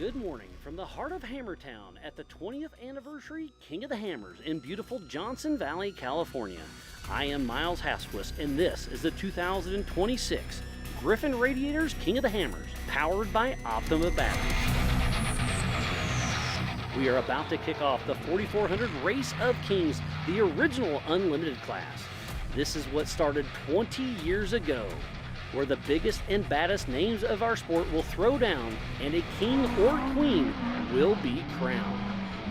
Good morning from the heart of Hammertown at the 20th anniversary King of the Hammers in beautiful Johnson Valley, California. I am Miles Hasquist, and this is the 2026 Griffin Radiators King of the Hammers, powered by Optima batteries. We are about to kick off the 4400 Race of Kings, the original unlimited class. This is what started 20 years ago, where the biggest and baddest names of our sport will throw down and a king or queen will be crowned.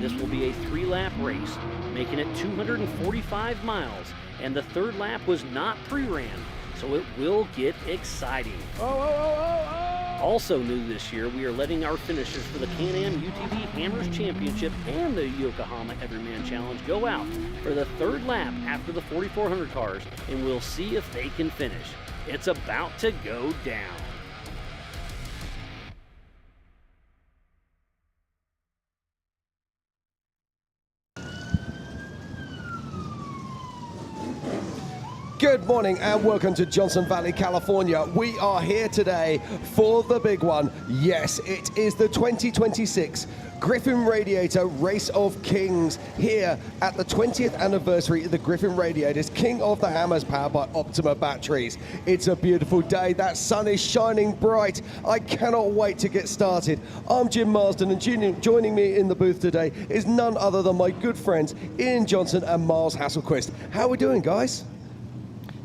This will be a 3-lap race, making it 245 miles, and the third lap was not pre-ran, so it will get exciting. Also new this year, we are letting our finishers for the Can-Am UTV Hammers Championship and the Yokohama Everyman Challenge go out for the third lap after the 4400 cars, and we'll see if they can finish. It's about to go down. Good morning and welcome to Johnson Valley, California. We are here today for the big one. Yes, it is the 2026 Griffin Radiator Race of Kings here at the 20th anniversary of the Griffin Radiators King of the Hammers, powered by Optima batteries. It's a beautiful day. That sun is shining bright. I cannot wait to get started. I'm Jim Marsden, and joining me in the booth today is none other than my good friends Ian Johnson and Miles Hasselquist. How are we doing, guys?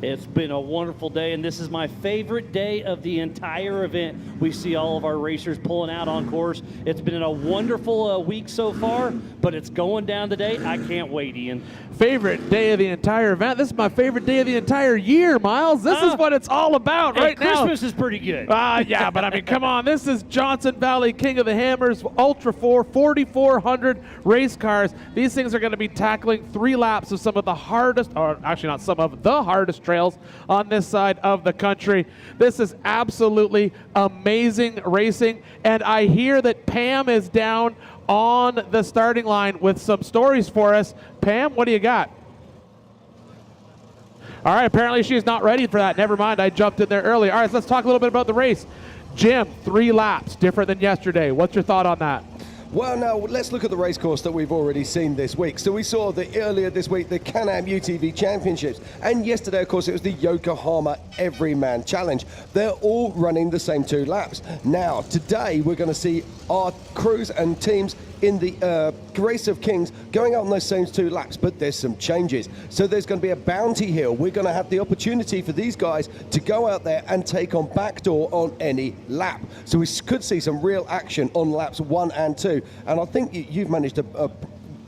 It's been a wonderful day, and this is my favorite day of the entire event. We see all of our racers pulling out on course. It's been a wonderful week so far, but it's going down today. I can't wait, Ian. Favorite day of the entire event? This is my favorite day of the entire year, Miles. This is what it's all about right now. Christmas is pretty good. Yeah, but I mean, come on. This is Johnson Valley King of the Hammers Ultra 4 4400 race cars. These things are going to be tackling 3 laps of some of the hardest, or actually not some of the hardest trails on this side of the country. This is absolutely amazing racing, and I hear that Pam is down on the starting line with some stories for us. Pam, what do you got? All right, apparently she's not ready for that. Never mind, I jumped in there early. All right, so let's talk a little bit about the race. Jim, 3 laps, different than yesterday. What's your thought on that? Well, now let's look at the race course that we've already seen this week. So we saw earlier this week the Can-Am UTV Championships, and yesterday, of course, it was the Yokohama Everyman Challenge. They're all running the same 2 laps. Now, today we're going to see our crews and teams in the Race of Kings going out on those same 2 laps, but there's some changes. So there's going to be a bounty hill. We're going to have the opportunity for these guys to go out there and take on backdoor on any lap. So we could see some real action on laps 1 and 2. And I think you've managed to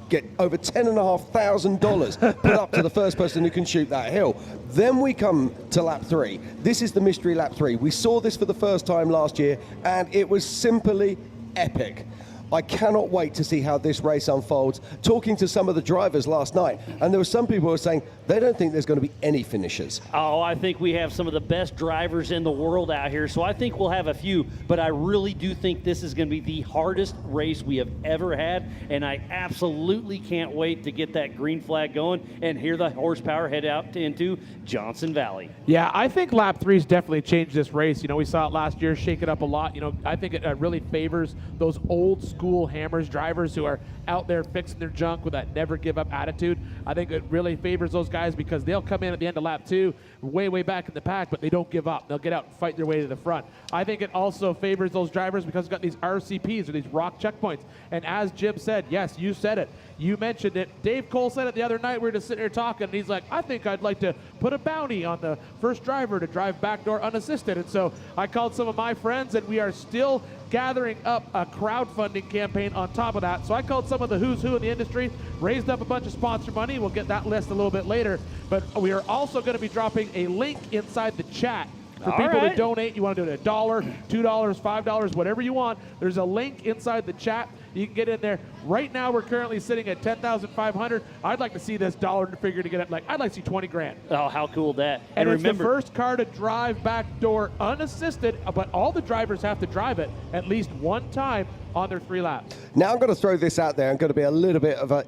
get over $10,500 put up to the first person who can shoot that hill. Then we come to lap 3. This is the mystery lap 3. We saw this for the first time last year, and it was simply epic. I cannot wait to see how this race unfolds. Talking to some of the drivers last night, and there were some people who were saying they don't think there's going to be any finishers. Oh, I think we have some of the best drivers in the world out here, so I think we'll have a few, but I really do think this is going to be the hardest race we have ever had, and I absolutely can't wait to get that green flag going and hear the horsepower head out into Johnson Valley. Yeah, I think lap 3's definitely changed this race. You know, we saw it last year, shake it up a lot. You know, I think it really favors those old school Hammers drivers who are out there fixing their junk with that never give up attitude. I think it really favors those guys because they'll come in at the end of lap 2 way back in the pack, but they don't give up. They'll get out and fight their way to the front. I think it also favors those drivers because we've got these RCPs, or these rock checkpoints. And as Jim said, yes, you said it. You mentioned it. Dave Cole said it the other night. We were just sitting here talking, and he's like, I think I'd like to put a bounty on the first driver to drive backdoor unassisted. And so I called some of my friends, and we are still gathering up a crowdfunding campaign on top of that. So I called some of the who's who in the industry, raised up a bunch of sponsor money. We'll get that list a little bit later. But we are also going to be dropping a link inside the chat for people to donate. You want to do it $1, $2, $5, whatever you want. There's a link inside the chat. You can get in there. Right now, we're currently sitting at $10,500. I'd like to see this dollar figure to get up. Like, I'd like to see 20 grand. Oh, how cool that! And it's remember, the first car to drive backdoor unassisted, but all the drivers have to drive it at least one time on their 3 laps. Now I'm going to throw this out there. I'm going to be a little bit of a,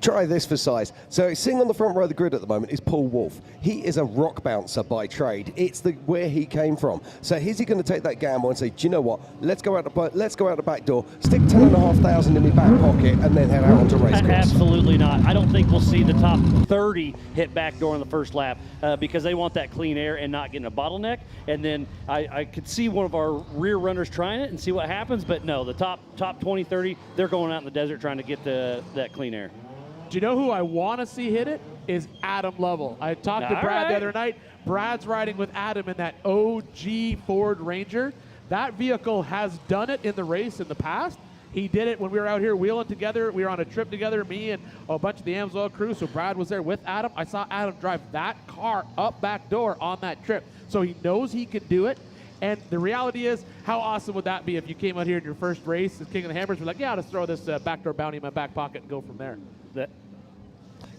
Try this for size. So sitting on the front row of the grid at the moment is Paul Wolf. He is a rock bouncer by trade. It's where he came from. So is he going to take that gamble and say, do you know what? Let's go out the back door, stick 10,500 in my back pocket, and then head out onto race course? Absolutely not. I don't think we'll see the top 30 hit back door in the first lap because they want that clean air and not getting a bottleneck. And then I could see one of our rear runners trying it and see what happens. But no, the top 20, 30, they're going out in the desert trying to get that clean air. Do you know who I want to see hit it? Is Adam Lovell. I talked to Brad the other night. Brad's riding with Adam in that OG Ford Ranger. That vehicle has done it in the race in the past. He did it when we were out here wheeling together. We were on a trip together, me and a bunch of the Amsoil crew, so Brad was there with Adam. I saw Adam drive that car up back door on that trip. So he knows he can do it. And the reality is, how awesome would that be if you came out here in your first race as King of the Hammers, we're like, yeah, let's throw this backdoor bounty in my back pocket and go from there.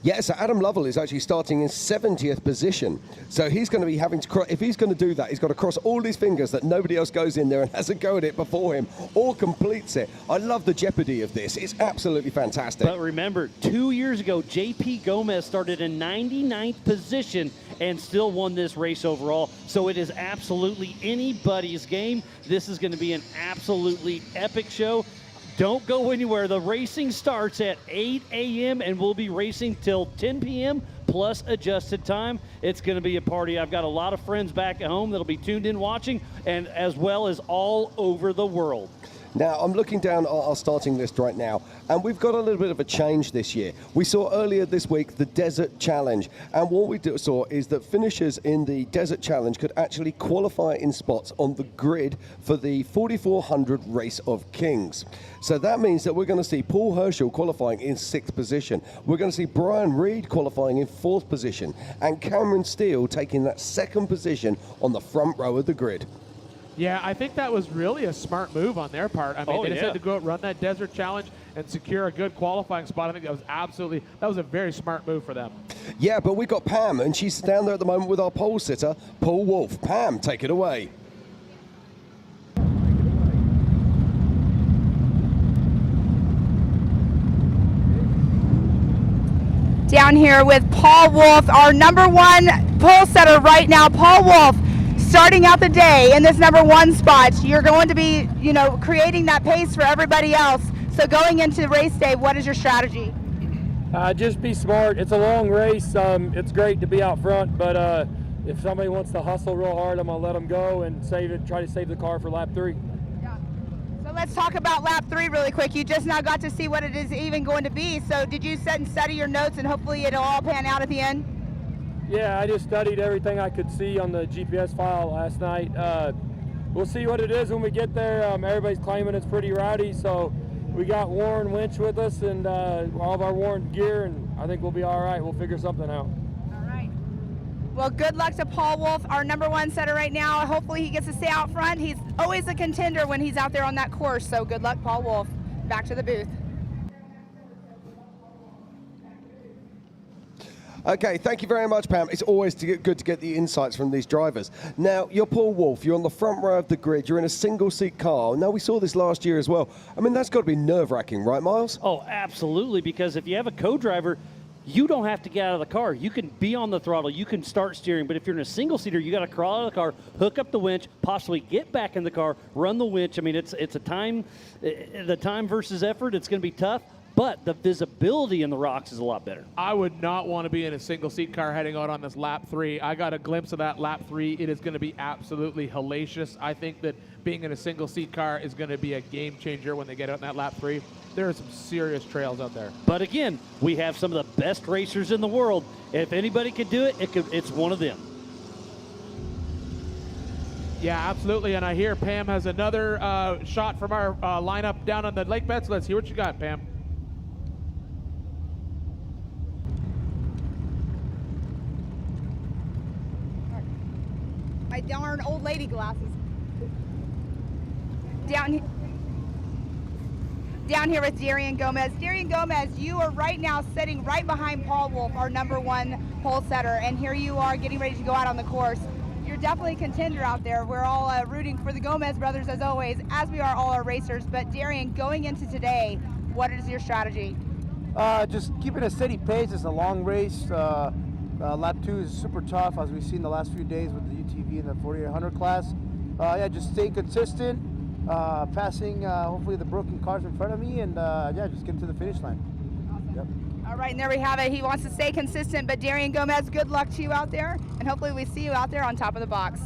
Yeah, so Adam Lovell is actually starting in 70th position. So he's going to be having to, if he's going to do that, he's got to cross all his fingers that nobody else goes in there and has a go at it before him or completes it. I love the jeopardy of this. It's absolutely fantastic. But remember, 2 years ago, JP Gomez started in 99th position and still won this race overall. So it is absolutely anybody's game. This is going to be an absolutely epic show. Don't go anywhere. The racing starts at 8 a.m. and we'll be racing till 10 p.m. plus adjusted time. It's going to be a party. I've got a lot of friends back at home that'll be tuned in watching, and as well as all over the world. Now, I'm looking down our starting list right now, and we've got a little bit of a change this year. We saw earlier this week the Desert Challenge, and what we saw is that finishers in the Desert Challenge could actually qualify in spots on the grid for the 4400 Race of Kings. So that means that we're going to see Paul Herschel qualifying in 6th position. We're going to see Brian Reed qualifying in 4th position, and Cameron Steele taking that 2nd position on the front row of the grid. Yeah, I think that was really a smart move on their part. I mean, they decided to go out, run that Desert Challenge, and secure a good qualifying spot. I think that was a very smart move for them. Yeah, but we got Pam, and she's down there at the moment with our pole sitter, Paul Wolf. Pam, take it away. Down here with Paul Wolf, our #1 pole setter right now. Paul Wolf, starting out the day in this #1 spot, you're going to be, creating that pace for everybody else. So going into race day, what is your strategy? Just be smart. It's a long race. It's great to be out front, but if somebody wants to hustle real hard, I'm gonna let them go and try to save the car for lap 3. Yeah. So let's talk about lap 3 really quick. You just now got to see what it is even going to be. So did you sit and study your notes and hopefully it'll all pan out at the end? Yeah, I just studied everything I could see on the GPS file last night. We'll see what it is when we get there. Everybody's claiming it's pretty rowdy, so we got Warren Winch with us and all of our Warren gear, and I think we'll be all right. We'll figure something out. All right. Well, good luck to Paul Wolf, our #1 setter right now. Hopefully he gets to stay out front. He's always a contender when he's out there on that course, so good luck, Paul Wolf. Back to the booth. Okay, thank you very much, Pam. It's always good to get the insights from these drivers. Now, you're Paul Wolf. You're on the front row of the grid. You're in a single-seat car. Now, we saw this last year as well. I mean, that's got to be nerve-wracking, right, Miles? Oh, absolutely, because if you have a co-driver, you don't have to get out of the car. You can be on the throttle. You can start steering. But if you're in a single-seater, you got to crawl out of the car, hook up the winch, possibly get back in the car, run the winch. I mean, it's a time versus effort. It's going to be tough. But the visibility in the rocks is a lot better. I would not want to be in a single-seat car heading out on this lap 3. I got a glimpse of that lap 3. It is going to be absolutely hellacious. I think that being in a single-seat car is going to be a game changer when they get out in that lap 3. There are some serious trails out there. But again, we have some of the best racers in the world. If anybody could do it, it's one of them. Yeah, absolutely. And I hear Pam has another shot from our lineup down on the lake bed. So let's hear what you got, Pam. My darn old lady glasses. Down here with Darian Gomez. Darian Gomez, you are right now sitting right behind Paul Wolf, our #1 pole setter, and here you are getting ready to go out on the course. You're definitely a contender out there. We're all rooting for the Gomez brothers as always, as we are all our racers. But Darian, going into today, what is your strategy? Just keeping a steady pace. It's a long race. Lap 2 is super tough, as we've seen the last few days with the UTV in the 4800 class. Yeah, just stay consistent, passing hopefully the broken cars in front of me, and yeah, just get to the finish line. Yep. All right, and there we have it. He wants to stay consistent, but Darian Gomez, good luck to you out there, and hopefully we see you out there on top of the box.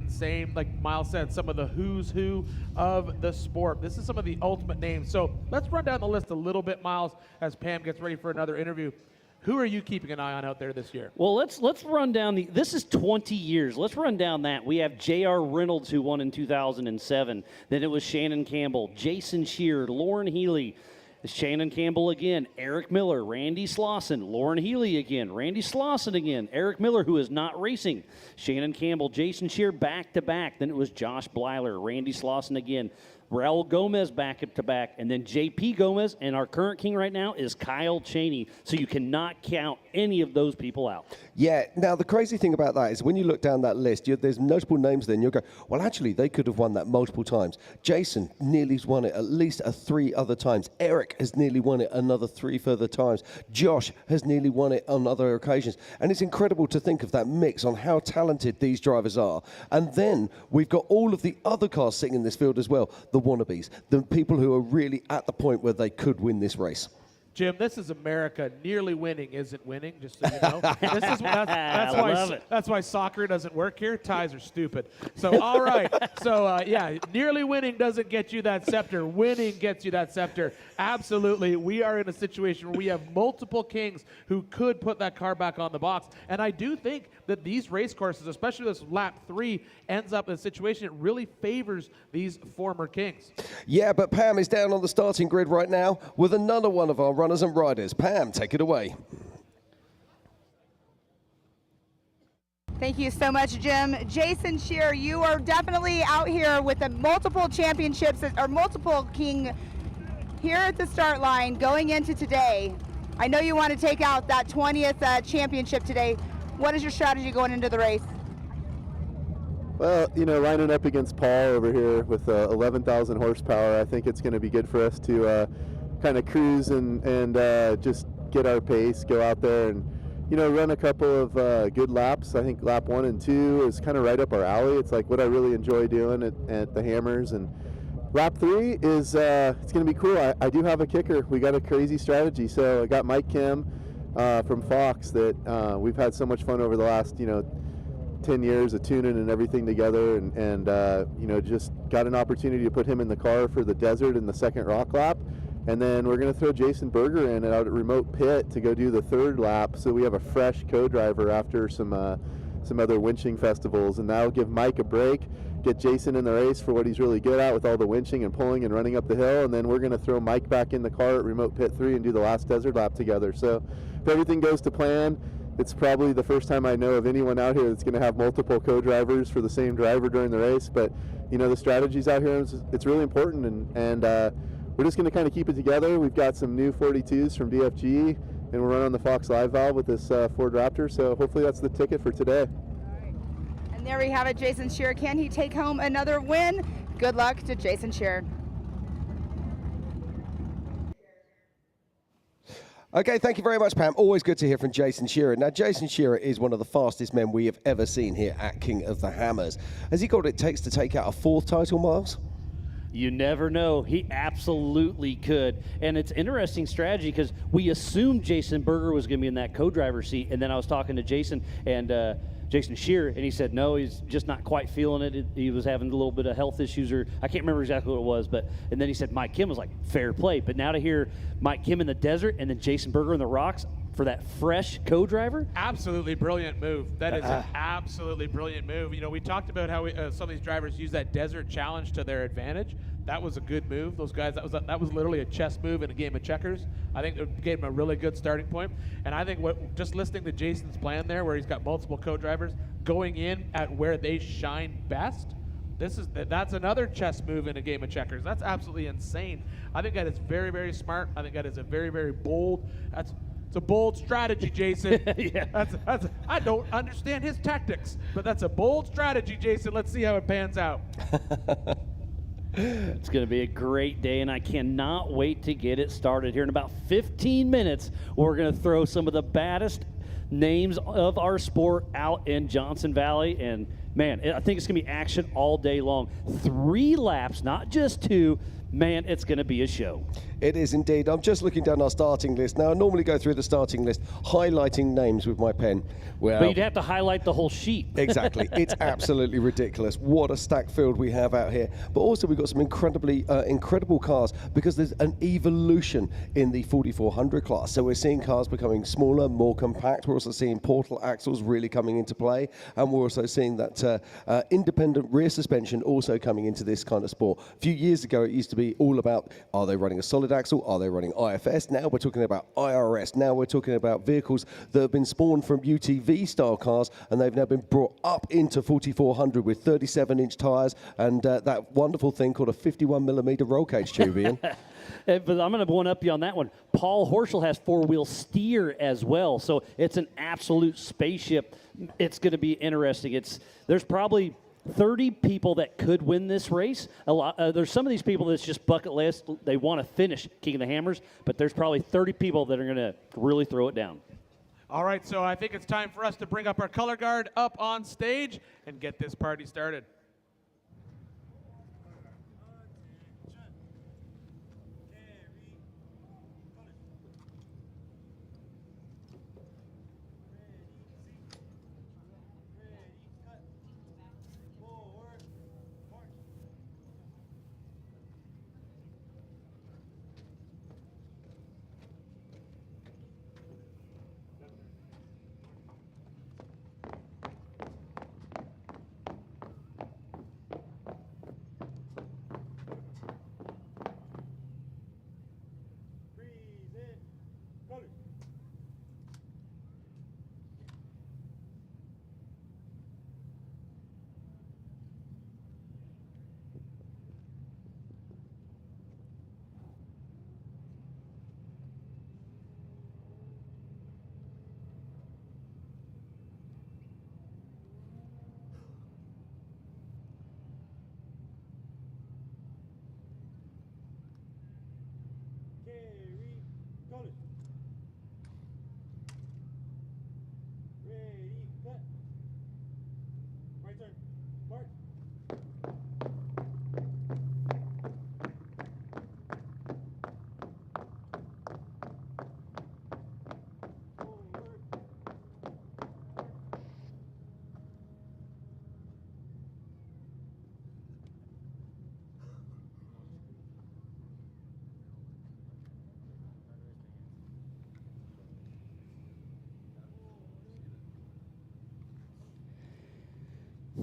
Same, like Miles said, some of the who's who of the sport. This is some of the ultimate names. So let's run down the list a little bit, Miles, as Pam gets ready for another interview. Who are you keeping an eye on out there this year? Well, let's run down this is 20 years. Let's run down that. We have J.R. Reynolds, who won in 2007. Then it was Shannon Campbell, Jason Shearer, Lauren Healy, Shannon Campbell again, Eric Miller, Randy Slauson, Lauren Healy again, Randy Slauson again, Eric Miller, who is not racing, Shannon Campbell, Jason Shearer back-to-back. Then it was Josh Blyler, Randy Slauson again, Raul Gomez back-to-back, and then J.P. Gomez, and our current king right now is Kyle Cheney. So you cannot count any of those people out. Yeah, now the crazy thing about that is when you look down that list, there's notable names there, and you'll go, well, actually, they could have won that multiple times. Jason nearly won it at least 3 other times. Eric has nearly won it another 3 further times. Josh has nearly won it on other occasions. And it's incredible to think of that mix on how talented these drivers are. And then we've got all of the other cars sitting in this field as well, the wannabes, the people who are really at the point where they could win this race. Jim, this is America. Nearly winning isn't winning, just so you know. That's why soccer doesn't work here. Ties are stupid. So, all right. So, yeah, nearly winning doesn't get you that scepter. Winning gets you that scepter. Absolutely. We are in a situation where we have multiple kings who could put that car back on the box. And I do think that these race courses, especially this lap 3, ends up in a situation that really favors these former kings. Yeah, but Pam is down on the starting grid right now with another one of our runners and riders. Pam, take it away. Thank you so much, Jim. Jason Shearer, you are definitely out here with the multiple championships or multiple king here at the start line going into today. I know you want to take out that 20th championship today. What is your strategy going into the race? Well, you know, lining up against Paul over here with 11,000 horsepower, I think it's going to be good for us to kind of cruise and just get our pace, go out there and, you know, run a couple of good laps. I think lap 1 and 2 is kind of right up our alley. It's like what I really enjoy doing at the Hammers. And lap 3 is it's going to be cool. I do have a kicker. We got a crazy strategy. So I got Mike Kim from Fox that we've had so much fun over the last, 10 years of tuning and everything together, and just got an opportunity to put him in the car for the desert in the second rock lap. And then we're going to throw Jason Berger in out at remote pit to go do the 3rd lap, so we have a fresh co-driver after some other winching festivals, and that'll give Mike a break, get Jason in the race for what he's really good at with all the winching and pulling and running up the hill, and then we're going to throw Mike back in the car at remote pit 3 and do the last desert lap together. So if everything goes to plan, it's probably the first time I know of anyone out here that's going to have multiple co-drivers for the same driver during the race. But the strategies out here, it's really important, and we're just going to kind of keep it together. We've got some new 42s from DFG, and we're running on the Fox Live valve with this Ford Raptor, so hopefully that's the ticket for today. And there we have it, Jason Shearer. Can he take home another win? Good luck to Jason Shearer. Okay, thank you very much, Pam. Always good to hear from Jason Shearer. Now, Jason Shearer is one of the fastest men we have ever seen here at King of the Hammers. Has he got what it takes to take out a 4th title, Miles? You never know. He absolutely could. And it's interesting strategy because we assumed Jason Berger was going to be in that co-driver seat. And then I was talking to Jason and Jason Shearer, and he said, no, he's just not quite feeling it. He was having a little bit of health issues, or I can't remember exactly what it was. And then he said Mike Kim was like, fair play. But now to hear Mike Kim in the desert and then Jason Berger in the rocks for that fresh co-driver. Absolutely brilliant move. That is an absolutely brilliant move. We talked about how some of these drivers use that desert challenge to their advantage. That was a good move. Those guys, that was literally a chess move in a game of checkers. I think it gave him a really good starting point. And I think just listening to Jason's plan there, where he's got multiple co-drivers going in at where they shine best, that's another chess move in a game of checkers. That's absolutely insane. I think that is very, very smart. I think that is a very, very bold. It's a bold strategy, Jason. Yeah. I don't understand his tactics, but that's a bold strategy, Jason. Let's see how it pans out. It's going to be a great day, and I cannot wait to get it started. Here in about 15 minutes, we're going to throw some of the baddest names of our sport out in Johnson Valley, and man, I think it's going to be action all day long. 3 laps, not just 2. Man, it's going to be a show. It is indeed. I'm just looking down our starting list. Now, I normally go through the starting list, highlighting names with my pen. Well, but you'd have to highlight the whole sheet. Exactly. It's absolutely ridiculous. What a stacked field we have out here. But also, we've got some incredible cars, because there's an evolution in the 4400 class. So we're seeing cars becoming smaller, more compact. We're also seeing portal axles really coming into play. And we're also seeing that independent rear suspension also coming into this kind of sport. A few years ago, it used to be all about, are they running a solid axle? Are they running IFS? Now we're talking about IRS. Now we're talking about vehicles that have been spawned from UTV style cars, and they've now been brought up into 4400 with 37-inch tires and that wonderful thing called a 51mm roll cage tube, Ian. But I'm going to one-up you on that one. Paul Horschel has 4-wheel steer as well, so it's an absolute spaceship. It's going to be interesting. There's probably 30 people that could win this race. There's some of these people that's just bucket list. They want to finish King of the Hammers, but there's probably 30 people that are going to really throw it down. All right, so I think it's time for us to bring up our color guard up on stage and get this party started.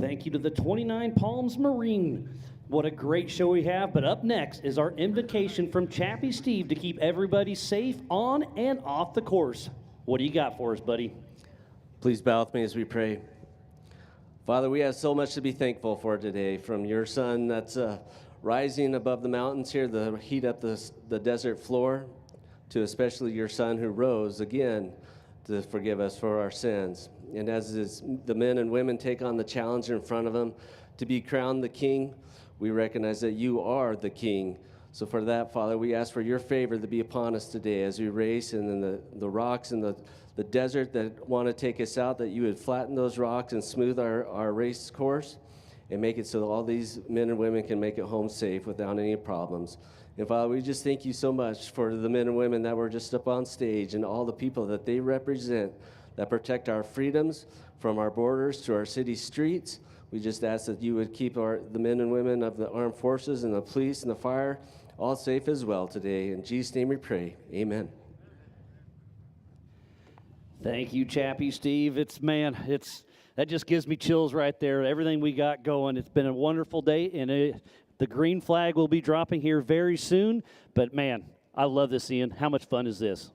Thank you to the 29 Palms Marine. What a great show we have. But up next is our invocation from Chappie Steve to keep everybody safe on and off the course. What do you got for us, buddy? Please bow with me as we pray. Father, we have so much to be thankful for today, from your sun that's rising above the mountains here to heat up the desert floor, to especially your son who rose again to forgive us for our sins. And as the men and women take on the challenge in front of them to be crowned the king, we recognize that you are the king. So for that, Father, we ask for your favor to be upon us today as we race, and then the rocks and the desert that want to take us out, that you would flatten those rocks and smooth our race course and make it so that all these men and women can make it home safe without any problems. And Father, we just thank you so much for the men and women that were just up on stage and all the people that they represent that protect our freedoms from our borders to our city streets. We just ask that you would keep the men and women of the armed forces and the police and the fire all safe as well today. In Jesus' name we pray. Amen. Thank you, Chappie Steve. That just gives me chills right there. Everything we got going. It's been a wonderful day, and The green flag will be dropping here very soon. But, man, I love this, Ian. How much fun is this?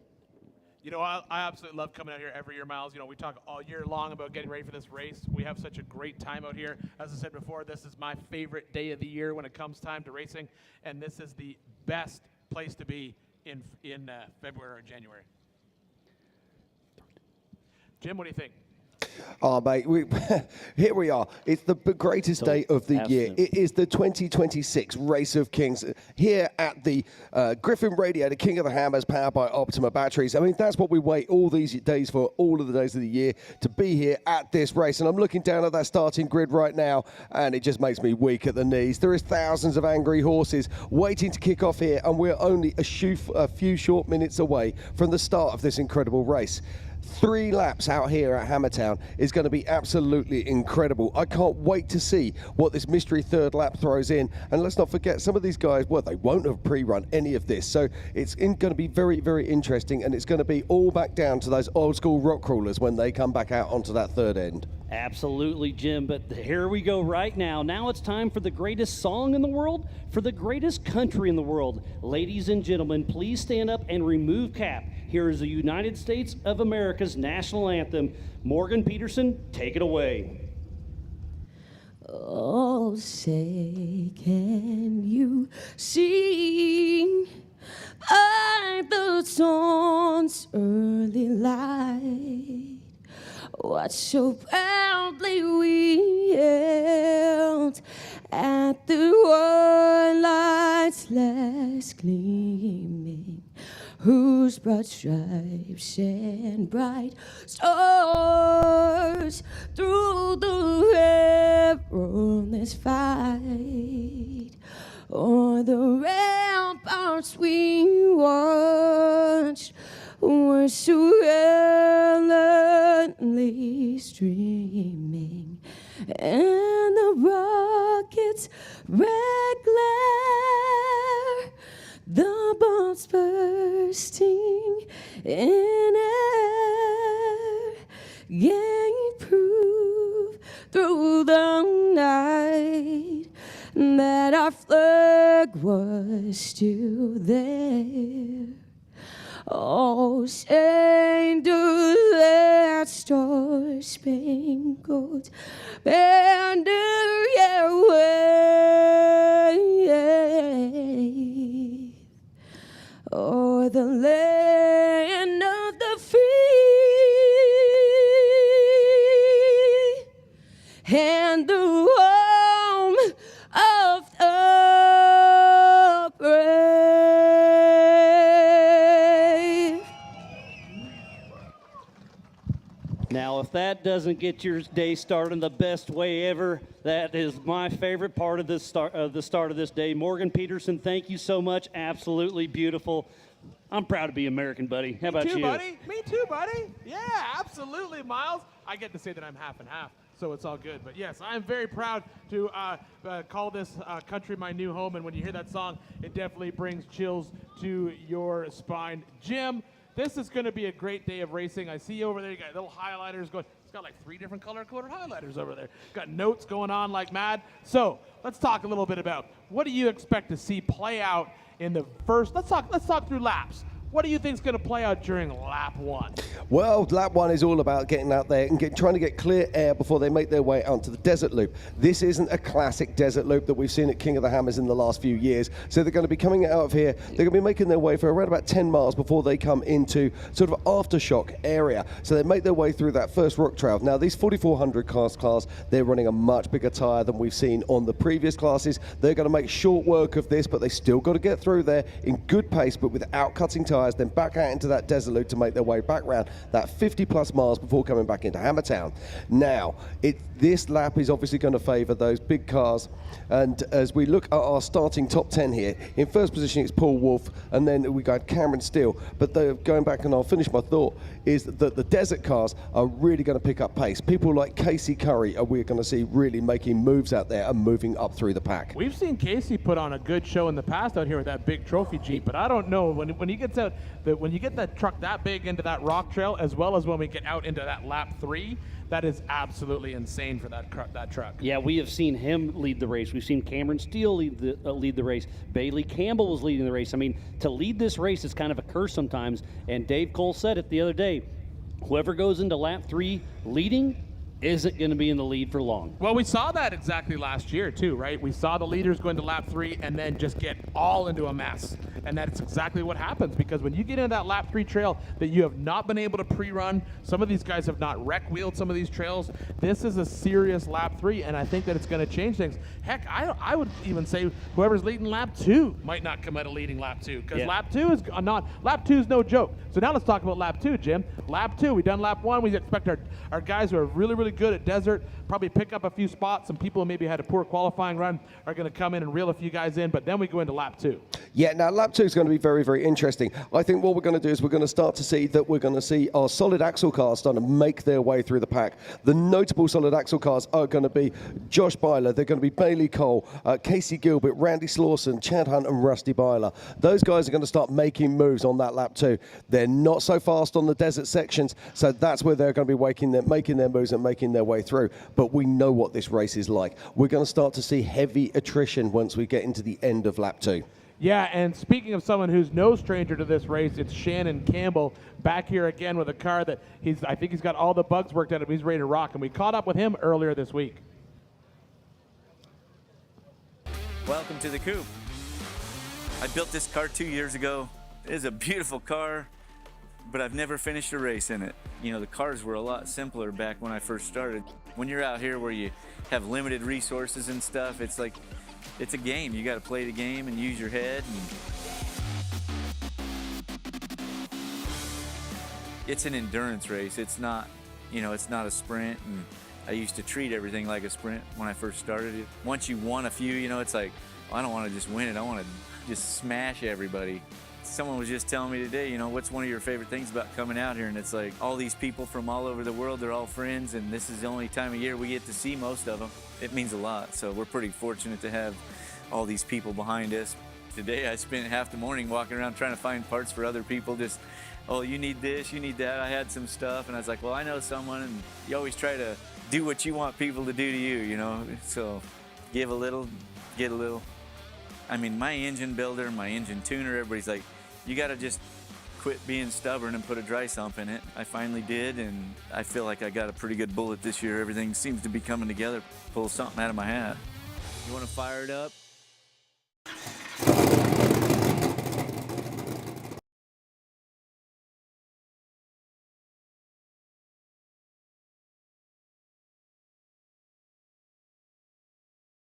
You know, I absolutely love coming out here every year, Miles. You know, we talk all year long about getting ready for this race. We have such a great time out here. As I said before, this is my favorite day of the year when it comes time to racing, and this is the best place to be in February or January. Jim, what do you think? Oh, mate, here we are. It's the greatest day of the year. It is the 2026 Race of Kings here at the Griffin Radiator King of the Hammers, powered by Optima batteries. I mean, that's what we wait all these days for, all of the days of the year, to be here at this race. And I'm looking down at that starting grid right now, and it just makes me weak at the knees. There is thousands of angry horses waiting to kick off here, and we're only a few short minutes away from the start of this incredible race. 3 laps out here at Hammertown is going to be absolutely incredible. I can't wait to see what this mystery third lap throws in. And let's not forget, some of these guys, well, they won't have pre-run any of this. So it's going to be very, very interesting. And it's going to be all back down to those old school rock crawlers when they come back out onto that third end. Absolutely, Jim, but here we go right now. Now it's time for the greatest song in the world, for the greatest country in the world. Ladies and gentlemen, please stand up and remove cap. Here is the United States of America's national anthem. Morgan Peterson, take it away. Oh, say, can you see by the dawn's early light what so proudly we hailed at the white light's last gleaming, whose broad stripes and bright stars through the perilous fight o'er the ramparts we watched were so gallantly streaming, and the rocket's red glare, the bombs bursting in air, gave proof through the night that our flag was still there. Oh, sing to that star-spangled banner, yeah, wave o'er the land of the free and the home of the brave. Now, if that doesn't get your day started in the best way ever, that is my favorite part of the start of this day. Morgan Peterson, thank you so much. Absolutely beautiful. I'm proud to be American, buddy. How about you? Me too, buddy. Me too, buddy. Yeah, absolutely, Miles. I get to say that I'm half and half, so it's all good. But yes, I'm very proud to call this country my new home. And when you hear that song, it definitely brings chills to your spine. Jim, this is going to be a great day of racing. I see you over there. You got little highlighters going. It's got like 3 different color-coded highlighters over there. Got notes going on like mad. So let's talk a little bit about what do you expect to see play out in the first. Let's talk through laps. What do you think is going to play out during lap 1? Well, lap 1 is all about getting out there and trying to get clear air before they make their way onto the desert loop. This isn't a classic desert loop that we've seen at King of the Hammers in the last few years. So they're going to be coming out of here. They're going to be making their way for around about 10 miles before they come into sort of aftershock area. So they make their way through that first rock trail. Now, these 4400 class, they're running a much bigger tire than we've seen on the previous classes. They're going to make short work of this, but they still got to get through there in good pace, but without cutting tires, then back out into that desert loop to make their way back round that 50 plus miles before coming back into Hammertown. Now, this lap is obviously going to favour those big cars, and as we look at our starting top 10 here, in first position it's Paul Wolf, and then we got Cameron Steele, but going back, and I'll finish my thought, is that the desert cars are really going to pick up pace. People like Casey Curry are we're going to see really making moves out there and moving up through the pack. We've seen Casey put on a good show in the past out here with that big trophy Jeep, but I don't know, when he gets out that when you get that truck that big into that rock trail, as well as when we get out into that lap 3, that is absolutely insane for that truck. Yeah, we have seen him lead the race. We've seen Cameron Steele lead the race. Bailey Campbell was leading the race. I mean, to lead this race is kind of a curse sometimes. And Dave Cole said it the other day, whoever goes into lap 3 leading isn't going to be in the lead for long. Well, we saw that exactly last year too, right? We saw the leaders go into lap 3 and then just get all into a mess. And that's exactly what happens, because when you get into that lap 3 trail that you have not been able to pre-run, some of these guys have not wreck-wheeled some of these trails. This is a serious lap 3, and I think that it's going to change things. Heck, I would even say whoever's leading lap 2 might not come out of leading lap 2, because lap 2 is no joke. So now let's talk about lap 2, Jim. Lap 2, we've done lap 1. We expect our guys who are really, really good at desert, probably pick up a few spots. Some people who maybe had a poor qualifying run are going to come in and reel a few guys in, but then we go into lap 2. Yeah, now lap 2 is going to be very, very interesting. I think what we're going to do is we're going to start to see that we're going to see our solid axle cars starting to make their way through the pack. The notable solid axle cars are going to be Josh Byler, they're going to be Bailey Cole, Casey Gilbert, Randy Slauson, Chad Hunt and Rusty Byler. Those guys are going to start making moves on that lap 2. They're not so fast on the desert sections, so that's where they're going to be making their moves and making their way through. But we know what this race is like. We're going to start to see heavy attrition once we get into the end of lap 2. Yeah, and speaking of someone who's no stranger to this race, it's Shannon Campbell back here again with a car that I think he's got all the bugs worked out of. He's ready to rock, and we caught up with him earlier this week. Welcome to the Coop. I built this car 2 years ago. It is a beautiful car, but I've never finished a race in it. You know, the cars were a lot simpler back when I first started. When you're out here where you have limited resources and stuff, it's like, it's a game. You got to play the game and use your head. It's an endurance race. It's not, it's not a sprint. And I used to treat everything like a sprint when I first started it. Once you won a few, it's like, I don't want to just win it. I want to just smash everybody. Someone was just telling me today, what's one of your favorite things about coming out here? And it's like all these people from all over the world, they're all friends, and this is the only time of year we get to see most of them. It means a lot, so we're pretty fortunate to have all these people behind us. Today I spent half the morning walking around trying to find parts for other people, just, oh, you need this, you need that. I had some stuff, and I was like, well, I know someone, and you always try to do what you want people to do to you, So give a little, get a little. I mean, my engine builder, my engine tuner, everybody's like, you got to just quit being stubborn and put a dry sump in it. I finally did, and I feel like I got a pretty good bullet this year. Everything seems to be coming together. Pull something out of my hat. You want to fire it up?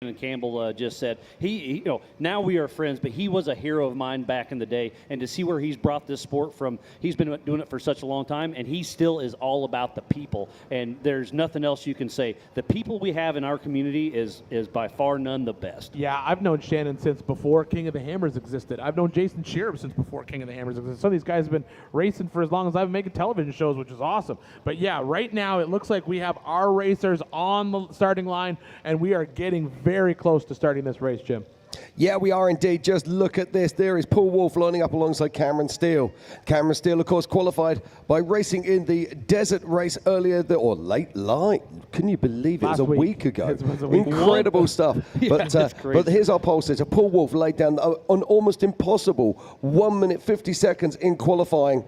And Campbell just said, he now we are friends, but he was a hero of mine back in the day. And to see where he's brought this sport from, he's been doing it for such a long time, and he still is all about the people. And there's nothing else you can say. The people we have in our community is by far none the best. Yeah, I've known Shannon since before King of the Hammers existed. I've known Jason Shearer since before King of the Hammers existed. Some of these guys have been racing for as long as I've been making television shows, which is awesome. But yeah, right now it looks like we have our racers on the starting line, and we are getting very close to starting this race, Jim. Yeah, we are indeed. Just look at this. There is Paul Wolf lining up alongside Cameron Steele. Cameron Steele, of course, qualified by racing in the desert race earlier, late light. Can you believe it? Last was a week ago. It was a week. Incredible stuff. Yeah, but here's our pole sitter. Paul Wolf laid down an almost impossible 1 minute 50 seconds in qualifying.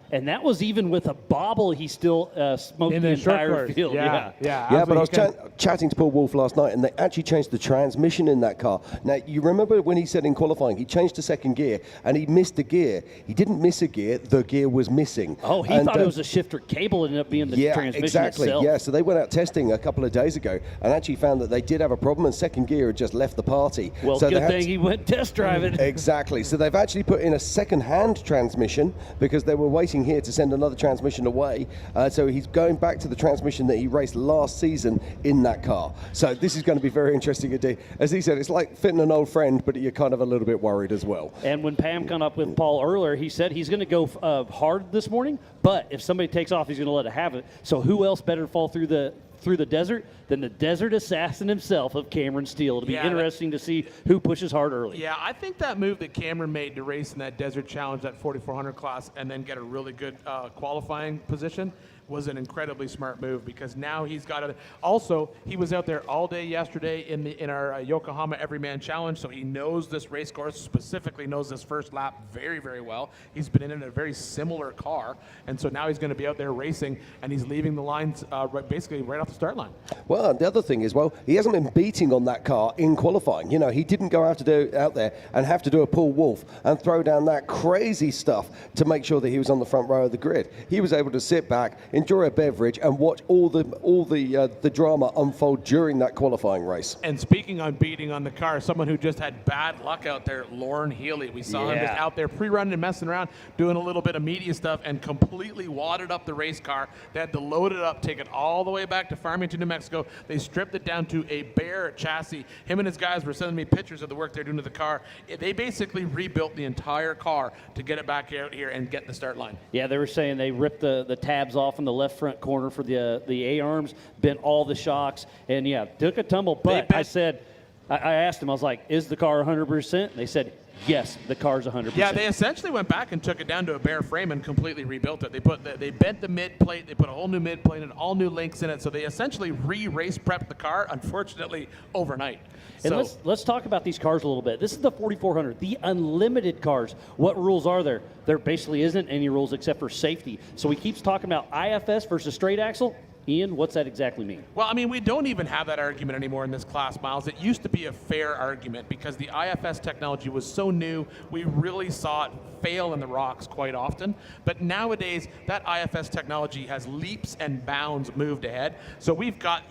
And that was even with a bobble, he still smoked in the entire course. field. Yeah, but I was chatting to Paul Wolf last night, and they actually changed the transmission in that car. Now, you remember when he said in qualifying, he changed to second gear, and he missed a gear. He didn't miss a gear, the gear was missing. Oh, he thought it was a shifter cable, ended up being the transmission exactly. itself. Yeah, so they went out testing a couple of days ago, and actually found that they did have a problem, and second gear had just left the party. Well, so good thing he went test driving. Exactly. So they've actually put in a second-hand transmission, because they were waiting here to send another transmission away, so he's going back to the transmission that he raced last season in that car. So this is going to be very interesting indeed. As he said, it's like fitting an old friend, but you're kind of a little bit worried as well. And when Pam came up with Paul earlier, he said he's going to go hard this morning, but if somebody takes off, he's going to let it have it. So who else better fall through the through the desert than the desert assassin himself of Cameron Steele. It'll be interesting to see who pushes hard early. Yeah, I think that move that Cameron made to race in that desert challenge, that 4,400 class, and then get a really good qualifying position was an incredibly smart move, because now he's got to. Also, he was out there all day yesterday in our Yokohama Everyman Challenge, so he knows this race course, specifically knows this first lap very, very well. He's been in a very similar car, and so now he's going to be out there racing, and he's leaving the lines basically right off the start line. Well, the other thing is, he hasn't been beating on that car in qualifying. You know, he didn't go out there and have to do a Paul Wolf and throw down that crazy stuff to make sure that he was on the front row of the grid. He was able to sit back, enjoy a beverage, and watch all the drama unfold during that qualifying race. And speaking on beating on the car, someone who just had bad luck out there, Lauren Healy. We saw him just out there pre-running and messing around, doing a little bit of media stuff, and completely wadded up the race car. They had to load it up, take it all the way back to Farmington, New Mexico. They stripped it down to a bare chassis. Him and his guys were sending me pictures of the work they're doing to the car. They basically rebuilt the entire car to get it back out here and get in the start line. Yeah, they were saying they ripped the tabs off in the left front corner for the A-arms, bent all the shocks, and took a tumble. But I asked him, I was like, is the car 100%? They said, yes, the car's 100%. Yeah, they essentially went back and took it down to a bare frame and completely rebuilt it. They bent the mid plate, they put a whole new mid plate and all new links in it. So they essentially re-race prepped the car, unfortunately, overnight. And let's talk about these cars a little bit. This is the 4400, the unlimited cars. What rules are there? There basically isn't any rules except for safety. So he keeps talking about IFS versus straight axle. Ian, what's that exactly mean? Well, I mean, we don't even have that argument anymore in this class, Miles. It used to be a fair argument because the IFS technology was so new, we really saw it fail in the rocks quite often. But nowadays, that IFS technology has leaps and bounds moved ahead. So we've got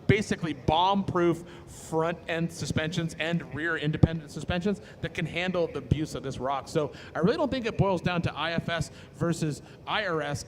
basically bomb-proof front end suspensions and rear independent suspensions that can handle the abuse of this rock. So I really don't think it boils down to IFS versus IFS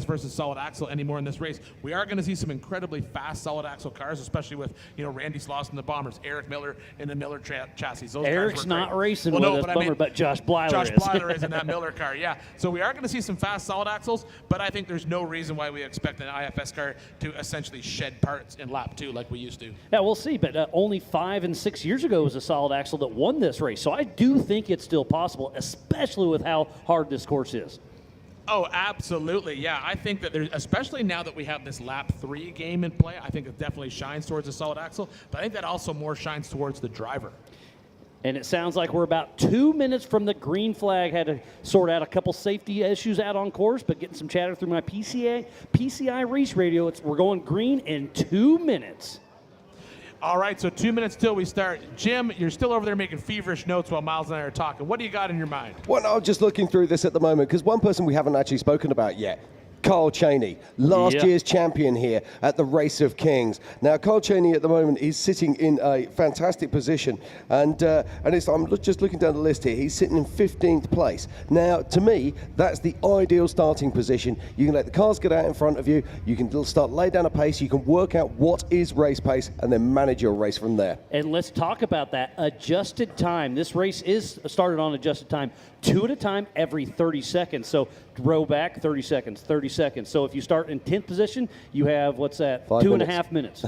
versus solid axle anymore in this race. We are going to see some incredibly fast solid axle cars, especially with Randy Sloss in the Bombers, Eric Miller in the Miller chassis. Those Eric's not racing with us, bummer, but Josh Blyler is in that Miller car, yeah. So we are going to see some fast solid axles, but I think there's no reason why we expect an IFS car to essentially shed parts in lap 2 like we used to. Yeah, we'll see, but only 5 and 6 years ago was a solid axle that won this race. So I do think it's still possible, especially with how hard this course is. Oh, absolutely. Yeah, I think that there's, especially now that we have this lap 3 game in play, I think it definitely shines towards the solid axle, but I think that also more shines towards the driver. And it sounds like we're about 2 minutes from the green flag. Had to sort out a couple safety issues out on course, but getting some chatter through my PCI race radio. We're going green in 2 minutes. All right, so 2 minutes till we start. Jim, you're still over there making feverish notes while Miles and I are talking. What do you got in your mind? Well, I'm just looking through this at the moment because one person we haven't actually spoken about yet, Carl Cheney, last year's champion here at the Race of Kings. Now, Carl Cheney at the moment is sitting in a fantastic position, and I'm just looking down the list here. He's sitting in 15th place. Now, to me, that's the ideal starting position. You can let the cars get out in front of you. You can start lay down a pace. You can work out what is race pace, and then manage your race from there. And let's talk about that adjusted time. This race is started on adjusted time, 2 at a time every 30 seconds. So row back 30 seconds, 30 seconds. So if you start in 10th position, you have, what's that, 2.5 minutes.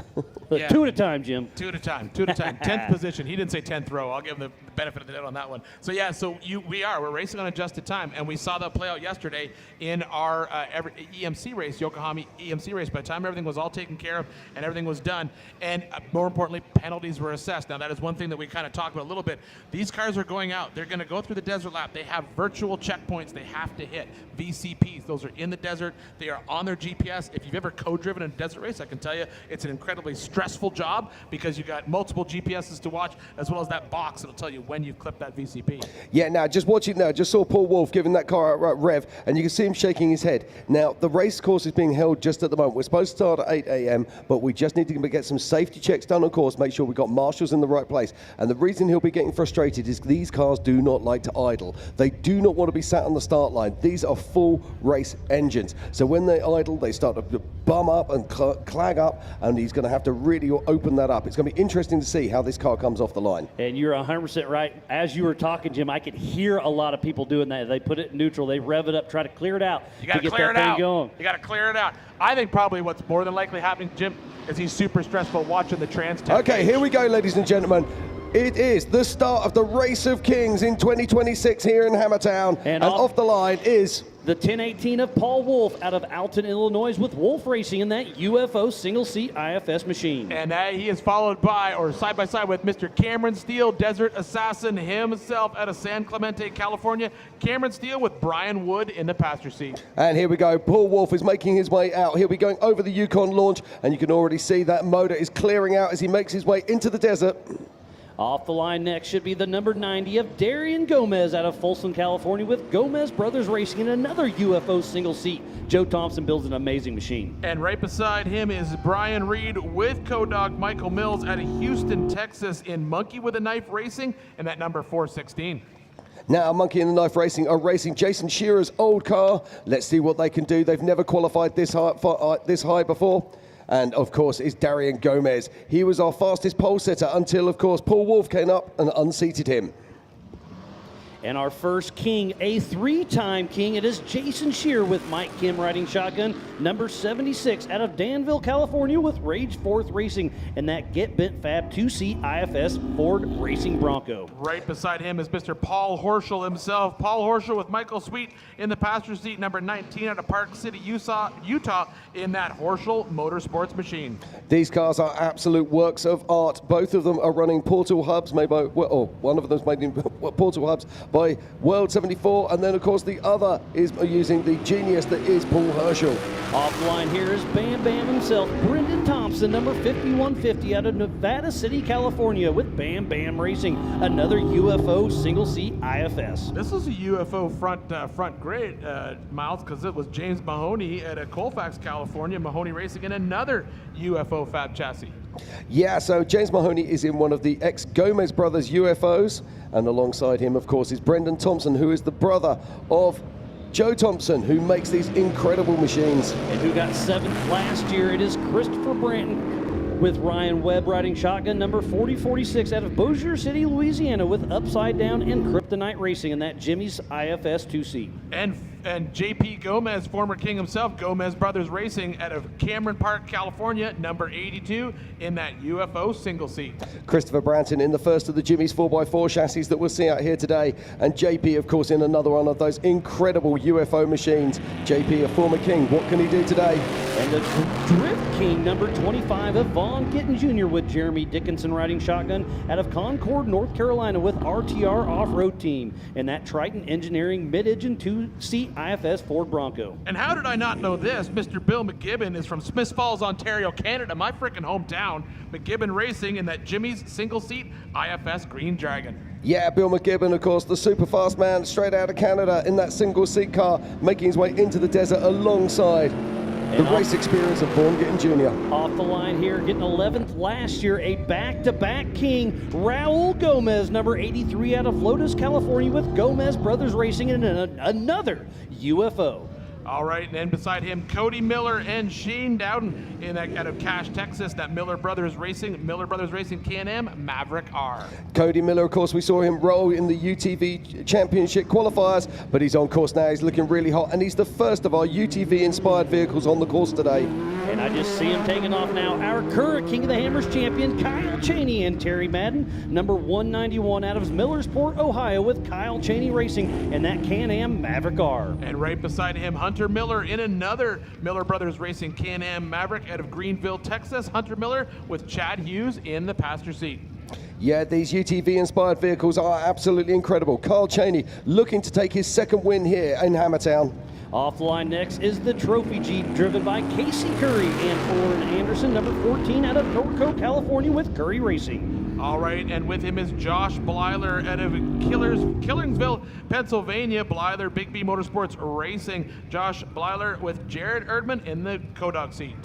Yeah. 2 at a time, Jim. 2 at a time, 2 at a time. 10th position. He didn't say 10th row. I'll give him the benefit of the doubt on that one. So yeah, so we're racing on adjusted time, and we saw that play out yesterday in our EMC race, Yokohama EMC race. By the time everything was all taken care of and everything was done, and more importantly, penalties were assessed. Now that is one thing that we kind of talked about a little bit. These cars are going out. They're going to go through the desert lap. They have virtual checkpoints they have to hit. VCPs, those are in the desert. They are on their GPS. If you've ever co-driven a desert race, I can tell you it's an incredibly stressful job because you've got multiple GPSs to watch, as well as that box that'll tell you when you've clipped that VCP. Yeah, now just watching now, just saw Paul Wolf giving that car a rev, and you can see him shaking his head. Now, the race course is being held just at the moment. We're supposed to start at 8 a.m., but we just need to get some safety checks done on course, make sure we've got marshals in the right place. And the reason he'll be getting frustrated is these cars do not like to idle. They do not want to be sat on the start line. These are full race engines. So when they idle, they start to bum up and clag up, and he's going to have to really open that up. It's going to be interesting to see how this car comes off the line. And you're 100% right. As you were talking, Jim, I could hear a lot of people doing that. They put it in neutral, they rev it up, try to clear it out to get that thing going. You got to clear it out. I think probably what's more than likely happening, Jim, is he's super stressful watching the trans test. Okay, here we go, ladies and gentlemen. It is the start of the Race of Kings in 2026 here in Hammertown. And off the line is the 1018 of Paul Wolf out of Alton, Illinois, with Wolf Racing in that UFO single-seat IFS machine. And he is followed by, or side by side with, Mr. Cameron Steele, Desert Assassin himself out of San Clemente, California. Cameron Steele with Brian Wood in the passenger seat. And here we go. Paul Wolf is making his way out. He'll be going over the Yukon launch, and you can already see that motor is clearing out as he makes his way into the desert. Off the line next should be the number 90 of Darian Gomez out of Folsom, California, with Gomez Brothers Racing in another UFO single seat. Joe Thompson builds an amazing machine. And right beside him is Brian Reed with co-dog Michael Mills out of Houston, Texas, in Monkey with a Knife Racing and that number 416. Now, Monkey and the Knife Racing are racing Jason Shearer's old car. Let's see what they can do. They've never qualified this high before. And, of course, is Darian Gomez. He was our fastest pole setter until, of course, Paul Wolf came up and unseated him. And our first king, a three-time king, it is Jason Shearer with Mike Kim riding shotgun, number 76 out of Danville, California, with Rage Forth Racing and that Get Bent Fab 2-seat IFS Ford Racing Bronco. Right beside him is Mr. Paul Horschel himself. Paul Horschel with Michael Sweet in the passenger seat, number 19 out of Park City, Utah, in that Horschel Motorsports machine. These cars are absolute works of art. Both of them are running portal hubs, made by, or one of them is made in portal hubs by World 74, and then of course the other is using the genius that is Paul Herschel. Off the line here is Bam Bam himself, Brendan Thompson, number 5150 out of Nevada City, California, with Bam Bam Racing, another UFO single-seat IFS. This is a UFO front grade, Miles, because it was James Mahoney at Colfax, California, Mahoney Racing in another UFO fab chassis. Yeah, so James Mahoney is in one of the ex-Gomez brothers UFOs, and alongside him, of course, is Brendan Thompson, who is the brother of Joe Thompson, who makes these incredible machines. And who got 7th last year, it is Christopher Branton with Ryan Webb riding shotgun, number 4046 out of Bossier City, Louisiana, with Upside Down and Kryptonite Racing in that Jimmy's IFS 2-seat. And JP Gomez, former king himself, Gomez Brothers Racing out of Cameron Park, California, number 82 in that UFO single seat. Christopher Branton in the first of the Jimmy's 4x4 chassis that we'll see out here today, and JP, of course, in another one of those incredible UFO machines. JP, a former king, what can he do today? And the Drift King, number 25 of Vaughn Gittin Jr. with Jeremy Dickinson riding shotgun out of Concord, North Carolina, with RTR Off-Road Team and that Triton Engineering mid-engine 2-seat IFS Ford Bronco. And how did I not know this? Mr. Bill McGibbon is from Smiths Falls, Ontario, Canada, my freaking hometown. McGibbon Racing in that Jimmy's single-seat IFS Green Dragon. Yeah, Bill McGibbon, of course, the super fast man straight out of Canada in that single-seat car, making his way into the desert alongside the race experience of Vaughn Gittin Jr. Off the line here, getting 11th last year, a back-to-back king, Raul Gomez, number 83 out of Lotus, California, with Gomez Brothers Racing in another UFO. All right, and then beside him, Cody Miller and Shane Dowden in that out of Cache, Texas, that Miller Brothers Racing Can-Am Maverick R. Cody Miller, of course, we saw him roll in the UTV Championship qualifiers, but he's on course now. He's looking really hot, and he's the first of our UTV-inspired vehicles on the course today. And I just see him taking off now. Our current King of the Hammers champion, Kyle Cheney and Terry Madden, number 191 out of Millersport, Ohio, with Kyle Cheney Racing and that Can-Am Maverick R. And right beside him, Hunter Miller in another Miller Brothers Racing Can-Am Maverick out of Greenville, Texas. Hunter Miller with Chad Hughes in the passenger seat. Yeah, these UTV-inspired vehicles are absolutely incredible. Kyle Cheney looking to take his second win here in Hammertown. Off the line next is the Trophy Jeep, driven by Casey Curry and Oren Anderson, number 14 out of Norco, California, with Curry Racing. All right, and with him is Josh Blyler out of Killingsville, Pennsylvania. Blyler, Big B Motorsports Racing. Josh Blyler with Jared Erdman in the co-dog seat.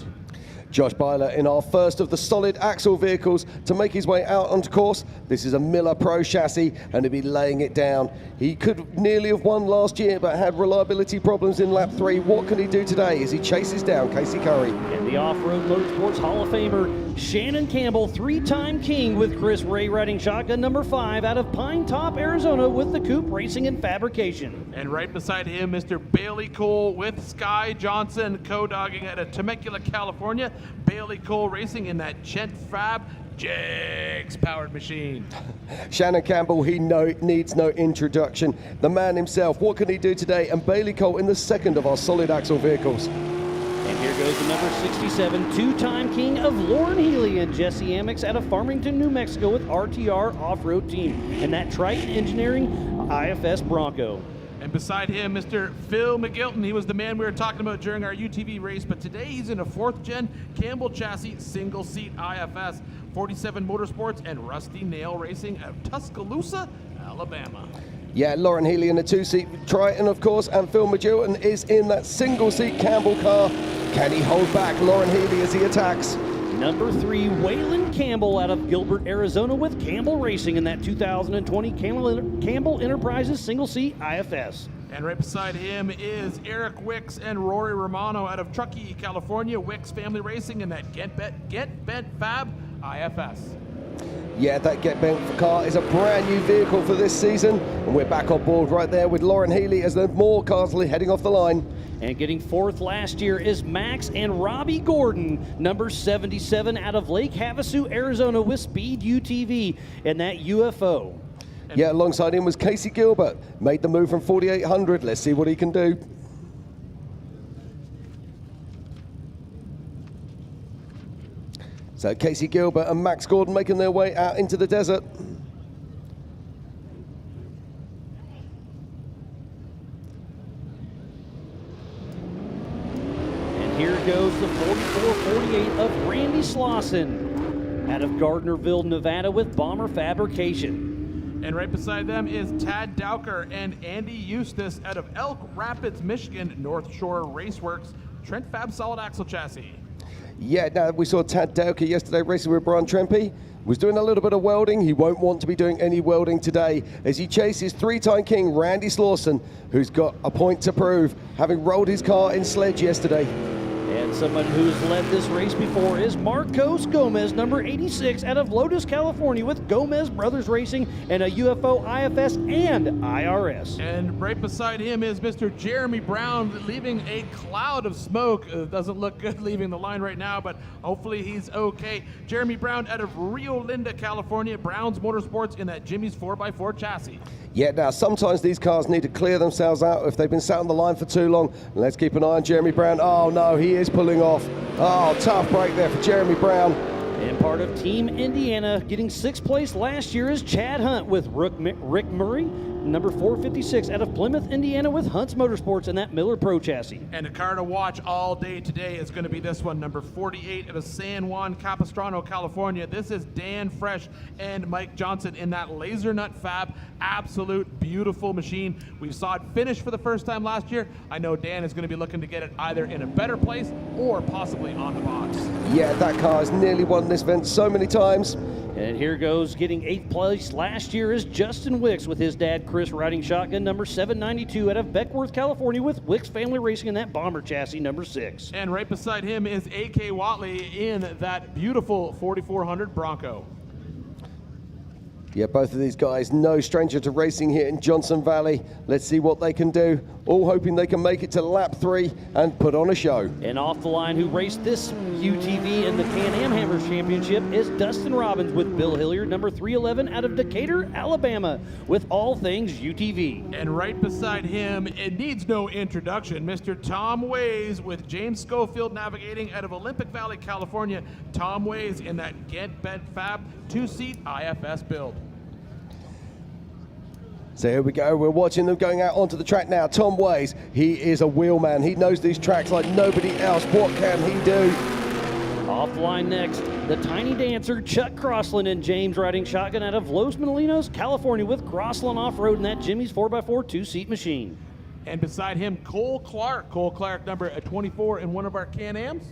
Josh Byler in our first of the solid axle vehicles to make his way out onto course. This is a Miller Pro chassis and he'll be laying it down. He could nearly have won last year but had reliability problems in lap 3. What can he do today as he chases down Casey Curry? And the Off-Road Motorsports Hall of Famer Shannon Campbell, 3-time king with Chris Ray riding shotgun number 5 out of Pine Top, Arizona with the Coupe Racing and Fabrication. And right beside him, Mr. Bailey Cole with Sky Johnson co-dogging out of Temecula, California. Bailey Cole racing in that Gent Fab Jags powered machine. Shannon Campbell, he needs no introduction. The man himself, what can he do today? And Bailey Cole in the second of our solid axle vehicles. And here goes the number 67, 2-time king of Lauren Healy and Jesse Amex out of Farmington, New Mexico with RTR Off-Road Team and that Triton Engineering IFS Bronco. And beside him, Mr. Phil McGilton. He was the man we were talking about during our UTV race, but today he's in a 4th-gen Campbell chassis single-seat IFS, 47 Motorsports and Rusty Nail Racing out of Tuscaloosa, Alabama. Yeah, Lauren Healy in a 2-seat Triton, of course, and Phil McGilton is in that single-seat Campbell car. Can he hold back Lauren Healy as he attacks? Number 3, Waylon Campbell out of Gilbert, Arizona with Campbell Racing in that 2020 Campbell Enterprises single-seat IFS. And right beside him is Eric Wicks and Rory Romano out of Truckee, California. Wicks Family Racing in that Get Bent Fab IFS. Yeah, that Get Bent car is a brand new vehicle for this season. And we're back on board right there with Lauren Healy as there's more cars heading off the line. And getting 4th last year is Max and Robbie Gordon, number 77 out of Lake Havasu, Arizona with Speed UTV and that UFO. Yeah, alongside him was Casey Gilbert. Made the move from 4800. Let's see what he can do. So Casey Gilbert and Max Gordon making their way out into the desert. And here goes the 44-48 of Randy Slauson out of Gardnerville, Nevada with Bomber Fabrication. And right beside them is Tad Dowker and Andy Eustace out of Elk Rapids, Michigan, North Shore Raceworks, Trent Fab Solid Axle Chassis. Yeah, now we saw Tad Dowker yesterday racing with Brian Trempy. Was doing a little bit of welding. He won't want to be doing any welding today as he chases 3-time king Randy Slauson, who's got a point to prove, having rolled his car in sledge yesterday. And someone who's led this race before is Marcos Gomez, number 86 out of Lotus, California with Gomez Brothers Racing and a UFO IFS and IRS. And right beside him is Mr. Jeremy Brown, leaving a cloud of smoke. Doesn't look good leaving the line right now, but hopefully he's okay. Jeremy Brown out of Rio Linda, California, Brown's Motorsports in that Jimmy's 4x4 chassis. Yeah, now sometimes these cars need to clear themselves out if they've been sat on the line for too long. Let's keep an eye on Jeremy Brown. Oh no, he is pulling off. Oh, tough break there for Jeremy Brown. And part of Team Indiana, getting 6th place last year is Chad Hunt with Rick Murray, number 456 out of Plymouth, Indiana with Hunt's Motorsports and that Miller Pro chassis. And a car to watch all day today is going to be this one, number 48 out of San Juan Capistrano, California. This is Dan Fresh and Mike Johnson in that Laser Nut Fab. Absolute beautiful machine. We saw it finish for the first time last year. I know Dan is going to be looking to get it either in a better place or possibly on the box. Yeah, that car has nearly won this event so many times. And here goes, getting 8th place last year is Justin Wicks with his dad Chris riding shotgun number 792 out of Beckworth, California with Wicks Family Racing in that Bomber chassis number 6. And right beside him is A.K. Watley in that beautiful 4400 Bronco. Yeah, both of these guys, no stranger to racing here in Johnson Valley. Let's see what they can do. All hoping they can make it to lap 3 and put on a show. And off the line, who raced this UTV in the Can-Am Hammers Championship is Dustin Robbins with Bill Hilliard, number 311 out of Decatur, Alabama, with all things UTV. And right beside him, it needs no introduction, Mr. Tom Ways with James Schofield navigating out of Olympic Valley, California. Tom Ways in that Get Bent Fab 2-seat IFS build. So here we go, we're watching them going out onto the track now. Tom Ways, he is a wheelman. He knows these tracks like nobody else. What can he do? Off the line next, the Tiny Dancer, Chuck Crossland and James riding shotgun out of Los Molinos, California with Crossland Off-Road in that Jimmy's 4x4 2-seat machine. And beside him, Cole Clark. Cole Clark, number 24 in one of our Can-Ams.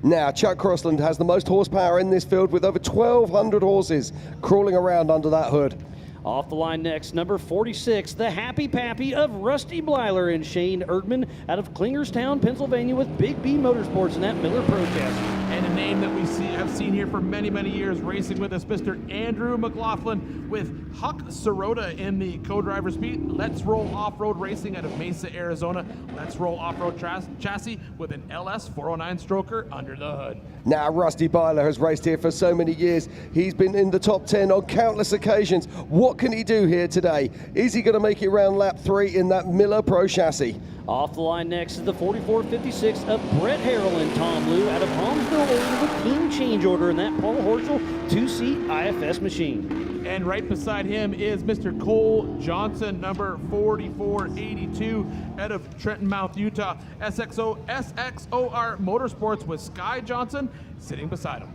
Now, Chuck Crossland has the most horsepower in this field with over 1,200 horses crawling around under that hood. Off the line next, number 46, the Happy Pappy of Rusty Blyler and Shane Erdman out of Klingerstown, Pennsylvania with Big B Motorsports in that Miller Pro chassis. And a name that we have seen here for many, many years, racing with us, Mr. Andrew McLaughlin with Huck Sirota in the co-driver seat. Let's Roll Off-Road Racing out of Mesa, Arizona. Let's Roll Off-Road chassis with an LS 409 stroker under the hood. Now, Rusty Byler has raced here for so many years. He's been in the top 10 on countless occasions. What can he do here today? Is he going to make it around lap 3 in that Miller Pro chassis? Off the line next is the 4456 of Brett Harrell and Tom Liu out of Holmesville, Oregon with King Change Order in that Paul Horschel 2-seat IFS machine. And right beside him is Mr. Cole Johnson, number 4482, out of Trenton-Mouth, Utah. SXOR Motorsports with Sky Johnson sitting beside him.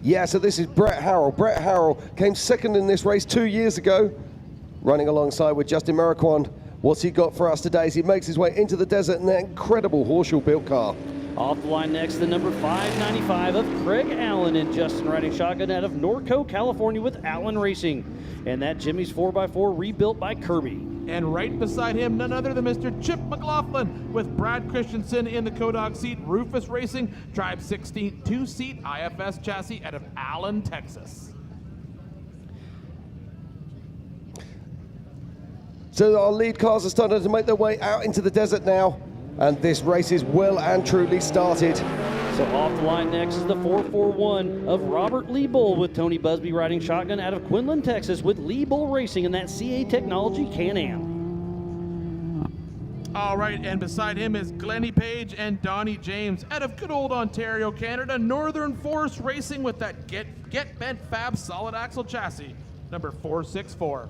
Yeah, so this is Brett Harrell. Brett Harrell came second in this race 2 years ago, running alongside with Justin Marquand. What's he got for us today as he makes his way into the desert in that incredible Horschel-built car? Off the line next, the number 595 of Craig Allen and Justin riding shotgun out of Norco, California with Allen Racing. And that Jimmy's 4x4 rebuilt by Kirby. And right beside him, none other than Mr. Chip McLaughlin with Brad Christensen in the co-dog seat. Rufus Racing drives 16 2-seat IFS chassis out of Allen, Texas. So our lead cars are starting to make their way out into the desert now, and this race is well and truly started. So off the line next is the 441 of Robert Lee Bull with Tony Busby riding shotgun out of Quinlan, Texas with Lee Bull Racing in that CA Technology Can-Am. All right, and beside him is Glennie Page and Donnie James out of good old Ontario, Canada. Northern Force Racing with that Get Bent Fab solid axle chassis, number 464.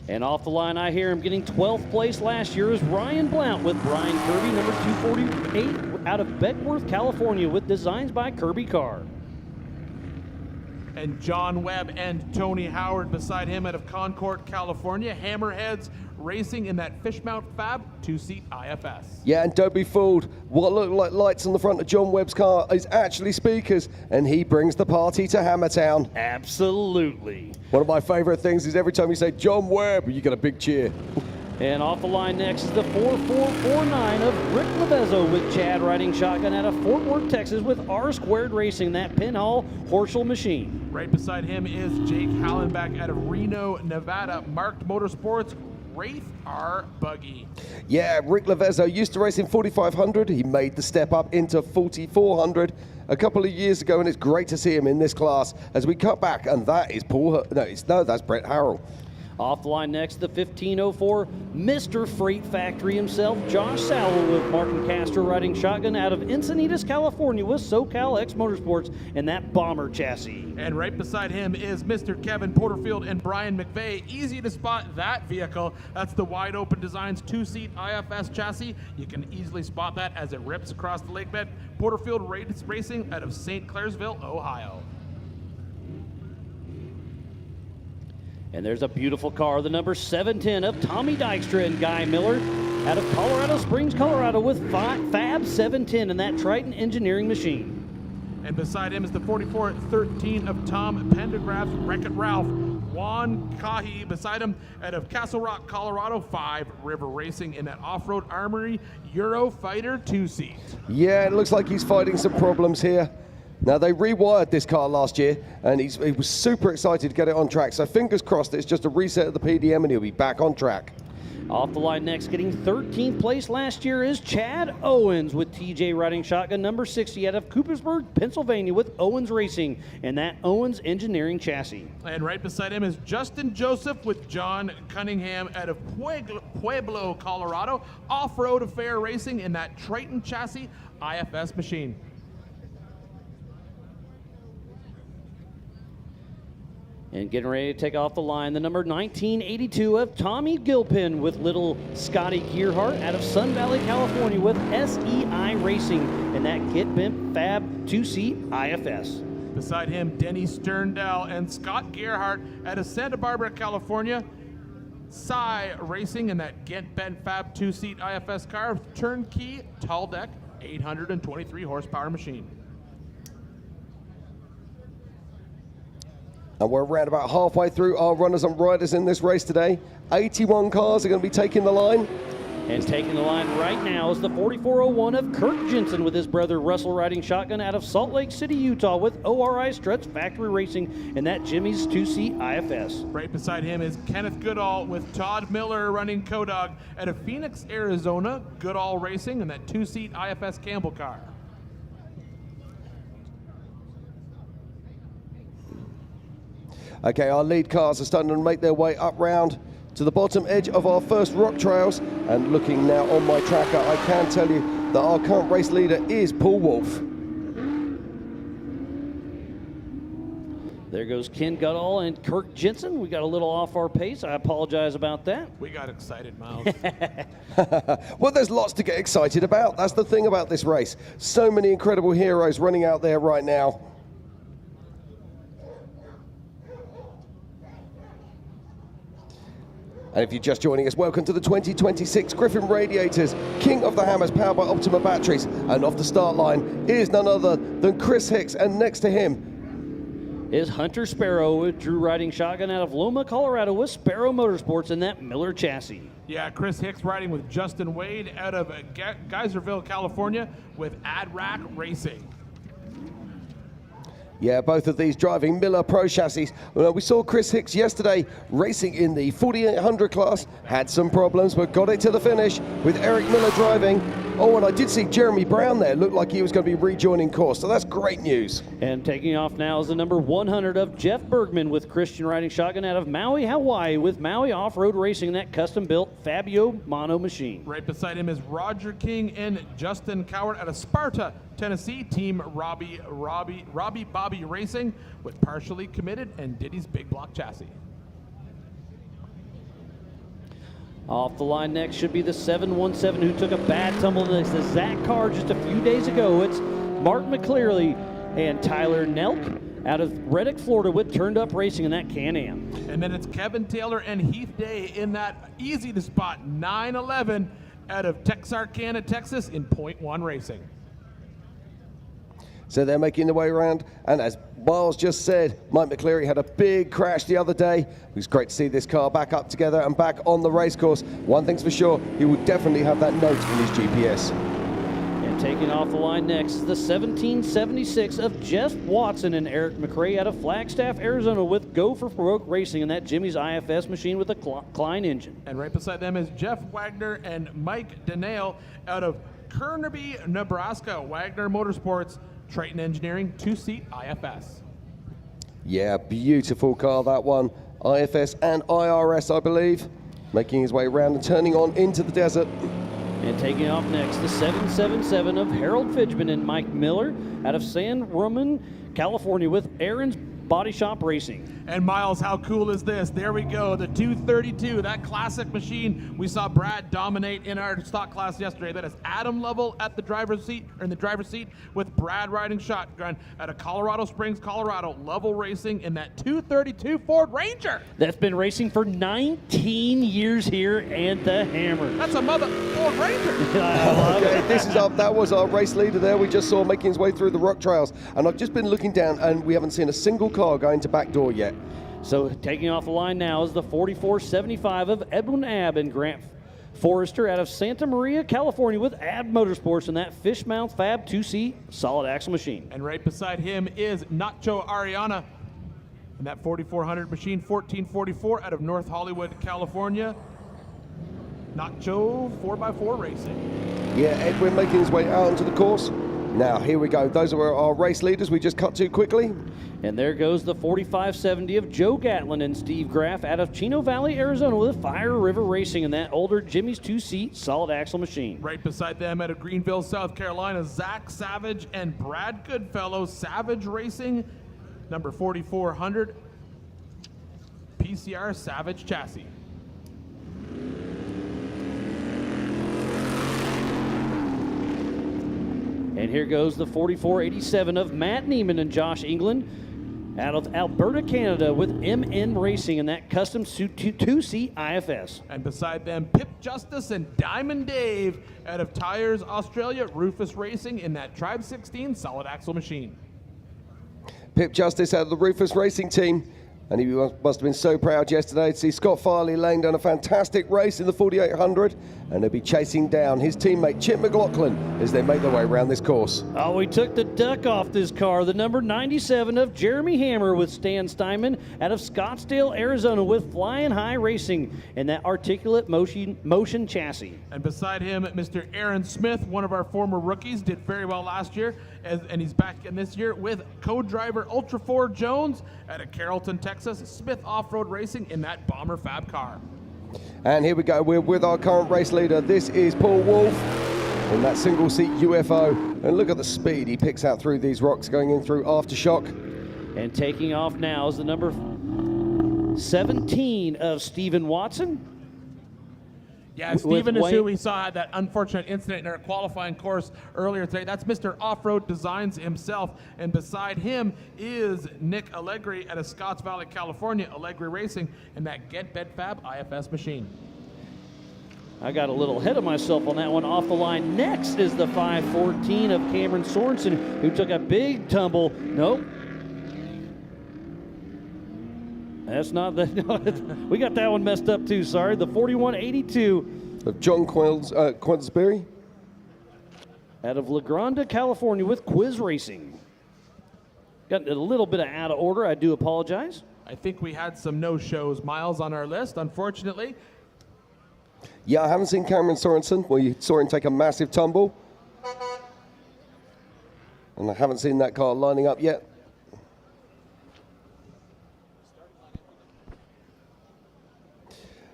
And off the line, I hear him getting 12th place last year is Ryan Blount with Brian Kirby, number 248 out of Beckworth, California with Designs by Kirby Car. And John Webb and Tony Howard beside him out of Concord, California. Hammerheads Racing in that Fishmount Fab 2-seat IFS. Yeah, and don't be fooled. What look like lights on the front of John Webb's car is actually speakers, and he brings the party to Hammertown. Absolutely. One of my favorite things is every time you say John Webb, you get a big cheer. And off the line next is the 4449 of Rick Levezzo with Chad riding shotgun out of Fort Worth, Texas with R-Squared Racing, that Pinhall Horschel machine. Right beside him is Jake Hallenbach out of Reno, Nevada, Marked Motorsports, Wraith R Buggy. Yeah, Rick Levezzo used to race in 4500. He made the step up into 4400 a couple of years ago, and it's great to see him in this class as we cut back. And that is that's Brett Harrell. Off the line next, the 1504 Mr. Freight Factory himself, Josh Sowell with Martin Castro riding shotgun out of Encinitas, California with SoCal X Motorsports and that Bomber chassis. And right beside him is Mr. Kevin Porterfield and Brian McVeigh. Easy to spot that vehicle. That's the Wide Open Designs 2-seat IFS chassis. You can easily spot that as it rips across the lake bed. Porterfield Racing out of St. Clairsville, Ohio. And there's a beautiful car, the number 710 of Tommy Dykstra and Guy Miller out of Colorado Springs, Colorado with Fab 710 and that Triton engineering machine. And beside him is the 4413 of Tom Pendergraft's Wreck-It Ralph. Juan Kahi beside him out of Castle Rock, Colorado, 5 River Racing in that Off-Road Armory Eurofighter 2-seat. Yeah, it looks like he's fighting some problems here. Now, they rewired this car last year, and he was super excited to get it on track. So fingers crossed it's just a reset of the PDM, and he'll be back on track. Off the line next, getting 13th place last year is Chad Owens with TJ riding shotgun number 60 out of Coopersburg, Pennsylvania with Owens Racing and that Owens engineering chassis. And right beside him is Justin Joseph with John Cunningham out of Pueblo, Colorado, Off-Road Affair Racing in that Triton chassis IFS machine. And getting ready to take off the line, the number 1982 of Tommy Gilpin with little Scotty Gearhart out of Sun Valley, California with SEI Racing and that Get Bent Fab 2-seat IFS. Beside him, Denny Sterndal and Scott Gearhart out of Santa Barbara, California Cy Racing in that Ghent Ben Fab 2-seat IFS car, turnkey, tall deck, 823 horsepower machine. And we're around about halfway through our runners and riders in this race today. 81 cars are going to be taking the line. And taking the line right now is the 4401 of Kirk Jensen with his brother Russell riding shotgun out of Salt Lake City, Utah with ORI Struts Factory Racing in that Jimmy's 2-seat IFS. Right beside him is Kenneth Goodall with Todd Miller running Kodog out of Phoenix, Arizona. Goodall Racing in that 2-seat IFS Campbell car. Okay, our lead cars are starting to make their way up round to the bottom edge of our first rock trails. And looking now on my tracker, I can tell you that our current race leader is Paul Wolf. There goes Ken Goodall and Kirk Jensen. We got a little off our pace. I apologize about that. We got excited, Miles. Well, there's lots to get excited about. That's the thing about this race. So many incredible heroes running out there right now. And if you're just joining us, welcome to the 2026 Griffin Radiators, King of the Hammers, powered by Optima batteries. And off the start line is none other than Chris Hicks, and next to him is Hunter Sparrow with Drew riding shotgun out of Loma, Colorado with Sparrow Motorsports in that Miller chassis. Yeah, Chris Hicks riding with Justin Wade out of Geyserville, California with AdRack Racing. Yeah, both of these driving Miller Pro chassis. Well, we saw Chris Hicks yesterday racing in the 4800 class, had some problems, but got it to the finish with Eric Miller driving. Oh, and I did see Jeremy Brown there. Looked like he was going to be rejoining course, so that's great news. And taking off now is the number 100 of Jeff Bergman with Christian riding shotgun out of Maui, Hawaii with Maui Off-Road Racing in that custom-built Fabio mono machine. Right beside him is Roger King and Justin Coward out of Sparta, Tennessee, team Robbie Bobby Racing with Partially Committed and Diddy's Big Block chassis. Off the line next should be the 717 who took a bad tumble in the Zach car just a few days ago. It's Mark McClearly and Tyler Nelk out of Reddick, Florida with Turned Up Racing in that Can-Am. And then it's Kevin Taylor and Heath Day in that easy to spot 911 out of Texarkana, Texas in .1 Racing. So they're making their way around, and as Miles just said, Mike McCleary had a big crash the other day. It was great to see this car back up together and back on the race course. One thing's for sure, he will definitely have that note in his GPS. And taking off the line next is the 1776 of Jeff Watson and Eric McRae out of Flagstaff, Arizona with Go for Broke Racing in that Jimmy's IFS machine with a Klein engine. And right beside them is Jeff Wagner and Mike Danail out of Kernerby, Nebraska, Wagner Motorsports, Triton Engineering 2-seat IFS. Yeah, beautiful car, that one. IFS and IRS, I believe. Making his way around and turning on into the desert. And taking off next, the 777 of Harold Fidgeman and Mike Miller out of San Ramon, California with Aaron's Body Shop Racing. And Miles, how cool is this? There we go, the 232, that classic machine we saw Brad dominate in our stock class yesterday. That is Adam Lovell at the driver's seat, or in the driver's seat, with Brad riding shotgun out of Colorado Springs, Colorado. Lovell Racing in that 232 Ford Ranger. That's been racing for 19 years here at the Hammer. That's a mother Ford Ranger. Okay, that was our race leader there. We just saw making his way through the rock trails, and I've just been looking down, and we haven't seen a single car going to back door yet. So taking off the line now is the 4475 of Edwin Abb and Grant Forrester out of Santa Maria, California with Abb Motorsports in that Fishmouth Fab 2-seat solid axle machine. And right beside him is Nacho Ariana in that 4400 machine, 1444 out of North Hollywood, California. Nacho 4x4 Racing. Yeah, Edwin making his way out onto the course. Now, here we go. Those are our race leaders we just cut to quickly. And there goes the 4570 of Joe Gatlin and Steve Graff out of Chino Valley, Arizona with Fire River Racing in that older Jimmy's 2-seat solid axle machine. Right beside them out of Greenville, South Carolina, Zach Savage and Brad Goodfellow, Savage Racing, number 4400, PCR Savage chassis. And here goes the 4487 of Matt Neiman and Josh England Out of Alberta, Canada, with MN Racing in that custom 2C IFS. And beside them, Pip Justice and Diamond Dave out of Tires Australia, Rufus Racing in that Tribe 16 solid axle machine. Pip Justice out of the Rufus Racing team. And he must have been so proud yesterday to see Scott Farley laying down a fantastic race in the 4800, and he'll be chasing down his teammate Chip McLaughlin as they make their way around this course. Oh, we took the duck off this car. The number 97 of Jeremy Hammer with Stan Steinman out of Scottsdale, Arizona with Flying High Racing and that articulate motion chassis. And beside him, Mr. Aaron Smith, one of our former rookies, did very well last year, and he's back in this year with co-driver Ultra 4 Jones out of Carrollton, Texas, Smith Off-Road Racing in that Bomber Fab car. And here we go, we're with our current race leader. This is Paul Wolf in that single-seat UFO. And look at the speed he picks out through these rocks going in through Aftershock. And taking off now is the number 17 of Stephen Watson. Yeah, Stephen is who we saw had that unfortunate incident in our qualifying course earlier today. That's Mr. Off-Road Designs himself. And beside him is Nick Allegri out of Scotts Valley, California, Allegri Racing, and that Get Bed Fab IFS machine. I got a little ahead of myself on that one. Off the line next is the 514 of Cameron Sorensen, who took a big tumble. Nope. That's not the. We got that one messed up too. Sorry. The 4182 of John Quansberry out of La Grande, California, with Quiz Racing. Got a little bit of out of order. I do apologize. I think we had some no-shows, Miles, on our list, unfortunately. Yeah, I haven't seen Cameron Sorensen. We saw him take a massive tumble. And I haven't seen that car lining up yet.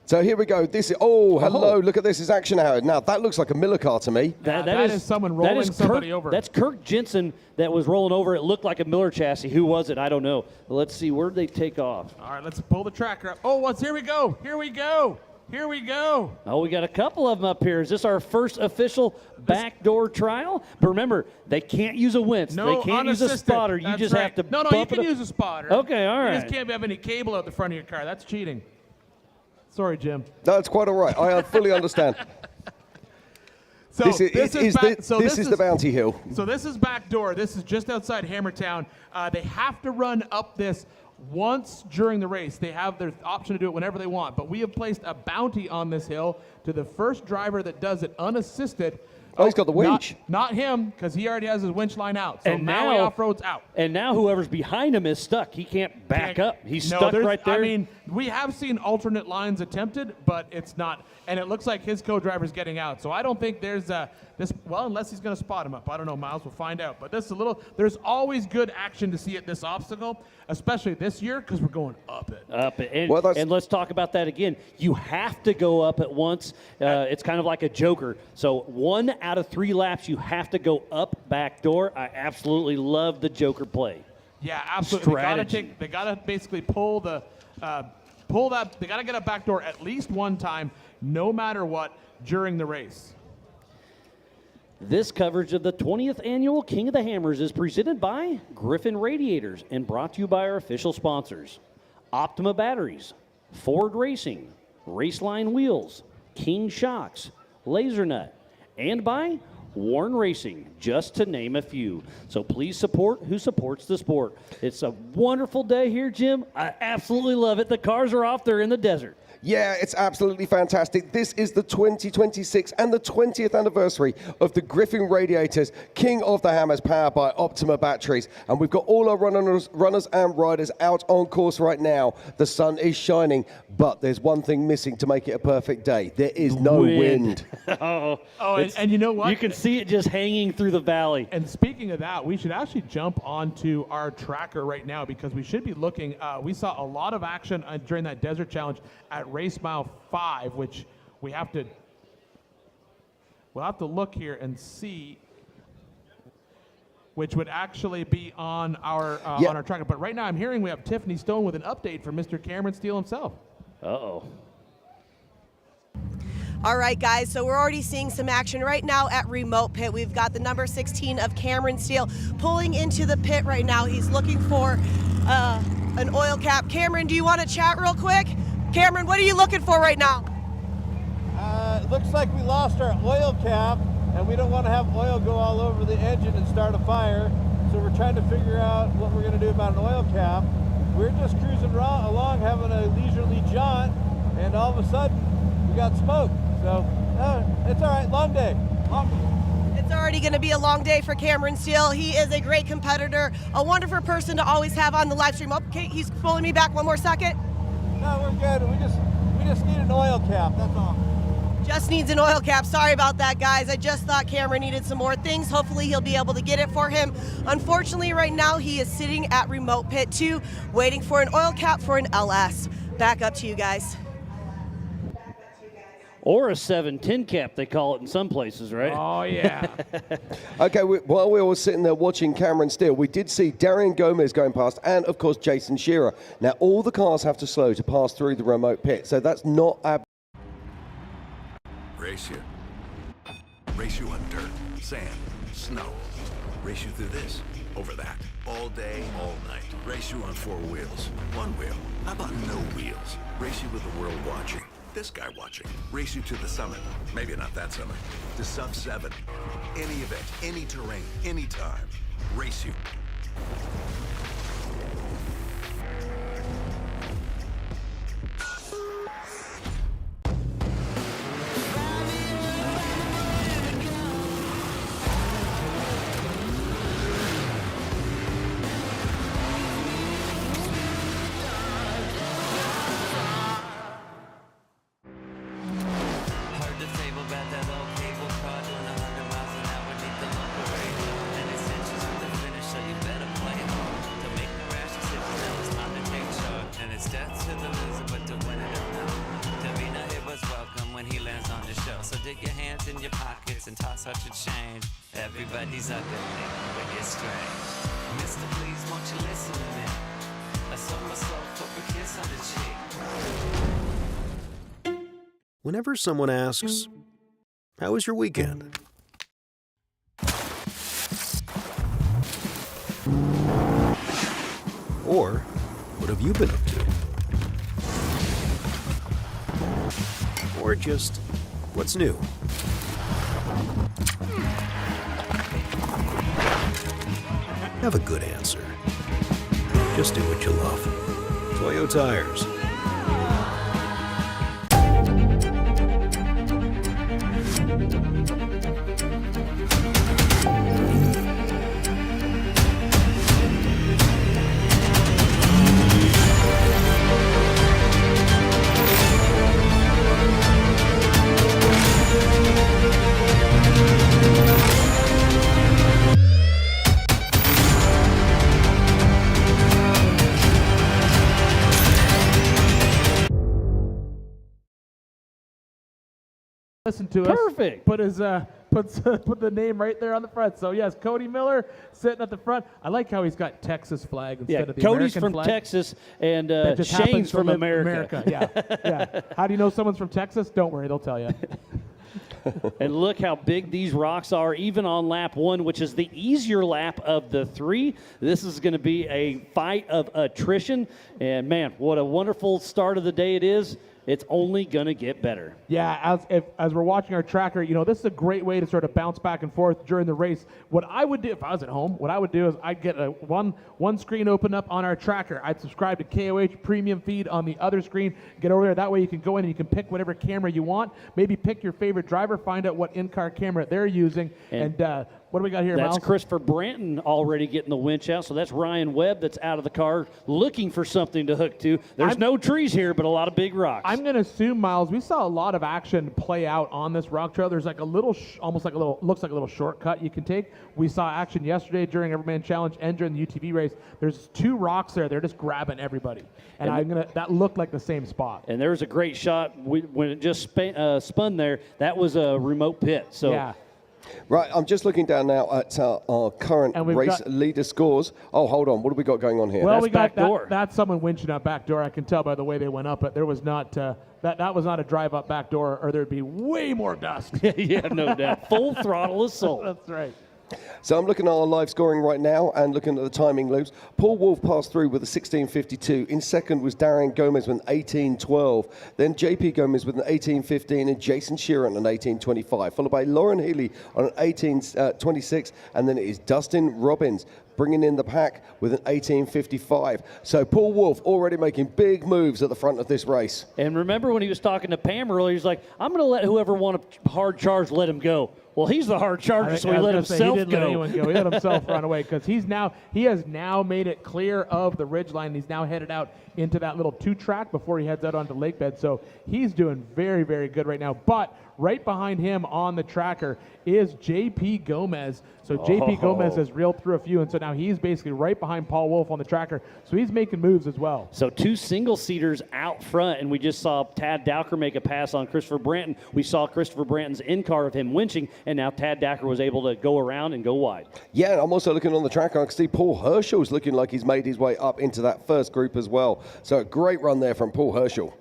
So here we go. This is, hello, look at this. It's Action Howard. Now, that looks like a Miller car to me. That is someone rolling somebody over. That's Kirk Jensen that was rolling over. It looked like a Miller chassis. Who was it? I don't know. Let's see. Where did they take off? All right, let's pull the tracker up. Oh, here we go. Here we go. Here we go. Oh, we got a couple of them up here. Is this our first official backdoor trial? But remember, they can't use a winch. No, they can't use a spotter. You just have to No, you can use a spotter. Okay, all right. You just can't have any cable out the front of your car. That's cheating. Sorry, Jim. That's quite all right. I fully understand. So this is the Bounty Hill. So this is backdoor. This is just outside Hammertown. They have to run up this once during the race. They have their option to do it whenever they want. But we have placed a bounty on this hill to the first driver that does it unassisted. Oh, he's got the winch. Not him, because he already has his winch line out. So and now off-road's out. And now whoever's behind him is stuck. He can't back up. He's stuck right there. I mean, we have seen alternate lines attempted, but it's not. And it looks like his co-driver's getting out. So I don't think there's unless he's going to spot him up. I don't know, Miles. We'll find out. But there's always good action to see at this obstacle, especially this year, because we're going up it. Up it. And let's talk about that again. You have to go up at once. It's kind of like a joker. So 1 out of 3 laps, you have to go up back door. I absolutely love the joker play. Yeah, absolutely. Strategy. They got to basically pull that. They got to get a back door at least one time, no matter what, during the race. This coverage of the 20th Annual King of the Hammers is presented by Griffin Radiators and brought to you by our official sponsors, Optima Batteries, Ford Racing, Raceline Wheels, King Shocks, Laser Nut, and by Warren Racing, just to name a few. So please support who supports the sport. It's a wonderful day here, Jim. I absolutely love it. The cars are off. They're in the desert. Yeah, it's absolutely fantastic. This is the 2026 and the 20th anniversary of the Griffin Radiators, King of the Hammers, powered by Optima Batteries. And we've got all our runners and riders out on course right now. The sun is shining, but there's one thing missing to make it a perfect day. There is no wind. And you know what? You can see it just hanging through the valley. And speaking of that, we should actually jump onto our tracker right now, because we should be looking. We saw a lot of action during that desert challenge at race mile 5, which we'll have to look here and see, which would actually be on our on our tracker. But right now I'm hearing we have Tiffany Stone with an update from Mr. Cameron Steele himself. Uh-oh. All right, guys, so we're already seeing some action right now at Remote Pit. We've got the number 16 of Cameron Steele pulling into the pit right now. He's looking for an oil cap. Cameron, do you want to chat real quick? Cameron, what are you looking for right now? It looks like we lost our oil cap, and we don't want to have oil go all over the engine and start a fire. So we're trying to figure out what we're going to do about an oil cap. We're just cruising along, having a leisurely jaunt, and all of a sudden we got smoke. So it's all right. Long day. It's already going to be a long day for Cameron Steele. He is a great competitor, a wonderful person to always have on the live stream. Okay, he's pulling me back one more second. No, we're good. We just need an oil cap. That's all. Just needs an oil cap. Sorry about that, guys. I just thought Cameron needed some more things. Hopefully he'll be able to get it for him. Unfortunately, right now he is sitting at remote pit 2, waiting for an oil cap for an LS. Back up to you guys. Or a 710 cap, they call it in some places, right? Oh, yeah. Okay, while we were sitting there watching Cameron Steele, we did see Darian Gomez going past and, of course, Jason Shearer. Now, all the cars have to slow to pass through the remote pit, so that's not Race you. Race you on dirt, sand, snow. Race you through this, over that, all day, all night. Race you on 4 wheels, 1 wheel. How about no wheels? Race you with the world watching. This guy watching. Race you to the summit. Maybe not that summit. To sub 7. Any event, any terrain, anytime. Race you. Everybody's ugly, but it's strange. Mister, please, won't you listen to me? I sold my soul for a kiss on the cheek. Whenever someone asks, "How was your weekend?" Or, "What have you been up to?" Or just, "What's new?" Have a good answer. Just do what you love. Toyo Tires. Listen to us. Perfect. Put his put the name right there on the front. So yes, Cody Miller sitting at the front. I like how he's got Texas flag instead of the Cody's American from flag. Texas and That just Shane's happens to from live America. Yeah, yeah. How do you know someone's from Texas? Don't worry, they'll tell you. And look how big these rocks are, even on lap 1, which is the easier lap of the 3. This is going to be a fight of attrition. And, man, what a wonderful start of the day it is. It's only going to get better. Yeah, as we're watching our tracker, you know, this is a great way to sort of bounce back and forth during the race. What I would do if I was at home, what I would do is I'd get one screen open up on our tracker. I'd subscribe to KOH premium feed on the other screen. Get over there. That way you can go in and you can pick whatever camera you want. Maybe pick your favorite driver, find out what in-car camera they're using. And what do we got here, That's Miles? Christopher Branton already getting the winch out. So that's Ryan Webb that's out of the car looking for something to hook to. There's no trees here, but a lot of big rocks. I'm going to assume, Miles, we saw a lot of action play out on this rock trail. There's like a little, looks like a little shortcut you can take. We saw action yesterday during Everyman Challenge and during the UTV race. There's 2 rocks there. They're just grabbing everybody. And that looked like the same spot. And there was a great shot when it just spun there. That was a remote pit. So. Yeah. Right, I'm just looking down now at our current race leader scores. Oh, hold on. What have we got going on here? Well, we got that's someone winching up back door. I can tell by the way they went up, but there was not that was not a drive up back door, or there'd be way more dust. Yeah, no doubt. Full throttle assault. That's right. So I'm looking at our live scoring right now and looking at the timing loops. Paul Wolf passed through with a 16:52. In second was Darren Gomez with an 18:12. Then JP Gomez with an 18:15 and Jason Sheeran an 18:25. Followed by Lauren Healy on an 18:26. And then it is Dustin Robbins bringing in the pack with an 18:55. So Paul Wolf already making big moves at the front of this race. And remember when he was talking to Pam earlier, he's like, I'm going to let whoever want a hard charge let him go. Well, he's the hard charger, so he let himself he didn't go. Let anyone go. He let himself run away because he has now made it clear of the ridge line. He's now headed out into that little 2-track before he heads out onto lake bed. So he's doing very, very good right now. But right behind him on the tracker is JP Gomez. So JP Gomez has reeled through a few, and so now he's basically right behind Paul Wolf on the tracker. So he's making moves as well. So 2 single-seaters out front, and we just saw Tad Dowker make a pass on Christopher Branton. We saw Christopher Branton's in-car of him winching, and now Tad Dowker was able to go around and go wide. Yeah, and I'm also looking on the tracker. I can see Paul Herschel's looking like he's made his way up into that first group as well. So a great run there from Paul Herschel.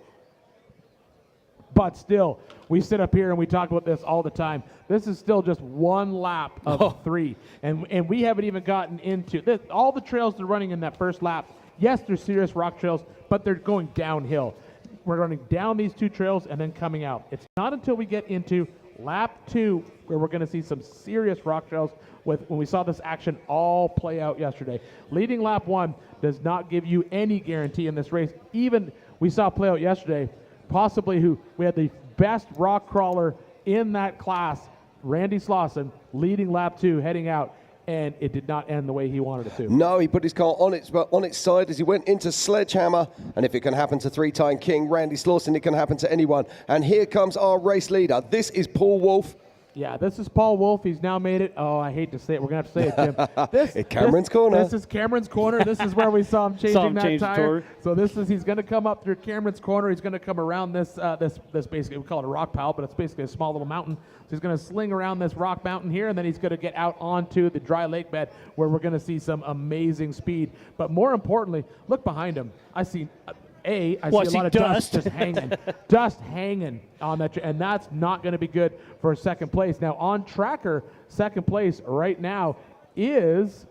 But still, we sit up here and we talk about this all the time. This is still just one lap of 3. And we haven't even gotten into this. All the trails they're running in that first lap, yes, they're serious rock trails, but they're going downhill. We're running down these 2 trails and then coming out. It's not until we get into lap 2 where we're going to see some serious rock trails when we saw this action all play out yesterday. Leading lap 1 does not give you any guarantee in this race. Even we saw play out yesterday, possibly we had the best rock crawler in that class, Randy Slauson, leading lap 2, heading out, and it did not end the way he wanted it to. No, he put his car on its side as he went into Sledgehammer, and if it can happen to 3-time king Randy Slauson, it can happen to anyone. And here comes our race leader. This is Paul Wolf. Yeah, this is Paul Wolf. He's now made it. Oh, I hate to say it. We're going to have to say it, Jim. Cameron's corner. This is Cameron's corner. This is where we saw him changing that tire. So he's going to come up through Cameron's corner. He's going to come around this basically, we call it a rock pile, but it's basically a small little mountain. So he's going to sling around this rock mountain here, and then he's going to get out onto the dry lake bed where we're going to see some amazing speed. But more importantly, look behind him. I see see a lot of dust just hanging on that, and that's not going to be good for second place. Now, on tracker, second place right now is,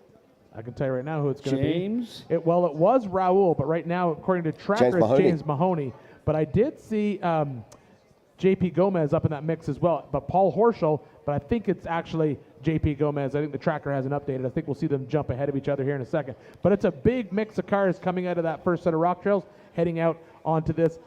I can tell you right now who it's going to be. James? It was Raul, but right now, according to tracker, it's James Mahoney. But I did see JP Gomez up in that mix as well, but Paul Horschel, but I think it's actually JP Gomez. I think the tracker hasn't updated. I think we'll see them jump ahead of each other here in a second. But it's a big mix of cars coming out of that first set of rock trails, heading out onto this.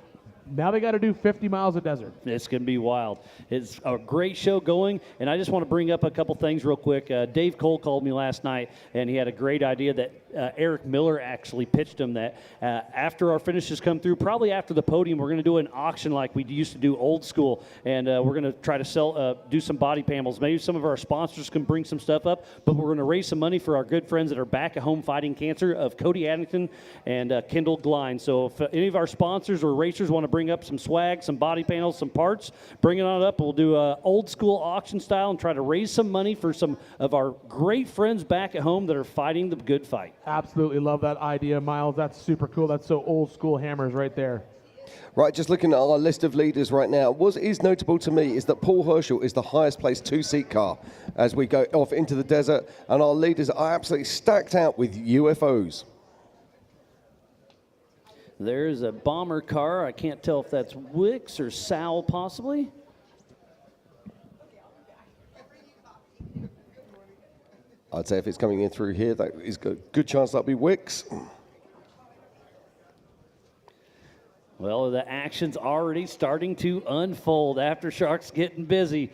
Now they got to do 50 miles of desert. It's going to be wild. It's a great show going, and I just want to bring up a couple things real quick. Dave Cole called me last night, and he had a great idea that Eric Miller actually pitched him that after our finishes come through, probably after the podium, we're going to do an auction like we used to do old school, and we're going to try to do some body panels. Maybe some of our sponsors can bring some stuff up, but we're going to raise some money for our good friends that are back at home fighting cancer of Cody Addington and Kendall Gline. So if any of our sponsors or racers want to bring up some swag, some body panels, some parts, bring it on up. We'll do old school auction style and try to raise some money for some of our great friends back at home that are fighting the good fight. Absolutely love that idea, Miles. That's super cool. That's so old school hammers right there. Right, just looking at our list of leaders right now, what is notable to me is that Paul Herschel is the highest placed 2-seat car as we go off into the desert, and our leaders are absolutely stacked out with UFOs. There's a bomber car. I can't tell if that's Wicks or Sal possibly. I'd say if it's coming in through here, that is a good chance that'll be Wicks. Well, the action's already starting to unfold. Aftershock's getting busy,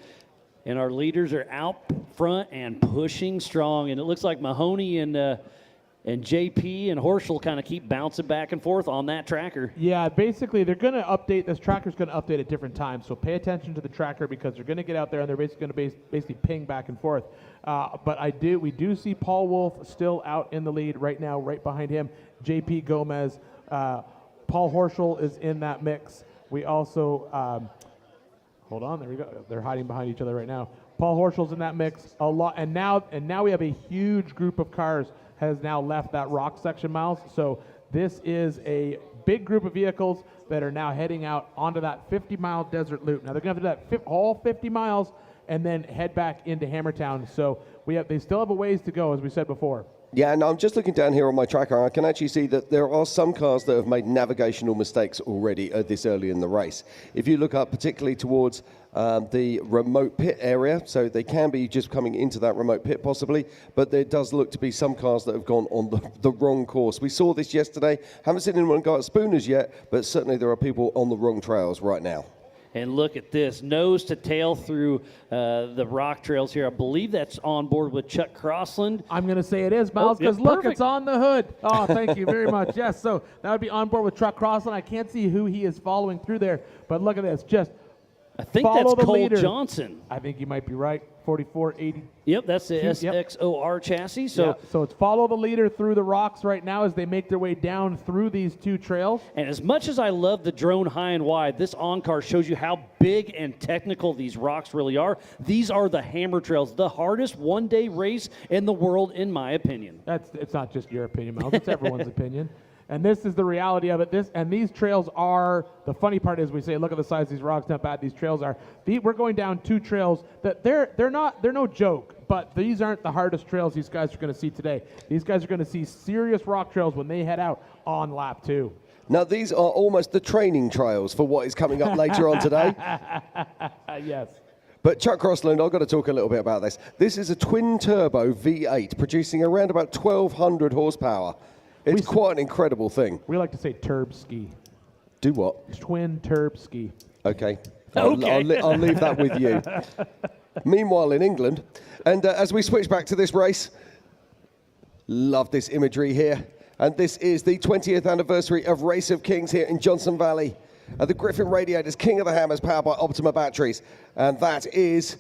and our leaders are out front and pushing strong. And it looks like Mahoney and JP and Horschel kind of keep bouncing back and forth on that tracker. Yeah, basically they're going to update. This tracker's going to update at different times, so pay attention to the tracker because they're going to get out there and they're basically going to basically ping back and forth. But we do see Paul Wolf still out in the lead right now, right behind him. JP Gomez, Paul Horschel is in that mix. We also hold on, there we go. They're hiding behind each other right now. Paul Horschel's in that mix a lot, and now we have a huge group of cars has now left that rock section, Miles. So this is a big group of vehicles that are now heading out onto that 50-mile desert loop. Now they're going to have to do that all 50 miles and then head back into Hammertown. So they still have a ways to go, as we said before. Yeah, and I'm just looking down here on my tracker. I can actually see that there are some cars that have made navigational mistakes already this early in the race. If you look up particularly towards the remote pit area, so they can be just coming into that remote pit possibly, but there does look to be some cars that have gone on the wrong course. We saw this yesterday. Haven't seen anyone go at Spooners yet, but certainly there are people on the wrong trails right now. And look at this, nose to tail through the rock trails here. I believe that's on board with Chuck Crossland. I'm going to say it is, Miles, because look, it's on the hood. Oh, thank you very much. Yes, so that would be on board with Chuck Crossland. I can't see who he is following through there, but look at this. Just I think follow that's the Cole leader. Johnson. I think you might be right. 4480. Yep, that's the SXOR chassis. So it's follow the leader through the rocks right now as they make their way down through these two trails. And as much as I love the drone high and wide, this on-car shows you how big and technical these rocks really are. These are the hammer trails, the hardest one-day race in the world, in my opinion. It's not just your opinion, Miles. It's everyone's opinion. And this is the reality of it. These trails are, the funny part is we say, look at the size of these rocks, not bad these trails are. We're going down two trails that they're no joke, but these aren't the hardest trails these guys are going to see today. These guys are going to see serious rock trails when they head out on lap 2. Now, these are almost the training trails for what is coming up later on today. Yes. But Chuck Crossland, I've got to talk a little bit about this. This is a twin-turbo V8 producing around about 1,200 horsepower. It's quite an incredible thing. We like to say turb ski. Do what? Twin turb ski. Okay. I'll leave that with you. Meanwhile, in England, and as we switch back to this race, love this imagery here. And this is the 20th anniversary of Race of Kings here in Johnson Valley. The Griffin Radiators, King of the Hammers, powered by Optima batteries. And that is...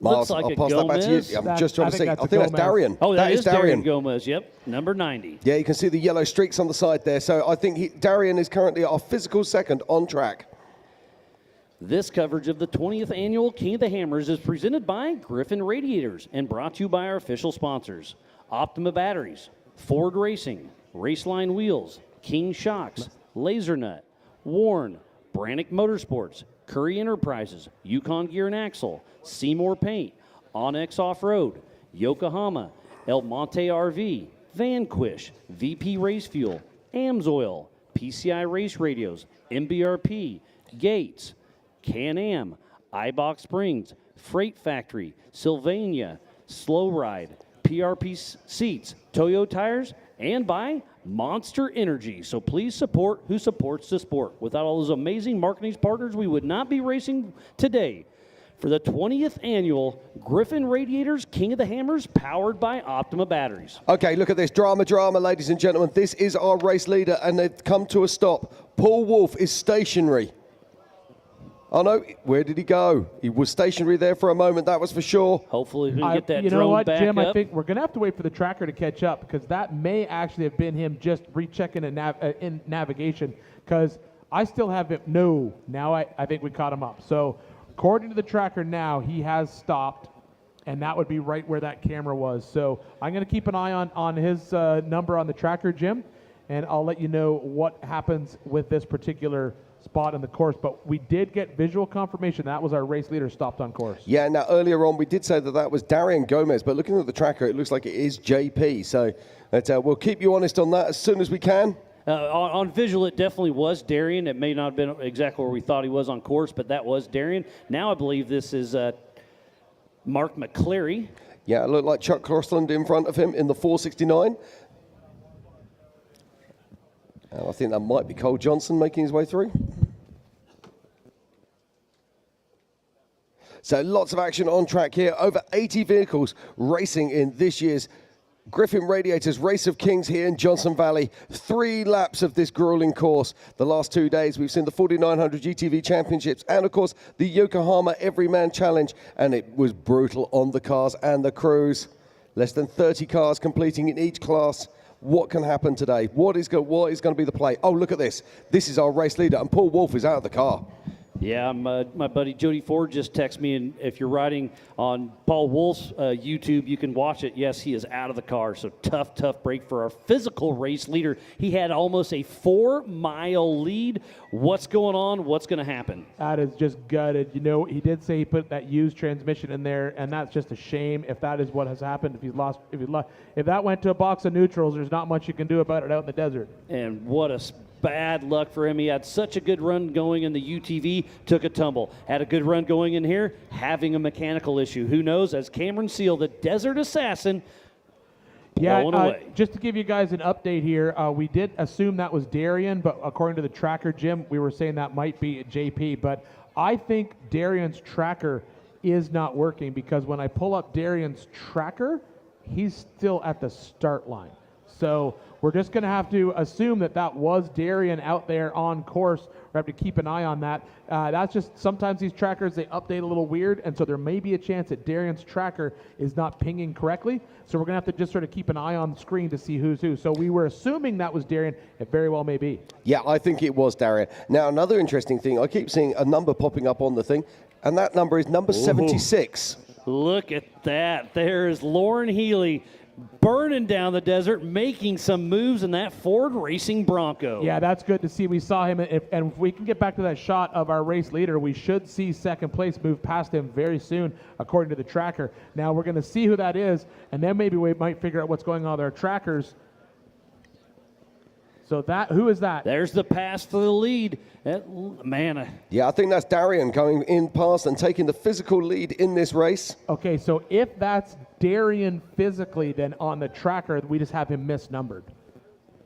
Miles, Looks like I'll pass that back to you. I'm just trying to see. I think that's Darian. Oh, that is Darian Gomez. Yep, number 90. Yeah, you can see the yellow streaks on the side there. So I think Darian is currently our physical second on track. This coverage of the 20th annual King of the Hammers is presented by Griffin Radiators and brought to you by our official sponsors: Optima Batteries, Ford Racing, Raceline Wheels, King Shocks, Laser Nut, Warren, Brannick Motorsports, Curry Enterprises, Yukon Gear and Axle, Seymour Paint, Onyx Off-Road, Yokohama, El Monte RV, Vanquish, VP Race Fuel, Amsoil, PCI Race Radios, MBRP, Gates, Can-Am, iBox Springs, Freight Factory, Sylvania, Slow Ride, PRP Seats, Toyo Tires, and by Monster Energy. So please support who supports the sport. Without all those amazing marketing partners, we would not be racing today. For the 20th annual Griffin Radiators King of the Hammers, powered by Optima Batteries. Okay, look at this. Drama, ladies and gentlemen. This is our race leader, and they've come to a stop. Paul Wolf is stationary. Oh, no. Where did he go? He was stationary there for a moment, that was for sure. Hopefully we can get that you know drone what, back Jim, up. I think we're going to have to wait for the tracker to catch up, because that may actually have been him just rechecking in navigation, because I still have it. No, now I think we caught him up. So according to the tracker now, he has stopped, and that would be right where that camera was. So I'm going to keep an eye on his number on the tracker, Jim, and I'll let you know what happens with this particular spot in the course. But we did get visual confirmation that was our race leader stopped on course. Yeah, now earlier on we did say that was Darian Gomez, but looking at the tracker, it looks like it is JP. So we'll keep you honest on that as soon as we can. On visual, it definitely was Darian. It may not have been exactly where we thought he was on course, but that was Darian. Now I believe this is Mark McCleary. Yeah, it looked like Chuck Crossland in front of him in the 469. And I think that might be Cole Johnson making his way through. So lots of action on track here. Over 80 vehicles racing in this year's Griffin Radiators Race of Kings here in Johnson Valley. 3 laps of this grueling course. The last 2 days we've seen the 4900 GTV Championships and of course the Yokohama Everyman Challenge, and it was brutal on the cars and the crews. Less than 30 cars completing in each class. What can happen today? What is going to be the play? Oh, look at this. This is our race leader, and Paul Wolf is out of the car. Yeah, my buddy Jody Ford just texted me, and if you're riding on Paul Wolf's YouTube, you can watch it. Yes, he is out of the car, so tough break for our physical race leader. He had almost a 4-mile lead. What's going on? What's going to happen? That is just gutted. You know, he did say he put that used transmission in there, and that's just a shame if that is what has happened. If that went to a box of neutrals, there's not much you can do about it out in the desert. And what a bad luck for him. He had such a good run going in the UTV, took a tumble. Had a good run going in here, having a mechanical issue. Who knows? As Cameron Seal, the Desert Assassin, blowing away. Just to give you guys an update here, we did assume that was Darian, but according to the tracker, Jim, we were saying that might be JP. But I think Darian's tracker is not working because when I pull up Darian's tracker, he's still at the start line. So we're just going to have to assume that was Darian out there on course. We have to keep an eye on that. That's just sometimes these trackers, they update a little weird, and so there may be a chance that Darian's tracker is not pinging correctly. So we're going to have to just sort of keep an eye on the screen to see who's who. So we were assuming that was Darian. It very well may be. Yeah, I think it was Darian. Now, another interesting thing, I keep seeing a number popping up on the thing, and that number is number 76. Look at that. There's Lauren Healy burning down the desert, making some moves in that Ford Racing Bronco. Yeah, that's good to see. We saw him, and if we can get back to that shot of our race leader, we should see second place move past him very soon, according to the tracker. Now, we're going to see who that is, and then maybe we might figure out what's going on with our trackers. So who is that? There's the pass for the lead. Yeah, I think that's Darian going in past and taking the physical lead in this race. Okay, so if that's Darian physically, then on the tracker, we just have him misnumbered.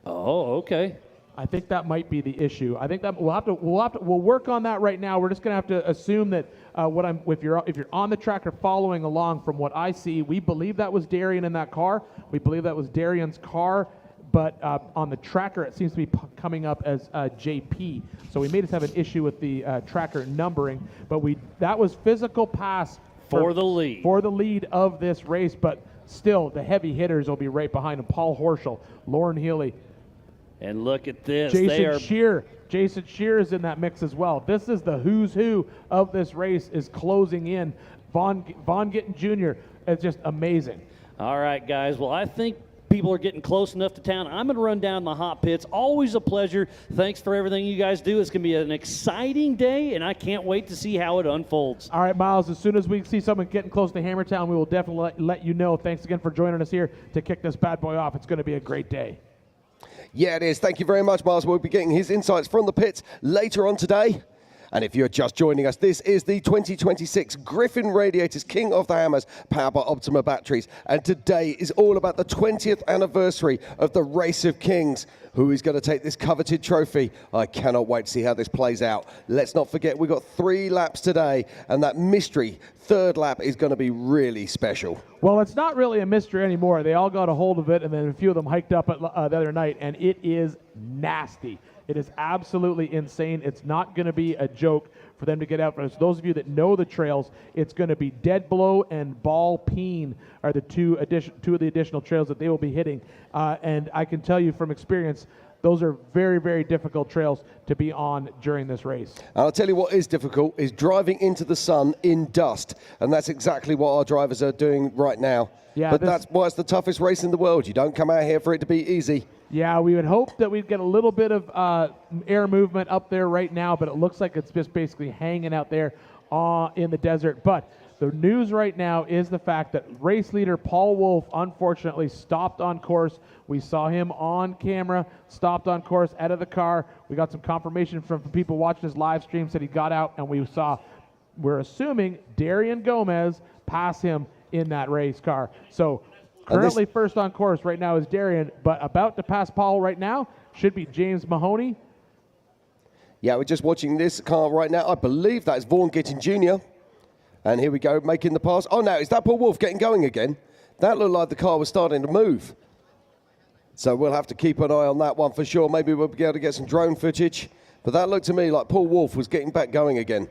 Oh, okay. I think that might be the issue. I think that we'll work on that right now. We're just going to have to assume that if you're on the tracker following along from what I see, we believe that was Darian in that car. We believe that was Darian's car. But on the tracker, it seems to be coming up as JP. So we may just have an issue with the tracker numbering. But that was physical pass for the lead. For the lead of this race. But still, the heavy hitters will be right behind him. Paul Horschel, Lauren Healy. And look at this. Jason Shear. Jason Shear is in that mix as well. This is the who's who of this race is closing in. Von Gittin Jr. It's just amazing. All right, guys. Well, I think people are getting close enough to town. I'm going to run down the hot pits. Always a pleasure. Thanks for everything you guys do. It's going to be an exciting day, and I can't wait to see how it unfolds. All right, Miles, as soon as we see someone getting close to Hammertown, we will definitely let you know. Thanks again for joining us here to kick this bad boy off. It's going to be a great day. Yeah, it is. Thank you very much, Miles. We'll be getting his insights from the pits later on today. And if you're just joining us, this is the 2026 Griffin Radiators King of the Hammers, powered by Optima batteries. And today is all about the 20th anniversary of the Race of Kings. Who is going to take this coveted trophy? I cannot wait to see how this plays out. Let's not forget, we've got 3 laps today, and that mystery third lap is going to be really special. Well, it's not really a mystery anymore. They all got a hold of it, and then a few of them hiked up the other night, and it is nasty. It is absolutely insane. It's not going to be a joke for them to get out. For those of you that know the trails, it's going to be Dead Blow and Ball Peen are the two of the additional trails that they will be hitting. And I can tell you from experience, those are very, very difficult trails to be on during this race. And I'll tell you what is difficult is driving into the sun in dust. And that's exactly what our drivers are doing right now. Yeah, but that's why it's the toughest race in the world. You don't come out here for it to be easy. Yeah, we would hope that we'd get a little bit of air movement up there right now, but it looks like it's just basically hanging out there in the desert. But the news right now is the fact that race leader Paul Wolf unfortunately stopped on course. We saw him on camera, stopped on course, out of the car. We got some confirmation from people watching his live stream, said he got out, and we're assuming Darian Gomez passed him in that race car. So currently first on course right now is Darian, but about to pass Paul right now should be James Mahoney. Yeah, we're just watching this car right now. I believe that's Vaughn Gittin Jr. And here we go, making the pass. Oh, no, is that Paul Wolf getting going again? That looked like the car was starting to move. So we'll have to keep an eye on that one for sure. Maybe we'll be able to get some drone footage. But that looked to me like Paul Wolf was getting back going again.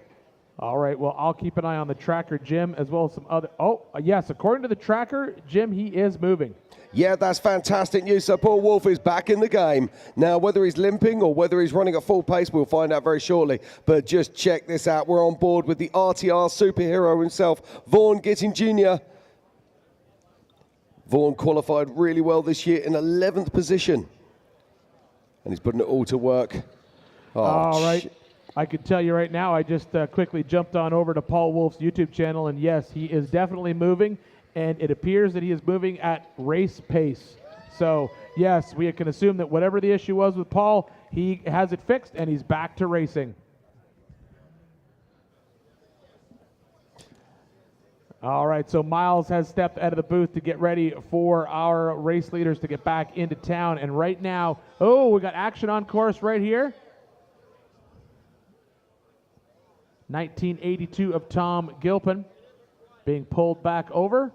All right, well, I'll keep an eye on the tracker, Jim, as well as some other. Oh, yes, according to the tracker, Jim, he is moving. Yeah, that's fantastic news. So Paul Wolf is back in the game. Now, whether he's limping or whether he's running at full pace, we'll find out very shortly. But just check this out. We're on board with the RTR superhero himself, Vaughn Gitting Jr. Vaughn qualified really well this year in 11th position. And he's putting it all to work. All right. I can tell you right now, I just quickly jumped on over to Paul Wolf's YouTube channel, and yes, he is definitely moving, and it appears that he is moving at race pace. So, yes, we can assume that whatever the issue was with Paul, he has it fixed, and he's back to racing. All right, so Miles has stepped out of the booth to get ready for our race leaders to get back into town, and right now, oh, we got action on course right here. 1982 of Tom Gilpin being pulled back over.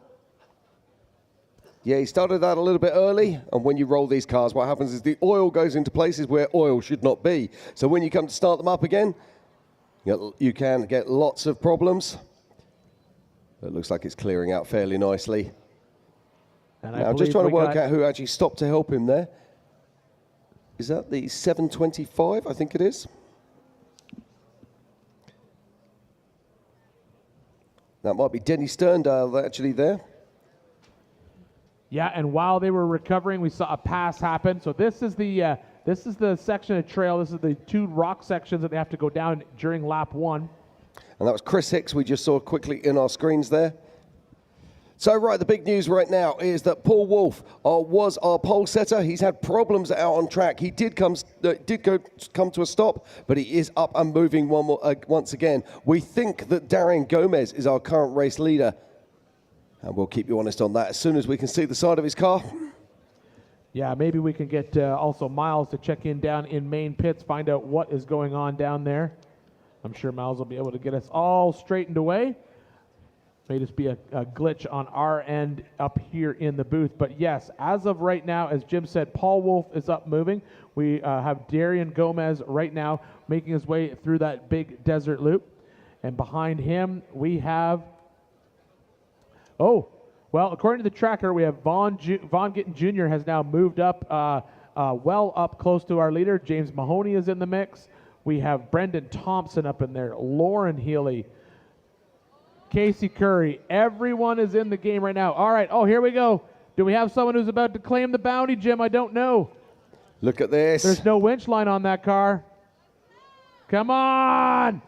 Yeah, he started out a little bit early, and when you roll these cars, what happens is the oil goes into places where oil should not be. So when you come to start them up again, you can get lots of problems. It looks like it's clearing out fairly nicely. And now, I'm just trying to work out who actually stopped to help him there. Is that the 725? I think it is. That might be Denny Sterndale actually there. Yeah, and while they were recovering, we saw a pass happen. So this is the section of trail. This is the two rock sections that they have to go down during lap 1. And that was Chris Hicks we just saw quickly in our screens there. So, right, the big news right now is that Paul Wolf was our pole setter. He's had problems out on track. He did come to a stop, but he is up and moving once again. We think that Darian Gomez is our current race leader, and we'll keep you honest on that as soon as we can see the side of his car. Yeah, maybe we can get also Miles to check in down in main pits, find out what is going on down there. I'm sure Miles will be able to get us all straightened away. May just be a glitch on our end up here in the booth. But yes, as of right now, as Jim said, Paul Wolf is up moving. We have Darian Gomez right now making his way through that big desert loop. And behind him, we have, well, according to the tracker, we have Vaughn Gitting Jr. has now moved up, well up close to our leader. James Mahoney is in the mix. We have Brendan Thompson up in there, Lauren Healy, Casey Curry. Everyone is in the game right now. All right. Oh, here we go. Do we have someone who's about to claim the bounty, Jim? I don't know. Look at this. There's no winch line on that car. Come on.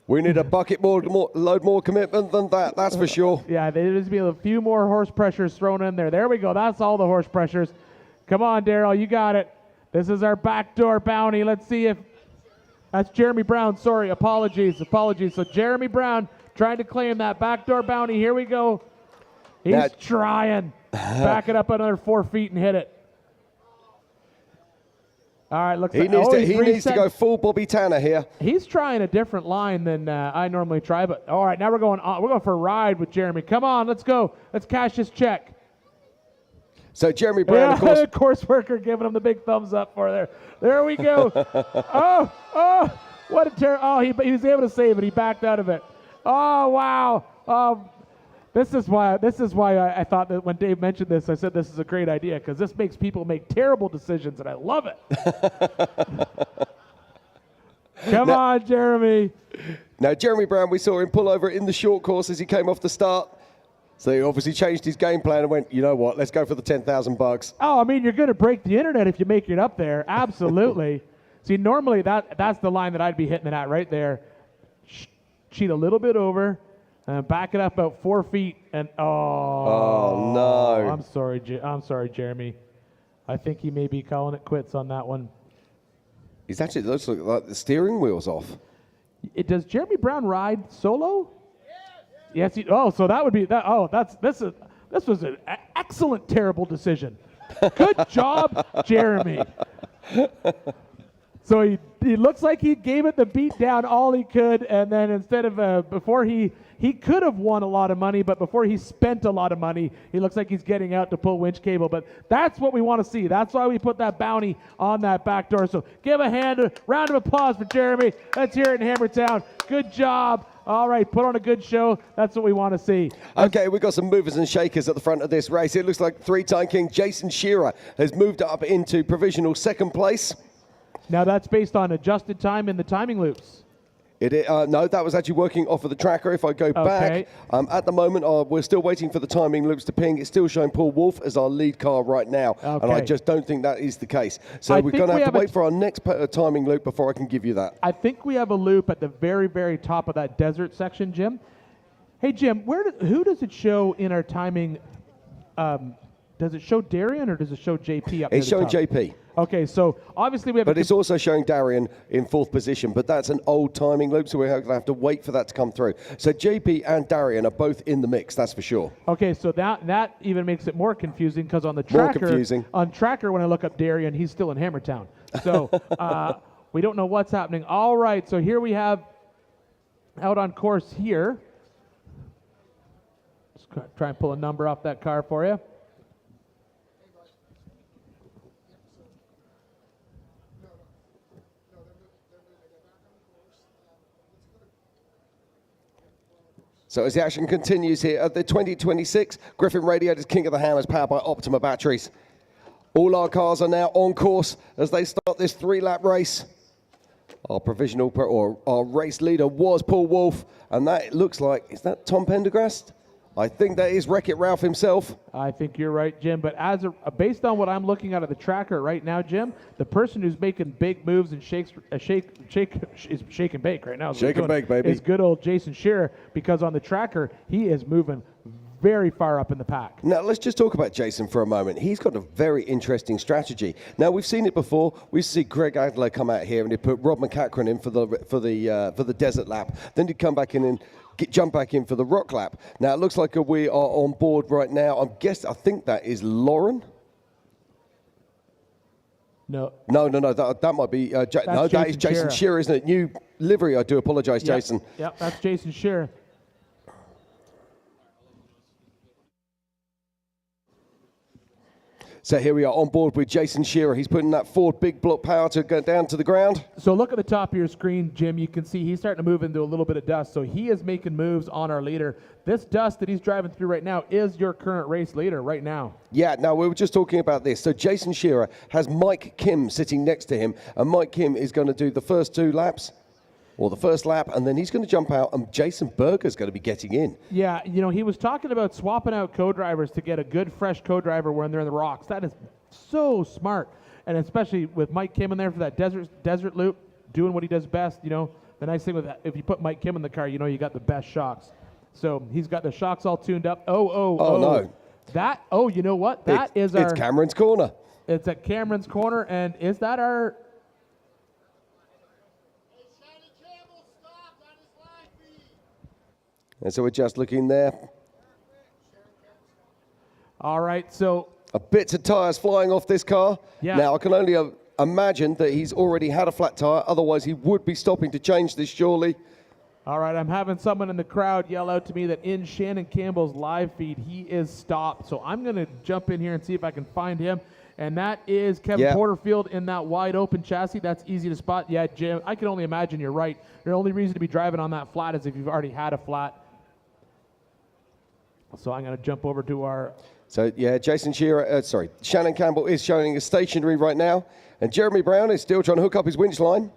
We need a bucket load more commitment than that, that's for sure. Yeah, there's be a few more horse pressures thrown in there. There we go. That's all the horse pressures. Come on, Daryl. You got it. This is our backdoor bounty. Let's see if that's Jeremy Brown. Sorry. Apologies. So Jeremy Brown trying to claim that backdoor bounty. Here we go. He's trying. Back it up another 4 feet and hit it. All right, looks like he needs to go full Bobby Tanner here. He's trying a different line than I normally try. But all right, now we're going for a ride with Jeremy. Come on, let's go. Let's cash this check. So Jeremy Brown, of course. The course worker giving him the big thumbs up for there. There we go. What a terror! He was able to save it. He backed out of it. Oh wow! This is why I thought that when Dave mentioned this, I said this is a great idea because this makes people make terrible decisions, and I love it. Come on, Jeremy. Now, Jeremy Brown, we saw him pull over in the short course as he came off the start. So he obviously changed his game plan and went, you know what, let's go for the 10,000 bucks. Oh, I mean, you're going to break the internet if you make it up there. Absolutely. See, normally that's the line that I'd be hitting it at right there. Cheat a little bit over, back it up about 4 feet, and oh no! I'm sorry, Jeremy. I think he may be calling it quits on that one. It looks like the steering wheel's off. Does Jeremy Brown ride solo? Yes. So that would be that. Oh, this was an excellent, terrible decision. Good job, Jeremy. So he looks like he gave it the beat down all he could, and then instead of before he he could have won a lot of money, but before he spent a lot of money, he looks like he's getting out to pull winch cable. But that's what we want to see. That's why we put that bounty on that back door. So give a round of applause for Jeremy. Let's hear it in Hammertown. Good job. All right, put on a good show. That's what we want to see. Okay, we've got some movers and shakers at the front of this race. It looks like three-time king Jason Shearer has moved up into provisional second place. Now that's based on adjusted time in the timing loops. No, that was actually working off of the tracker. If I go back, at the moment, we're still waiting for the timing loops to ping. It's still showing Paul Wolf as our lead car right now, and I just don't think that is the case. So we're going to have to wait for our next timing loop before I can give you that. I think we have a loop at the very, very top of that desert section, Jim. Hey, Jim, who does it show in our timing? Does it show Darian or does it show JP up there? It's showing JP. Okay, so obviously we have. But it's also showing Darian in fourth position, but that's an old timing loop, so we're going to have to wait for that to come through. So JP and Darian are both in the mix, that's for sure. Okay, so that even makes it more confusing because on the tracker, when I look up Darian, he's still in Hammertown. So we don't know what's happening. All right, so here we have out on course here. Let's try and pull a number off that car for you. So as the action continues here at the 2026 Griffin Radiators King of the Hammers powered by Optima batteries. All our cars are now on course as they start this 3-lap race. Our our race leader was Paul Wolf, and that looks like, is that Tom Pendergrast? I think that is Wreck-It Ralph himself. I think you're right, Jim. But based on what I'm looking at the tracker right now, Jim, the person who's making big moves and is shake and bake right now. Shake and bake, baby. Is good old Jason Shearer, because on the tracker he is moving very far up in the pack. Now let's just talk about Jason for a moment. He's got a very interesting strategy. Now we've seen it before. We see Greg Adler come out here and he put Rob McCachran in for the desert lap. Then he'd come back in and jump back in for the rock lap. Now it looks like we are on board right now. I think that is Lauren. No. That might be. That is Jason Shearer, isn't it? New livery. I do apologize, Jason. Yep, that's Jason Shearer. So here we are on board with Jason Shearer. He's putting that Ford big block power to go down to the ground. So look at the top of your screen, Jim. You can see he's starting to move into a little bit of dust. So he is making moves on our leader. This dust that he's driving through right now is your current race leader right now. Yeah, now we were just talking about this. So Jason Shearer has Mike Kim sitting next to him, and Mike Kim is going to do the first 2 laps. Or the first lap, and then he's going to jump out, and Jason Berger's going to be getting in. Yeah, he was talking about swapping out co-drivers to get a good, fresh co-driver when they're in the rocks. That is so smart, and especially with Mike Kim in there for that desert loop, doing what he does best. The nice thing with that, if you put Mike Kim in the car, you got the best shocks. So he's got the shocks all tuned up. Oh no! You know what? It's Cameron's corner. It's at Cameron's corner, and is that our? And so we're just looking there. All right, so a bits of tyres flying off this car. Yeah. Now I can only imagine that he's already had a flat tyre. Otherwise, he would be stopping to change this surely. All right, I'm having someone in the crowd yell out to me that in Shannon Campbell's live feed, he is stopped. So I'm going to jump in here and see if I can find him. And that is Kevin Porterfield in that wide open chassis. That's easy to spot. Yeah, Jim, I can only imagine you're right. The only reason to be driving on that flat is if you've already had a flat. So I'm going to jump over to our... So, yeah, Shannon Campbell is showing a stationary right now. And Jeremy Brown is still trying to hook up his winch line.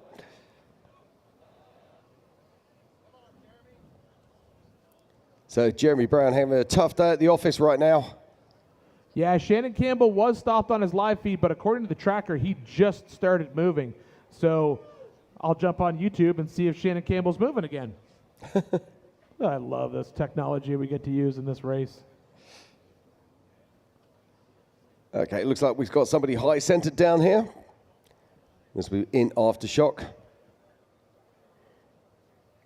So Jeremy Brown having a tough day at the office right now. Yeah, Shannon Campbell was stopped on his live feed, but according to the tracker, he just started moving. So I'll jump on YouTube and see if Shannon Campbell's moving again. I love this technology we get to use in this race. Okay, it looks like we've got somebody high-centered down here. This will be in aftershock.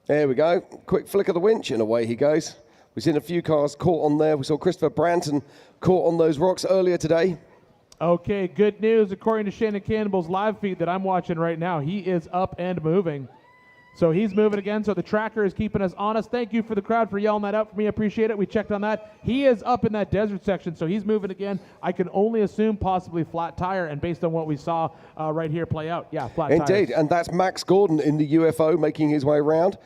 There we go. Quick flick of the winch, and away he goes. We've seen a few cars caught on there. We saw Christopher Branton caught on those rocks earlier today. Okay, good news. According to Shannon Campbell's live feed that I'm watching right now, he is up and moving. So he's moving again. So the tracker is keeping us honest. Thank you for the crowd for yelling that out for me. I appreciate it. We checked on that. He is up in that desert section, so he's moving again. I can only assume possibly flat tire, and based on what we saw right here play out, yeah, flat tire. Indeed, and that's Max Gordon in the UFO making his way around.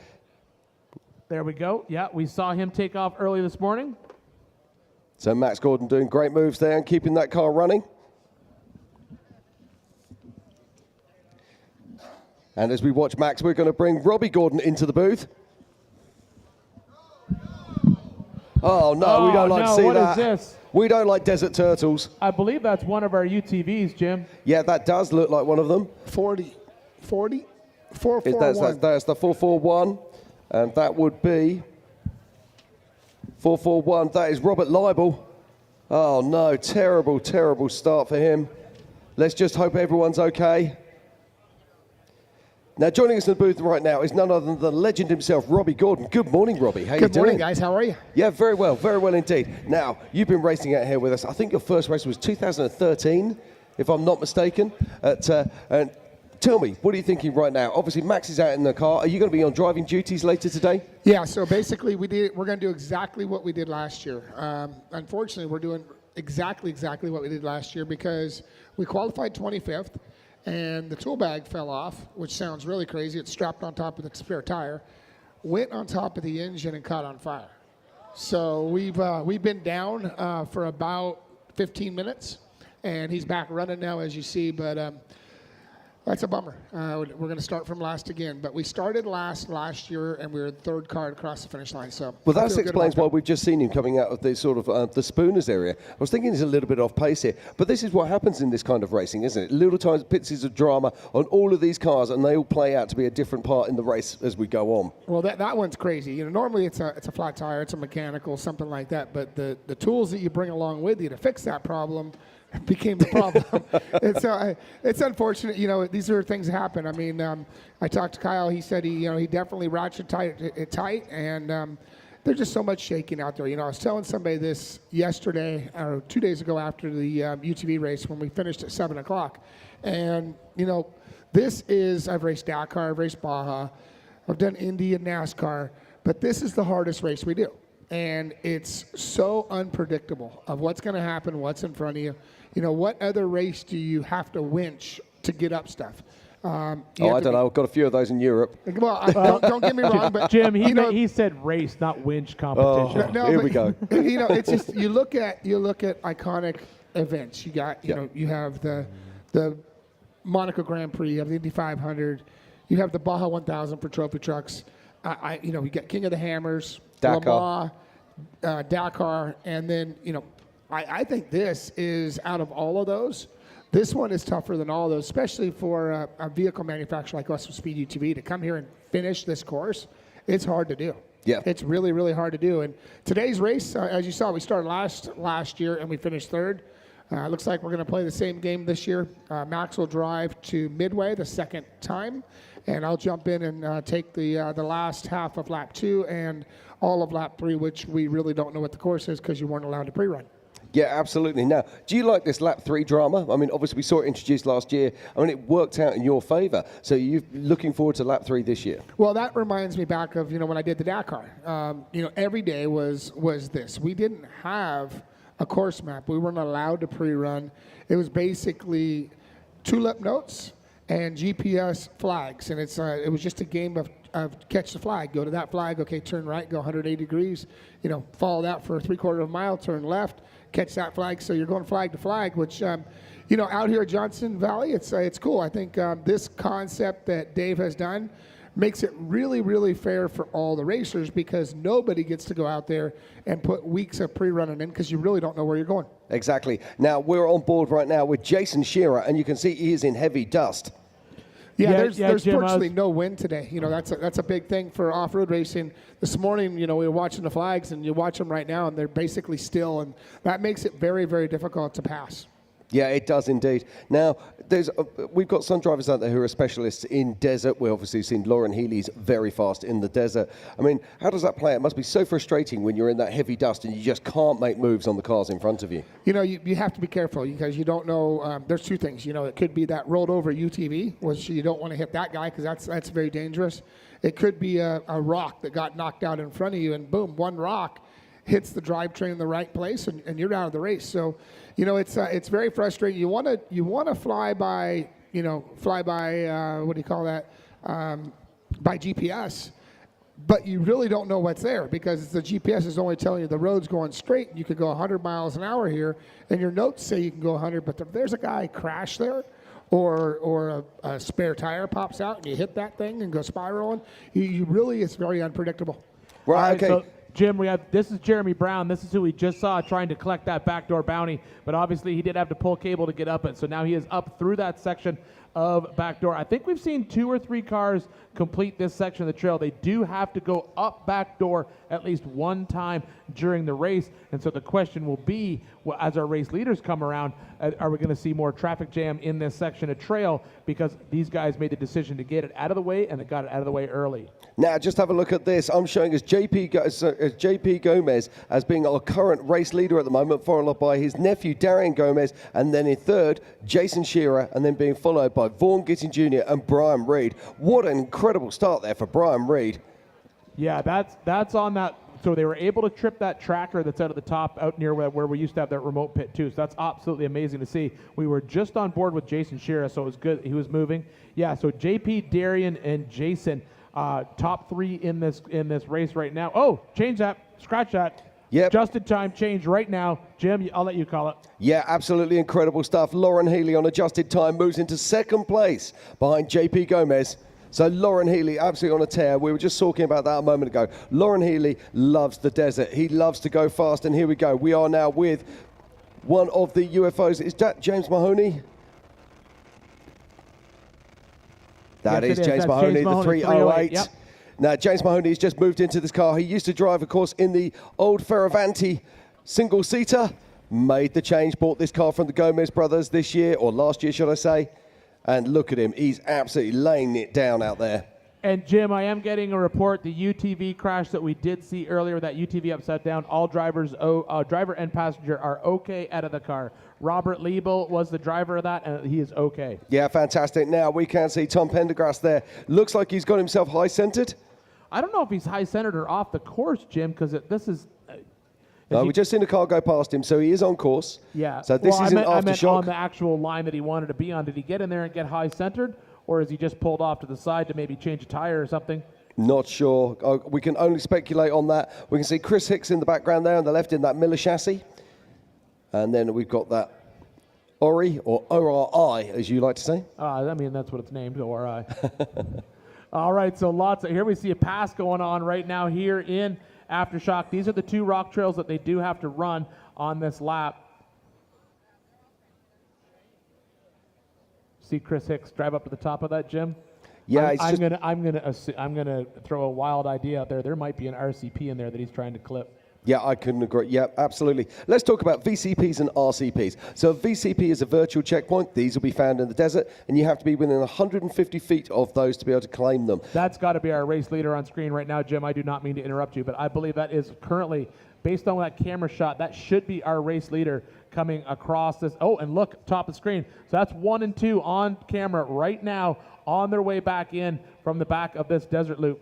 There we go. Yeah, we saw him take off early this morning. So Max Gordon doing great moves there and keeping that car running. And as we watch Max, we're going to bring Robbie Gordon into the booth. Oh, no, we don't like to see what that. What is this? We don't like desert turtles. I believe that's one of our UTVs, Jim. Yeah, that does look like one of them. 441. That's the 441, and that would be 441. That is Robert Leibel. Oh, no, terrible, terrible start for him. Let's just hope everyone's okay. Now, joining us in the booth right now is none other than the legend himself, Robbie Gordon. Good morning, Robbie. How you doing? Good morning, guys. How are you? Yeah, very well indeed. Now, you've been racing out here with us. I think your first race was 2013, if I'm not mistaken. And tell me, what are you thinking right now? Obviously, Max is out in the car. Are you going to be on driving duties later today? Yeah, so basically we're going to do exactly what we did last year. Unfortunately, we're doing exactly what we did last year because we qualified 25th. And the tool bag fell off, which sounds really crazy. It's strapped on top of the spare tire, went on top of the engine and caught on fire. So we've been down for about 15 minutes, and he's back running now, as you see. But that's a bummer. We're going to start from last again. But we started last year, and we were the third car across the finish line. So well, that explains why we've just seen him coming out of the sort of the Spooners area. I was thinking he's a little bit off pace here, but this is what happens in this kind of racing, isn't it? Little times pieces of drama on all of these cars, and they all play out to be a different part in the race as we go on. Well, that one's crazy. You know, normally it's a flat tire, it's a mechanical, something like that. But the tools that you bring along with you to fix that problem became the problem. And so it's unfortunate. You know, these are things that happen. I mean, I talked to Kyle. He said he definitely ratcheted it tight, and there's just so much shaking out there. You know, I was telling somebody this yesterday or 2 days ago after the UTV race when we finished at 7 o'clock, and you know, I've raced Dakar, I've raced Baja, I've done Indy and NASCAR, but this is the hardest race we do. And it's so unpredictable of what's going to happen, what's in front of you. You know, what other race do you have to winch to get up stuff? I don't know. I've got a few of those in Europe. Well, don't get me wrong, but Jim, he said race, not winch competition. Here we go. You know, it's just you look at iconic events. You got you have the Monaco Grand Prix, you have the Indy 500, you have the Baja 1000 for trophy trucks. You get King of the Hammers, Dakar. Dakar, and then, you know, I think this is, out of all of those, this one is tougher than all of those, especially for a vehicle manufacturer like us with Speed UTV to come here and finish this course. It's hard to do. Yeah. It's really, really hard to do. And today's race, as you saw, we started last year and we finished third. Looks like we're going to play the same game this year. Max will drive to Midway the second time, and I'll jump in and take the last half of lap 2 and all of lap 3, which we really don't know what the course is because you weren't allowed to pre-run. Yeah, absolutely. Now, do you like this lap 3 drama? I mean, obviously we saw it introduced last year. I mean, it worked out in your favor. So you're looking forward to lap 3 this year? Well, that reminds me back of, you know, when I did the Dakar. You know, every day was this. We didn't have a course map. We weren't allowed to pre-run. It was basically tulip notes and GPS flags, and it was just a game of catch the flag, go to that flag, okay, turn right, go 180 degrees, you know, follow that for 3/4 of a mile, turn left, catch that flag. So you're going flag to flag, which, you know, out here at Johnson Valley, it's cool. I think this concept that Dave has done makes it really, really fair for all the racers because nobody gets to go out there and put weeks of pre-running in because you really don't know where you're going. Exactly. Now, we're on board right now with Jason Shearer, and you can see he is in heavy dust. Yeah, there's Jim, virtually no wind today. You know, that's a big thing for off-road racing. This morning, you know, we were watching the flags, and you watch them right now, and they're basically still, and that makes it very, very difficult to pass. Yeah, it does indeed. Now, we've got some drivers out there who are specialists in desert. We obviously seen Lauren Healy's very fast in the desert. I mean, how does that play? It must be so frustrating when you're in that heavy dust and you just can't make moves on the cars in front of you. You know, you have to be careful because you don't know. There's two things. You know, it could be that rolled over UTV, which you don't want to hit that guy because that's very dangerous. It could be a rock that got knocked out in front of you, and boom, one rock hits the drivetrain in the right place, and you're out of the race. So, you know, it's very frustrating. You want to fly by what do you call that? By GPS, but you really don't know what's there because the GPS is only telling you the road's going straight. You could go 100 miles an hour here, and your notes say you can go 100. But if there's a guy crash there, or a spare tire pops out and you hit that thing and go spiraling, you really, it's very unpredictable. Right. Okay. So, Jim, this is Jeremy Brown. This is who we just saw trying to collect that backdoor bounty, but obviously he did have to pull cable to get up it. So now he is up through that section of backdoor. I think we've seen 2 or 3 cars complete this section of the trail. They do have to go up backdoor at least one time during the race. And so the question will be, well, as our race leaders come around, are we going to see more traffic jam in this section of trail? Because these guys made the decision to get it out of the way, and they got it out of the way early. Now, just have a look at this. I'm showing us JP Gomez as being our current race leader at the moment, followed by his nephew, Darian Gomez, and then in third, Jason Shearer, and then being followed by Vaughn Gittin Jr. and Brian Reed. What an incredible start there for Brian Reed. Yeah, that's on that. So they were able to trip that tracker that's out at the top, out near where we used to have that remote pit too. So that's absolutely amazing to see. We were just on board with Jason Shearer, so it was good. He was moving. Yeah, so JP, Darian, and Jason, top 3 in this race right now. Oh, change that, scratch that. Yep. Just in time change right now. Jim, I'll let you call it. Yeah, absolutely incredible stuff. Lauren Healy on adjusted time moves into second place behind JP Gomez. So Lauren Healy absolutely on a tear. We were just talking about that a moment ago. Lauren Healy loves the desert. He loves to go fast, and here we go. We are now with one of the UFOs. Is that James Mahoney? That yes, is James Mahoney, the 308. Yep. Now, James Mahoney has just moved into this car. He used to drive, of course, in the old Feravanti single-seater. Made the change, bought this car from the Gomez brothers this year, or last year, should I say. And look at him. He's absolutely laying it down out there. And, Jim, I am getting a report, the UTV crash that we did see earlier, that UTV upside down, all drivers, driver and passenger, are okay out of the car. Robert Liebel was the driver of that, and he is okay. Yeah, fantastic. Now, we can see Tom Pendergrass there. Looks like he's got himself high-centered. I don't know if he's high-centered or off the course, Jim, because this is... No, we just seen a car go past him, so he is on course. Yeah. So this isn't I meant aftershock. on the actual line that he wanted to be on. Did he get in there and get high-centered, or is he just pulled off to the side to maybe change a tire or something? Not sure. We can only speculate on that. We can see Chris Hicks in the background there on the left in that Miller chassis. And then we've got that Ori, or ORI, as you like to say. I mean, that's what it's named, ORI. All right, so here we see a pass going on right now here in Aftershock. These are the 2 rock trails that they do have to run on this lap. See Chris Hicks drive up to the top of that, Jim? Yeah, I'm gonna throw a wild idea out there. There might be an RCP in there that he's trying to clip. Yeah, I couldn't agree. Yeah, absolutely. Let's talk about VCPs and RCPs. So a VCP is a virtual checkpoint. These will be found in the desert, and you have to be within 150 feet of those to be able to claim them. That's got to be our race leader on screen right now, Jim. I do not mean to interrupt you, but I believe that is currently, based on that camera shot, that should be our race leader coming across this. Oh, and look, top of the screen. So that's 1 and 2 on camera right now on their way back in from the back of this desert loop.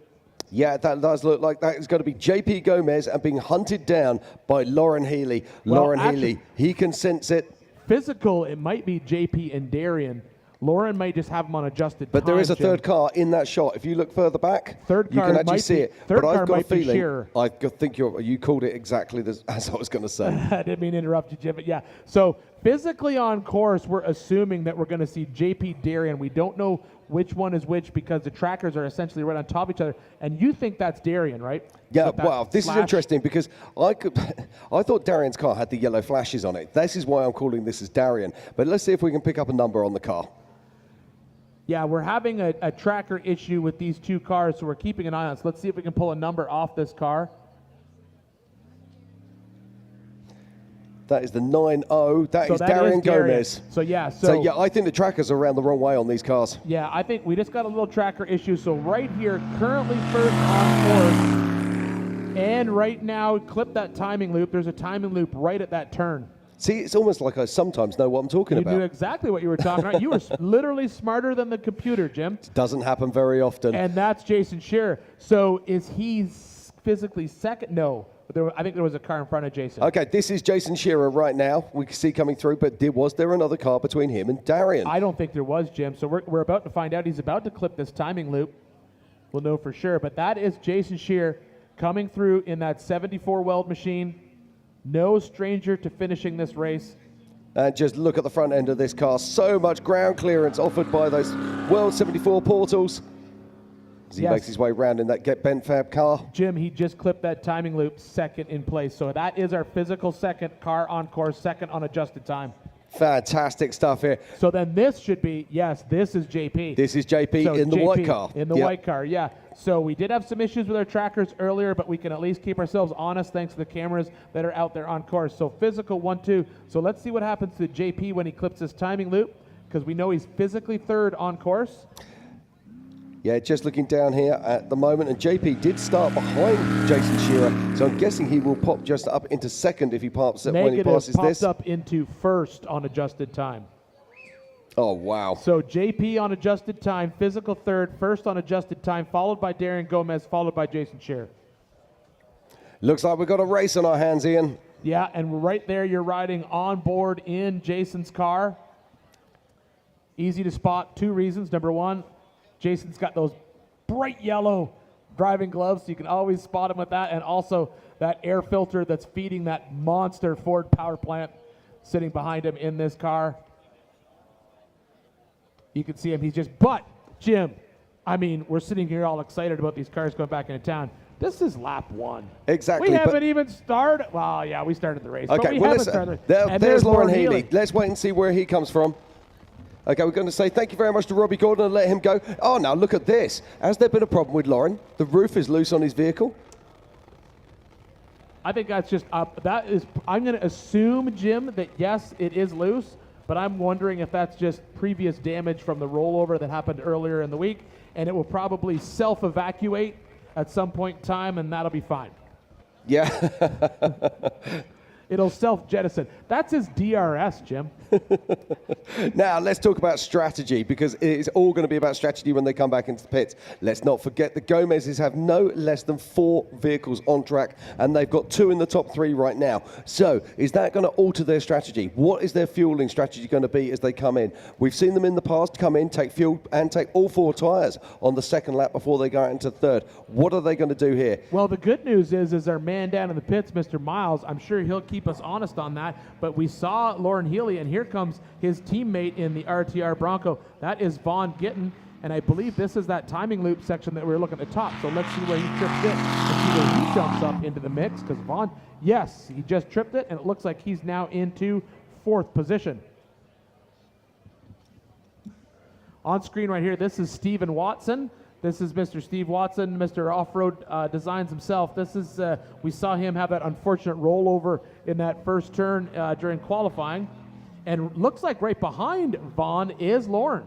Yeah, that does look like that is going to be JP Gomez and being hunted down by Lauren Healy. Lauren Healy, he can sense it. Physical, it might be JP and Darian. Lauren may just have them on adjusted But time, there is a Jim. third car in that shot. If you look further back, third you car can actually might see be- it. third But car I've got a might be feeling, Shearer. I think you called it exactly as I was going to say. I didn't mean to interrupt you, Jim, but yeah. So physically on course, we're assuming that we're going to see JP Darian. We don't know which one is which because the trackers are essentially right on top of each other. And you think that's Darian, right? Yeah, With that well, this flash? is interesting because I thought Darian's car had the yellow flashes on it. This is why I'm calling this as Darian. But let's see if we can pick up a number on the car. Yeah, we're having a tracker issue with these 2 cars, so we're keeping an eye on it. So let's see if we can pull a number off this car. That is the 9-0. That is Darian Gomez. So yeah, I think the trackers are around the wrong way on these cars. Yeah, I think we just got a little tracker issue. So right here, currently first on course. And right now, clip that timing loop. There's a timing loop right at that turn. See, it's almost like I sometimes know what I'm talking about. You knew exactly what you were talking about. You were literally smarter than the computer, Jim. It doesn't happen very often. And that's Jason Shearer. So is he physically second? No. I think there was a car in front of Jason. Okay, this is Jason Shearer right now. We can see coming through, but was there another car between him and Darian? I don't think there was, Jim. So we're about to find out. He's about to clip this timing loop. We'll know for sure. But that is Jason Shearer coming through in that 74 weld machine. No stranger to finishing this race. And just look at the front end of this car. So much ground clearance offered by those World 74 portals. As he makes his way around in that Get Bent Fab car. Jim, he just clipped that timing loop second in place. So that is our physical second car on course, second on adjusted time. Fantastic stuff here. So then this should be, yes, this is JP. This is JP in the white car. In the white car, yeah. So we did have some issues with our trackers earlier, but we can at least keep ourselves honest thanks to the cameras that are out there on course. So physical 1-2. So let's see what happens to JP when he clips his timing loop, because we know he's physically third on course. Yeah, just looking down here at the moment, and JP did start behind Jason Shearer, so I'm guessing he will pop just up into second if he pops when he passes pops this. Up into first on adjusted time. Oh, wow. So JP on adjusted time, physical third, first on adjusted time, followed by Darian Gomez, followed by Jason Shearer. Looks like we've got a race on our hands, Ian. Yeah, and right there you're riding on board in Jason's car. Easy to spot, two reasons. Number one, Jason's got those bright yellow driving gloves, so you can always spot him with that, and also that air filter that's feeding that monster Ford power plant sitting behind him in this car. You can see him, but Jim, I mean, we're sitting here all excited about these cars going back into town. This is lap one. Exactly. We haven't even started. Well, yeah, we started the race. Okay, but we haven't started. There's Lauren Healy. Let's wait and see where he comes from. Okay, we're going to say thank you very much to Robbie Gordon and let him go. Oh, now look at this. Has there been a problem with Lauren? The roof is loose on his vehicle. I think that's just that is. I'm going to assume, Jim, that yes, it is loose, but I'm wondering if that's just previous damage from the rollover that happened earlier in the week, and it will probably self-evacuate at some point in time, and that'll be fine. Yeah. It'll self-jettison. That's his DRS, Jim. Now, let's talk about strategy, because it's all going to be about strategy when they come back into the pits. Let's not forget the Gomez's have no less than 4 vehicles on track, and they've got 2 in the top 3 right now. So, is that going to alter their strategy? What is their fueling strategy going to be as they come in? We've seen them in the past come in, take fuel, and take all 4 tyres on the second lap before they go out into third. What are they going to do here? Well, the good news is our man down in the pits, Mr. Miles, I'm sure he'll keep us honest on that, but we saw Lauren Healy, and here comes his teammate in the RTR Bronco. That is Vaughn Gittin, and I believe this is that timing loop section that we were looking at the top. So let's see where he trips it and see where he jumps up into the mix, because Vaughn, yes, he just tripped it, and it looks like he's now into 4th position. On screen right here, this is Steven Watson. This is Mr. Steve Watson, Mr. Off-Road Designs himself. This is, we saw him have that unfortunate rollover in that first turn during qualifying. And looks like right behind Vaughn is Lauren.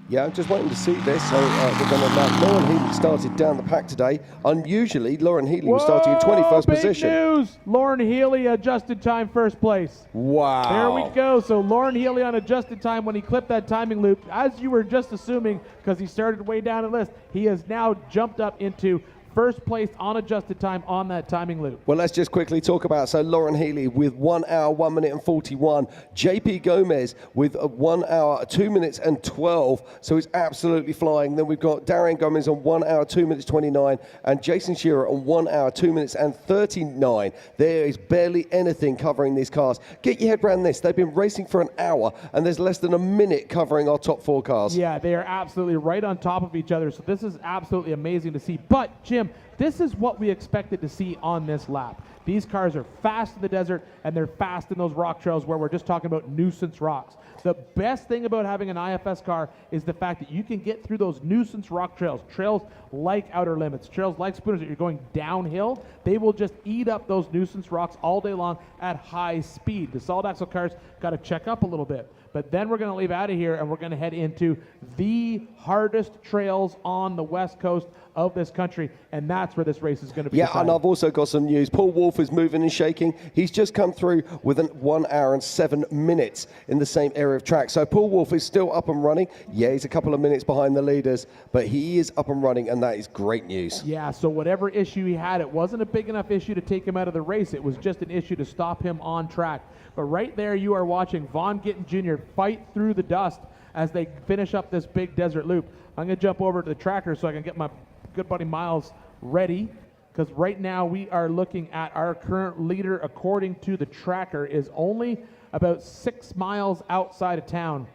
Yeah, I'm just waiting to see this. So we're going to let Lauren Healy started down the pack today. Unusually, Lauren Healy was starting in 21st position. Big news! Lauren Healy adjusted time first place. Wow. There we go. So Lauren Healy on adjusted time when he clipped that timing loop, as you were just assuming, because he started way down the list, he has now jumped up into first place on adjusted time on that timing loop. Well, let's just quickly talk about, so Lauren Healy with 1 hour, 1 minute and 41. JP Gomez with 1 hour, 2 minutes and 12. So he's absolutely flying. Then we've got Darian Gomez on 1 hour, 2 minutes 29. And Jason Shearer on 1 hour, 2 minutes and 39. There is barely anything covering these cars. Get your head around this. They've been racing for an hour and there's less than a minute covering our top 4 cars. Yeah, they are absolutely right on top of each other. So this is absolutely amazing to see. But, Jim, this is what we expected to see on this lap. These cars are fast in the desert, and they're fast in those rock trails where we're just talking about nuisance rocks. The best thing about having an IFS car is the fact that you can get through those nuisance rock trails, trails like Outer Limits, trails like Spooners that you're going downhill. They will just eat up those nuisance rocks all day long at high speed. The solid axle cars got to check up a little bit. But then we're going to leave out of here, and we're going to head into the hardest trails on the west coast of this country, and that's where this race is going to be decided. And I've also got some news. Paul Wolf is moving and shaking. He's just come through with 1 hour and 7 minutes in the same area of track. So Paul Wolf is still up and running. Yeah, he's a couple of minutes behind the leaders, but he is up and running, and that is great news. Yeah, so whatever issue he had, it wasn't a big enough issue to take him out of the race. It was just an issue to stop him on track. But right there you are watching Vaughn Gittin Jr. fight through the dust as they finish up this big desert loop. I'm going to jump over to the tracker so I can get my good buddy Miles ready, because right now we are looking at our current leader, according to the tracker, is only about 6 miles outside of town.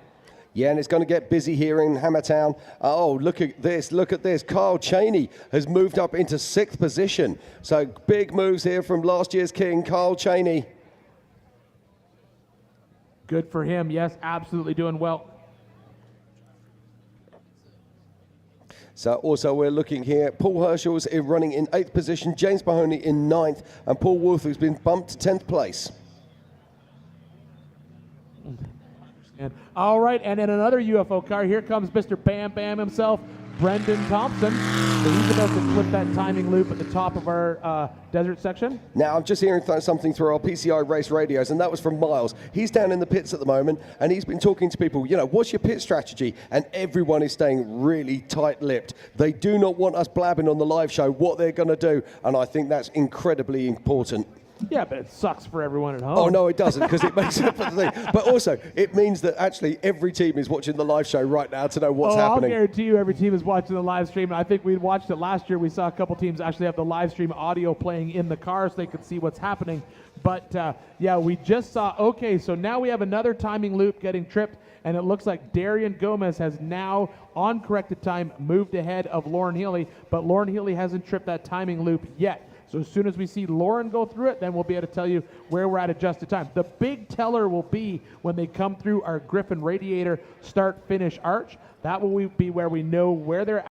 Yeah, and it's going to get busy here in Hammertown. Oh, look at this, look at this. Kyle Cheney has moved up into 6th position. So big moves here from last year's king, Kyle Cheney. Good for him. Yes, absolutely doing well. So also we're looking here, Paul Herschel's running in 8th position, James Mahoney in 9th, and Paul Wolf has been bumped to 10th place. And, all right, and in another UFO car, here comes Mr. Bam Bam himself, Brendan Thompson. So he's about to flip that timing loop at the top of our desert section. Now, I'm just hearing something through our PCI race radios, and that was from Miles. He's down in the pits at the moment, and he's been talking to people, you know, what's your pit strategy? And everyone is staying really tight-lipped. They do not want us blabbing on the live show what they're going to do, and I think that's incredibly important. Yeah, but it sucks for everyone at home. Oh, no, it doesn't, because it makes it for the thing. But also, it means that actually every team is watching the live show right now to know what's happening. I'll guarantee you every team is watching the live stream. And I think we watched it last year. We saw a couple teams actually have the live stream audio playing in the car so they could see what's happening. But, yeah, we just saw, okay, so now we have another timing loop getting tripped. And it looks like Darian Gomez has now, on corrected time, moved ahead of Lauren Healy. But Lauren Healy hasn't tripped that timing loop yet. So as soon as we see Lauren go through it, then we'll be able to tell you where we're at adjusted time. The big teller will be when they come through our Griffin Radiator start-finish arch. That will be where we know where they're at.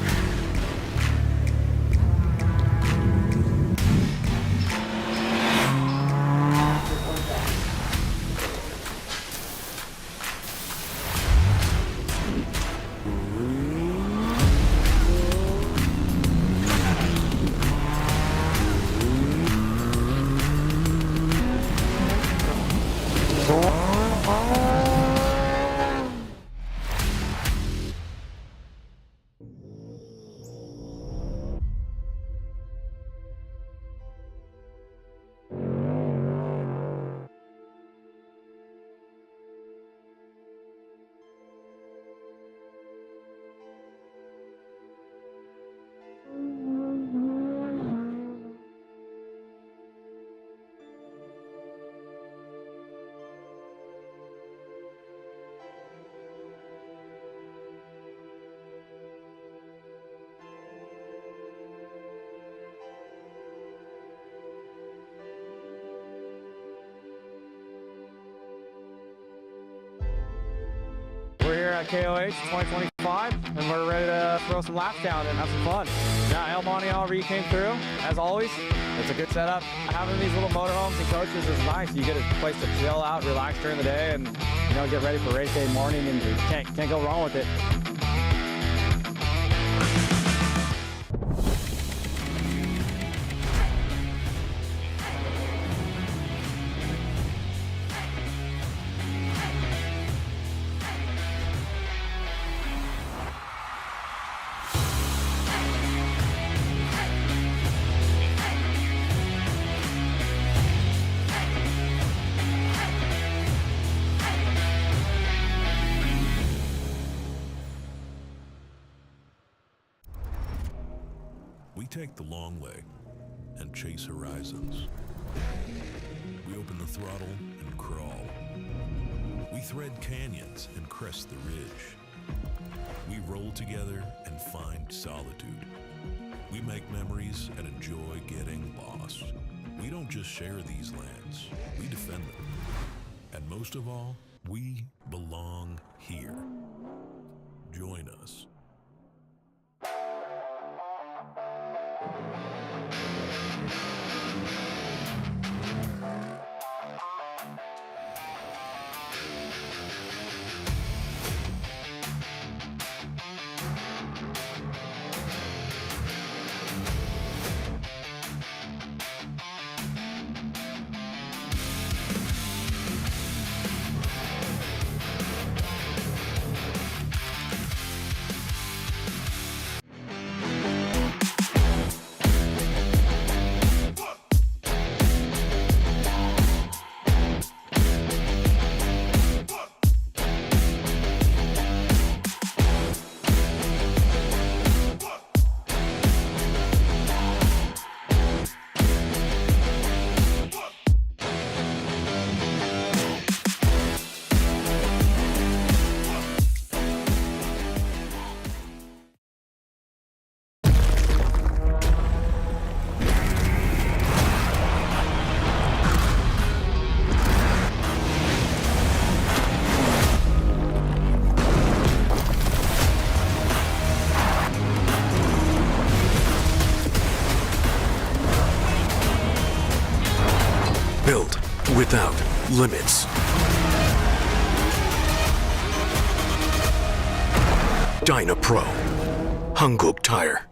We're here at KOH 2025, and we're ready to throw some laps down and have some fun. Yeah, El Monte Henri came through, as always. It's a good setup. Having these little motorhomes and coaches is nice. You get a place to chill out, relax during the day, and get ready for race day morning, and you can't go wrong with it. We take the long way and chase horizons. We open the throttle and crawl. We thread canyons and crest the ridge. We roll together and find solitude. We make memories and enjoy getting lost. We don't just share these lands, we defend them. And most of all, we belong here. Join us. Built without limits. Dyna Pro. Hanguk Tire.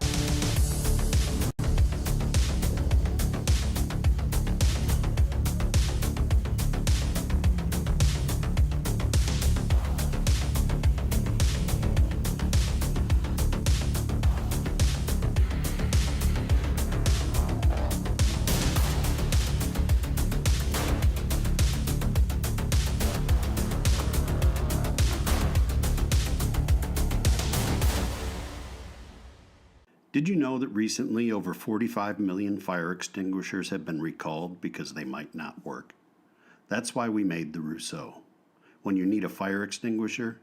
Did you know that recently over 45 million fire extinguishers have been recalled because they might not work? That's why we made the Rousseau. When you need a fire extinguisher,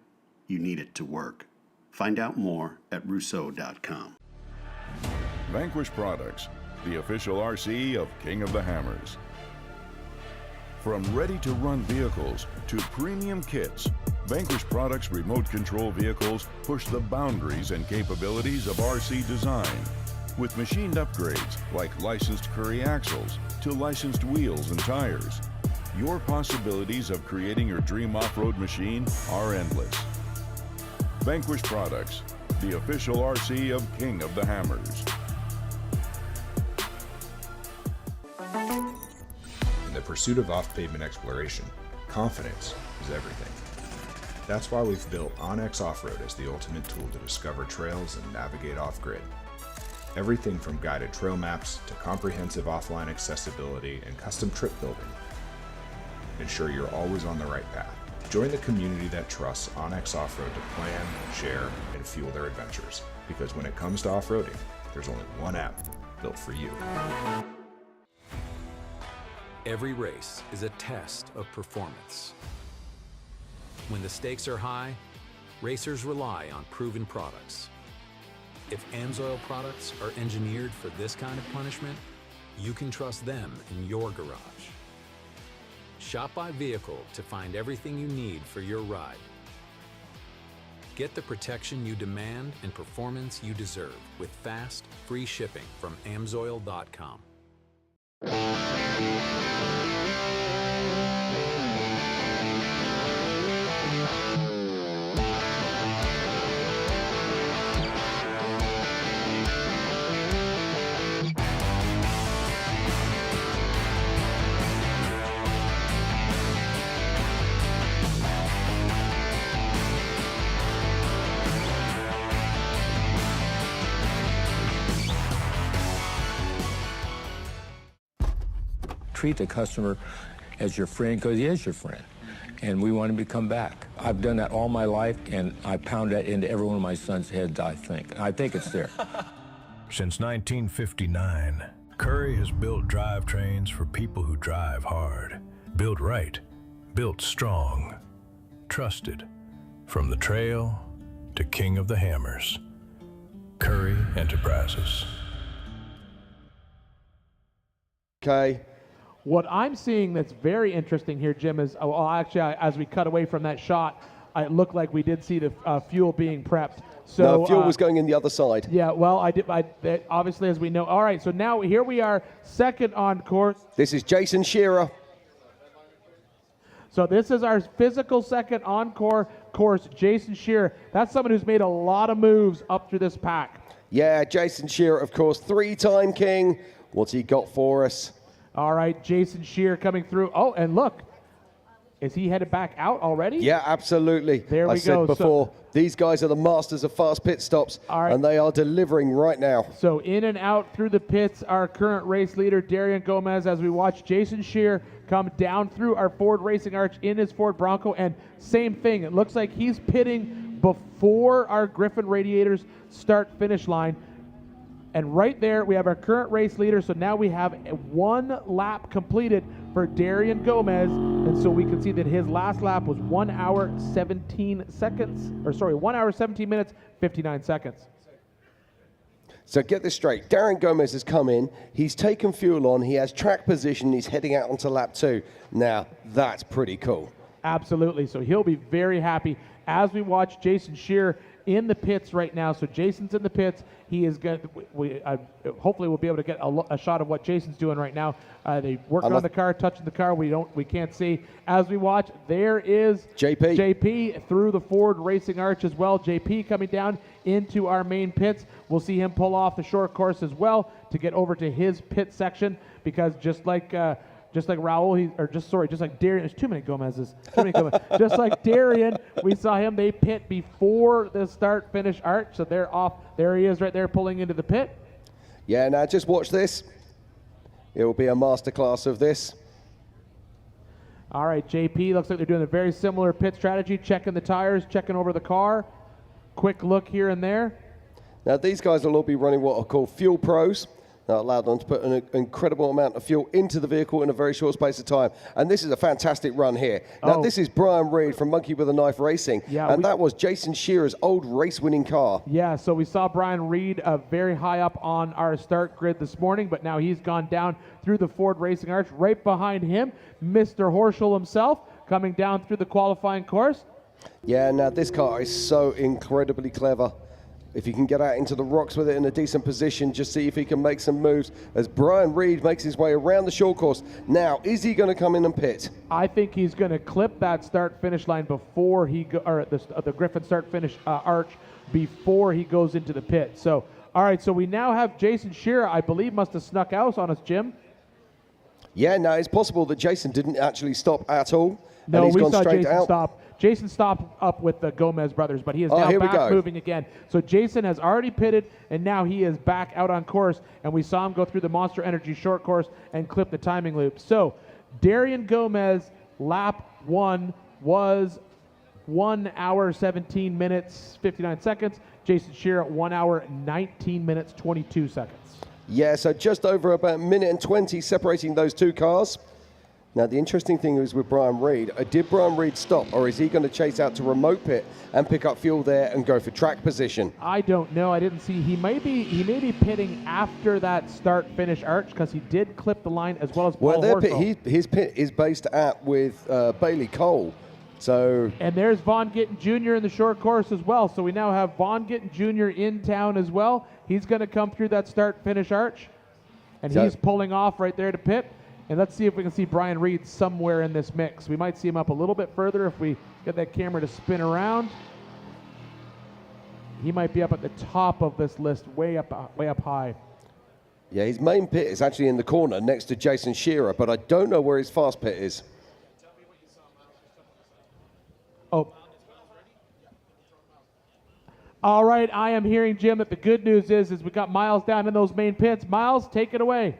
you need it to work. Find out more at rousseau.com. Vanquish Products, the official RC of King of the Hammers. From ready-to-run vehicles to premium kits, Vanquish Products remote control vehicles push the boundaries and capabilities of RC design. With machined upgrades like licensed Curry axles to licensed wheels and tires, your possibilities of creating your dream off-road machine are endless. Vanquish Products, the official RC of King of the Hammers. In the pursuit of off-pavement exploration, confidence is everything. That's why we've built OnX Off-Road as the ultimate tool to discover trails and navigate off-grid. Everything from guided trail maps to comprehensive offline accessibility and custom trip building. Ensure you're always on the right path. Join the community that trusts OnX Off-Road to plan, share, and fuel their adventures. Because when it comes to off-roading, there's only one app built for you. Every race is a test of performance. When the stakes are high, racers rely on proven products. If AMSOIL products are engineered for this kind of punishment, you can trust them in your garage. Shop by vehicle to find everything you need for your ride. Get the protection you demand and performance you deserve with fast, free shipping from AMSOIL.com. Treat the customer as your friend because he is your friend, and we want him to come back. I've done that all my life, and I pound that into every one of my son's heads, I think. I think it's there. Since 1959, Curry has built drivetrains for people who drive hard. Built right, built strong, trusted. From the trail to King of the Hammers. Curry Enterprises. Okay, What I'm seeing that's very interesting here, Jim, is well, actually, as we cut away from that shot, it looked like we did see the fuel being prepped. So no, fuel was going in the other side. Yeah, well, obviously, as we know. All right, so now here we are, second on course. This is Jason Shearer. So this is our physical second encore course, Jason Shearer. That's someone who's made a lot of moves up through this pack. Yeah, Jason Shearer, of course, 3-time king. What's he got for us? All right, Jason Shearer coming through. Oh, and look, is he headed back out already? Yeah, absolutely. There we go. I said before, these guys are the masters of fast pit stops, and they are delivering right now. So in and out through the pits, our current race leader, Dera Gomez, as we watch Jason Shearer come down through our Ford Racing Arch in his Ford Bronco, and same thing. It looks like he's pitting before our Griffin Radiators start-finish line. And right there, we have our current race leader. So now we have one lap completed for Darian Gomez. And so we can see that his last lap was 1 hour 17 seconds, or sorry, 1 hour 17 minutes, 59 seconds. So get this straight. Darian Gomez has come in. He's taken fuel on. He has track position. He's heading out onto lap 2. Now, that's pretty cool. Absolutely. So he'll be very happy as we watch Jason Shearer in the pits right now. So Jason's in the pits. He is going to, hopefully we'll be able to get a shot of what Jason's doing right now. They working on the car, touching the car. We can't see. As we watch, there is JP through the Ford Racing Arch as well. JP coming down into our main pits. We'll see him pull off the short course as well to get over to his pit section, because just like Raul, just like Darian, there's too many Gomez's. Just like Darian, we saw him, they pit before the start-finish arch, so they're off. There he is right there pulling into the pit. Yeah, now just watch this. It will be a masterclass of this. All right, JP, looks like they're doing a very similar pit strategy, checking the tires, checking over the car. Quick look here and there. Now these guys will all be running what are called Fuel Pros. That allowed them to put an incredible amount of fuel into the vehicle in a very short space of time. And this is a fantastic run here. Now, this is Brian Reed from Monkey with a Knife Racing. Yeah, and that was Jason Shearer's old race-winning car. Yeah, so we saw Brian Reed very high up on our start grid this morning, but now he's gone down through the Ford Racing Arch. Right behind him, Mr. Horschel himself coming down through the qualifying course. Yeah, now this car is so incredibly clever. If he can get out into the rocks with it in a decent position, just see if he can make some moves as Brian Reed makes his way around the short course. Now, is he going to come in and pit? I think he's going to clip that start-finish line before he the Griffin start-finish arch before he goes into the pit. So, all right, so we now have Jason Shearer, I believe, must have snuck out on us, Jim. Yeah, no, it's possible that Jason didn't actually stop at all. No, and he's we gone saw straight Jason out. stop. Jason stopped up with the Gomez brothers, but he is now back moving again. So Jason has already pitted, and now he is back out on course, and we saw him go through the Monster Energy short course and clip the timing loop. So Darian Gomez, lap 1 was 1 hour 17 minutes 59 seconds. Jason Shearer, 1 hour 19 minutes 22 seconds. Yeah, so just over about a minute and 20 separating those two cars. Now, the interesting thing is with Brian Reed, did Brian Reed stop, or is he going to chase out to remote pit and pick up fuel there and go for track position? I don't know. I didn't see. He may be pitting after that start-finish arch, because he did clip the line as well as Paul Horschel. His pit is based at with Bailey Cole. So, and there's Vaughn Gittin Jr. in the short course as well. So we now have Vaughn Gittin Jr. in town as well. He's going to come through that start-finish arch, and he's pulling off right there to pit. And let's see if we can see Brian Reed somewhere in this mix. We might see him up a little bit further if we get that camera to spin around. He might be up at the top of this list, way up high. Yeah, his main pit is actually in the corner next to Jason Shearer, but I don't know where his fast pit is. Oh. All right, I am hearing, Jim, that the good news is we got Miles down in those main pits. Miles, take it away.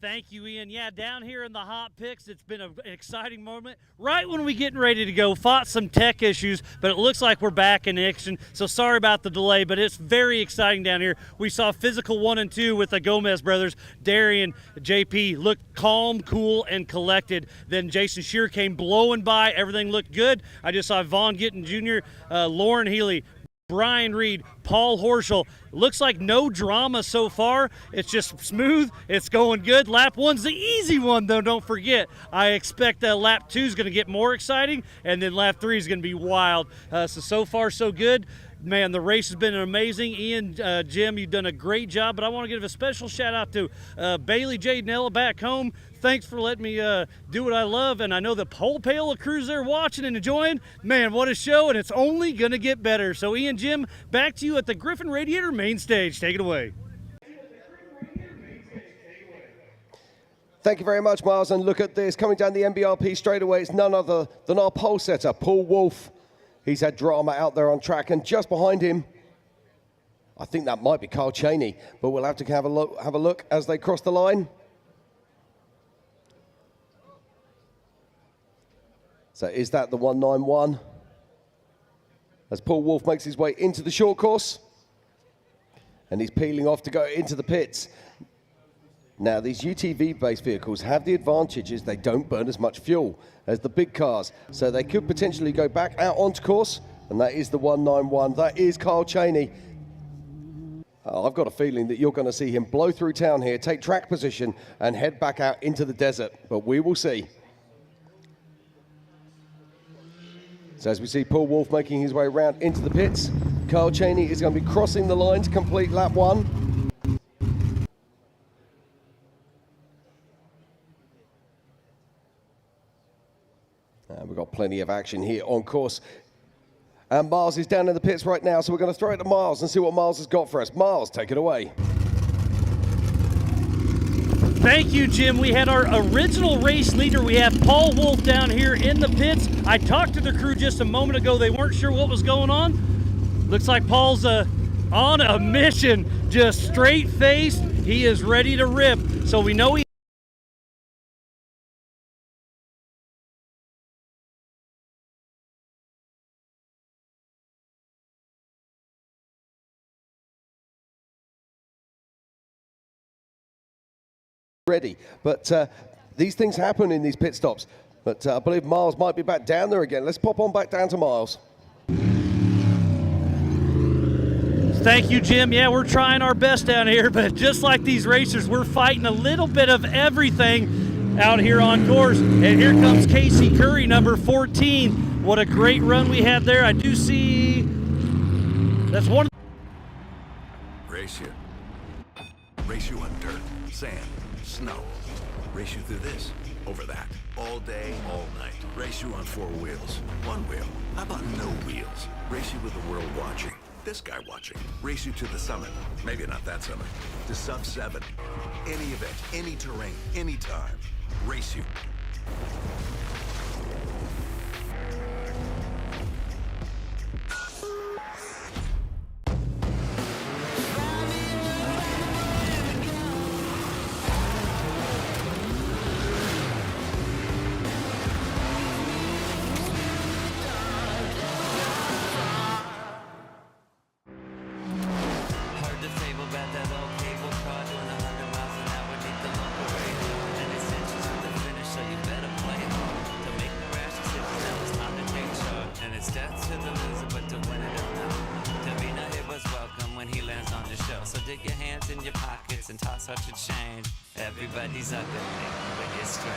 Thank you, Ian. Yeah, down here in the hot picks, it's been an exciting moment. Right when we're getting ready to go, fought some tech issues, but it looks like we're back in action. So sorry about the delay, but it's very exciting down here. We saw physical 1 and 2 with the Gomez brothers. Darian, JP looked calm, cool, and collected. Then Jason Shearer came blowing by. Everything looked good. I just saw Vaughn Gittin Jr., Lauren Healy Brian Reed, Paul Horschel. Looks like no drama so far. It's just smooth. It's going good. Lap 1's the easy one, though. Don't forget. I expect lap 2 is going to get more exciting, and then lap 3 is going to be wild. So far, so good. Man, the race has been amazing. Ian, Jim, you've done a great job, but I want to give a special shout out to Bailey, Jade, and Ella back home. Thanks for letting me do what I love, and I know the whole pale of crews there watching and enjoying. Man, what a show, and it's only going to get better. So, Ian, Jim, back to you at the Griffin Radiator main stage. Take it away. Thank you very much, Miles, and look at this. Coming down the MBRP straightaway, it's none other than our pole setter, Paul Wolf. He's had drama out there on track, and just behind him, I think that might be Carl Cheney, but we'll have to have a look as they cross the line. So is that the 191? As Paul Wolf makes his way into the short course, and he's peeling off to go into the pits. Now, these UTV-based vehicles have the advantage is they don't burn as much fuel as the big cars, so they could potentially go back out onto course, and that is the 191. That is Carl Cheney. I've got a feeling that you're going to see him blow through town here, take track position, and head back out into the desert, but we will see. So as we see Paul Wolf making his way around into the pits, Carl Cheney is going to be crossing the line to complete lap 1. And we've got plenty of action here on course. And Miles is down in the pits right now, so we're going to throw it to Miles and see what Miles has got for us. Miles, take it away. Thank you, Jim. We had our original race leader. We have Paul Wolf down here in the pits. I talked to the crew just a moment ago. They weren't sure what was going on. Looks like Paul's on a mission, just straight-faced. He is ready to rip. So we know he ready, but these things happen in these pit stops. But I believe Miles might be back down there again. Let's pop on back down to Miles. Thank you, Jim. Yeah, we're trying our best down here, but just like these racers, we're fighting a little bit of everything out here on course. And here comes Casey Curry, number 14. What a great run we had there. I do see that's one. Race you. Race you on dirt, sand, snow. Race you through this, over that, all day, all night. Race you on 4 wheels, 1 wheel. How about no wheels? Race you with the world watching. This guy watching. Race you to the summit. Maybe not that summit. To sub 7. Any event, any terrain, any time. Race you. Everybody's up in me, but it's strange.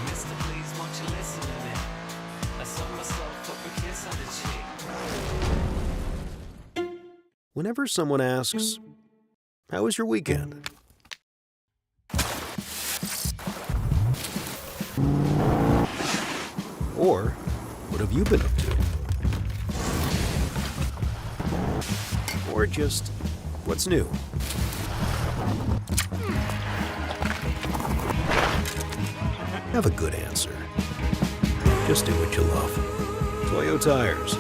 Mister, please, won't you listen to me? I sold my soul for a kiss on the cheek. Whenever someone asks, "How was your weekend?" Or, "What have you been up to?" Or just, "What's new?" Have a good answer. Just do what you love. Toyo Tires.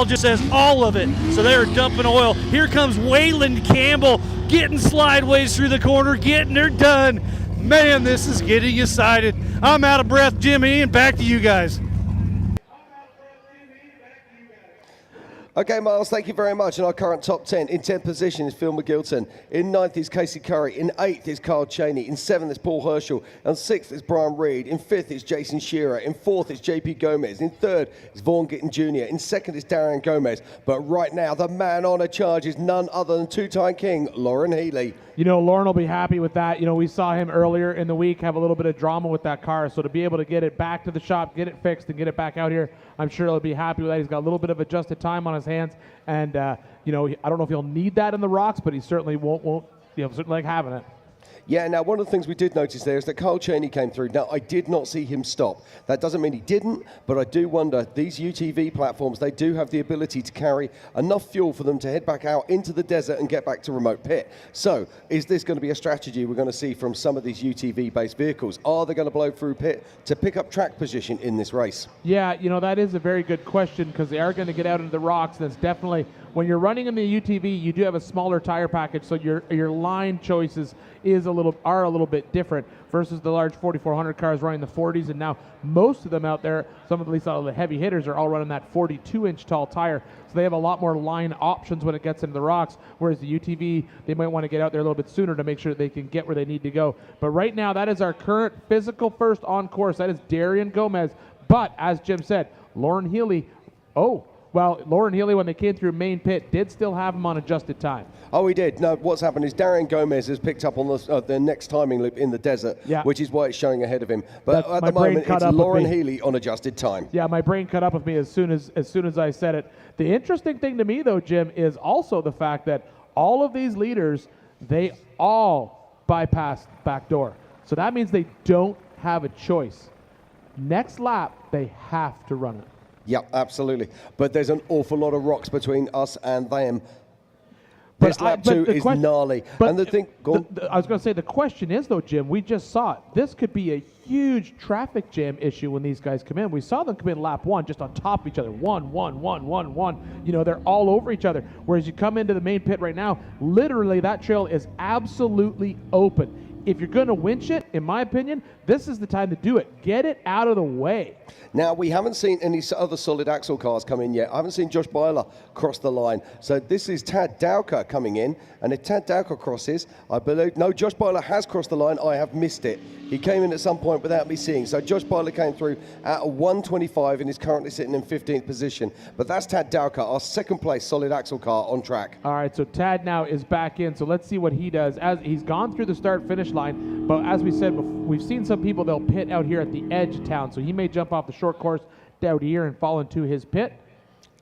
just says all of it. So they are dumping oil. Here comes Waylon Campbell getting slideways through the corner, getting her done. Man, this is getting excited. I'm out of breath, Jimmy, and back to you guys. Okay, Miles, thank you very much. And our current top 10, in 10th position is Phil McGilton. In 9th is Casey Curry. In 8th is Carl Cheney. In 7th is Paul Herschel. In 6th is Brian Reed. In 5th is Jason Shearer. In 4th is JP Gomez. In 3rd is Vaughn Gittin Jr. In 2nd is Darren Gomez. But right now, the man on a charge is none other than two-time king, Lauren Healy. You know, Lauren will be happy with that. You know, we saw him earlier in the week have a little bit of drama with that car. So to be able to get it back to the shop, get it fixed, and get it back out here, I'm sure he'll be happy with that. He's got a little bit of adjusted time on his hands. And, you know, I don't know if he'll need that in the rocks, but he certainly won't certainly like having it. Yeah, now one of the things we did notice there is that Carl Cheney came through. Now, I did not see him stop. That doesn't mean he didn't, but I do wonder, these UTV platforms, they do have the ability to carry enough fuel for them to head back out into the desert and get back to remote pit. So, is this going to be a strategy we're going to see from some of these UTV-based vehicles? Are they going to blow through pit to pick up track position in this race? Yeah, you know, that is a very good question because they are going to get out into the rocks. That's definitely, when you're running in the UTV, you do have a smaller tire package, so your line choices are a little bit different versus the large 4400 cars running the 40s, and now most of them out there, some of at least all of the heavy hitters are all running that 42-inch tall tire, so they have a lot more line options when it gets into the rocks, whereas the UTV, they might want to get out there a little bit sooner to make sure they can get where they need to go. But right now, that is our current physical first on course. That is Darian Gomez, but as Jim said, Lauren Healy, Lauren Healy, when they came through main pit, did still have him on adjusted time. Oh, he did. No, what's happened is Darren Gomez has picked up on the next timing loop in the desert, which is why it's showing ahead of him. But at the moment, it's Lauren Healy on adjusted time. Yeah, my brain cut up with me as soon as I said it. The interesting thing to me, though, Jim, is also the fact that all of these leaders, they all bypass back door. So that means they don't have a choice. Next lap, they have to run it. Yeah, absolutely. But there's an awful lot of rocks between us and them. But This lap 2 is gnarly. And the thing, I was going to say, the question is, though, Jim, we just saw it. This could be a huge traffic jam issue when these guys come in. We saw them come in lap 1 just on top of each other. One. You know, they're all over each other. Whereas you come into the main pit right now, literally that trail is absolutely open. If you're going to winch it, in my opinion, this is the time to do it. Get it out of the way. Now, we haven't seen any other solid axle cars come in yet. I haven't seen Josh Byler cross the line. So this is Tad Dowker coming in. And if Tad Dowker crosses, I believe, no, Josh Byler has crossed the line. I have missed it. He came in at some point without me seeing. So Josh Byler came through at a 125 and is currently sitting in 15th position. But that's Tad Dowker, our second place solid axle car on track. All right, so Tad now is back in. So let's see what he does. As he's gone through the start-finish line, but as we said, we've seen some people, they'll pit out here at the edge of town. So he may jump off the short course down here and fall into his pit.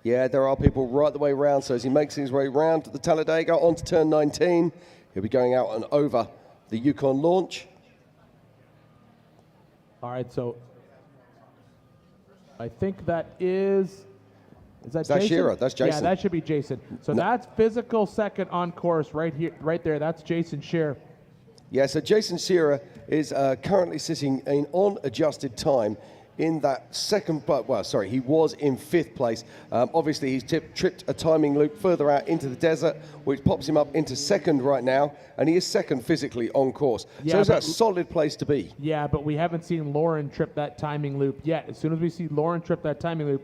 Yeah, there are people right the way around. So as he makes his way round to the Talladega onto turn 19, he'll be going out and over the Yukon launch. All right, so I think that is that Jason? Shearer? That's Jason. Yeah, that should be Jason. So that's physical second on course right here, right there. That's Jason Shearer. Yeah, so Jason Shearer is currently sitting in on adjusted time in that second, he was in 5th place. Obviously, he's tripped a timing loop further out into the desert, which pops him up into 2nd right now, and he is 2nd physically on course. Yeah, so it's a solid place to be. Yeah, but we haven't seen Lauren trip that timing loop yet. As soon as we see Lauren trip that timing loop,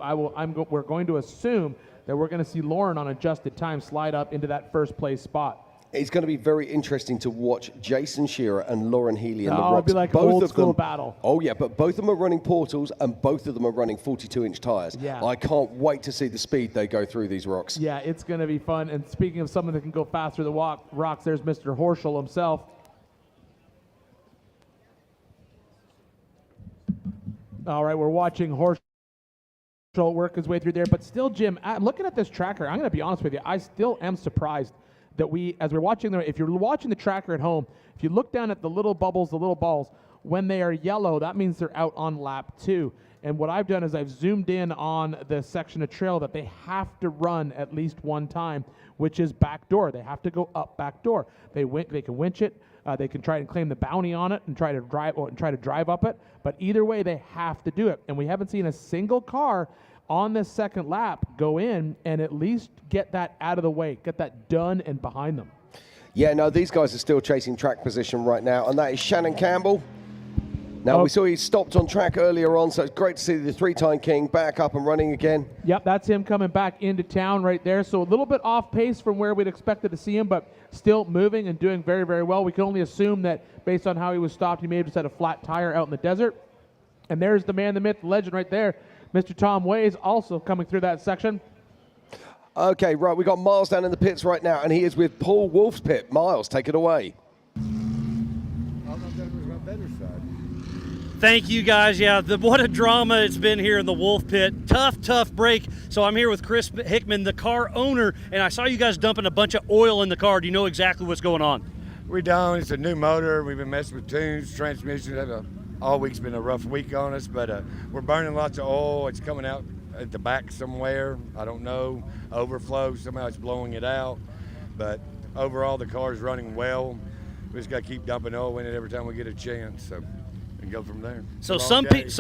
we're going to assume that we're going to see Lauren on adjusted time slide up into that first place spot. It's going to be very interesting to watch Jason Shearer and Lauren Healy in the rocks. It'll be like both old school battle. Oh, yeah, but both of them are running portals and both of them are running 42-inch tires. Yeah. I can't wait to see the speed they go through these rocks. Yeah, it's going to be fun. And speaking of someone that can go faster than rocks, there's Mr. Horschel himself. All right, we're watching Horschel work his way through there. But still, Jim, looking at this tracker, I'm going to be honest with you, I still am surprised that as we're watching if you're watching the tracker at home, if you look down at the little bubbles, the little balls, when they are yellow, that means they're out on lap 2. And what I've done is I've zoomed in on the section of trail that they have to run at least one time, which is back door. They have to go up back door. They can winch it. They can try and claim the bounty on it and try to drive up it. But either way, they have to do it. And we haven't seen a single car on this second lap, go in and at least get that out of the way, get that done and behind them. Yeah, no, these guys are still chasing track position right now, and that is Shannon Campbell. Now, we saw he stopped on track earlier on, so it's great to see the three-time king back up and running again. Yep, that's him coming back into town right there. So a little bit off pace from where we'd expected to see him, but still moving and doing very, very well. We can only assume that based on how he was stopped, he may have just had a flat tire out in the desert. And there's the man, the myth, the legend right there. Mr. Tom Ways also coming through that section. Okay, right, we got Miles down in the pits right now, and he is with Paul Wolf's pit. Miles, take it away. Thank you, guys. Yeah, what a drama it's been here in the Wolf Pit. Tough break. So I'm here with Chris Hickman, the car owner, and I saw you guys dumping a bunch of oil in the car. Do you know exactly what's going on? We don't. It's a new motor. We've been messing with tunes, transmissions. All week's been a rough week on us, but we're burning lots of oil. It's coming out at the back somewhere. I don't know. Overflow. Somehow it's blowing it out. But overall, the car's running well. We just got to keep dumping oil in it every time we get a chance. So. And go from there. So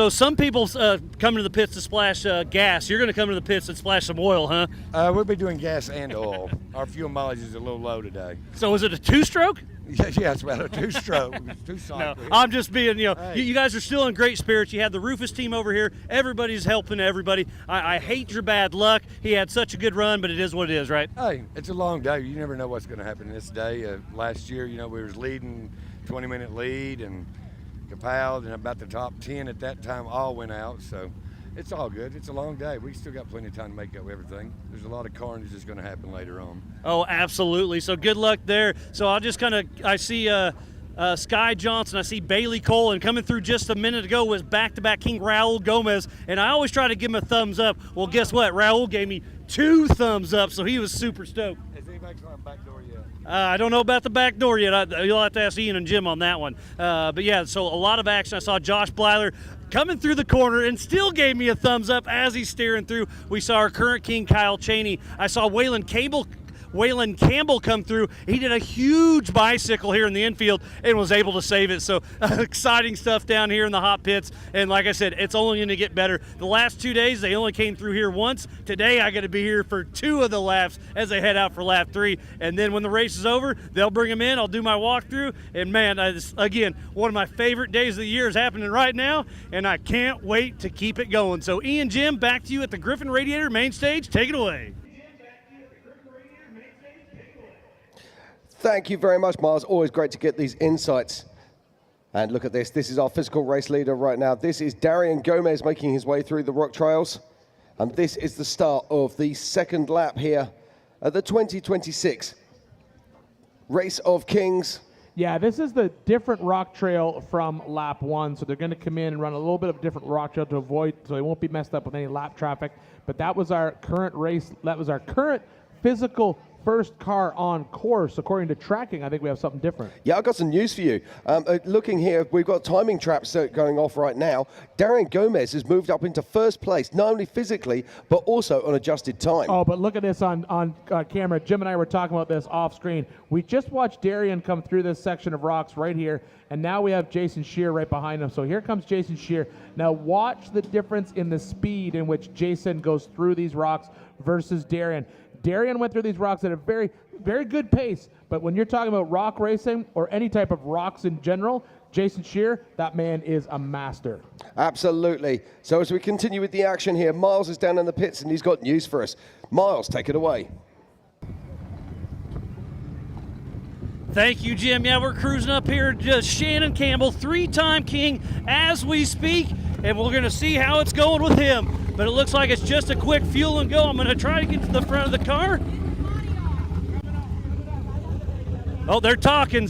some people come to the pits to splash gas. You're going to come to the pits and splash some oil, huh? We'll be doing gas and oil. Our fuel mileage is a little low today. So is it a two-stroke? Yeah, it's about a two-stroke. No, I'm just being, hey. you guys are still in great spirits. You have the Rufus team over here. Everybody's helping everybody. I hate your bad luck. He had such a good run, but it is what it is, right? Hey, it's a long day. You never know what's going to happen this day. Last year, we was leading, 20-minute lead, and compiled, and about the top 10 at that time all went out, so it's all good. It's a long day. We still got plenty of time to make up everything. There's a lot of carnage that's going to happen later on. Oh, absolutely. So good luck there. So I'll just I see Sky Johnson, I see Bailey Cole, and coming through just a minute ago was back-to-back King Raul Gomez, and I always try to give him a thumbs up. Well, guess what? Raul gave me 2 thumbs up, so he was super stoked. Has anybody gone back door yet? I don't know about the back door yet. You'll have to ask Ian and Jim on that one. But yeah, so a lot of action. I saw Josh Blyler coming through the corner and still gave me a thumbs up as he's steering through. We saw our current king, Kyle Cheney. I saw Waylon Campbell come through. He did a huge bicycle here in the infield and was able to save it. So exciting stuff down here in the hot pits. And like I said, it's only going to get better. The last 2 days, they only came through here once. Today, I got to be here for 2 of the laps as they head out for lap 3. And then when the race is over, they'll bring them in. I'll do my walkthrough. And man, again, one of my favorite days of the year is happening right now. And I can't wait to keep it going. So Ian, Jim, back to you at the Griffin Radiator main stage. Take it away. Thank you very much, Miles. Always great to get these insights. And look at this. This is our physical race leader right now. This is Darian Gomez making his way through the rock trails. And this is the start of the second lap here at the 2026 Race of Kings. Yeah, this is the different rock trail from lap 1. So they're going to come in and run a little bit of a different rock trail to avoid, so they won't be messed up with any lap traffic. But that was our current race. That was our current physical first car on course. According to tracking, I think we have something different. Yeah, I've got some news for you. Looking here, we've got timing traps going off right now. Darian Gomez has moved up into first place, not only physically, but also on adjusted time. Oh, but look at this on camera. Jim and I were talking about this off screen. We just watched Darian come through this section of rocks right here, and now we have Jason Shear right behind him. So here comes Jason Shear. Now watch the difference in the speed in which Jason goes through these rocks versus Darian. Darian went through these rocks at a very, very good pace, but when you're talking about rock racing or any type of rocks in general, Jason Shear, that man is a master. Absolutely. So as we continue with the action here, Miles is down in the pits and he's got news for us. Miles, take it away. Thank you, Jim. Yeah, we're cruising up here. Just Shannon Campbell, 3-time king as we speak, and we're going to see how it's going with him. But it looks like it's just a quick fuel and go. I'm going to try to get to the front of the car. Oh, they're talking.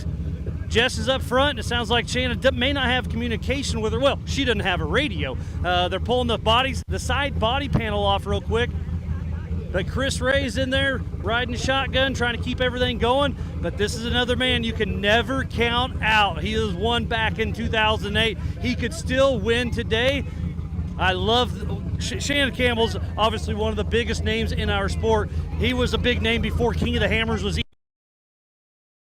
Jess is up front, and it sounds like Shannon may not have communication with her. Well, she doesn't have a radio. They're pulling the side body panel off real quick. But Chris Ray's in there riding shotgun, trying to keep everything going. But this is another man you can never count out. He was won back in 2008. He could still win today. I love Shannon Campbell's obviously one of the biggest names in our sport. He was a big name before King of the Hammers was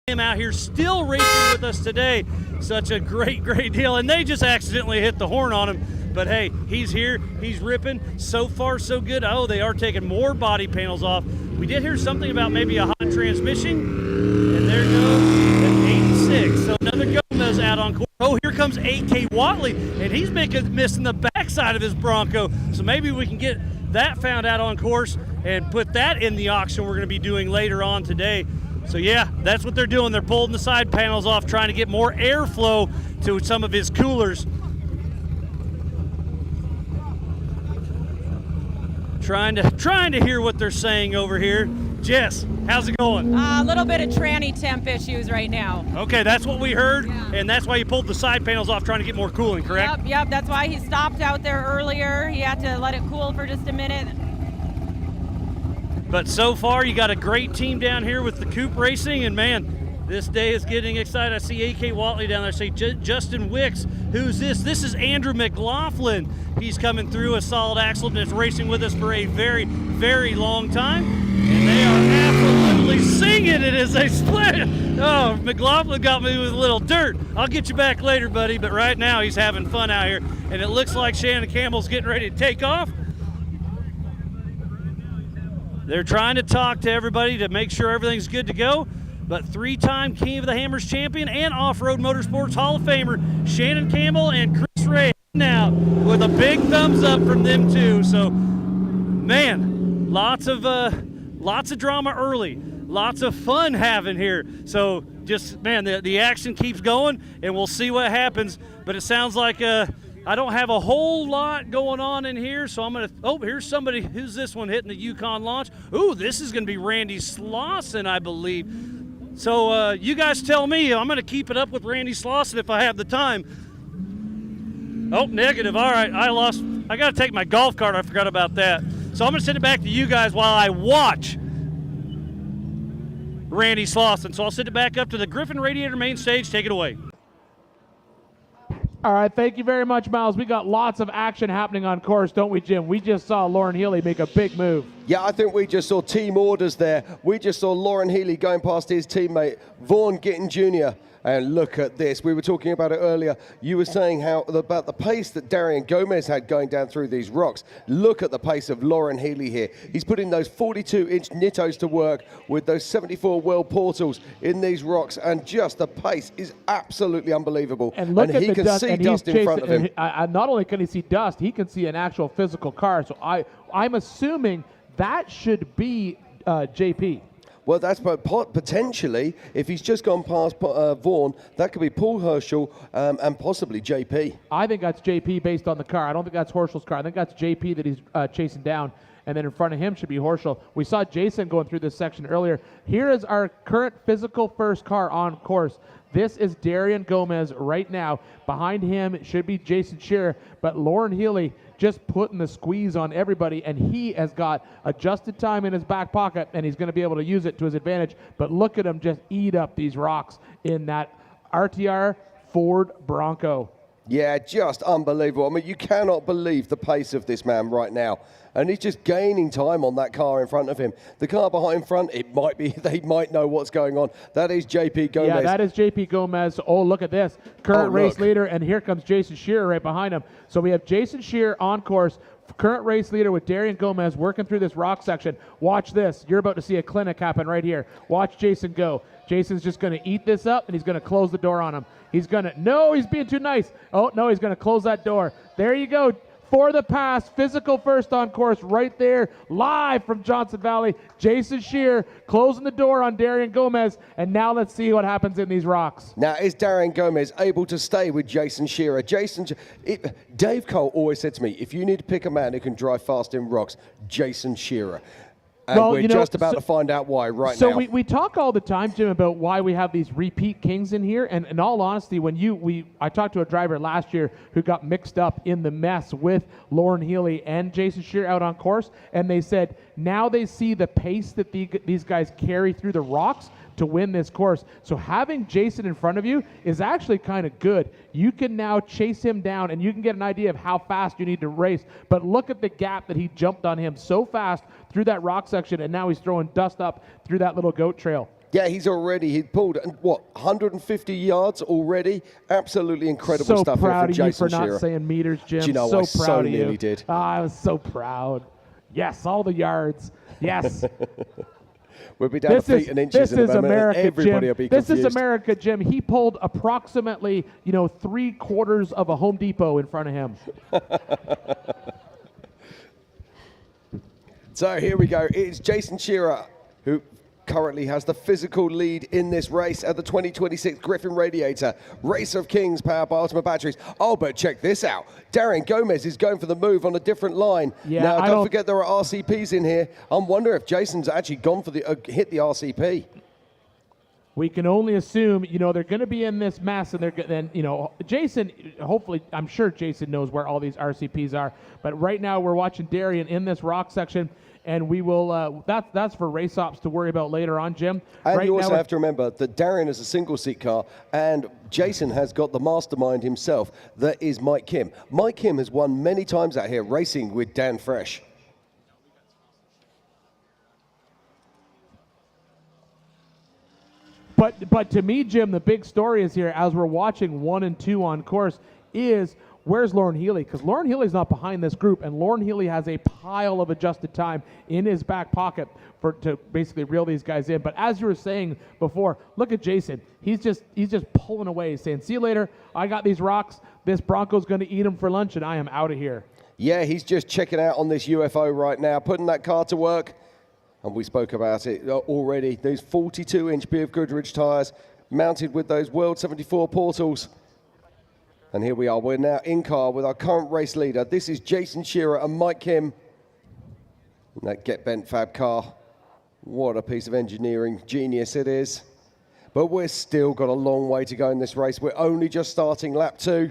him out here still racing with us today. Such a great deal. And they just accidentally hit the horn on him. But hey, he's here, he's ripping. So far, so good. Oh, they are taking more body panels off. We did hear something about maybe a hot transmission, and there goes the 86. So another Gomez out on course. Oh, here comes 8K Watley, and he's missing the backside of his Bronco. So maybe we can get that found out on course and put that in the auction we're going to be doing later on today. So yeah, that's what they're doing. They're pulling the side panels off, trying to get more airflow to some of his coolers. Trying to hear what they're saying over here. Jess, how's it going? A little bit of tranny temp issues right now. Okay, that's what we heard, and that's why you pulled the side panels off, trying to get more cooling, correct? Yep, that's why he stopped out there earlier. He had to let it cool for just a minute. But so far, you got a great team down here with the Coupe Racing, and man, this day is getting excited. I see AK Watley down there. I see Justin Wicks. Who's this? This is Andrew McLaughlin. He's coming through a solid axle and is racing with us for a very, very long time. And they are absolutely singing it as they split. Oh, McLaughlin got me with a little dirt. I'll get you back later, buddy. But right now, he's having fun out here. And it looks like Shannon Campbell's getting ready to take off. They're trying to talk to everybody to make sure everything's good to go. But three-time King of the Hammers champion and Off-Road Motorsports Hall of Famer Shannon Campbell and Chris Ray now with a big thumbs up from them too. So, man, lots of drama early, lots of fun having here. So, just man, the action keeps going, and we'll see what happens. But it sounds like I don't have a whole lot going on in here, so I'm going to, oh, here's somebody, who's this one hitting the Yukon launch? Ooh, this is going to be Randy Slauson, I believe. So you guys tell me. I'm going to keep it up with Randy Slauson if I have the time. Oh, negative. All right, I got to take my golf cart. I forgot about that. So I'm going to send it back to you guys while I watch Randy Slauson. So I'll send it back up to the Griffin Radiator main stage. Take it away. All right, thank you very much, Miles. We got lots of action happening on course, don't we, Jim? We just saw Lauren Healy make a big move. Yeah, I think we just saw team orders there. We just saw Lauren Healy going past his teammate, Vaughn Gittin Jr., and look at this. We were talking about it earlier. You were saying about the pace that Darian Gomez had going down through these rocks. Look at the pace of Lauren Healy here. He's putting those 42-inch Nittos to work with those 74 World Portals in these rocks, and just the pace is absolutely unbelievable. And look at he the can dust, see and dust in front of him. Not only can he see dust, he can see an actual physical car. So I'm assuming that should be JP. Well, that's potentially, if he's just gone past Vaughn, that could be Paul Herschel and possibly JP. I think that's JP based on the car. I don't think that's Horschel's car. I think that's JP that he's chasing down, and then in front of him should be Horschel. We saw Jason going through this section earlier. Here is our current physical first car on course. This is Darian Gomez right now. Behind him should be Jason Shearer, but Lauren Healy just putting the squeeze on everybody, and he has got adjusted time in his back pocket, and he's going to be able to use it to his advantage. But look at him just eat up these rocks in that RTR Ford Bronco. Yeah, just unbelievable. I mean, you cannot believe the pace of this man right now. And he's just gaining time on that car in front of him. The car behind front, it might be, they might know what's going on. That is JP Gomez. Yeah, that is JP Gomez. Oh, look at this. Current race leader, and here comes Jason Shearer right behind him. So we have Jason Shearer on course, current race leader with Darian Gomez working through this rock section. Watch this. You're about to see a clinic happen right here. Watch Jason go. Jason's just going to eat this up, and he's going to close the door on him. He's going to, no, he's being too nice. Oh, no, he's going to close that door. There you go. For the pass, physical first on course right there, live from Johnson Valley. Jason Shearer closing the door on Darian Gomez, and now let's see what happens in these rocks. Now, is Darian Gomez able to stay with Jason Shearer? Dave Cole always said to me, if you need to pick a man who can drive fast in rocks, Jason Shearer. And we're just about to find out why now. So we talk all the time, Jim, about why we have these repeat kings in here. And in all honesty, I talked to a driver last year who got mixed up in the mess with Lauren Healy and Jason Shearer out on course. And they said now they see the pace that these guys carry through the rocks to win this course. So having Jason in front of you is actually kind of good. You can now chase him down, and you can get an idea of how fast you need to race. But look at the gap that he jumped on him so fast through that rock section, and now he's throwing dust up through that little goat trail. Yeah, he pulled, what, 150 yards already? Absolutely incredible stuff here from Jason So proud of you for Shearer. not saying meters, Jim. Do you know, so I proud so of you. nearly did. I was so proud. Yes, all the yards. Yes. We'll be down to feet and inches in a moment. America, Everybody Jim. will be This confused. is America, Jim. He pulled approximately, 3/4 of a Home Depot in front of him. So here we go. It's Jason Shearer who currently has the physical lead in this race at the 2026 Griffin Radiator Race of Kings powered by Ultimate Batteries. Oh, but check this out. Darian Gomez is going for the move on a different line. Yeah, now, I don't don't forget there are RCPs in here. I'm wondering if Jason's actually gone for the hit the RCP. We can only assume, they're going to be in this mess, and then, Jason, hopefully, I'm sure Jason knows where all these RCPs are, but right now we're watching Darian in this rock section, and we will, that's for race ops to worry about later on, Jim. And right you also now have to remember that Darian is a single-seat car, and Jason has got the mastermind himself. That is Mike Kim. Mike Kim has won many times out here racing with Dan Fresh. But to me, Jim, the big story is here, as we're watching 1 and 2 on course, is where's Lauren Healy? Because Lauren Healy's not behind this group, and Lauren Healy has a pile of adjusted time in his back pocket to basically reel these guys in. But as you were saying before, look at Jason. He's just pulling away, saying, see you later. I got these rocks. This Bronco's going to eat them for lunch, and I am out of here. Yeah, he's just checking out on this UFO right now, putting that car to work. And we spoke about it already. Those 42-inch BF Goodrich tires mounted with those World 74 portals. And here we are. We're now in car with our current race leader. This is Jason Shearer and Mike Kim. And that Get Bent Fab car. What a piece of engineering genius it is. But we're still got a long way to go in this race. We're only just starting lap 2.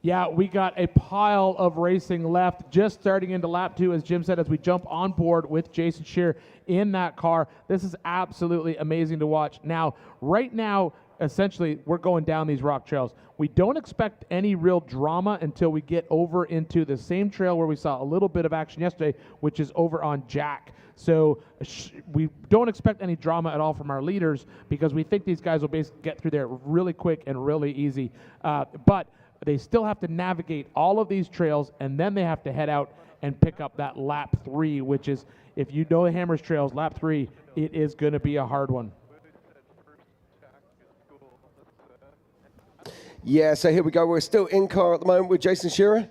Yeah, we got a pile of racing left, just starting into lap 2, as Jim said, as we jump on board with Jason Shearer in that car. This is absolutely amazing to watch. Now, right now, essentially, we're going down these rock trails. We don't expect any real drama until we get over into the same trail where we saw a little bit of action yesterday, which is over on Jack. So we don't expect any drama at all from our leaders, because we think these guys will basically get through there really quick and really easy. But they still have to navigate all of these trails, and then they have to head out and pick up that lap 3, which is, if you know the Hammers trails, lap 3, it is going to be a hard one. Yeah, so here we go. We're still in car at the moment with Jason Shearer. A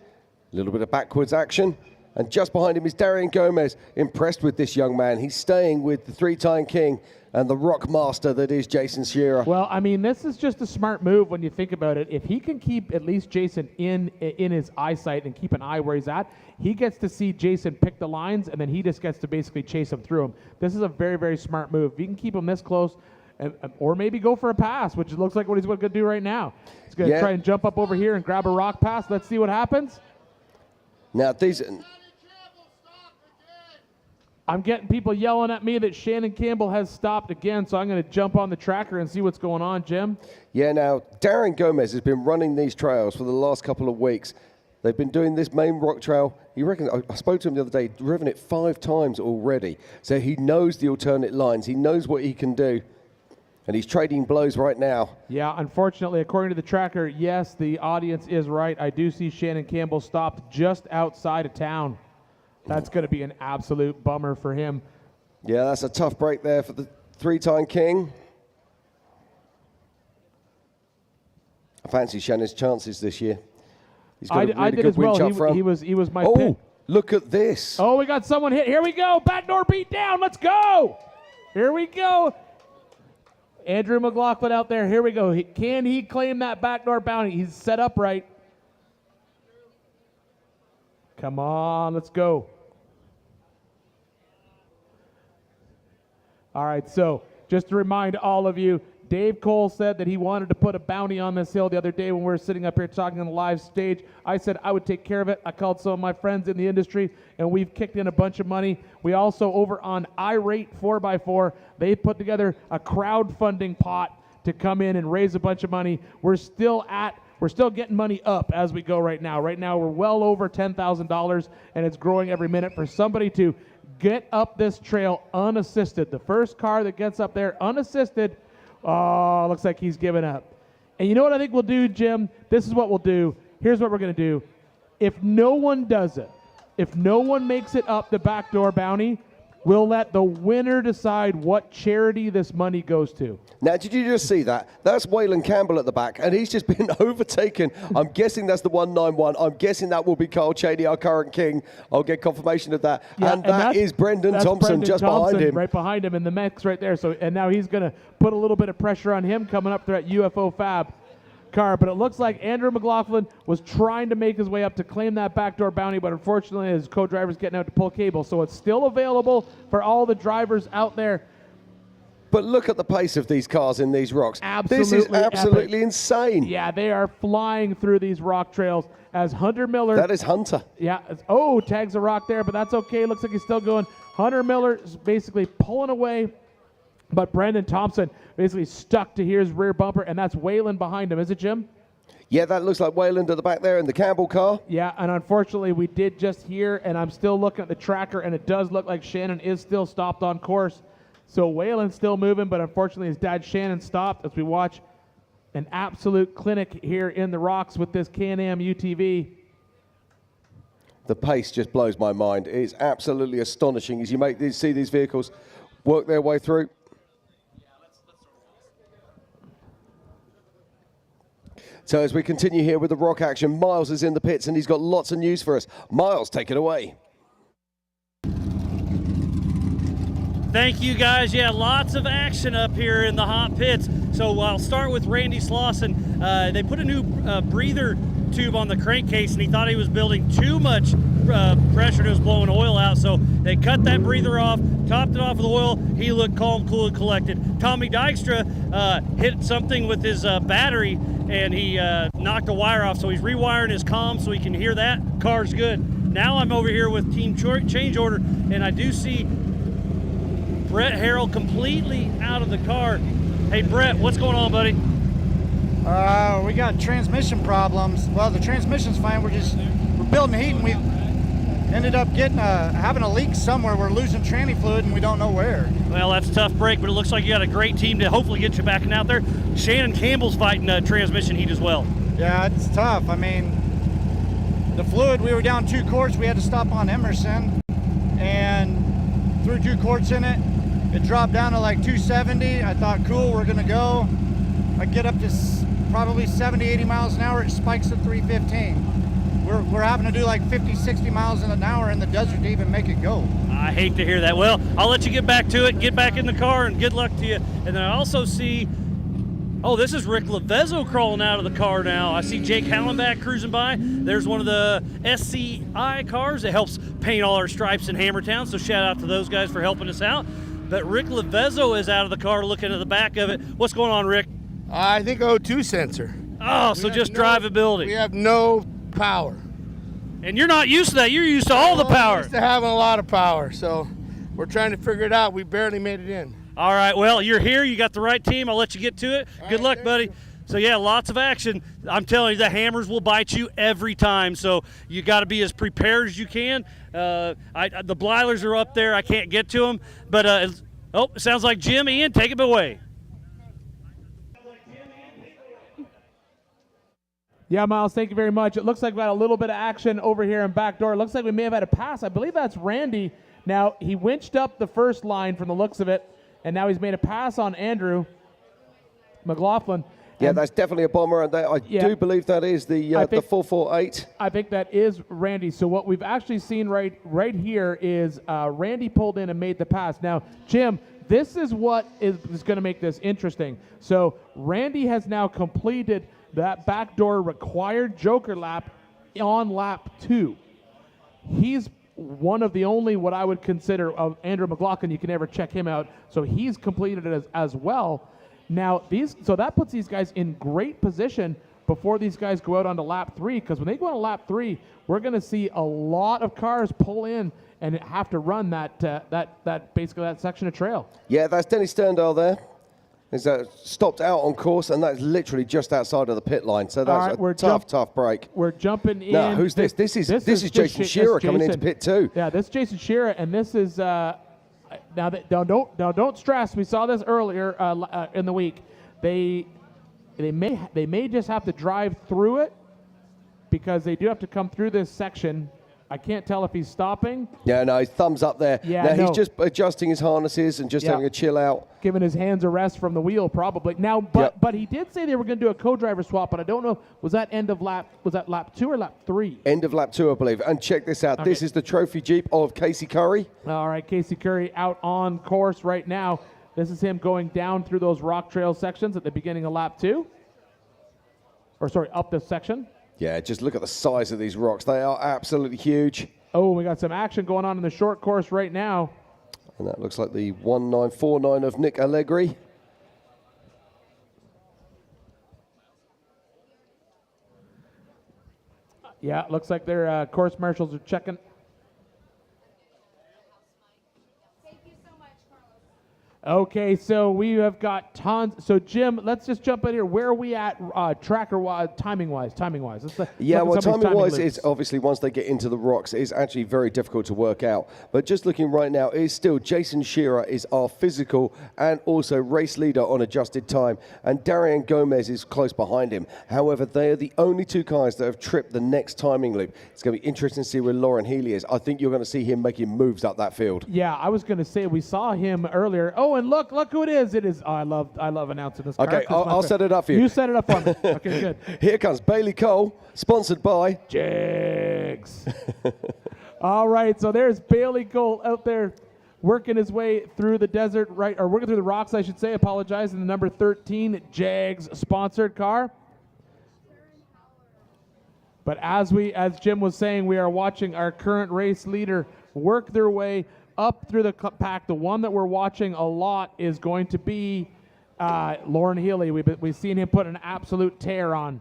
little bit of backwards action. And just behind him is Darian Gomez. Impressed with this young man. He's staying with the 3-time king and the rock master that is Jason Shearer. Well, I mean, this is just a smart move when you think about it. If he can keep at least Jason in his eyesight and keep an eye where he's at, he gets to see Jason pick the lines, and then he just gets to basically chase him through them. This is a very, very smart move. If you can keep him this close, or maybe go for a pass, which looks like what he's going to do right now. He's going to try and jump up over here and grab a rock pass. Let's see what happens. Now, these... I'm getting people yelling at me that Shannon Campbell has stopped again, so I'm going to jump on the tracker and see what's going on, Jim. Yeah, now, Darian Gomez has been running these trails for the last couple of weeks. They've been doing this main rock trail. He reckons, I spoke to him the other day, driven it 5 times already. So he knows the alternate lines. He knows what he can do. And he's trading blows right now. Yeah, unfortunately, according to the tracker, yes, the audience is right. I do see Shannon Campbell stopped just outside of town. That's going to be an absolute bummer for him. Yeah, that's a tough break there for the 3-time king. I fancy Shannon's chances this year. He's got a really did good as well. winch up front. He was my pick. pick. Look at this. Oh, we got someone hit. Here we go. Backdoor beat down. Let's go. Here we go. Andrew McLaughlin out there. Here we go. Can he claim that backdoor bounty? He's set up right. Come on, let's go. All right, so just to remind all of you, Dave Cole said that he wanted to put a bounty on this hill the other day when we were sitting up here talking on the live stage. I said I would take care of it. I called some of my friends in the industry, and we've kicked in a bunch of money. We also, over on iRate 4x4, they put together a crowdfunding pot to come in and raise a bunch of money. We're still getting money up as we go right now. Right now, we're well over $10,000, and it's growing every minute. For somebody to get up this trail unassisted. The first car that gets up there unassisted, oh, looks like he's given up. And you know what I think we'll do, Jim? This is what we'll do. Here's what we're going to do. If no one does it, if no one makes it up the backdoor bounty, we'll let the winner decide what charity this money goes to. Now, did you just see that? That's Waylon Campbell at the back, and he's just been overtaken. I'm guessing that's the 191. I'm guessing that will be Carl Cheney, our current king. I'll get confirmation of that. Yeah, and that is Brendan Thompson Brendan just Thompson behind him. right behind him in the mix right there. So, and now he's going to put a little bit of pressure on him coming up there at UFO Fab car. But it looks like Andrew McLaughlin was trying to make his way up to claim that backdoor bounty, but unfortunately his co-driver's getting out to pull cable. So it's still available for all the drivers out there. But look at the pace of these cars in these rocks. Absolutely this is absolutely epic. insane. Yeah, they are flying through these rock trails as Hunter Miller. That is Hunter. Yeah. Oh, tags a rock there, but that's okay. Looks like he's still going. Hunter Miller is basically pulling away, but Brendan Thompson basically stuck to his rear bumper, and that's Waylon behind him. Is it, Jim? Yeah, that looks like Wayland at the back there in the Campbell car. Yeah, and unfortunately we did just hear, and I'm still looking at the tracker, and it does look like Shannon is still stopped on course. So Wayland's still moving, but unfortunately his dad Shannon stopped as we watch an absolute clinic here in the rocks with this Can-Am UTV. The pace just blows my mind. It's absolutely astonishing as you see these vehicles work their way through. So as we continue here with the rock action, Miles is in the pits and he's got lots of news for us. Miles, take it away. Thank you, guys. Yeah, lots of action up here in the hot pits. So I'll start with Randy Slauson. They put a new breather tube on the crankcase, and he thought he was building too much pressure and it was blowing oil out. So they cut that breather off, topped it off with oil. He looked calm, cool, and collected. Tommy Dykstra hit something with his battery, and he knocked a wire off. So he's rewiring his comm so he can hear that. Car's good. Now I'm over here with team change order, and I do see Brett Harrell completely out of the car. Hey, Brett, what's going on, buddy? We got transmission problems. Well, the transmission's fine. We're building heat, and we ended up having a leak somewhere. We're losing tranny fluid, and we don't know where. Well, that's a tough break, but it looks like you got a great team to hopefully get you back and out there. Shannon Campbell's fighting transmission heat as well. Yeah, it's tough. I mean, the fluid, we were down 2 quarts. We had to stop on Emerson, and threw 2 quarts in it. It dropped down to like 270. I thought, cool, we're gonna go. I get up to probably 70, 80 miles an hour. It spikes at 315. We're having to do like 50, 60 miles an hour in the desert to even make it go. I hate to hear that. Well, I'll let you get back to it, get back in the car, and good luck to you. And then I also see, oh, this is Rick Lavezzo crawling out of the car now. I see Jake Hallenbach cruising by. There's one of the SCI cars that helps paint all our stripes in Hammertown, so shout out to those guys for helping us out. But Rick Lavezzo is out of the car looking at the back of it. What's going on, Rick? I think O2 sensor. Oh, so just drivability. We have no power. And you're not used to that. You're used to all the power. Used to having a lot of power, so we're trying to figure it out. We barely made it in. All right, well, you're here. You got the right team. I'll let you get to it. Good luck, buddy. So, yeah, lots of action. I'm telling you, the hammers will bite you every time, so you got to be as prepared as you can. The Bleilers are up there. I can't get to them. But, it sounds like Jim, Ian, take it away. Yeah, Miles, thank you very much. It looks like we got a little bit of action over here in backdoor. It looks like we may have had a pass. I believe that's Randy. Now, he winched up the first line from the looks of it, and now he's made a pass on Andrew McLaughlin. Yeah, that's definitely a bomber, and I do believe that is the 448. I think that is Randy. So what we've actually seen right here is Randy pulled in and made the pass. Now, Jim, this is what is going to make this interesting. So Randy has now completed that backdoor required joker lap on lap 2. He's one of the only what I would consider of Andrew McLaughlin. You can never check him out. So he's completed it as well. Now, so that puts these guys in great position before these guys go out onto lap 3, because when they go on to lap 3, we're going to see a lot of cars pull in and have to run that basically that section of trail. Yeah, that's Denny Sterndale there. is stopped out on course, and that's literally just outside of the pit line. So that's a tough break. We're jumping in. Now, who's this? This is Jason Shearer coming into pit 2. Yeah, this is Jason Shearer, and this is don't stress. We saw this earlier in the week. They may just have to drive through it because they do have to come through this section. I can't tell if he's stopping. Yeah, no, his thumbs up there. Yeah, he's just adjusting his harnesses and just having a chill out. Giving his hands a rest from the wheel, probably. Now, but he did say they were going to do a co-driver swap, but I don't know, was that lap 2 or lap 3? End of lap 2, I believe. And check this out. Okay. This is the trophy Jeep of Casey Curry. All right, Casey Curry out on course right now. This is him going down through those rock trail sections at the beginning of lap 2. Or sorry, up this section. Yeah, just look at the size of these rocks. They are absolutely huge. Oh, we got some action going on in the short course right now. And that looks like the 1949 of Nick Allegri. Yeah, looks like their course marshals are checking. Okay, so we have got tons. So, Jim, let's just jump in here. Where are we at tracker-wise, timing-wise? Yeah, well, timing-wise, it's obviously once they get into the rocks, it's actually very difficult to work out. But just looking right now, it is still Jason Shearer is our physical and also race leader on adjusted time. And Darian Gomez is close behind him. However, they are the only two guys that have tripped the next timing loop. It's going to be interesting to see where Lauren Healy is. I think you're going to see him making moves up that field. Yeah, I was going to say we saw him earlier. Oh, and look who it is. It is. Oh, I love announcing this. Okay, I'll set it up for you. You set it up for me. Okay, good. Here comes Bailey Cole, sponsored by Jags. All right, so there's Bailey Cole out there working his way through the desert, or working through the rocks, I should say. Apologize. In the number 13 Jags sponsored car. But as Jim was saying, we are watching our current race leader work their way up through the pack. The one that we're watching a lot is going to be Lauren Healy. We've seen him put an absolute tear on.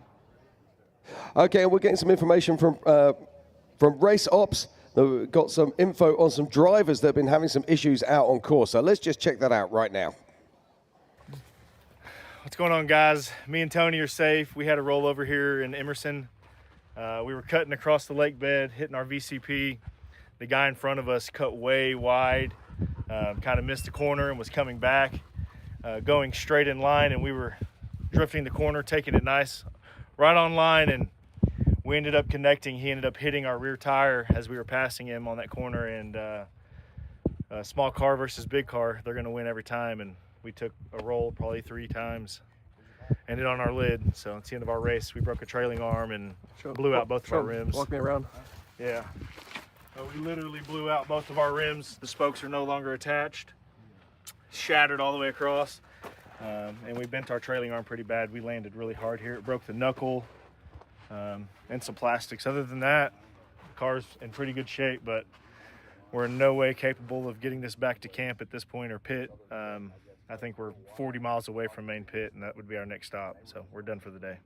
Okay, we're getting some information from Race Ops. We've got some info on some drivers that have been having some issues out on course. So let's just check that out right now. What's going on, guys? Me and Tony are safe. We had a rollover here in Emerson. We were cutting across the lake bed, hitting our VCP. The guy in front of us cut way wide, kind of missed the corner and was coming back, going straight in line, and we were drifting the corner, taking it nice, right on line, and we ended up connecting. He ended up hitting our rear tire as we were passing him on that corner, and small car versus big car, they're going to win every time, and we took a roll probably 3 times, ended on our lid, so it's the end of our race. We broke a trailing arm and blew out both of our rims. Walk me around. Yeah. We literally blew out both of our rims. The spokes are no longer attached. Shattered all the way across. And we bent our trailing arm pretty bad. We landed really hard here. It broke the knuckle and some plastics. Other than that, the car's in pretty good shape, but we're in no way capable of getting this back to camp at this point or pit. I think we're 40 miles away from main pit, and that would be our next stop. So we're done for the day.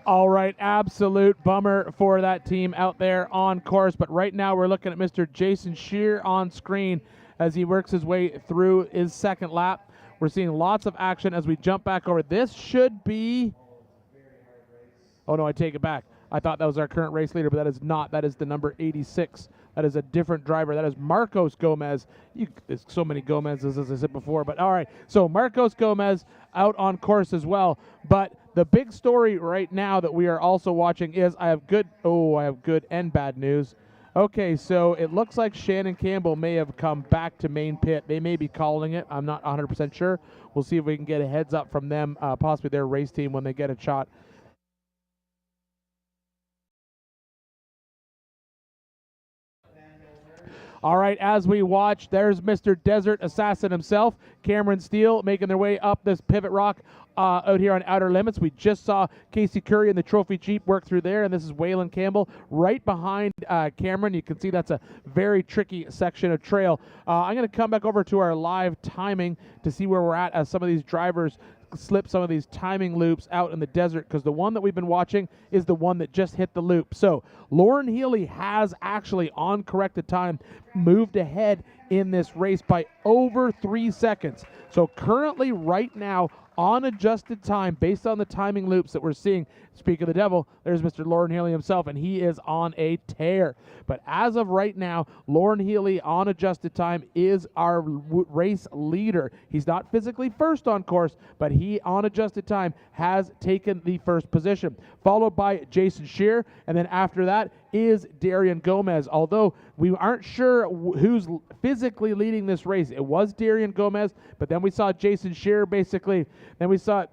All right, absolute bummer for that team out there on course. But right now we're looking at Mr. Jason Shearer on screen as he works his way through his second lap. We're seeing lots of action as we jump back over. This should be... Oh, no, I take it back. I thought that was our current race leader, but that is not. That is the number 86. That is a different driver. That is Marcos Gomez. There's so many Gomez's, as I said before. But all right, so Marcos Gomez out on course as well. But the big story right now that we are also watching is I have good and bad news. Okay, so it looks like Shannon Campbell may have come back to main pit. They may be calling it. I'm not 100% sure. We'll see if we can get a heads up from them, possibly their race team when they get a shot. All right, as we watch, there's Mr. Desert Assassin himself, Cameron Steele, making their way up this pivot rock out here on Outer Limits. We just saw Casey Curry and the Trophy Jeep work through there, and this is Waylon Campbell right behind Cameron. You can see that's a very tricky section of trail. I'm going to come back over to our live timing to see where we're at as some of these drivers slip some of these timing loops out in the desert, because the one that we've been watching is the one that just hit the loop. So Lauren Healy has actually, on corrected time, moved ahead in this race by over 3 seconds. So currently, right now, on adjusted time, based on the timing loops that we're seeing, speak of the devil, there's Mr. Lauren Healy himself, and he is on a tear. But as of right now, Lauren Healy on adjusted time is our race leader. He's not physically first on course, but he on adjusted time has taken the first position, followed by Jason Shear, and then after that is Darian Gomez. Although we aren't sure who's physically leading this race. It was Darian Gomez, but then we saw Jason Shear basically. Then we saw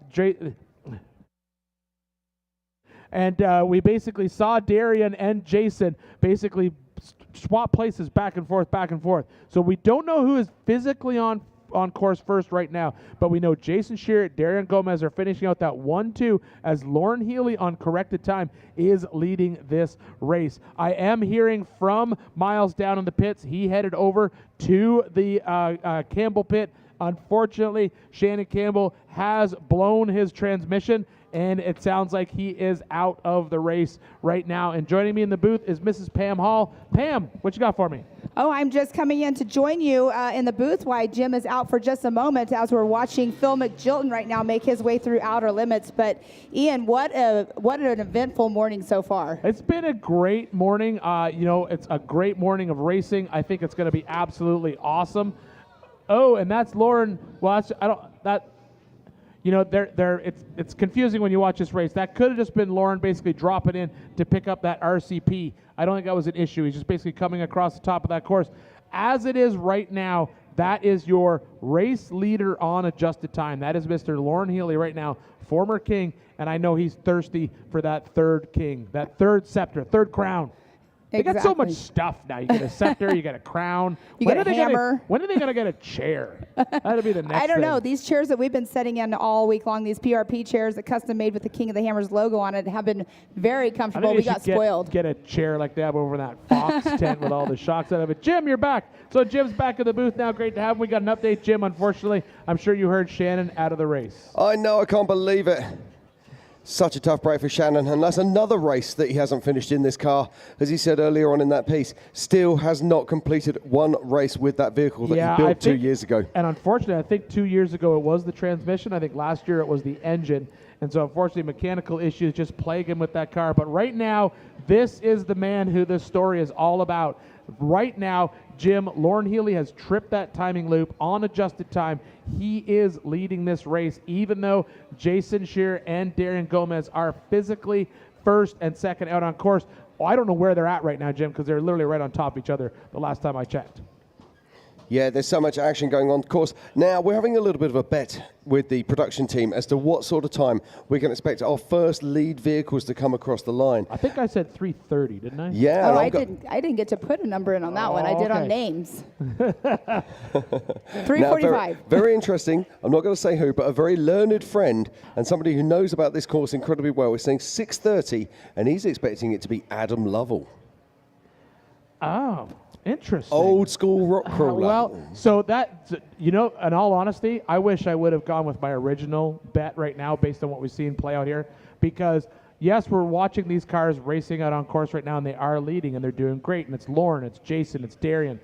we basically saw Darian and Jason basically swap places back and forth. So we don't know who is physically on course first right now, but we know Jason Shear, Darian Gomez are finishing out that 1-2 as Lauren Healy on corrected time is leading this race. I am hearing from Miles down in the pits. He headed over to the Campbell pit. Unfortunately, Shannon Campbell has blown his transmission, and it sounds like he is out of the race right now. And joining me in the booth is Mrs. Pam Hall. Pam, what you got for me? Oh, I'm just coming in to join you in the booth while Jim is out for just a moment as we're watching Phil McGilton right now make his way through outer limits. But Ian, what an eventful morning so far. It's been a great morning. It's a great morning of racing. I think it's going to be absolutely awesome. Oh, and that's Lauren. Well, it's confusing when you watch this race. That could have just been Lauren basically dropping in to pick up that RCP. I don't think that was an issue. He's just basically coming across the top of that course. As it is right now, that is your race leader on adjusted time. That is Mr. Lauren Healy right now, former king, and I know he's thirsty for that third king, that third scepter, third crown. They got so much stuff now. You get a scepter, you get a crown. You get a hammer. When are they going to get a chair? That'll be the next I don't thing. know. These chairs that we've been setting in all week long, these PRP chairs that custom made with the King of the Hammers logo on it, have been very comfortable. We got spoiled. Get a chair like that over in that Fox tent with all the shocks out of it. Jim, you're back. So Jim's back in the booth now. Great to have him. We got an update, Jim. Unfortunately, I'm sure you heard Shannon out of the race. I know. I can't believe it. Such a tough break for Shannon, and that's another race that he hasn't finished in this car. As he said earlier on in that piece, still has not completed one race with that vehicle that he built 2 years ago. And unfortunately, I think 2 years ago it was the transmission. I think last year it was the engine. And so unfortunately, mechanical issues just plague him with that car. But right now, this is the man who this story is all about. Right now, Jim, Lauren Healy has tripped that timing loop on adjusted time. He is leading this race, even though Jason Shear and Darian Gomez are physically first and second out on course. Oh, I don't know where they're at right now, Jim, because they're literally right on top of each other the last time I checked. Yeah, there's so much action going on. Of course, now we're having a little bit of a bet with the production team as to what sort of time we can expect our first lead vehicles to come across the line. I think I said 3:30, didn't I? Yeah. Oh, I didn't get to put a number in on that one. I did on names. 3:45. Very interesting. I'm not going to say who, but a very learned friend and somebody who knows about this course incredibly well is saying 6:30, and he's expecting it to be Adam Lovell. Oh. Interesting. Old school rock crawler. Well, so that, in all honesty, I wish I would have gone with my original bet right now based on what we've seen play out here. Because, yes, we're watching these cars racing out on course right now, and they are leading, and they're doing great. And it's Lauren, it's Jason, it's Darian.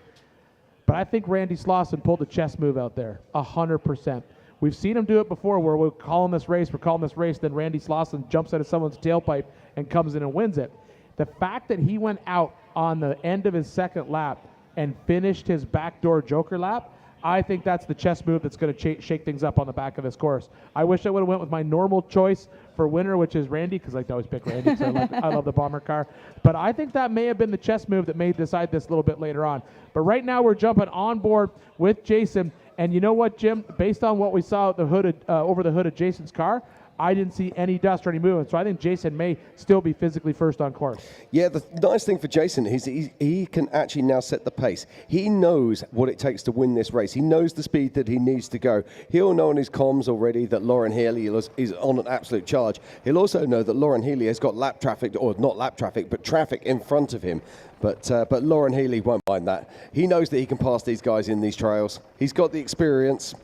But I think Randy Slauson pulled a chess move out there, 100%. We've seen him do it before where we're calling this race, then Randy Slauson jumps out of someone's tailpipe and comes in and wins it. The fact that he went out on the end of his second lap and finished his backdoor joker lap, I think that's the chess move that's going to shake things up on the back of this course. I wish I would have went with my normal choice for winner, which is Randy, because I like to always pick Randy because I love the bomber car. But I think that may have been the chess move that may decide this a little bit later on. But right now we're jumping on board with Jason. And you know what, Jim? Based on what we saw at the hood over the hood of Jason's car, I didn't see any dust or any movement, so I think Jason may still be physically first on course. Yeah, the nice thing for Jason is he can actually now set the pace. He knows what it takes to win this race. He knows the speed that he needs to go. He'll know on his comms already that Lauren Healy is on an absolute charge. He'll also know that Lauren Healy has got lap traffic, or not lap traffic, but traffic in front of him. But Lauren Healy won't mind that. He knows that he can pass these guys in these trails. He's got the experience.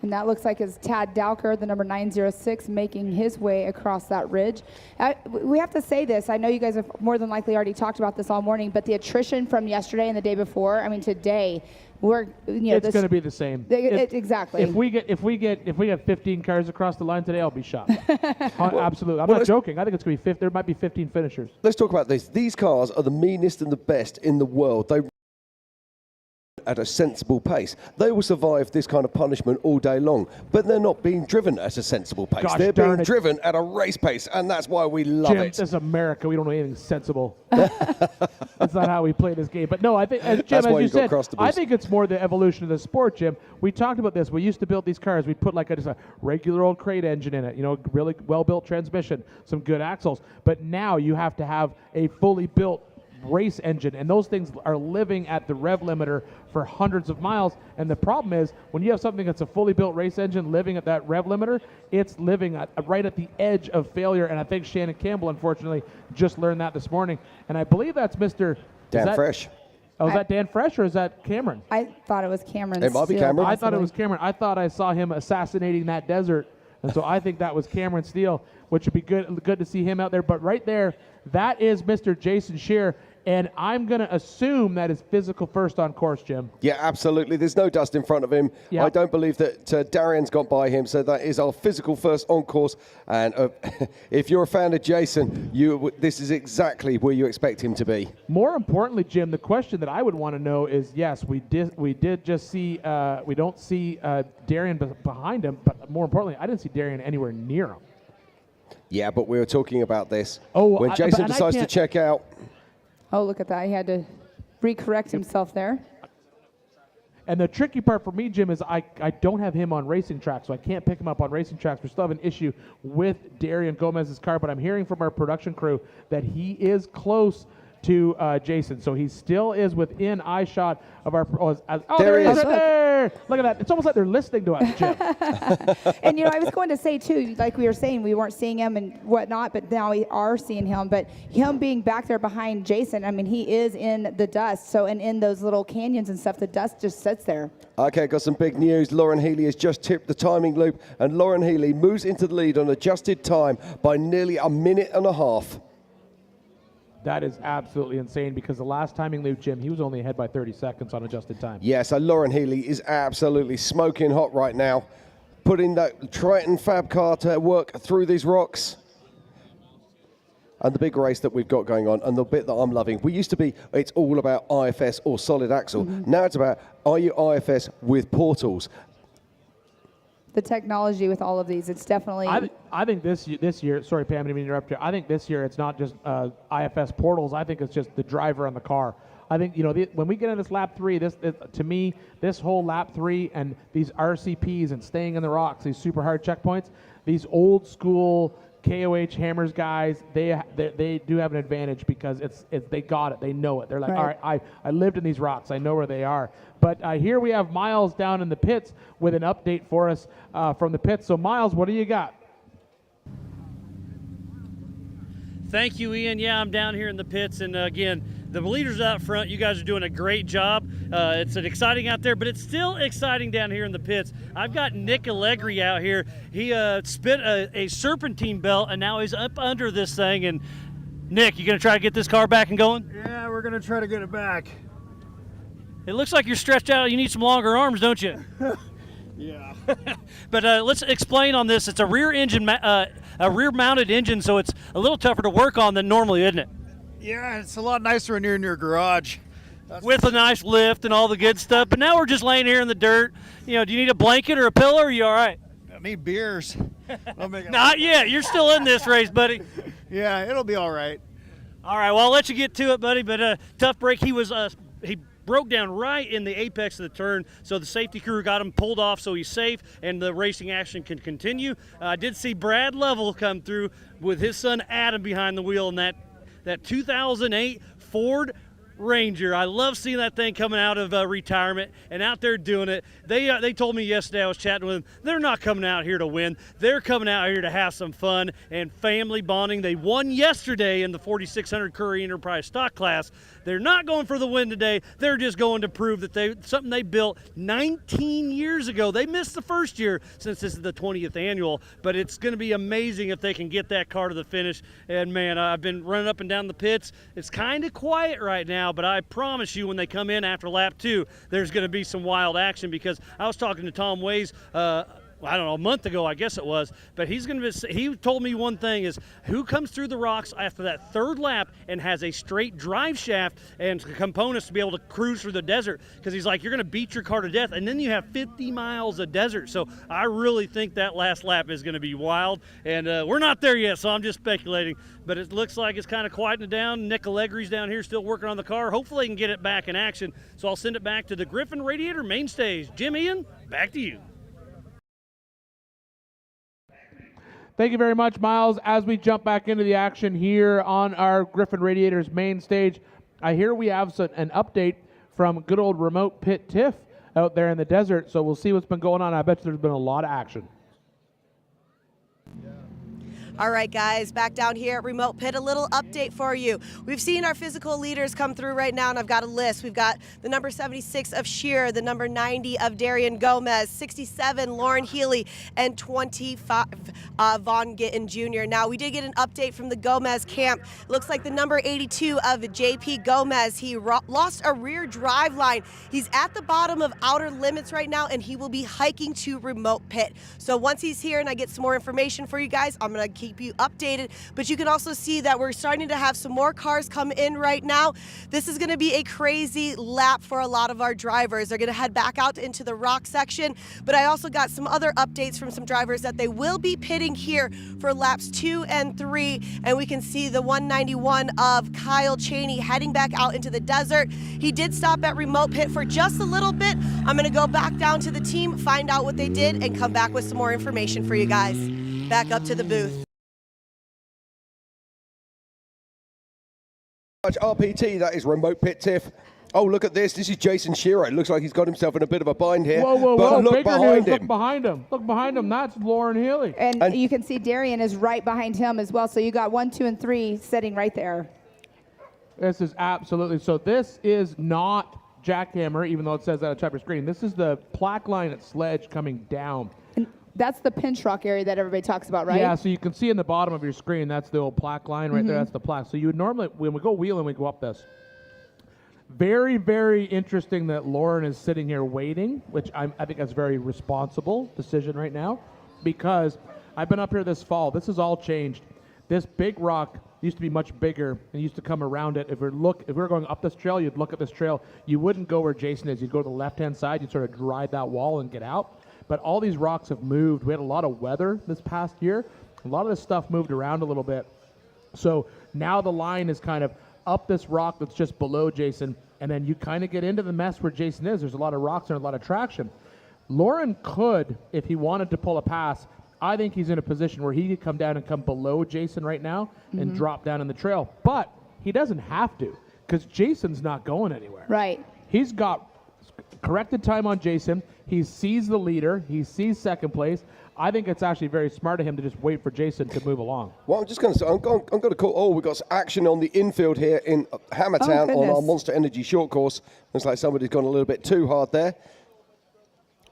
And that looks like it's Tad Dowker, the number 906, making his way across that ridge. We have to say this. I know you guys have more than likely already talked about this all morning, but the attrition from yesterday and the day before, I mean, today, we're, it's going to be the same. Exactly. If we get 15 cars across the line today, I'll be shocked. Absolutely. I'm not joking. I think it's going to be there might be 15 finishers. Let's talk about this. These cars are the meanest and the best in the world. They at a sensible pace. They will survive this kind of punishment all day long, but they're not being driven at a sensible pace. They're being driven at a race pace, and that's why we love Jim, it. This is America. We don't know anything sensible. That's not how we play this game. But no, I think, Jim, as you said, I think it's more the evolution of the sport, Jim. We talked about this. We used to build these cars. We'd put like just a regular old crate engine in it, really well-built transmission, some good axles. But now you have to have a fully built race engine, and those things are living at the rev limiter for hundreds of miles. And the problem is, when you have something that's a fully built race engine living at that rev limiter, it's living right at the edge of failure. And I think Shannon Campbell, unfortunately, just learned that this morning. And I believe that's Mr. Dan Fresh. Oh, is that Dan Fresh or is that Cameron? I thought it was Cameron. It might be Cameron. I thought it was Cameron. I thought I saw him assassinating that desert. And so I think that was Cameron Steele, which would be good to see him out there. But right there, that is Mr. Jason Scheer. And I'm going to assume that is physical first on course, Jim. Yeah, absolutely. There's no dust in front of him. Yep. I don't believe that Darian's got by him, so that is our physical first on course. And if you're a fan of Jason, this is exactly where you expect him to be. More importantly, Jim, the question that I would want to know is, yes, we did just see, we don't see Darian behind him, but more importantly, I didn't see Darian anywhere near him. Yeah, but we were talking about this. When Jason decides to check out. Oh, look at that. He had to recorrect himself there. And the tricky part for me, Jim, is I don't have him on racing tracks, so I can't pick him up on racing tracks. We still have an issue with Darian Gomez's car, but I'm hearing from our production crew that he is close to Jason. So he still is within eye shot of our... there he is. Right there. Look at that. It's almost like they're listening to us, Jim. And, I was going to say, too, like we were saying, we weren't seeing him and whatnot, but now we are seeing him. But him being back there behind Jason, I mean, he is in the dust. So, and in those little canyons and stuff, the dust just sits there. Okay, got some big news. Lauren Healy has just tipped the timing loop, and Lauren Healy moves into the lead on adjusted time by nearly a minute and a half. That is absolutely insane, because the last timing loop, Jim, he was only ahead by 30 seconds on adjusted time. Yeah, so Lauren Healy is absolutely smoking hot right now, putting that Triton Fab car to work through these rocks. And the big race that we've got going on, and the bit that I'm loving, we used to be, it's all about IFS or solid axle. Now it's about, are you IFS with portals? The technology with all of these, it's definitely... I think this year, sorry, Pam, I didn't mean to interrupt you. I think this year it's not just IFS portals. I think it's just the driver on the car. I think, when we get into this lap 3, to me, this whole lap 3 and these RCPs and staying in the rocks, these super hard checkpoints, these old school KOH Hammers guys, they do have an advantage, because they got it, they know it. They're like, all right, I lived in these rocks, I know where they are. But here we have Miles down in the pits with an update for us from the pits. So Miles, what do you got? Thank you, Ian. Yeah, I'm down here in the pits, and again, the leaders out front, you guys are doing a great job. It's exciting out there, but it's still exciting down here in the pits. I've got Nick Allegri out here. He spit a serpentine belt, and now he's up under this thing. And Nick, you gonna try to get this car back and going? Yeah, we're gonna try to get it back. It looks like you're stretched out. You need some longer arms, don't you? Yeah. But let's explain on this. It's a rear engine, a rear-mounted engine, so it's a little tougher to work on than normally, isn't it? Yeah, it's a lot nicer when you're in your garage. With a nice lift and all the good stuff. But now we're just laying here in the dirt. Do you need a blanket or a pillow, or are you all right? I need beers. Not yet. You're still in this race, buddy. Yeah, it'll be all right. All right, well, I'll let you get to it, buddy. But tough break. He broke down right in the apex of the turn, so the safety crew got him pulled off, so he's safe and the racing action can continue. I did see Brad Lovell come through with his son Adam behind the wheel in that 2008 Ford Ranger. I love seeing that thing coming out of retirement and out there doing it. They told me yesterday, I was chatting with them, they're not coming out here to win. They're coming out here to have some fun and family bonding. They won yesterday in the 4600 Curry Enterprise stock class. They're not going for the win today. They're just going to prove that something they built 19 years ago. They missed the first year since this is the 20th annual, but it's going to be amazing if they can get that car to the finish. And man, I've been running up and down the pits. It's kind of quiet right now, but I promise you when they come in after lap 2, there's going to be some wild action, because I was talking to Tom Ways I don't know, a month ago, I guess it was, but he told me one thing is, who comes through the rocks after that third lap and has a straight drive shaft and components to be able to cruise through the desert? Because he's like, you're going to beat your car to death, and then you have 50 miles of desert. So I really think that last lap is going to be wild, and we're not there yet, so I'm just speculating, but it looks like it's kind of quieting down. Nick Allegri's down here still working on the car. Hopefully they can get it back in action. So I'll send it back to the Griffin Radiator main stage. Jim, Ian, back to you. Thank you very much, Miles. As we jump back into the action here on our Griffin Radiators main stage, I hear we have an update from good old remote pit Tiff out there in the desert, so we'll see what's been going on. I bet there's been a lot of action. All right, guys, back down here at Remote Pit, a little update for you. We've seen our physical leaders come through right now, and I've got a list. We've got the number 76 of Shearer, the number 90 of Darian Gomez, 67 Lauren Healy, and 25 Von Gittin Jr. Now, we did get an update from the Gomez camp. Looks like the number 82 of JP Gomez, he lost a rear drive line. He's at the bottom of outer limits right now, and he will be hiking to Remote Pit. So once he's here and I get some more information for you guys, I'm going to keep you updated. But you can also see that we're starting to have some more cars come in right now. This is going to be a crazy lap for a lot of our drivers. They're going to head back out into the rock section, but I also got some other updates from some drivers that they will be pitting here for laps 2 and 3, and we can see the 191 of Kyle Cheney heading back out into the desert. He did stop at Remote Pit for just a little bit. I'm going to go back down to the team, find out what they did, and come back with some more information for you guys. Back up to the booth. RPT, that is Remote Pit Tiff. Oh, look at this. This is Jason Shearer. It looks like he's got himself in a bit of a bind here. Whoa, whoa, but whoa. Look Bigger behind news. him. Look behind him. Look behind him. That's Lauren Healy. And you can see Darian is right behind him as well. So you got 1, 2, and 3 sitting right there. This is absolutely, so this is not jackhammer, even though it says that on the top of your screen. This is the plaque line at Sledge coming down. And that's the pinch rock area that everybody talks about, right? Yeah, so you can see in the bottom of your screen, that's the old plaque line right there. That's the plaque. So you would normally, when we go wheeling, we go up this. Very, very interesting that Lauren is sitting here waiting, which I think that's a very responsible decision right now, because I've been up here this fall. This has all changed. This big rock used to be much bigger and used to come around it. If we were going up this trail, you'd look at this trail. You wouldn't go where Jason is. You'd go to the left-hand side. You'd sort of ride that wall and get out. But all these rocks have moved. We had a lot of weather this past year. A lot of this stuff moved around a little bit. So now the line is kind of up this rock that's just below Jason, and then you kind of get into the mess where Jason is. There's a lot of rocks and a lot of traction. Lauren could, if he wanted to pull a pass, I think he's in a position where he could come down and come below Jason right now and drop down in the trail. But he doesn't have to, because Jason's not going anywhere. Right. He's got corrected time on Jason. He sees the leader. He sees second place. I think it's actually very smart of him to just wait for Jason to move along. Well, I'm just going to say, I'm going to call. Oh, we've got action on the infield here in Hammertown on our Monster Energy short course. Looks like somebody's gone a little bit too hard there.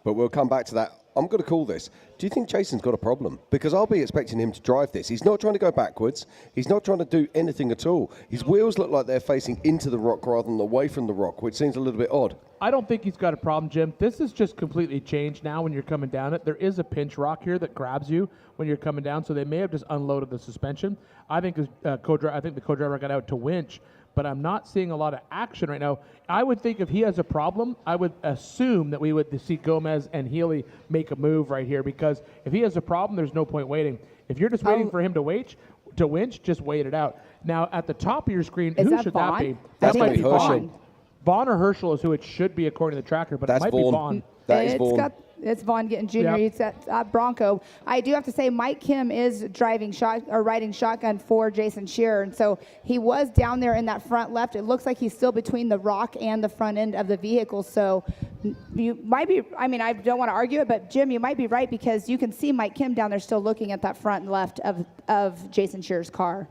But we'll come back to that. I'm going to call this. Do you think Jason's got a problem? Because I'll be expecting him to drive this. He's not trying to go backwards. He's not trying to do anything at all. His wheels look like they're facing into the rock rather than away from the rock, which seems a little bit odd. I don't think he's got a problem, Jim. This is just completely changed now when you're coming down it. There is a pinch rock here that grabs you when you're coming down, so they may have just unloaded the suspension. I think the co-driver got out to winch, but I'm not seeing a lot of action right now. I would think if he has a problem, I would assume that we would see Gomez and Healy make a move right here, because if he has a problem, there's no point waiting. If you're just waiting for him to winch, just wait it out. Now, at the top of your screen, who should that be? That might be Vaughn. Vaughn or Herschel is who it should be according to the tracker, but it might be Vaughn. That is Vaughn. It's Vaughn Gittin Jr. Yep. He's at Bronco. I do have to say Mike Kim is riding shotgun for Jason Shearer, and so he was down there in that front left. It looks like he's still between the rock and the front end of the vehicle. So you might be. I mean, I don't want to argue it, but Jim, you might be right because you can see Mike Kim down there still looking at that front left of Jason Shearer's car.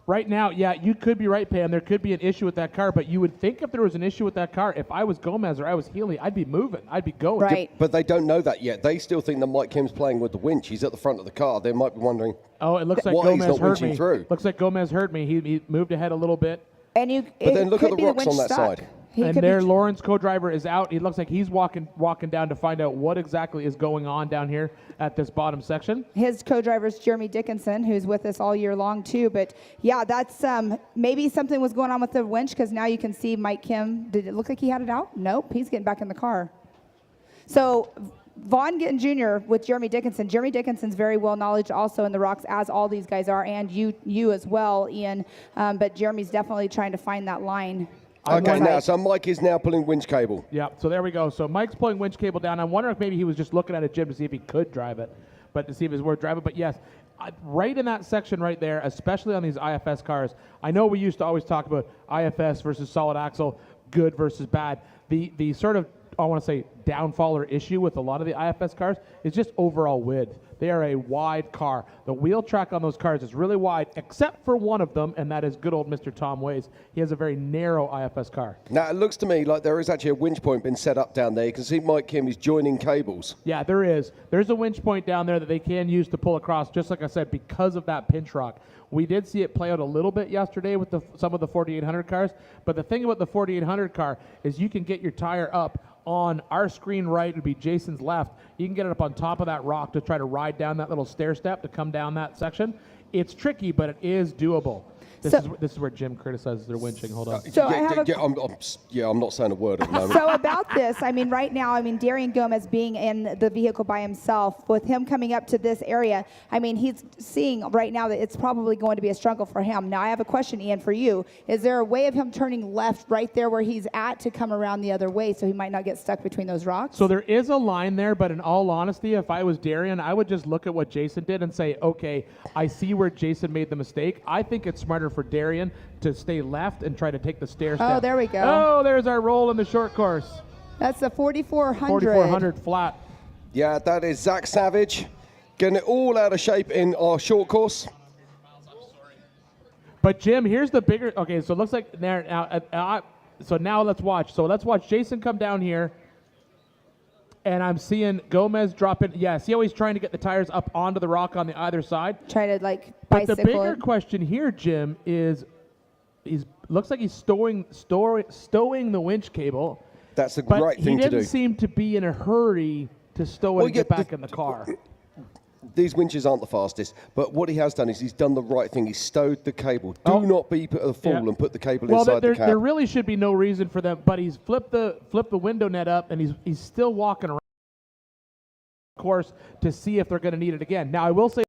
Right now, yeah, you could be right, Pam. There could be an issue with that car, but you would think if there was an issue with that car, if I was Gomez or I was Healy, I'd be moving. I'd be going. Right. But they don't know that yet. They still think that Mike Kim's playing with the winch. He's at the front of the car. They might be wondering, oh, it looks like why he's Gomez not heard winching me. through. Looks like Gomez heard me. He moved ahead a little bit. And But then look at the rocks on that side. And there, Lauren's co-driver is out. He looks like he's walking down to find out what exactly is going on down here at this bottom section. His co-driver is Jeremy Dickinson, who's with us all year long too. But yeah, that's maybe something was going on with the winch because now you can see Mike Kim. Did it look like he had it out? Nope, he's getting back in the car. So Vaughn Gittin Jr. with Jeremy Dickinson. Jeremy Dickinson's very well knowledge also in the rocks, as all these guys are, and you as well, Ian. But Jeremy's definitely trying to find that line. Okay, now, so Mike is now pulling winch cable. Yeah, so there we go. So Mike's pulling winch cable down. I'm wondering if maybe he was just looking at it, Jim, to see if he could drive it, but to see if it's worth driving. But yes, right in that section right there, especially on these IFS cars, I know we used to always talk about IFS versus solid axle, good versus bad. The sort of, I want to say, downfall or issue with a lot of the IFS cars is just overall width. They are a wide car. The wheel track on those cars is really wide, except for one of them, and that is good old Mr. Tom Ways. He has a very narrow IFS car. Now, it looks to me like there is actually a winch point been set up down there. You can see Mike Kim is joining cables. Yeah, there is. There's a winch point down there that they can use to pull across, just like I said, because of that pinch rock. We did see it play out a little bit yesterday with some of the 4800 cars, but the thing about the 4800 car is you can get your tire up on our screen right would be Jason's left. You can get it up on top of that rock to try to ride down that little stair step to come down that section. It's tricky, but it is doable. This is where Jim criticizes their winching. Hold on. So I'm not saying a word at the moment. So about this, I mean, right now, Darian Gomez being in the vehicle by himself, with him coming up to this area, I mean, he's seeing right now that it's probably going to be a struggle for him. Now, I have a question, Ian, for you. Is there a way of him turning left right there where he's at to come around the other way so he might not get stuck between those rocks? So there is a line there, but in all honesty, if I was Darian, I would just look at what Jason did and say, okay, I see where Jason made the mistake. I think it's smarter for Darian to stay left and try to take the stair step. Oh, there we go. Oh, there's our roll in the short course. That's the 4400. 4400 flat. Yeah, that is Zach Savage getting it all out of shape in our short course. But Jim, here's the bigger. Okay, so it looks like there now. So now let's watch. So let's watch Jason come down here. And I'm seeing Gomez drop in. Yeah, see how he's trying to get the tires up onto the rock on the other side? Try to bicycle. But the bigger question here, Jim, is looks like he's stowing the winch cable. That's the right thing to do. But he didn't seem to be in a hurry to stow it and get back in the car. These winches aren't the fastest, but what he has done is he's done the right thing. He's stowed the cable. Do not be a fool and put the cable inside the cab. There really should be no reason for them, but he's flipped the window net up, and he's still walking around the course to see if they're going to need it again. Now, I will say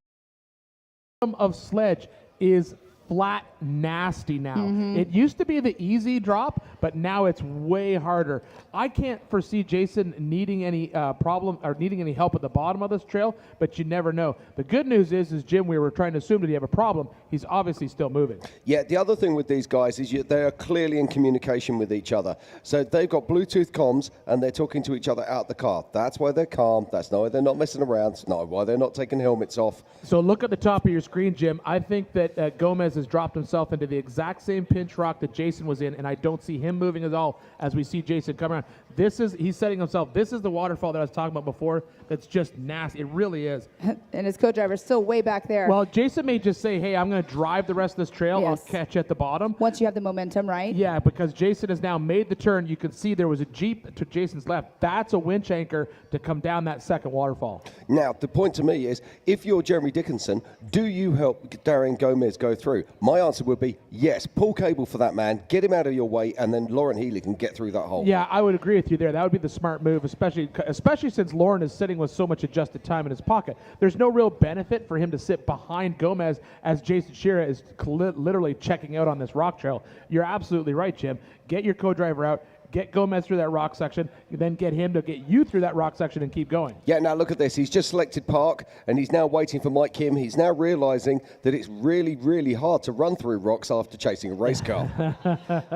of sledge is flat nasty now. Mm-hmm. It used to be the easy drop, but now it's way harder. I can't foresee Jason needing any problem or needing any help at the bottom of this trail, but you never know. The good news is Jim, we were trying to assume that he have a problem. He's obviously still moving. Yeah, the other thing with these guys is they are clearly in communication with each other. So they've got Bluetooth comms and they're talking to each other out the car. That's why they're calm. That's why they're not messing around. It's not why they're not taking helmets off. So look at the top of your screen, Jim. I think that Gomez has dropped himself into the exact same pinch rock that Jason was in, and I don't see him moving at all as we see Jason come around. He's setting himself. This is the waterfall that I was talking about before. That's just nasty. It really is. And his co-driver's still way back there. Well, Jason may just say, hey, I'm going to drive the rest of this trail. Yes. I'll catch at the bottom. Once you have the momentum, right? Yeah, because Jason has now made the turn. You can see there was a Jeep to Jason's left. That's a winch anchor to come down that second waterfall. Now, the point to me is, if you're Jeremy Dickinson, do you help Darian Gomez go through? My answer would be yes. Pull cable for that man, get him out of your way, and then Lauren Healy can get through that hole. Yeah, I would agree with you there. That would be the smart move, especially since Lauren is sitting with so much adjusted time in his pocket. There's no real benefit for him to sit behind Gomez as Jason Shearer is literally checking out on this rock trail. You're absolutely right, Jim. Get your co-driver out. get Gomez through that rock section, then get him to get you through that rock section and keep going. Yeah, now look at this. He's just selected park, and he's now waiting for Mike Kim. He's now realizing that it's really, really hard to run through rocks after chasing a race car.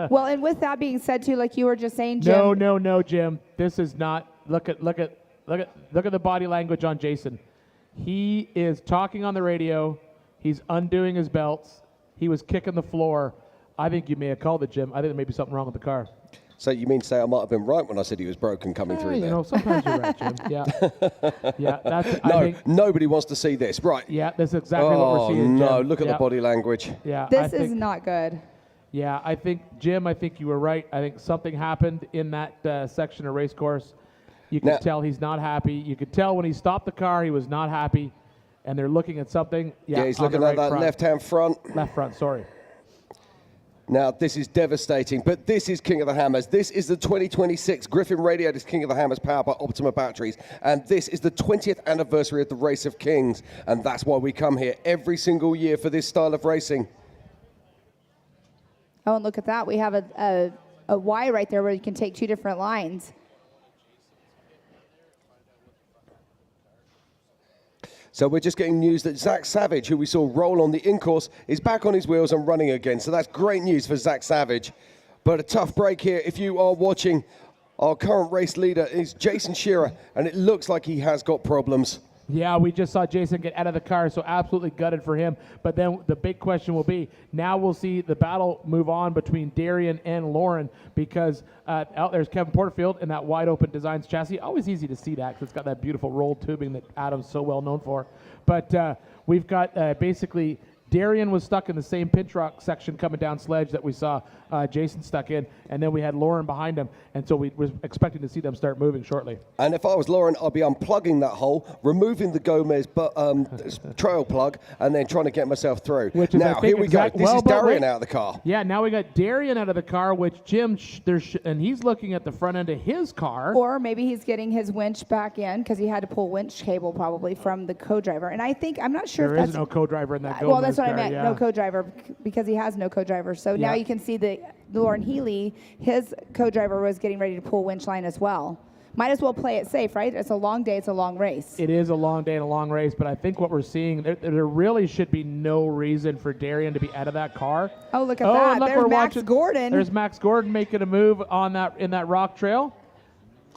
Well, and with that being said, too, like you were just saying, Jim. No, Jim. This is not. Look at the body language on Jason. He is talking on the radio. He's undoing his belts. He was kicking the floor. I think you may have called it, Jim. I think there may be something wrong with the car. So you mean to say I might have been right when I said he was broken coming through there? Sometimes you're right, Jim. Yeah. Yeah, that's nobody wants to see this. Right. Yeah, that's exactly what we're seeing, Jim. No, look at the body language. Yeah. This is not good. Yeah, Jim, I think you were right. I think something happened in that section of race course. You could tell he's not happy. You could tell when he stopped the car, he was not happy. And they're looking at something. Yeah, he's looking at that left-hand front. Left front, sorry. Now, this is devastating, but this is King of the Hammers. This is the 2026 Griffin Radiators King of the Hammers powered by Optima batteries. And this is the 20th anniversary of the Race of Kings. And that's why we come here every single year for this style of racing. Oh, and look at that. We have a Y right there where you can take two different lines. So we're just getting news that Zach Savage, who we saw roll on the in-course, is back on his wheels and running again. So that's great news for Zach Savage. But a tough break here if you are watching. Our current race leader is Jason Shearer, and it looks like he has got problems. Yeah, we just saw Jason get out of the car, so absolutely gutted for him. But then the big question will be, now we'll see the battle move on between Darian and Lauren, because out there's Kevin Porterfield in that wide open designs chassis. Always easy to see that because it's got that beautiful rolled tubing that Adam's so well known for. But we've got basically Darian was stuck in the same pinch rock section coming down sledge that we saw Jason stuck in, and then we had Lauren behind him, and so we were expecting to see them start moving shortly. And if I was Lauren, I'd be unplugging that hole, removing the Gomez trail plug, and then trying to get myself through. Now, here we go. This is Darian out of the car. Yeah, now we got Darian out of the car, which Jim, and he's looking at the front end of his car. Or maybe he's getting his winch back in because he had to pull winch cable probably from the co-driver. And I'm not sure if there is no co-driver in that Gomez well, that's what car, I meant, no co-driver, because he has no co-driver. So now you can see that Lauren Healy, his co-driver, was getting ready to pull winch line as well. Might as well play it safe, right? It's a long day, it's a long race. It is a long day and a long race, but I think what we're seeing, there really should be no reason for Darian to be out of that car. Oh, look at that. Look, there's Max Gordon. There's Max Gordon making a move on in that rock trail,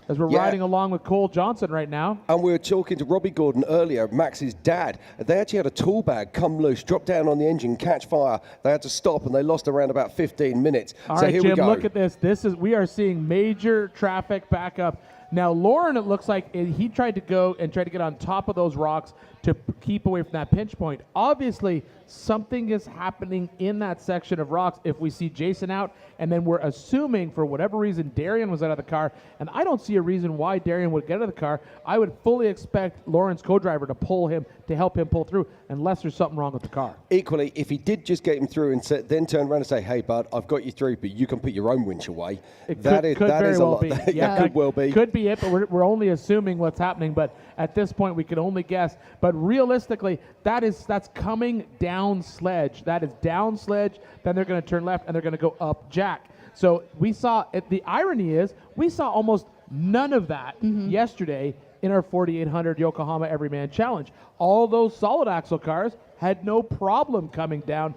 as we're riding along with Cole Johnson right now. And we were talking to Robbie Gordon earlier, Max's dad. They actually had a tool bag come loose, drop down on the engine, catch fire. They had to stop, and they lost around about 15 minutes. All so right, here Jim, we go. look at this. We are seeing major traffic backup. Now, Lauren, it looks like he tried to go and try to get on top of those rocks to keep away from that pinch point. Obviously, something is happening in that section of rocks if we see Jason out, and then we're assuming for whatever reason Darian was out of the car, and I don't see a reason why Darian would get out of the car. I would fully expect Lauren's co-driver to pull him, to help him pull through, unless there's something wrong with the car. Equally, if he did just get him through and then turn around and say, hey, bud, I've got you through, but you can put your own winch away. That is a lot. Yeah, could well be. Could be it, but we're only assuming what's happening, but at this point we can only guess. But realistically, that's coming down sledge. That is down sledge, then they're going to turn left and they're going to go up jack. So we saw, the irony is, we saw almost none of that yesterday in our 4800 Yokohama Everyman Challenge. All those solid axle cars had no problem coming down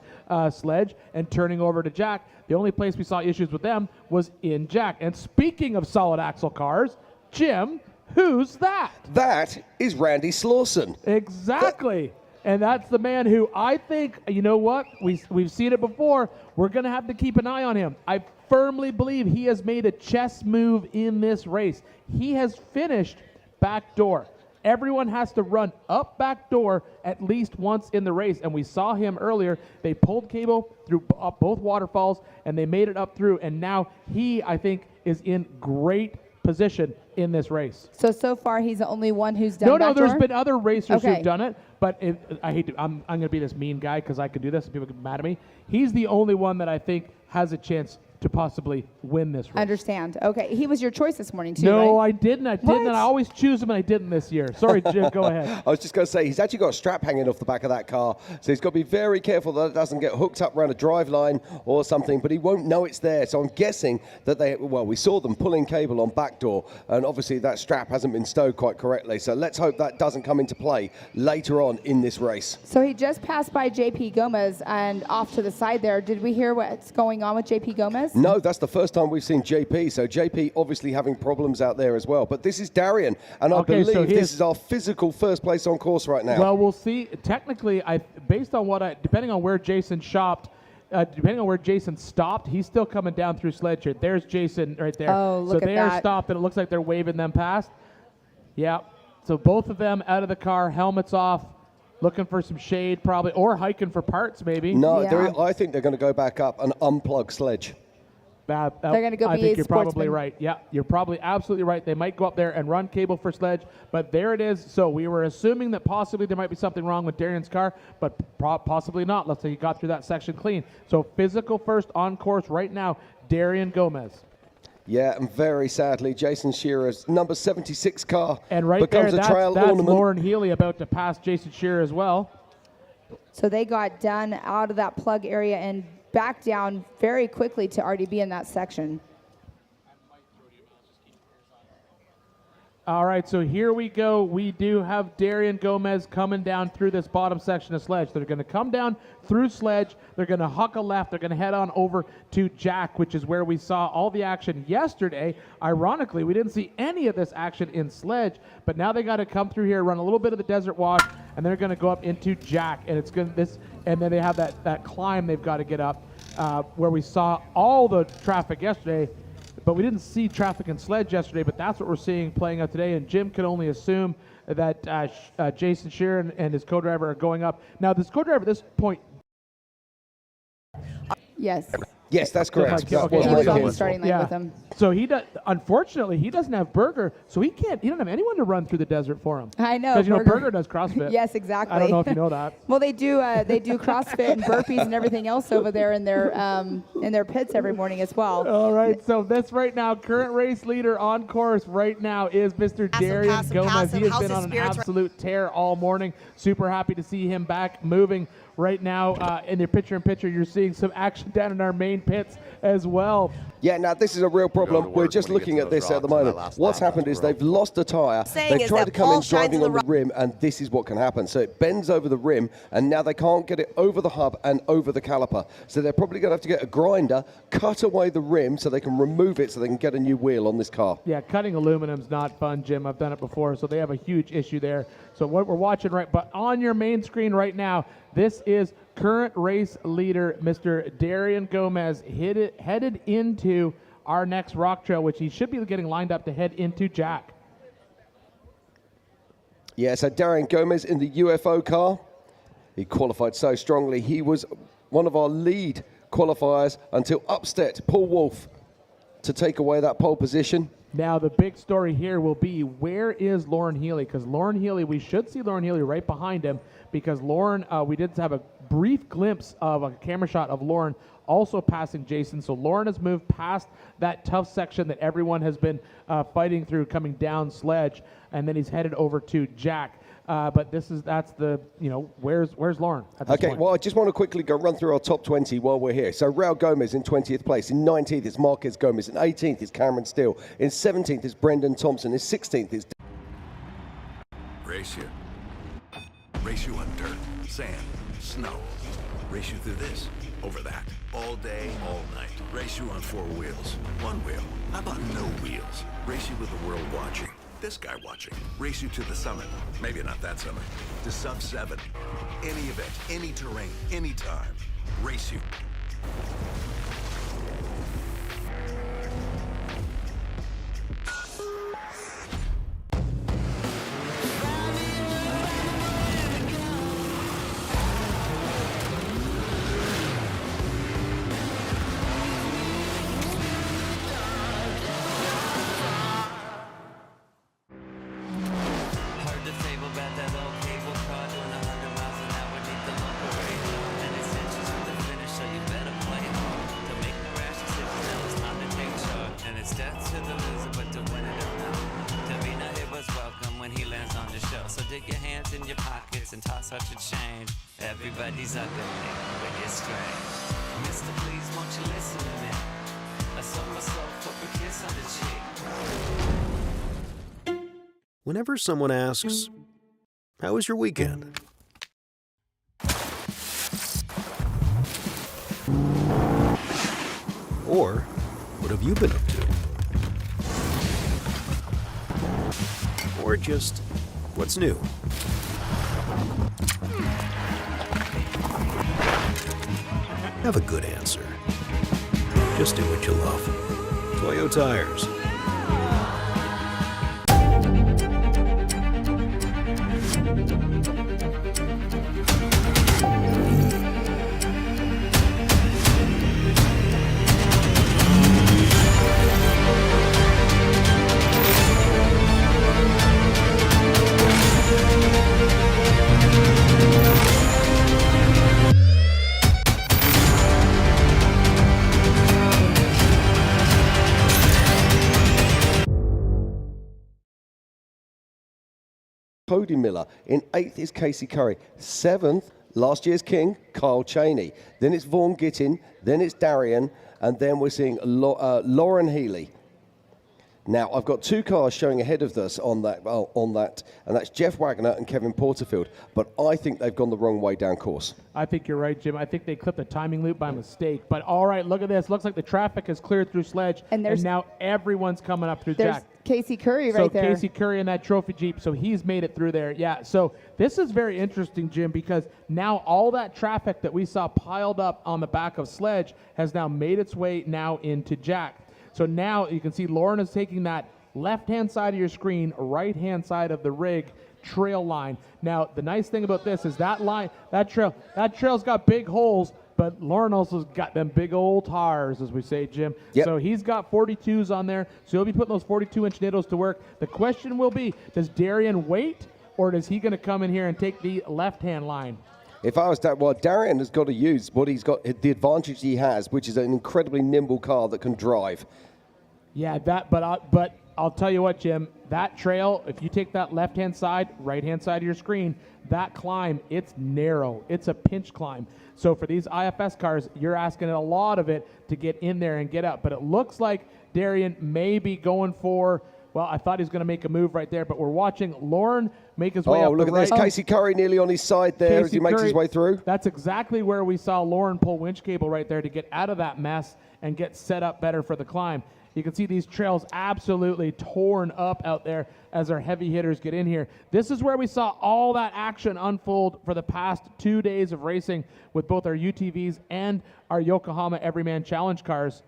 sledge and turning over to jack. The only place we saw issues with them was in jack. And speaking of solid axle cars, Jim, who's that? That is Randy Slauson. Exactly. And that's the man who I think, you know what, we've seen it before. We're going to have to keep an eye on him. I firmly believe he has made a chess move in this race. He has finished back door. Everyone has to run up back door at least once in the race. And we saw him earlier. They pulled cable through up both waterfalls, and they made it up through. And now he, I think, is in great position in this race. So far he's the only one who's done No, there's door? been other racers who've done it, but I'm going to be this mean guy because I can do this and people get mad at me. He's the only one that I think has a chance to possibly win this race. Understand. Okay. He was your choice this morning, too, No, right? I didn't. I didn't. I always choose him, and I didn't this year. Sorry, Jim. Go ahead. I was just going to say, he's actually got a strap hanging off the back of that car, so he's got to be very careful that it doesn't get hooked up around a drive line or something, but he won't know it's there. So I'm guessing that we saw them pulling cable on back door, and obviously that strap hasn't been stowed quite correctly. So let's hope that doesn't come into play later on in this race. So he just passed by JP Gomez and off to the side there. Did we hear what's going on with JP Gomez? No, that's the first time we've seen JP. So JP obviously having problems out there as well. But this is Darian, and I believe this is our physical first place on course right now. Well, we'll see. Technically, based on depending on where Jason shopped, depending on where Jason stopped, he's still coming down through sledge here. There's Jason right there. Oh, look so at they are that. stopped, and it looks like they're waving them past. Yeah. So both of them out of the car, helmets off, looking for some shade probably, or hiking for parts maybe. No, I think they're going to go back up and unplug sledge. They're going to go I be think a you're sportsman. probably right. Yeah, you're probably absolutely right. They might go up there and run cable for sledge, but there it is. So we were assuming that possibly there might be something wrong with Darian's car, but possibly not. Let's say he got through that section clean. So physical first on course right now, Darian Gomez. Yeah, and very sadly, Jason Shearer's number 76 car and right becomes there, a trail that's ornament. Lauren Healy about to pass Jason Shearer as well. So they got done out of that plug area and back down very quickly to already be in that section. All right, so here we go. We do have Darian Gomez coming down through this bottom section of sledge. They're going to come down through sledge. They're going to huck a left. They're going to head on over to Jack, which is where we saw all the action yesterday. Ironically, we didn't see any of this action in sledge, but now they got to come through here, run a little bit of the desert wash, and they're going to go up into Jack. And it's going to and then they have that climb they've got to get up, where we saw all the traffic yesterday. But we didn't see traffic in sledge yesterday, but that's what we're seeing playing out today. And Jim can only assume that Jason Shearer and his co-driver are going up. Now, this co-driver at this point... Yes. Yes, that's correct. He was on the starting line with him. So unfortunately, he doesn't have Berger, so he doesn't have anyone to run through the desert for him. I know. Because Berger does CrossFit. Yes, exactly. I don't know if you know that. Well, they do CrossFit and burpees and everything else over there in their pits every morning as well. All right. So this right now, current race leader on course right now is Mr. Darian Gomez. He has been on an absolute tear all morning. Super happy to see him back moving. Right now, in your picture-in-picture, you're seeing some action down in our main pits as well. Yeah, now this is a real problem. We're just looking at this at the moment. What's happened is they've lost a tyre. They've tried to come in driving on the rim, and this is what can happen. So it bends over the rim, and now they can't get it over the hub and over the caliper. So they're probably going to have to get a grinder, cut away the rim so they can remove it so they can get a new wheel on this car. Yeah, cutting aluminum's not fun, Jim. I've done it before, so they have a huge issue there. So what we're watching but on your main screen right now, this is current race leader, Mr. Darian Gomez, headed into our next rock trail, which he should be getting lined up to head into Jack. Yeah, so Darian Gomez in the UFO car. He qualified so strongly. He was one of our lead qualifiers until upstepped Paul Wolf to take away that pole position. Now, the big story here will be, where is Lauren Healy? Because Lauren Healy, we should see Lauren Healy right behind him, because Lauren, we did have a brief glimpse of a camera shot of Lauren also passing Jason. So Lauren has moved past that tough section that everyone has been fighting through coming down sledge, and then he's headed over to Jack. But that's the, where's Lauren at this point? Well, I just want to quickly run through our top 20 while we're here. So Raul Gomez in 20th place. In 19th is Marquez Gomez. In 18th is Cameron Steele. In 17th is Brendan Thompson. In 16th is... Race you. Race you on dirt, sand, snow. Race you through this, over that, all day, all night. Race you on 4 wheels, 1 wheel. How about no wheels? Race you with the world watching. This guy watching. Race you to the summit. Maybe not that summit. To sub 7. Any event, any terrain, anytime. Race you. such a change. Everybody's out there but it's strange. Mister, please won't you listen to me? I saw myself up a kiss on the cheek. Whenever someone asks, "How was your weekend?" Or, "What have you been up to?" Or just, "What's new?" Have a good answer. Just do what you love. Toyo Tires. Cody Miller. In 8th is Casey Curry. 7th, last year's king, Kyle Cheney. Then it's Vaughn Gittin. Then it's Darian. And then we're seeing Lauren Healy. Now, I've got 2 cars showing ahead of us on that, and that's Jeff Wagner and Kevin Porterfield. But I think they've gone the wrong way down course. I think you're right, Jim. I think they clipped a timing loop by mistake. But all right, look at this. Looks like the traffic has cleared through Sledge, and now everyone's coming up through There's Jack. Casey Curry So right there. Casey Curry in that trophy Jeep, so he's made it through there. Yeah, so this is very interesting, Jim, because now all that traffic that we saw piled up on the back of Sledge has now made its way now into Jack. So now you can see Lauren is taking that left-hand side of your screen, right-hand side of the rig trail line. Now, the nice thing about this is that line, that trail's got big holes, but Lauren also's got them big old tires, as we say, Jim. Yep. So he's got 42s on there, so he'll be putting those 42-inch nittos to work. The question will be, does Darian wait, or is he going to come in here and take the left-hand line? If I was that, well, Darian has got to use what he's got, the advantage he has, which is an incredibly nimble car that can drive. Yeah, but I'll tell you what, Jim, that trail, if you take that left-hand side, right-hand side of your screen, that climb, it's narrow. It's a pinch climb. So for these IFS cars, you're asking a lot of it to get in there and get up. But it looks like Darian may be going for, well, I thought he was going to make a move right there, but we're watching Lauren make his way up. Oh, look at this. Casey Curry nearly on his side there as he makes his way through. That's exactly where we saw Lauren pull winch cable right there to get out of that mess and get set up better for the climb. You can see these trails absolutely torn up out there as our heavy hitters get in here. This is where we saw all that action unfold for the past 2 days of racing with both our UTVs and our Yokohama Everyman Challenge cars.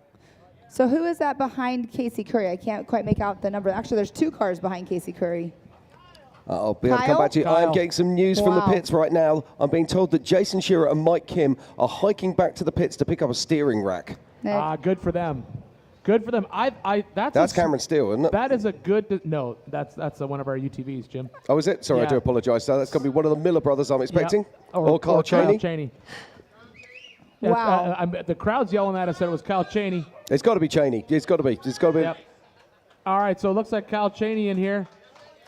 So who is that behind Casey Curry? I can't quite make out the number. Actually, there's 2 cars behind Casey Curry. I'll be able to come back to you. I am getting some news from the pits right now. I'm being told that Jason Shearer and Mike Kim are hiking back to the pits to pick up a steering rack. Good for them. Good for them. That's Cameron Steele, isn't it? That is a good. No, that's one of our UTVs, Jim. Oh, is it? Sorry, Yeah. I do apologise. So that's going to be one of the Miller brothers, I'm expecting. Yeah. Or Kyle Cheney. Wow. The crowd's yelling at us that it was Kyle Cheney. It's got to be Cheney. It's got to be. It's got to be. Yep. All right, so it looks like Kyle Cheney in here.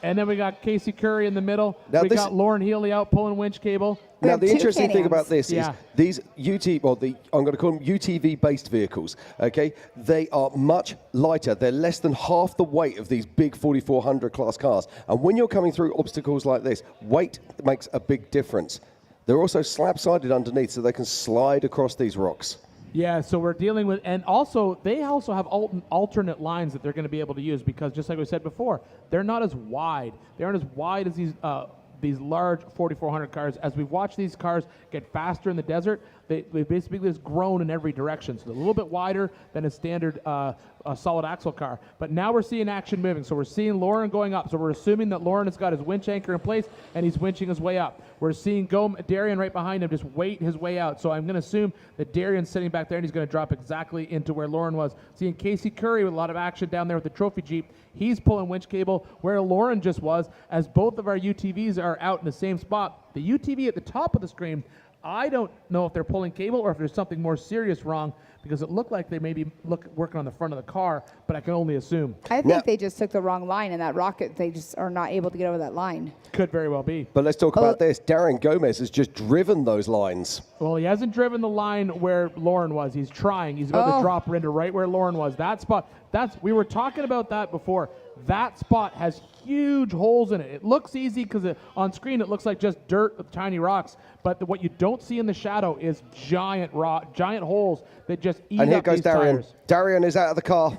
And then we got Casey Curry in the middle. Now we got Lauren Healy out pulling winch cable. Now, the interesting thing about this is these I'm going to call them UTV-based vehicles, okay? They are much lighter. They're less than half the weight of these big 4400 class cars. And when you're coming through obstacles like this, weight makes a big difference. They're also slab-sided underneath, so they can slide across these rocks. Yeah, so we're dealing with, and also they also have alternate lines that they're going to be able to use because, just like we said before, they're not as wide. They aren't as wide as these large 4400 cars. As we watch these cars get faster in the desert, they basically just grown in every direction. So they're a little bit wider than a standard solid axle car. But now we're seeing action moving. So we're seeing Lauren going up. So we're assuming that Lauren has got his winch anchor in place and he's winching his way up. We're seeing Darian right behind him just wait his way out. So I'm going to assume that Darian's sitting back there and he's going to drop exactly into where Lauren was. Seeing Casey Curry with a lot of action down there with the trophy Jeep. He's pulling winch cable where Lauren just was, as both of our UTVs are out in the same spot. The UTV at the top of the screen I don't know if they're pulling cable or if there's something more serious wrong, because it looked like they may be working on the front of the car, but I can only assume. I think they just took the wrong line in that rocket. They just are not able to get over that line. Could very well be. But let's talk about this. Darren Gomez has just driven those lines. Well, he hasn't driven the line where Lauren was. He's trying. He's about to drop her into right where Lauren was. That spot, we were talking about that before. That spot has huge holes in it. It looks easy because on screen it looks like just dirt with tiny rocks, but what you don't see in the shadow is giant holes that just eat and here up goes these Darian. tires. Darian is out of the car.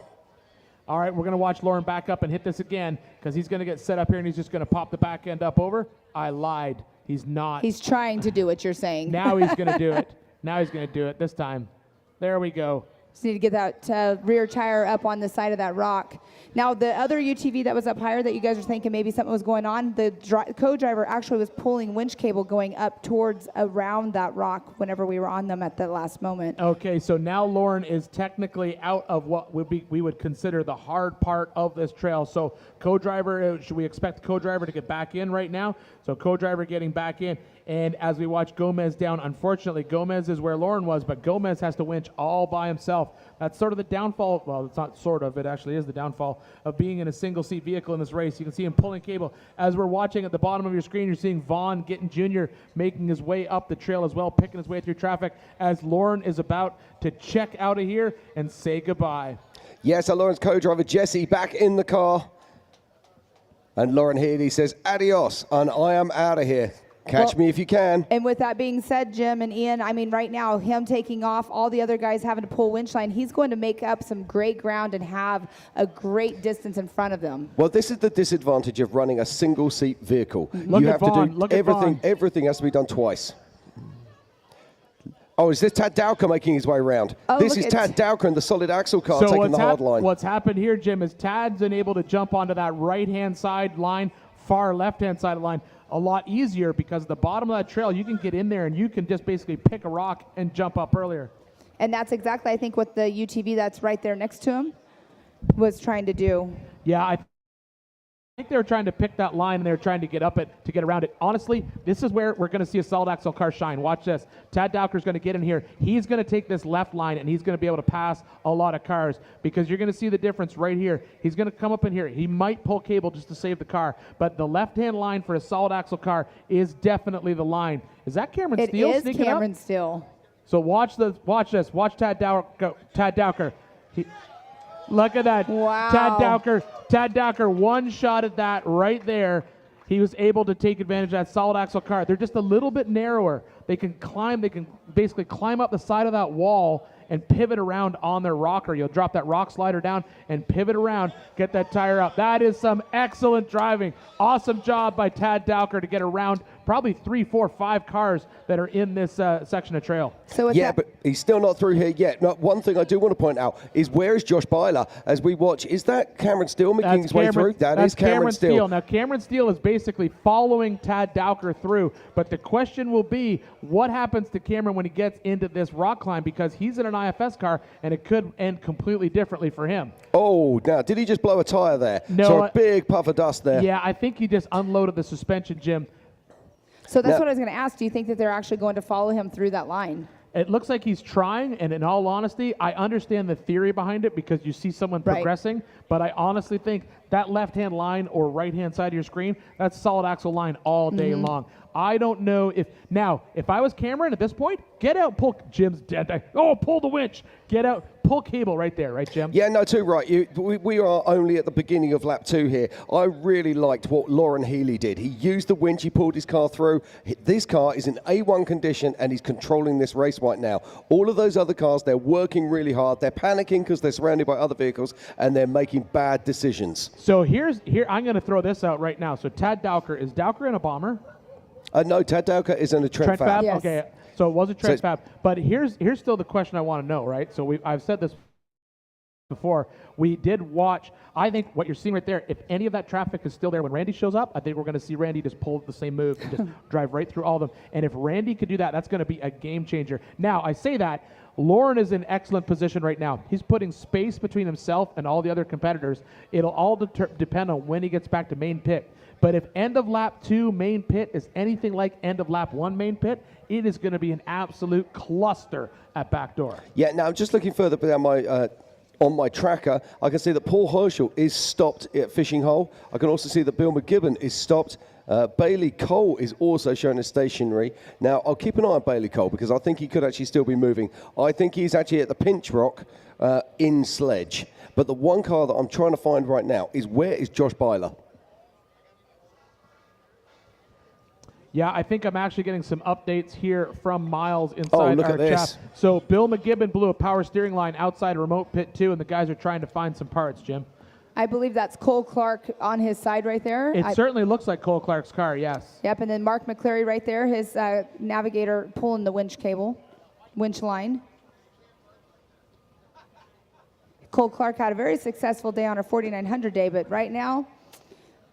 All right, we're going to watch Lauren back up and hit this again because he's going to get set up here and he's just going to pop the back end up over. I lied. He's not. He's trying to do what you're saying. Now he's going to do it. Now he's going to do it this time. There we go. Just need to get that rear tire up on the side of that rock. Now, the other UTV that was up higher that you guys are thinking maybe something was going on, the co-driver actually was pulling winch cable going up towards around that rock whenever we were on them at the last moment. Okay, so now Lauren is technically out of what we would consider the hard part of this trail. So co-driver, should we expect the co-driver to get back in right now? So co-driver getting back in. And as we watch Gomez down, unfortunately, Gomez is where Lauren was, but Gomez has to winch all by himself. That's sort of the downfall. Well, it's not sort of. It actually is the downfall of being in a single-seat vehicle in this race. You can see him pulling cable. As we're watching at the bottom of your screen, you're seeing Vaughn Gittin Jr. making his way up the trail as well, picking his way through traffic as Lauren is about to check out of here and say goodbye. Yes, so Lauren's co-driver Jesse back in the car. And Lauren Healy says, adios, and I am out of here. Catch me if you can. And with that being said, Jim and Ian, I mean, right now, him taking off, all the other guys having to pull winch line, he's going to make up some great ground and have a great distance in front of them. Well, this is the disadvantage of running a single-seat vehicle. Look you at have Vaughn. to do Look at everything. Vaughn. Everything has to be done twice. Oh, is this Tad Dowker making his way around? Oh, this look is at- Tad Dowker in the solid axle car So taking the hard line. What's happened here, Jim, is Tad's been able to jump onto that right-hand side line, far left-hand side line, a lot easier because the bottom of that trail, you can get in there and you can just basically pick a rock and jump up earlier. And that's exactly, I think, what the UTV that's right there next to him was trying to do. Yeah, I think they were trying to pick that line and they were trying to get up it to get around it. Honestly, this is where we're going to see a solid axle car shine. Watch this. Tad Dowker's going to get in here. He's going to take this left line and he's going to be able to pass a lot of cars because you're going to see the difference right here. He's going to come up in here. He might pull cable just to save the car, but the left-hand line for a solid axle car is definitely the line. Is that Cameron Steele It is sneaking Cameron up? Steele. So watch this. Watch Tad Dowker. Tad Dowker. Look at that. Wow. Tad Dowker, one shot at that right there. He was able to take advantage of that solid axle car. They're just a little bit narrower. They can basically climb up the side of that wall and pivot around on their rocker. You'll drop that rock slider down and pivot around, get that tire up. That is some excellent driving. Awesome job by Tad Dowker to get around probably 3, 4, 5 cars that are in this section of trail. So yeah, but he's still not through here yet. Now, one thing I do want to point out is where is Josh Byler as we watch? Is that Cameron Steele making his way through? That is Cameron Steele. Now, Cameron Steele is basically following Tad Dowker through, but the question will be, what happens to Cameron when he gets into this rock climb? Because he's in an IFS car, and it could end completely differently for him. Oh, now, did he just blow a tire there? No. So a big puff of dust there. Yeah, I think he just unloaded the suspension, Jim. So that's what I was going to ask. Do you think that they're actually going to follow him through that line? It looks like he's trying, and in all honesty, I understand the theory behind it because you see someone progressing, but I honestly think that left-hand line or right-hand side of your screen, that's solid axle line all day long. I don't know if I was Cameron at this point, get out, pull Jim's dead. Oh, pull the winch. Get out, pull cable right there, right, Jim? Yeah, no, too right. We are only at the beginning of lap 2 here. I really liked what Lauren Healy did. He used the winch, he pulled his car through. This car is in A1 condition and he's controlling this race right now. All of those other cars, they're working really hard. They're panicking because they're surrounded by other vehicles and they're making bad decisions. So here I'm going to throw this out right now. So Tad Dowker, is Dowker in a bomber? No, Tad Dowker is in a Trent Fab. Yes. Okay, so it was a Trent Fab. But here's still the question I want to know, right? So I've said this before, we did watch. I think what you're seeing right there, if any of that traffic is still there when Randy shows up, I think we're going to see Randy just pull the same move and just drive right through all of them. And if Randy could do that, that's going to be a game changer. Now, I say that, Lauren is in excellent position right now. He's putting space between himself and all the other competitors. It'll all depend on when he gets back to main pit. But if end of lap 2 main pit is anything like end of lap 1 main pit, it is going to be an absolute cluster at backdoor. Yeah, now just looking further down my on my tracker, I can see that Paul Herschel is stopped at Fishing Hole. I can also see that Bill McGibbon is stopped. Bailey Cole is also shown as stationary. Now, I'll keep an eye on Bailey Cole because I think he could actually still be moving. I think he's actually at the pinch rock in Sledge. But the one car that I'm trying to find right now is where is Josh Byler? Yeah, I think I'm actually getting some updates here from Miles inside our chat. So Bill McGibbon blew a power steering line outside remote pit 2, and the guys are trying to find some parts, Jim. I believe that's Cole Clark on his side right there. It certainly looks like Cole Clark's car, yes. Yep, and then Mark McCleary right there, his navigator pulling the winch line. Cole Clark had a very successful day on a 4900 day, but right now,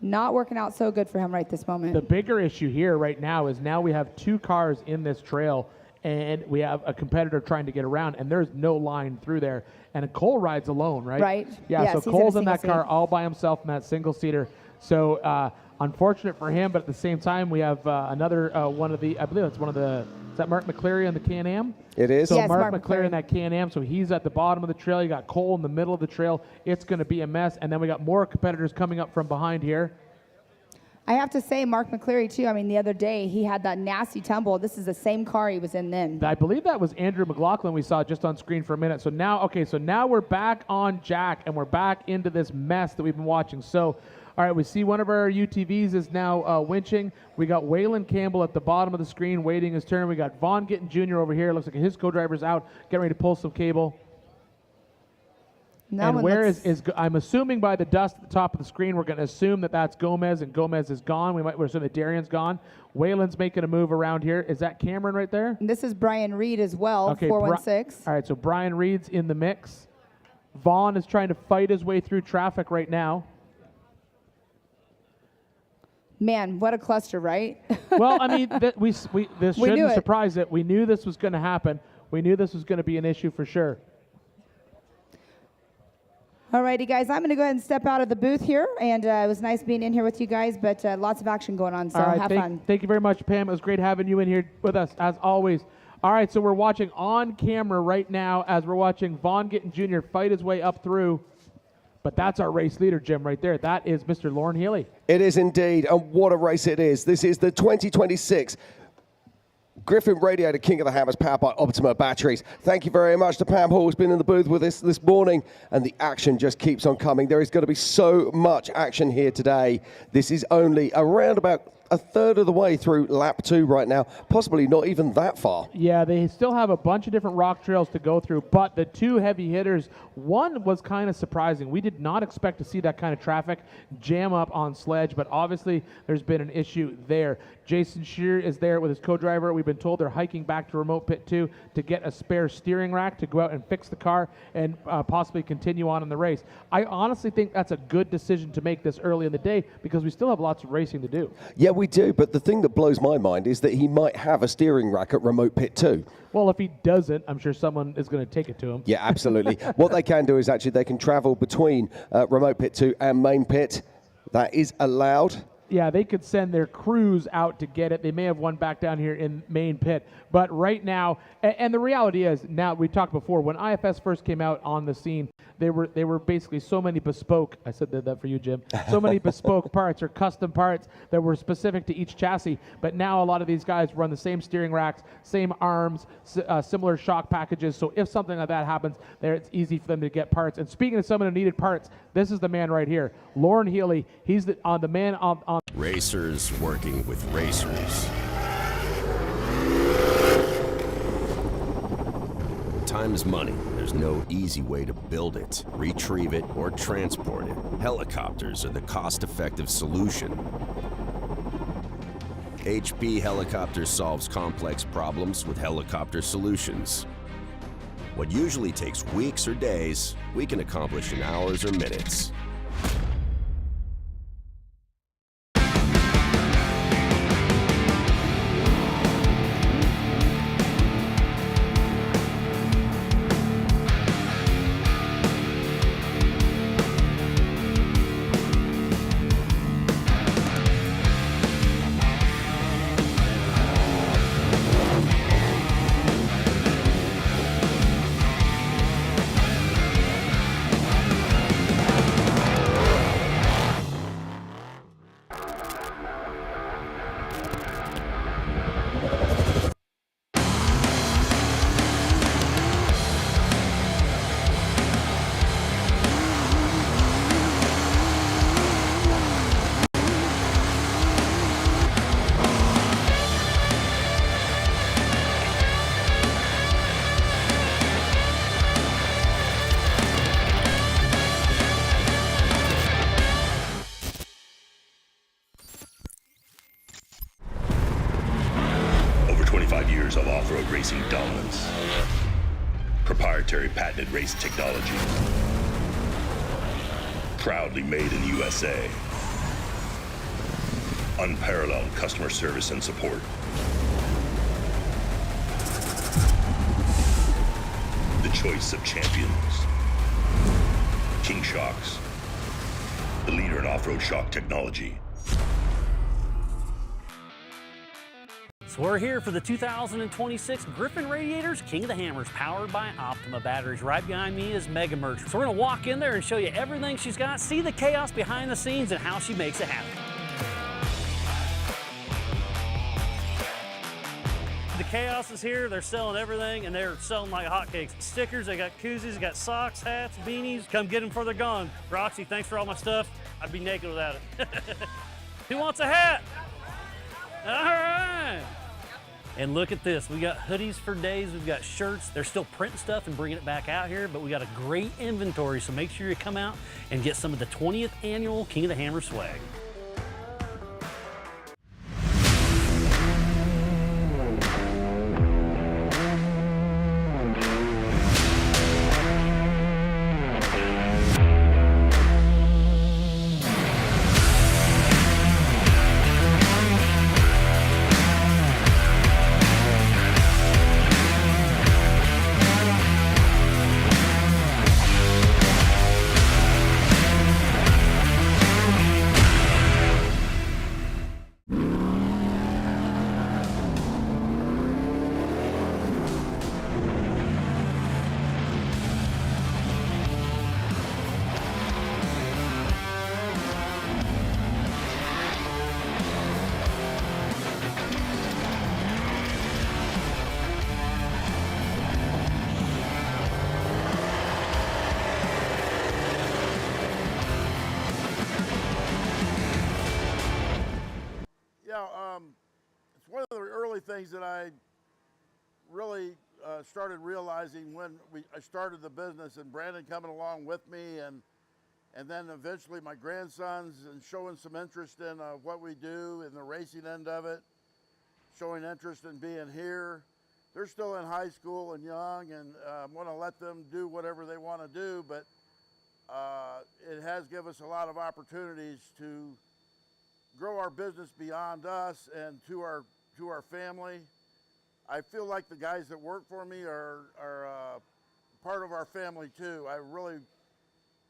not working out so good for him right this moment. The bigger issue here right now is now we have 2 cars in this trail, and we have a competitor trying to get around, and there's no line through there. And Cole rides alone, right? Right. Yeah, yes, so Cole's in that car all by himself in that single-seater. So unfortunate for him, but at the same time, we have another one of the, I believe it's one of the, is that Mark McCleary on the Can-Am? It is. So yes, Mark McCleary in that Can-Am, so he's at the bottom of the trail. You got Cole in the middle of the trail. It's going to be a mess. And then we got more competitors coming up from behind here. I have to say, Mark McCleary, too, I mean, the other day, he had that nasty tumble. This is the same car he was in then. I believe that was Andrew McLaughlin we saw just on screen for a minute. So now, okay, so now we're back on Jack, and we're back into this mess that we've been watching. So, all right, we see one of our UTVs is now winching. We got Waylon Campbell at the bottom of the screen waiting his turn. We got Vaughn Gittin Jr. over here. Looks like his co-driver's out, getting ready to pull some cable. And where is I'm assuming by the dust at the top of the screen, we're going to assume that that's Gomez, and Gomez is gone. We're assuming that Darian's gone. Waylon's making a move around here. Is that Cameron right there? And this is Brian Reed as well, okay, 416. All right, so Brian Reed's in the mix. Vaughn is trying to fight his way through traffic right now. Man, what a cluster, right? Well, I mean, this shouldn't surprise it. We knew this was going to happen. We knew this was going to be an issue for sure. Alrighty, guys, I'm going to go ahead and step out of the booth here, and it was nice being in here with you guys, but lots of action going on, so have fun. Thank you very much, Pam. It was great having you in here with us, as always. All right, so we're watching on camera right now as we're watching Vaughn Gittin Jr. fight his way up through, but that's our race leader, Jim, right there. That is Mr. Lauren Healy. It is indeed, and what a race it is. This is the 2026 Griffin Radiator King of the Hammers, powered by Optima Batteries. Thank you very much to Pam Hall, who's been in the booth with us this morning, and the action just keeps on coming. There is going to be so much action here today. This is only around about a third of the way through lap 2 right now, possibly not even that far. Yeah, they still have a bunch of different rock trails to go through, but the 2 heavy hitters, one was kind of surprising. We did not expect to see that kind of traffic jam up on Sledge, but obviously there's been an issue there. Jason Shear is there with his co-driver. We've been told they're hiking back to remote pit 2 to get a spare steering rack to go out and fix the car and possibly continue on in the race. I honestly think that's a good decision to make this early in the day because we still have lots of racing to do. Yeah, we do, but the thing that blows my mind is that he might have a steering rack at remote pit 2. Well, if he doesn't, I'm sure someone is going to take it to him. Yeah, absolutely. What they can do is actually they can travel between remote pit 2 and main pit. That is allowed. Yeah, they could send their crews out to get it. They may have one back down here in main pit. But right now, and the reality is, now we talked before, when IFS first came out on the scene, they were basically so many bespoke, I said that for you, Jim, so many bespoke parts or custom parts that were specific to each chassis. But now a lot of these guys run the same steering racks, same arms, similar shock packages. So if something like that happens, it's easy for them to get parts. And speaking of someone who needed parts, this is the man right here, Lauren Healy. He's the man on Racers working with racers. Time is money. There's no easy way to build it, retrieve it, or transport it. Helicopters are the cost-effective solution. HP Helicopters solves complex problems with helicopter solutions. What usually takes weeks or days, we can accomplish in hours or minutes. Of off-road racing dominance, proprietary patented race technology, proudly made in the USA, unparalleled customer service and support, the choice of champions, King Shocks, the leader in off-road shock technology. So we're here for the 2026 Griffin Radiators King of the Hammers, powered by Optima batteries. Right behind me is Mega Merch. So we're gonna walk in there and show you everything she's got, see the chaos behind the scenes and how she makes it happen. The chaos is here. They're selling everything and they're selling like hotcakes. Stickers, they got koozies, they got socks, hats, beanies. Come get them before they're gone. Roxy, thanks for all my stuff. I'd be naked without it. Who wants a hat? All right. And look at this, we got hoodies for days, we've got shirts. They're still printing stuff and bringing it back out here, but we got a great inventory, so make sure you come out and get some of the 20th annual King of the Hammer swag. It's one of the early things that I really started realizing when I started the business, and Brandon coming along with me, and then eventually my grandsons, and showing some interest in what we do in the racing end of it, showing interest in being here. They're still in high school and young, and I want to let them do whatever they want to do, but it has given us a lot of opportunities to grow our business beyond us and to our family. I feel like the guys that work for me are part of our family too. I really,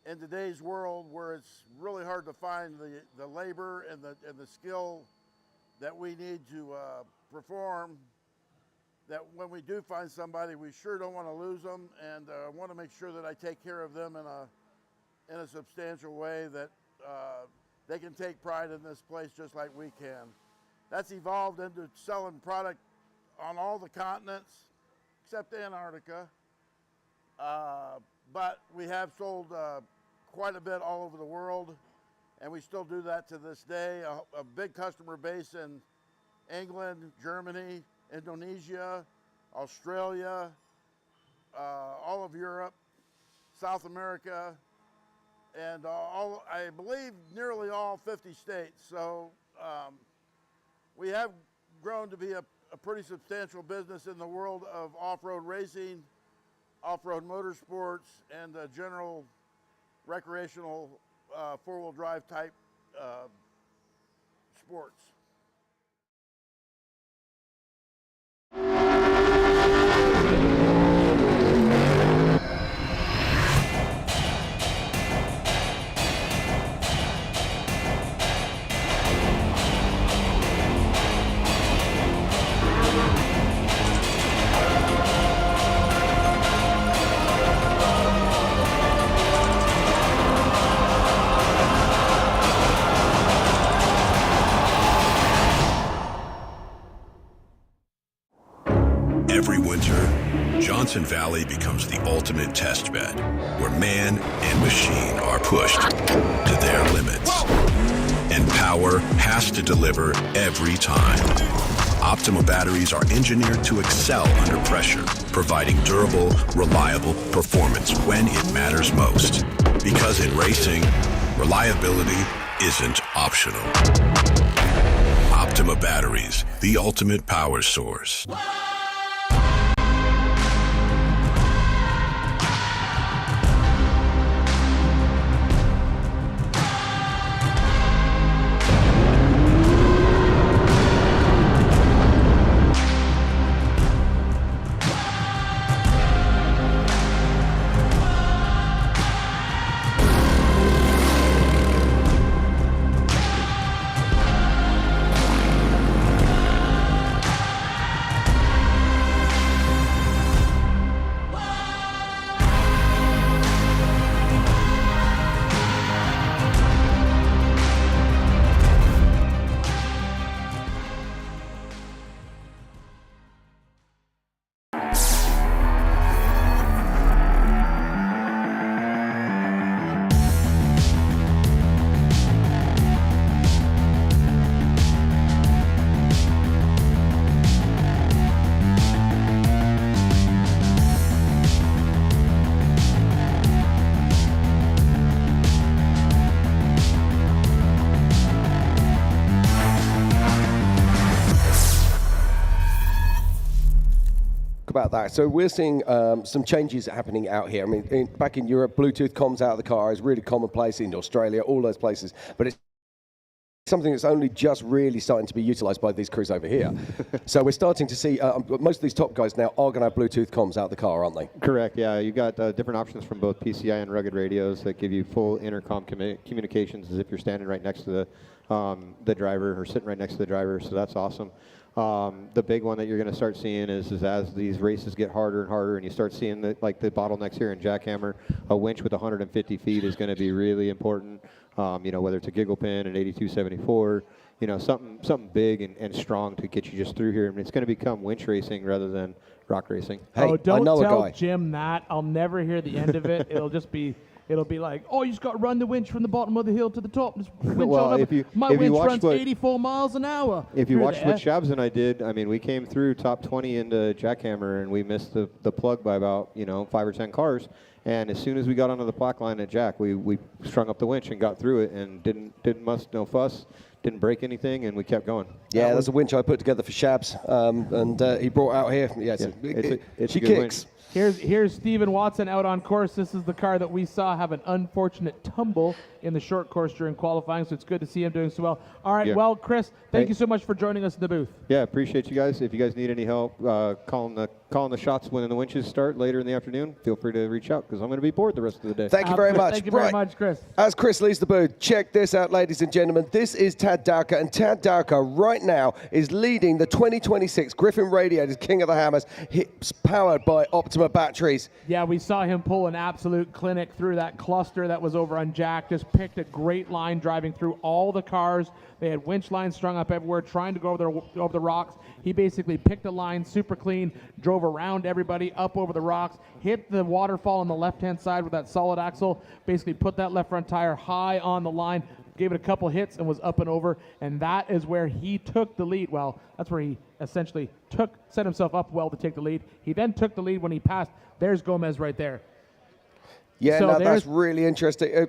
in today's world where it's really hard to find the labor and the skill that we need to perform, that when we do find somebody, we sure don't want to lose them, and want to make sure that I take care of them in a substantial way, that they can take pride in this place just like we can. That's evolved into selling product on all the continents except Antarctica, but we have sold quite a bit all over the world, and we still do that to this day. A big customer base in England, Germany, Indonesia, Australia, all of Europe, South America, and I believe nearly all 50 states. So we have grown to be a pretty substantial business in the world of off-road racing, off-road motorsports and general recreational four-wheel drive type sports. Every winter, Johnson Valley becomes the ultimate test bed, where man and machine are pushed to their limits. And power has to deliver every time. Optima batteries are engineered to excel under pressure, providing durable, reliable performance when it matters most. Because in racing, reliability isn't optional. Optima batteries, the ultimate power source. About that. So we're seeing some changes happening out here. I mean, back in Europe, Bluetooth comms out of the car is really commonplace, in Australia, all those places. But it's something that's only just really starting to be utilized by these crews over here. So we're starting to see most of these top guys now are going to have Bluetooth comms out of the car, aren't they? Correct, yeah. You got different options from both PCI and rugged radios that give you full intercom communications as if you're standing right next to the driver or sitting right next to the driver, so that's awesome. The big one that you're going to start seeing is as these races get harder and harder and you start seeing the bottlenecks here in Jackhammer, a winch with 150 feet is going to be really important. You know, whether it's a giggle pin, an 8274, you know, something big and strong to get you just through here. I mean, it's going to become winch racing rather than rock racing. Hey, don't I know tell a guy. Jim that. I'll never hear the end of it. It'll be like, oh, you just got to run the winch from the bottom of the hill to the top. Just winch Well, on up. My winch runs what- 84 miles an hour. If you through watched there. what Shabs and I did, I mean, we came through top 20 into Jackhammer, and we missed the plug by about 5 or 10 cars. And as soon as we got onto the plaque line at Jack, we strung up the winch and got through it, and didn't muss, no fuss, didn't break anything, and we kept going. Yeah, that's a winch I put together for Shabs, and he brought out here. Yeah, it's she a good kicks. winch. Here's Steven Watson out on course. This is the car that we saw have an unfortunate tumble in the short course during qualifying, so it's good to see him doing so well. All right, Yeah. well, Chris, thank Hey. you so much for joining us in the booth. Yeah, appreciate you guys. If you guys need any help calling the shots when the winches start later in the afternoon, feel free to reach out because I'm going to be bored the rest of the day. Thank you very much. Thank you very much, Chris. As Chris leaves the booth, check this out, ladies and gentlemen. This is Tad Dowker, and Tad Dowker right now is leading the 2026 Griffin Radiators King of the Hammers, powered by Optima batteries. Yeah, we saw him pull an absolute clinic through that cluster that was over on Jack. Just picked a great line driving through all the cars. They had winch lines strung up everywhere, trying to go over the rocks. He basically picked a line super clean, drove around everybody, up over the rocks, hit the waterfall on the left-hand side with that solid axle, basically put that left front tire high on the line, gave it a couple hits and was up and over, and that is where he took the lead. Well, that's where he essentially set himself up well to take the lead. He then took the lead when he passed. There's Gomez right there. Yeah, So no, there's- that's really interesting.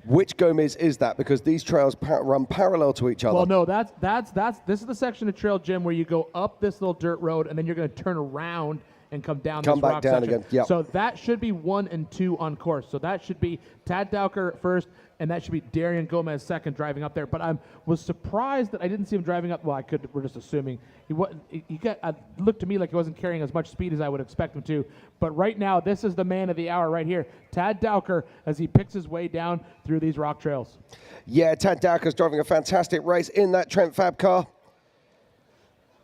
Which Gomez is that? Because these trails run parallel to each other. Well, no, this is the section of trail, Jim, where you go up this little dirt road and then you're going to turn around and come down Come this back rock down section. again, yep. So that should be 1 and 2 on course. So that should be Tad Dowker first, and that should be Darian Gomez second driving up there. But I was surprised that I didn't see him driving up. Well, we're just assuming. Looked to me like he wasn't carrying as much speed as I would expect him to. But right now, this is the man of the hour right here, Tad Dowker, as he picks his way down through these rock trails. Yeah, Tad Dowker's driving a fantastic race in that Trent Fab car.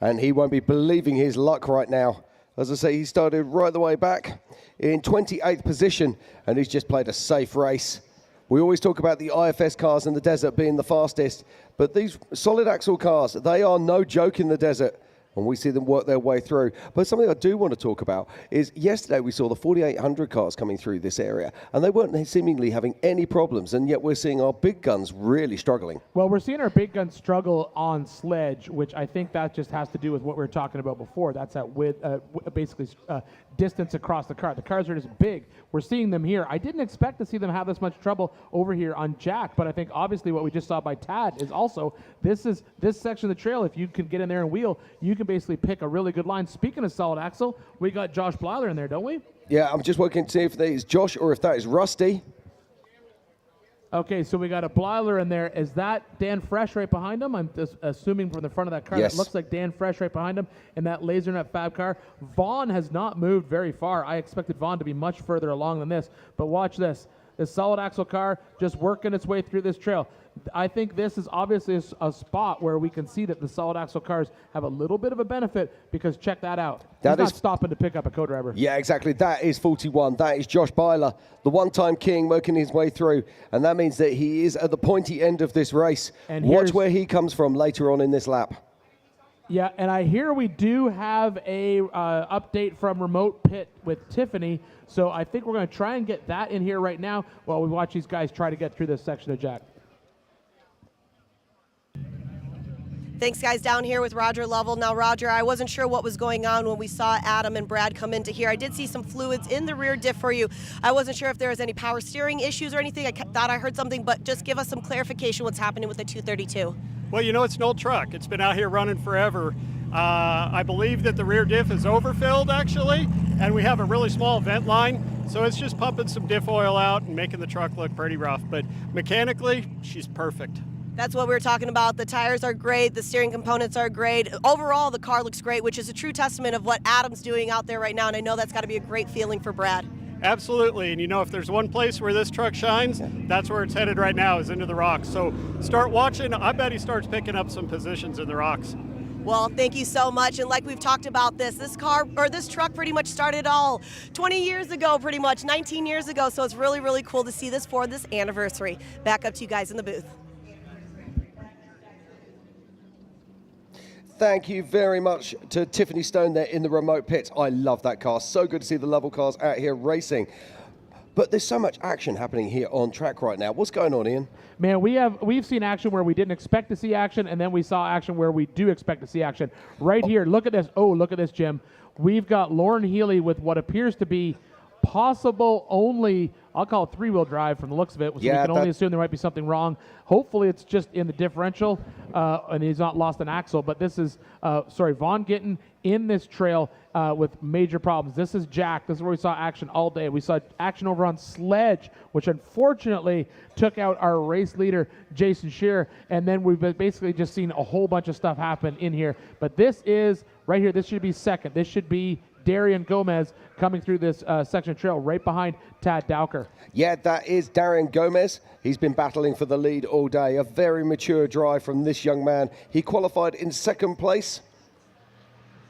And he won't be believing his luck right now. As I say, he started right the way back in 28th position, and he's just played a safe race. We always talk about the IFS cars in the desert being the fastest, but these solid axle cars, they are no joke in the desert, and we see them work their way through. But something I do want to talk about is yesterday we saw the 4800 cars coming through this area, and they weren't seemingly having any problems, and yet we're seeing our big guns really struggling. Well, we're seeing our big guns struggle on sledge, which I think that just has to do with what we were talking about before. That's that basically distance across the car. The cars are just big. We're seeing them here. I didn't expect to see them have this much trouble over here on Jack, but I think obviously what we just saw by Tad is also this section of the trail. If you can get in there and wheel, you can basically pick a really good line. Speaking of solid axle, we got Josh Blyler in there, don't we? Yeah, I'm just working to see if that is Josh or if that is Rusty. Okay, so we got a Blyler in there. Is that Dan Fresh right behind him? I'm just assuming from the front of that car. Yes. It looks like Dan Fresh right behind him in that LaserNet Fab car. Vaughn has not moved very far. I expected Vaughn to be much further along than this, but watch this. This solid axle car just working its way through this trail. I think this is obviously a spot where we can see that the solid axle cars have a little bit of a benefit because check that out. He's not stopping to pick up a co-driver. Yeah, exactly. That is 41. That is Josh Byler, the one-time king, working his way through. And that means that he is at the pointy end of this race. And watch where he comes from later on in this lap. Yeah, and I hear we do have a update from Remote Pit with Tiffany. So I think we're going to try and get that in here right now while we watch these guys try to get through this section of Jack. Thanks, guys, down here with Roger Lovell. Now, Roger, I wasn't sure what was going on when we saw Adam and Brad come into here. I did see some fluids in the rear diff for you. I wasn't sure if there was any power steering issues or anything. I thought I heard something, but just give us some clarification what's happening with the 232. Well, you know, it's an old truck. It's been out here running forever. I believe that the rear diff is overfilled, actually, and we have a really small vent line, so it's just pumping some diff oil out and making the truck look pretty rough. But mechanically, she's perfect. That's what we were talking about. The tires are great. The steering components are great. Overall, the car looks great, which is a true testament of what Adam's doing out there right now, and I know that's got to be a great feeling for Brad. Absolutely, and you know, if there's one place where this truck shines, that's where it's headed right now, is into the rocks. So start watching. I bet he starts picking up some positions in the rocks. Well, thank you so much. And like we've talked about this truck pretty much started all 20 years ago, pretty much 19 years ago. So it's really, really cool to see this for this anniversary. Back up to you guys in the booth. Thank you very much to Tiffany Stone there in the remote pits. I love that car. So good to see the level cars out here racing. But there's so much action happening here on track right now. What's going on, Ian? Man, we've seen action where we didn't expect to see action, and then we saw action where we do expect to see action. Right here, look at this. Oh, look at this, Jim. We've got Lauren Healy with what appears to be possible only, I'll call it three-wheel drive from the looks of it. So we can only assume there might be something wrong. Hopefully it's just in the differential and he's not lost an axle. But this is, Vaughn Gittin in this trail with major problems. This is Jack. This is where we saw action all day. We saw action over on Sledge, which unfortunately took out our race leader, Jason Shearer. And then we've basically just seen a whole bunch of stuff happen in here. But this is, right here, this should be second. This should be Darian Gomez coming through this section of trail right behind Tad Dowker. Yeah, that is Darian Gomez. He's been battling for the lead all day. A very mature drive from this young man. He qualified in second place.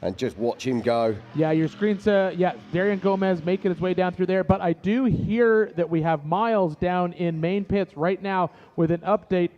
And just watch him go. Yeah, your screen's, Darian Gomez making his way down through there. But I do hear that we have Miles down in main pits right now with an update.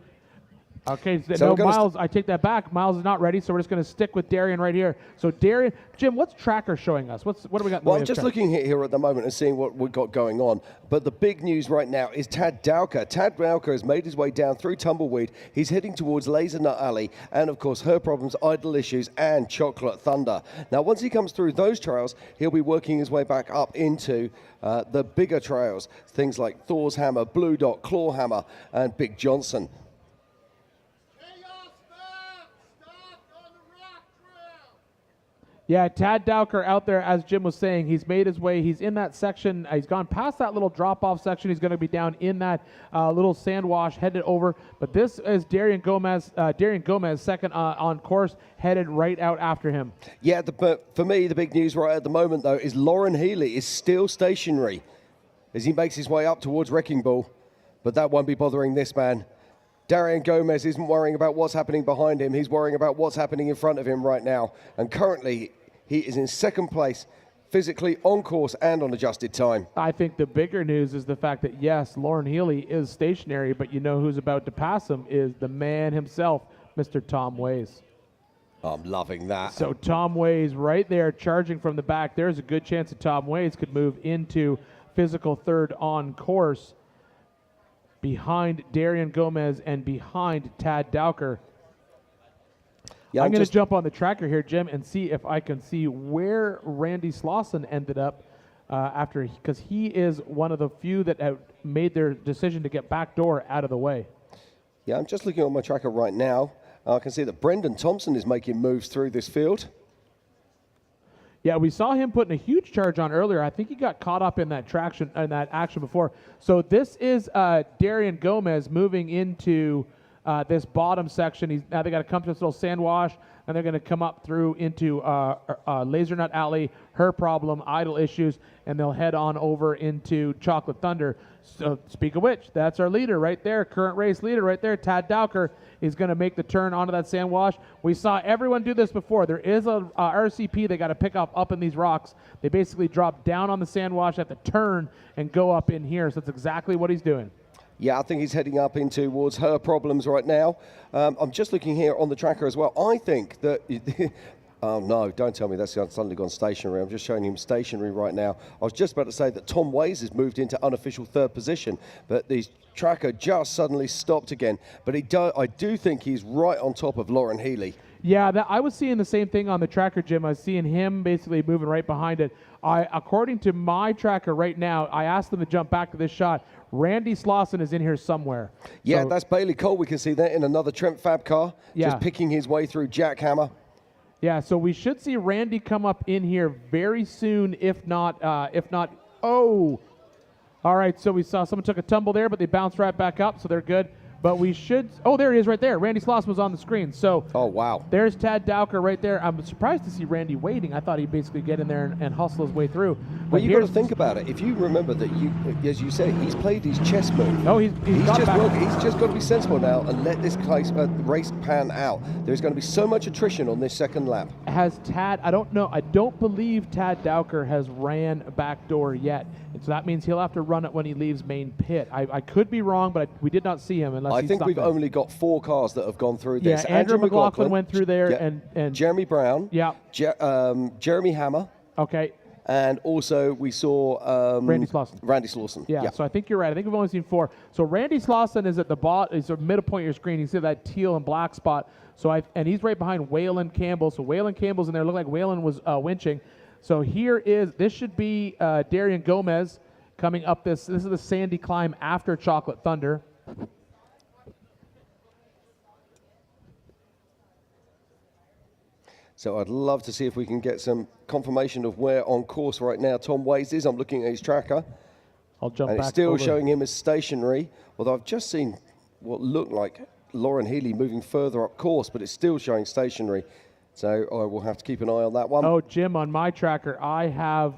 Okay, so no, Miles, I take that back. Miles is not ready, so we're just going to stick with Darian right here. So Darian, Jim, what's Tracker showing us? What do we got in the way I'm just looking here at the moment and seeing what we've got going on. But the big news right now is Tad Dowker. Tad Dowker has made his way down through Tumbleweed. He's heading towards Laser Nut Alley and, of course, Her Problems, Idle Issues, and Chocolate Thunder. Now, once he comes through those trails, he'll be working his way back up into the bigger trails, things like Thor's Hammer, Blue Dot, Claw Hammer, and Big Johnson. Yeah, Tad Dowker out there, as Jim was saying, he's made his way. He's in that section. He's gone past that little drop-off section. He's going to be down in that little sand wash, headed over. But this is Darian Gomez. Darian Gomez, second on course, headed right out after him. Yeah, but for me, the big news right at the moment, though, is Lauren Healy is still stationary as he makes his way up towards Wrecking Ball. But that won't be bothering this man. Darian Gomez isn't worrying about what's happening behind him. He's worrying about what's happening in front of him right now. And currently, he is in second place, physically, on course, and on adjusted time. I think the bigger news is the fact that, yes, Lauren Healy is stationary, but you know who's about to pass him is the man himself, Mr. Tom Ways. I'm loving that. So Tom Ways right there charging from the back. There's a good chance that Tom Ways could move into physical third on course behind Darian Gomez and behind Tad Dowker. Yeah, I'm going to jump on the tracker here, Jim, and see if I can see where Randy Slauson ended up because he is one of the few that have made their decision to get backdoor out of the way. Yeah, I'm just looking on my tracker right now. I can see that Brendan Thompson is making moves through this field. Yeah, we saw him putting a huge charge on earlier. I think he got caught up in that action before. So this is Darian Gomez moving into this bottom section. Now they got to come to this little sand wash, and they're going to come up through into Laser Nut Alley, Her Problem, Idle Issues, and they'll head on over into Chocolate Thunder. So speak of which, that's our leader right there, current race leader right there. Tad Dowker is going to make the turn onto that sand wash. We saw everyone do this before. There is a RCP they got to pick up in these rocks. They basically drop down on the sand wash at the turn and go up in here. So that's exactly what he's doing. Yeah, I think he's heading up in towards Her Problems right now. I'm just looking here on the tracker as well. I think that... oh, no, don't tell me that's suddenly gone stationary. I'm just showing him stationary right now. I was just about to say that Tom Ways has moved into unofficial third position, but the tracker just suddenly stopped again. But I do think he's right on top of Lauren Healy. Yeah, I was seeing the same thing on the tracker, Jim. I was seeing him basically moving right behind it. According to my tracker right now, I asked them to jump back to this shot. Randy Slauson is in here somewhere. Yeah, that's Bailey Cole. We can see that in another Trent Fab car, just picking his way through Jackhammer. Yeah, so we should see Randy come up in here very soon, if not, oh. All right, so we saw someone took a tumble there, but they bounced right back up, so they're good. But we should, oh, there he is right there. Randy Slauson was on the screen. So, oh, wow. There's Tad Dowker right there. I'm surprised to see Randy waiting. I thought he'd basically get in there and hustle his way through. But you got to think about it. If you remember that, as you say, he's played his chess move. No, he's just got to be sensible now and let this race pan out. There's going to be so much attrition on this second lap. Has Tad, I don't know, I don't believe Tad Dowker has ran backdoor yet. And so that means he'll have to run it when he leaves main pit. I could be wrong, but we did not see him unless I think we've only got 4 cars that have gone through this. Yeah, Andrew McLaughlin went through there, and Jeremy Brown. Yeah. Jeremy Hammer. Okay. And also we saw Randy Slauson. Randy Slauson. Yeah, so I think you're right. I think we've only seen 4. So Randy Slauson is at the bottom, is the middle point of your screen. You see that teal and black spot. And he's right behind Waylon Campbell. So Waylon Campbell's in there. Looked like Waylon was winching. So this should be Darian Gomez coming up this. This is the sandy climb after Chocolate Thunder. So I'd love to see if we can get some confirmation of where on course right now Tom Ways is. I'm looking at his tracker. I'll jump back. And it's still showing him as stationary, although I've just seen what looked like Lauren Healy moving further up course, but it's still showing stationary. So I will have to keep an eye on that one. Oh, Jim, on my tracker, I have,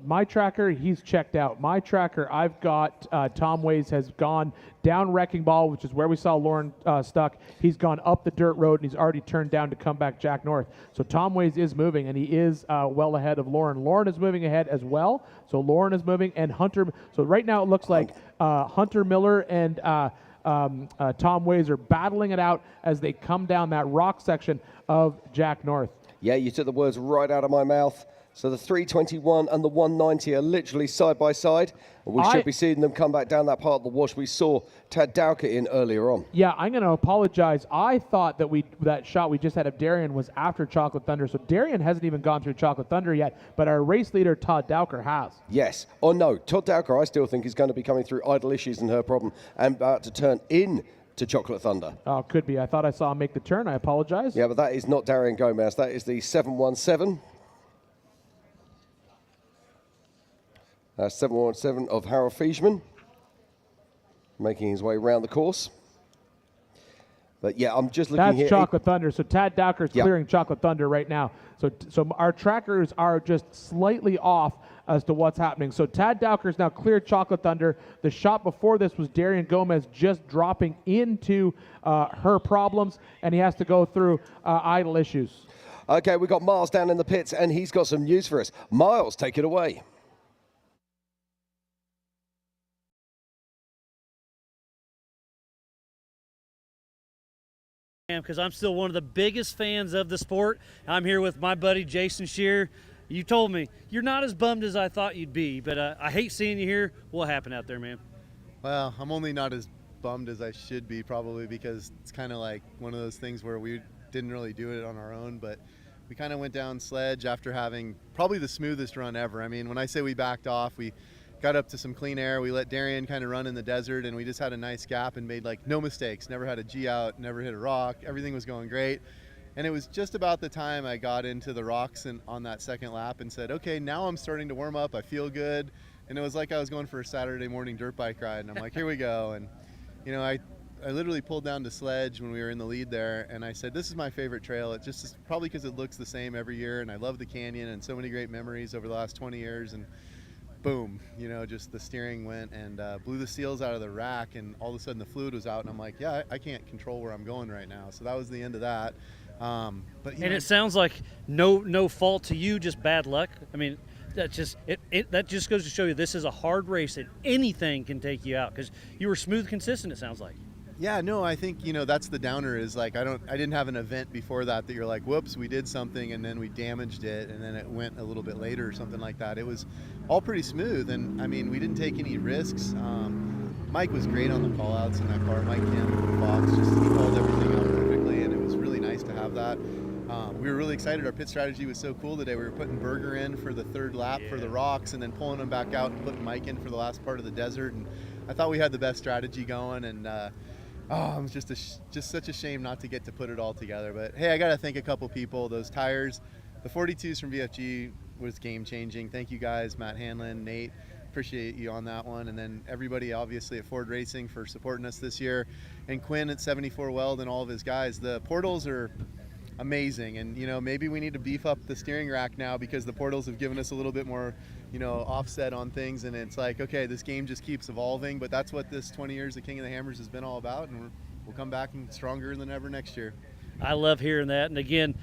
my tracker, he's checked out. My tracker, I've got Tom Ways has gone down Wrecking Ball, which is where we saw Lauren stuck. He's gone up the dirt road, and he's already turned down to come back Jack North. So Tom Ways is moving, and he is well ahead of Lauren. Lauren is moving ahead as well. So Lauren is moving, and Hunter. So right now it looks like Hunter Miller and Tom Ways are battling it out as they come down that rock section of Jack North. Yeah, you took the words right out of my mouth. So the 321 and the 190 are literally side by side. And we should be seeing them come back down that part of the wash we saw Tad Dowker in earlier on. Yeah, I'm going to apologize. I thought that that shot we just had of Darian was after Chocolate Thunder. So Darian hasn't even gone through Chocolate Thunder yet, but our race leader, Todd Dowker, has. Yes. Oh, no. Todd Dowker, I still think, is going to be coming through Idle Issues and Her Problem and about to turn in to Chocolate Thunder. Oh, could be. I thought I saw him make the turn. I apologize. Yeah, but that is not Darian Gomez. That is the 717. 717 of Harold Feischman, making his way around the course. But yeah, I'm just looking here. That's Chocolate Thunder. So Tad Dowker's Yep. clearing Chocolate Thunder right now. So our trackers are just slightly off as to what's happening. So Tad Dowker's now cleared Chocolate Thunder. The shot before this was Darian Gomez just dropping into her problems, and he has to go through idle issues. Okay, we've got Miles down in the pits, and he's got some news for us. Miles, take it away. Because I'm still one of the biggest fans of the sport. I'm here with my buddy Jason Shearer. You told me you're not as bummed as I thought you'd be, but I hate seeing you here. What happened out there, man? Well, I'm only not as bummed as I should be, probably because it's kind of like one of those things where we didn't really do it on our own, but we kind of went down sledge after having probably the smoothest run ever. I mean, when I say we backed off, we got up to some clean air. We let Darian kind of run in the desert, and we just had a nice gap and made like no mistakes. Never had a G out, never hit a rock. Everything was going great. And it was just about the time I got into the rocks and on that second lap and said, okay, now I'm starting to warm up. I feel good. And it was like I was going for a Saturday morning dirt bike ride. And I'm like, here we go. And, you know, I literally pulled down to sledge when we were in the lead there. And I said, this is my favorite trail. It just is probably because it looks the same every year. And I love the canyon and so many great memories over the last 20 years. And boom, you know, just the steering went and blew the seals out of the rack, and all of a sudden the fluid was out, and I'm like, yeah, I can't control where I'm going right now. So that was the end of that. But and it sounds like no fault to you, just bad luck. I mean, that just that just goes to show you this is a hard race and anything can take you out, because you were smooth, consistent. It sounds like. Yeah, no, I think, you know, that's the downer is like, I didn't have an event before that you're like, whoops, we did something and then we damaged it and then it went a little bit later or something like that. It was all pretty smooth, and I mean, we didn't take any risks. Mike was great on the call outs in that car. Mike Kim, Fox, just he called everything out perfectly, and it was really nice to have that. We were really excited. Our pit strategy was so cool today. We were putting Berger in for the third lap for the rocks and then pulling him back out and putting Mike in for the last part of the desert, and I thought we had the best strategy going, and it was just such a shame not to get to put it all together. But hey, I got to thank a couple people. Those tires, the 42s from VFG was game changing. Thank you guys, Matt Hanlon, Nate. Appreciate you on that one. And then everybody obviously at Ford Racing for supporting us this year. And Quinn at 74 Weld and all of his guys. The portals are amazing. And, you know, maybe we need to beef up the steering rack now because the portals have given us a little bit more, you know, offset on things, and it's like, okay, this game just keeps evolving, but that's what this 20 years of King of the Hammers has been all about, and we'll come back and stronger than ever next year. I love hearing that, and again,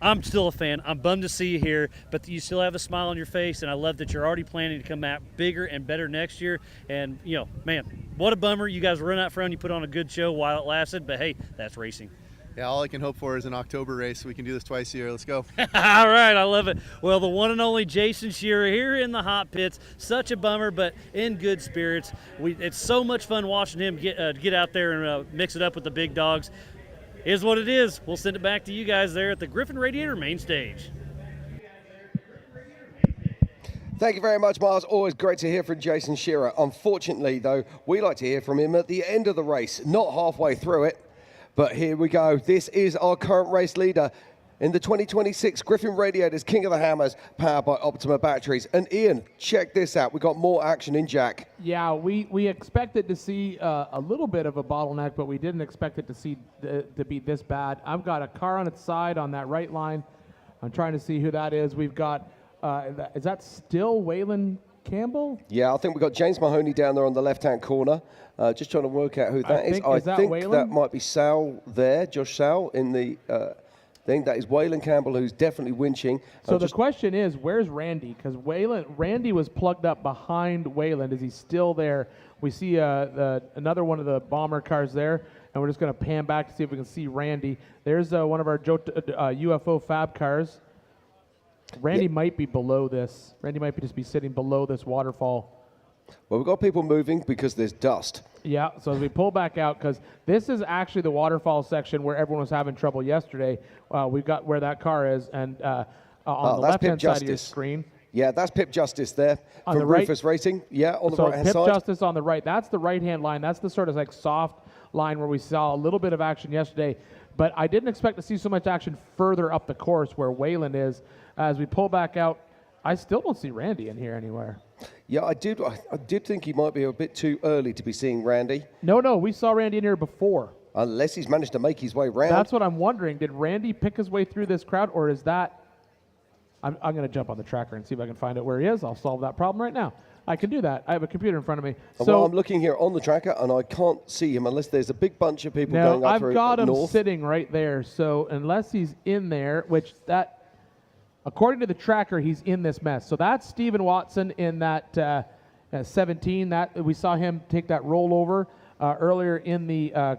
I'm still a fan. I'm bummed to see you here, but you still have a smile on your face, and I love that you're already planning to come out bigger and better next year. And, you know, man, what a bummer. You guys run out front, you put on a good show while it lasted, but hey, that's racing. Yeah, all I can hope for is an October race so we can do this twice a year. Let's go. All right, I love it. Well, the one and only Jason Shearer here in the hot pits. Such a bummer, but in good spirits. It's so much fun watching him get out there and mix it up with the big dogs. Is what it is. We'll send it back to you guys there at the Griffin Radiator main stage. Thank you very much, Miles. Always great to hear from Jason Shearer. Unfortunately, though, we like to hear from him at the end of the race, not halfway through it. But here we go. This is our current race leader in the 2026 Griffin Radiators King of the Hammers, powered by Optima Batteries. And Ian, check this out. We got more action in Jack. Yeah, we expected to see a little bit of a bottleneck, but we didn't expect it to be this bad. I've got a car on its side on that right line. I'm trying to see who that is. We've got, is that still Waylon Campbell? Yeah, I think we've got James Mahoney down there on the left-hand corner. Just trying to work out who that is. I think that might be Sal there, Josh Sal in the thing. That is Waylon Campbell, who's definitely winching. So the question is, where's Randy? Because Randy was plugged up behind Waylon. Is he still there? We see another one of the bomber cars there, and we're just going to pan back to see if we can see Randy. There's one of our UFO Fab cars. Randy might be below this. Randy might just be sitting below this waterfall. Well, we've got people moving because there's dust. Yeah, so as we pull back out, because this is actually the waterfall section where everyone was having trouble yesterday. We've got where that car is, and on the left-hand side of your screen. Yeah, that's Pip Justice there on from the right, Rufus Racing. Yeah, on the right-hand Pip side. Justice on the right. That's the right-hand line. That's the sort of like soft line where we saw a little bit of action yesterday. But I didn't expect to see so much action further up the course where Waylon is. As we pull back out, I still don't see Randy in here anywhere. Yeah, I did think he might be a bit too early to be seeing Randy. No, we saw Randy in here before. Unless he's managed to make his way around. That's what I'm wondering. Did Randy pick his way through this crowd, or is that... I'm going to jump on the tracker and see if I can find out where he is. I'll solve that problem right now. I can do that. I have a computer in front of me. Well, I'm looking here on the tracker, and I can't see him unless there's a big bunch of people going up through north. I've got him sitting right there, so unless he's in there, which that, according to the tracker, he's in this mess. So that's Stephen Watson in that 17. That we saw him take that rollover earlier in the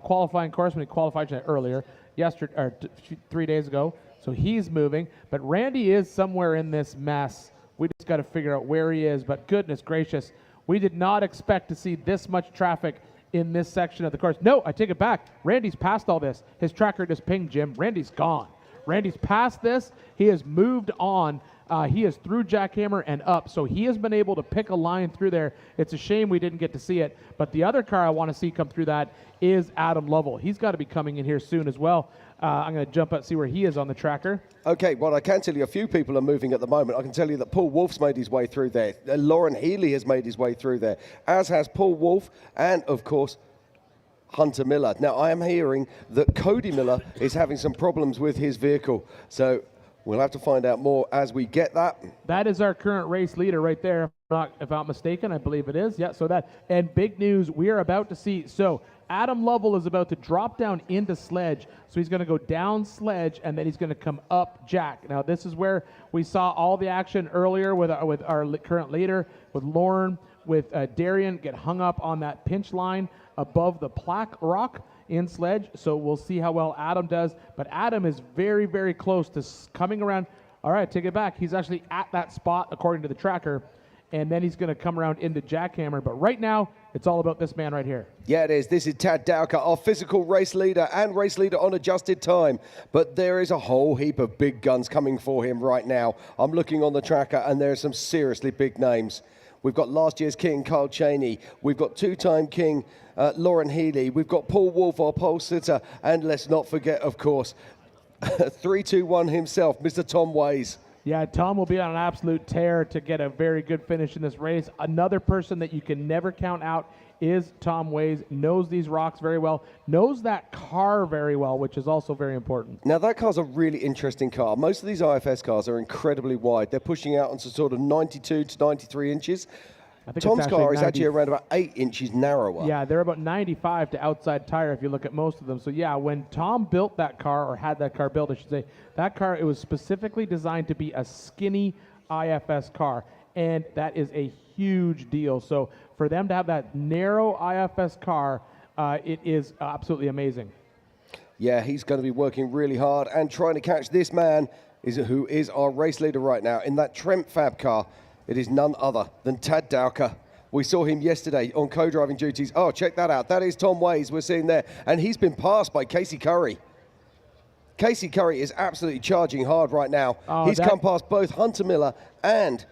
qualifying course when he qualified earlier, 3 days ago. So he's moving, but Randy is somewhere in this mess. We just got to figure out where he is, but goodness gracious, we did not expect to see this much traffic in this section of the course. No, I take it back. Randy's past all this. His tracker just pinged Jim. Randy's gone. Randy's past this. He has moved on. He is through Jackhammer and up, so he has been able to pick a line through there. It's a shame we didn't get to see it, but the other car I want to see come through that is Adam Lovell. He's got to be coming in here soon as well. I'm going to jump out, see where he is on the tracker. Okay, well, I can tell you a few people are moving at the moment. I can tell you that Paul Wolf's made his way through there. Lauren Healy has made his way through there, as has Paul Wolf and, of course, Hunter Miller. Now, I am hearing that Cody Miller is having some problems with his vehicle, so we'll have to find out more as we get that. That is our current race leader right there, if I'm mistaken. I believe it is. Yeah, so that, and big news, we are about to see, so Adam Lovell is about to drop down into Sledge. So he's going to go down Sledge, and then he's going to come up Jack. Now, this is where we saw all the action earlier with our current leader, with Lauren, with Darian get hung up on that pinch line above the plaque rock in Sledge. So we'll see how well Adam does. But Adam is very, very close to coming around. All right, take it back. He's actually at that spot, according to the tracker. And then he's going to come around into Jackhammer. But right now, it's all about this man right here. Yeah, it is. This is Tad Dowker, our physical race leader and race leader on adjusted time. But there is a whole heap of big guns coming for him right now. I'm looking on the tracker, and there are some seriously big names. We've got last year's king, Carl Cheney. We've got two-time king, Lauren Healy. We've got Paul Wolf, our pole sitter. And let's not forget, of course, 3-2-1 himself, Mr. Tom Ways. Yeah, Tom will be on an absolute tear to get a very good finish in this race. Another person that you can never count out is Tom Ways. Knows these rocks very well, knows that car very well, which is also very important. Now, that car's a really interesting car. Most of these IFS cars are incredibly wide. They're pushing out onto sort of 92 to 93 inches. Tom's car is actually around about 8 inches narrower. Yeah, they're about 95 to outside tire if you look at most of them. So yeah, when Tom built that car, or had that car built, I should say, that car, it was specifically designed to be a skinny IFS car. And that is a huge deal. So for them to have that narrow IFS car, it is absolutely amazing. Yeah, he's going to be working really hard and trying to catch this man who is our race leader right now in that Trent Fab car. It is none other than Tad Dowker. We saw him yesterday on co-driving duties. Oh, check that out. That is Tom Ways we're seeing there. And he's been passed by Casey Curry. Casey Curry is absolutely charging hard right now. He's come past both Hunter Miller and...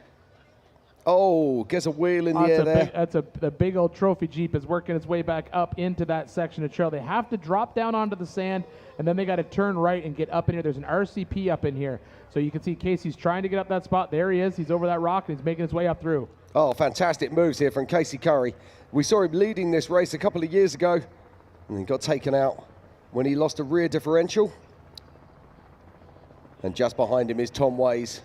Oh, gets a wheel in the air there. The big old trophy Jeep is working its way back up into that section of trail. They have to drop down onto the sand, and then they got to turn right and get up in here. There's an RCP up in here. So you can see Casey's trying to get up that spot. There he is. He's over that rock, and he's making his way up through. Oh, fantastic moves here from Casey Curry. We saw him leading this race a couple of years ago, and he got taken out when he lost a rear differential. And just behind him is Tom Ways.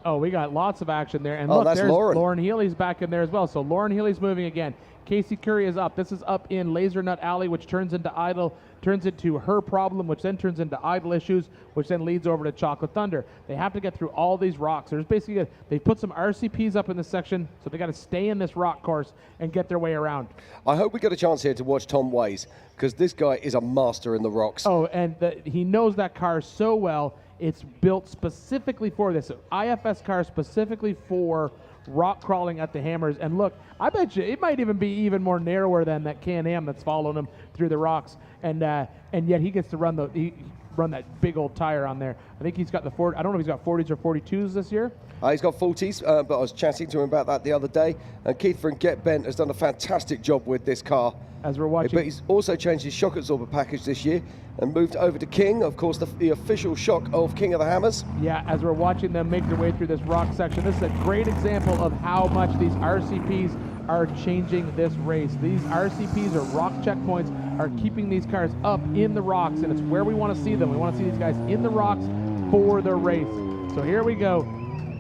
Oh, we got lots of action there. And look, that's there's Lauren. Lauren Healy's back in there as well. So Lauren Healy's moving again. Casey Curry is up. This is up in Laser Nut Alley, which turns into her problem, which then turns into idle issues, which then leads over to Chocolate Thunder. They have to get through all these rocks. There's basically, they put some RCPs up in this section, so they got to stay in this rock course and get their way around. I hope we get a chance here to watch Tom Ways, because this guy is a master in the rocks. Oh, and he knows that car so well. It's built specifically for this. IFS car specifically for rock crawling at the hammers. And look, I bet you it might even be even more narrower than that Can-Am that's following him through the rocks. And yet he gets to run that big old tire on there. I think he's got the I don't know if he's got 40s or 42s this year. He's got 40s, but I was chatting to him about that the other day. And Keith from Get Bent has done a fantastic job with this car. as we're watching. But he's also changed his shock absorber package this year and moved over to King, of course, the official shock of King of the Hammers. Yeah, as we're watching them make their way through this rock section, this is a great example of how much these RCPs are changing this race. These RCPs, or rock checkpoints, are keeping these cars up in the rocks, and it's where we want to see them. We want to see these guys in the rocks for the race. So here we go.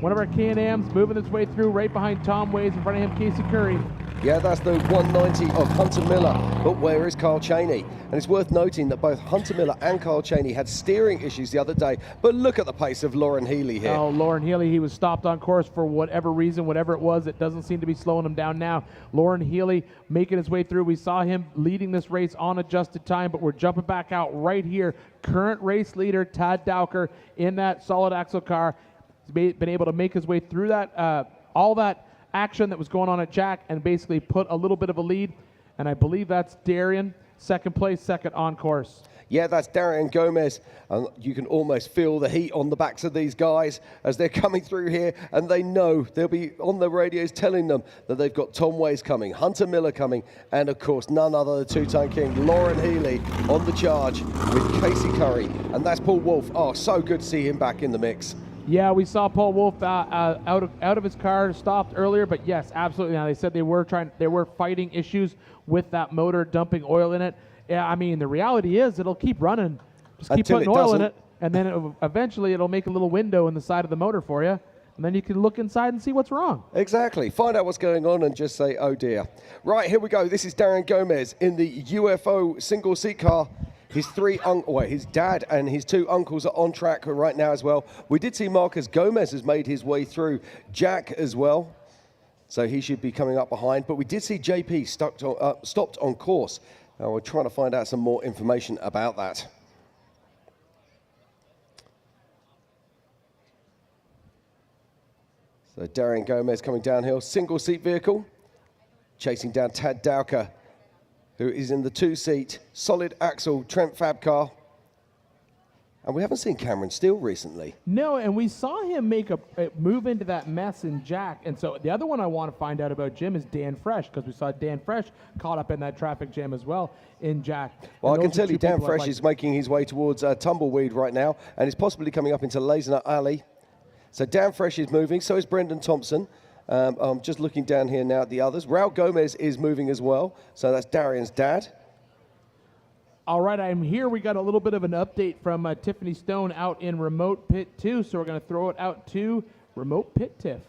One of our Can-Ams moving its way through right behind Tom Ways, in front of him Casey Curry. Yeah, that's the 190 of Hunter Miller, but where is Carl Cheney? And it's worth noting that both Hunter Miller and Carl Cheney had steering issues the other day, but look at the pace of Lauren Healy here. Oh, Lauren Healy, he was stopped on course for whatever reason, whatever it was. It doesn't seem to be slowing him down now. Lauren Healy making his way through. We saw him leading this race on adjusted time, but we're jumping back out right here. Current race leader, Tad Dowker, in that solid axle car. He's been able to make his way through that, all that action that was going on at Jack, and basically put a little bit of a lead. And I believe that's Darian, second place, second on course. Yeah, that's Darian Gomez. And you can almost feel the heat on the backs of these guys as they're coming through here, and they know they'll be on the radios telling them that they've got Tom Ways coming, Hunter Miller coming, and of course none other than two-time king Lauren Healy on the charge with Casey Curry. And that's Paul Wolf. Oh, so good to see him back in the mix. Yeah, we saw Paul Wolf out of his car, stopped earlier, but yes, absolutely. Now they said they were fighting issues with that motor, dumping oil in it. Yeah, I mean the reality is it'll keep running, just keep putting oil in it, and then eventually it'll make a little window in the side of the motor for you, and then you can look inside and see what's wrong. Exactly. Find out what's going on and just say, oh dear. Right, here we go. This is Darian Gomez in the UFO single seat car. His his dad and his two uncles are on track right now as well. We did see Marcus Gomez has made his way through Jack as well, so he should be coming up behind. But we did see JP stopped on course. We're trying to find out some more information about that. So Darian Gomez coming downhill, single seat vehicle, chasing down Tad Dowker, who is in the two-seat, solid axle Trent Fab car. And we haven't seen Cameron Steele recently. No, and we saw him make a move into that mess in Jack. And so the other one I want to find out about, Jim, is Dan Fresh, because we saw Dan Fresh caught up in that traffic jam as well in Jack. Well, I can tell you Dan Fresh is making his way towards Tumbleweed right now, and he's possibly coming up into Lazenut Alley. So Dan Fresh is moving, so is Brendan Thompson. I'm just looking down here now at the others. Raul Gomez is moving as well, so that's Darian's dad. All right, I'm here. We got a little bit of an update from Tiffany Stone out in Remote Pit 2, so we're going to throw it out to Remote Pit Tiff.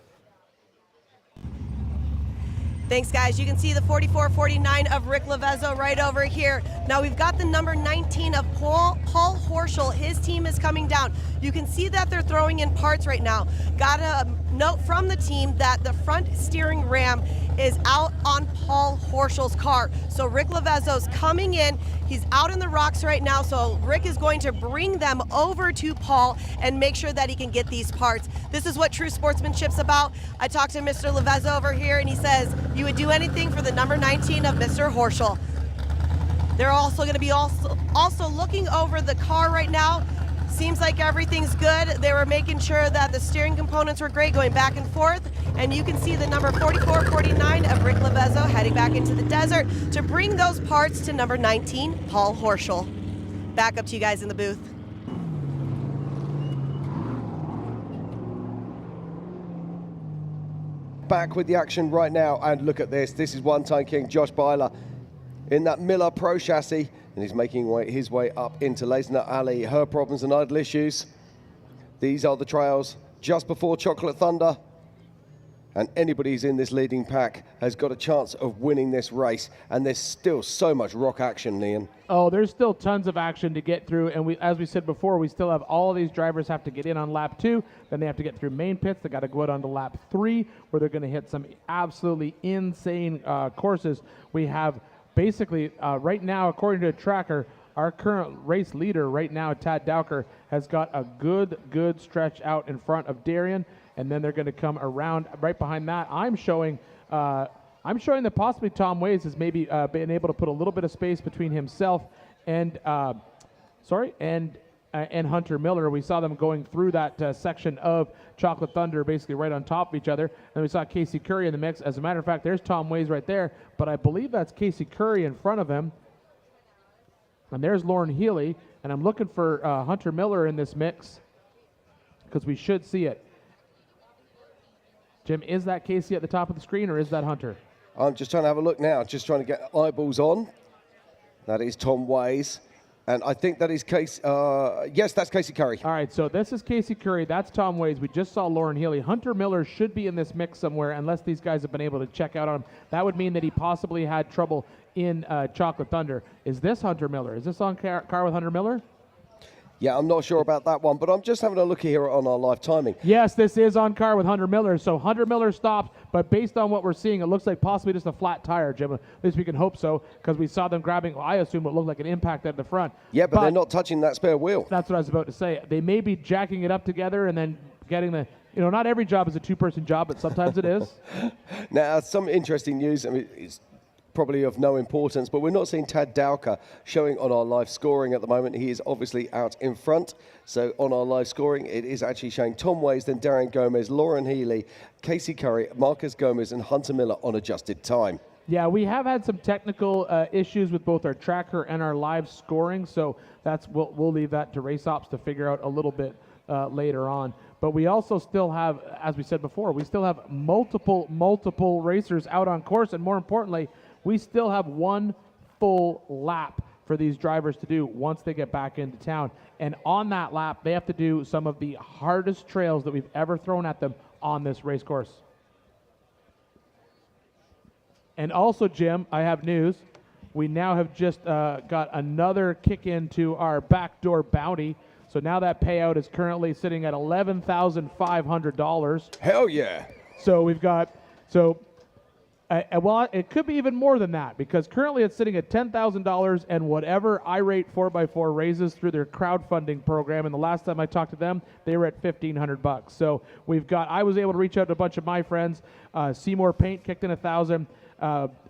Thanks, guys. You can see the 44-49 of Rick Lavezzo right over here. Now we've got the number 19 of Paul Horschel. His team is coming down. You can see that they're throwing in parts right now. Got a note from the team that the front steering ram is out on Paul Horschel's car. So Rick Lavezzo's coming in. He's out in the rocks right now, so Rick is going to bring them over to Paul and make sure that he can get these parts. This is what true sportsmanship's about. I talked to Mr. Lavezzo over here, and he says you would do anything for the number 19 of Mr. Horschel. They're also going to be also looking over the car right now. Seems like everything's good. They were making sure that the steering components were great, going back and forth. And you can see the number 44-49 of Rick Lavezzo heading back into the desert to bring those parts to number 19, Paul Horschel. Back up to you guys in the booth. Back with the action right now, and look at this. This is one-time king Josh Byler in that Miller Pro chassis, and he's making his way up into Lazenut Alley. Her problems and idle issues. These are the trails just before Chocolate Thunder. And anybody who's in this leading pack has got a chance of winning this race. And there's still so much rock action, Ian. Oh, there's still tons of action to get through. And as we said before, we still have all of these drivers have to get in on lap 2. Then they have to get through main pits. They got to go out onto lap 3, where they're going to hit some absolutely insane courses. We have basically right now, according to a tracker, our current race leader right now, Tad Dowker, has got a good stretch out in front of Darian. And then they're going to come around right behind that. I'm showing that possibly Tom Ways has maybe been able to put a little bit of space between himself and and Hunter Miller. We saw them going through that section of Chocolate Thunder, basically right on top of each other. And we saw Casey Curry in the mix. As a matter of fact, there's Tom Ways right there, but I believe that's Casey Curry in front of him. And there's Lauren Healy, and I'm looking for Hunter Miller in this mix because we should see it. Jim, is that Casey at the top of the screen, or is that Hunter? I'm just trying to have a look now, just trying to get eyeballs on. That is Tom Ways. And I think that is Casey. Yes, that's Casey Curry. All right, so this is Casey Curry. That's Tom Ways. We just saw Lauren Healy. Hunter Miller should be in this mix somewhere, unless these guys have been able to check out on him. That would mean that he possibly had trouble in Chocolate Thunder. Is this Hunter Miller? Is this on car with Hunter Miller? Yeah, I'm not sure about that one, but I'm just having a look here on our live timing. Yes, this is on car with Hunter Miller. So Hunter Miller stops, but based on what we're seeing, it looks like possibly just a flat tire, Jim. At least we can hope so, because we saw them grabbing, I assume it looked like an impact at the front. Yeah, but they're not touching that spare wheel. That's what I was about to say. They may be jacking it up together and then getting the, not every job is a two-person job, but sometimes it is. Now, some interesting news. I mean, it's probably of no importance, but we're not seeing Tad Dowker showing on our live scoring at the moment. He is obviously out in front. So on our live scoring, it is actually showing Tom Ways, then Darren Gomez, Lauren Healy, Casey Curry, Marcus Gomez, and Hunter Miller on adjusted time. Yeah, we have had some technical issues with both our tracker and our live scoring, so we'll leave that to race ops to figure out a little bit later on. But we also still have, as we said before, we still have multiple racers out on course, and more importantly, we still have one full lap for these drivers to do once they get back into town. And on that lap, they have to do some of the hardest trails that we've ever thrown at them on this race course. And also, Jim, I have news. We now have just got another kick into our backdoor bounty. So now that payout is currently sitting at $11,500. Hell yeah. So we've got, well, it could be even more than that, because currently it's sitting at $10,000, and whatever irate 4x4 raises through their crowdfunding program, and the last time I talked to them, they were at $1,500. So I was able to reach out to a bunch of my friends. Seymour Paint kicked in $1,000.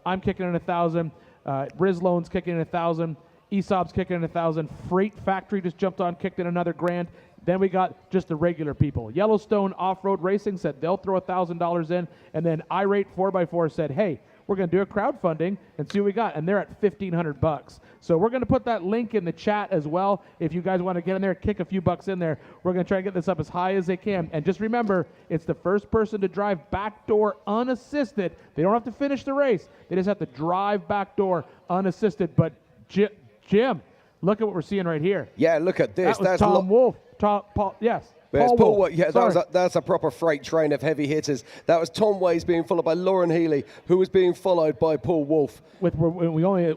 I'm kicking in $1,000. Riz Loans kicking in $1,000. Aesop's kicking in $1,000. Freight Factory just jumped on, kicked in another $1,000. Then we got just the regular people. Yellowstone Off-Road Racing said they'll throw $1,000 in, and then irate 4x4 said, hey, we're going to do a crowdfunding and see what we got, and they're at $1,500. So we're going to put that link in the chat as well. If you guys want to get in there, kick a few bucks in there. We're going to try and get this up as high as they can. And just remember, it's the first person to drive backdoor unassisted. They don't have to finish the race. They just have to drive backdoor unassisted. But Jim, look at what we're seeing right here. Yeah, look at this. That's Tom Wolf. Paul, yes. There's Paul Wolf. Yeah, Sorry. that's a proper freight train of heavy hitters. That was Tom Ways being followed by Lauren Healy, who was being followed by Paul Wolf. We only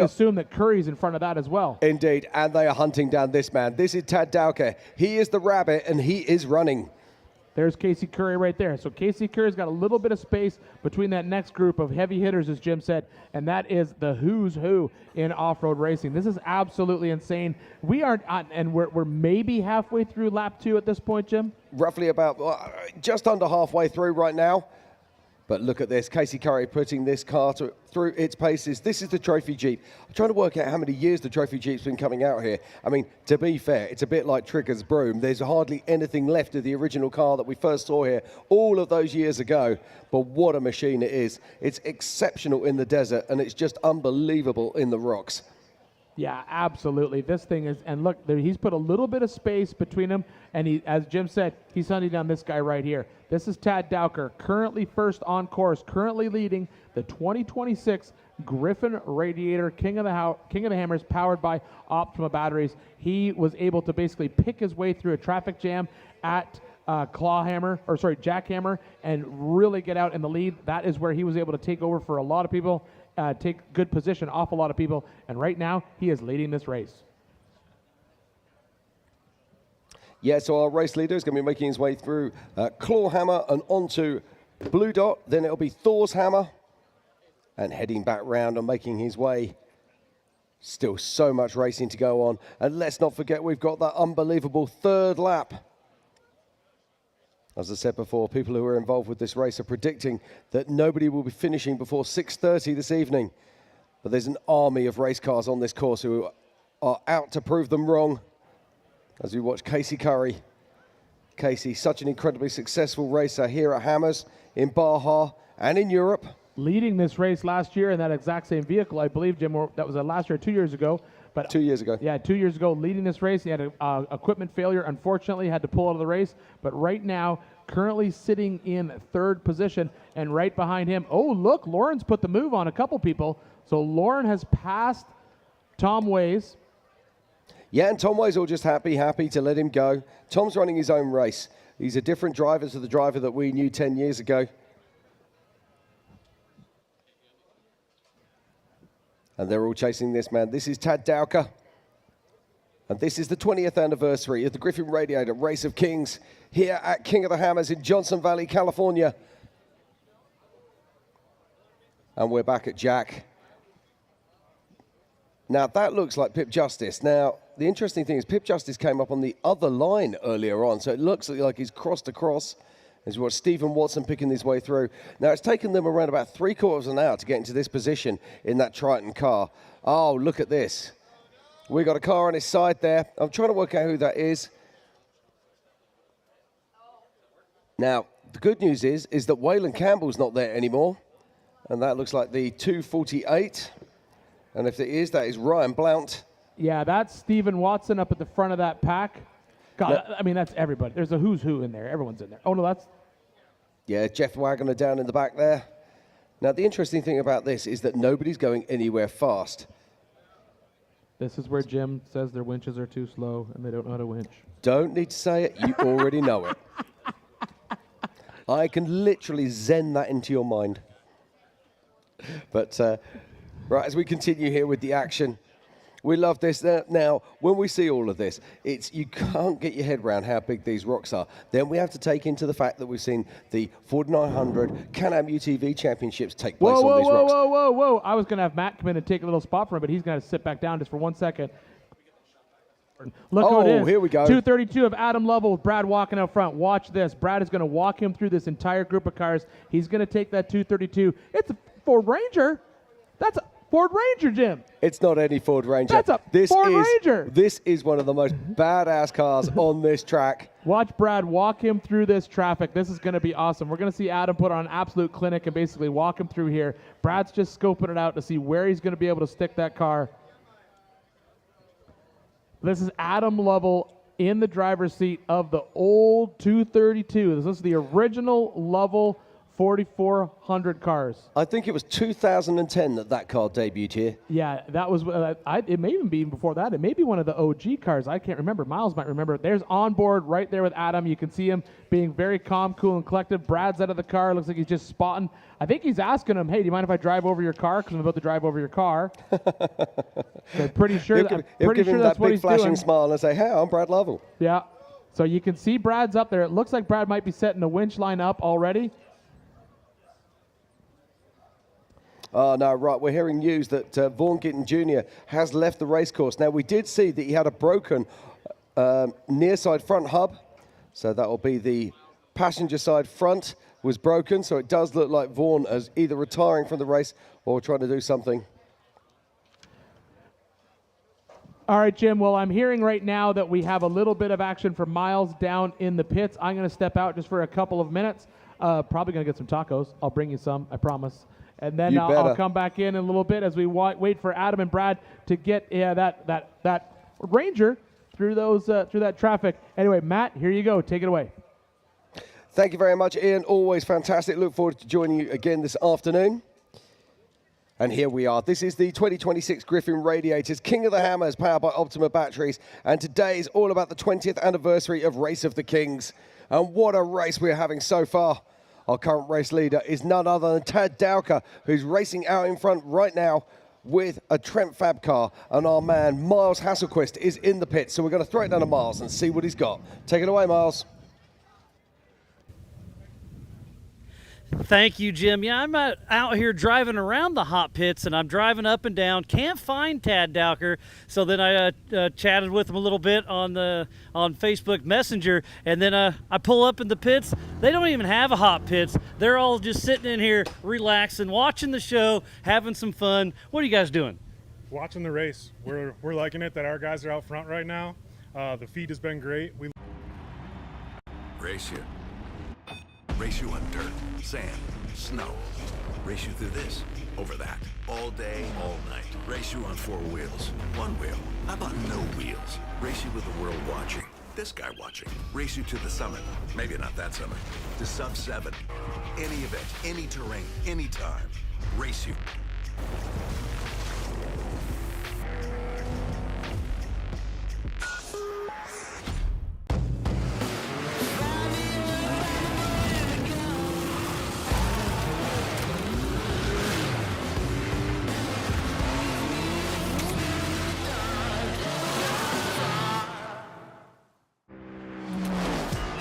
assume that Curry's in front of that as well. Indeed, and they are hunting down this man. This is Tad Dowker. He is the rabbit, and he is running. There's Casey Curry right there. So Casey Curry's got a little bit of space between that next group of heavy hitters, as Jim said, and that is the who's who in off-road racing. This is absolutely insane. We aren't, and we're maybe halfway through lap 2 at this point, Jim? Roughly about just under halfway through right now. But look at this, Casey Curry putting this car through its paces. This is the Trophy Jeep. I'm trying to work out how many years the Trophy Jeep's been coming out here. I mean, to be fair, it's a bit like Trigger's Broom. There's hardly anything left of the original car that we first saw here all of those years ago. But what a machine it is. It's exceptional in the desert, and it's just unbelievable in the rocks. Yeah, absolutely. This thing is, and look, he's put a little bit of space between them, and he, as Jim said, he's hunting down this guy right here. This is Tad Dowker, currently first on course, currently leading the 2026 Griffin Radiator King of the Hammers, powered by Optima batteries. He was able to basically pick his way through a traffic jam at Jackhammer, and really get out in the lead. That is where he was able to take over for a lot of people. Take good position off a lot of people, and right now he is leading this race. Yeah, so our race leader is going to be making his way through Clawhammer and onto Blue Dot. Then it'll be Thor's Hammer, and heading back round and making his way. Still so much racing to go on, and let's not forget we've got that unbelievable third lap. As I said before, people who are involved with this race are predicting that nobody will be finishing before 6:30 this evening. But there's an army of race cars on this course who are out to prove them wrong. as we watch Casey Curry. Casey, such an incredibly successful racer here at Hammers, in Baja, and in Europe. Leading this race last year in that exact same vehicle, I believe, Jim, that was last year, 2 years ago. But 2 years ago. Yeah, 2 years ago, leading this race. He had an equipment failure, unfortunately, had to pull out of the race. But right now, currently sitting in third position, and right behind him, oh, look, Lauren's put the move on a couple people. So Lauren has passed Tom Ways. Yeah, and Tom Ways all just happy to let him go. Tom's running his own race. He's a different driver to the driver that we knew 10 years ago. And they're all chasing this man. This is Tad Dowker. And this is the 20th anniversary of the Griffin Radiator Race of Kings here at King of the Hammers in Johnson Valley, California. And we're back at Jack. Now, that looks like Pip Justice. Now, the interesting thing is Pip Justice came up on the other line earlier on, so it looks like he's crossed across. As we watch Stephen Watson picking his way through. Now, it's taken them around about 3/4 of an hour to get into this position in that Triton car. Oh, look at this. We got a car on his side there. I'm trying to work out who that is. Now, the good news is that Waylon Campbell's not there anymore. And that looks like the 248. And if it is, that is Ryan Blount. Yeah, that's Stephen Watson up at the front of that pack. God, No. I mean, that's everybody. There's a who's who in there. Everyone's in there. Oh, no, that's... Yeah, Jeff Wagner down in the back there. Now, the interesting thing about this is that nobody's going anywhere fast. This is where Jim says their winches are too slow and they don't know how to winch. Don't need to say it. You already know it. I can literally zen that into your mind. But, right, as we continue here with the action, we love this. Now, when we see all of this, you can't get your head around how big these rocks are. Then we have to take into the fact that we've seen the 4900 Can-Am UTV Championships take place on these rocks. Whoa. I was going to have Matt come in and take a little spot for him, but he's going to sit back down just for 1 second. Look who it is. Here we go. 232 of Adam Lovell with Brad walking out front. Watch this. Brad is going to walk him through this entire group of cars. He's going to take that 232. It's a Ford Ranger. That's a Ford Ranger, Jim. It's not any Ford Ranger. That's a Ford Ranger. This is one of the most badass cars on this track. Watch Brad walk him through this traffic. This is going to be awesome. We're going to see Adam put on an absolute clinic and basically walk him through here. Brad's just scoping it out to see where he's going to be able to stick that car. This is Adam Lovell in the driver's seat of the old 232. This is the original Lovell 4,400 cars. I think it was 2010 that car debuted here. Yeah, that was, it may even be before that. It may be one of the OG cars. I can't remember. Miles might remember. There's on board right there with Adam. You can see him being very calm, cool, and collected. Brad's out of the car. Looks like he's just spotting. I think he's asking him, hey, do you mind if I drive over your car? Because I'm about to drive over your car. So pretty sure, He'll give him that's that what big he's flashing doing. smile and say, hey, I'm Brad Lovell. Yeah. So you can see Brad's up there. It looks like Brad might be setting the winch line up already. No, right, we're hearing news that Vaughn Gittin Jr. has left the race course. Now, we did see that he had a broken near side front hub. So that will be the passenger side front was broken. So it does look like Vaughn is either retiring from the race or trying to do something. All right, Jim. Well, I'm hearing right now that we have a little bit of action for Miles down in the pits. I'm going to step out just for a couple of minutes. Probably going to get some tacos. I'll bring you some, I promise. And then I'll come back in a little bit as we wait for Adam and Brad to get that Ranger through that traffic. Anyway, Matt, here you go. Take it away. Thank you very much, Ian. Always fantastic. Look forward to joining you again this afternoon. And here we are. This is the 2026 Griffin Radiators, King of the Hammers, powered by Optima Batteries. And today is all about the 20th anniversary of Race of the Kings. And what a race we're having so far. Our current race leader is none other than Tad Dowker, who's racing out in front right now with a Trent Fab car. And our man, Miles Hasselquist, is in the pits. So we're going to throw it down to Miles and see what he's got. Take it away, Miles. Thank you, Jim. Yeah, I'm out here driving around the hot pits, and I'm driving up and down. Can't find Tad Dowker, so then I chatted with him a little bit on Facebook Messenger, and then I pull up in the pits. They don't even have a hot pits. They're all just sitting in here, relaxing, watching the show, having some fun. What are you guys doing? Watching the race. We're liking it that our guys are out front right now. The feed has been great. Race you. Race you on dirt, sand, snow. Race you through this, over that, all day, all night. Race you on 4 wheels, 1 wheel. How about no wheels? Race you with the world watching. This guy watching. Race you to the summit. Maybe not that summit. To sub 7. Any event, any terrain, anytime. Race you.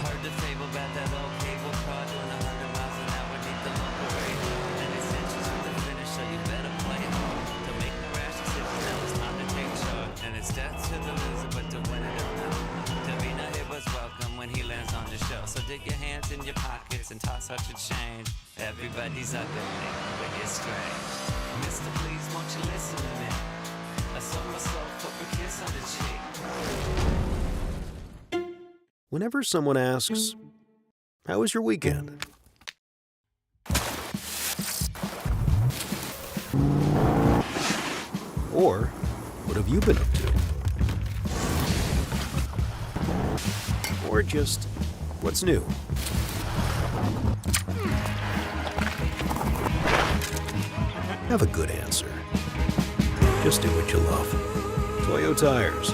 Heard the fable about that old cable car doing 100 miles an hour beneath the local radar. And it's inches from the finish, so you better play hard. Don't make no rash decisions, now it's time to take charge. And it's death to the loser, but to win it or not. To be no hero's welcome when he lands on the show. So dig your hands in your pockets and toss out your change. Everybody's ugly when you're strange. Mister, please, won't you listen to me? I sold my soul for a kiss on the cheek. Whenever someone asks, "How was your weekend?" Or, "What have you been up to?" Or just, "What's new?" Have a good answer. Just do what you love. Toyo Tires.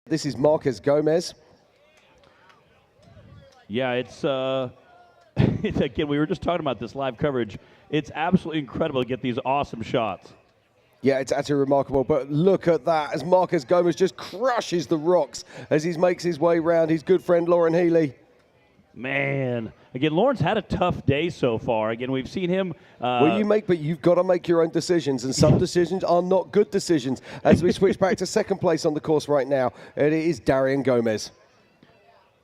This is Marcus Gomez. Yeah, it's again, we were just talking about this live coverage. It's absolutely incredible to get these awesome shots. Yeah, it's actually remarkable, but look at that as Marcus Gomez just crushes the rocks as he makes his way round his good friend Lauren Healy. Man, again, Lauren's had a tough day so far. Again, we've seen him. Well, but you've got to make your own decisions, and some decisions are not good decisions. As we switch back to second place on the course right now, it is Darian Gomez.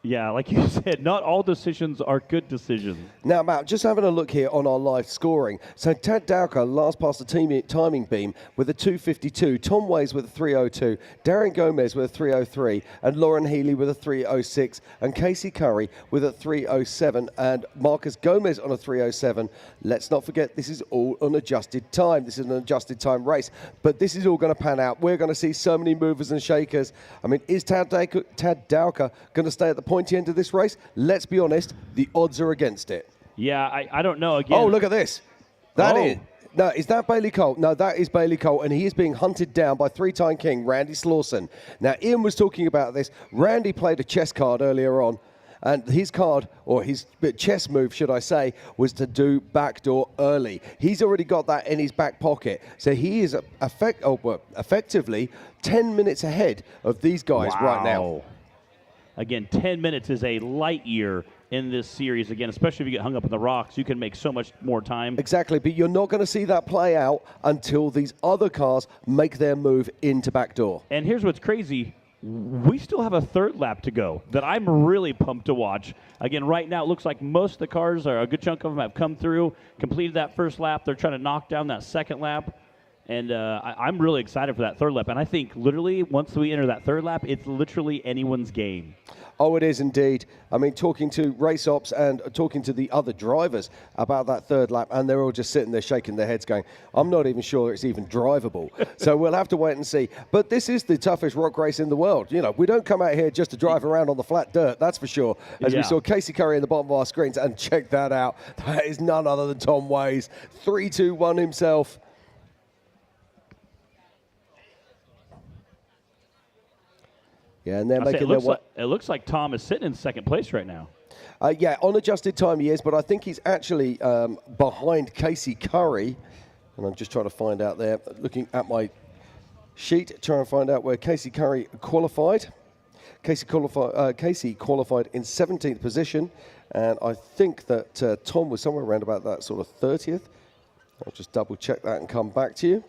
Yeah, like you said, not all decisions are good decisions. Now, Matt, just having a look here on our live scoring. So Tad Dowker last past the timing beam with a 2:52, Tom Ways with a 3:02, Darren Gomez with a 3:03, and Lauren Healy with a 3:06, and Casey Curry with a 3:07, and Marcus Gomez on a 3:07. Let's not forget, this is all an adjusted time. This is an adjusted time race, but this is all going to pan out. We're going to see so many movers and shakers. I mean, is Tad Dowker going to stay at the pointy end of this race? Let's be honest, the odds are against it. Yeah, I don't know. Again. Oh, look at this. No, is that Bailey Cole? No, that is Bailey Cole, and he is being hunted down by three-time king Randy Slauson. Now, Ian was talking about this. Randy played a chess card earlier on, and his card, or his chess move, should I say, was to do backdoor early. He's already got that in his back pocket, so he is effectively 10 minutes ahead of these guys right now. Again, 10 minutes is a light year in this series. Again, especially if you get hung up in the rocks, you can make so much more time. Exactly, but you're not going to see that play out until these other cars make their move into backdoor. And here's what's crazy. We still have a third lap to go that I'm really pumped to watch. Again, right now it looks like most of the cars, or a good chunk of them, have come through, completed that first lap. They're trying to knock down that second lap. And I'm really excited for that third lap. And I think literally once we enter that third lap, it's literally anyone's game. Oh, it is indeed. I mean, talking to race ops and talking to the other drivers about that third lap, and they're all just sitting there shaking their heads going, I'm not even sure it's even drivable. So we'll have to wait and see. But this is the toughest rock race in the world. You know, we don't come out here just to drive around on the flat dirt, that's for sure. As we saw Casey Curry in the bottom of our screens, and check that out. That is none other than Tom Ways. 3-2-1 himself. Yeah, and they're making it looks like Tom is sitting in second place right now. Yeah, on adjusted time he is, but I think he's actually behind Casey Curry. And I'm just trying to find out there, looking at my sheet, try and find out where Casey Curry qualified. Casey qualified in 17th position, and I think that Tom was somewhere around about that sort of 30th. I'll just double check that and come back to you.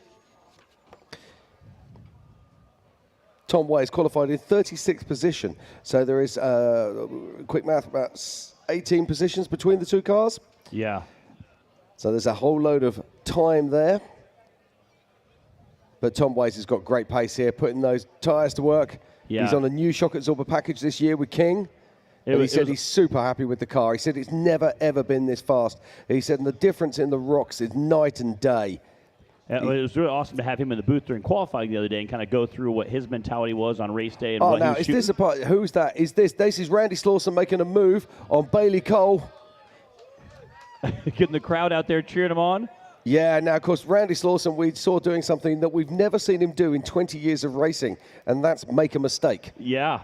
Tom Ways qualified in 36th position. So there is, quick math, about 18 positions between the two cars. Yeah. So there's a whole load of time there. But Tom Ways has got great pace here, putting those tyres to work. Yeah. He's on a new shock absorber package this year with King. And he said he's super happy with the car. He said it's never, ever been this fast. He said the difference in the rocks is night and day. It was really awesome to have him in the booth during qualifying the other day and kind of go through what his mentality was on race day. And Oh, what now, he was is shooting. this a part? Who's that? Is this is Randy Slauson making a move on Bailey Cole. Getting the crowd out there cheering him on. Yeah, now, of course, Randy Slauson we saw doing something that we've never seen him do in 20 years of racing, and that's make a mistake. Yeah.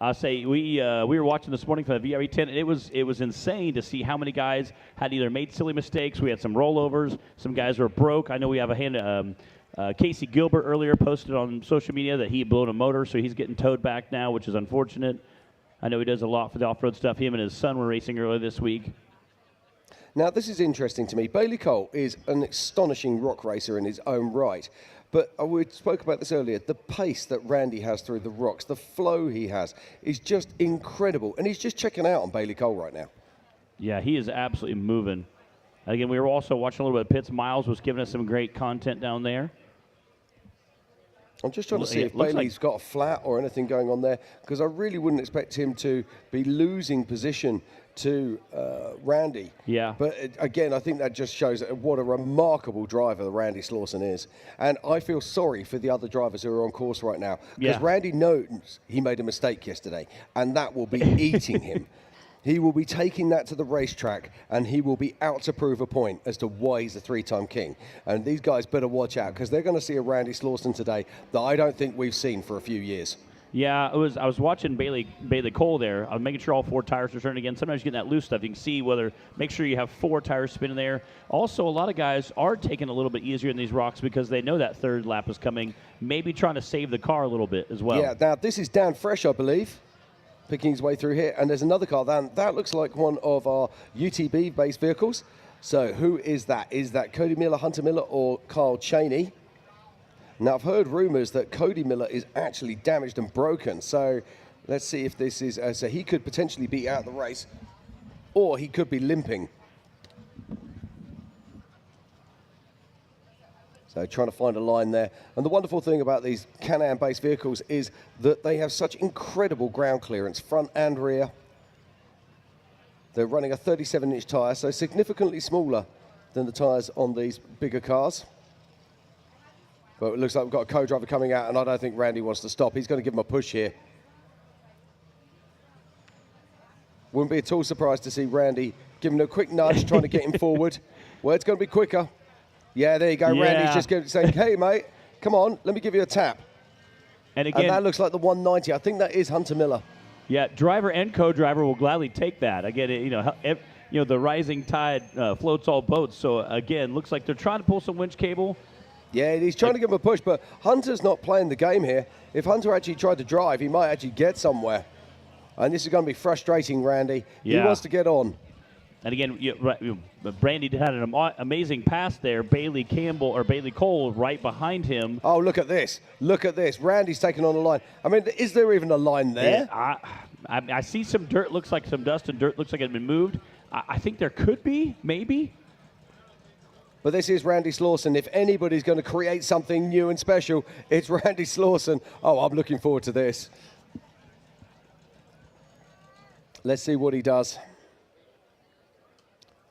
I'll say we were watching this morning for the VRE10, and it was insane to see how many guys had either made silly mistakes. We had some rollovers. Some guys were broke. I know we have a hand. Casey Gilbert earlier posted on social media that he had blown a motor, so he's getting towed back now, which is unfortunate. I know he does a lot for the off-road stuff. Him and his son were racing earlier this week. Now, this is interesting to me. Bailey Cole is an astonishing rock racer in his own right. But we spoke about this earlier. The pace that Randy has through the rocks, the flow he has, is just incredible. And he's just checking out on Bailey Cole right now. Yeah, he is absolutely moving. Again, we were also watching a little bit of pits. Miles was giving us some great content down there. I'm just trying to see if Bailey's got a flat or anything going on there, because I really wouldn't expect him to be losing position to Randy. Yeah. But again, I think that just shows what a remarkable driver Randy Slauson is. And I feel sorry for the other drivers who are on course right now, because Randy knows he made a mistake yesterday, and that will be eating him. He will be taking that to the racetrack, and he will be out to prove a point as to why he's a three-time king. And these guys better watch out, because they're going to see a Randy Slauson today that I don't think we've seen for a few years. Yeah, I was watching Bailey Cole there. I was making sure all four tires are turning again. Sometimes you get that loose stuff. You can see make sure you have four tires spinning there. Also, a lot of guys are taking a little bit easier in these rocks because they know that third lap is coming, maybe trying to save the car a little bit as well. Yeah, now this is Dan Fresh, I believe, picking his way through here. And there's another car. That looks like one of our UTB-based vehicles. So who is that? Is that Cody Miller, Hunter Miller, or Kyle Cheney? Now, I've heard rumors that Cody Miller is actually damaged and broken. So let's see if this is... so he could potentially be out of the race, or he could be limping. So trying to find a line there. And the wonderful thing about these Can-Am-based vehicles is that they have such incredible ground clearance, front and rear. They're running a 37-inch tyre, so significantly smaller than the tyres on these bigger cars. But it looks like we've got a co-driver coming out, and I don't think Randy wants to stop. He's going to give him a push here. Wouldn't be at all surprised to see Randy giving him a quick nudge, trying to get him forward. Well, it's going to be quicker. Yeah, there you go. Yeah. Randy's just saying, hey, mate, come on, let me give you a tap. And again, that looks like the 190. I think that is Hunter Miller. Yeah, driver and co-driver will gladly take that. Again, the rising tide floats all boats. So again, looks like they're trying to pull some winch cable. Yeah, he's trying to give him a push, but Hunter's not playing the game here. If Hunter actually tried to drive, he might actually get somewhere. And this is going to be frustrating, Randy. Yeah. He wants to get on. And again, Brandy had an amazing pass there. Bailey Cole right behind him. Oh, look at this. Look at this. Randy's taking on the line. I mean, is there even a line there? Yeah, I see some dirt, looks like some dust, and dirt looks like it had been moved. I think there could be, maybe. But this is Randy Slauson. If anybody's going to create something new and special, it's Randy Slauson. Oh, I'm looking forward to this. Let's see what he does.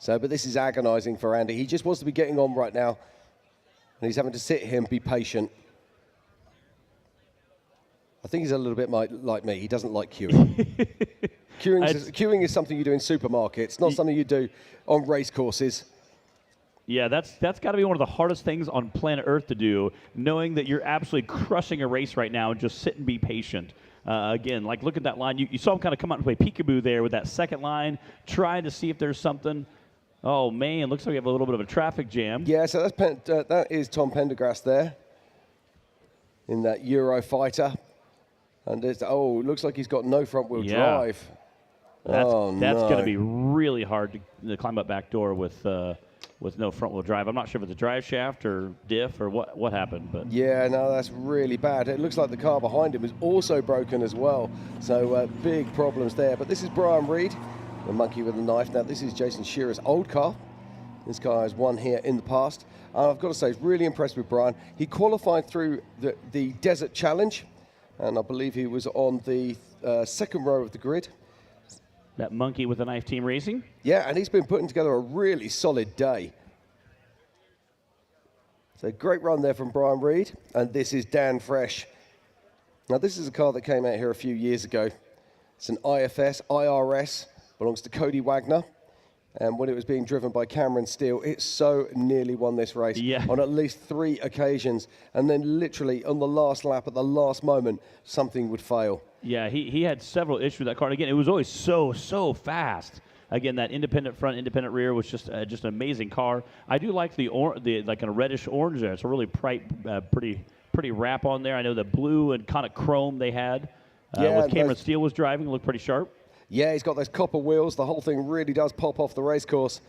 But this is agonizing for Randy. He just wants to be getting on right now. And he's having to sit here and be patient. I think he's a little bit like me. He doesn't like queuing. Queuing is something you do in supermarkets, not something you do on race courses. Yeah, that's got to be one of the hardest things on planet Earth to do, knowing that you're absolutely crushing a race right now and just sit and be patient. Again, like look at that line. You saw him kind of come out and play peekaboo there with that second line, trying to see if there's something. Oh, man, looks like we have a little bit of a traffic jam. Yeah, so that is Tom Pendergrass there. in that Eurofighter. And it looks like he's got no front-wheel drive. That's no. going to be really hard to climb up back door with no front-wheel drive. I'm not sure if it's a drive shaft or diff or what happened, but yeah, no, that's really bad. It looks like the car behind him is also broken as well. So big problems there. But this is Brian Reed, the monkey with the knife. Now this is Jason Shearer's old car. This guy has won here in the past. I've got to say, he's really impressed with Brian. He qualified through the Desert Challenge, and I believe he was on the second row of the grid. That monkey with the knife team racing? Yeah, and he's been putting together a really solid day. So great run there from Brian Reed, and this is Dan Fresh. Now this is a car that came out here a few years ago. It's an IRS, belongs to Cody Wagner. And when it was being driven by Cameron Steele, it so nearly won this race on at least 3 occasions. And then literally on the last lap, at the last moment, something would fail. Yeah, he had several issues with that car. Again, it was always so fast. Again, that independent front, independent rear was just an amazing car. I do like the like a reddish orange there. It's a really bright, pretty wrap on there. I know the blue and kind of chrome they had with Cameron Steele was driving looked pretty sharp. Yeah, he's got those copper wheels. The whole thing really does pop off the race course.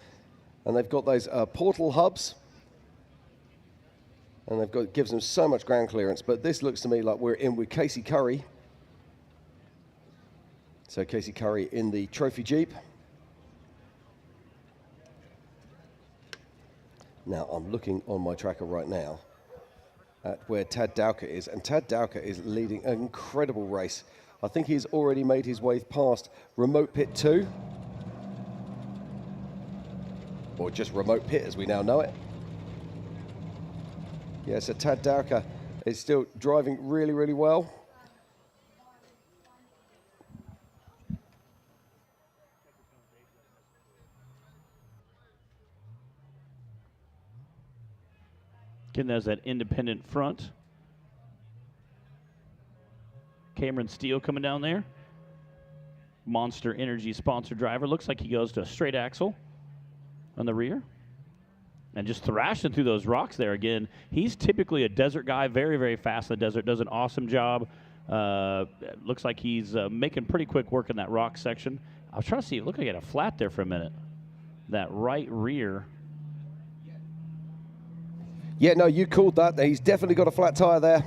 And they've got those portal hubs. And gives them so much ground clearance. But this looks to me like we're in with Casey Curry. So Casey Curry in the trophy Jeep. Now I'm looking on my tracker right now at where Tad Dowker is. And Tad Dowker is leading an incredible race. I think he's already made his way past Remote Pit 2. Or just Remote Pit as we now know it. Yeah, so Tad Dowker is still driving really, really well. Again, there's that independent front. Cameron Steele coming down there. Monster Energy sponsor driver. Looks like he goes to a straight axle on the rear. And just thrashing through those rocks there again. He's typically a desert guy, very, very fast in the desert. Does an awesome job. Looks like he's making pretty quick work in that rock section. I was trying to see, it looked like he had a flat there for a minute. That right rear. Yeah, no, you called that. He's definitely got a flat tire there.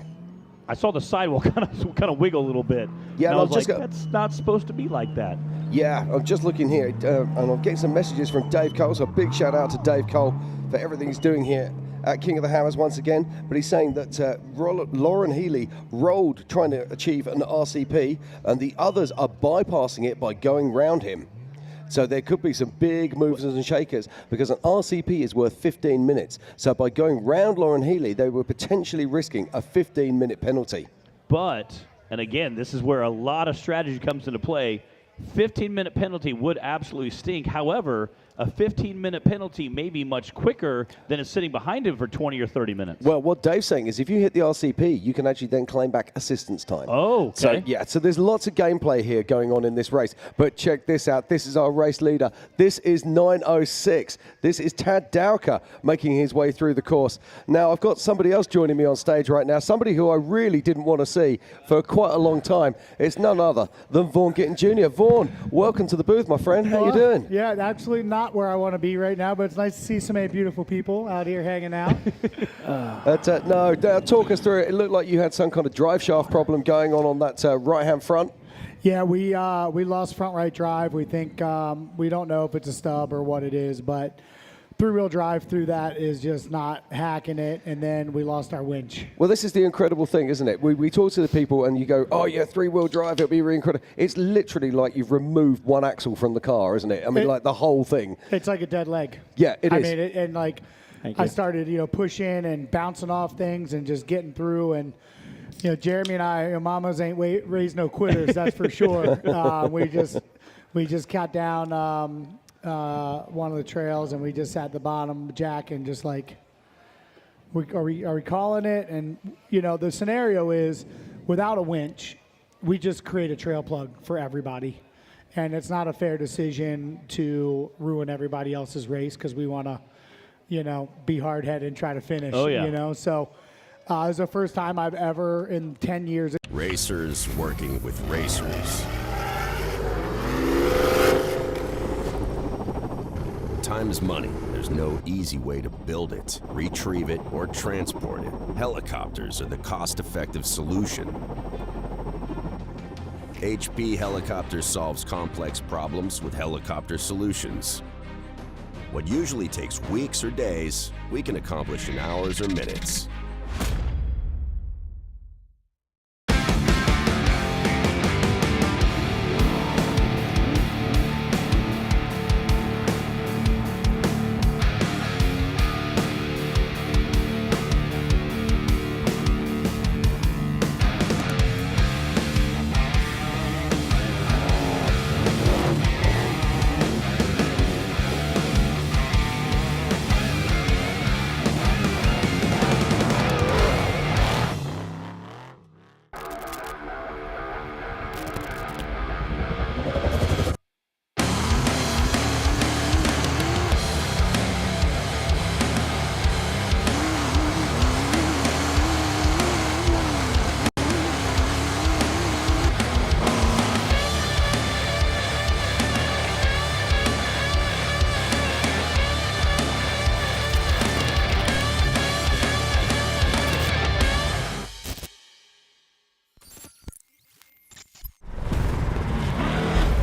I saw the sidewall kind of wiggle a little bit. Yeah, and I was like, that's not supposed to be like that. Yeah, I'm just looking here, and I'm getting some messages from Dave Cole, so a big shout out to Dave Cole for everything he's doing here at King of the Hammers once again. But he's saying that Lauren Healy rolled trying to achieve an RCP, and the others are bypassing it by going round him. So there could be some big movers and shakers because an RCP is worth 15 minutes. So by going round Lauren Healy, they were potentially risking a 15-minute penalty. But, and again, this is where a lot of strategy comes into play. 15-minute penalty would absolutely stink. However, a 15-minute penalty may be much quicker than it's sitting behind him for 20 or 30 minutes. Well, what Dave's saying is if you hit the RCP, you can actually then claim back assistance time. Oh, okay. So there's lots of gameplay here going on in this race. But check this out. This is our race leader. This is 906. This is Tad Dowker making his way through the course. Now, I've got somebody else joining me on stage right now, somebody who I really didn't want to see for quite a long time. It's none other than Vaughn Gittin Jr. Vaughn, welcome to the booth, my friend. How you doing? Yeah, actually not where I want to be right now, but it's nice to see so many beautiful people out here hanging out. Talk us through it. It looked like you had some kind of drive shaft problem going on that right-hand front. Yeah, we lost front right drive. We think, we don't know if it's a stub or what it is, but three-wheel drive through that is just not hacking it, and then we lost our winch. Well, this is the incredible thing, isn't it? We talk to the people and you go, oh, yeah, three-wheel drive, it'll be really incredible. It's literally like you've removed one axle from the car, isn't it? I mean, like the whole thing. It's like a dead leg. Yeah, it is. I mean, I started, pushing and bouncing off things and just getting through, and Jeremy and I, mamas ain't raised no quitters, that's for sure. We just cut down one of the trails, and we just sat at the bottom, Jack, and just like, are we calling it? And the scenario is, without a winch, we just create a trail plug for everybody, and it's not a fair decision to ruin everybody else's race because we want to, be hard-headed and try to finish. Oh, yeah. So It was the first time I've ever in 10 years. Racers working with racers. Time is money. There's no easy way to build it, retrieve it, or transport it. Helicopters are the cost-effective solution. HP Helicopters solves complex problems with helicopter solutions. What usually takes weeks or days, we can accomplish in hours or minutes.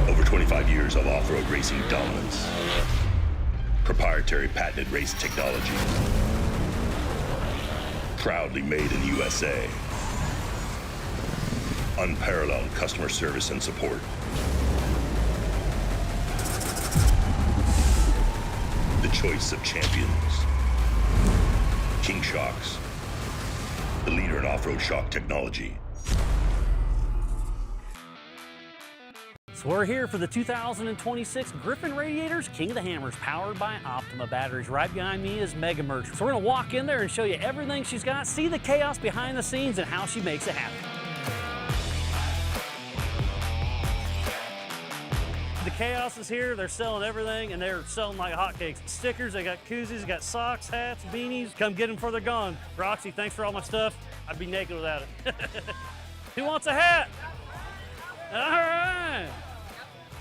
Over 25 years of off-road racing dominance. Proprietary patented race technology. Proudly made in the USA. Unparalleled customer service and support. The choice of champions. King Shocks. The leader in off-road shock technology. So we're here for the 2026 Griffin Radiators King of the Hammers, powered by Optima batteries. Right behind me is Mega Merch. So we're gonna walk in there and show you everything she's got, see the chaos behind the scenes and how she makes it happen. The chaos is here. They're selling everything, and they're selling like hotcakes. Stickers, they got koozies, they got socks, hats, beanies. Come get them before they're gone. Roxy, thanks for all my stuff. I'd be naked without it. Who wants a hat? All right.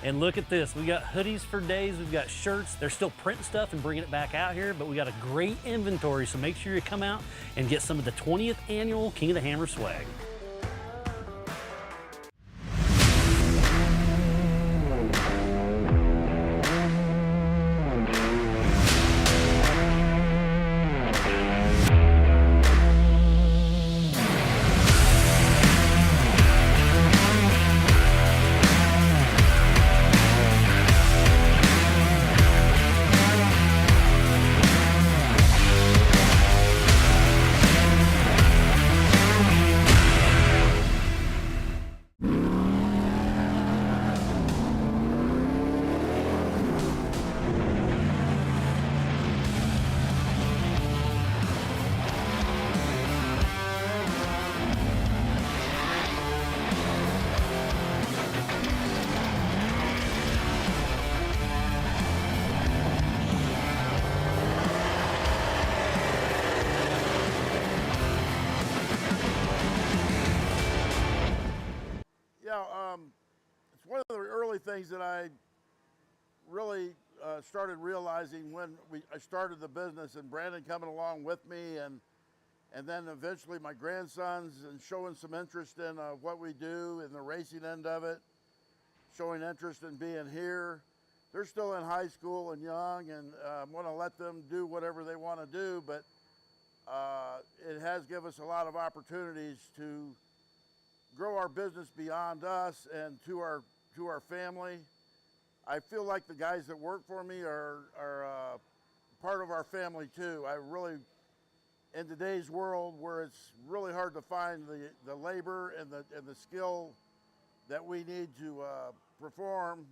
And look at this. We got hoodies for days. We've got shirts. They're still printing stuff and bringing it back out here, but we got a great inventory, so make sure you come out and get some of the 20th annual King of the Hammer swag. It's one of the early things that I really started realizing when I started the business, and Brandon coming along with me, and then eventually my grandsons, and showing some interest in what we do in the racing end of it, showing interest in being here. They're still in high school and young, and want to let them do whatever they want to do, but it has given us a lot of opportunities to grow our business beyond us and to our family. I feel like the guys that work for me are part of our family too. I really, in today's world where it's really hard to find the labor and the skill that we need to perform,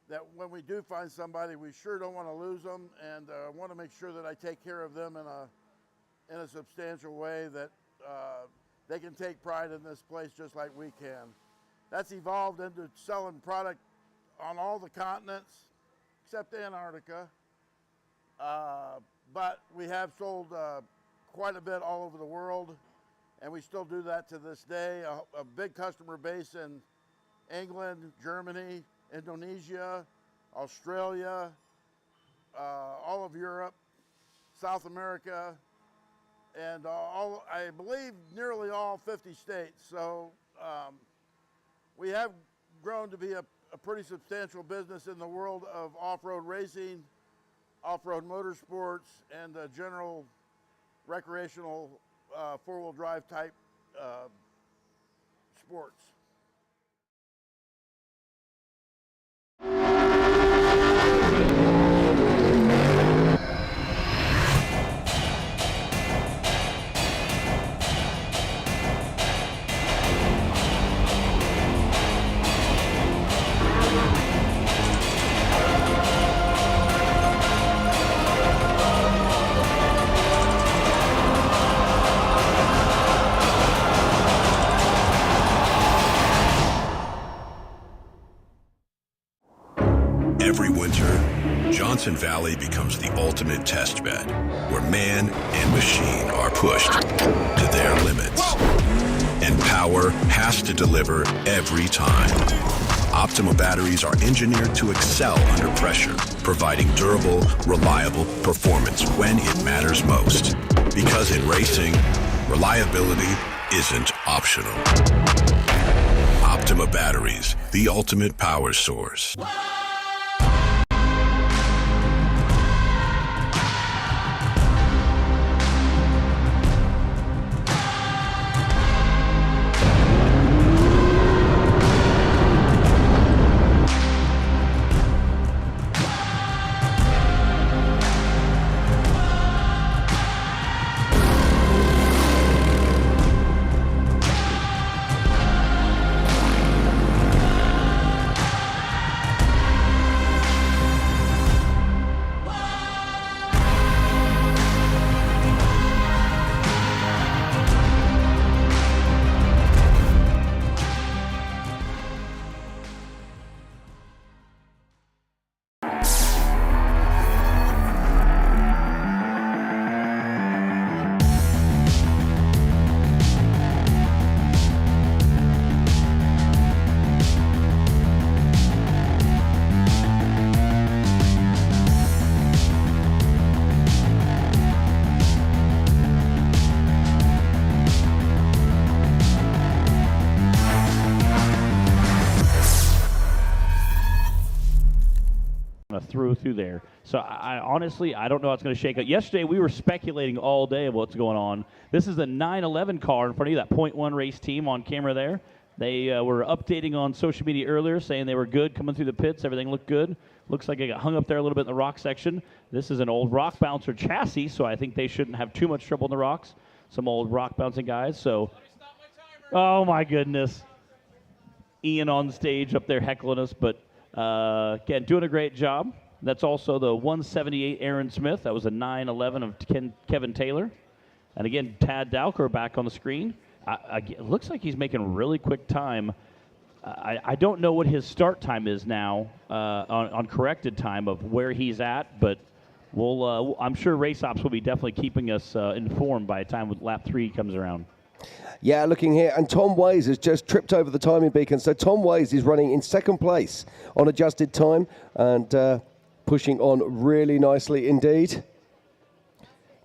that when we do find somebody, we sure don't want to lose them, and want to make sure that I take care of them in a substantial way, that they can take pride in this place just like we can. That's evolved into selling product on all the continents except Antarctica. But we have sold quite a bit all over the world, and we still do that to this day. A big customer base in England, Germany, Indonesia, Australia, all of Europe, South America, and I believe nearly all 50 states. So we have grown to be a pretty substantial business in the world of off-road racing, off-road motorsports, and general recreational four-wheel drive type sports. Every winter, Johnson Valley becomes the ultimate test bed, where man and machine are pushed to their limits. And power has to deliver every time. Optima batteries are engineered to excel under pressure, providing durable, reliable performance when it matters most. Because in racing, reliability isn't optional. Optima batteries, the ultimate power source. Through there. So I honestly, I don't know how it's going to shake out. Yesterday, we were speculating all day of what's going on. This is a 911 car in front of you, that .1 race team on camera there. They were updating on social media earlier, saying they were good, coming through the pits. Everything looked good. Looks like it got hung up there a little bit in the rock section. This is an old rock bouncer chassis, so I think they shouldn't have too much trouble in the rocks. Some old rock bouncing guys. So, oh my goodness. Ian on stage up there heckling us, but again, doing a great job. That's also the 178 Aaron Smith. That was a 911 of Kevin Taylor. And again, Tad Dowker back on the screen. It looks like he's making really quick time. I don't know what his start time is now on corrected time of where he's at, but we'll I'm sure Race Ops will be definitely keeping us informed by the time lap 3 comes around. Yeah, looking here, and Tom Ways has just tripped over the timing beacon. So Tom Ways is running in second place on adjusted time and pushing on really nicely indeed.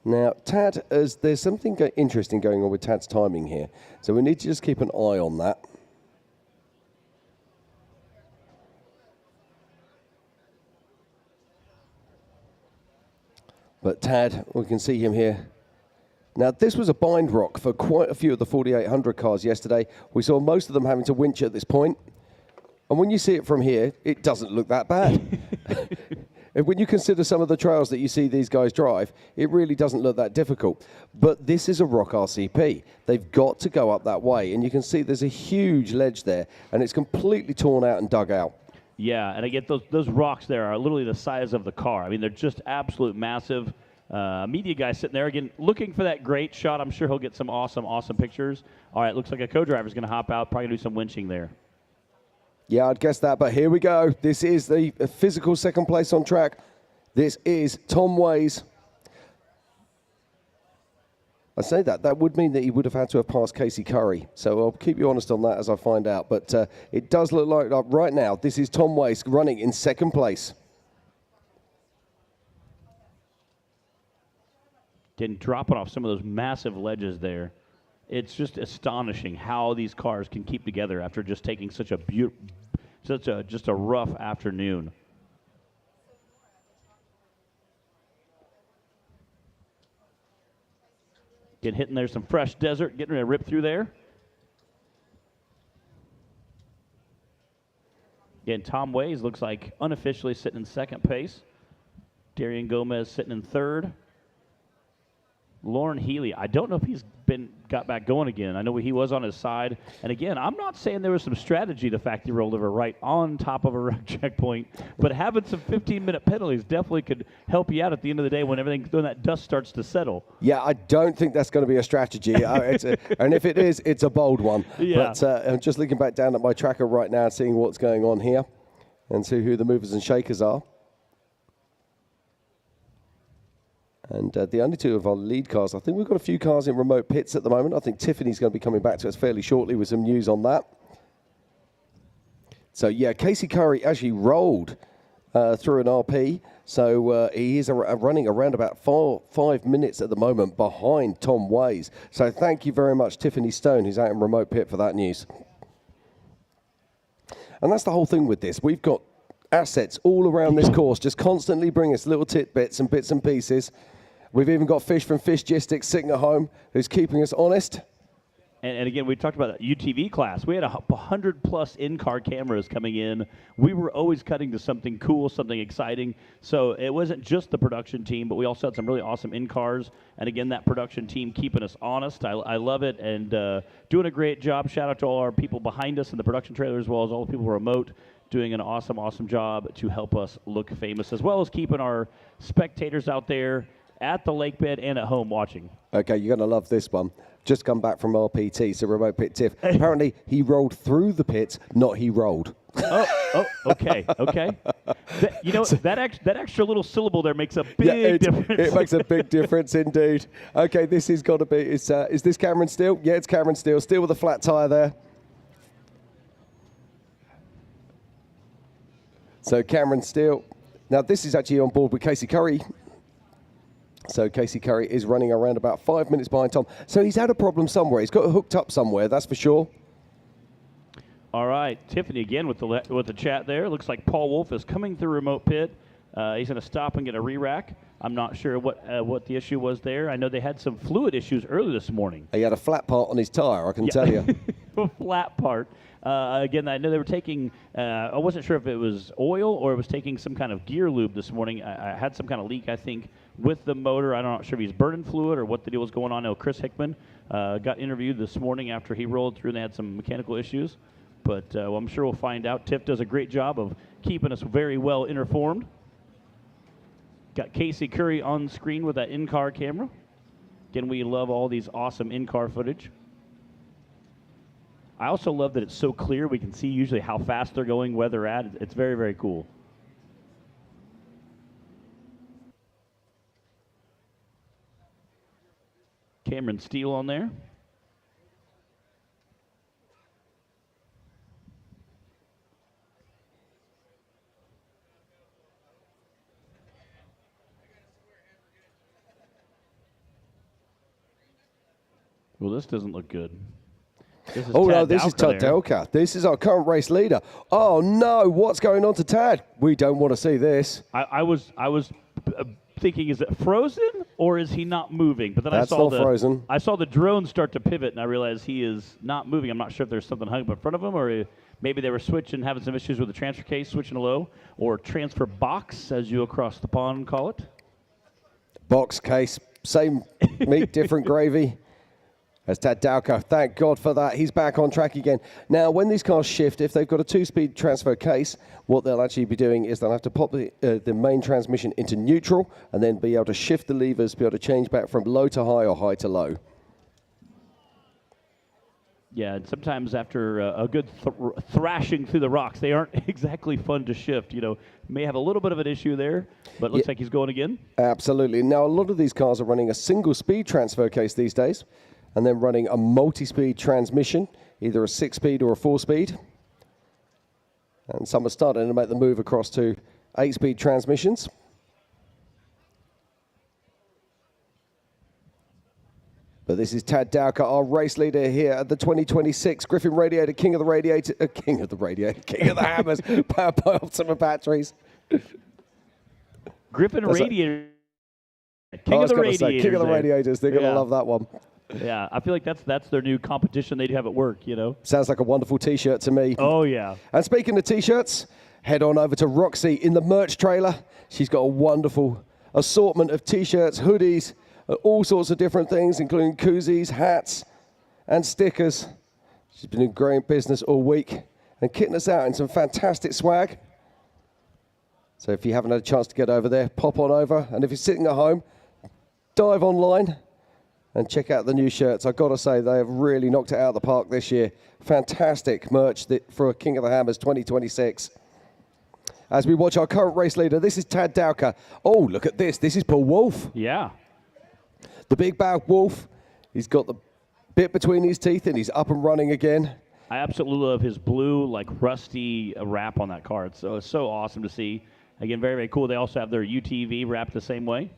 Now, Tad, there's something interesting going on with Tad's timing here, so we need to just keep an eye on that. But Tad, we can see him here. Now, this was a bind rock for quite a few of the 4800 cars yesterday. We saw most of them having to winch at this point. And when you see it from here, it doesn't look that bad. And when you consider some of the trails that you see these guys drive, it really doesn't look that difficult. But this is a rock RCP. They've got to go up that way. And you can see there's a huge ledge there, and it's completely torn out and dug out. Yeah, and I get those rocks there are literally the size of the car. I mean, they're just absolute massive. Media guy sitting there, again, looking for that great shot. I'm sure he'll get some awesome pictures. All right, looks like a co-driver's going to hop out, probably do some winching there. Yeah, I'd guess that, but here we go. This is the physical second place on track. This is Tom Ways. I say that would mean that he would have had to have passed Casey Curry. So I'll keep you honest on that as I find out. But it does look like right now, this is Tom Wace running in second place. Again, dropping off some of those massive ledges there. It's just astonishing how these cars can keep together after just taking such a just a rough afternoon. Hitting there some fresh desert, getting ready to rip through there. Again, Tom Ways looks like unofficially sitting in second place. Darian Gomez sitting in third. Lauren Healy, I don't know if he's got back going again. I know he was on his side. And again, I'm not saying there was some strategy, the fact he rolled over right on top of a wreck checkpoint, but having some 15-minute penalties definitely could help you out at the end of the day when that dust starts to settle. Yeah, I don't think that's going to be a strategy. And if it is, it's a bold one. Yeah. But I'm just looking back down at my tracker right now, seeing what's going on here and see who the movers and shakers are. And the only two of our lead cars, I think we've got a few cars in remote pits at the moment. I think Tiffany's going to be coming back to us fairly shortly with some news on that. So, yeah, Casey Curry actually rolled through an RP. So he is running around about 5 minutes at the moment behind Tom Ways. So thank you very much, Tiffany Stone, who's out in remote pit for that news. And that's the whole thing with this. We've got assets all around this course, just constantly bring us little tidbits and bits and pieces. We've even got Fish from Fishgistics sitting at home who's keeping us honest. And again, we talked about that UTV class. We had 100-plus in-car cameras coming in. We were always cutting to something cool, something exciting. So it wasn't just the production team, but we also had some really awesome in-cars. And again, that production team keeping us honest. I love it and doing a great job. Shout out to all our people behind us in the production trailer as well as all the people remote, doing an awesome, awesome job to help us look famous, as well as keeping our spectators out there at the lake bed and at home watching. Okay, you're going to love this one. Just come back from RPT, so remote pit Tiff. Apparently, he rolled through the pits, not he rolled. Okay. That extra little syllable there makes a big difference. It makes a big difference indeed. Okay, this has got to be, is this Cameron Steele? Yeah, it's Cameron Steele. Steele with a flat tire there. So Cameron Steele. Now, this is actually on board with Casey Curry. So Casey Curry is running around about 5 minutes behind Tom. So he's had a problem somewhere. He's got it hooked up somewhere, that's for sure. All right, Tiffany again with the chat there. Looks like Paul Wolf is coming through remote pit. He's going to stop and get a re-rack. I'm not sure what the issue was there. I know they had some fluid issues early this morning. He had a flat part on his tire, I can tell you. A flat part. Again, I know they were taking, I wasn't sure if it was oil or it was taking some kind of gear lube this morning. I had some kind of leak, I think, with the motor. I'm not sure if he's burning fluid or what the deal was going on. I know Chris Hickman got interviewed this morning after he rolled through and they had some mechanical issues. But I'm sure we'll find out. Tiff does a great job of keeping us very well informed. Got Casey Curry on screen with that in-car camera. Again, we love all these awesome in-car footage. I also love that it's so clear. We can see usually how fast they're going, where they're at. It's very, very cool. Cameron Steele on there. Well, this doesn't look good. This is this is Tad Delka. This is our current race leader. Oh, no, what's going on to Tad? We don't want to see this. I was thinking, is it frozen or is he not moving? But then That's not frozen. I saw the drone start to pivot, and I realized he is not moving. I'm not sure if there's something hung up in front of him, or maybe they were switching, having some issues with the transfer case, switching to low, or transfer box, as you across the pond call it. Box case, same meat, different gravy. That's Tad Dowka. Thank God for that. He's back on track again. Now, when these cars shift, if they've got a two-speed transfer case, what they'll actually be doing is they'll have to pop the main transmission into neutral and then be able to shift the levers, be able to change back from low to high or high to low. Yeah, and sometimes after a good thrashing through the rocks, they aren't exactly fun to shift. May have a little bit of an issue there, but looks like he's going again. Absolutely. Now, a lot of these cars are running a single-speed transfer case these days, and then running a multi-speed transmission, either a 6-speed or a 4-speed. And some are starting to make the move across to 8-speed transmissions. But this is Tad Dowker, our race leader here at the 2026 Griffin Radiator King of the Radiator, King of the Hammers, powered by Optima batteries. Griffin Radiator, King of the Radiators. King of the Radiators, they're going to love that one. Yeah, I feel like that's their new competition they have at work, Sounds like a wonderful T-shirt to me. Oh, yeah. And speaking of T-shirts, head on over to Roxy in the merch trailer. She's got a wonderful assortment of T-shirts, hoodies, all sorts of different things, including koozies, hats, and stickers. She's been in great business all week and kitting us out in some fantastic swag. So if you haven't had a chance to get over there, pop on over. And if you're sitting at home, dive online and check out the new shirts. I've got to say, they have really knocked it out of the park this year. Fantastic merch for King of the Hammers 2026. As we watch our current race leader, this is Tad Dowker. Oh, look at this. This is Paul Wolf. Yeah. The big bad Wolf. He's got the bit between his teeth and he's up and running again. I absolutely love his blue, rusty wrap on that car. It's so awesome to see. Again, very, very cool. They also have their UTV wrapped the same way.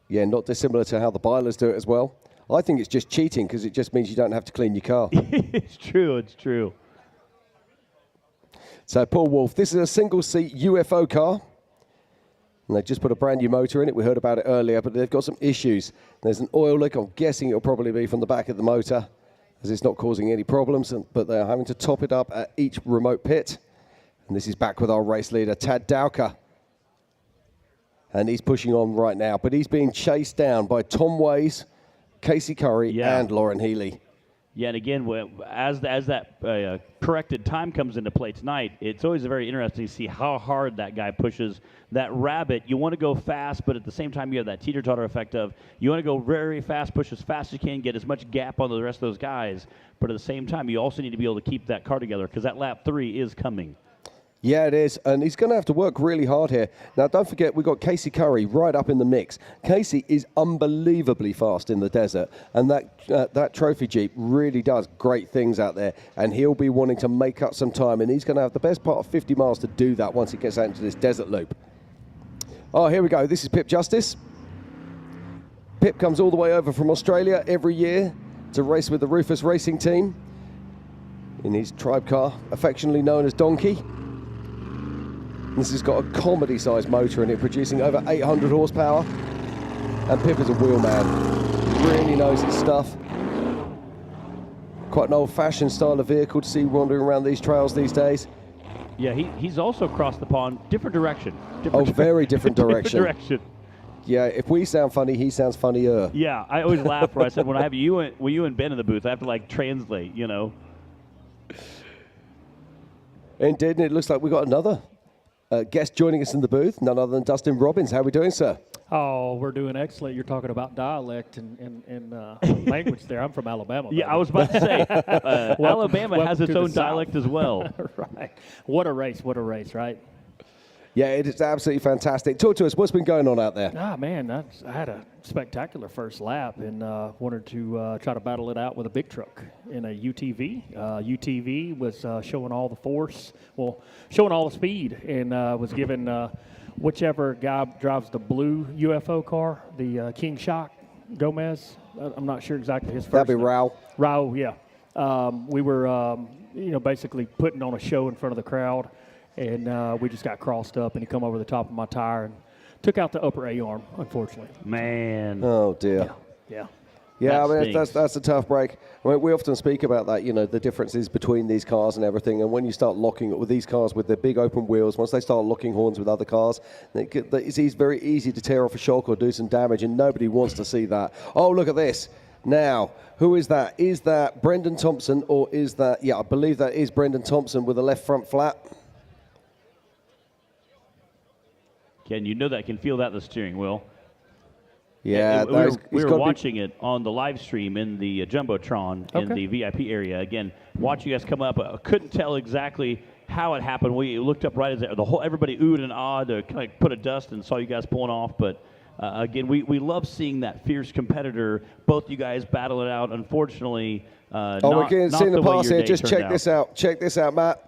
Yeah, not dissimilar to how the Bilers do it as well. I think it's just cheating because it just means you don't have to clean your car. It's true. It's true. So Paul Wolf, this is a single-seat UFO car. And they just put a brand new motor in it. We heard about it earlier, but they've got some issues. There's an oil leak. I'm guessing it'll probably be from the back of the motor, as it's not causing any problems. But they're having to top it up at each remote pit. And this is back with our race leader, Tad Dowker. And he's pushing on right now. But he's being chased down by Tom Ways, Casey Curry, and Lauren Healy. Yeah, and again, as that corrected time comes into play tonight, it's always very interesting to see how hard that guy pushes that rabbit. You want to go fast, but at the same time, you have that teeter-totter effect of you want to go very fast, push as fast as you can, get as much gap on the rest of those guys. But at the same time, you also need to be able to keep that car together because that lap 3 is coming. Yeah, it is, and he's going to have to work really hard here. Now, don't forget, we've got Casey Curry right up in the mix. Casey is unbelievably fast in the desert, and that trophy Jeep really does great things out there, and he'll be wanting to make up some time, and he's going to have the best part of 50 miles to do that once he gets out into this desert loop. Oh, here we go. This is Pip Justice. Pip comes all the way over from Australia every year to race with the Rufus Racing Team in his tribe car, affectionately known as Donkey. This has got a comedy-sized motor in it, producing over 800 horsepower. And Pip is a wheelman. Really knows his stuff. Quite an old-fashioned style of vehicle to see wandering around these trails these days. Yeah, he's also crossed the pond, different direction. Very different direction. Different direction. Yeah, if we sound funny, he sounds funnier. Yeah, I always laugh when I said when I have you and Ben in the booth, I have to translate, Indeed, and it looks like we've got another guest joining us in the booth, none other than Dustin Robbins. How are we doing, sir? Oh, we're doing excellent. You're talking about dialect and language there. I'm from Alabama. Yeah, I was about to say, Alabama has its own dialect as well. Right. What a race, right? Yeah, it is absolutely fantastic. Talk to us. What's been going on out there? Man, I had a spectacular first lap and wanted to try to battle it out with a big truck in a UTV. UTV was showing all the force, showing all the speed, and was given whichever guy drives the blue UFO car, the King Shock Gomez. I'm not sure exactly his first That'd be name. Raul. Raul, yeah. We were, basically putting on a show in front of the crowd. And we just got crossed up, and he come over the top of my tire and took out the upper A-arm, unfortunately. Man. Oh, dear. Yeah. Yeah, I mean, that's a tough break. I mean, we often speak about that, the differences between these cars and everything. And when you start locking with these cars with their big open wheels, once they start locking horns with other cars, it's very easy to tear off a shock or do some damage, and nobody wants to see that. Oh, look at this. Now, who is that? Is that Brendan Thompson, or is that, I believe that is Brendan Thompson with a left front flat. Ken, that can feel that in the steering wheel. Yeah, we were watching it on the live stream in the Jumbotron in the VIP area. Again, watching you guys come up, I couldn't tell exactly how it happened. We looked up right as everybody oohed and awed to kind of put a dust and saw you guys pulling off. But again, we love seeing that fierce competitor. Both you guys battle it out. Unfortunately, we're getting seeing the pass here. Just check this out. Check this out, Matt.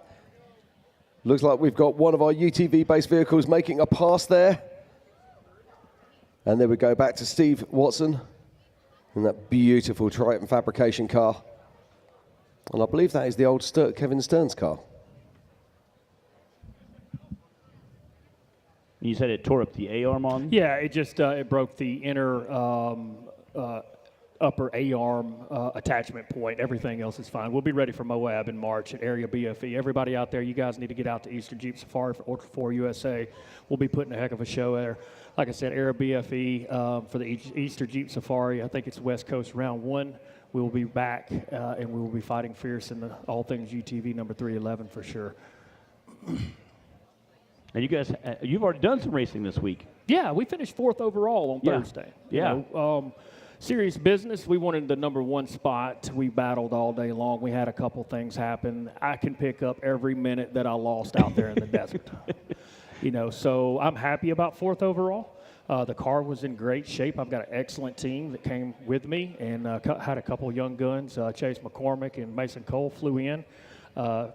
Looks like we've got one of our UTV-based vehicles making a pass there. And then we go back to Steve Watson in that beautiful Triton fabrication car. And I believe that is the old Kevin Stearns car. You said it tore up the A-arm on? Yeah, it just it broke the inner upper A-arm attachment point. Everything else is fine. We'll be ready for Moab in March at Area BFE. Everybody out there, you guys need to get out to Eastern Jeep Safari for Ultra 4 USA. We'll be putting a heck of a show there. Like I said, Area BFE for the Eastern Jeep Safari. I think it's West Coast round 1. We will be back and we will be fighting fierce in the all things UTV number 311 for sure. And you guys, you've already done some racing this week. Yeah, we finished 4th overall on Thursday. Yeah. You know, serious business. We wanted the number 1 spot. We battled all day long. We had a couple things happen. I can pick up every minute that I lost out there in the desert. You know, so I'm happy about 4th overall. The car was in great shape. I've got an excellent team that came with me and had a couple young guns. Chase McCormick and Mason Cole flew in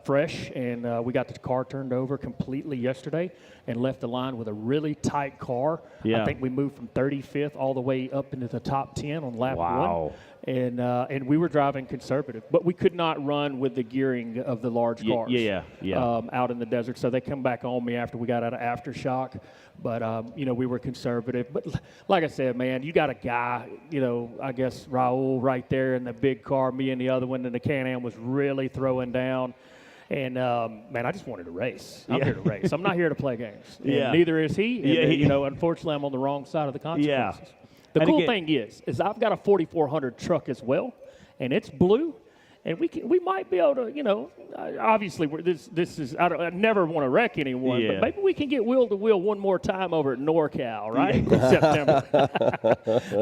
fresh, and we got the car turned over completely yesterday and left the line with a really tight car. Yeah. I think we moved from 35th all the way up into the top 10 on lap 1. And we were driving conservative, but we could not run with the gearing of the large cars out in the desert. So they come back on me after we got out of aftershock. But, you know, we were conservative. But like I said, man, you got a guy, you know, I guess Raul right there in the big car, me in the other one, and the Can-Am was really throwing down. And, man, I just wanted to race. I'm here to race. I'm not here to play games. And neither is he. And, you know, unfortunately, I'm on the wrong side of the consequences. The cool thing is I've got a 4400 truck as well, and it's blue, and we might be able to, you know, obviously this is I never want to wreck anyone, but maybe we can get wheel to wheel one more time over at NorCal, right? In September.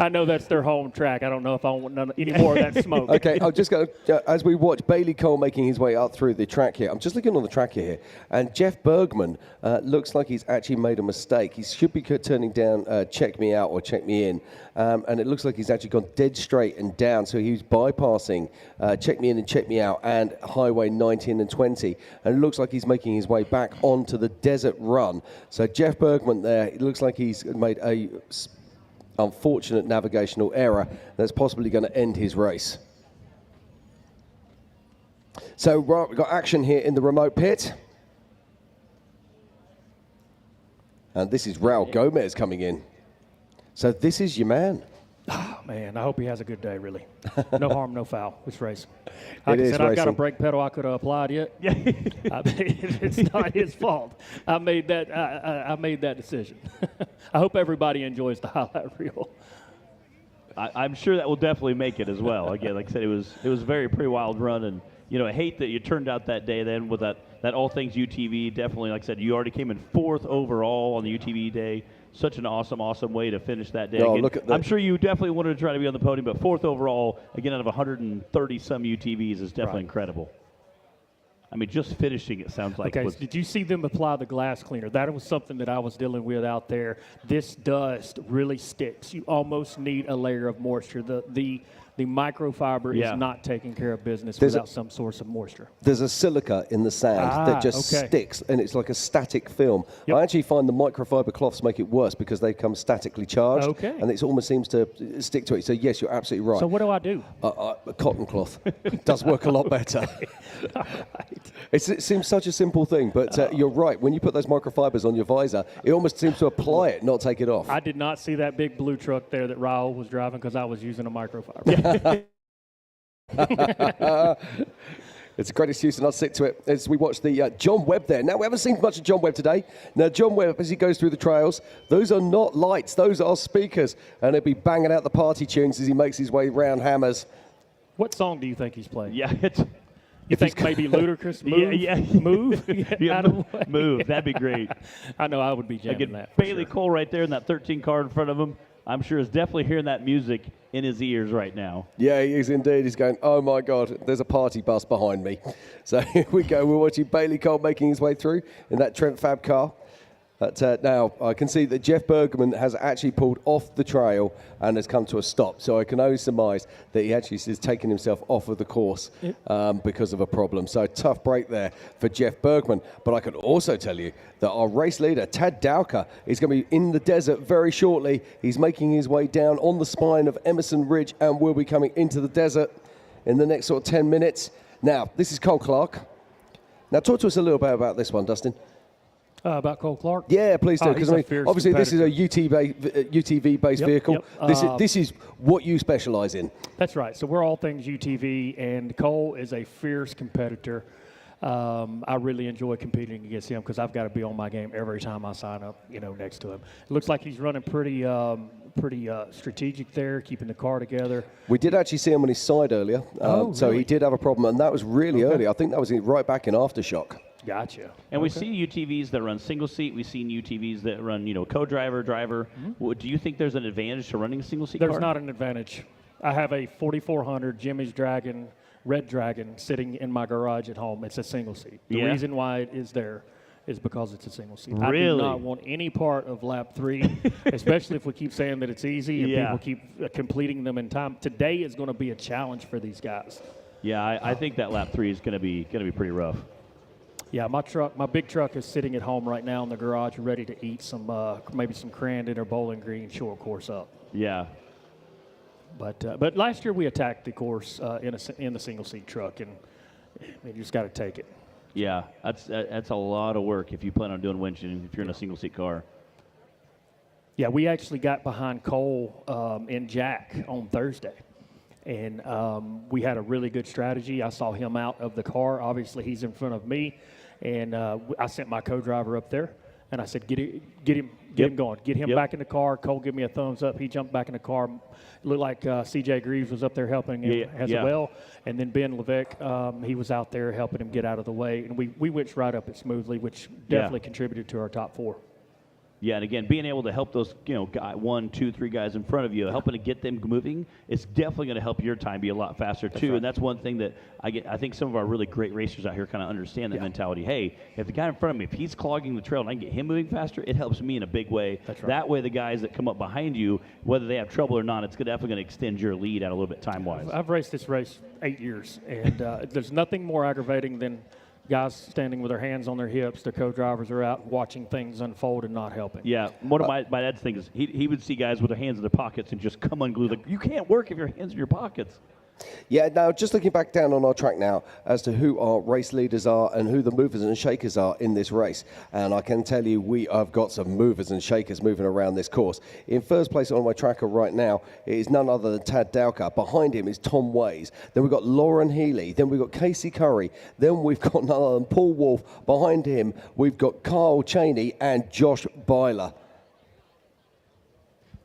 I know that's their home track. I don't know if I want any more of that smoke. Okay, I'm just going to, as we watch Bailey Cole making his way up through the track here, I'm just looking on the track here, and Jeff Bergman looks like he's actually made a mistake. He should be turning down Check Me Out or Check Me In, and it looks like he's actually gone dead straight and down, so he was bypassing Check Me In and Check Me Out and Highway 19 and 20, and it looks like he's making his way back onto the desert run. So Jeff Bergman there, it looks like he's made a unfortunate navigational error that's possibly going to end his race. So we've got action here in the remote pit. And this is Raul Gomez coming in. So this is your man. Oh, man, I hope he has a good day, really. No harm, no foul. It's racing. Like I said, I've got a brake pedal I could have applied yet. It's not his fault. I made that decision. I hope everybody enjoys the highlight reel. I'm sure that will definitely make it as well. Again, like I said, it was a very pretty wild run, and you know, I hate that you turned out that day then with that all things UTV. Definitely, like I said, you already came in 4th overall on the UTV day. Such an awesome way to finish that day. No, again, look at I'm sure you definitely wanted to try to be on the podium, but 4th overall, again, out of 130 some UTVs is definitely incredible. I mean, just finishing it sounds like. Okay, so did you see them apply the glass cleaner? That was something that I was dealing with out there. This dust really sticks. You almost need a layer of moisture. The microfiber is not taking care of business without some source of moisture. There's a silica in the sand that just sticks, and it's like a static film. I actually find the microfiber cloths make it worse because they come statically charged, and it almost seems to stick to it. So yes, you're absolutely right. So what do I do? A cotton cloth does work a lot better. It seems such a simple thing, but you're right. When you put those microfibers on your visor, it almost seems to apply it, not take it off. I did not see that big blue truck there that Raul was driving because I was using a microfiber. It's a great excuse, and I'll stick to it as we watch the John Webb there. Now, we haven't seen much of John Webb today. Now, John Webb, as he goes through the trails, those are not lights, those are speakers, and he'll be banging out the party tunes as he makes his way round Hammers. What song do you think he's playing? Yeah, you think maybe Ludacris? Move? Move. That'd be great. I know I would be jamming that. Bailey Cole right there in that 13 car in front of him. I'm sure is definitely hearing that music in his ears right now. Yeah, he is indeed. He's going, oh my God, there's a party bus behind me. So here we go. We're watching Bailey Cole making his way through in that Trent Fab car. But now I can see that Jeff Bergman has actually pulled off the trail and has come to a stop. So I can only surmise that he actually is taking himself off of the course because of a problem. So tough break there for Jeff Bergman. But I can also tell you that our race leader, Tad Dowker, is going to be in the desert very shortly. He's making his way down on the spine of Emerson Ridge and will be coming into the desert in the next sort of 10 minutes. Now, this is Cole Clark. Now, talk to us a little bit about this one, Dustin. About Cole Clark? Yeah, please do. Because obviously this is a competitor. UTV-based vehicle. Yep. This is what you specialize in. That's right. So we're all things UTV, and Cole is a fierce competitor. I really enjoy competing against him because I've got to be on my game every time I sign up, next to him. It looks like he's running pretty strategic there, keeping the car together. We did actually see him on his side earlier. So really? he did have a problem, and that was really early. I think that was right back in aftershock. Gotcha. And we see UTVs that run single seat. We've seen UTVs that run, co-driver, driver. Mm-hmm. Do you think there's an advantage to running a single seat There's car? not an advantage. I have a 4400 Jimmy's Dragon, Red Dragon, sitting in my garage at home. It's a single seat. The reason why it is there is because it's a single seat. Really? I do not want any part of lap 3, especially if we keep saying that it's easy and people keep completing them in time. Today is going to be a challenge for these guys. Yeah, I think that lap 3 is going to be pretty rough. Yeah, my big truck is sitting at home right now in the garage, ready to eat some maybe some Crandon or Bowling Green short course up. Yeah. But last year we attacked the course in the single seat truck, and you just got to take it. Yeah, that's a lot of work if you plan on doing winching if you're in a single seat car. Yeah, we actually got behind Cole in Jack on Thursday. And we had a really good strategy. I saw him out of the car. Obviously, he's in front of me. And I sent my co-driver up there. And I said, get him going. Get him back in the car. Cole, give me a thumbs up. He jumped back in the car. It looked like C.J. Greaves was up there helping him as well. And then Ben Levesque, he was out there helping him get out of the way. And we went right up it smoothly, which definitely contributed to our top 4. Yeah, and again, being able to help those, 1, 2, 3 guys in front of you, helping to get them moving, it's definitely going to help your time be a lot faster too. Right. And that's one thing that I think some of our really great racers out here kind of understand that mentality. Hey, if the guy in front of me, if he's clogging the trail and I can get him moving faster, it helps me in a big way. That's right. That way, the guys that come up behind you, whether they have trouble or not, it's definitely going to extend your lead out a little bit time-wise. I've raced this race 8 years, and there's nothing more aggravating than guys standing with their hands on their hips, their co-drivers are out watching things unfold and not helping. Yeah, one of my dad's things, he would see guys with their hands in their pockets and just come unglued. Like, you can't work if your hands in your pockets. Yeah, now just looking back down on our track now as to who our race leaders are and who the movers and shakers are in this race. And I can tell you we have got some movers and shakers moving around this course. In first place on my tracker right now is none other than Tad Dowker. Behind him is Tom Ways. Then we've got Lauren Healy. Then we've got Casey Curry. Then we've got none other than Paul Wolf. Behind him, we've got Kyle Cheney and Josh Byler.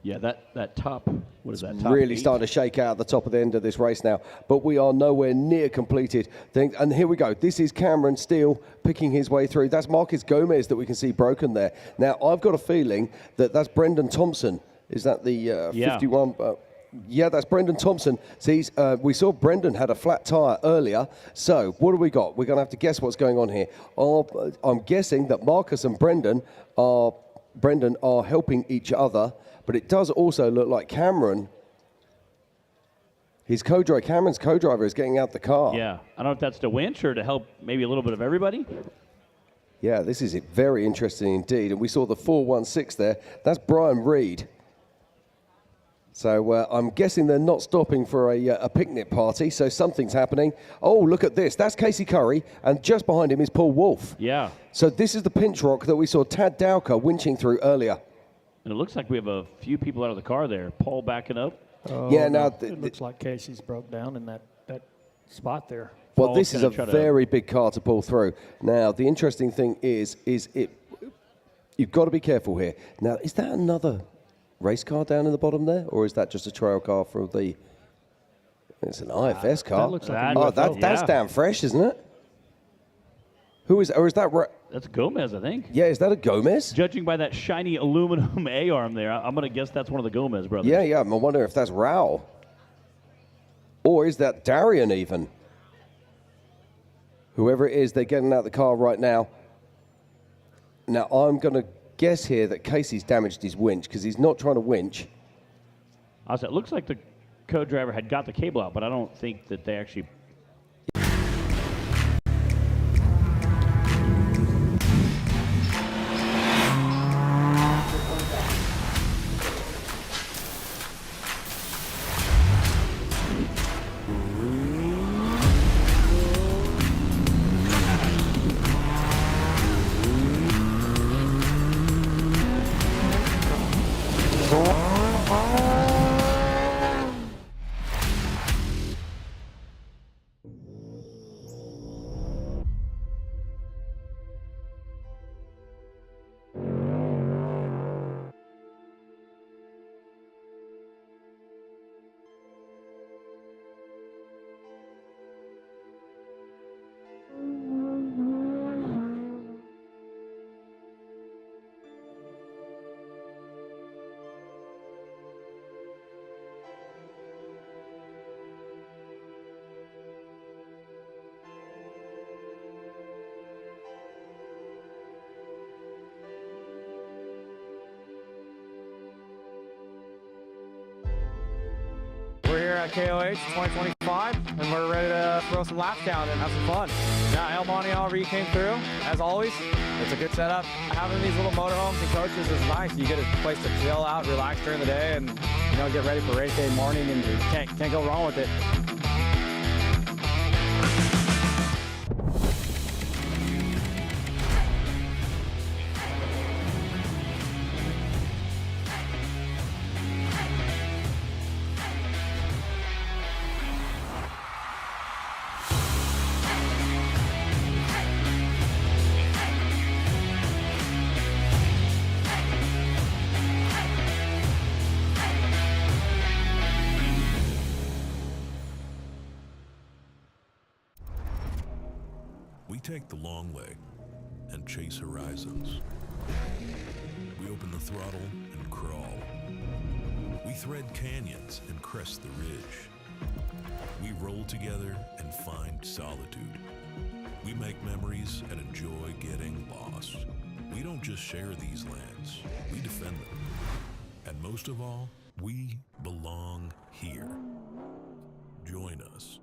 Yeah, that top, what is that? Top really 8? starting to shake out at the top of the end of this race now. But we are nowhere near completed. And here we go. This is Cameron Steele picking his way through. That's Marcus Gomez that we can see broken there. Now, I've got a feeling that that's Brendan Thompson. Is that the 51? Yeah, that's Brendan Thompson. See, we saw Brendan had a flat tyre earlier. So what do we got? We're going to have to guess what's going on here. I'm guessing that Marcus and Brendan are helping each other. But it does also look like Cameron's co-driver is getting out the car. Yeah, I don't know if that's to winch or to help maybe a little bit of everybody. Yeah, this is very interesting indeed. And we saw the 416 there. That's Brian Reed. So I'm guessing they're not stopping for a picnic party, so something's happening. Oh, look at this. That's Casey Curry, and just behind him is Paul Wolf. Yeah. So this is the pinch rock that we saw Tad Dowker winching through earlier. And it looks like we have a few people out of the car there. Paul backing up. Yeah, now it looks like Casey's broke down in that spot there. Well, Paul's this is a gonna very big car to pull through. Now, the interesting thing is you've got to be careful here. Now, is that another race car down in the bottom there, or is that just a trail car from the? It's an IFS car. That looks like a UFO. That's damn fresh, isn't it? Who is, or is that? That's Gomez, I think. Yeah, is that a Gomez? Judging by that shiny aluminum A-arm there, I'm going to guess that's one of the Gomez brothers. Yeah. I wonder if that's Rao. Or is that Darian even? Whoever it is, they're getting out of the car right now. Now, I'm going to guess here that Casey's damaged his winch because he's not trying to winch. It looks like the co-driver had got the cable out, but I don't think that they actually... We're here at KOH 2025, and we're ready to throw some laps down and have some fun. Yeah, El Monte Already came through, as always. It's a good setup. Having these little motorhomes and coaches is nice. You get a place to chill out, relax during the day, and get ready for race day morning, and you can't go wrong with it. We take the long way and chase horizons. We open the throttle and crawl. We thread canyons and crest the ridge. We roll together and find solitude. We make memories and enjoy getting lost. We don't just share these lands, we defend them. And most of all, we belong here. Join us.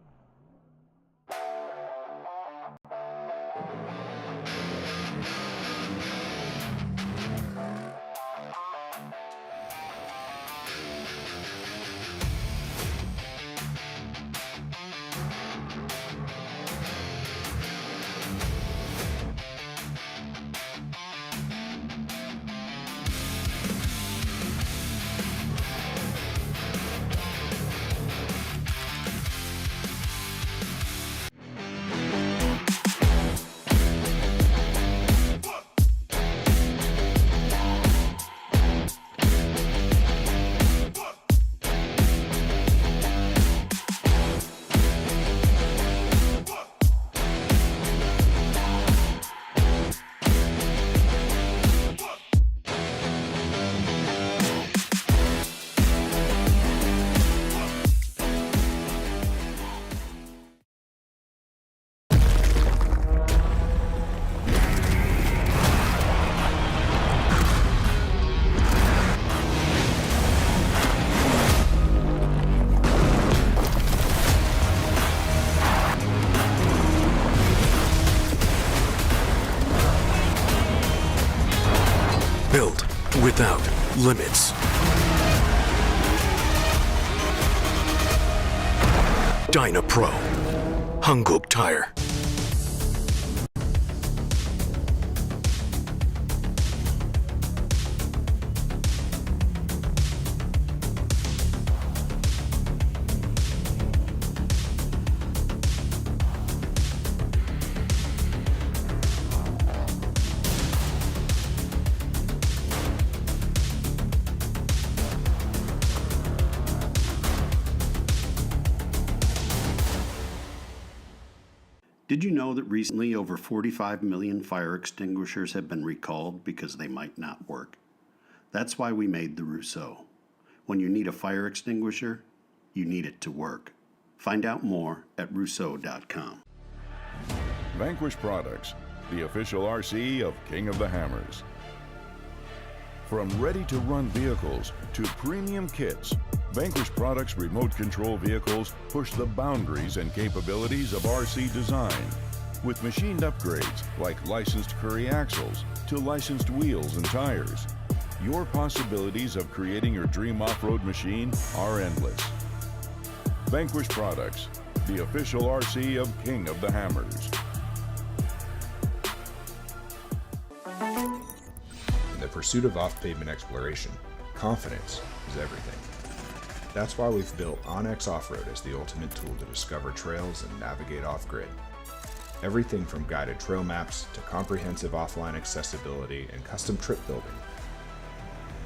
Built without limits. Dynapro. Hanguk Tire. Did you know that recently over 45 million fire extinguishers have been recalled because they might not work? That's why we made the Rousseau. When you need a fire extinguisher, you need it to work. Find out more at rousseau.com. Vanquish Products, the official RC of King of the Hammers. From ready-to-run vehicles to premium kits, Vanquish Products remote control vehicles push the boundaries and capabilities of RC design. With machined upgrades like licensed Curry axles to licensed wheels and tires, your possibilities of creating your dream off-road machine are endless. Vanquish Products, the official RC of King of the Hammers. In the pursuit of off-pavement exploration, confidence is everything. That's why we've built OnX Off-Road as the ultimate tool to discover trails and navigate off-grid. Everything from guided trail maps to comprehensive offline accessibility and custom trip building.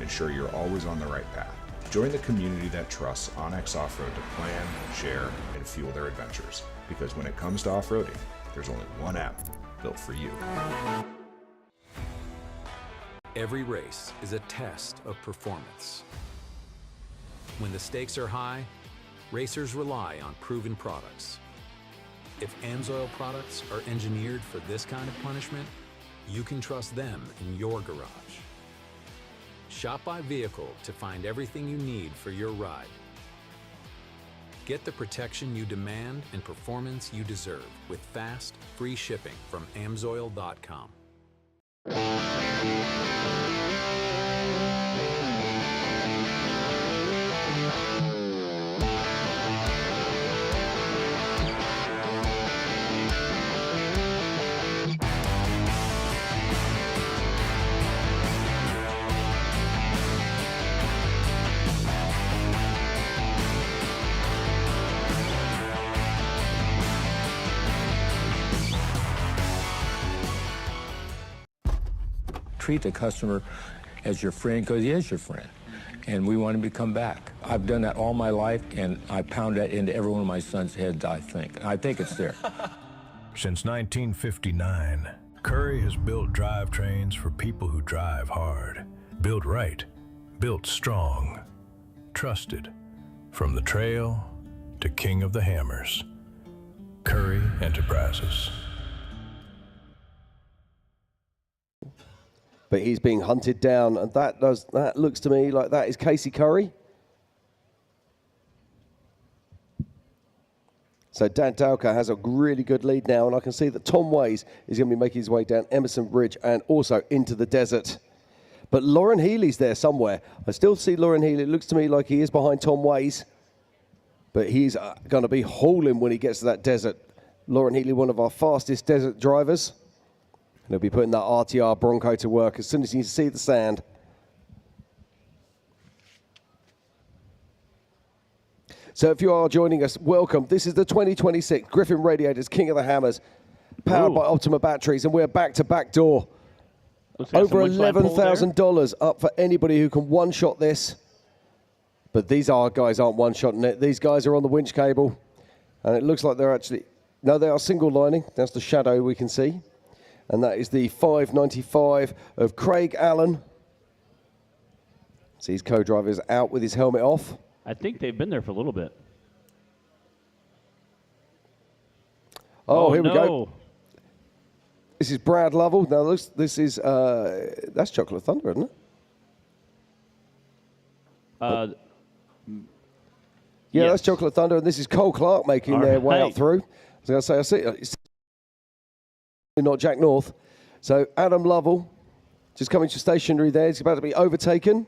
Ensure you're always on the right path. Join the community that trusts OnX Off-Road to plan, share, and fuel their adventures. Because when it comes to off-roading, there's only one app built for you. Every race is a test of performance. When the stakes are high, racers rely on proven products. If AMSOIL products are engineered for this kind of punishment, you can trust them in your garage. Shop by vehicle to find everything you need for your ride. Get the protection you demand and performance you deserve with fast, free shipping from AMSOIL.com. Treat the customer as your friend because he is your friend, and we want him to come back. I've done that all my life, and I pound that into every one of my son's heads, I think. I think it's there. Since 1959, Curry has built drivetrains for people who drive hard. Built right, built strong, trusted. From the trail to King of the Hammers. Curry Enterprises. But he's being hunted down, and that looks to me like that is Casey Curry. So Dan Dowker has a really good lead now, and I can see that Tom Ways is going to be making his way down Emerson Bridge and also into the desert. But Lauren Healy's there somewhere. I still see Lauren Healy. It looks to me like he is behind Tom Ways, but he's going to be hauling when he gets to that desert. Lauren Healy, one of our fastest desert drivers. And he'll be putting that RTR Bronco to work as soon as you see the sand. So if you are joining us, welcome. This is the 2026 Griffin Radiators King of the Hammers, powered by Optima batteries, and we're back-to-back door. Over $11,000 up for anybody who can one-shot this. But these guys aren't one-shotting it. These guys are on the winch cable. And it looks like they're actually... No, they are single lining. That's the shadow we can see. And that is the 595 of Craig Allen. See his co-driver's out with his helmet off. I think they've been there for a little bit. Oh, here we go. This is Brad Lovell. Now, this is, that's Chocolate Thunder, isn't it? Yeah, that's Chocolate Thunder, and this is Cole Clark making their way up through. I was going to say, I see it's not Jack North. So Adam Lovell just coming to stationary there. He's about to be overtaken.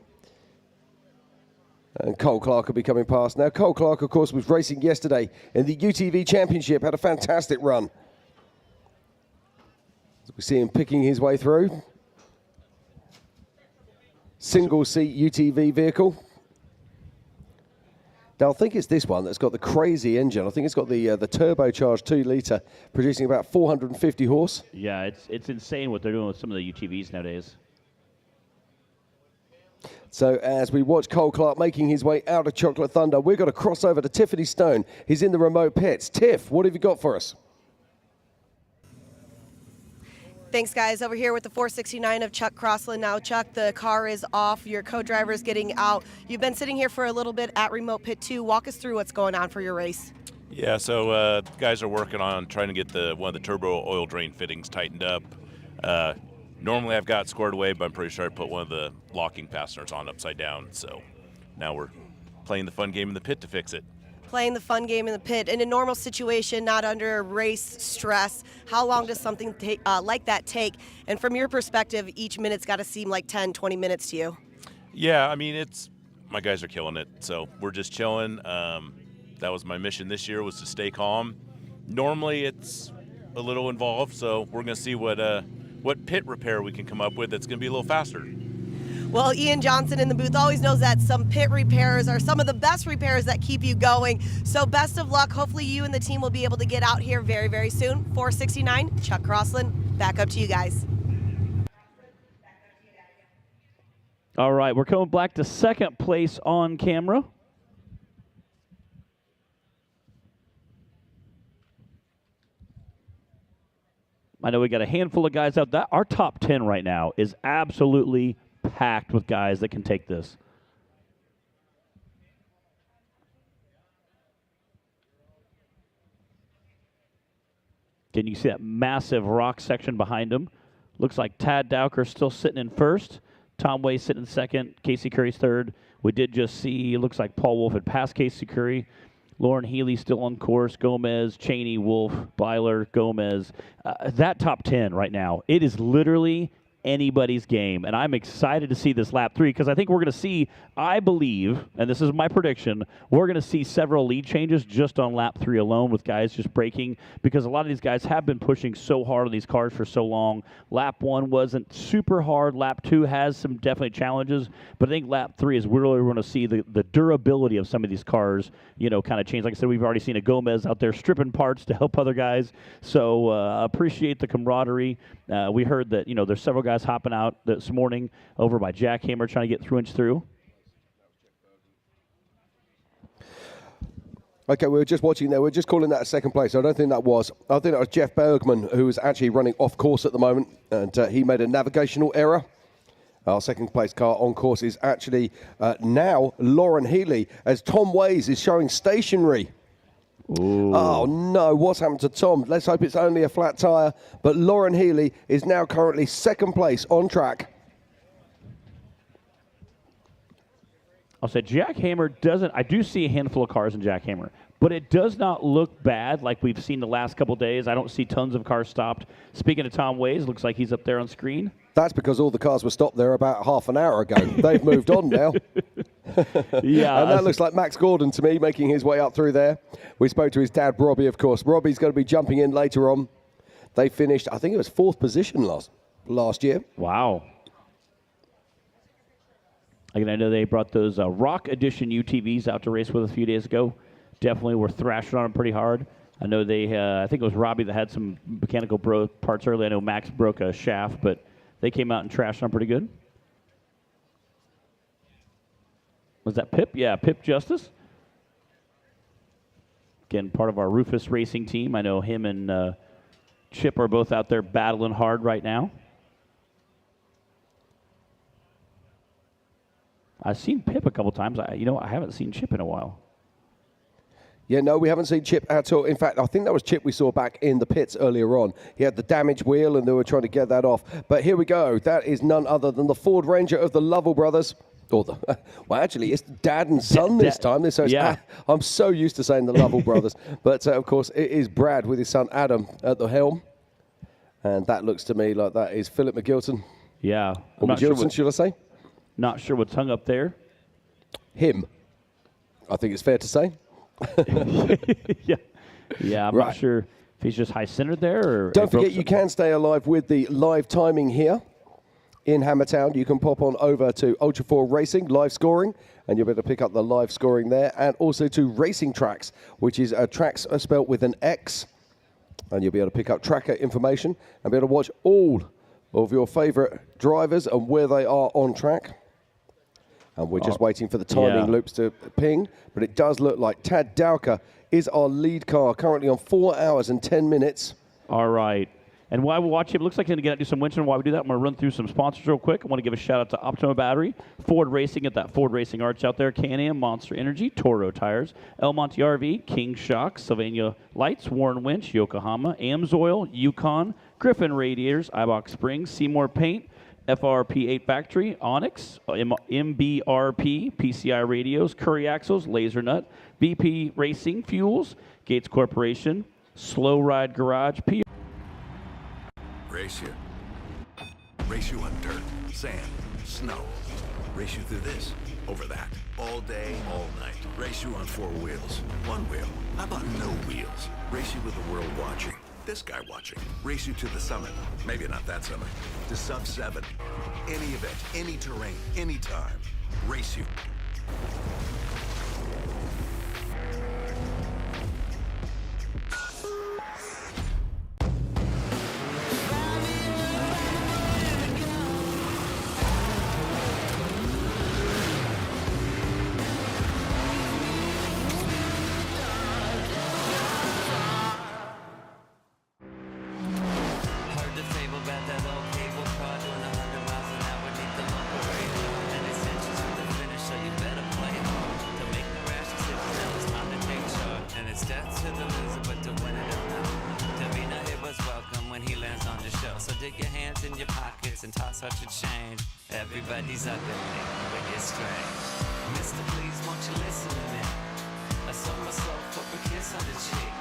And Cole Clark will be coming past. Now, Cole Clark, of course, was racing yesterday in the UTV Championship, had a fantastic run. So we see him picking his way through. Single-seat UTV vehicle. Now, I think it's this one that's got the crazy engine. I think it's got the turbocharged 2-litre, producing about 450 horse. Yeah, it's insane what they're doing with some of the UTVs nowadays. So as we watch Cole Clark making his way out of Chocolate Thunder, we've got to cross over to Tiffany Stone. He's in the remote pits. Tiff, what have you got for us? Thanks, guys. Over here with the 469 of Chuck Crossland. Now, Chuck, the car is off. Your co-driver is getting out. You've been sitting here for a little bit at Remote Pit 2. Walk us through what's going on for your race. Yeah, so guys are working on trying to get one of the turbo oil drain fittings tightened up. Normally I've got it squared away, but I'm pretty sure I put one of the locking fasteners on upside down. So now we're playing the fun game in the pit to fix it. Playing the fun game in the pit. In a normal situation, not under race stress, how long does something like that take? And from your perspective, each minute's got to seem like 10, 20 minutes to you. Yeah, I mean, my guys are killing it. So we're just chilling. That was my mission this year, was to stay calm. Normally it's a little involved, so we're going to see what pit repair we can come up with that's going to be a little faster. Well, Ian Johnson in the booth always knows that some pit repairs are some of the best repairs that keep you going. So best of luck. Hopefully you and the team will be able to get out here very, very soon. 469, Chuck Crossland, back up to you guys. All right, we're coming back to second place on camera. I know we got a handful of guys out. Our top 10 right now is absolutely packed with guys that can take this. Can you see that massive rock section behind him? Looks like Tad Dowker still sitting in first. Tom Way sitting in second. Casey Curry's third. We did just see, it looks like Paul Wolf had passed Casey Curry. Lauren Healy still on course. Gomez, Cheney, Wolf, Byler, Gomez. That top 10 right now, it is literally anybody's game. And I'm excited to see this lap 3 because I think we're going to see, I believe, and this is my prediction, we're going to see several lead changes just on lap 3 alone with guys just braking because a lot of these guys have been pushing so hard on these cars for so long. Lap 1 wasn't super hard. Lap 2 has some definitely challenges, but I think lap 3 is really we're going to see the durability of some of these cars, kind of change. Like I said, we've already seen a Gomez out there stripping parts to help other guys. So appreciate the camaraderie. We heard that, there's several guys hopping out this morning over by Jackhammer trying to get through. Okay, we were just watching there. We're just calling that a second place. I don't think that was. I think that was Jeff Bergman, who is actually running off course at the moment, and he made a navigational error. Our second place car on course is actually now Lauren Healy, as Tom Ways is showing stationary. Ooh. Oh no, what's happened to Tom? Let's hope it's only a flat tire. But Lauren Healy is now currently second place on track. I'll say Jackhammer doesn't, I do see a handful of cars in Jackhammer, but it does not look bad like we've seen the last couple days. I don't see tons of cars stopped. Speaking of Tom Ways, looks like he's up there on screen. That's because all the cars were stopped there about half an hour ago. They've moved on now. Yeah. And that looks like Max Gordon to me, making his way up through there. We spoke to his dad, Robbie, of course. Robbie's going to be jumping in later on. They finished, I think it was 4th position last year. Wow. Again, I know they brought those Rock Edition UTVs out to race with a few days ago. Definitely were thrashing on them pretty hard. I know they, I think it was Robbie that had some mechanical parts early. I know Max broke a shaft, but they came out and trashed on pretty good. Was that Pip? Yeah, Pip Justice. Again, part of our Rufus Racing team. I know him and Chip are both out there battling hard right now. I've seen Pip a couple times. I haven't seen Chip in a while. Yeah, no, we haven't seen Chip at all. In fact, I think that was Chip we saw back in the pits earlier on. He had the damaged wheel, and they were trying to get that off. But here we go. That is none other than the Ford Ranger of the Lovell brothers. Well, actually, it's dad and son this time. I'm so used to saying the Lovell brothers. But, of course, it is Brad with his son Adam at the helm. And that looks to me like that is Philip McGilton. Yeah. Or McGilton, should I say? Not sure what's hung up there. Him. I think it's fair to say. Yeah, I'm not sure if he's just high-centered there. Or don't forget, you can stay alive with the live timing here in Hammertown. You can pop on over to Ultra 4 Racing, live scoring, and you'll be able to pick up the live scoring there. And also to Racing Tracks, which is tracks spelled with an X. And you'll be able to pick up tracker information and be able to watch all of your favorite drivers and where they are on track. And we're just waiting for the timing loops to ping. But it does look like Tad Dowker is our lead car, currently on 4 hours and 10 minutes. All right. And while we watch him, it looks like he's going to do some winching. While we do that, I'm going to run through some sponsors real quick. I want to give a shout out to Optima Battery, Ford Racing at that Ford Racing Arch out there, Can-Am, Monster Energy, Toro Tires, El Monte RV, King Shock, Sylvania Lights, Warren Winch, Yokohama, Amsoil, Yukon, Griffin Radiators, Ibach Springs, Seymour Paint, FRP8 Factory, Onyx, MBRP, PCI Radios, Curry Axles, Laser Nut, BP Racing Fuels, Gates Corporation, Slow Ride Garage, Race you. Race you on dirt, sand, snow. Race you through this, over that, all day, all night. Race you on 4 wheels, 1 wheel. How about no wheels? Race you with the world watching. This guy watching. Race you to the summit. Maybe not that summit. To sub 7. Any event, any terrain, anytime. Race you. Heard the fable about that old cable car doing 100 miles an hour beneath the local radar. And it's inches from the finish, so you better play hard to make the rash decision. Now it's time to take charge. And it's death to the loser, but to win it is not. To be not it was welcome when he lands on the show. So dig your hands in your pockets and toss out your change. Everybody's ugly, but it's strange. Mister, please, won't you listen to me? I saw myself up a kiss on the cheek.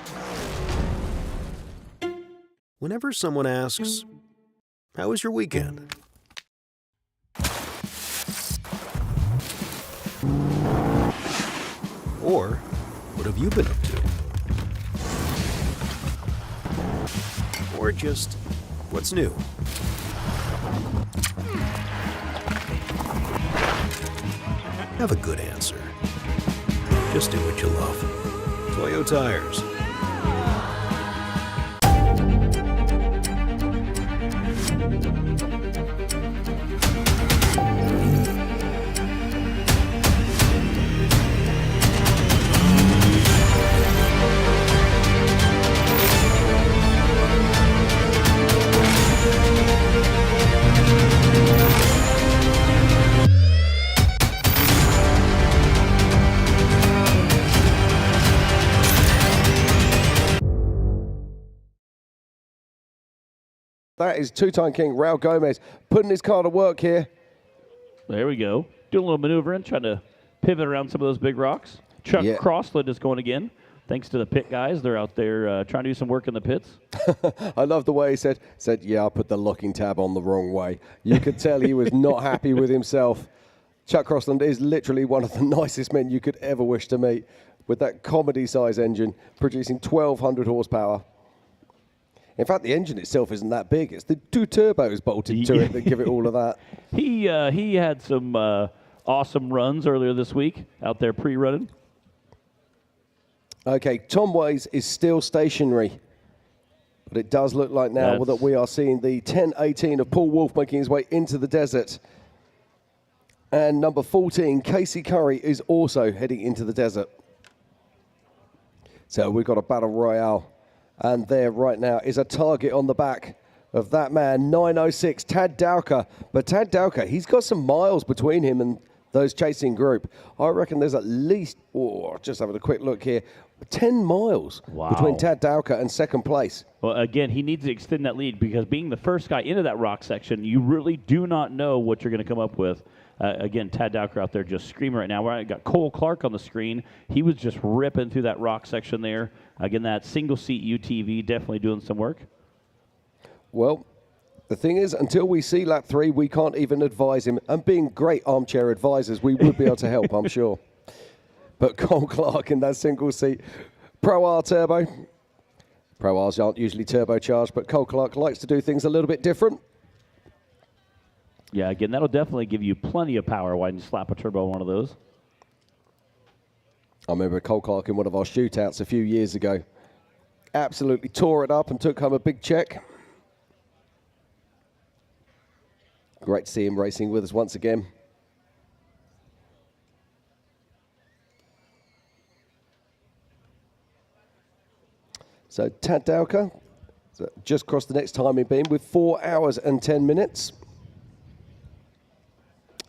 Whenever someone asks, "How was your weekend?" Or, "What have you been up to?" Or just, "What's new?" Have a good answer. Just do what you love. Toyo Tires. That is two-time king Raul Gomez putting his car to work here. There we go. Doing a little maneuvering, trying to pivot around some of those big rocks. Chuck Crossland is going again. Thanks to the pit guys. They're out there trying to do some work in the pits. I love the way he said, yeah, I put the locking tab on the wrong way. You could tell he was not happy with himself. Chuck Crossland is literally one of the nicest men you could ever wish to meet, with that comedy-size engine producing 1,200 horsepower. In fact, the engine itself isn't that big. It's the 2 turbos bolted to it that give it all of that. He had some awesome runs earlier this week out there pre-running. Okay, Tom Ways is still stationary, but it does look like now that we are seeing the 1018 of Paul Wolf making his way into the desert. And number 14, Casey Curry, is also heading into the desert. So we've got a battle royale. And there right now is a target on the back of that man, 906, Tad Dowker. But Tad Dowker, he's got some miles between him and those chasing group. I reckon there's at least, just having a quick look here, 10 miles between Tad Dowker and second place. Well, again, he needs to extend that lead because being the first guy into that rock section, you really do not know what you're going to come up with. Again, Tad Dowker out there just screaming right now. I got Cole Clark on the screen. He was just ripping through that rock section there. Again, that single-seat UTV definitely doing some work. Well, the thing is, until we see lap 3, we can't even advise him. And being great armchair advisors, we would be able to help, I'm sure. But Cole Clark in that single-seat Pro R turbo. Pro Rs aren't usually turbocharged, but Cole Clark likes to do things a little bit different. Yeah, again, that'll definitely give you plenty of power when you slap a turbo on one of those. I remember Cole Clark in one of our shootouts a few years ago. Absolutely tore it up and took home a big check. Great to see him racing with us once again. So Tad Dowker, So just crossed the next timing beam with 4 hours and 10 minutes.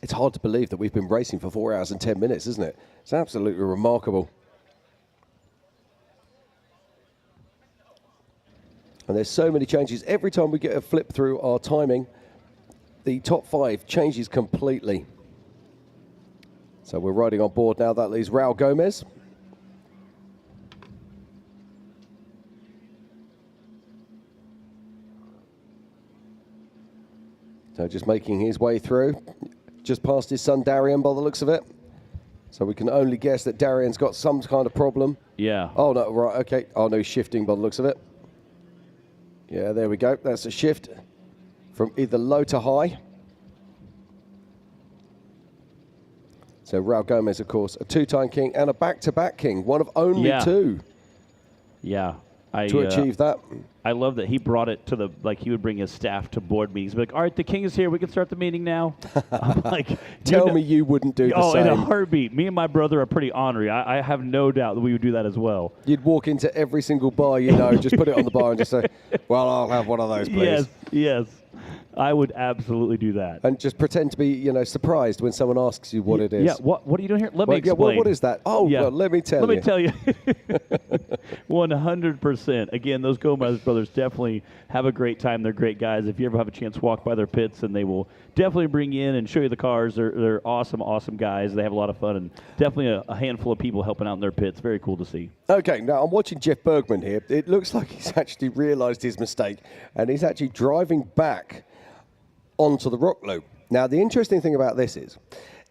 It's hard to believe that we've been racing for 4 hours and 10 minutes, isn't it? It's absolutely remarkable. And there's so many changes. Every time we get a flip through our timing, the top 5 changes completely. So we're riding on board now. That leaves Raul Gomez. So just making his way through. Just past his son Darian by the looks of it. So we can only guess that Darian's got some kind of problem. Yeah. Oh, no, right, okay. Oh, no, he's shifting by the looks of it. Yeah, there we go. That's a shift from either low to high. So Raul Gomez, of course, a 2-time king and a back-to-back king, one of only 2. Yeah. To achieve that. I love that he brought it to he would bring his staff to board meetings. Be like, all right, the king is here. We can start the meeting now. I'm like, tell me you wouldn't do the same. In a heartbeat. Me and my brother are pretty ornery. I have no doubt that we would do that as well. You'd walk into every single bar, just put it on the bar and just say, well, I'll have one of those, please. Yes. I would absolutely do that. And just pretend to be, surprised when someone asks you what it is. Yeah, what are you doing here? Let me explain. What is that? Oh, yeah. well, let me tell you. Let me tell you. 100%. Again, those Gomez brothers definitely have a great time. They're great guys. If you ever have a chance to walk by their pits, and they will definitely bring you in and show you the cars. They're awesome, awesome guys. They have a lot of fun, and definitely a handful of people helping out in their pits. Very cool to see. Okay, now I'm watching Jeff Bergman here. It looks like he's actually realized his mistake, and he's actually driving back onto the rock loop. Now, the interesting thing about this is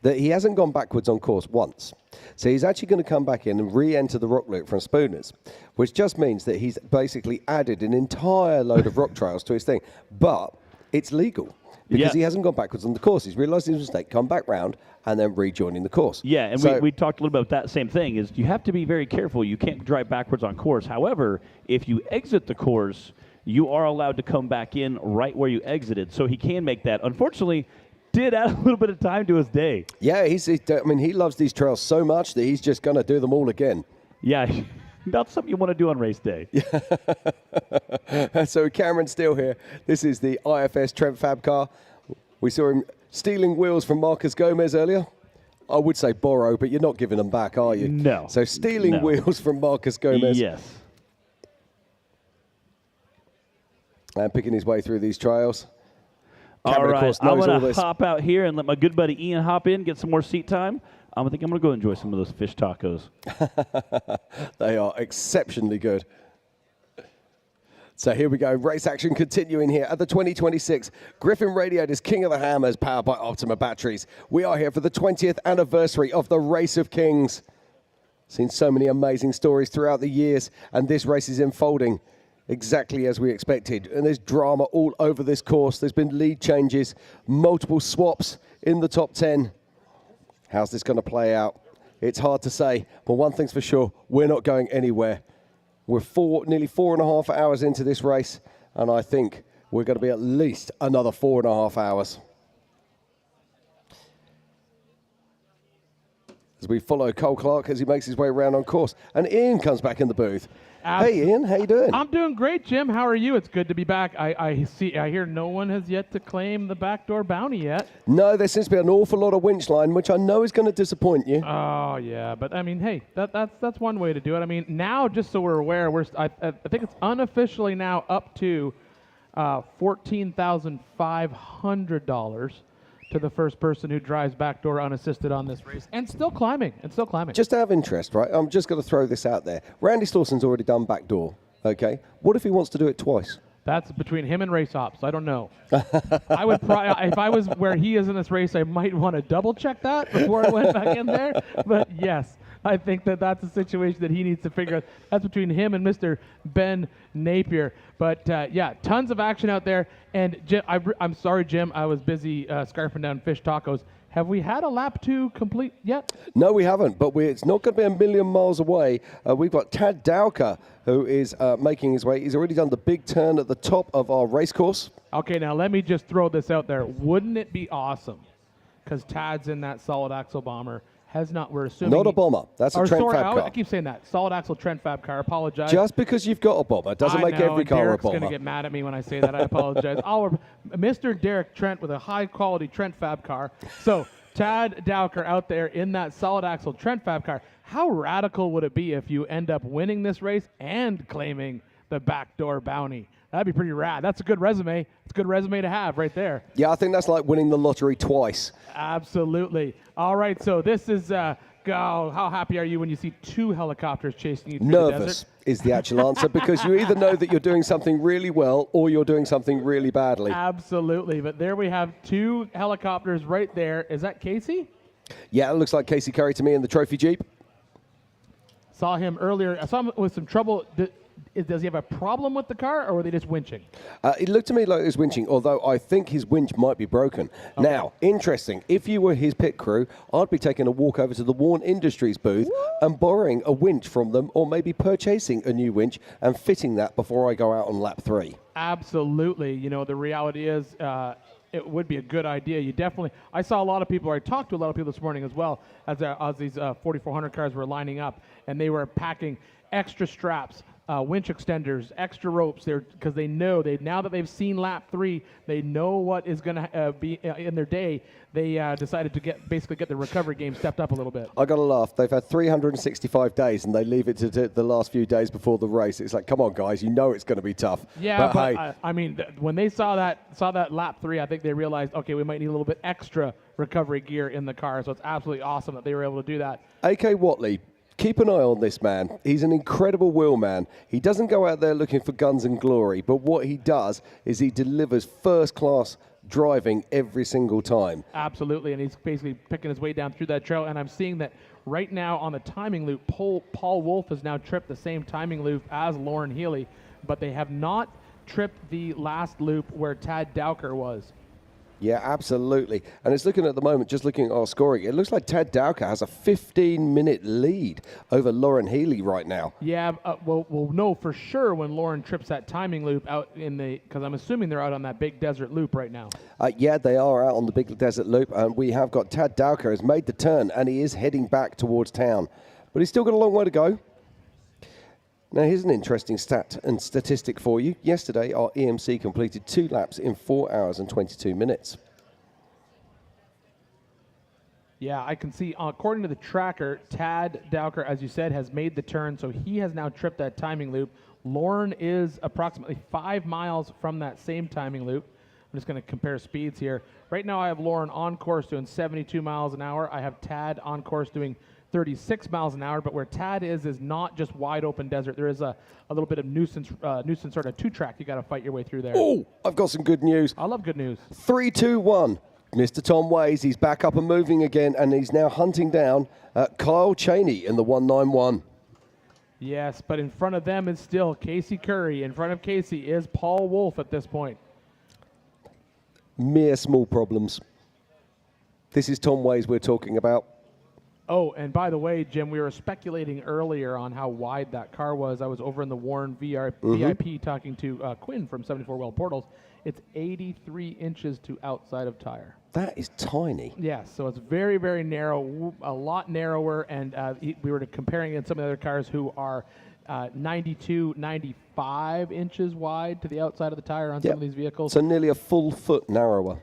that he hasn't gone backwards on course once. So he's actually going to come back in and re-enter the rock loop from Spooners, which just means that he's basically added an entire load of rock trails to his thing. But it's legal because he hasn't gone backwards on the course. He's realized his mistake, come back round, and then rejoining the course. Yeah, and so we talked a little bit about that same thing, is you have to be very careful. You can't drive backwards on course. However, if you exit the course, you are allowed to come back in right where you exited. So he can make that. Unfortunately, did add a little bit of time to his day. Yeah, he loves these trails so much that he's just going to do them all again. Yeah, not something you want to do on race day. So Cameron Steele here. This is the IFS Trent Fab car. We saw him stealing wheels from Marcus Gomez earlier. I would say borrow, but you're not giving them back, are you? No. So stealing wheels from Marcus Gomez. Yes. And picking his way through these trails. All right, I'm going to hop out here and let my good buddy Ian hop in, get some more seat time. I think I'm going to go enjoy some of those fish tacos. They are exceptionally good. So here we go, race action continuing here at the 2026 Griffin Radiators King of the Hammers, powered by Optima Batteries. We are here for the 20th anniversary of the Race of Kings. Seen so many amazing stories throughout the years, and this race is unfolding exactly as we expected. And there's drama all over this course. There's been lead changes, multiple swaps in the top 10. How's this going to play out? It's hard to say, but one thing's for sure, we're not going anywhere. We're nearly 4.5 hours into this race, and I think we're going to be at least another 4.5 hours. As we follow Cole Clark as he makes his way around on course. And Ian comes back in the booth. Hey, Ian, how you doing? I'm doing great, Jim. How are you? It's good to be back. I hear no one has yet to claim the backdoor bounty yet. No, there seems to be an awful lot of winch line, which I know is going to disappoint you. Oh, yeah. But, I mean, hey, that's one way to do it. I mean, now, just so we're aware, I think it's unofficially now up to $14,500 to the first person who drives backdoor unassisted on this race, and still climbing, Just out of interest, right? I'm just going to throw this out there. Randy Slawson's already done backdoor, okay? What if he wants to do it twice? That's between him and race ops. I don't know. I would if I was where he is in this race, I might want to double check that before I went back in there. But yes, I think that's a situation that he needs to figure out. That's between him and Mr. Ben Napier. But yeah, tons of action out there. And Jim, I'm sorry, Jim, I was busy scarfing down fish tacos. Have we had a lap 2 complete yet? No, we haven't, but it's not going to be a million miles away. We've got Tad Dowker, who is making his way. He's already done the big turn at the top of our race course. Okay, now let me just throw this out there. Wouldn't it be awesome, because Tad's in that solid axle bomber, has not. We're assuming Not a bomber. That's a Trent Fab car. I keep saying that. Solid axle Trent Fab car. Apologize. Just because you've got a bomber doesn't make every car Derek's a bomber. going to get mad at me when I say that. I apologize. Mr. Derek Trent with a high-quality Trent Fab car. So Tad Dowker out there in that solid axle Trent Fab car. How radical would it be if you end up winning this race and claiming the backdoor bounty? That'd be pretty rad. That's a good resume. It's a good resume to have right there. Yeah, I think that's like winning the lottery twice. Absolutely. All right, so this is, how happy are you when you see 2 helicopters chasing you through the Nervous desert? is the actual answer, because you either know that you're doing something really well or you're doing something really badly. Absolutely, but there we have 2 helicopters right there. Is that Casey? Yeah, it looks like Casey Curry to me in the trophy Jeep. Saw him earlier. I saw him with some trouble. Does he have a problem with the car, or were they just winching? It looked to me like it was winching, although I think his winch might be broken. Okay. Now, interesting, if you were his pit crew, I'd be taking a walk over to the Warn Industries booth and borrowing a winch from them, or maybe purchasing a new winch and fitting that before I go out on lap 3. Absolutely. You know, the reality is it would be a good idea. I saw a lot of people, or I talked to a lot of people this morning as well, as these 4400 cars were lining up, and they were packing extra straps, winch extenders, extra ropes there, because they know now that they've seen lap 3, they know what is going to be in their day. They decided to get the recovery game stepped up a little bit. I got to laugh. They've had 365 days, and they leave it to the last few days before the race. It's like, come on, guys, you know it's going to be tough. Yeah, but hey. I mean, when they saw that lap 3, I think they realized, okay, we might need a little bit extra recovery gear in the car. So it's absolutely awesome that they were able to do that. AK Watley. Keep an eye on this man. He's an incredible wheelman. He doesn't go out there looking for guns and glory, but what he does is he delivers first-class driving every single time. Absolutely, and he's basically picking his way down through that trail, and I'm seeing that right now on the timing loop, Paul Wolf has now tripped the same timing loop as Lauren Healy, but they have not tripped the last loop where Tad Dowker was. Yeah, absolutely. And it's looking at the moment, just looking at our scoring, it looks like Tad Dowker has a 15-minute lead over Lauren Healy right now. Yeah, we'll know for sure when Lauren trips that timing loop out because I'm assuming they're out on that big desert loop right now. Yeah, they are out on the big desert loop, and we have got Tad Dowker has made the turn, and he is heading back towards town. But he's still got a long way to go. Now, here's an interesting stat and statistic for you. Yesterday, our EMC completed 2 laps in 4 hours and 22 minutes. Yeah, I can see, according to the tracker, Tad Dowker, as you said, has made the turn, so he has now tripped that timing loop. Lauren is approximately 5 miles from that same timing loop. I'm just going to compare speeds here. Right now, I have Lauren on course doing 72 miles an hour. I have Tad on course doing 36 miles an hour, but where Tad is not just wide open desert. There is a little bit of nuisance sort of 2-track you got to fight your way through there. Oh, I've got some good news. I love good news. 3, 2, 1. Mr. Tom Ways, he's back up and moving again, and he's now hunting down Kyle Cheney in the 191. Yes, but in front of them is still Casey Curry. In front of Casey is Paul Wolf at this point. Mere small problems. This is Tom Ways we're talking about. Oh, and by the way, Jim, we were speculating earlier on how wide that car was. I was over in the Warren VIP talking to Quinn from 74 Well Portals. It's 83 inches to outside of tire. That is tiny. Yes, so it's very, very narrow, a lot narrower, and we were comparing it to some of the other cars who are 92, 95 inches wide to the outside of the tire on some of these vehicles. So nearly a full foot narrower.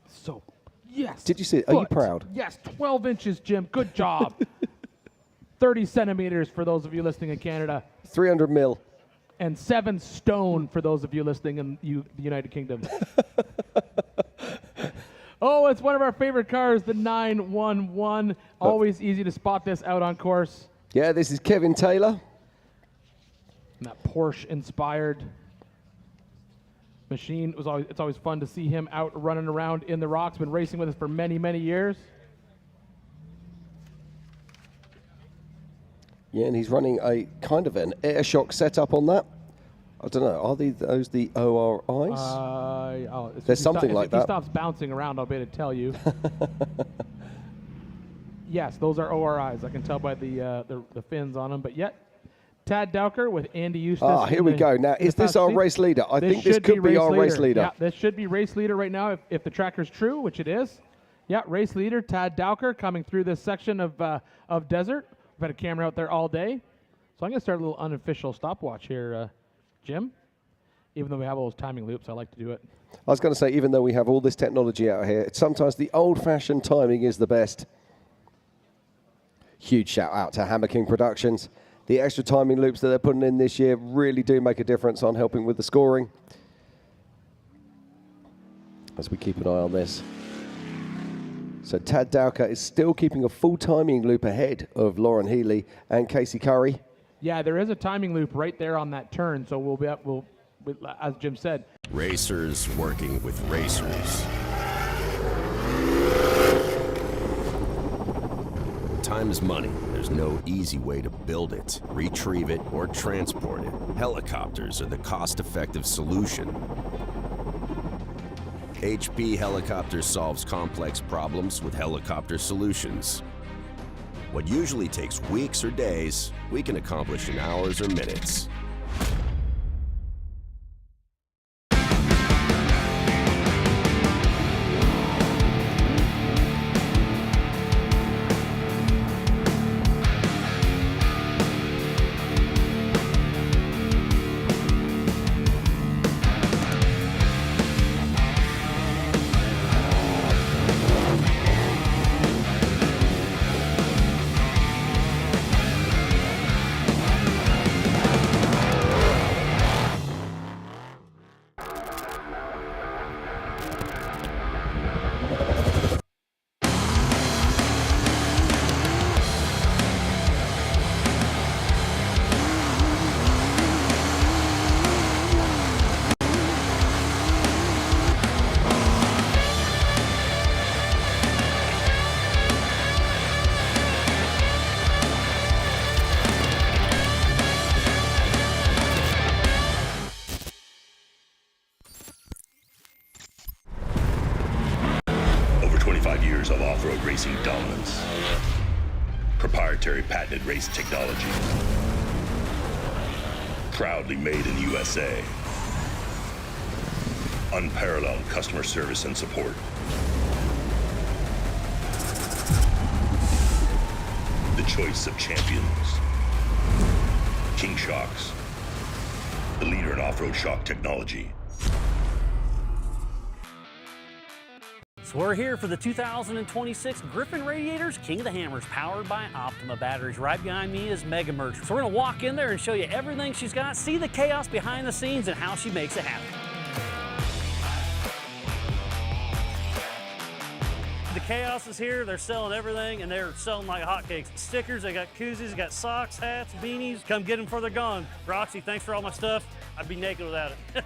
So, yes. Did you see it? Are you proud? Yes, 12 inches, Jim. Good job. 30 centimeters for those of you listening in Canada. 300 mil. And 7 stone for those of you listening in the United Kingdom. Oh, it's one of our favorite cars, the 911. Always easy to spot this out on course. Yeah, this is Kevin Taylor. And that Porsche-inspired machine. It's always fun to see him out running around in the rocks. Been racing with us for many, many years. Yeah, and he's running a kind of an air shock setup on that. I don't know. Are those the ORIs? There's something like that. If he stops bouncing around, I'll be able to tell you. Yes, those are ORIs. I can tell by the fins on them. But yet, Tad Dowker with Andy Eustace. Ah, here we go. Now, is this our race leader? I think this could be our race leader. Yeah, this should be race leader right now if the tracker's true, which it is. Yeah, race leader Tad Dowker coming through this section of desert. We've had a camera out there all day. So I'm going to start a little unofficial stopwatch here, Jim. Even though we have all those timing loops, I like to do it. I was going to say, even though we have all this technology out here, sometimes the old-fashioned timing is the best. Huge shout out to Hammer King Productions. The extra timing loops that they're putting in this year really do make a difference on helping with the scoring. As we keep an eye on this. So Tad Dowker is still keeping a full timing loop ahead of Lauren Healy and Casey Curry. Yeah, there is a timing loop right there on that turn, so we'll be up, as Jim said. Racers working with racers. Time is money. There's no easy way to build it, retrieve it, or transport it. Helicopters are the cost-effective solution. HP Helicopter solves complex problems with helicopter solutions. What usually takes weeks or days, we can accomplish in hours or minutes. Of off-road racing dominance. Proprietary patented race technology. Proudly made in the USA. Unparalleled customer service and support. The choice of champions. King Shocks. The leader in off-road shock technology. So we're here for the 2026 Griffin Radiators King of the Hammers, powered by Optima batteries. Right behind me is Mega Merch. So we're gonna walk in there and show you everything she's got, see the chaos behind the scenes and how she makes it happen. The chaos is here, they're selling everything and they're selling like hotcakes. Stickers, they got koozies, they got socks, hats, beanies. Come get them before they're gone. Roxy, thanks for all my stuff. I'd be naked without it.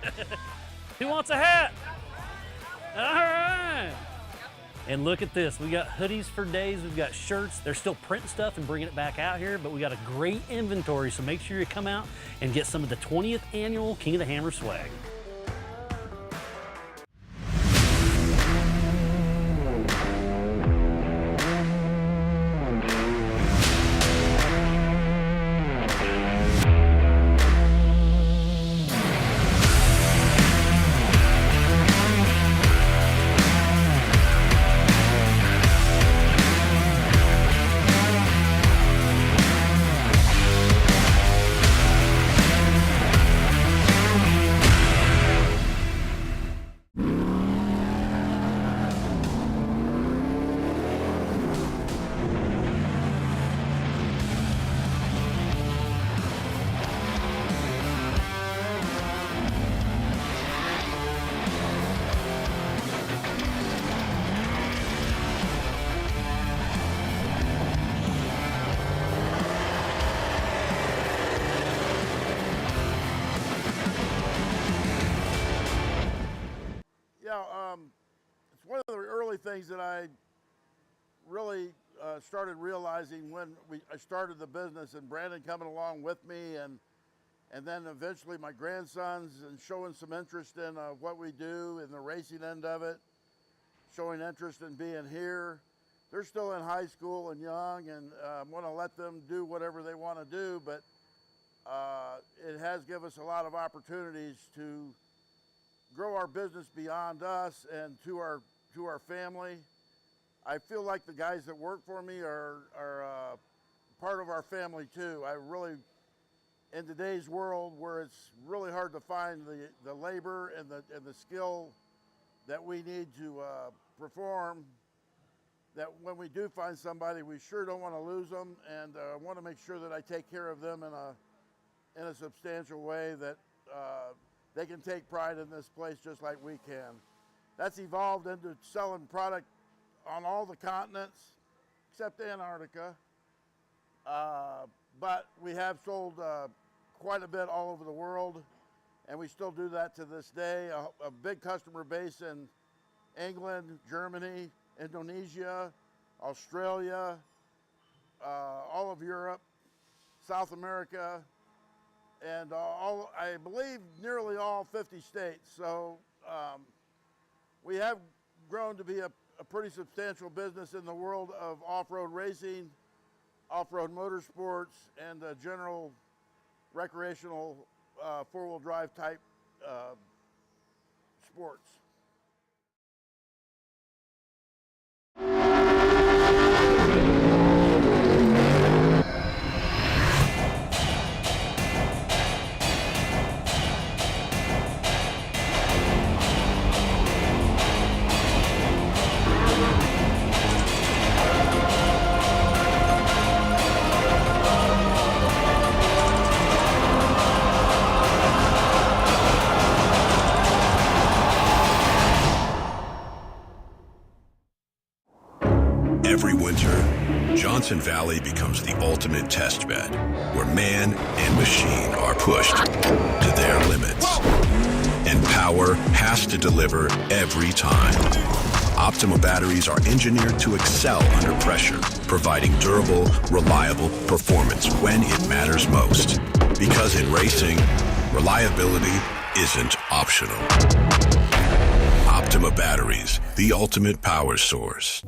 Who wants a hat? All right. And look at this, we got hoodies for days, we've got shirts. They're still printing stuff and bringing it back out here, but we got a great inventory, so make sure you come out and get some of the 20th annual King of the Hammer swag. It's one of the early things that I really started realizing when I started the business, and Brandon coming along with me, and then eventually my grandsons, and showing some interest in what we do in the racing end of it, showing interest in being here. They're still in high school and young, and I want to let them do whatever they want to do, but it has given us a lot of opportunities to grow our business beyond us and to our family. I feel like the guys that work for me are part of our family too. I really, in today's world where it's really hard to find the labor and the skill that we need to perform, that when we do find somebody, we sure don't want to lose them, and want to make sure that I take care of them in a substantial way that they can take pride in this place just like we can. That's evolved into selling product on all the continents except Antarctica, but we have sold quite a bit all over the world, and we still do that to this day. A big customer base in England, Germany, Indonesia, Australia, all of Europe, South America, and I believe nearly all 50 states. So we have grown to be a pretty substantial business in the world of off-road racing, off-road motorsports, and general recreational four-wheel drive type sports. Every winter, Johnson Valley becomes the ultimate test bed, where man and machine are pushed to their limits. And power has to deliver every time. Optima batteries are engineered to excel under pressure, providing durable, reliable performance when it matters most. Because in racing, reliability isn't optional. Optima batteries, the ultimate power source.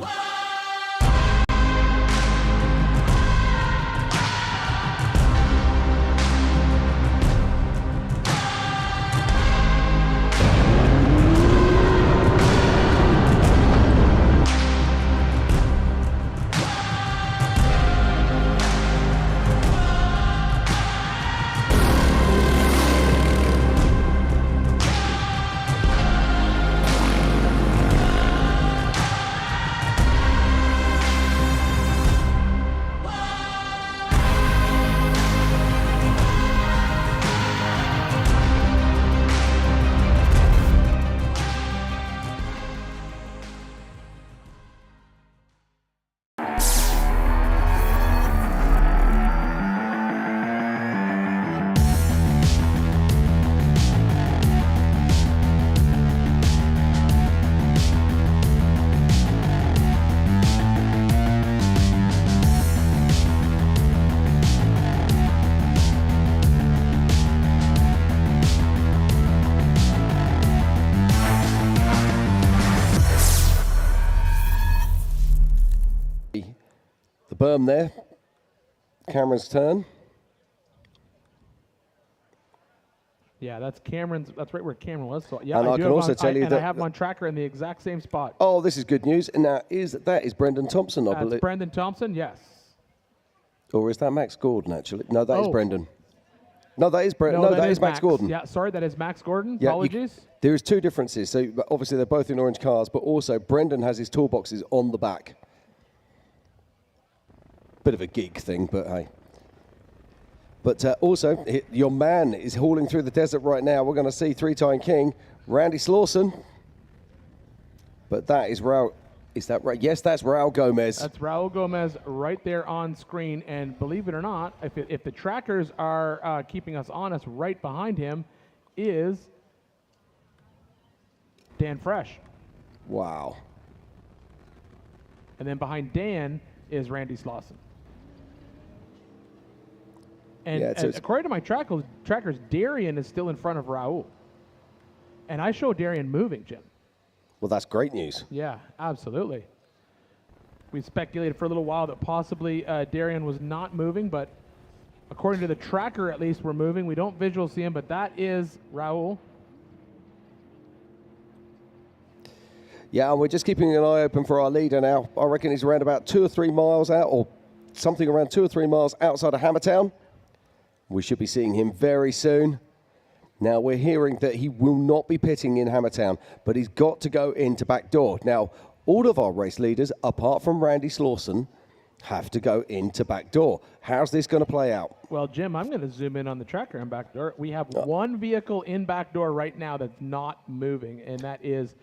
The berm there. Cameron's turn. Yeah, that's Cameron's. That's right where Cameron was. So yeah, And I do can have also on, tell you and that I have him on tracker in the exact same spot. Oh, this is good news. And now that is Brendan Thompson, I That's believe. Brendan Thompson. Yes. Or is that Max Gordon, actually? No, that is Oh. Brendan. No, that is Brendan. No, that is Max Gordon. Yeah, sorry, that is Max Gordon. Yeah, Apologies. there is two differences. So obviously they're both in orange cars, but also Brendan has his toolboxes on the back. Bit of a geek thing, but hey. But also, your man is hauling through the desert right now. We're going to see three-time king Randy Slauson. But that is Raul. Is that right? Yes, that's Raul Gomez. That's Raul Gomez right there on screen. And believe it or not, if the trackers are keeping us honest, right behind him is Dan Fresh. Wow. And then behind Dan is Randy Slauson. And, Yeah, and according to my trackers, Darian is still in front of Raul. And I show Darian moving, Jim. Well, that's great news. Yeah, absolutely. We speculated for a little while that possibly Darian was not moving, but according to the tracker, at least, we're moving. We don't visual see him, but that is Raul. Yeah, and we're just keeping an eye open for our leader now. I reckon he's around about 2 or 3 miles out, or something around 2 or 3 miles outside of Hammertown. We should be seeing him very soon. Now, we're hearing that he will not be pitting in Hammertown, but he's got to go into back door. Now, all of our race leaders, apart from Randy Slauson, have to go into back door. How's this going to play out? Well, Jim, I'm going to zoom in on the tracker in back door. We have one vehicle in back door right now that's not moving, and that is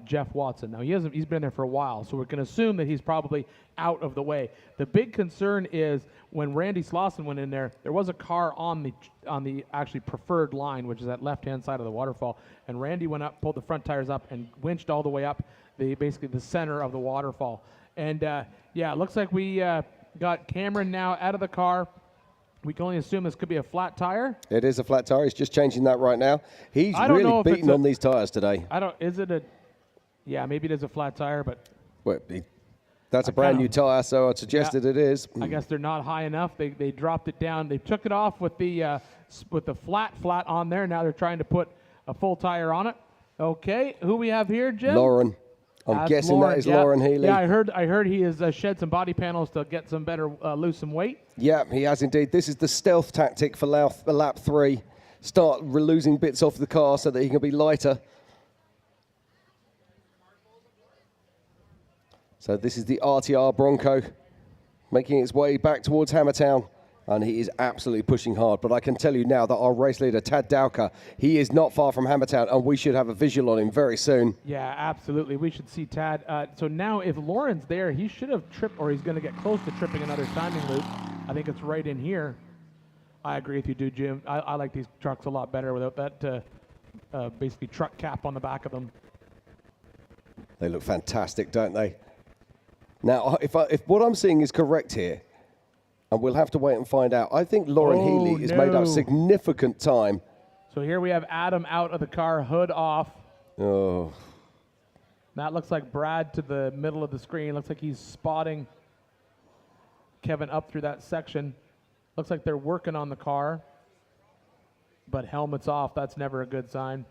Jeff Watson. Now, he's been there for a while, so we can assume that he's probably out of the way. The big concern is when Randy Slauson went in there was a car on the actually preferred line, which is that left-hand side of the waterfall, and Randy went up, pulled the front tires up, and winched all the way up basically the center of the waterfall. And yeah, it looks like we got Cameron now out of the car. We can only assume this could be a flat tire. It is a flat tire. He's just changing that right now. He's really beaten on these tires today. Yeah, maybe it is a flat tire, but well, that's a brand new tire, so I'd suggest it is. I guess they're not high enough. They dropped it down. They took it off with the flat on there. Now they're trying to put a full tire on it. Okay, who we have here, Jim? Lauren. I'm guessing that is Lauren Healy. Yeah, I heard he has shed some body panels to get some better, lose some weight. Yeah, he has indeed. This is the stealth tactic for lap 3. Start losing bits off the car so that he can be lighter. So this is the RTR Bronco making its way back towards Hammertown. And he is absolutely pushing hard. But I can tell you now that our race leader, Tad Dowker, he is not far from Hammertown, and we should have a visual on him very soon. Yeah, absolutely. We should see Tad. So now if Lauren's there, he should have tripped, or he's going to get close to tripping another timing loop. I think it's right in here. I agree with you, dude, Jim. I like these trucks a lot better without that basically truck cap on the back of them. They look fantastic, don't they? Now, if what I'm seeing is correct here, and we'll have to wait and find out. I think Lauren Healy has made up significant time. So here we have Adam out of the car, hood off. Oh. That looks like Brad to the middle of the screen. Looks like he's spotting Kevin up through that section. Looks like they're working on the car. But helmets off, that's never a good sign.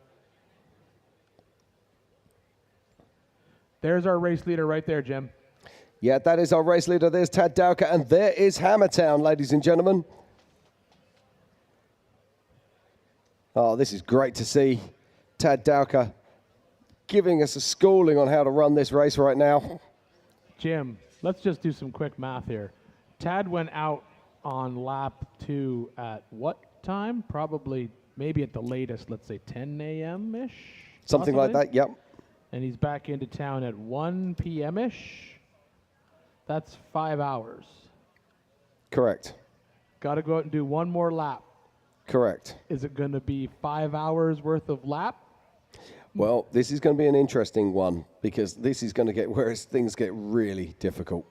There's our race leader right there, Jim. Yeah, that is our race leader. There's Tad Dowker, and there is Hammertown, ladies and gentlemen. Oh, this is great to see. Tad Dowker giving us a schooling on how to run this race right now. Jim, let's just do some quick math here. Tad went out on lap 2 at what time? Probably, maybe at the latest, let's say 10 a.m.-ish? Something like that, yep. And he's back into town at 1 p.m.-ish? That's 5 hours. Correct. Got to go out and do one more lap. Correct. Is it going to be 5 hours worth of lap? Well, this is going to be an interesting one because this is going to get where things get really difficult.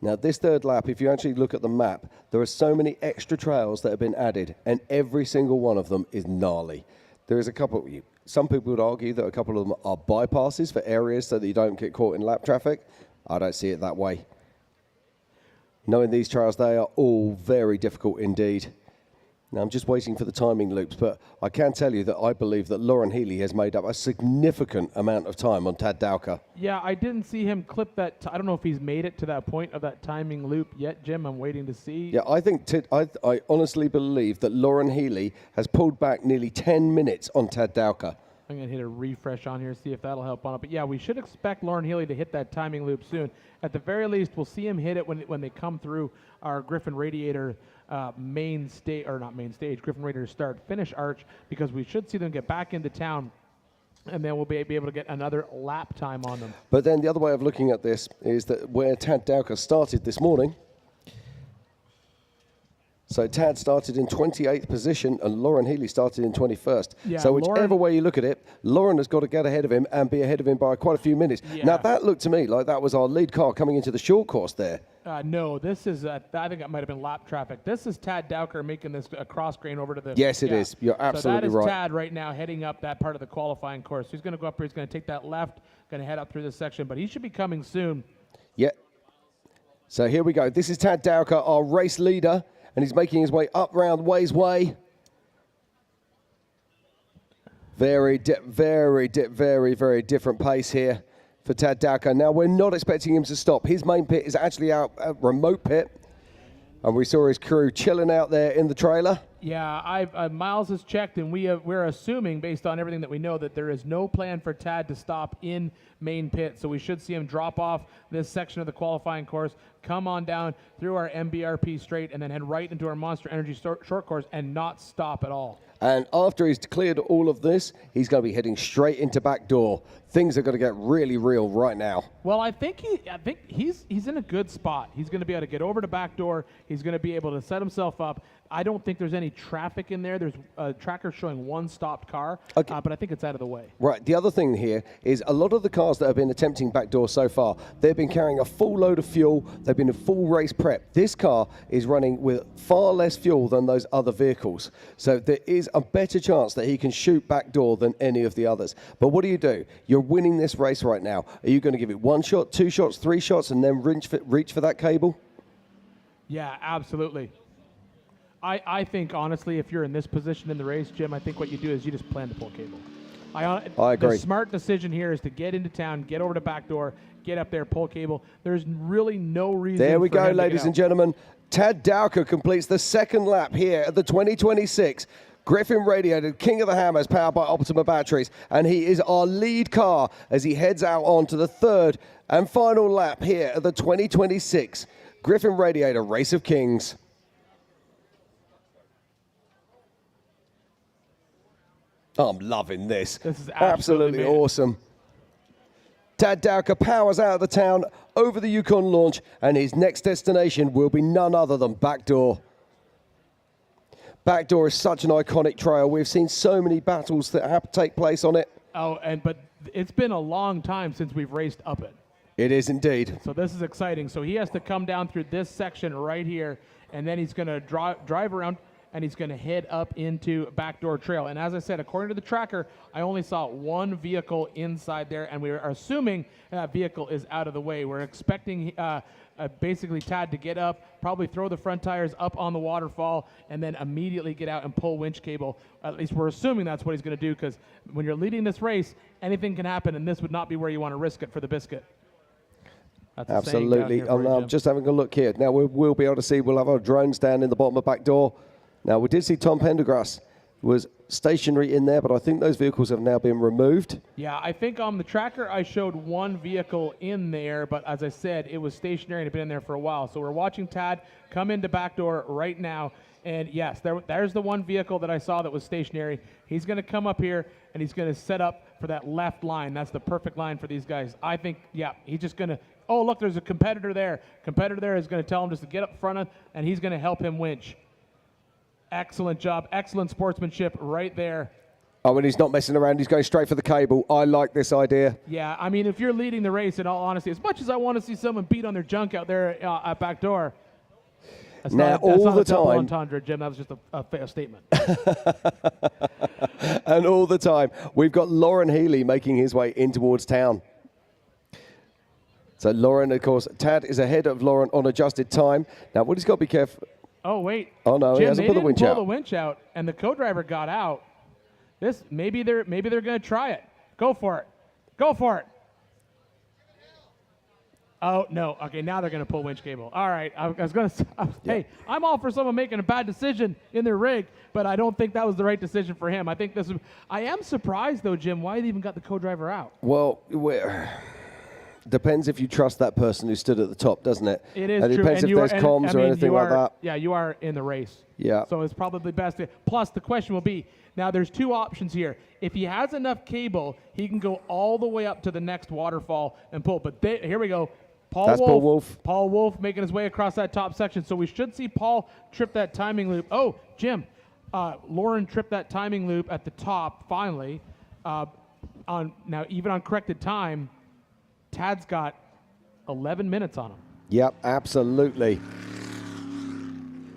Now, this third lap, if you actually look at the map, there are so many extra trails that have been added, and every single one of them is gnarly. There is a couple. Some people would argue that a couple of them are bypasses for areas so that you don't get caught in lap traffic. I don't see it that way. Knowing these trails, they are all very difficult indeed. Now, I'm just waiting for the timing loops, but I can tell you that I believe that Lauren Healy has made up a significant amount of time on Tad Dowker. Yeah, I didn't see him clip that. I don't know if he's made it to that point of that timing loop yet, Jim. I'm waiting to see. Yeah, I think I honestly believe that Lauren Healy has pulled back nearly 10 minutes on Tad Dowker. I'm going to hit a refresh on here, see if that'll help on it. But yeah, we should expect Lauren Healy to hit that timing loop soon. At the very least, we'll see him hit it when they come through our Griffin Radiator Griffin Radiator start-finish arch, because we should see them get back into town, and then we'll be able to get another lap time on them. But then the other way of looking at this is that where Tad Dowker started this morning, so Tad started in 28th position and Lauren Healy started in 21st. Yeah, so whichever way you look at it, Lauren has got to get ahead of him and be ahead of him by quite a few minutes. Yeah. Now, that looked to me like that was our lead car coming into the short course there. No, this is, I think it might have been lap traffic. This is Tad Dowker making this cross grain over to the... Yes, it is. You're absolutely right. So that is Tad right now heading up that part of the qualifying course. So he's going to go up here. He's going to take that left, going to head up through this section, but he should be coming soon. Yeah. So here we go. This is Tad Dowker, our race leader, and he's making his way up round Ways Way. Very, very different pace here for Tad Dowker. Now, we're not expecting him to stop. His main pit is actually out at remote pit. And we saw his crew chilling out there in the trailer. Yeah, Miles has checked, and we're assuming, based on everything that we know, that there is no plan for Tad to stop in main pit. So we should see him drop off this section of the qualifying course, come on down through our MBRP straight, and then head right into our Monster Energy short course and not stop at all. And after he's cleared all of this, he's going to be heading straight into backdoor. Things are going to get really real right now. Well, I think he's in a good spot. He's going to be able to get over to backdoor. He's going to be able to set himself up. I don't think there's any traffic in there. There's a tracker showing one stopped car, but I think it's out of the way. Right. The other thing here is a lot of the cars that have been attempting backdoor so far, they've been carrying a full load of fuel. They've been in full race prep. This car is running with far less fuel than those other vehicles. So there is a better chance that he can shoot backdoor than any of the others. But what do? You're winning this race right now. Are you going to give it 1 shot, 2 shots, 3 shots, and then reach for that cable? Yeah, absolutely. I think, honestly, if you're in this position in the race, Jim, I think what you do is you just plan to pull cable. I agree. The smart decision here is to get into town, get over to backdoor, get up there, pull cable. There's really no reason. There we for go, him to ladies get and gentlemen. Tad Dowker completes the second lap here at the 2026 Griffin Radiated King of the Hammers, powered by Optima batteries. And he is our lead car as he heads out onto the third and final lap here at the 2026 Griffin Radiator Race of Kings. I'm loving this. This is absolutely awesome. Tad Dowker powers out of the town over the Yukon launch, and his next destination will be none other than backdoor. Backdoor is such an iconic trail. We've seen so many battles that have to take place on it. But it's been a long time since we've raced up it. It is indeed. So this is exciting. So he has to come down through this section right here, and then he's going to drive around, and he's going to head up into backdoor trail. And as I said, according to the tracker, I only saw one vehicle inside there, and we are assuming that vehicle is out of the way. We're expecting basically Tad to get up, probably throw the front tires up on the waterfall, and then immediately get out and pull winch cable. At least we're assuming that's what he's going to do, because when you're leading this race, anything can happen, and this would not be where you want to risk it for the biscuit. That's absolutely. I'm just having a look here. Now we'll be able to see, we'll have our drones down in the bottom of back door. Now we did see Tom Pendergrass was stationary in there, but I think those vehicles have now been removed. Yeah, I think on the tracker I showed one vehicle in there, but as I said, it was stationary and had been in there for a while. So we're watching Tad come into backdoor right now, and yes, there's the one vehicle that I saw that was stationary. He's going to come up here and he's going to set up for that left line. That's the perfect line for these guys. I think, yeah, he's just going to. Oh, look, there's a competitor there. Competitor there is going to tell him just to get up front of, and he's going to help him winch. Excellent job. Excellent sportsmanship right there. Oh, and he's not messing around. He's going straight for the cable. I like this idea. Yeah, I mean, if you're leading the race, in all honesty, as much as I want to see someone beat on their junk out there at backdoor, that's now, not, all the double time, entendre, Jim. That was just a fair statement. And all the time, we've got Lauren Healy making his way in towards town. So Lauren, of course, Tad is ahead of Lauren on adjusted time. Now, what he's got to be careful. Oh, wait. Oh, no, Jim, he hasn't put the winch out. They didn't pull the winch out, and the co-driver got out. Maybe they're going to try it. Go for it. Go for it. Oh, no. Okay, now they're going to pull winch cable. All right. I was going to hey, I'm all for someone making a bad decision in their rig, but I don't think that was the right decision for him. I am surprised, though, Jim, why they even got the co-driver out. Well, depends if you trust that person who stood at the top, doesn't it? It is true. It depends if there's comms or anything like that. Yeah, you are in the race. Yeah. So it's probably best. Plus, the question will be, now there's two options here. If he has enough cable, he can go all the way up to the next waterfall and pull. But here we go. Paul Wolf. Paul Wolf making his way across that top section. So we should see Paul trip that timing loop. Oh, Jim, Lauren tripped that timing loop at the top finally. Now, even on corrected time, Tad's got 11 minutes on him. Yep, absolutely.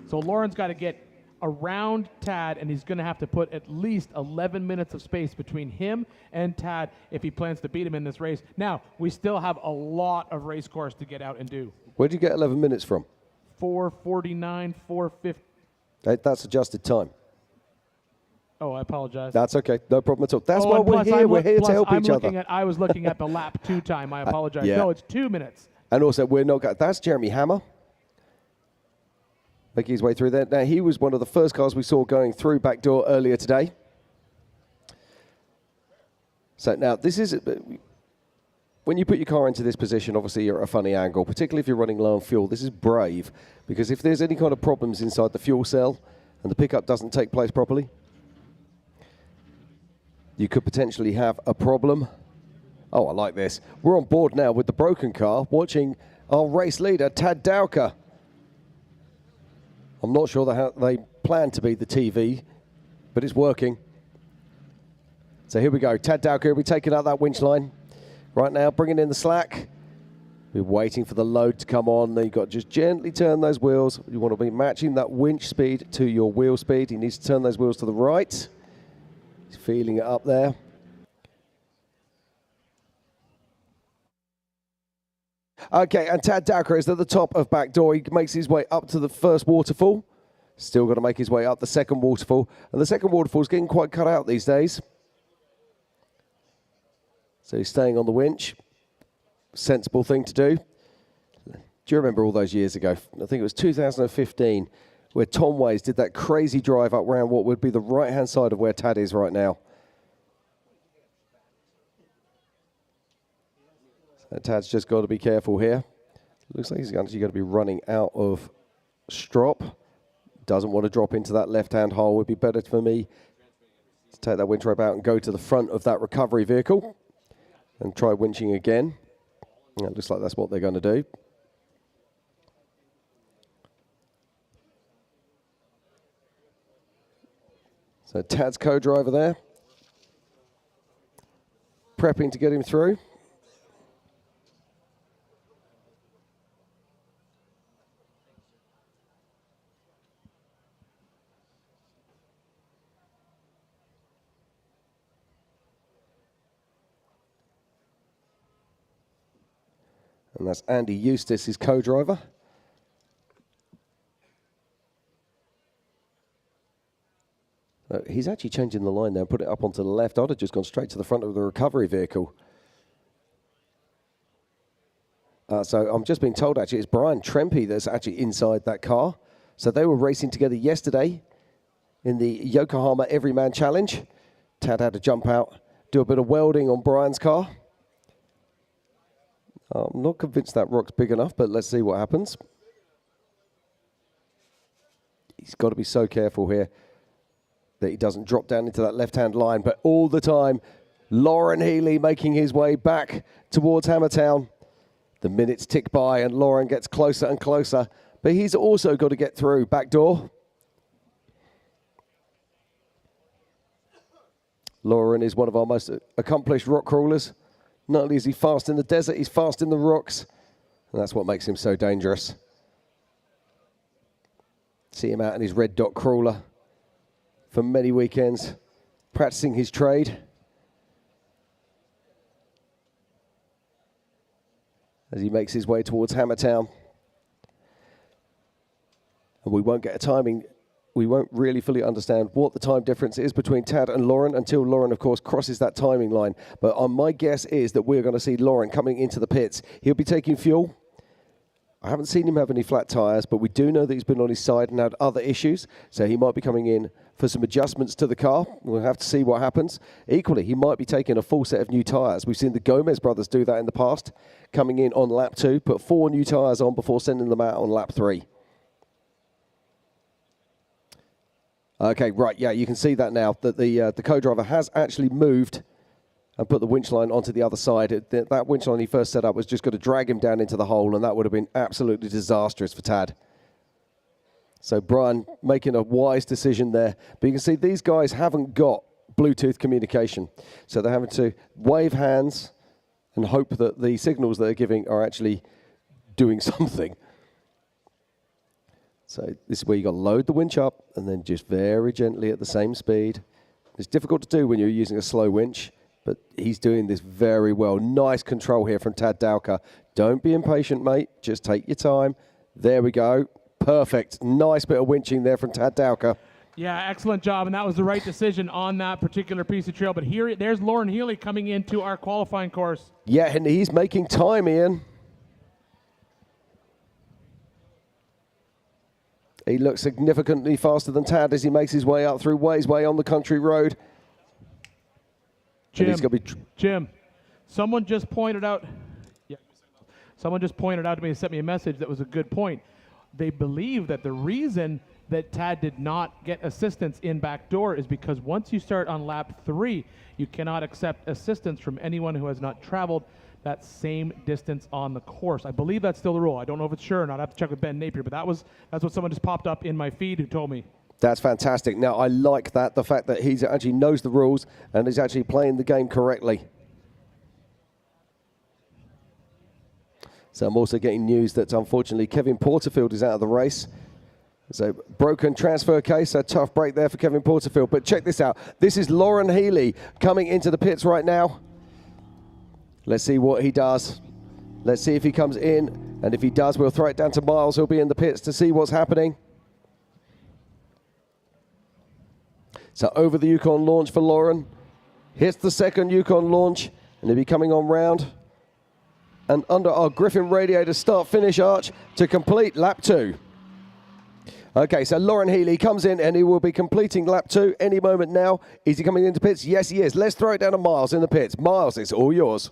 So Lauren's got to get around Tad, and he's going to have to put at least 11 minutes of space between him and Tad if he plans to beat him in this race. Now, we still have a lot of race course to get out and do. Where'd you get 11 minutes from? 4:49, 4:50. That's adjusted time. Oh, I apologize. That's okay. No problem at all. That's Oh, why and we're plus here. We're here to help each other. I was looking at the lap 2 time. I apologize. yeah. No, it's 2 minutes. And also, we're not going. That's Jeremy Hammer making his way through there. Now, he was one of the first cars we saw going through backdoor earlier today. So now, this is, when you put your car into this position, obviously you're at a funny angle, particularly if you're running low on fuel. This is brave, because if there's any kind of problems inside the fuel cell and the pickup doesn't take place properly, you could potentially have a problem. Oh, I like this. We're on board now with the broken car, watching our race leader, Tad Dowker. I'm not sure that they plan to be the TV, but it's working. So here we go. Tad Dowker will be taking out that winch line. Right now, bringing in the slack. We're waiting for the load to come on. Then you've got to just gently turn those wheels. You want to be matching that winch speed to your wheel speed. He needs to turn those wheels to the right. He's feeling it up there. Okay, and Tad Dowker is at the top of backdoor. He makes his way up to the first waterfall. Still got to make his way up the second waterfall. And the second waterfall is getting quite cut out these days. So he's staying on the winch. Sensible thing to do. Do you remember all those years ago? I think it was 2015 where Tom Ways did that crazy drive up around what would be the right-hand side of where Tad is right now. So Tad's just got to be careful here. Looks like he's actually going to be running out of strop. Doesn't want to drop into that left-hand hole. It would be better for me to take that winch rope out and go to the front of that recovery vehicle and try winching again. Yeah, it looks like that's what they're going to do. So Tad's co-driver there, prepping to get him through. And that's Andy Eustace, his co-driver. He's actually changing the line there, put it up onto the left. I'd have just gone straight to the front of the recovery vehicle. So I'm just being told, actually, it's Brian Trempy that's actually inside that car. So they were racing together yesterday in the Yokohama Everyman Challenge. Tad had to jump out, do a bit of welding on Brian's car. I'm not convinced that rock's big enough, but let's see what happens. He's got to be so careful here that he doesn't drop down into that left-hand line. But all the time, Lauren Healy making his way back towards Hammertown. The minutes tick by and Lauren gets closer and closer. But he's also got to get through back door. Lauren is one of our most accomplished rock crawlers. Not only is he fast in the desert, he's fast in the rocks. And that's what makes him so dangerous. See him out in his red dot crawler for many weekends, practicing his trade. As he makes his way towards Hammertown. And we won't get a timing. We won't really fully understand what the time difference is between Tad and Lauren until Lauren, of course, crosses that timing line. But my guess is that we're going to see Lauren coming into the pits. He'll be taking fuel. I haven't seen him have any flat tyres, but we do know that he's been on his side and had other issues. So he might be coming in for some adjustments to the car. We'll have to see what happens. Equally, he might be taking a full set of new tyres. We've seen the Gomez brothers do that in the past, coming in on lap 2, put 4 new tyres on before sending them out on lap 3. Okay, right, yeah, you can see that now, that the co-driver has actually moved and put the winch line onto the other side. That winch line he first set up was just going to drag him down into the hole, and that would have been absolutely disastrous for Tad. So Brian making a wise decision there. But you can see these guys haven't got Bluetooth communication. So they're having to wave hands and hope that the signals they're giving are actually doing something. So this is where you got to load the winch up and then just very gently at the same speed. It's difficult to do when you're using a slow winch, but he's doing this very well. Nice control here from Tad Dowker. Don't be impatient, mate. Just take your time. There we go. Perfect. Nice bit of winching there from Tad Dowker. Yeah, excellent job, and that was the right decision on that particular piece of trail. But there's Lauren Healy coming into our qualifying course. Yeah, and he's making time, Ian. He looks significantly faster than Tad as he makes his way up through Ways Way on the country road. Jim, someone just pointed out. Yeah, someone just pointed out to me and sent me a message that was a good point. They believe that the reason that Tad did not get assistance in backdoor is because once you start on lap 3, you cannot accept assistance from anyone who has not traveled that same distance on the course. I believe that's still the rule. I don't know if it's sure or not. I have to check with Ben Napier, but that's what someone just popped up in my feed who told me. That's fantastic. Now, I like that, the fact that he actually knows the rules and is actually playing the game correctly. So I'm also getting news that, unfortunately, Kevin Porterfield is out of the race. So broken transfer case, a tough break there for Kevin Porterfield. But check this out. This is Lauren Healy coming into the pits right now. Let's see what he does. Let's see if he comes in. And if he does, we'll throw it down to Miles. He'll be in the pits to see what's happening. So over the Yukon launch for Lauren. Hits the second Yukon launch, and he'll be coming on round. And under our Griffin radiator start-finish arch to complete lap 2. Okay, so Lauren Healy comes in and he will be completing lap 2 any moment now. Is he coming into pits? Yes, he is. Let's throw it down to Miles in the pits. Miles, it's all yours.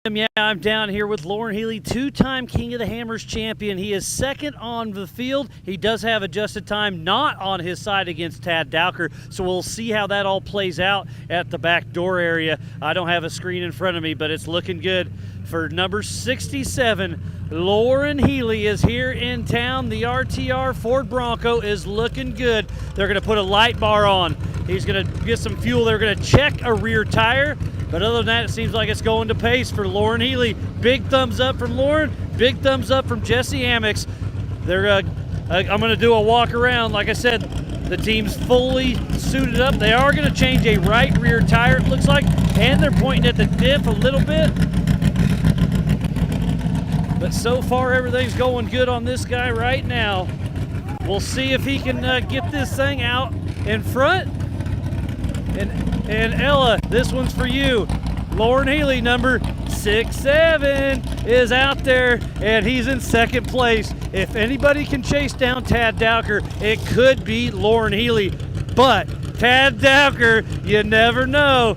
Yeah, I'm down here with Lauren Healy, two-time King of the Hammers champion. He is second on the field. He does have adjusted time not on his side against Tad Dowker, so we'll see how that all plays out at the back door area. I don't have a screen in front of me, but it's looking good. For number 67, Lauren Healy is here in town. The RTR Ford Bronco is looking good. They're going to put a light bar on. He's going to get some fuel. They're going to check a rear tire. But other than that, it seems like it's going to pace for Lauren Healy. Big thumbs up from Lauren. Big thumbs up from Jesse Amex. I'm going to do a walk around. Like I said, the team's fully suited up. They are going to change a right rear tire, it looks like, and they're pointing at the diff a little bit. But so far, everything's going good on this guy right now. We'll see if he can get this thing out in front. And Ella, this one's for you. Lauren Healy, number 67, is out there, and he's in second place. If anybody can chase down Tad Dowker, it could be Lauren Healy. But Tad Dowker, you never know.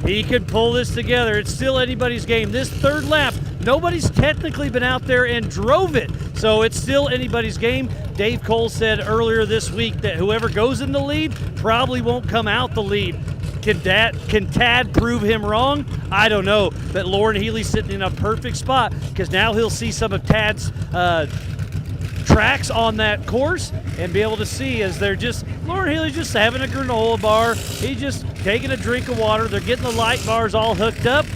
He could pull this together. It's still anybody's game. This third lap, nobody's technically been out there and drove it. So it's still anybody's game. Dave Cole said earlier this week that whoever goes in the lead probably won't come out the lead. Can Tad prove him wrong? I don't know. But Lauren Healy's sitting in a perfect spot because now he'll see some of Tad's tracks on that course and be able to see as Lauren Healy's just having a granola bar. He's just taking a drink of water. They're getting the light bars all hooked up.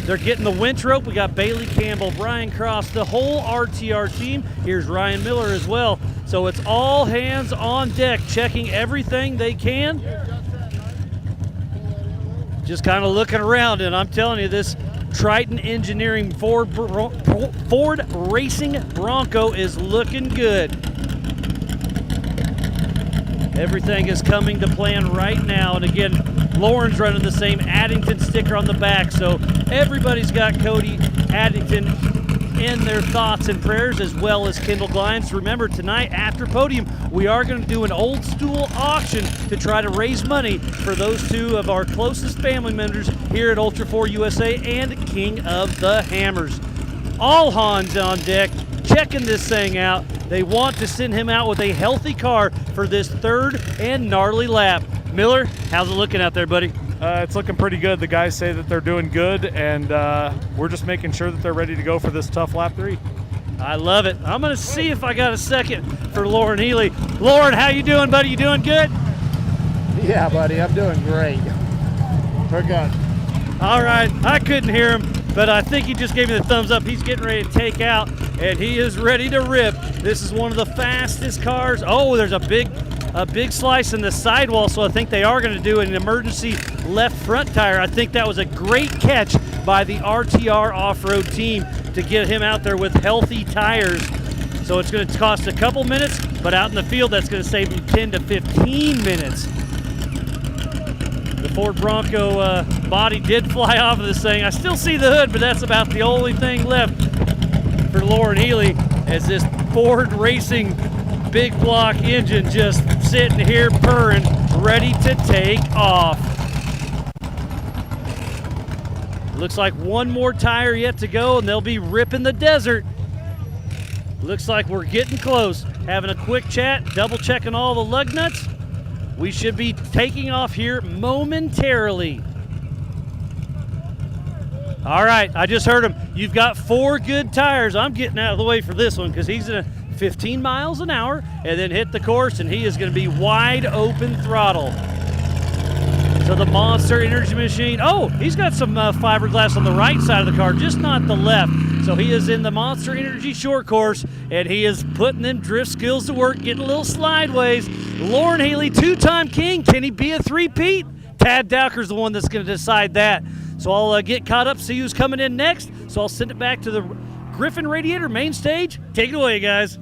They're getting the winch rope. We got Bailey Campbell, Brian Cross, the whole RTR team. Here's Ryan Miller as well. So it's all hands on deck, checking everything they can. Just kind of looking around, and I'm telling you, this Triton Engineering Ford Racing Bronco is looking good. Everything is coming to plan right now, and again, Lauren's running the same Addington sticker on the back, so everybody's got Cody Addington in their thoughts and prayers, as well as Kendall Glines. Remember, tonight after podium, we are going to do an old stool auction to try to raise money for those two of our closest family members here at Ultra 4 USA and King of the Hammers. All hands on deck, checking this thing out. They want to send him out with a healthy car for this third and gnarly lap. Miller, how's it looking out there, buddy? It's looking pretty good. The guys say that they're doing good, and we're just making sure that they're ready to go for this tough lap 3. I love it. I'm going to see if I got a second for Lauren Healy. Lauren, how you doing, buddy? You doing good? Yeah, buddy, I'm doing great. We're good. All right, I couldn't hear him, but I think he just gave me the thumbs up. He's getting ready to take out, and he is ready to rip. This is one of the fastest cars. Oh, there's a big slice in the sidewall, so I think they are going to do an emergency left front tire. I think that was a great catch by the RTR off-road team to get him out there with healthy tires. So it's going to cost a couple minutes, but out in the field, that's going to save them 10 to 15 minutes. The Ford Bronco body did fly off of this thing. I still see the hood, but that's about the only thing left for Lauren Healy, as this Ford Racing big block engine just sitting here purring, ready to take off. Looks like one more tire yet to go, and they'll be ripping the desert. Looks like we're getting close. Having a quick chat, double checking all the lug nuts. We should be taking off here momentarily. All right, I just heard him. You've got 4 good tires. I'm getting out of the way for this one because he's in 15 miles an hour and then hit the course, and he is going to be wide open throttle. So the Monster Energy Machine. Oh, he's got some fiberglass on the right side of the car, just not the left. So he is in the Monster Energy short course, and he is putting them drift skills to work, getting a little slideways. Lauren Healy, 2-time king. Can he be a three-peat? Tad Dowker's the one that's going to decide that. So I'll get caught up, see who's coming in next. So I'll send it back to the Griffin Radiator main stage. Take it away, guys.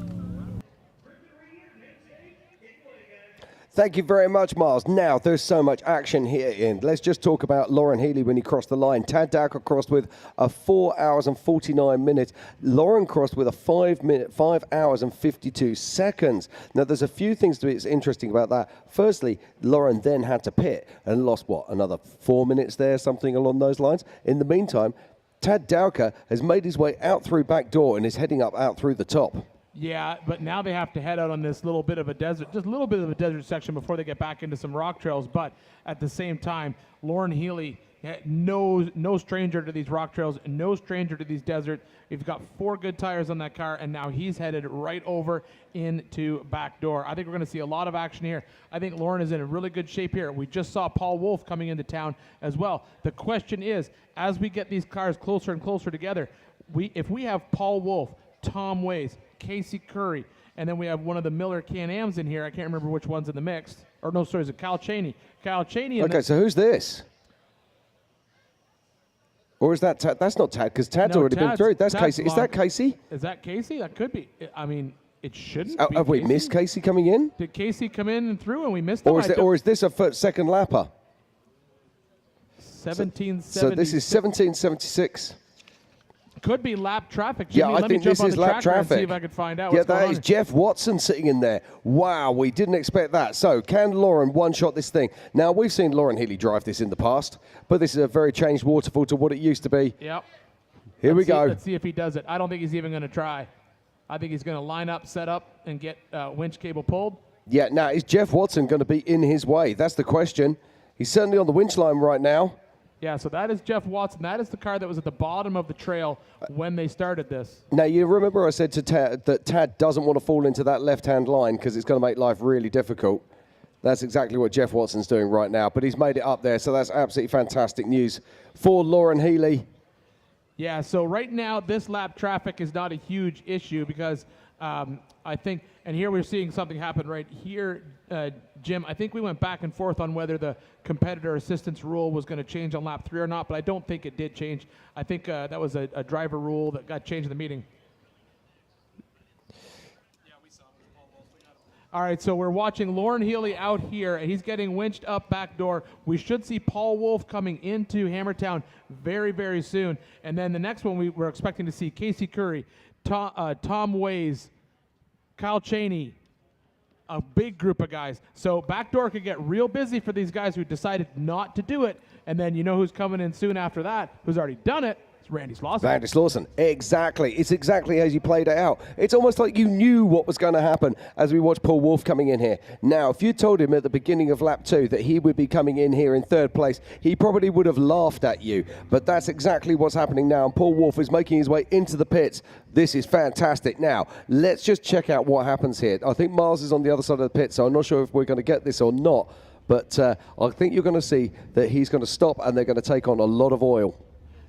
Thank you very much, Miles. Now, there's so much action here in. Let's just talk about Lauren Healy when he crossed the line. Tad Dowker crossed with a 4 hours and 49 minutes. Lauren crossed with a 5 hours and 52 seconds. Now, there's a few things that's interesting about that. Firstly, Lauren then had to pit and lost, another 4 minutes there, something along those lines. In the meantime, Tad Dowker has made his way out through back door and is heading out through the top. Yeah, but now they have to head out on this little bit of a desert, just a little bit of a desert section before they get back into some rock trails. But at the same time, Lauren Healy, no stranger to these rock trails, no stranger to these deserts. We've got 4 good tires on that car, and now he's headed right over into back door. I think we're going to see a lot of action here. I think Lauren is in a really good shape here. We just saw Paul Wolf coming into town as well. The question is, as we get these cars closer and closer together, if we have Paul Wolf, Tom Ways, Casey Curry, and then we have one of the Miller Can-Ams in here. I can't remember which one's in the mix. Or no, sorry, is it Kyle Cheney? Kyle Cheney. Okay, so who's this? Or is that Tad? That's not Tad, because Tad's already been through. That's Casey. Is that Casey? Is that Casey? That could be. I mean, it shouldn't be. Have we missed Casey coming in? Did Casey come in and through and we missed him? Or is this a second lapper? 1776. So this is 1776. Could be lap traffic. Jimmy, I think this is lap traffic. And see if I can find out. Yeah, what's going that is on. Jeff Watson sitting in there. Wow, we didn't expect that. So can Lauren one-shot this thing? Now, we've seen Lauren Healy drive this in the past, but this is a very changed waterfall to what it used to be. Yep. Here we go. Let's see if he does it. I don't think he's even going to try. I think he's going to line up, set up, and get winch cable pulled. Yeah, now, is Jeff Watson going to be in his way? That's the question. He's certainly on the winch line right now. Yeah, so that is Jeff Watson. That is the car that was at the bottom of the trail when they started this. Now, you remember I said to Tad that Tad doesn't want to fall into that left-hand line because it's going to make life really difficult. That's exactly what Jeff Watson's doing right now, but he's made it up there, so that's absolutely fantastic news for Lauren Healy. Yeah, so right now this lap traffic is not a huge issue because I think, and here we're seeing something happen right here, Jim. I think we went back and forth on whether the competitor assistance rule was going to change on lap 3 or not, but I don't think it did change. I think that was a driver rule that got changed in the meeting. All right, so we're watching Lauren Healy out here, and he's getting winched up back door. We should see Paul Wolf coming into Hammertown very, very soon. And then the next one we're expecting to see Casey Curry, Tom Ways, Kyle Cheney, a big group of guys. So backdoor could get real busy for these guys who decided not to do it. And then you know who's coming in soon after that, who's already done it. It's Randy Slauson. Randy Slauson, exactly. It's exactly as you played it out. It's almost like you knew what was going to happen as we watch Paul Wolf coming in here. Now, if you told him at the beginning of lap 2 that he would be coming in here in 3rd place, he probably would have laughed at you. But that's exactly what's happening now. And Paul Wolf is making his way into the pits. This is fantastic. Now, let's just check out what happens here. I think Miles is on the other side of the pit, so I'm not sure if we're going to get this or not. But I think you're going to see that he's going to stop and they're going to take on a lot of oil.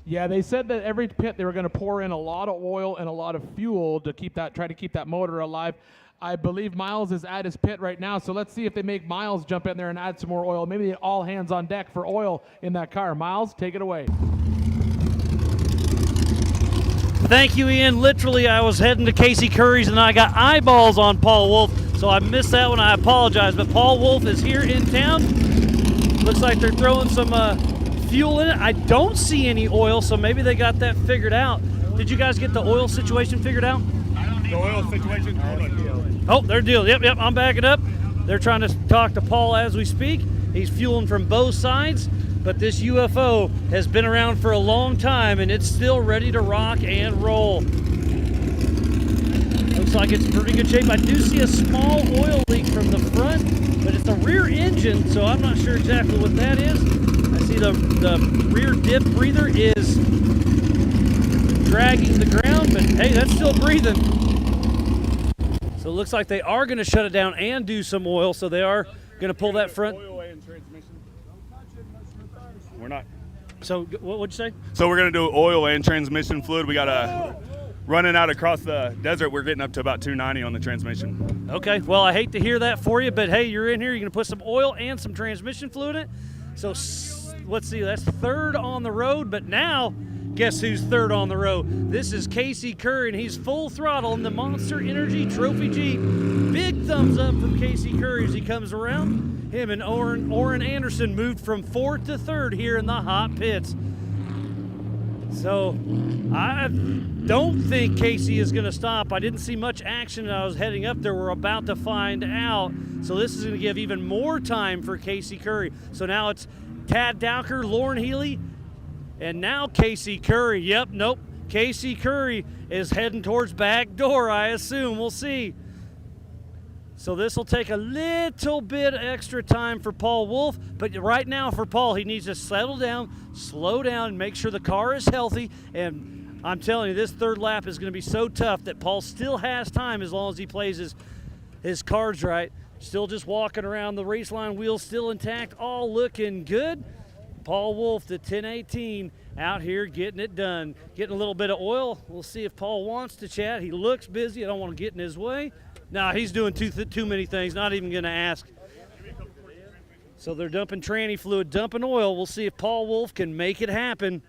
Yeah, they said that every pit they were going to pour in a lot of oil and a lot of fuel to try to keep that motor alive. I believe Miles is at his pit right now, so let's see if they make Miles jump in there and add some more oil. Maybe all hands on deck for oil in that car. Miles, take it away. Thank you, Ian. Literally, I was heading to Casey Curry's and I got eyeballs on Paul Wolf, so I missed that one. I apologize, but Paul Wolf is here in town. Looks like they're throwing some fuel in it. I don't see any oil, so maybe they got that figured out. Did you guys get the oil situation figured out? The oil situation? Oh, their deal. Yep, I'm backing up. They're trying to talk to Paul as we speak. He's fueling from both sides, but this UFO has been around for a long time and it's still ready to rock and roll. Looks like it's in pretty good shape. I do see a small oil leak from the front, but it's the rear engine, so I'm not sure exactly what that is. I see the rear dip breather is dragging the ground, but hey, that's still breathing. So it looks like they are going to shut it down and do some oil, so they are going to pull that front. Oil and transmission. We're not. So what'd you say? So we're going to do oil and transmission fluid. We got running out across the desert. We're getting up to about 290 on the transmission. Okay, well, I hate to hear that for you, but hey, you're in here. You're going to put some oil and some transmission fluid in it. So let's see, that's third on the road, but now guess who's third on the road? This is Casey Curry, and he's full throttle in the Monster Energy Trophy Jeep. Big thumbs up from Casey Curry as he comes around. Him and Orrin Anderson moved from fourth to third here in the hot pits. So I don't think Casey is going to stop. I didn't see much action as I was heading up there. We're about to find out. So this is going to give even more time for Casey Curry. So now it's Tad Dowker, Lauren Healy, and now Casey Curry. Yep, nope. Casey Curry is heading towards back door, I assume. We'll see. So this will take a little bit extra time for Paul Wolf, but right now for Paul, he needs to settle down, slow down, and make sure the car is healthy. And I'm telling you, this third lap is going to be so tough that Paul still has time as long as he plays his cards right. Still just walking around, the race line wheels still intact, all looking good. Paul Wolf, the 1018, out here getting it done. Getting a little bit of oil. We'll see if Paul wants to chat. He looks busy. I don't want to get in his way. No, he's doing too many things. Not even going to ask. So they're dumping tranny fluid, dumping oil. We'll see if Paul Wolf can make it happen.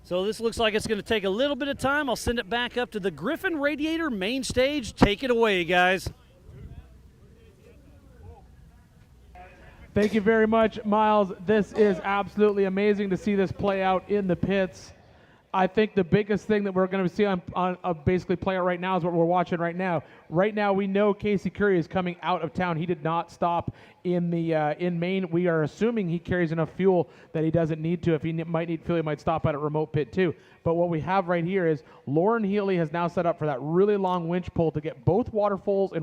So this looks like it's going to take a little bit of time. I'll send it back up to the Griffin Radiator main stage. Take it away, guys. Thank you very much, Miles. This is absolutely amazing to see this play out in the pits. I think the biggest thing that we're going to see on basically play out right now is what we're watching right now. Right now, we know Casey Curry is coming out of town. He did not stop in Maine. We are assuming he carries enough fuel that he doesn't need to. If he might need fuel, he might stop at a remote pit too. But what we have right here is Lauren Healy has now set up for that really long winch pull to get both waterfalls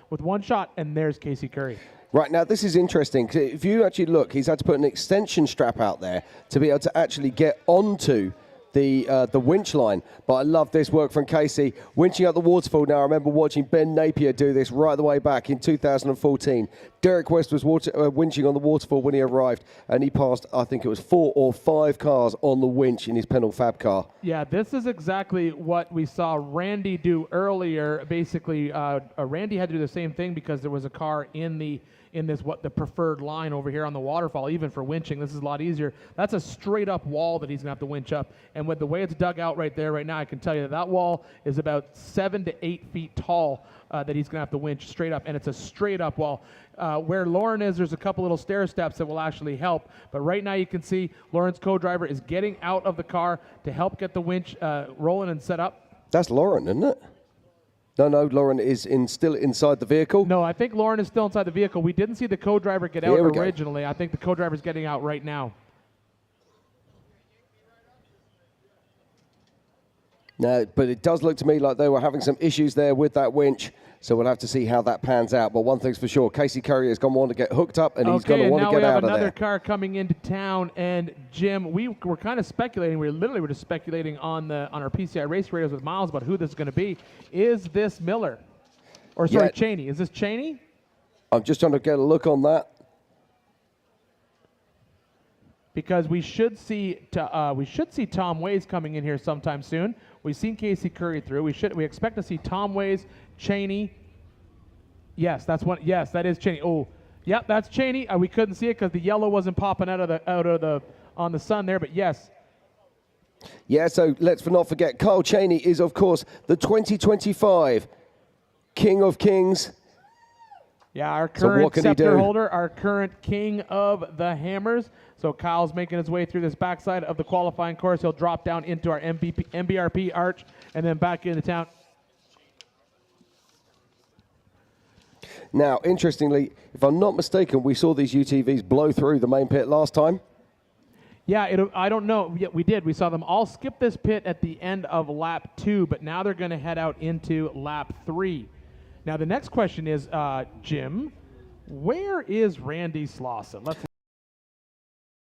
with one shot, and there's Casey Curry. Right, now this is interesting. If you actually look, he's had to put an extension strap out there to be able to actually get onto the winch line. But I love this work from Casey. Winching up the waterfall. Now, I remember watching Ben Napier do this right the way back in 2014. Derek West was winching on the waterfall when he arrived, and he passed, I think it was 4 or 5 cars on the winch in his Pennell Fab car. Yeah, this is exactly what we saw Randy do earlier. Basically, Randy had to do the same thing because there was a car in the preferred line over here on the waterfall. Even for winching, this is a lot easier. That's a straight up wall that he's gonna have to winch up, and with the way it's dug out right there right now, I can tell you that wall is about 7 to 8 feet tall that he's gonna have to winch straight up, and it's a straight up wall. Where Lauren is, there's a couple little stair steps that will actually help, but right now you can see Lauren's co-driver is getting out of the car to help get the winch rolling and set up. That's Lauren, isn't it? No, Lauren is still inside the vehicle. No, I think Lauren is still inside the vehicle. We didn't see the co-driver get out originally. I think the co-driver is getting out right now. No, but it does look to me like they were having some issues there with that winch, so we'll have to see how that pans out. But one thing's for sure, Casey Curry is going to want to get hooked up, and he's going to want to get out of there. Now we have another car coming into town, and Jim, we were kind of speculating. We literally were just speculating on our PCI race radios with Miles about who this is going to be. Is this Miller? Or sorry, Cheney. Is this Cheney? I'm just trying to get a look on that. Because we should see Tom Ways coming in here sometime soon. We've seen Casey Curry through. We expect to see Tom Ways, Cheney. Yes, that's one. Yes, that is Cheney. Oh, yep, that's Cheney. We couldn't see it because the yellow wasn't popping out of the on the sun there. But yes, Yeah, so let's not forget, Kyle Cheney is, of course, the 2025 King of Kings. Yeah, our So current what can he scepter do? holder, our current king of the hammers. So Kyle's making his way through this backside of the qualifying course. He'll drop down into our MBRP arch and then back into town. Now, interestingly, if I'm not mistaken, we saw these UTVs blow through the main pit last time. Yeah, I don't know. Yeah, we did. We saw them all skip this pit at the end of lap 2, but now they're going to head out into lap 3. Now, the next question is, Jim, where is Randy Slauson?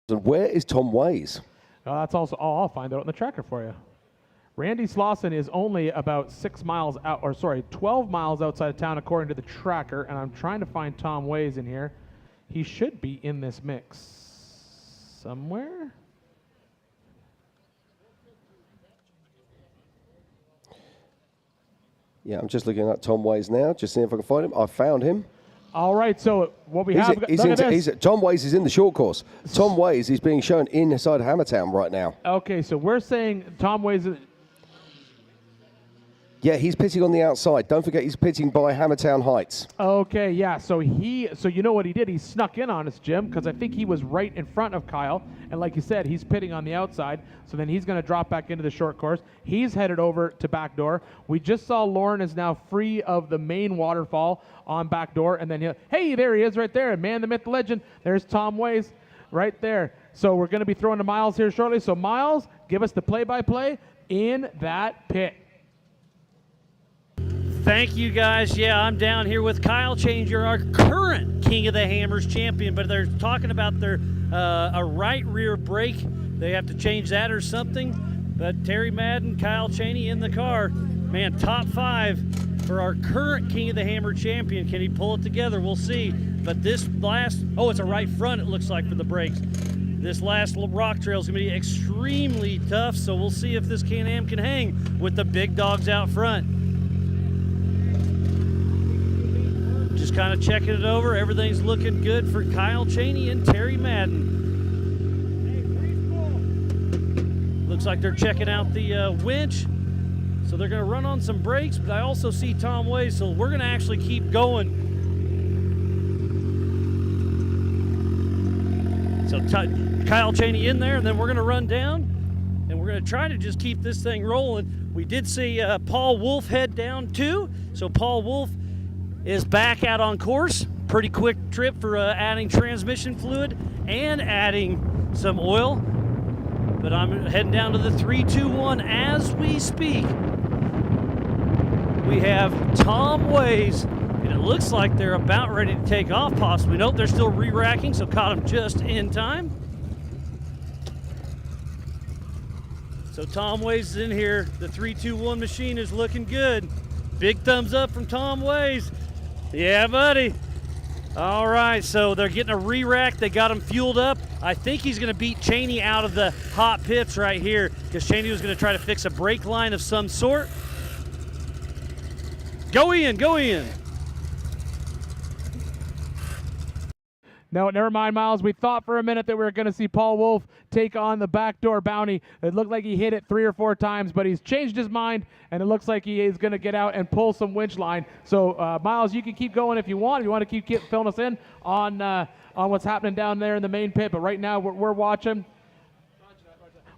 Where is Tom Ways? That's also, I'll find out on the tracker for you. Randy Slauson is only about 12 miles outside of town according to the tracker, and I'm trying to find Tom Ways in here. He should be in this mix somewhere. Yeah, I'm just looking at Tom Ways now, just seeing if I can find him. I found him. All right, so what we have... Tom Ways is in the short course. Tom Ways is being shown inside Hammertown right now. Okay, so we're saying Tom Ways... Yeah, he's pitting on the outside. Don't forget he's pitting by Hammertown Heights. Okay, yeah, so you know what he did? He snuck in on us, Jim, because I think he was right in front of Kyle, and like you said, he's pitting on the outside, so then he's going to drop back into the short course. He's headed over to backdoor. We just saw Lauren is now free of the main waterfall on backdoor, and then hey, there he is right there, man, the myth, the legend. There's Tom Ways right there. So we're going to be throwing to Miles here shortly. So Miles, give us the play-by-play in that pit. Thank you, guys. Yeah, I'm down here with Kyle Changer, our current King of the Hammers champion, but they're talking about their a right rear brake. They have to change that or something. But Terry Madden, Kyle Cheney in the car. Man, top 5 for our current King of the Hammer champion. Can he pull it together? We'll see. But this last, it's a right front, it looks like, for the brakes. This last rock trail is going to be extremely tough, so we'll see if this Can-Am can hang with the big dogs out front. Just kind of checking it over. Everything's looking good for Kyle Cheney and Terry Madden. Looks like they're checking out the winch. So they're going to run on some brakes, but I also see Tom Ways, so we're going to actually keep going. So Kyle Cheney in there, and then we're going to run down, and we're going to try to just keep this thing rolling. We did see Paul Wolf head down too, so Paul Wolf is back out on course. Pretty quick trip for adding transmission fluid and adding some oil. But I'm heading down to the 3-2-1 as we speak. We have Tom Ways, and it looks like they're about ready to take off possibly. Nope, they're still re-racking, so caught them just in time. So Tom Ways is in here. The 3-2-1 machine is looking good. Big thumbs up from Tom Ways. Yeah, buddy. All right, so they're getting a re-rack. They got him fueled up. I think he's going to beat Cheney out of the hot pits right here because Cheney was going to try to fix a brake line of some sort. Go in, go in. No, never mind, Miles. We thought for a minute that we were going to see Paul Wolf take on the backdoor bounty. It looked like he hit it 3 or 4 times, but he's changed his mind, and it looks like he is going to get out and pull some winch line. So, Miles, you can keep going if you want. If you want to keep filling us in on what's happening down there in the main pit. But right now, we're watching.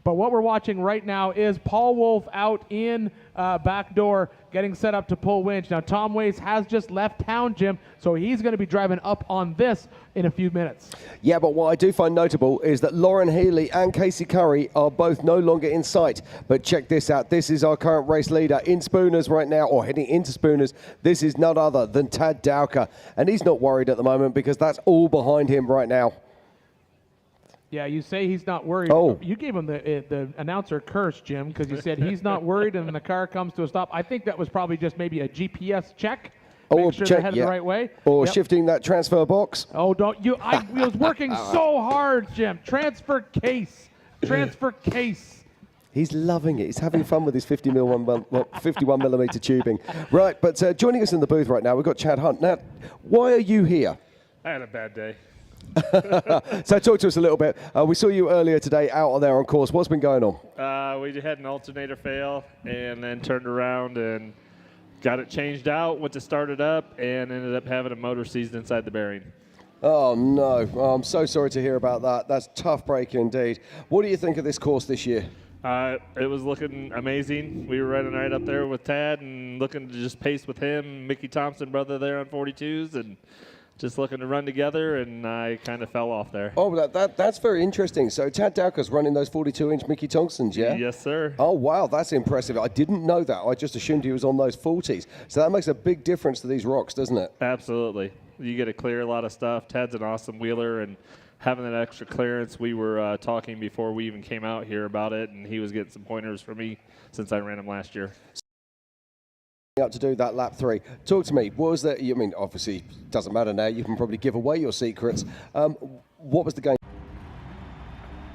But what we're watching right now is Paul Wolf out in back door getting set up to pull winch. Now, Tom Ways has just left town, Jim, so he's going to be driving up on this in a few minutes. Yeah, but what I do find notable is that Lauren Healy and Casey Curry are both no longer in sight. But check this out. This is our current race leader in Spooners right now, or heading into Spooners. This is none other than Tad Dowker, and he's not worried at the moment because that's all behind him right now. Yeah, you say he's not worried. Oh. You gave him the announcer curse, Jim, because you said he's not worried, and then the car comes to a stop. I think that was probably just maybe a GPS check. Make sure they're headed the right way. Or shifting that transfer box. Oh, don't you! I was working so hard, Jim. Transfer case. Transfer case. He's loving it. He's having fun with his 51 millimeter tubing. Right, but joining us in the booth right now, we've got Chad Hunt. Now, why are you here? I had a bad day. So talk to us a little bit. We saw you earlier today out on there on course. What's been going on? We had an alternator fail and then turned around and got it changed out, went to start it up, and ended up having a motor seized inside the bearing. Oh, no. Oh, I'm so sorry to hear about that. That's tough break indeed. What do you think of this course this year? It was looking amazing. We were running right up there with Tad and looking to just pace with him, Mickey Thompson, brother there on 42s, and just looking to run together, and I kind of fell off there. Oh, that's very interesting. So Tad Dowker's running those 42-inch Mickey Thompsons, yeah? Yes, sir. Oh, wow, that's impressive. I didn't know that. I just assumed he was on those 40s. So that makes a big difference to these rocks, doesn't it? Absolutely. You get to clear a lot of stuff. Tad's an awesome wheeler, and having that extra clearance, we were talking before we even came out here about it, and he was getting some pointers from me since I ran him last year. Out to do that lap 3. Talk to me. What was that? I mean, obviously, it doesn't matter now. You can probably give away your secrets. What was the game?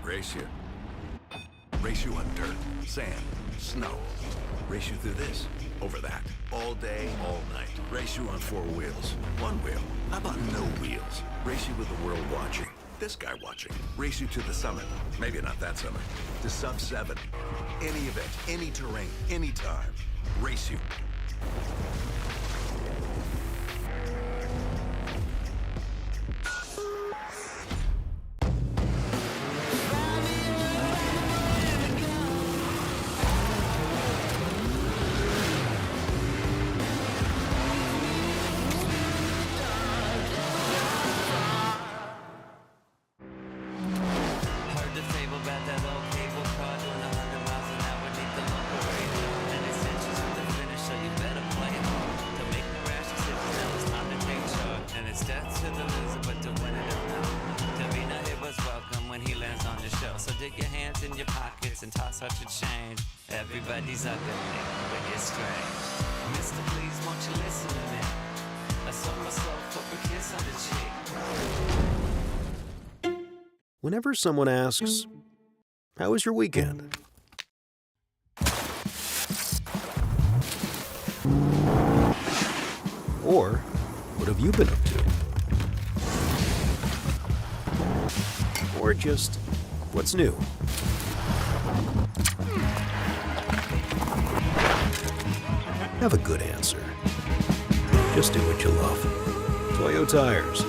Race you. Race you on dirt, sand, snow. Race you through this, over that, all day, all night. Race you on 4 wheels, 1 wheel. How about no wheels? Race you with the world watching. This guy watching. Race you to the summit. Maybe not that summit. To sub 7. Any event, any terrain, any time. Race you. Heard the fable about that old cable car doing 100 miles an hour beneath the local radar. And it's inches from the finish, so you better play hard. To make the rash decision, now it's time to take charge. And it's death to the loser, but to win it or not. To be no hit was welcome when he lands on your show. So dig your hands in your pockets and toss out your change. Everybody's ugly, but it's strange. Mister, please, won't you listen to me? I saw myself up a kiss on the cheek. Whenever someone asks, "How was your weekend?" Or, "What have you been up to?" Or just, "What's new?" Have a good answer. Just do what you love. Toyo Tires.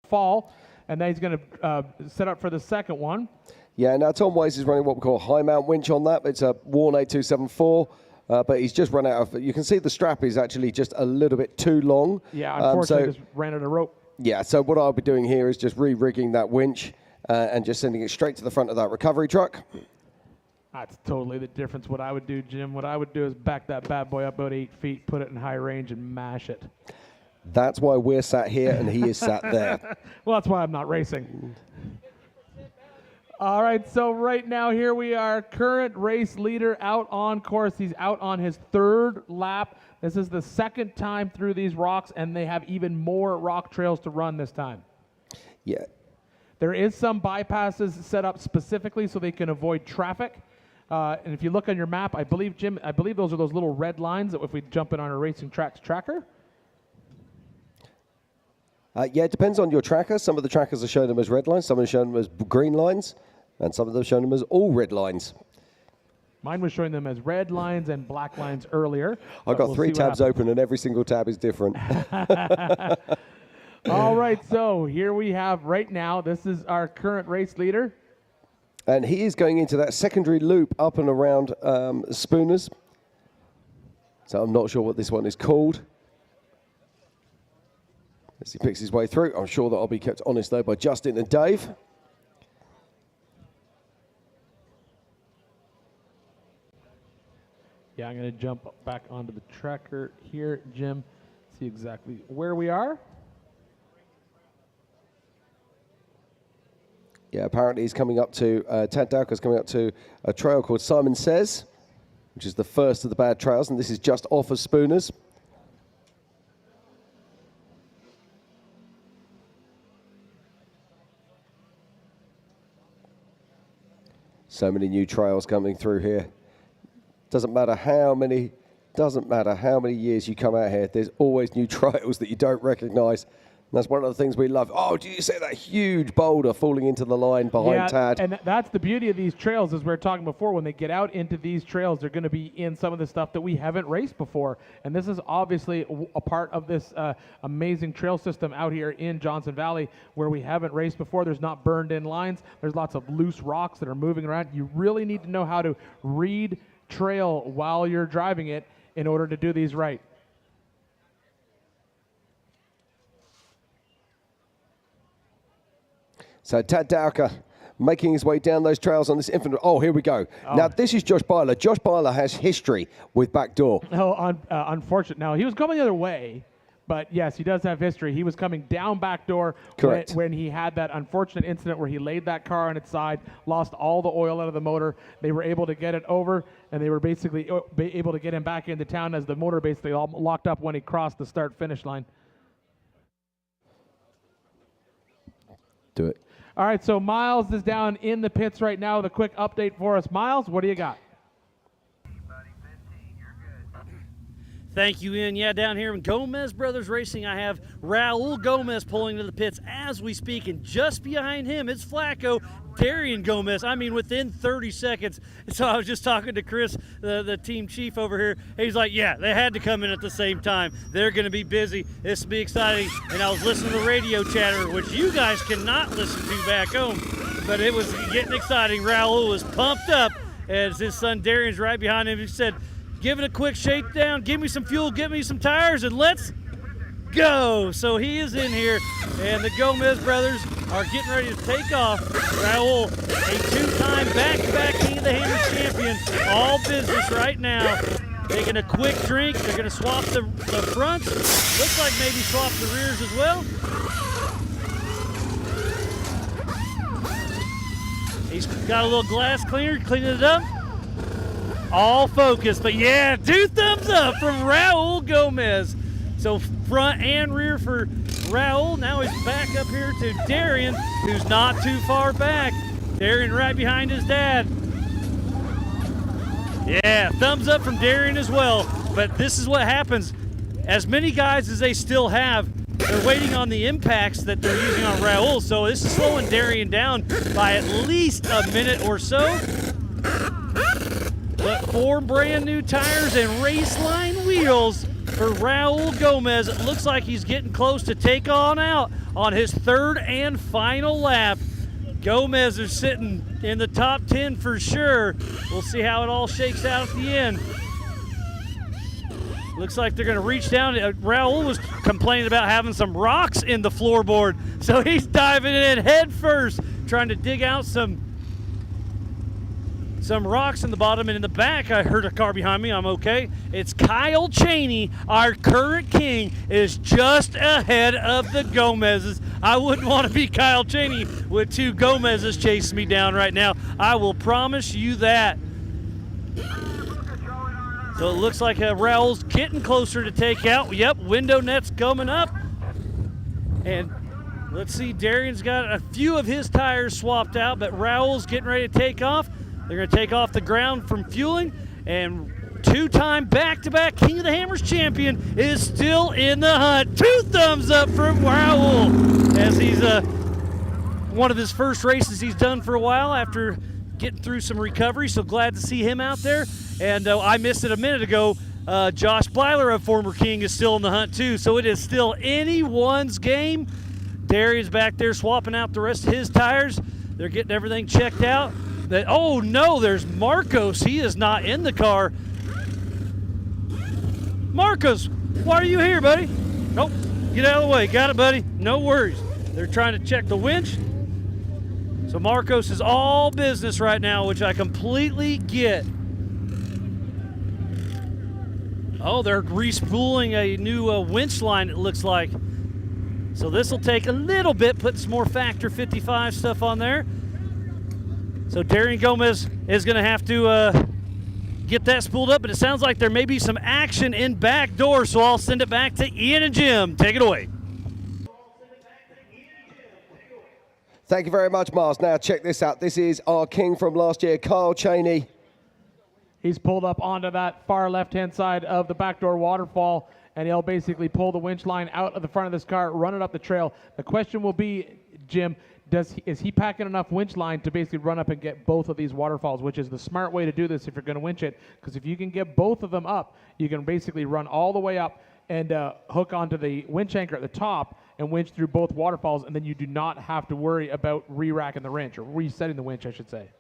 Fall, and then he's going to set up for the second one. Yeah, now Tom Weiss is running what we call a high mount winch on that. It's a Warn 8274, but he's just run out of, you can see the strap is actually just a little bit too long. Yeah, unfortunately, just ran out of rope. Yeah, so what I'll be doing here is just re-rigging that winch and just sending it straight to the front of that recovery truck. That's totally the difference. What I would do, Jim, what I would do is back that bad boy up about 8 feet, put it in high range, and mash it. That's why we're sat here and he is sat there. Well, that's why I'm not racing. All right, so right now here we are, current race leader out on course. He's out on his 3rd lap. This is the 2nd time through these rocks, and they have even more rock trails to run this time. Yeah. There is some bypasses set up specifically so they can avoid traffic. And if you look on your map, I believe, Jim, those are those little red lines that if we jump in on a Racing Tracks tracker. Yeah, it depends on your tracker. Some of the trackers are showing them as red lines, some are showing them as green lines, and some of them are showing them as all red lines. Mine was showing them as red lines and black lines earlier. I've got 3 tabs open, and every single tab is different. All right, so here we have right now, this is our current race leader. And he is going into that secondary loop up and around Spooners. So I'm not sure what this one is called. As he picks his way through, I'm sure that I'll be kept honest, though, by Justin and Dave. Yeah, I'm going to jump back onto the tracker here, Jim. see exactly where we are. Yeah, apparently he's coming up to, Tad Dauka's coming up to a trail called Simon Says, which is the first of the bad trails, and this is just off of Spooners. So many new trails coming through here. Doesn't matter how many years you come out here, there's always new trails that you don't recognize. And that's one of the things we love. Oh, did you see that huge boulder falling into the line behind Tad? And that's the beauty of these trails, as we were talking before. When they get out into these trails, they're going to be in some of the stuff that we haven't raced before. And this is obviously a part of this amazing trail system out here in Johnson Valley where we haven't raced before. There's not burned-in lines. There's lots of loose rocks that are moving around. You really need to know how to read trail while you're driving it in order to do these right. So Tad Dauka making his way down those trails on this infinite. Oh, here we go. Oh. Now, this is Josh Byler. Josh Byler has history with backdoor. Oh, unfortunate. Now, he was coming the other way, but yes, he does have history. He was coming down backdoor when he had that unfortunate incident where he laid that car on its side, lost all the oil out of the motor. They were able to get it over, and they were basically able to get him back into town as the motor basically all locked up when he crossed the start-finish line. Do it. All right, so Miles is down in the pits right now with a quick update for us. Miles, what do you got? Thank you, Ian. Yeah, down here in Gomez Brothers Racing, I have Raul Gomez pulling to the pits as we speak, and just behind him, it's Flacco, Darian Gomez. I mean, within 30 seconds. So I was just talking to Chris, the team chief over here. He's like, yeah, they had to come in at the same time. They're going to be busy. This will be exciting. And I was listening to the radio chatter, which you guys cannot listen to back home, but it was getting exciting. Raul was pumped up as his son Darian's right behind him. He said, give it a quick shakedown, give me some fuel, give me some tires, and let's go. So he is in here, and the Gomez brothers are getting ready to take off. Raul, a two-time back-to-back King of the Hammers champion, all business right now. Taking a quick drink. They're going to swap the fronts. Looks like maybe swap the rears as well. He's got a little glass cleaner, cleaning it up. All focused, but yeah, 2 thumbs up from Raul Gomez. So front and rear for Raul. Now he's back up here to Darian, who's not too far back. Darian right behind his dad. Yeah, thumbs up from Darian as well. But this is what happens. As many guys as they still have, they're waiting on the impacts that they're using on Raul. So this is slowing Darian down by at least a minute or so. But 4 brand new tires and race line wheels for Raul Gomez. It looks like he's getting close to take on out on his 3rd and final lap. Gomez is sitting in the top 10 for sure. We'll see how it all shakes out at the end. Looks like they're going to reach down. Raul was complaining about having some rocks in the floorboard, so he's diving in head first, trying to dig out some rocks in the bottom. And in the back, I heard a car behind me. I'm okay. It's Kyle Cheney, our current king, is just ahead of the Gomez's. I wouldn't want to be Kyle Cheney with 2 Gomez's chasing me down right now. I will promise you that. So it looks like Raul's getting closer to take out. Yep, window net's coming up. And let's see, Darian's got a few of his tires swapped out, but Raul's getting ready to take off. They're going to take off the ground from fueling, and 2-time back-to-back King of the Hammers champion is still in the hunt. 2 thumbs up from Raul as he's one of his first races he's done for a while after getting through some recovery, so glad to see him out there. And I missed it a minute ago. Josh Byler, a former King, is still in the hunt too, so it is still anyone's game. Darian's back there swapping out the rest of his tires. They're getting everything checked out. Oh no, there's Marcos. He is not in the car. Marcos, why are you here, buddy? Nope, get out of the way. Got it, buddy. No worries. They're trying to check the winch. So Marcos is all business right now, which I completely get. Oh, they're respooling a new winch line, it looks like. So this will take a little bit, put some more Factor 55 stuff on there. So Darian Gomez is going to have to get that spooled up, but it sounds like there may be some action in back door, so I'll send it back to Ian and Jim. Take it away. Thank you very much, Mars. Now check this out. This is our king from last year, Kyle Cheney. He's pulled up onto that far left-hand side of the backdoor waterfall, and he'll basically pull the winch line out of the front of this car, run it up the trail. The question will be, Jim, is he packing enough winch line to basically run up and get both of these waterfalls, which is the smart way to do this if you're going to winch it, because if you can get both of them up, you can basically run all the way up and hook onto the winch anchor at the top and winch through both waterfalls, and then you do not have to worry about re-racking the winch, or resetting the winch, I should say.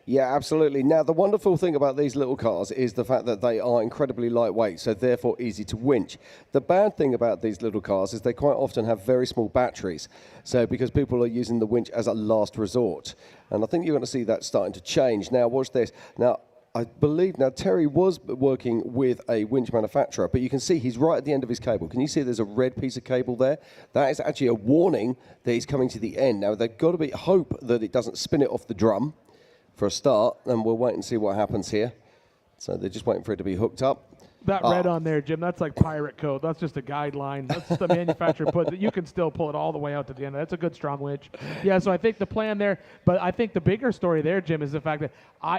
Yeah, absolutely. Now, the wonderful thing about these little cars is the fact that they are incredibly lightweight, so therefore easy to winch. The bad thing about these little cars is they quite often have very small batteries, so because people are using the winch as a last resort. And I think you're going to see that starting to change. Now, watch this. Now, I believe now Terry was working with a winch manufacturer, but you can see he's right at the end of his cable. Can you see there's a red piece of cable there? That is actually a warning that he's coming to the end. Now, they've got to hope that it doesn't spin it off the drum for a start, and we'll wait and see what happens here. So they're just waiting for it to be hooked up. That red on there, Jim, that's like pirate code. That's just a guideline. That's just the manufacturer put that you can still pull it all the way out to the end. That's a good strong winch. Yeah, so I think the plan there, but I think the bigger story there, Jim, is the fact that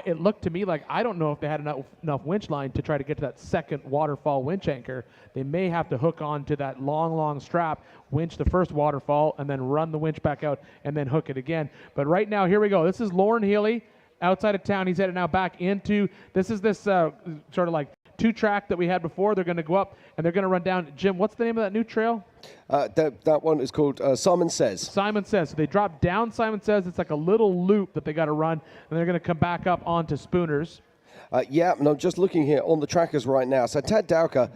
it looked to me like I don't know if they had enough winch line to try to get to that second waterfall winch anchor. They may have to hook on to that long strap, winch the first waterfall, and then run the winch back out and then hook it again. But right now, here we go. This is Lauren Healy outside of town. He's headed now back into, this sort of like two-track that we had before. They're going to go up, and they're going to run down. Jim, what's the name of that new trail? That one is called Simon Says. Simon Says. So they drop down Simon Says. It's like a little loop that they got to run, and they're going to come back up onto Spooners. Yeah, and I'm just looking here on the trackers right now. So Tad Dowker,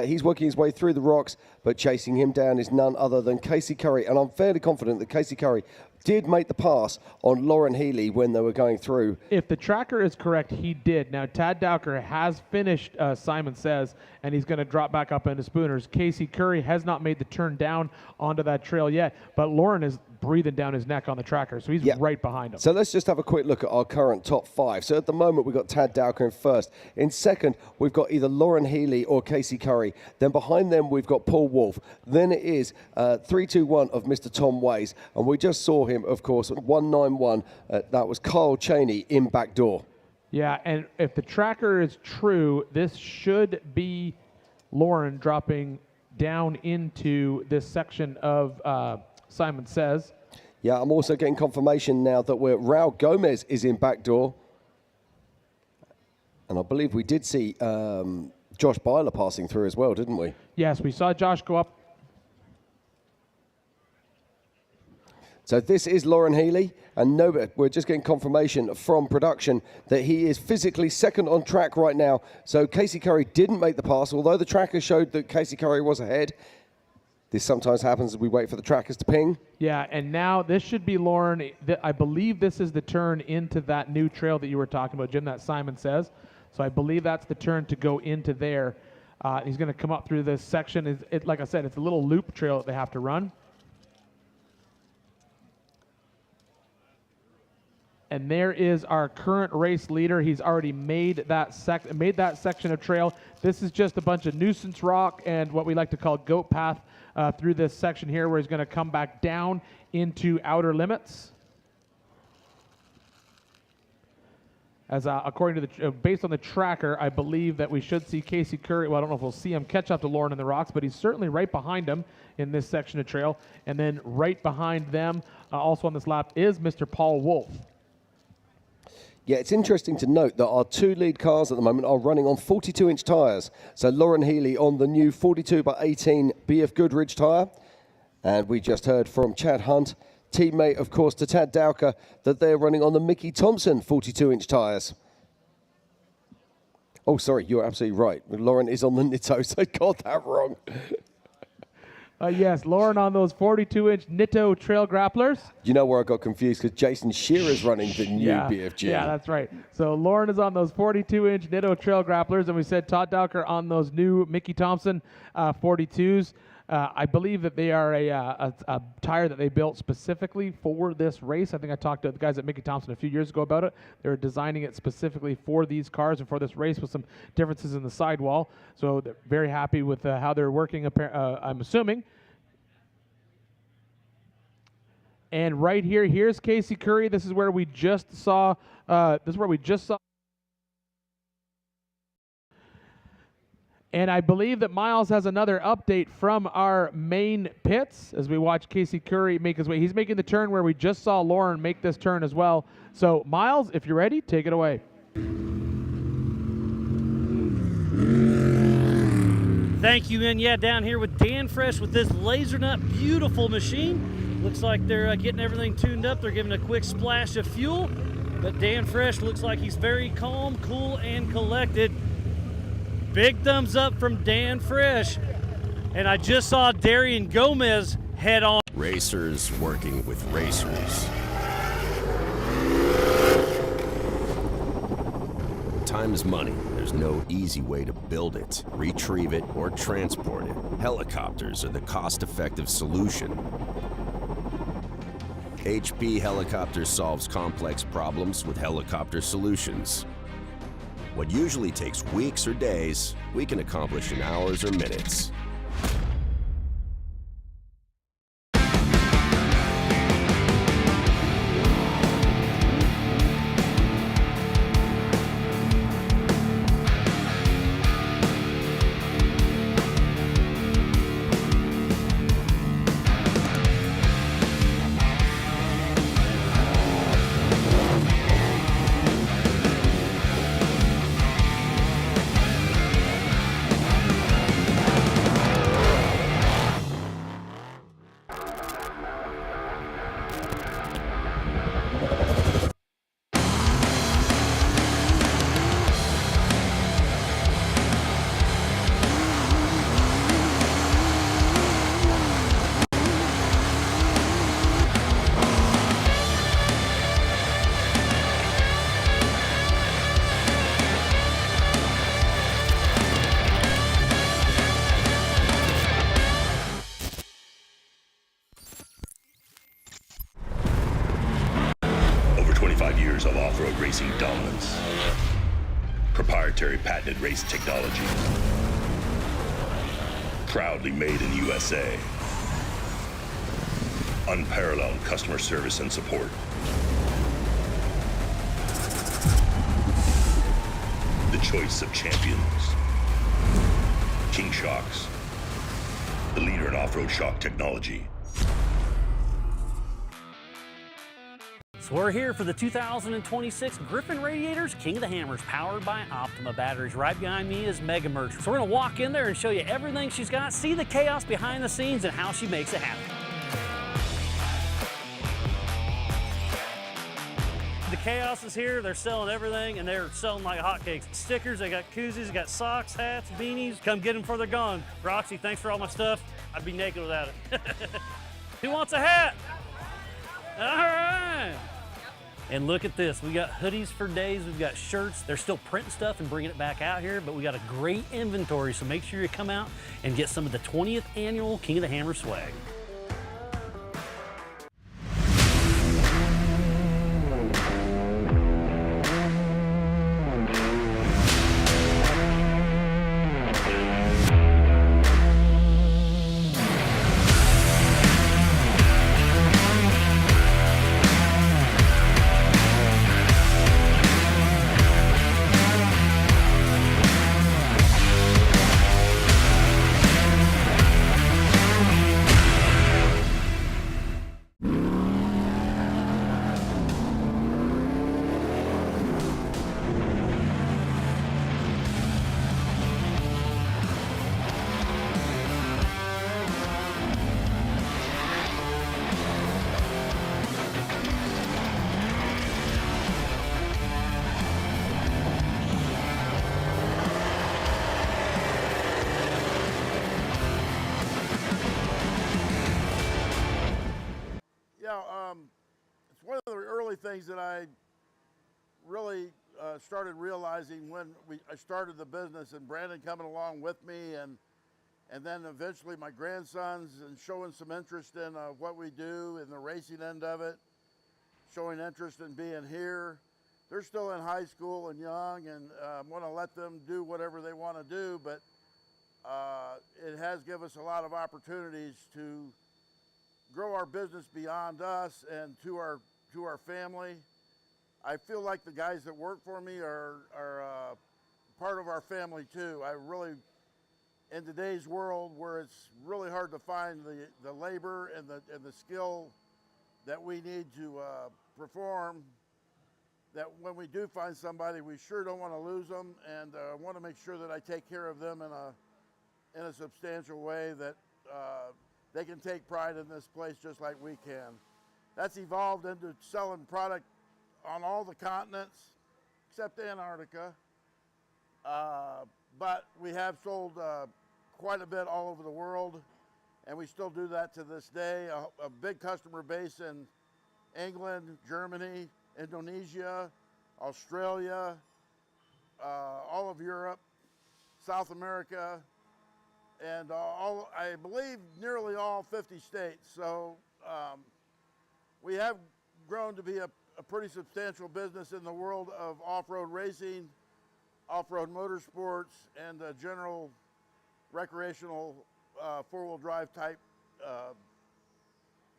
he's working his way through the rocks, but chasing him down is none other than Casey Curry. And I'm fairly confident that Casey Curry did make the pass on Lauren Healy when they were going through. If the tracker is correct, he did. Now, Tad Dowker has finished Simon Says, and he's going to drop back up into Spooners. Casey Curry has not made the turn down onto that trail yet, but Lauren is breathing down his neck on the tracker, so he's right behind him. So let's just have a quick look at our current top five. So at the moment, we've got Tad Dowker in first. In second, we've got either Lauren Healy or Casey Curry. Then behind them, we've got Paul Wolf. Then it is 321 of Mr. Tom Ways. And we just saw him, of course, 191. That was Kyle Cheney in back door. Yeah, and if the tracker is true, this should be Lauren dropping down into this section of Simon Says. Yeah, I'm also getting confirmation now that Raul Gomez is in back door. And I believe we did see Josh Byler passing through as well, didn't we? Yes, we saw Josh go up. So this is Lauren Healy, and we're just getting confirmation from production that he is physically second on track right now. So Casey Curry didn't make the pass, although the tracker showed that Casey Curry was ahead. This sometimes happens as we wait for the trackers to ping. Yeah, and now this should be Lauren. I believe this is the turn into that new trail that you were talking about, Jim, that Simon Says. So I believe that's the turn to go into there. He's going to come up through this section. Like I said, it's a little loop trail that they have to run. And there is our current race leader. He's already made that section of trail. This is just a bunch of nuisance rock and what we like to call goat path through this section here, where he's going to come back down into outer limits. As according to the based on the tracker, I believe that we should see Casey Curry. Well, I don't know if we'll see him catch up to Lauren in the rocks, but he's certainly right behind him in this section of trail. And then right behind them, also on this lap, is Mr. Paul Wolf. Yeah, it's interesting to note that our two lead cars at the moment are running on 42-inch tyres. So Lauren Healy on the new 42x18 BF Goodrich tyre. And we just heard from Chad Hunt, teammate, of course, to Tad Dowker, that they're running on the Mickey Thompson 42-inch tyres. Oh, sorry, you're absolutely right. Lauren is on the Nitto, so I got that wrong. Yes, Lauren on those 42-inch Nitto trail grapplers. You know where I got confused? Because Jason Shearer's running the new BFG. Yeah, that's right. So Lauren is on those 42-inch Nitto trail grapplers, and we said Todd Dowker on those new Mickey Thompson 42s. I believe that they are a tire that they built specifically for this race. I think I talked to the guys at Mickey Thompson a few years ago about it. They were designing it specifically for these cars and for this race with some differences in the sidewall. So they're very happy with how they're working, I'm assuming. And right here, here's Casey Curry. This is where we just saw. And I believe that Miles has another update from our main pits as we watch Casey Curry make his way. He's making the turn where we just saw Lauren make this turn as well. So, Miles, if you're ready, take it away. Thank you, and yeah, down here with Dan Fresh with this laser nut, beautiful machine. Looks like they're getting everything tuned up. They're giving a quick splash of fuel, but Dan Fresh looks like he's very calm, cool, and collected. Big thumbs up from Dan Fresh. And I just saw Darian Gomez head on. Racers working with racers. Time is money. There's no easy way to build it, retrieve it, or transport it. Helicopters are the cost-effective solution. HP Helicopters solves complex problems with helicopter solutions. What usually takes weeks or days, we can accomplish in hours or minutes. Of off-road racing dominance, proprietary patented race technology, proudly made in USA, unparalleled customer service and support, the choice of champions, King Shocks, the leader in off-road shock technology. So we're here for the 2026 Griffin Radiators King of the Hammers, powered by Optima batteries. Right behind me is Mega Merch. So we're gonna walk in there and show you everything she's got, see the chaos behind the scenes and how she makes it happen. The chaos is here, they're selling everything and they're selling like hotcakes. Stickers, they got koozies, they got socks, hats, beanies. Come get them before they're gone. Roxy, thanks for all my stuff. I'd be naked without it. Who wants a hat? All right. And look at this, we got hoodies for days, we've got shirts. They're still printing stuff and bringing it back out here, but we got a great inventory, so make sure you come out and get some of the 20th annual King of the Hammer swag. things that I really started realizing when I started the business, and Brandon coming along with me, and then eventually my grandsons, and showing some interest in what we do in the racing end of it, showing interest in being here. They're still in high school and young, and want to let them do whatever they want to do, but it has given us a lot of opportunities to grow our business beyond us and to our family. I feel like the guys that work for me are part of our family too. I really, in today's world where it's really hard to find the labor and the skill that we need to perform, that when we do find somebody, we sure don't want to lose them, and want to make sure that I take care of them in a substantial way, that they can take pride in this place just like we can. That's evolved into selling product on all the continents except Antarctica, but we have sold quite a bit all over the world, and we still do that to this day. A big customer base in England, Germany, Indonesia, Australia, all of Europe, South America, and I believe nearly all 50 states. So we have grown to be a pretty substantial business in the world of off-road racing, off-road motorsports, and general recreational four-wheel drive type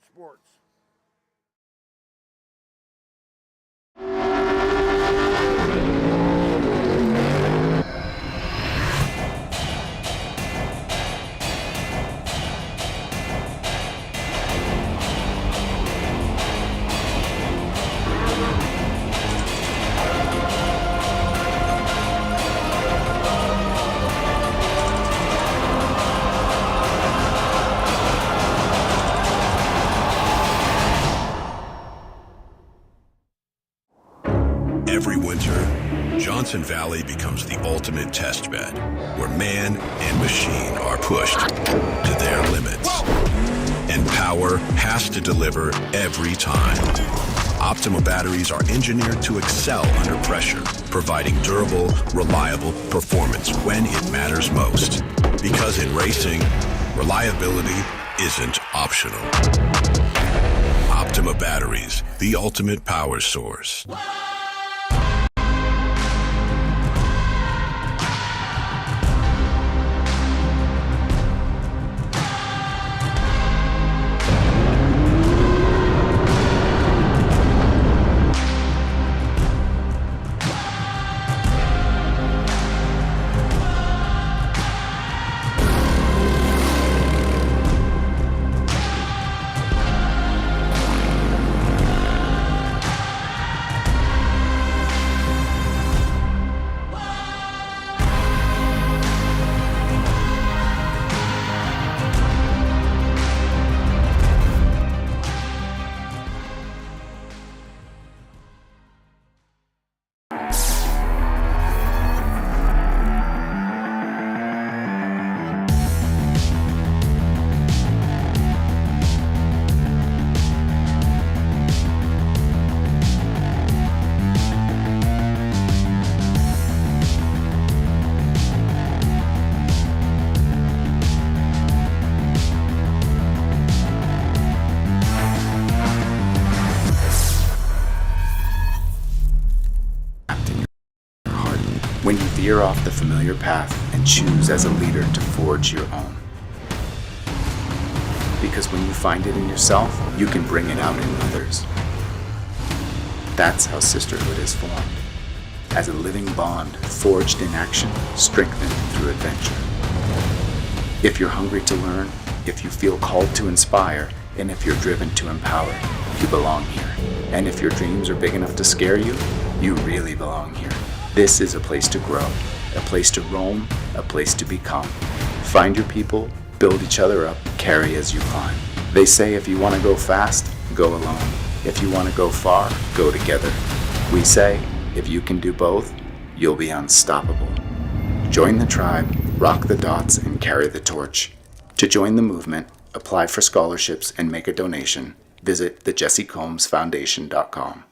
sports. Every winter, Johnson Valley becomes the ultimate test bed, where man and machine are pushed to their limits. And power has to deliver every time. Optima batteries are engineered to excel under pressure, providing durable, reliable performance when it matters most. Because in racing, reliability isn't optional. Optima batteries, the ultimate power source. When you veer off the familiar path and choose as a leader to forge your own. Because when you find it in yourself, you can bring it out in others. That's how sisterhood is formed, as a living bond forged in action, strengthened through adventure. If you're hungry to learn, if you feel called to inspire, and if you're driven to empower, you belong here. And if your dreams are big enough to scare you, you really belong here. This is a place to grow, a place to roam, a place to become. Find your people, build each other up, carry as you climb. They say if you want to go fast, go alone. If you want to go far, go together. We say, if you can do both, you'll be unstoppable. Join the tribe, rock the dots, and carry the torch. To join the movement, apply for scholarships and make a donation. Visit thejessiecombsfoundation.com.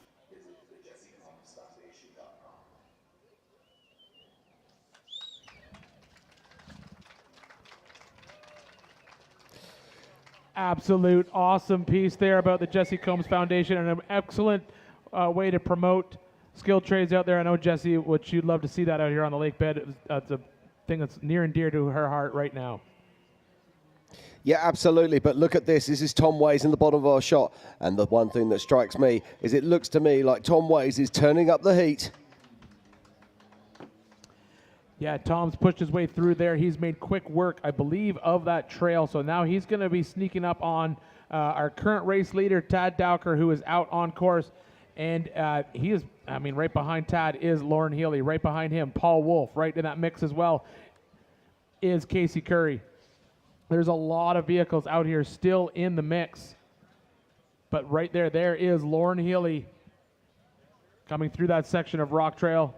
Absolute awesome piece there about the Jesse Combs Foundation, and an excellent way to promote skilled trades out there. I know, Jesse, what you'd love to see that out here on the lake bed. It's a thing that's near and dear to her heart right now. Yeah, absolutely. But look at this. This is Tom Ways in the bottom of our shot. And the one thing that strikes me is it looks to me like Tom Ways is turning up the heat. Yeah, Tom's pushed his way through there. He's made quick work, I believe, of that trail. So now he's going to be sneaking up on our current race leader, Tad Dowker, who is out on course. And he is, I mean, right behind Tad is Lauren Healy. Right behind him, Paul Wolf. Right in that mix as well is Casey Curry. There's a lot of vehicles out here still in the mix. But right there is Lauren Healy coming through that section of rock trail.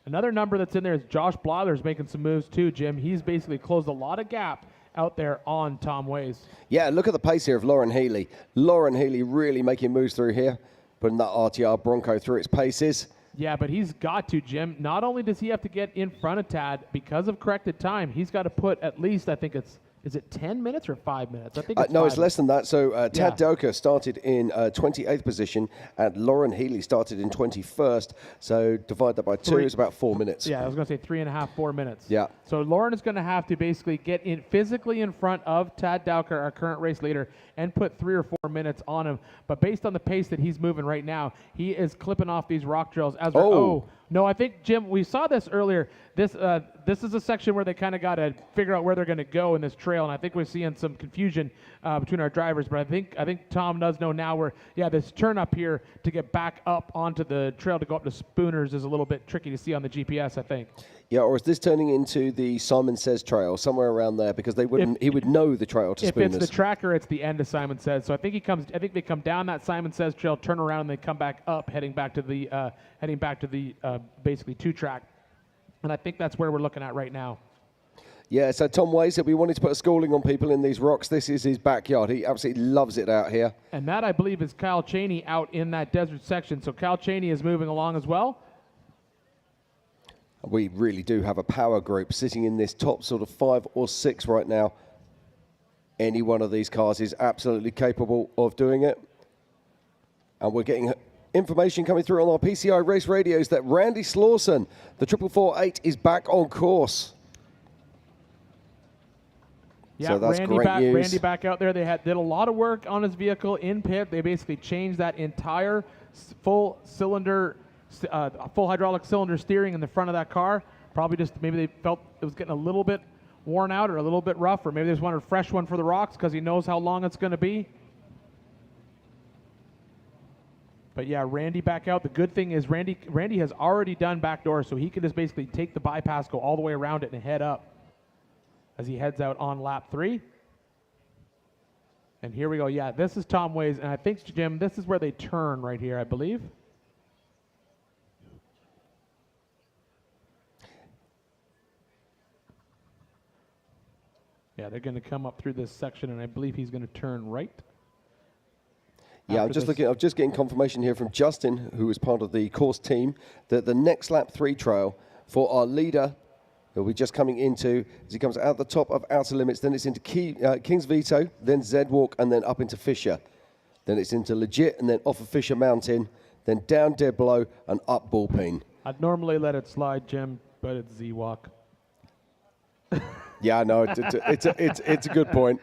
Another number that's in there is Josh Blather's making some moves too, Jim. He's basically closed a lot of gap out there on Tom Ways. Yeah, look at the pace here of Lauren Healy. Lauren Healy really making moves through here, putting that RTR Bronco through its paces. Yeah, but he's got to, Jim. Not only does he have to get in front of Tad because of corrected time, he's got to put at least, I think is it 10 minutes or 5 minutes? I think it's no, 5 it's less than that. So Tad Dowker started in 28th position, and Lauren Healy started in 21st. So divide that by 2 is about 4 minutes. Yeah, I was going to say 3.5, 4 minutes. Yeah. So Lauren is going to have to basically get in physically in front of Tad Dowker, our current race leader, and put 3 or 4 minutes on him. But based on the pace that he's moving right now, he is clipping off these rock trails. As no, I think, Jim, we saw this earlier. This is a section where they kind of got to figure out where they're going to go in this trail, and I think we're seeing some confusion between our drivers. But I think Tom does know now where, this turn up here to get back up onto the trail to go up to Spooners is a little bit tricky to see on the GPS, I think. Yeah, or is this turning into the Simon Says trail, somewhere around there? Because he would know the trail to Spooners. If it's the tracker, it's the end of Simon Says. So I think they come down that Simon Says trail, turn around, and they come back up, heading back to the basically 2-track. And I think that's where we're looking at right now. Yeah, so Tom Ways said we wanted to put a schooling on people in these rocks. This is his backyard. He absolutely loves it out here. And that, I believe, is Kyle Cheney out in that desert section. So Kyle Cheney is moving along as well. We really do have a power group sitting in this top sort of 5 or 6 right now. Any one of these cars is absolutely capable of doing it. And we're getting information coming through on our PCI race radios that Randy Slawson, the 4448, is back on course. Yeah, so that's great news. Randy back out there. They did a lot of work on his vehicle in pit. They basically changed that entire full hydraulic cylinder steering in the front of that car. Probably just maybe they felt it was getting a little bit worn out or a little bit rough, or maybe they just wanted a fresh one for the rocks because he knows how long it's going to be. But yeah, Randy back out. The good thing is Randy has already done backdoor, so he can just basically take the bypass, go all the way around it, and head up as he heads out on lap 3. And here we go. Yeah, this is Tom Ways, and I think, Jim, this is where they turn right here, I believe. Yeah, they're going to come up through this section, and I believe he's going to turn right. Yeah, I'm just getting confirmation here from Justin, who is part of the course team, that the next lap 3 trail for our leader, who will be just coming into, as he comes out the top of Outer Limits, then it's into King's Veto, then Zed Walk, and then up into Fisher. Then it's into Legit, and then off of Fisher Mountain, then down Dead Below, and up Bullpeen. I'd normally let it slide, Jim, but it's Z-Walk. Yeah, no, it's a good point.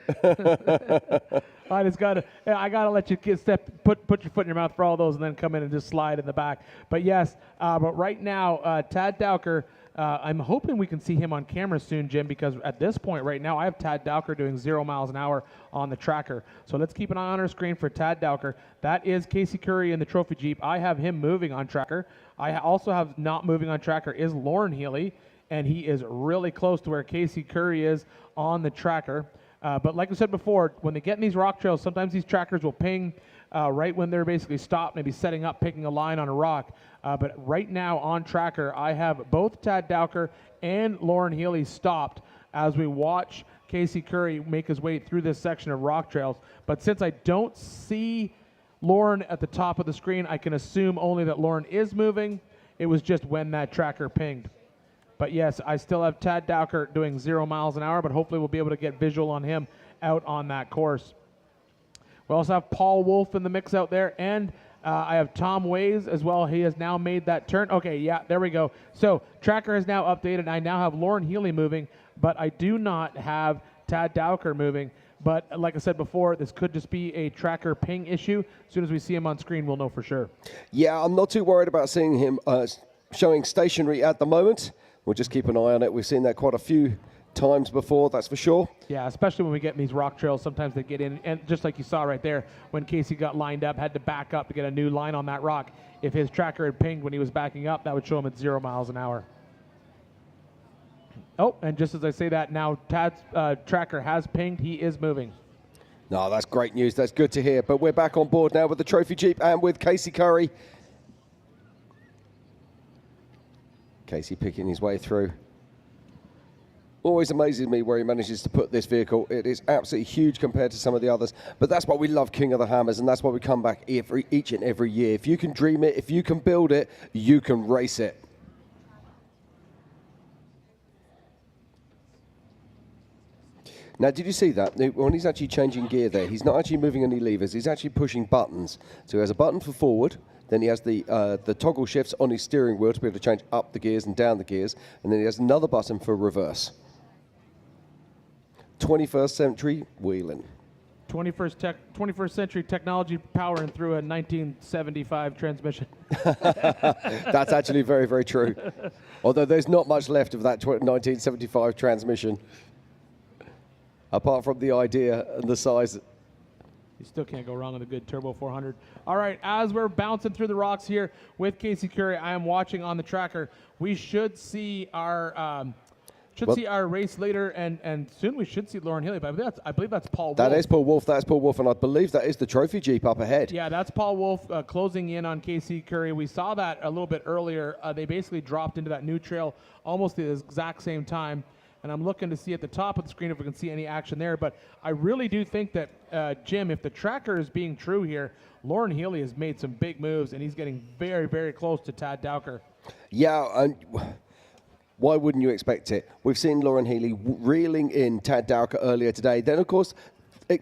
I gotta let you put your foot in your mouth for all those, and then come in and just slide in the back. But yes, but right now, Tad Dowker, I'm hoping we can see him on camera soon, Jim, because at this point right now, I have Tad Dowker doing 0 miles an hour on the tracker. So let's keep an eye on our screen for Tad Dowker. That is Casey Curry in the Trophy Jeep. I have him moving on tracker. I also have not moving on tracker is Lauren Healy, and he is really close to where Casey Curry is on the tracker. But like I said before, when they get in these rock trails, sometimes these trackers will ping right when they're basically stopped, maybe setting up, picking a line on a rock. But right now on tracker, I have both Tad Dowker and Lauren Healy stopped as we watch Casey Curry make his way through this section of rock trails. But since I don't see Lauren at the top of the screen, I can assume only that Lauren is moving. It was just when that tracker pinged. But yes, I still have Tad Dowker doing 0 miles an hour, but hopefully we'll be able to get visual on him out on that course. We also have Paul Wolf in the mix out there, and I have Tom Ways as well. He has now made that turn. Okay, yeah, there we go. So tracker is now updated. I now have Lauren Healy moving, but I do not have Tad Dowker moving. But like I said before, this could just be a tracker ping issue. As soon as we see him on screen, we'll know for sure. Yeah, I'm not too worried about seeing him showing stationary at the moment. We'll just keep an eye on it. We've seen that quite a few times before, that's for sure. Yeah, especially when we get in these rock trails, sometimes they get in, and just like you saw right there, when Casey got lined up, had to back up to get a new line on that rock. If his tracker had pinged when he was backing up, that would show him at 0 miles an hour. Oh, and just as I say that, now Tad's tracker has pinged. He is moving. No, that's great news. That's good to hear. But we're back on board now with the Trophy Jeep and with Casey Curry. Casey picking his way through. Always amazes me where he manages to put this vehicle. It is absolutely huge compared to some of the others. But that's why we love King of the Hammers, and that's why we come back each and every year. If you can dream it, if you can build it, you can race it. Now, did you see that? When he's actually changing gear there, he's not actually moving any levers. He's actually pushing buttons. So he has a button for forward. Then he has the toggle shifts on his steering wheel to be able to change up the gears and down the gears. And then he has another button for reverse. 21st century wheeling. 21st century technology powering through a 1975 transmission. That's actually very, very true. Although there's not much left of that 1975 transmission. Apart from the idea and the size. You still can't go wrong with a good Turbo 400. All right, as we're bouncing through the rocks here with Casey Curry, I am watching on the tracker. We should see our race later, and soon we should see Lauren Healy. But I believe that's Paul Wolf. That is Paul Wolf. That's Paul Wolf, and I believe that is the Trophy Jeep up ahead. Yeah, that's Paul Wolf closing in on Casey Curry. We saw that a little bit earlier. They basically dropped into that new trail almost at the exact same time. And I'm looking to see at the top of the screen if we can see any action there. But I really do think that, Jim, if the tracker is being true here, Lauren Healy has made some big moves, and he's getting very, very close to Tad Dowker. Yeah, and why wouldn't you expect it? We've seen Lauren Healy reeling in Tad Dowker earlier today. Then, of course,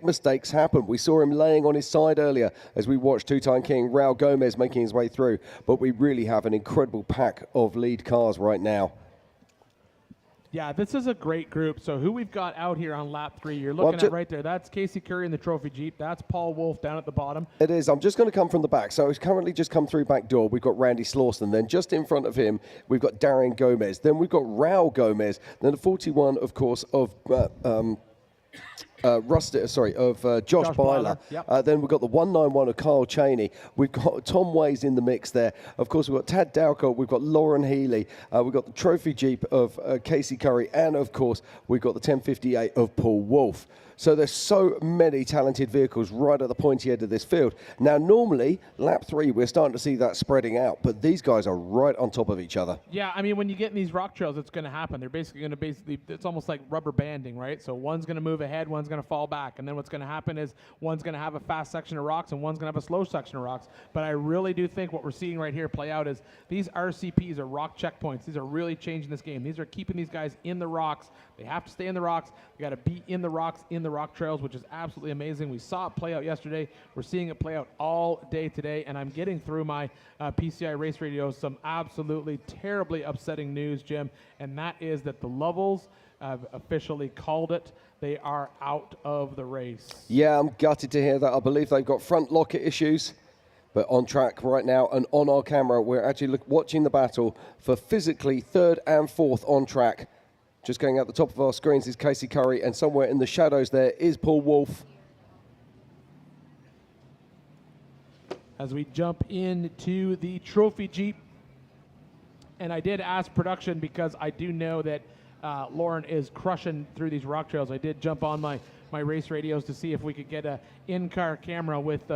mistakes happen. We saw him laying on his side earlier as we watched two-time king Raul Gomez making his way through. But we really have an incredible pack of lead cars right now. Yeah, this is a great group. So who we've got out here on lap 3, you're looking at right there. That's Casey Curry in the Trophy Jeep. That's Paul Wolf down at the bottom. It is. I'm just going to come from the back. So he's currently just come through back door. We've got Randy Slauson. Then just in front of him, we've got Darian Gomez. Then we've got Raul Gomez. Then the 41, of course, of Josh Byler. Yep. Then we've got the 191 of Kyle Cheney. We've got Tom Ways in the mix there. Of course, we've got Tad Dowker. We've got Lauren Healy. We've got the Trophy Jeep of Casey Curry. And, of course, we've got the 1058 of Paul Wolf. So there's so many talented vehicles right at the pointy end of this field. Now, normally, lap 3, we're starting to see that spreading out. But these guys are right on top of each other. Yeah, I mean, when you get in these rock trails, it's going to happen. They're basically going to it's almost like rubber banding, right? So one's going to move ahead, one's going to fall back. And then what's going to happen is one's going to have a fast section of rocks and one's going to have a slow section of rocks. But I really do think what we're seeing right here play out is these RCPs are rock checkpoints. These are really changing this game. These are keeping these guys in the rocks. They have to stay in the rocks. They got to be in the rocks, in the rock trails, which is absolutely amazing. We saw it play out yesterday. We're seeing it play out all day today, and I'm getting through my PCI race radio some absolutely terribly upsetting news, Jim, and that is that the Lovels have officially called it. They are out of the race. Yeah, I'm gutted to hear that. I believe they've got front locket issues, but on track right now and on our camera, we're actually watching the battle for physically 3rd and 4th on track. Just going out the top of our screens is Casey Curry, and somewhere in the shadows there is Paul Wolf. As we jump into the Trophy Jeep, and I did ask production because I do know that Lauren is crushing through these rock trails. I did jump on my race radios to see if we could get a in-car camera with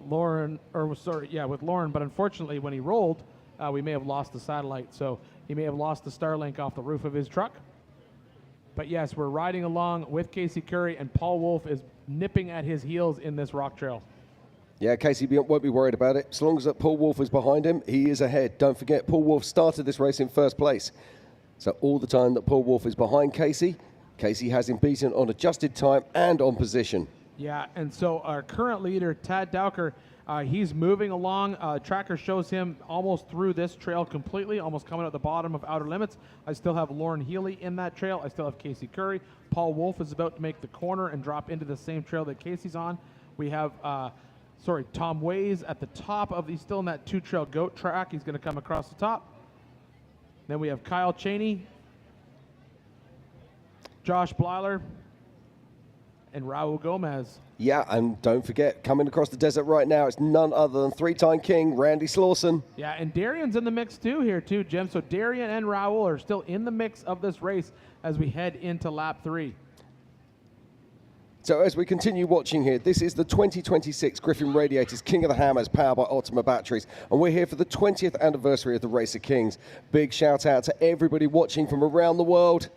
Lauren, with Lauren. But unfortunately, when he rolled, we may have lost the satellite, so he may have lost the Starlink off the roof of his truck. But yes, we're riding along with Casey Curry, and Paul Wolf is nipping at his heels in this rock trail. Yeah, Casey won't be worried about it. As long as that Paul Wolf is behind him, he is ahead. Don't forget, Paul Wolf started this race in 1st place. So all the time that Paul Wolf is behind Casey, Casey has him beaten on adjusted time and on position. Yeah, and so our current leader, Tad Dowker, he's moving along. Tracker shows him almost through this trail completely, almost coming at the bottom of outer limits. I still have Lauren Healy in that trail. I still have Casey Curry. Paul Wolf is about to make the corner and drop into the same trail that Casey's on. We have, Tom Ways at the top of, he's still in that 2-trail goat track. He's going to come across the top. Then we have Kyle Cheney, Josh Blyler, and Raul Gomez. Yeah, and don't forget, coming across the desert right now, it's none other than 3-time king Randy Slauson. Yeah, and Darian's in the mix too, Jim. So Darian and Raul are still in the mix of this race as we head into lap 3. So as we continue watching here, this is the 2026 Griffin Radiators King of the Hammers powered by Ultima Batteries, and we're here for the 20th anniversary of the Race of Kings. Big shout out to everybody watching from around the world.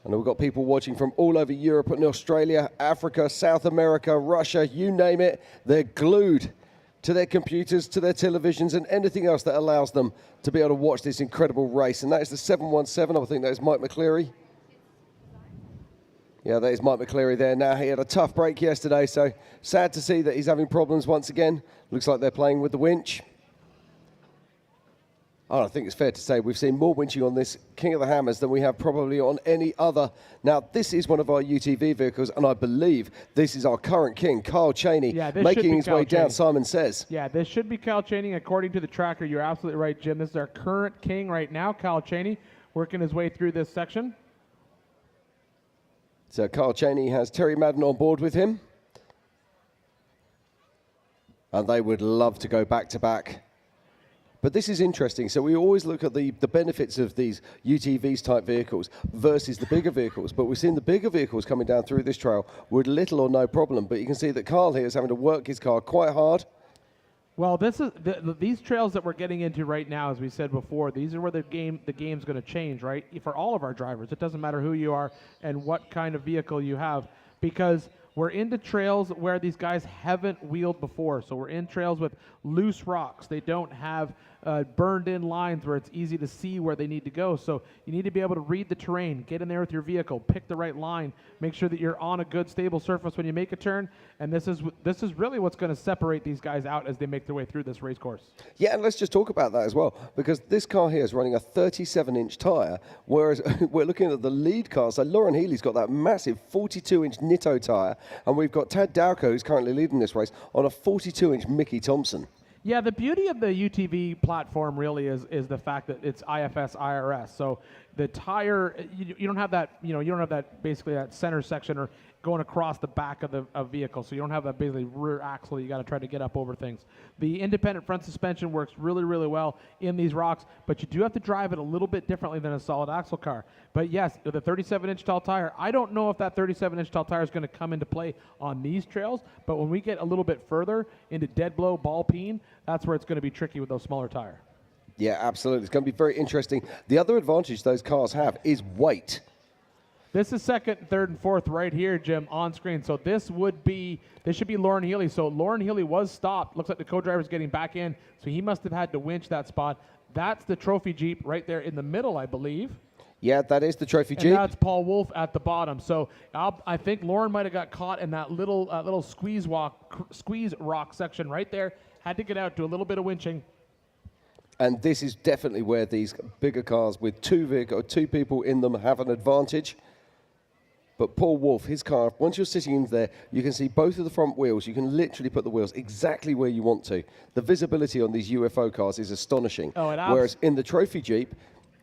I know we've got people watching from all over Europe and Australia, Africa, South America, Russia, you name it. They're glued to their computers, to their televisions, and anything else that allows them to be able to watch this incredible race. And that is the 717. I think that is Mike McCleary. Yeah, that is Mike McCleary there. Now, he had a tough break yesterday, so sad to see that he's having problems once again. Looks like they're playing with the winch. Oh, I think it's fair to say we've seen more winching on this King of the Hammers than we have probably on any other. Now, this is one of our UTV vehicles, and I believe this is our current king, Kyle Cheney, making his way down, Simon says. Yeah, this should be Kyle Cheney. According to the tracker, you're absolutely right, Jim. This is our current king right now, Kyle Cheney, working his way through this section. So Kyle Cheney has Terry Madden on board with him. And they would love to go back-to-back. But this is interesting. So we always look at the benefits of these UTVs type vehicles versus the bigger vehicles. But we've seen the bigger vehicles coming down through this trail with little or no problem. But you can see that Kyle here is having to work his car quite hard. Well, this is these trails that we're getting into right now, as we said before. These are where the game's going to change, right? For all of our drivers, it doesn't matter who you are and what kind of vehicle you have, because we're into trails where these guys haven't wheeled before. So we're in trails with loose rocks. They don't have burned-in lines where it's easy to see where they need to go. So you need to be able to read the terrain, get in there with your vehicle, pick the right line, make sure that you're on a good, stable surface when you make a turn. And this is really what's going to separate these guys out as they make their way through this race course. Yeah, and let's just talk about that as well, because this car here is running a 37-inch tyre, whereas we're looking at the lead car. So Lauren Healy's got that massive 42-inch Nitto tyre, and we've got Tad Dowker, who's currently leading this race, on a 42-inch Mickey Thompson. Yeah, the beauty of the UTV platform really is the fact that it's IFS IRS. So the tire, you don't have that, you don't have that basically that center section or going across the back of the vehicle. So you don't have that basically rear axle you got to try to get up over things. The independent front suspension works really, really well in these rocks, but you do have to drive it a little bit differently than a solid axle car. But yes, the 37-inch tall tire, I don't know if that 37-inch tall tire is going to come into play on these trails, but when we get a little bit further into dead blow, ball peen, that's where it's going to be tricky with those smaller tire. Yeah, absolutely. It's going to be very interesting. The other advantage those cars have is weight. This is second, third, and fourth right here, Jim, on screen. So this should be Lauren Healy. So Lauren Healy was stopped. Looks like the co-driver's getting back in, so he must have had to winch that spot. That's the trophy Jeep right there in the middle, I believe. Yeah, that is the trophy Jeep. And that's Paul Wolf at the bottom. So I think Lauren might have got caught in that little squeeze rock section right there. Had to get out, do a little bit of winching. And this is definitely where these bigger cars with two people in them have an advantage. But Paul Wolf, his car, once you're sitting in there, you can see both of the front wheels. You can literally put the wheels exactly where you want to. The visibility on these UFO cars is astonishing. Whereas in the trophy Jeep,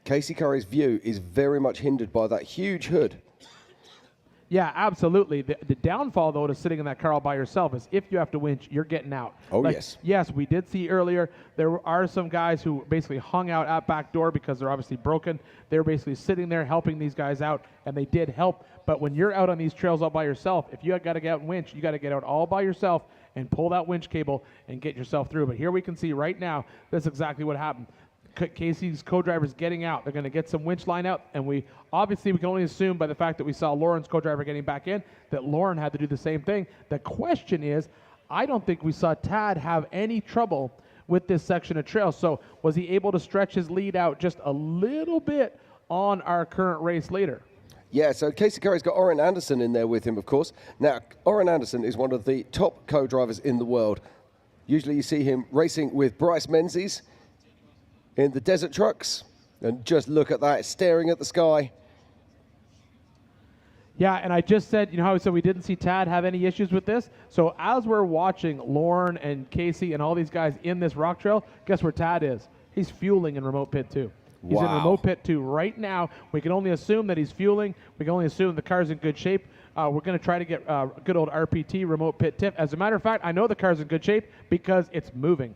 Casey Curry's view is very much hindered by that huge hood. Yeah, absolutely. The downfall, though, to sitting in that car all by yourself is if you have to winch, you're getting out. Oh, yes. Yes, we did see earlier there are some guys who basically hung out at back door because they're obviously broken. They're basically sitting there helping these guys out, and they did help. But when you're out on these trails all by yourself, if you got to get out and winch, you got to get out all by yourself and pull that winch cable and get yourself through. But here we can see right now, that's exactly what happened. Casey's co-driver's getting out. They're going to get some winch line out, and we can only assume by the fact that we saw Lauren's co-driver getting back in that Lauren had to do the same thing. The question is, I don't think we saw Tad have any trouble with this section of trail. So was he able to stretch his lead out just a little bit on our current race leader? Yeah, so Casey Curry's got Orrin Anderson in there with him, of course. Now, Orrin Anderson is one of the top co-drivers in the world. Usually you see him racing with Bryce Menzies in the desert trucks. And just look at that, staring at the sky. Yeah, and I just said, you know how I said we didn't see Tad have any issues with this? So as we're watching Lauren and Casey and all these guys in this rock trail, guess where Tad is? He's fueling in remote pit 2. He's in remote pit 2 right now. We can only assume that he's fueling. We can only assume the car's in good shape. We're going to try to get good old RPT remote pit tip. As a matter of fact, I know the car's in good shape because it's moving.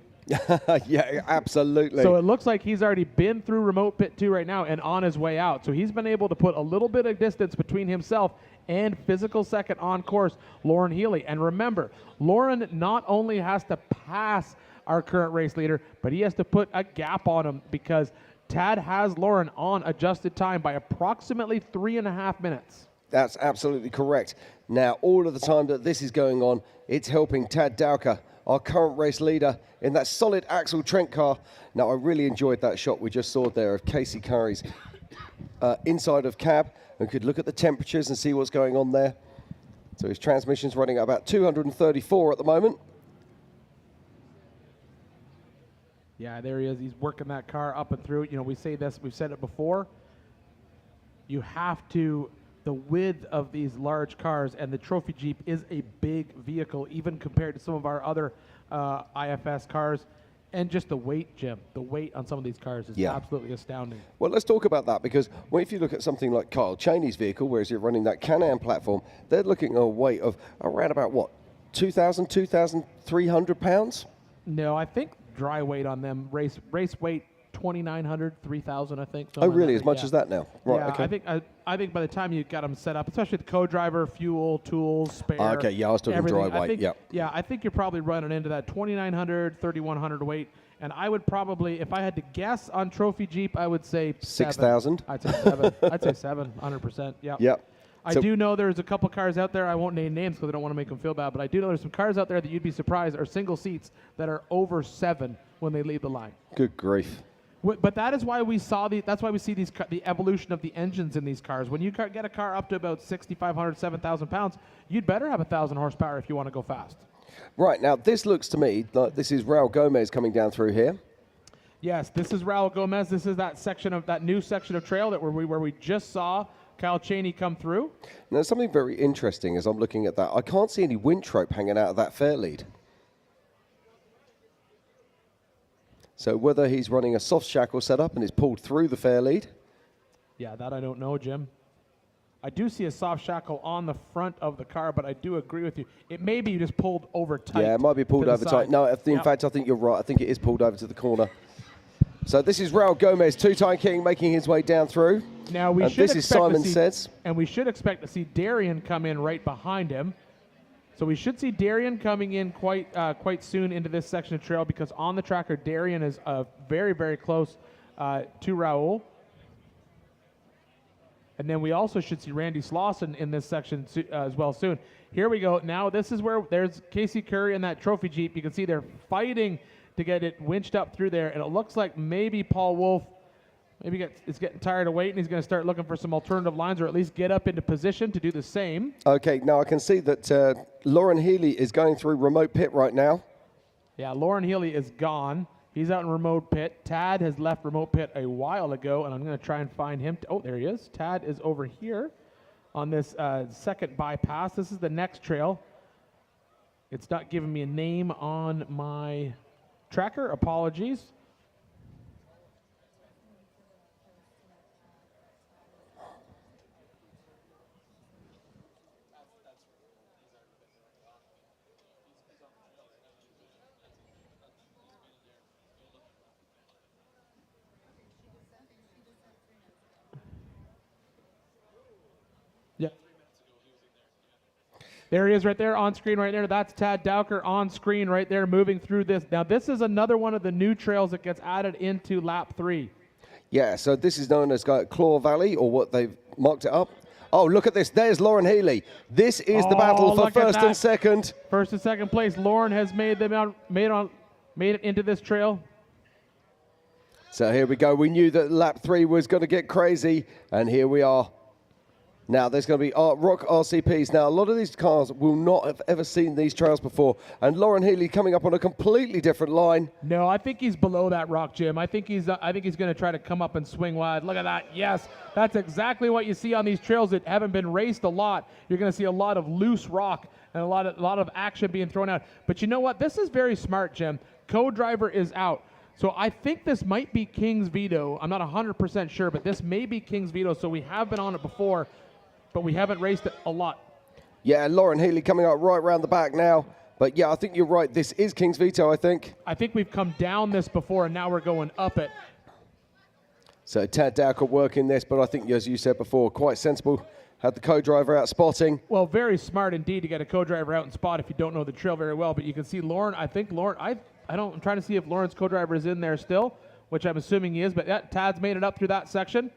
Yeah, absolutely. So it looks like he's already been through remote pit 2 right now and on his way out. So he's been able to put a little bit of distance between himself and physical second on course, Lauren Healy. And remember, Lauren not only has to pass our current race leader, but he has to put a gap on him because Tad has Lauren on adjusted time by approximately 3.5 minutes. That's absolutely correct. Now, all of the time that this is going on, it's helping Tad Dowker, our current race leader, in that solid Axel Trent car. Now, I really enjoyed that shot we just saw there of Casey Curry's inside of cab, and could look at the temperatures and see what's going on there. So his transmission's running at about 234 at the moment. Yeah, there he is. He's working that car up and through. You know, we say this, we've said it before. You have to, the width of these large cars, and the Trophy Jeep is a big vehicle, even compared to some of our other IFS cars. And just the weight, Jim, the weight on some of these cars is absolutely astounding. Well, let's talk about that, because if you look at something like Kyle Cheney's vehicle, whereas you're running that Can-Am platform, they're looking at a weight of around about, what, 2,000, 2,300 pounds? No, I think dry weight on them, race weight 2,900, 3,000, I think. Oh, really? As much as that now? Right. Yeah, Okay. I think by the time you got them set up, especially the co-driver, fuel, tools, spare. Okay. Yeah, I was talking dry weight. Yeah, I think you're probably running into that 2,900, 3,100 weight. And I would probably, if I had to guess on Trophy Jeep, I would say 6,000. I'd say 7. I'd say 7, 100%. Yeah. Yep. I do know there's a couple cars out there, I won't name names because I don't want to make them feel bad, but I do know there's some cars out there that you'd be surprised are single seats that are over 7 when they leave the line. Good grief. But that is why we saw that's why we see the evolution of the engines in these cars. When you get a car up to about 6,500, 7,000 pounds, you'd better have 1,000 horsepower if you want to go fast. Right, now this looks to me like this is Raul Gomez coming down through here. Yes, this is Raul Gomez. This is that new section of trail where we just saw Kyle Cheney come through. Now, something very interesting as I'm looking at that. I can't see any winch rope hanging out of that fair lead. So whether he's running a soft shackle setup and is pulled through the fair lead. Yeah, that I don't know, Jim. I do see a soft shackle on the front of the car, but I do agree with you. It may be just pulled over tight. Yeah, it might be pulled over tight. No, in fact, I think you're right. I think it is pulled over to the corner. So this is Raul Gomez, two-time king, making his way down through. Now we should this is Simon Says. And we should expect to see Darian come in right behind him. So we should see Darian coming in quite soon into this section of trail, because on the tracker, Darian is very, very close to Raul. And then we also should see Randy Slauson in this section as well soon. Here we go. Now this is where there's Casey Curry and that Trophy Jeep. You can see they're fighting to get it winched up through there, and it looks like maybe Paul Wolf is getting tired of waiting. He's going to start looking for some alternative lines, or at least get up into position to do the same. Okay, now I can see that Lauren Healy is going through remote pit right now. Yeah, Lauren Healy is gone. He's out in remote pit. Tad has left remote pit a while ago, and I'm going to try and find him. Oh, there he is. Tad is over here on this second bypass. This is the next trail. It's not giving me a name on my tracker. Apologies. Yeah. There he is right there on screen right there. That's Tad Dowker on screen right there moving through this. Now this is another one of the new trails that gets added into lap 3. Yeah, so this is known as Claw Valley, or what they've marked it up. Oh, look at this. There's Lauren Healy. This is the battle for first and second. First and second place. Lauren has made it into this trail. So here we go. We knew that lap 3 was going to get crazy, and here we are. Now, there's going to be Rock RCPs. Now, a lot of these cars will not have ever seen these trails before. And Lauren Healy coming up on a completely different line. No, I think he's below that rock, Jim. I think he's going to try to come up and swing wide. Look at that. Yes, that's exactly what you see on these trails that haven't been raced a lot. You're going to see a lot of loose rock and a lot of action being thrown out. But you know what? This is very smart, Jim. Co-driver is out. So I think this might be King's veto. I'm not 100% sure, but this may be King's veto. So we have been on it before, but we haven't raced it a lot. Yeah, Lauren Healy coming up right around the back now. But yeah, I think you're right. This is King's veto, I think. I think we've come down this before, and now we're going up it. So Tad Dowker working this, but I think, as you said before, quite sensible. Had the co-driver out spotting. Well, very smart indeed to get a co-driver out and spot if you don't know the trail very well. But you can see Lauren. I think Lauren. I'm trying to see if Lauren's co-driver is in there still, which I'm assuming he is. But yeah, Tad's made it up through that section.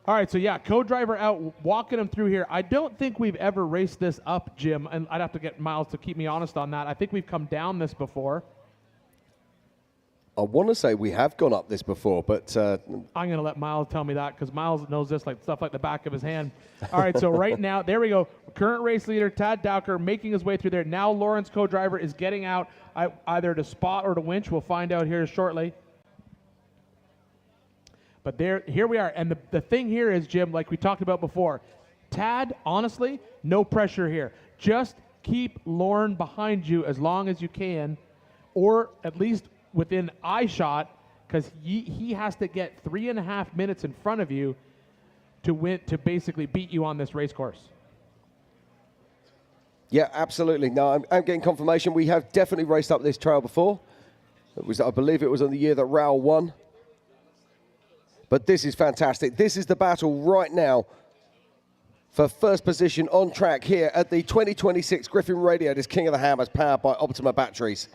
All right, so yeah, co-driver out, walking him through here. I don't think we've ever raced this up, Jim, and I'd have to get Miles to keep me honest on that. I think we've come down this before. I want to say we have gone up this before, but... I'm going to let Miles tell me that because Miles knows this like stuff like the back of his hand. All right, so right now, there we go. Current race leader, Tad Dowker, making his way through there. Now Lauren's co-driver is getting out either to spot or to winch. We'll find out here shortly. But here we are. And the thing here is, Jim, like we talked about before, Tad, honestly, no pressure here. Just keep Lauren behind you as long as you can, or at least within eye shot, because he has to get 3.5 minutes in front of you to win, to basically beat you on this race course. Yeah, absolutely. No, I'm getting confirmation. We have definitely raced up this trail before. I believe it was on the year that Raoul won. But this is fantastic. This is the battle right now for first position on track here at the 2026 Griffin Radiators King of the Hammers, powered by Optima batteries.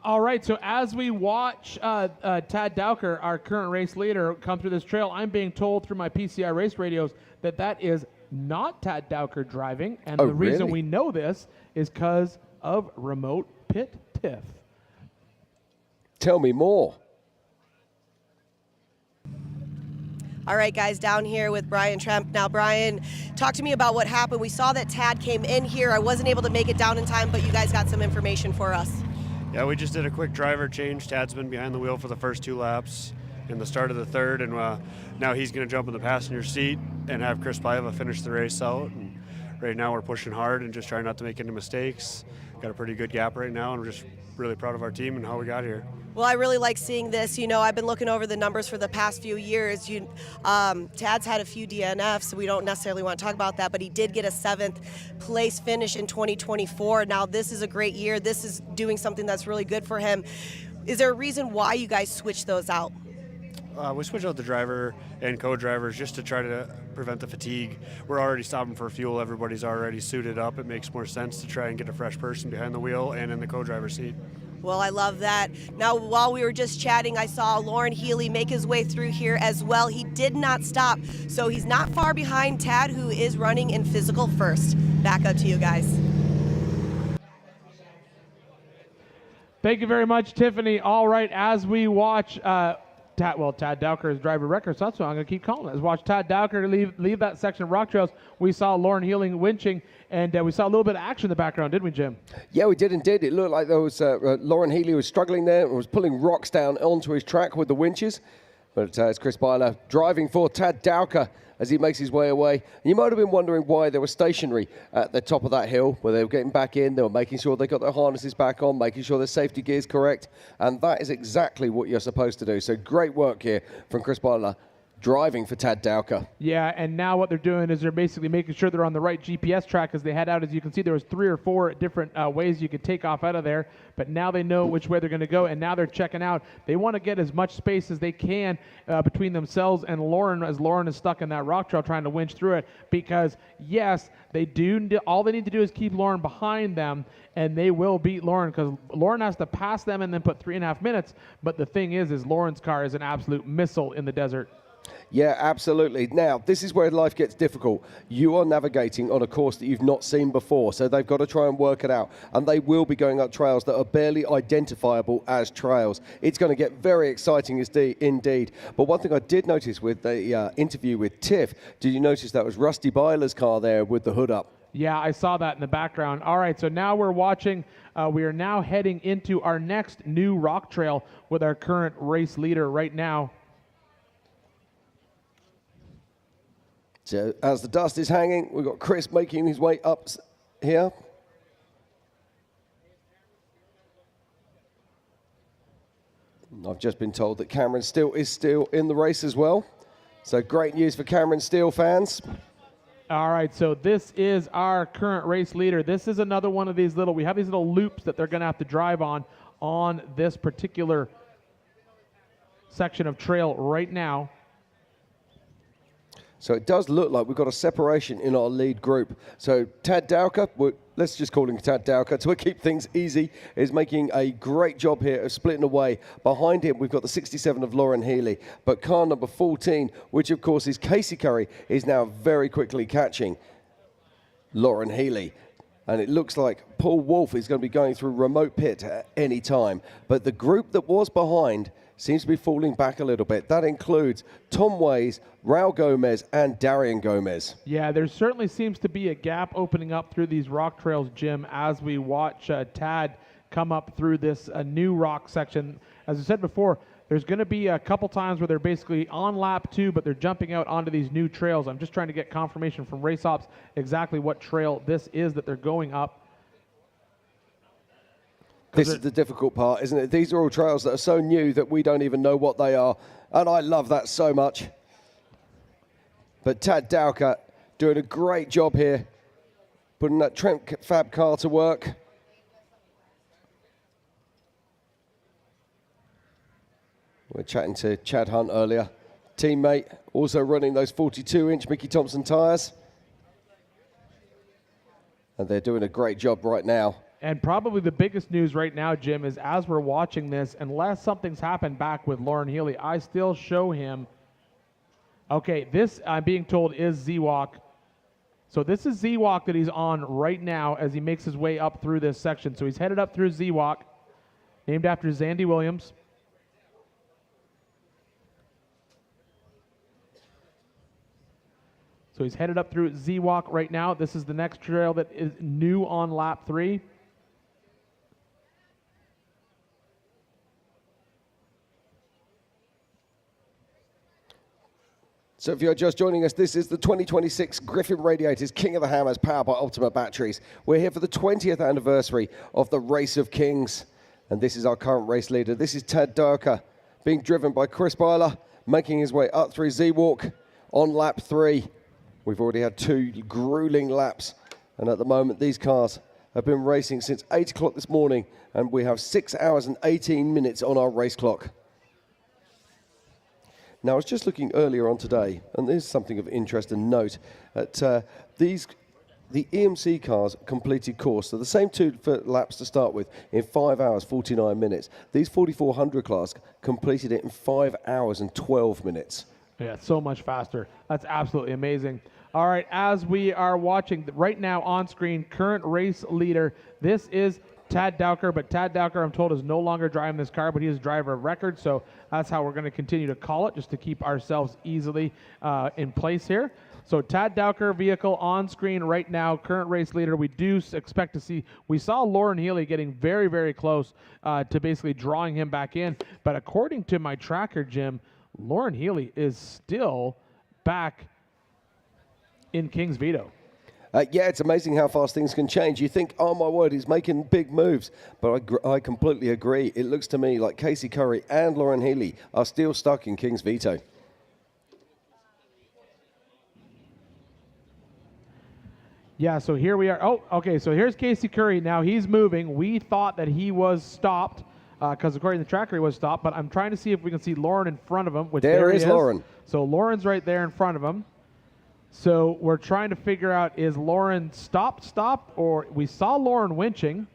All right, so as we watch Tad Dowker, our current race leader, come through this trail, I'm being told through my PCI race radios that is not Tad Dowker driving. And the reason we know this is because of remote pit tiff. Tell me more. All right, guys, down here with Brian Tremp. Now, Brian, talk to me about what happened. We saw that Tad came in here. I wasn't able to make it down in time, but you guys got some information for us. Yeah, we just did a quick driver change. Tad's been behind the wheel for the first 2 laps in the start of the third, and now he's going to jump in the passenger seat and have Chris Paiva finish the race out. And right now we're pushing hard and just trying not to make any mistakes. Got a pretty good gap right now, and we're just really proud of our team and how we got here. Well, I really like seeing this. You know, I've been looking over the numbers for the past few years. Tad's had a few DNFs, so we don't necessarily want to talk about that, but he did get a 7th place finish in 2024. Now, this is a great year. This is doing something that's really good for him. Is there a reason why you guys switched those out? We switched out the driver and co-drivers just to try to prevent the fatigue. We're already stopping for fuel. Everybody's already suited up. It makes more sense to try and get a fresh person behind the wheel and in the co-driver seat. Well, I love that. Now, while we were just chatting, I saw Lauren Healy make his way through here as well. He did not stop, so he's not far behind Tad, who is running in physical first. Back up to you guys. Thank you very much, Tiffany. All right, as we watch Tad Dowker is driver record, so that's what I'm going to keep calling it. Let's watch Tad Dowker leave that section of rock trails. We saw Lauren Healy winching, and we saw a little bit of action in the background, didn't we, Jim? Yeah, we did indeed. It looked like there was Lauren Healy was struggling there and was pulling rocks down onto his track with the winches. But it's Chris Byler driving for Tad Dowker as he makes his way away. And you might have been wondering why they were stationary at the top of that hill, where they were getting back in. They were making sure they got their harnesses back on, making sure their safety gear is correct. And that is exactly what you're supposed to do. So great work here from Chris Byler, driving for Tad Dowker. Yeah, and now what they're doing is they're basically making sure they're on the right GPS track as they head out. As you can see, there was 3 or 4 different ways you could take off out of there, but now they know which way they're going to go, and now they're checking out. They want to get as much space as they can between themselves and Lauren, as Lauren is stuck in that rock trail trying to winch through it, because, yes, they do. All they need to do is keep Lauren behind them, and they will beat Lauren, because Lauren has to pass them and then put 3.5 minutes, but the thing is Lauren's car is an absolute missile in the desert. Yeah, absolutely. Now, this is where life gets difficult. You are navigating on a course that you've not seen before, so they've got to try and work it out. And they will be going up trails that are barely identifiable as trails. It's going to get very exciting indeed. But one thing I did notice with the interview with Tiff, did you notice that was Rusty Byler's car there with the hood up? Yeah, I saw that in the background. All right, so now we're watching. We are now heading into our next new rock trail with our current race leader right now. So as the dust is hanging, we've got Chris making his way up here. I've just been told that Cameron Steele is still in the race as well. So great news for Cameron Steele fans. All right, so this is our current race leader. This is another one of these we have these little loops that they're going to have to drive on this particular section of trail right now. So it does look like we've got a separation in our lead group. So Tad Dowker, let's just call him Tad Dowker, to keep things easy, is making a great job here of splitting away. Behind him, we've got the 67 of Lauren Healy. But car number 14, which of course is Casey Curry, is now very quickly catching Lauren Healy. And it looks like Paul Wolf is going to be going through remote pit at any time. But the group that was behind seems to be falling back a little bit. That includes Tom Ways, Raul Gomez, and Darian Gomez. Yeah, there certainly seems to be a gap opening up through these rock trails, Jim, as we watch Tad come up through this new rock section. As I said before, there's going to be a couple times where they're basically on lap 2, but they're jumping out onto these new trails. I'm just trying to get confirmation from Race Ops exactly what trail this is that they're going up. This is the difficult part, isn't it? These are all trails that are so new that we don't even know what they are. And I love that so much. But Tad Dowker doing a great job here, putting that Trent Fab car to work. We're chatting to Chad Hunt earlier. Teammate, also running those 42-inch Mickey Thompson tyres. And they're doing a great job right now. And probably the biggest news right now, Jim, is as we're watching this, unless something's happened back with Lauren Healy, I still show him. Okay, this, I'm being told, is Z-Walk. So this is Z-Walk that he's on right now as he makes his way up through this section. So he's headed up through Z-Walk, named after Zandy Williams. So he's headed up through Z-Walk right now. This is the next trail that is new on lap 3. So if you're just joining us, this is the 2026 Griffin Radiators King of the Hammers powered by Ultimate Batteries. We're here for the 20th anniversary of the Race of Kings. And this is our current race leader. This is Tad Dowker, being driven by Chris Byler, making his way up through Z-Walk on lap 3. We've already had 2 grueling laps. And at the moment, these cars have been racing since 8 o'clock this morning. And we have 6 hours and 18 minutes on our race clock. Now, I was just looking earlier on today, and there's something of interest and note, that the EMC cars completed course, so the same 2 laps to start with, in 5 hours, 49 minutes. These 4400 class completed it in 5 hours and 12 minutes. Yeah, so much faster. That's absolutely amazing. All right, as we are watching right now on screen, current race leader, this is Tad Dowker, but Tad Dowker, I'm told, is no longer driving this car, but he is driver of record, so that's how we're going to continue to call it, just to keep ourselves easily in place here. So Tad Dowker vehicle on screen right now, current race leader. We do expect to see, we saw Lauren Healy getting very, very close to basically drawing him back in, but according to my tracker, Jim, Lauren Healy is still back in King's Veto. Yeah, it's amazing how fast things can change. You think, oh my word, he's making big moves. But I completely agree. It looks to me like Casey Curry and Lauren Healy are still stuck in King's Veto. Yeah, so here we are. Oh, okay, so here's Casey Curry. Now he's moving. We thought that he was stopped because according to the tracker he was stopped, but I'm trying to see if we can see Lauren in front of him. Which there is Lauren. So Lauren's right there in front of him. So we're trying to figure out, is Lauren stopped, or we saw Lauren winching,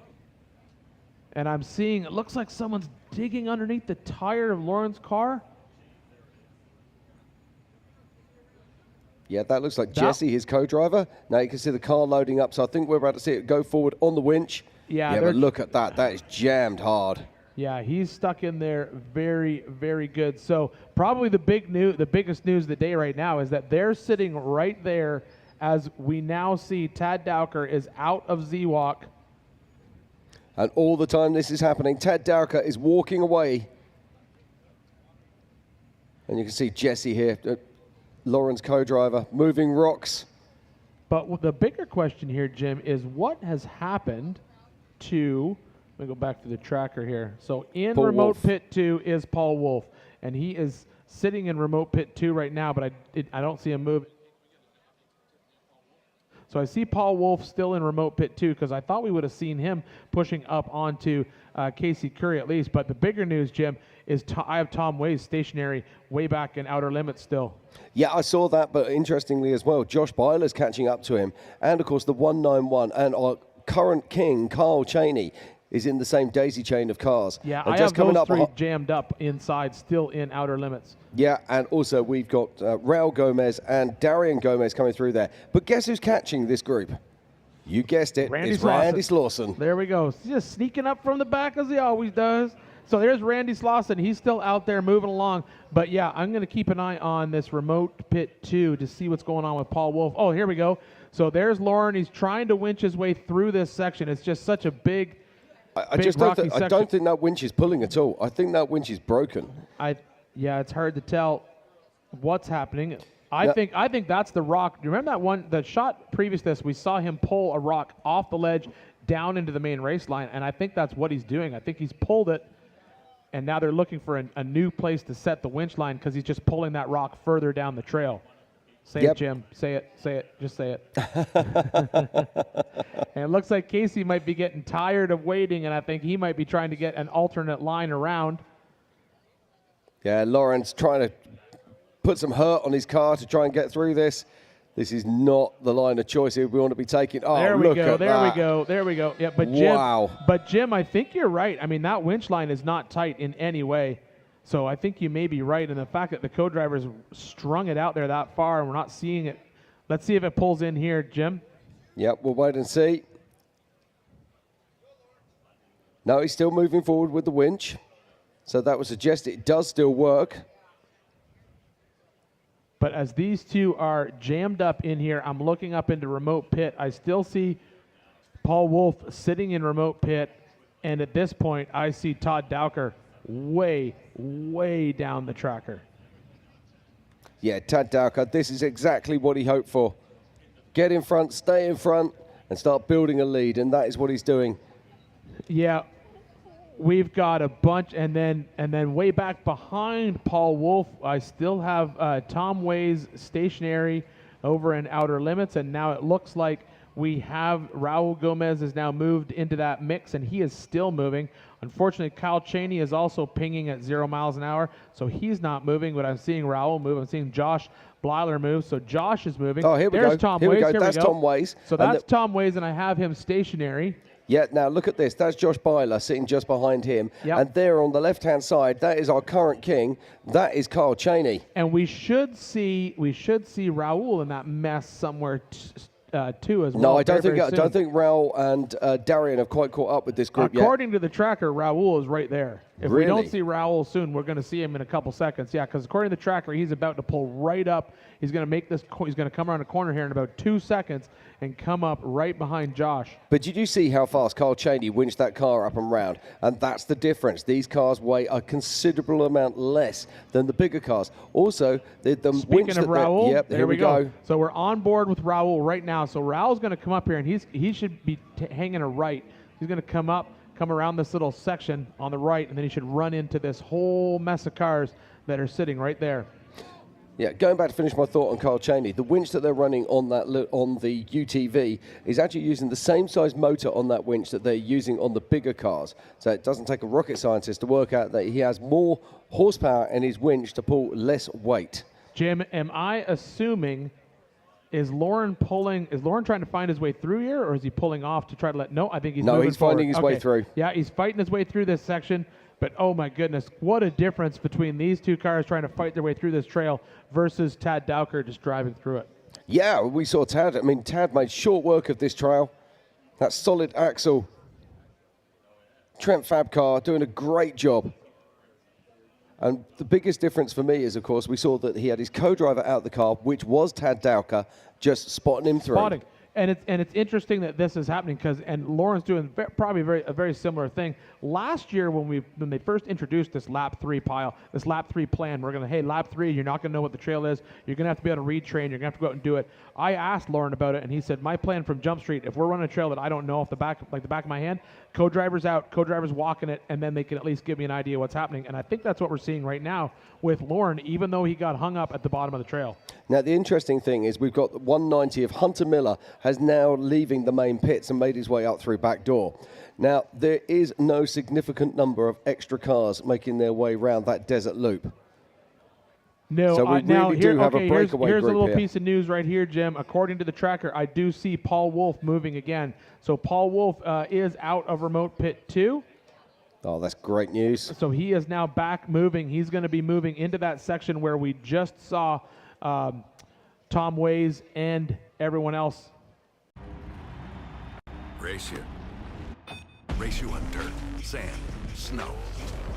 and I'm seeing, it looks like someone's digging underneath the tire of Lauren's car. Yeah, that looks like Jesse, his co-driver. Now you can see the car loading up, so I think we're about to see it go forward on the winch. Yeah, but look at that. That is jammed hard. Yeah, he's stuck in there very, very good. So probably the biggest news of the day right now is that they're sitting right there as we now see Tad Dowker is out of Z-Walk. And all the time this is happening, Tad Dowker is walking away. And you can see Jesse here, Lauren's co-driver, moving rocks. But the bigger question here, Jim, is what has happened to... Let me go back to the tracker here. So in Paul remote Wolf. pit 2 is Paul Wolf, and he is sitting in remote pit 2 right now, but I don't see him move. So I see Paul Wolf still in remote pit 2 because I thought we would have seen him pushing up onto Casey Curry at least. But the bigger news, Jim, is I have Tom Ways stationary way back in outer limits still. Yeah, I saw that, but interestingly as well, Josh Byler's catching up to him. And, of course, the 191 and our current king, Carl Cheney, is in the same daisy chain of cars. Yeah, and I just have those coming up three jammed up inside, still in outer limits. Yeah, and also we've got Raul Gomez and Darian Gomez coming through there. But guess who's catching this group? You guessed it, it's Randy Slauson. There we go. Just sneaking up from the back as he always does. So there's Randy Slauson. He's still out there moving along. But, yeah, I'm going to keep an eye on this remote pit 2 to see what's going on with Paul Wolf. Oh, here we go. So there's Lauren. He's trying to winch his way through this section. It's just such a big... I don't think that winch is pulling at all. I think that winch is broken. Yeah, it's hard to tell what's happening. I think that's the rock. Do you remember that one, the shot previous to this, we saw him pull a rock off the ledge down into the main race line, and I think that's what he's doing. I think he's pulled it, and now they're looking for a new place to set the winch line because he's just pulling that rock further down the trail. Say it, Jim. Say it. Just say it. And it looks like Casey might be getting tired of waiting, and I think he might be trying to get an alternate line around. Yeah, Lauren's trying to put some hurt on his car to try and get through this. This is not the line of choice here we want to be taking. Oh, there we look go. at There that. we go. There we go. Yeah, but Jim, wow. But Jim, I think you're right. I mean, that winch line is not tight in any way. So I think you may be right in the fact that the co-drivers strung it out there that far and we're not seeing it. Let's see if it pulls in here, Jim. Yep, we'll wait and see. No, he's still moving forward with the winch. So that would suggest it does still work. But as these two are jammed up in here, I'm looking up into remote pit. I still see Paul Wolf sitting in remote pit. And at this point, I see Todd Dowker way, way down the tracker. Yeah, Tad Dowker, this is exactly what he hoped for. Get in front, stay in front, and start building a lead, and that is what he's doing. Yeah, we've got a bunch, and then way back behind Paul Wolf, I still have Tom Ways stationary over in outer limits, and now it looks like we have Raul Gomez has now moved into that mix, and he is still moving. Unfortunately, Kyle Cheney is also pinging at 0 miles an hour, so he's not moving, but I'm seeing Raul move. I'm seeing Josh Blyler move, so Josh is moving. Oh, here we There's go. Tom Here Ways. we go. Here That's we go. Tom Ways. So that's Tom Ways, and I have him stationary. Yeah, now look at this. That's Josh Byler sitting just behind him. Yep. And there on the left-hand side, that is our current king. That is Carl Cheney. And we should see Raul in that mess somewhere too as well. No, I don't very think Raul and Darian have quite caught up with this group yet. According to the tracker, Raul is right there. If we Really? don't see Raul soon, we're going to see him in a couple seconds. Yeah, because according to the tracker, he's about to pull right up. He's going to make this. He's going to come around a corner here in about 2 seconds and come up right behind Josh. But did you see how fast Carl Cheney winched that car up and round? And that's the difference. These cars weigh a considerable amount less than the bigger cars. Also, the winch Speaking of Raul, yep, there here we go. So we're on board with Raul right now. So Raul's going to come up here, and he should be hanging a right. He's going to come around this little section on the right, and then he should run into this whole mess of cars that are sitting right there. Yeah, going back to finish my thought on Carl Cheney, the winch that they're running on the UTV is actually using the same size motor on that winch that they're using on the bigger cars. So it doesn't take a rocket scientist to work out that he has more horsepower in his winch to pull less weight. Jim, am I assuming is Lauren trying to find his way through here, or is he pulling off to try to let? No, I think he's moving he's forward. finding his way through. Yeah, he's fighting his way through this section. But oh my goodness, what a difference between these two cars trying to fight their way through this trail versus Tad Dowker just driving through it. Yeah, we saw Tad. I mean, Tad made short work of this trial. That solid axle. Trent Fabcar doing a great job. And the biggest difference for me is, of course, we saw that he had his co-driver out the car, which was Tad Dowker, just spotting him through. Spotting. And it's interesting that this is happening probably doing probably a very similar thing. Last year when they first introduced this lap 3 plan, we're gonna, hey, lap 3, you're not gonna know what the trail is. You're gonna have to be able to retrain. You're gonna have to go out and do it. I asked Lauren about it, and he said my plan from Jump Street, if we're running a trail that I don't know off the back of my hand, co-drivers out, co-drivers walking it, and then they can at least give me an idea what's happening. And I think that's what we're seeing right now with Lauren, even though he got hung up at the bottom of the trail. Now, the interesting thing is we've got 190 of Hunter Miller has now leaving the main pits and made his way out through back door. Now, there is no significant number of extra cars making their way around that desert loop. No, so we really do have a breakaway here's a group little here. piece of news right here, Jim. According to the tracker, I do see Paul Wolf moving again. So Paul Wolf is out of remote pit 2. Oh, that's great news. So he is now back moving. He's going to be moving into that section where we just saw Tom Ways and everyone else. Race you. Race you on dirt, sand, snow.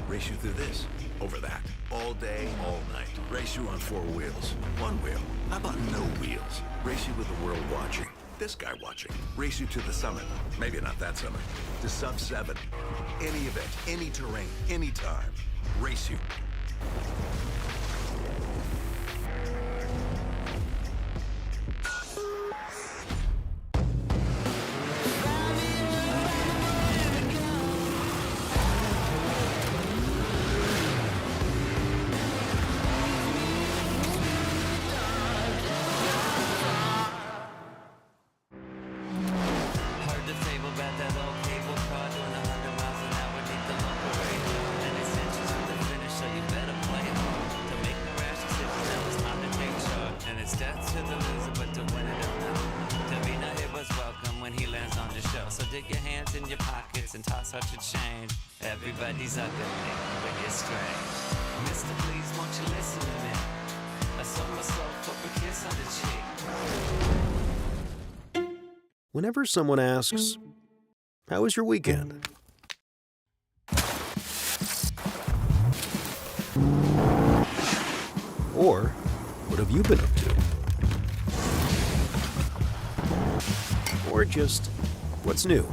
Race you through this, over that, all day, all night. Race you on 4 wheels, 1 wheel. How about no wheels? Race you with the world watching, this guy watching. Race you to the summit, maybe not that summit, to sub 7. Any event, any terrain, anytime. Race you. Everybody's ugly when you're strange. Mister, please, won't you listen to me? I saw myself up a kiss on the cheek. Whenever someone asks, "How was your weekend?" Or, "What have you been up to?" Or just, "What's new?"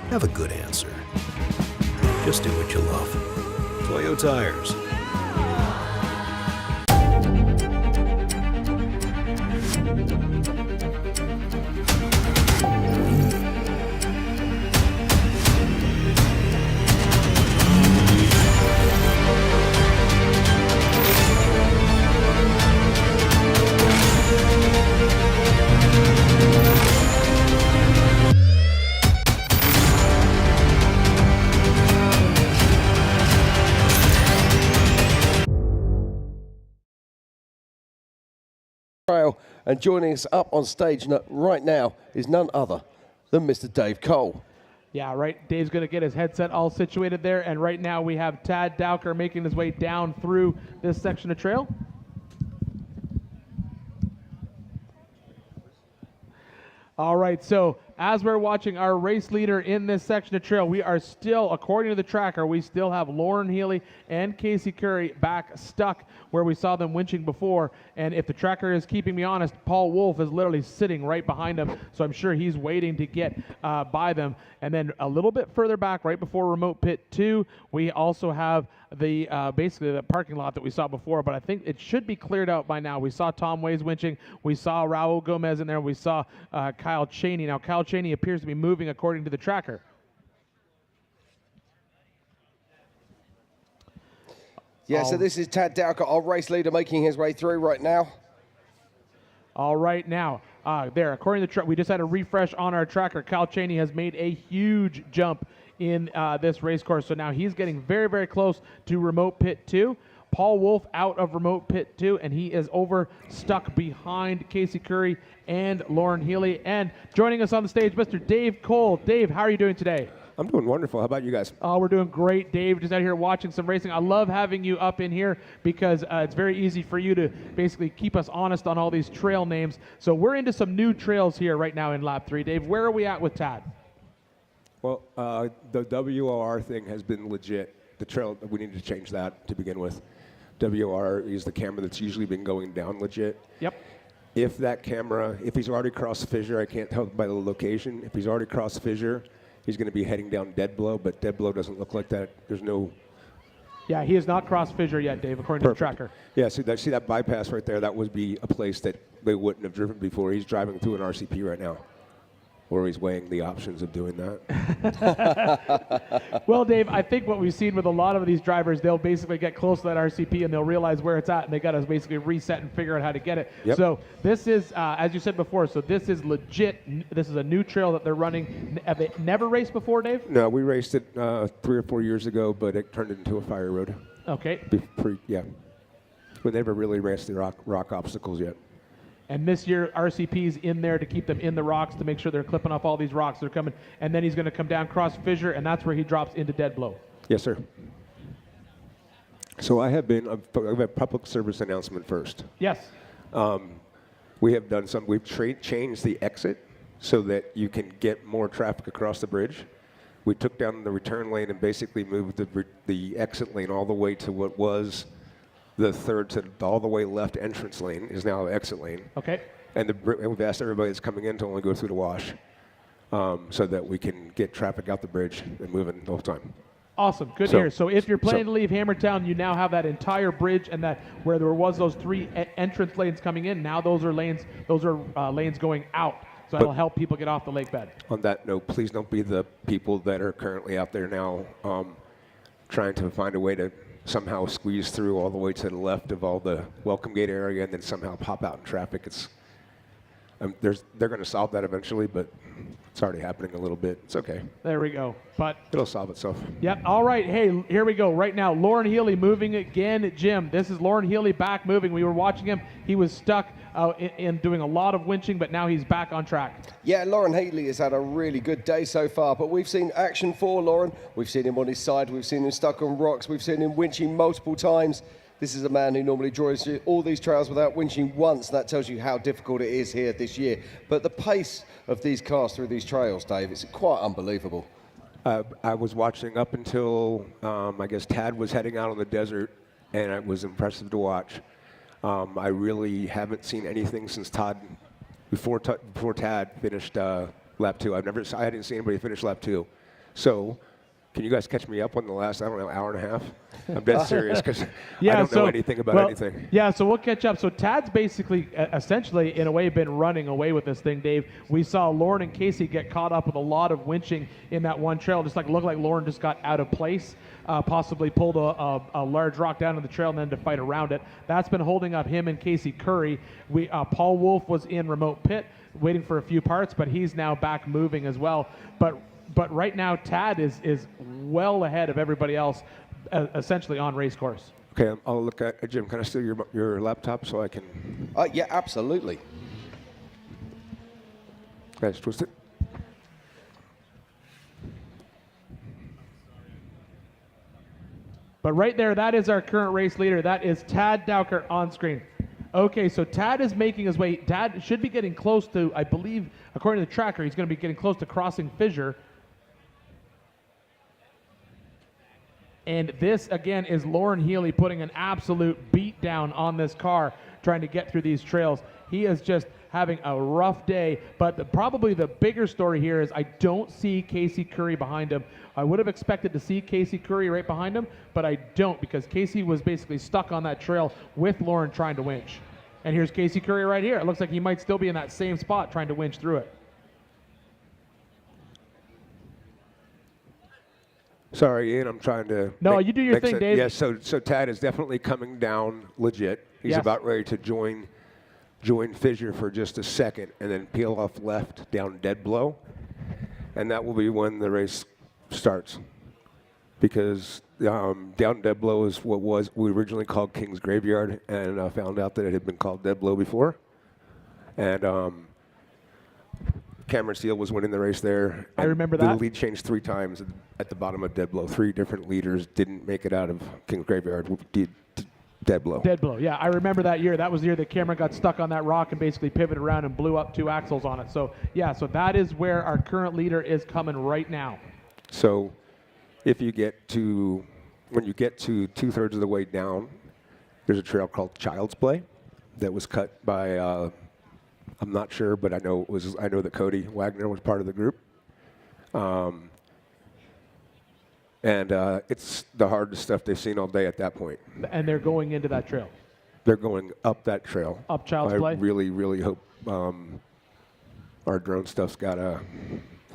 Have a good answer. Just do what you love. Toyo Tires. And joining us up on stage right now is none other than Mr. Dave Cole. Yeah, right. Dave's going to get his headset all situated there. And right now we have Tad Dowker making his way down through this section of trail. All right, so as we're watching our race leader in this section of trail, we are still, according to the tracker, we still have Lauren Healy and Casey Curry back stuck where we saw them winching before. And if the tracker is keeping me honest, Paul Wolf is literally sitting right behind them. So I'm sure he's waiting to get by them. And then a little bit further back, right before remote pit 2, we also have the basically the parking lot that we saw before, but I think it should be cleared out by now. We saw Tom Ways winching. We saw Raul Gomez in there. We saw Kyle Cheney. Now, Kyle Cheney appears to be moving according to the tracker. Yeah, so this is Tad Dowker, our race leader, making his way through right now. All right, now, there, according to the track, we just had a refresh on our tracker. Kyle Cheney has made a huge jump in this race course, so now he's getting very, very close to remote pit 2. Paul Wolf out of remote pit 2, and he is stuck behind Casey Curry and Lauren Healy. And joining us on the stage, Mr. Dave Cole. Dave, how are you doing today? I'm doing wonderful. How about you guys? Oh, we're doing great, Dave. Just out here watching some racing. I love having you up in here because it's very easy for you to basically keep us honest on all these trail names. So we're into some new trails here right now in Lap 3. Dave, where are we at with Tad? Well, the WOR thing has been legit. The trail, we need to change that to begin with. WOR is the camera that's usually been going down legit. Yep. If that camera, if he's already crossed fissure, I can't tell by the location. If he's already crossed fissure, he's going to be heading down dead blow, but dead blow doesn't look like that. There's no... Yeah, he has not crossed fissure yet, Dave, according to the tracker. Yeah, see that bypass right there? That would be a place that they wouldn't have driven before. He's driving through an RCP right now, or he's weighing the options of doing that. Well, Dave, I think what we've seen with a lot of these drivers, they'll basically get close to that RCP and they'll realize where it's at, and they got to basically reset and figure out how to get it. Yep. So this is, as you said before, so this is legit. This is a new trail that they're running. Have they never raced before, Dave? No, we raced it 3 or 4 years ago, but it turned into a fire road. Okay. Yeah. We never really raced the rock obstacles yet. And this year, RCP's in there to keep them in the rocks to make sure they're clipping off all these rocks that are coming. And then he's going to come down, cross fissure, and that's where he drops into dead blow. Yes, sir. So I have a public service announcement first. Yes. We have done some, we've changed the exit so that you can get more traffic across the bridge. We took down the return lane and basically moved the exit lane all the way to what was the third to all the way left entrance lane is now an exit lane. Okay. And we've asked everybody that's coming in to only go through the wash so that we can get traffic out the bridge and moving the whole time. Awesome. Good to hear. So if you're planning to leave Hammertown, you now have that entire bridge, and that where there was those 3 entrance lanes coming in, now those are lanes going out. So that'll help people get off the lake bed. On that note, please don't be the people that are currently out there now trying to find a way to somehow squeeze through all the way to the left of all the welcome gate area and then somehow pop out in traffic. They're going to solve that eventually, but it's already happening a little bit. It's okay. There we go. But it'll solve itself. Yep. All right. Hey, here we go. Right now, Lauren Healy moving again. Jim, this is Lauren Healy back moving. We were watching him. He was stuck in doing a lot of winching, but now he's back on track. Yeah, Lauren Healy has had a really good day so far, but we've seen action for Lauren. We've seen him on his side. We've seen him stuck on rocks. We've seen him winching multiple times. This is a man who normally drives all these trails without winching once. That tells you how difficult it is here this year. But the pace of these cars through these trails, Dave, it's quite unbelievable. I was watching up until, I guess, Tad was heading out on the desert, and it was impressive to watch. I really haven't seen anything since Todd, before Tad finished lap 2. I didn't see anybody finish lap 2. So, can you guys catch me up on the last, I don't know, hour and a half? I'm dead serious because I don't know anything about anything. Yeah, so we'll catch up. So Tad's basically, essentially, in a way, been running away with this thing, Dave. We saw Lauren and Casey get caught up with a lot of winching in that one trail. Just looked like Lauren just got out of place, possibly pulled a large rock down in the trail and then to fight around it. That's been holding up him and Casey Curry. Paul Wolf was in remote pit waiting for a few parts, but he's now back moving as well. But right now, Tad is well ahead of everybody else, essentially on race course. Okay, I'll look at Jim. Can I steal your laptop so I can? Yeah, absolutely. Guys, twist it. But right there, that is our current race leader. That is Tad Dowker on screen. Okay, so Tad is making his way. Tad should be getting close to, I believe, according to the tracker, he's going to be getting close to crossing fissure. And this, again, is Lauren Healy putting an absolute beat down on this car, trying to get through these trails. He is just having a rough day. But probably the bigger story here is I don't see Casey Curry behind him. I would have expected to see Casey Curry right behind him, but I don't, because Casey was basically stuck on that trail with Lauren trying to winch. And here's Casey Curry right here. It looks like he might still be in that same spot trying to winch through it. Sorry, Ian, I'm trying to... No, you do your thing, Dave. Yeah, so Tad is definitely coming down legit. He's about ready to join fissure for just a second and then peel off left down dead blow. And that will be when the race starts. Because down dead blow is what we originally called King's Graveyard, and I found out that it had been called dead blow before. And Cameron Steele was winning the race there. I remember the that. lead changed 3 times at the bottom of Dead Blow. 3 different leaders didn't make it out of King's Graveyard. Did Dead Blow. Dead Blow, yeah. I remember that year. That was the year that Cameron got stuck on that rock and basically pivoted around and blew up 2 axles on it. So, yeah, so that is where our current leader is coming right now. So if you get to, when you get to 2/3 of the way down, there's a trail called Child's Play that was cut by, I'm not sure, but I know that Cody Wagner was part of the group. It's the hardest stuff they've seen all day at that point. And they're going into that trail. They're going up that trail. Up Child's I Play? really, really hope our drone stuff's got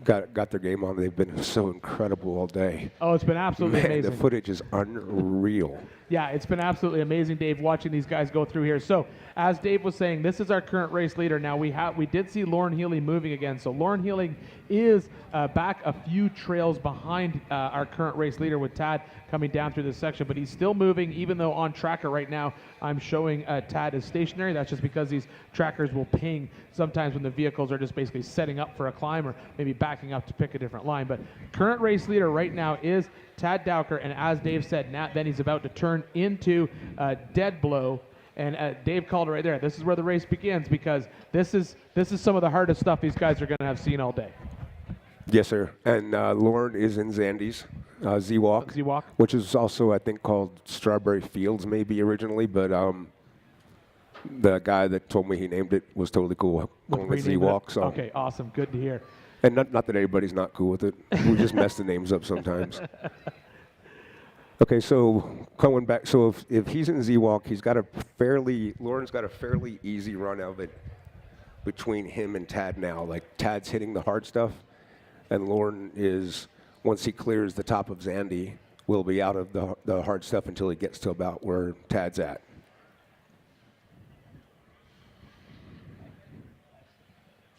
their game on. They've been so incredible all day. Oh, it's been absolutely amazing. The footage is unreal. Yeah, it's been absolutely amazing, Dave, watching these guys go through here. So, as Dave was saying, this is our current race leader. Now, we did see Lauren Healy moving again. So, Lauren Healy is back a few trails behind our current race leader with Tad coming down through this section. But he's still moving, even though on tracker right now I'm showing Tad is stationary. That's just because these trackers will ping sometimes when the vehicles are just basically setting up for a climb or maybe backing up to pick a different line. But current race leader right now is Tad Dowker, and as Dave said, then he's about to turn into Dead Blow, and Dave called it right there. This is where the race begins, because this is some of the hardest stuff these guys are going to have seen all day. Yes, sir. And Lauren is in Zandy's Z-Walk, which is also, I think, called Strawberry Fields maybe originally, but the guy that told me he named it was totally cool calling it Z-Walk. So. Okay, awesome. Good to hear. And not that everybody's not cool with it. We just mess the names up sometimes. Okay, so going back, so if he's in Z-Walk, Lauren's got a fairly easy run of it between him and Tad now. Like, Tad's hitting the hard stuff, and Lauren is, once he clears the top of Zandy, will be out of the hard stuff until he gets to about where Tad's at.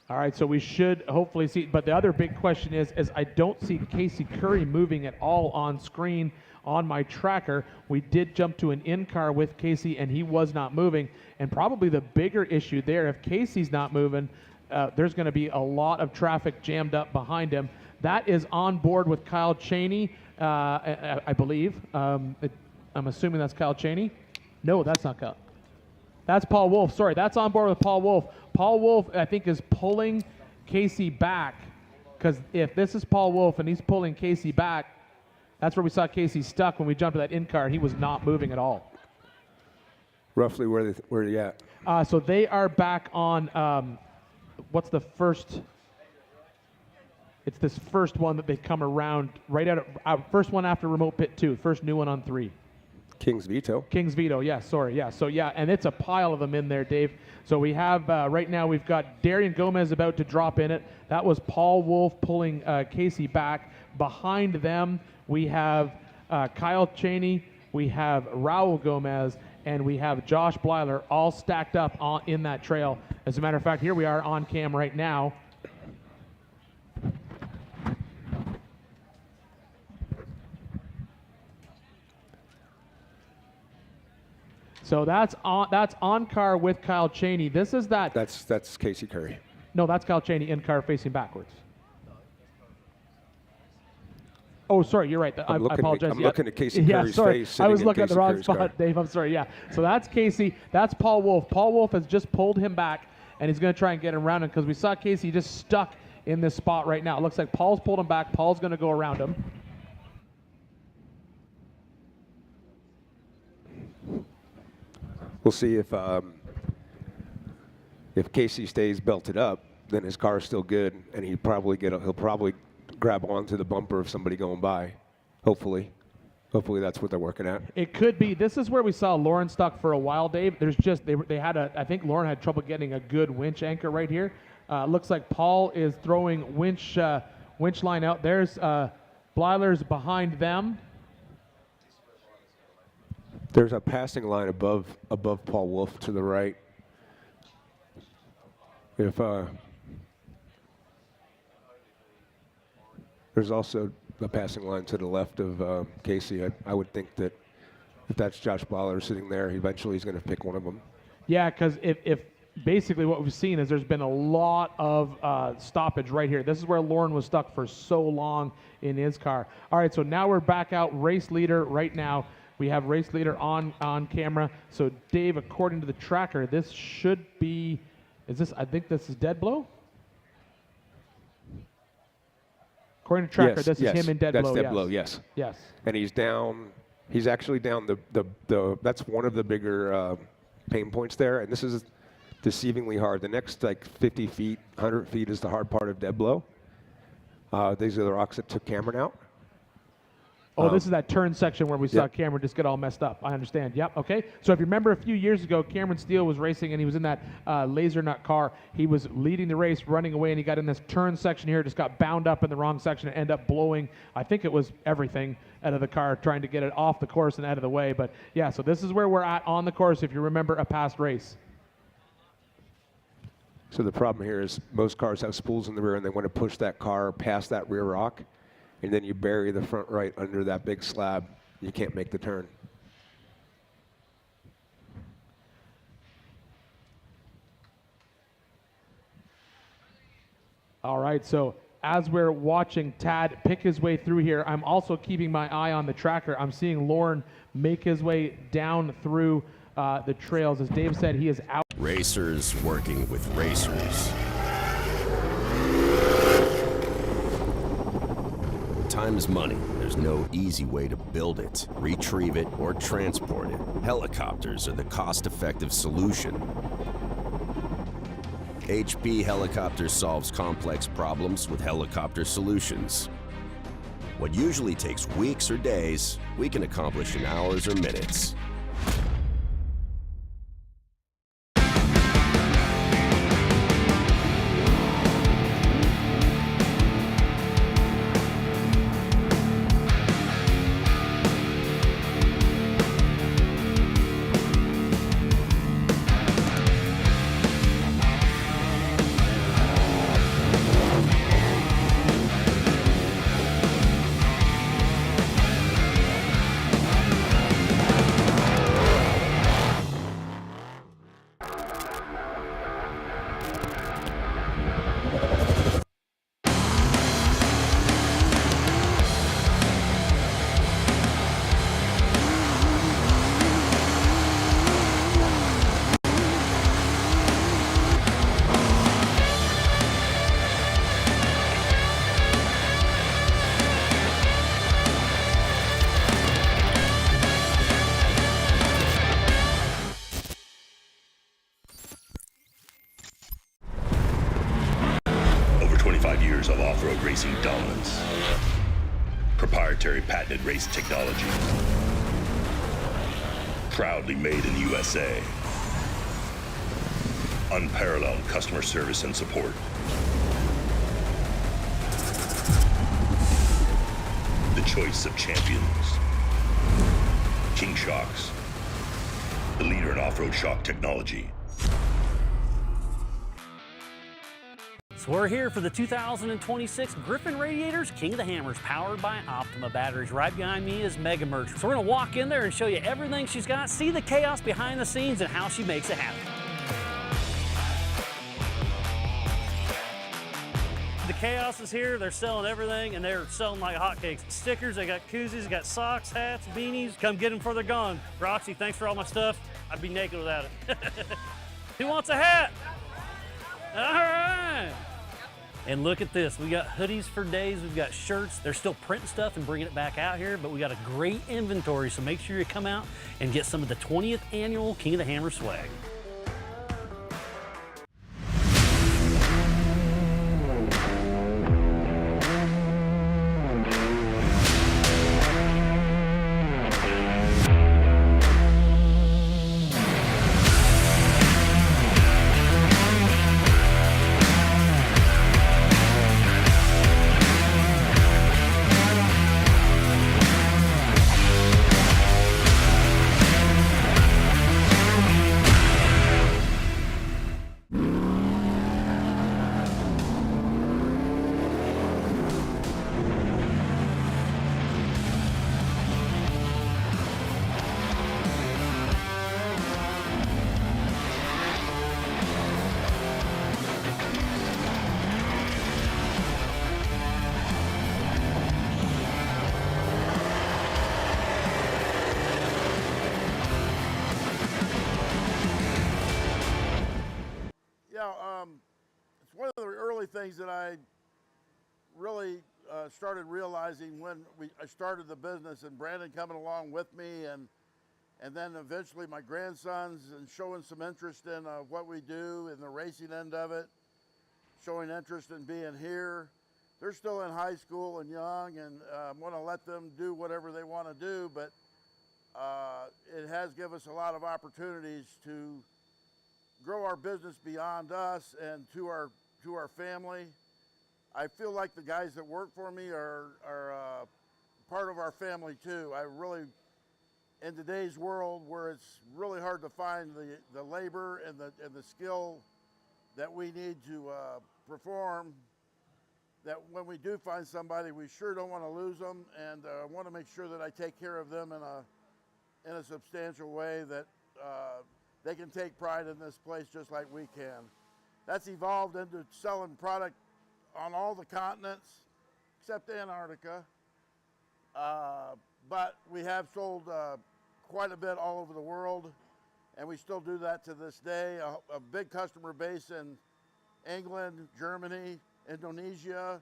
All right, so we should hopefully see, but the other big question is I don't see Casey Curry moving at all on screen on my tracker. We did jump to an in-car with Casey, and he was not moving. And probably the bigger issue there, if Casey's not moving, there's going to be a lot of traffic jammed up behind him. That is on board with Kyle Cheney, I believe. I'm assuming that's Kyle Cheney. No, that's not Kyle. That's Paul Wolf. Sorry, that's on board with Paul Wolf. Paul Wolf, I think, is pulling Casey back, because if this is Paul Wolf and he's pulling Casey back, that's where we saw Casey stuck when we jumped to that in-car. He was not moving at all. Roughly where are you at? So they are back on, what's the first? It's this first one that they come around right out. First one after remote pit 2. First new one on 3. King's Veto. King's Veto, yeah, sorry, yeah. So, yeah, and it's a pile of them in there, Dave. So we have, right now, we've got Darian Gomez about to drop in it. That was Paul Wolf pulling Casey back. Behind them, we have Kyle Cheney, we have Raul Gomez, and we have Josh Blyler all stacked up in that trail. As a matter of fact, here we are on cam right now. So that's on car with Kyle Cheney. This is that. That's Casey Curry. No, that's Kyle Cheney in car facing backwards. Oh, sorry, you're right. I apologize. I'm looking at Casey Curry's face. I was looking at the wrong spot, Dave. I'm sorry. Yeah. So that's Casey. That's Paul Wolf. Paul Wolf has just pulled him back, and he's going to try and get him around him, because we saw Casey just stuck in this spot right now. It looks like Paul's pulled him back. Paul's going to go around him. We'll see if Casey stays belted up, then his car is still good, and he'll probably grab onto the bumper of somebody going by. Hopefully that's what they're working at. It could be. This is where we saw Lauren stuck for a while, Dave. There's just I think Lauren had trouble getting a good winch anchor right here. Looks like Paul is throwing winch line out. There's Blyler's behind them. There's a passing line above Paul Wolf to the right. There's also a passing line to the left of Casey. I would think that if that's Josh Blyler sitting there, eventually he's going to pick one of them. Yeah, because if basically what we've seen is there's been a lot of stoppage right here. This is where Lauren was stuck for so long in his car. All right, so now we're back out race leader right now. We have race leader on camera. So Dave, according to the tracker, this should be, I think this is dead blow? According to tracker, this is him in dead blow. That's dead blow, yes. Yes. And he's down, he's actually down that's one of the bigger pain points there. And this is deceivingly hard. The next like 50 feet, 100 feet is the hard part of dead blow. These are the rocks that took Cameron out. Oh, this is that turn section where we saw Cameron just get all messed up. I understand. Yep. Okay. So if you remember a few years ago, Cameron Steele was racing and he was in that laser nut car. He was leading the race, running away, and he got in this turn section here, just got bound up in the wrong section and ended up blowing, I think it was everything out of the car, trying to get it off the course and out of the way. But yeah, so this is where we're at on the course if you remember a past race. So the problem here is most cars have spools in the rear and they want to push that car past that rear rock. And then you bury the front right under that big slab. You can't make the turn. All right, so as we're watching Tad pick his way through here, I'm also keeping my eye on the tracker. I'm seeing Lauren make his way down through the trails. As Dave said, he is out. Racers working with racers. Time is money. There's no easy way to build it, retrieve it, or transport it. Helicopters are the cost-effective solution. HP Helicopters solves complex problems with helicopter solutions. What usually takes weeks or days, we can accomplish in hours or minutes. Of off-road racing dominance, proprietary patented race technology, proudly made in the USA, unparalleled customer service and support, the choice of champions, King Shocks, the leader in off-road shock technology. So we're here for the 2026 Griffin Radiators King of the Hammers, powered by Optima batteries. Right behind me is Mega Merch. So we're gonna walk in there and show you everything she's got, see the chaos behind the scenes and how she makes it happen. The chaos is here, they're selling everything and they're selling like hotcakes. Stickers, they got koozies, they got socks, hats, beanies. Come get them before they're gone. Roxy, thanks for all my stuff. I'd be naked without it. Who wants a hat? All right. And look at this, we got hoodies for days, we've got shirts. They're still printing stuff and bringing it back out here, but we got a great inventory, so make sure you come out and get some of the 20th annual King of the Hammer swag. things that I really started realizing when I started the business, and Brandon coming along with me, and then eventually my grandsons, and showing some interest in what we do in the racing end of it, showing interest in being here. They're still in high school and young, and want to let them do whatever they want to do, but it has given us a lot of opportunities to grow our business beyond us and to our family. I feel like the guys that work for me are part of our family too. I really, in today's world where it's really hard to find the labor and the skill that we need to perform, that when we do find somebody, we sure don't want to lose them, and want to make sure that I take care of them in a substantial way, that they can take pride in this place just like we can. That's evolved into selling product on all the continents except Antarctica, but we have sold quite a bit all over the world, and we still do that to this day. A big customer base in England, Germany, Indonesia,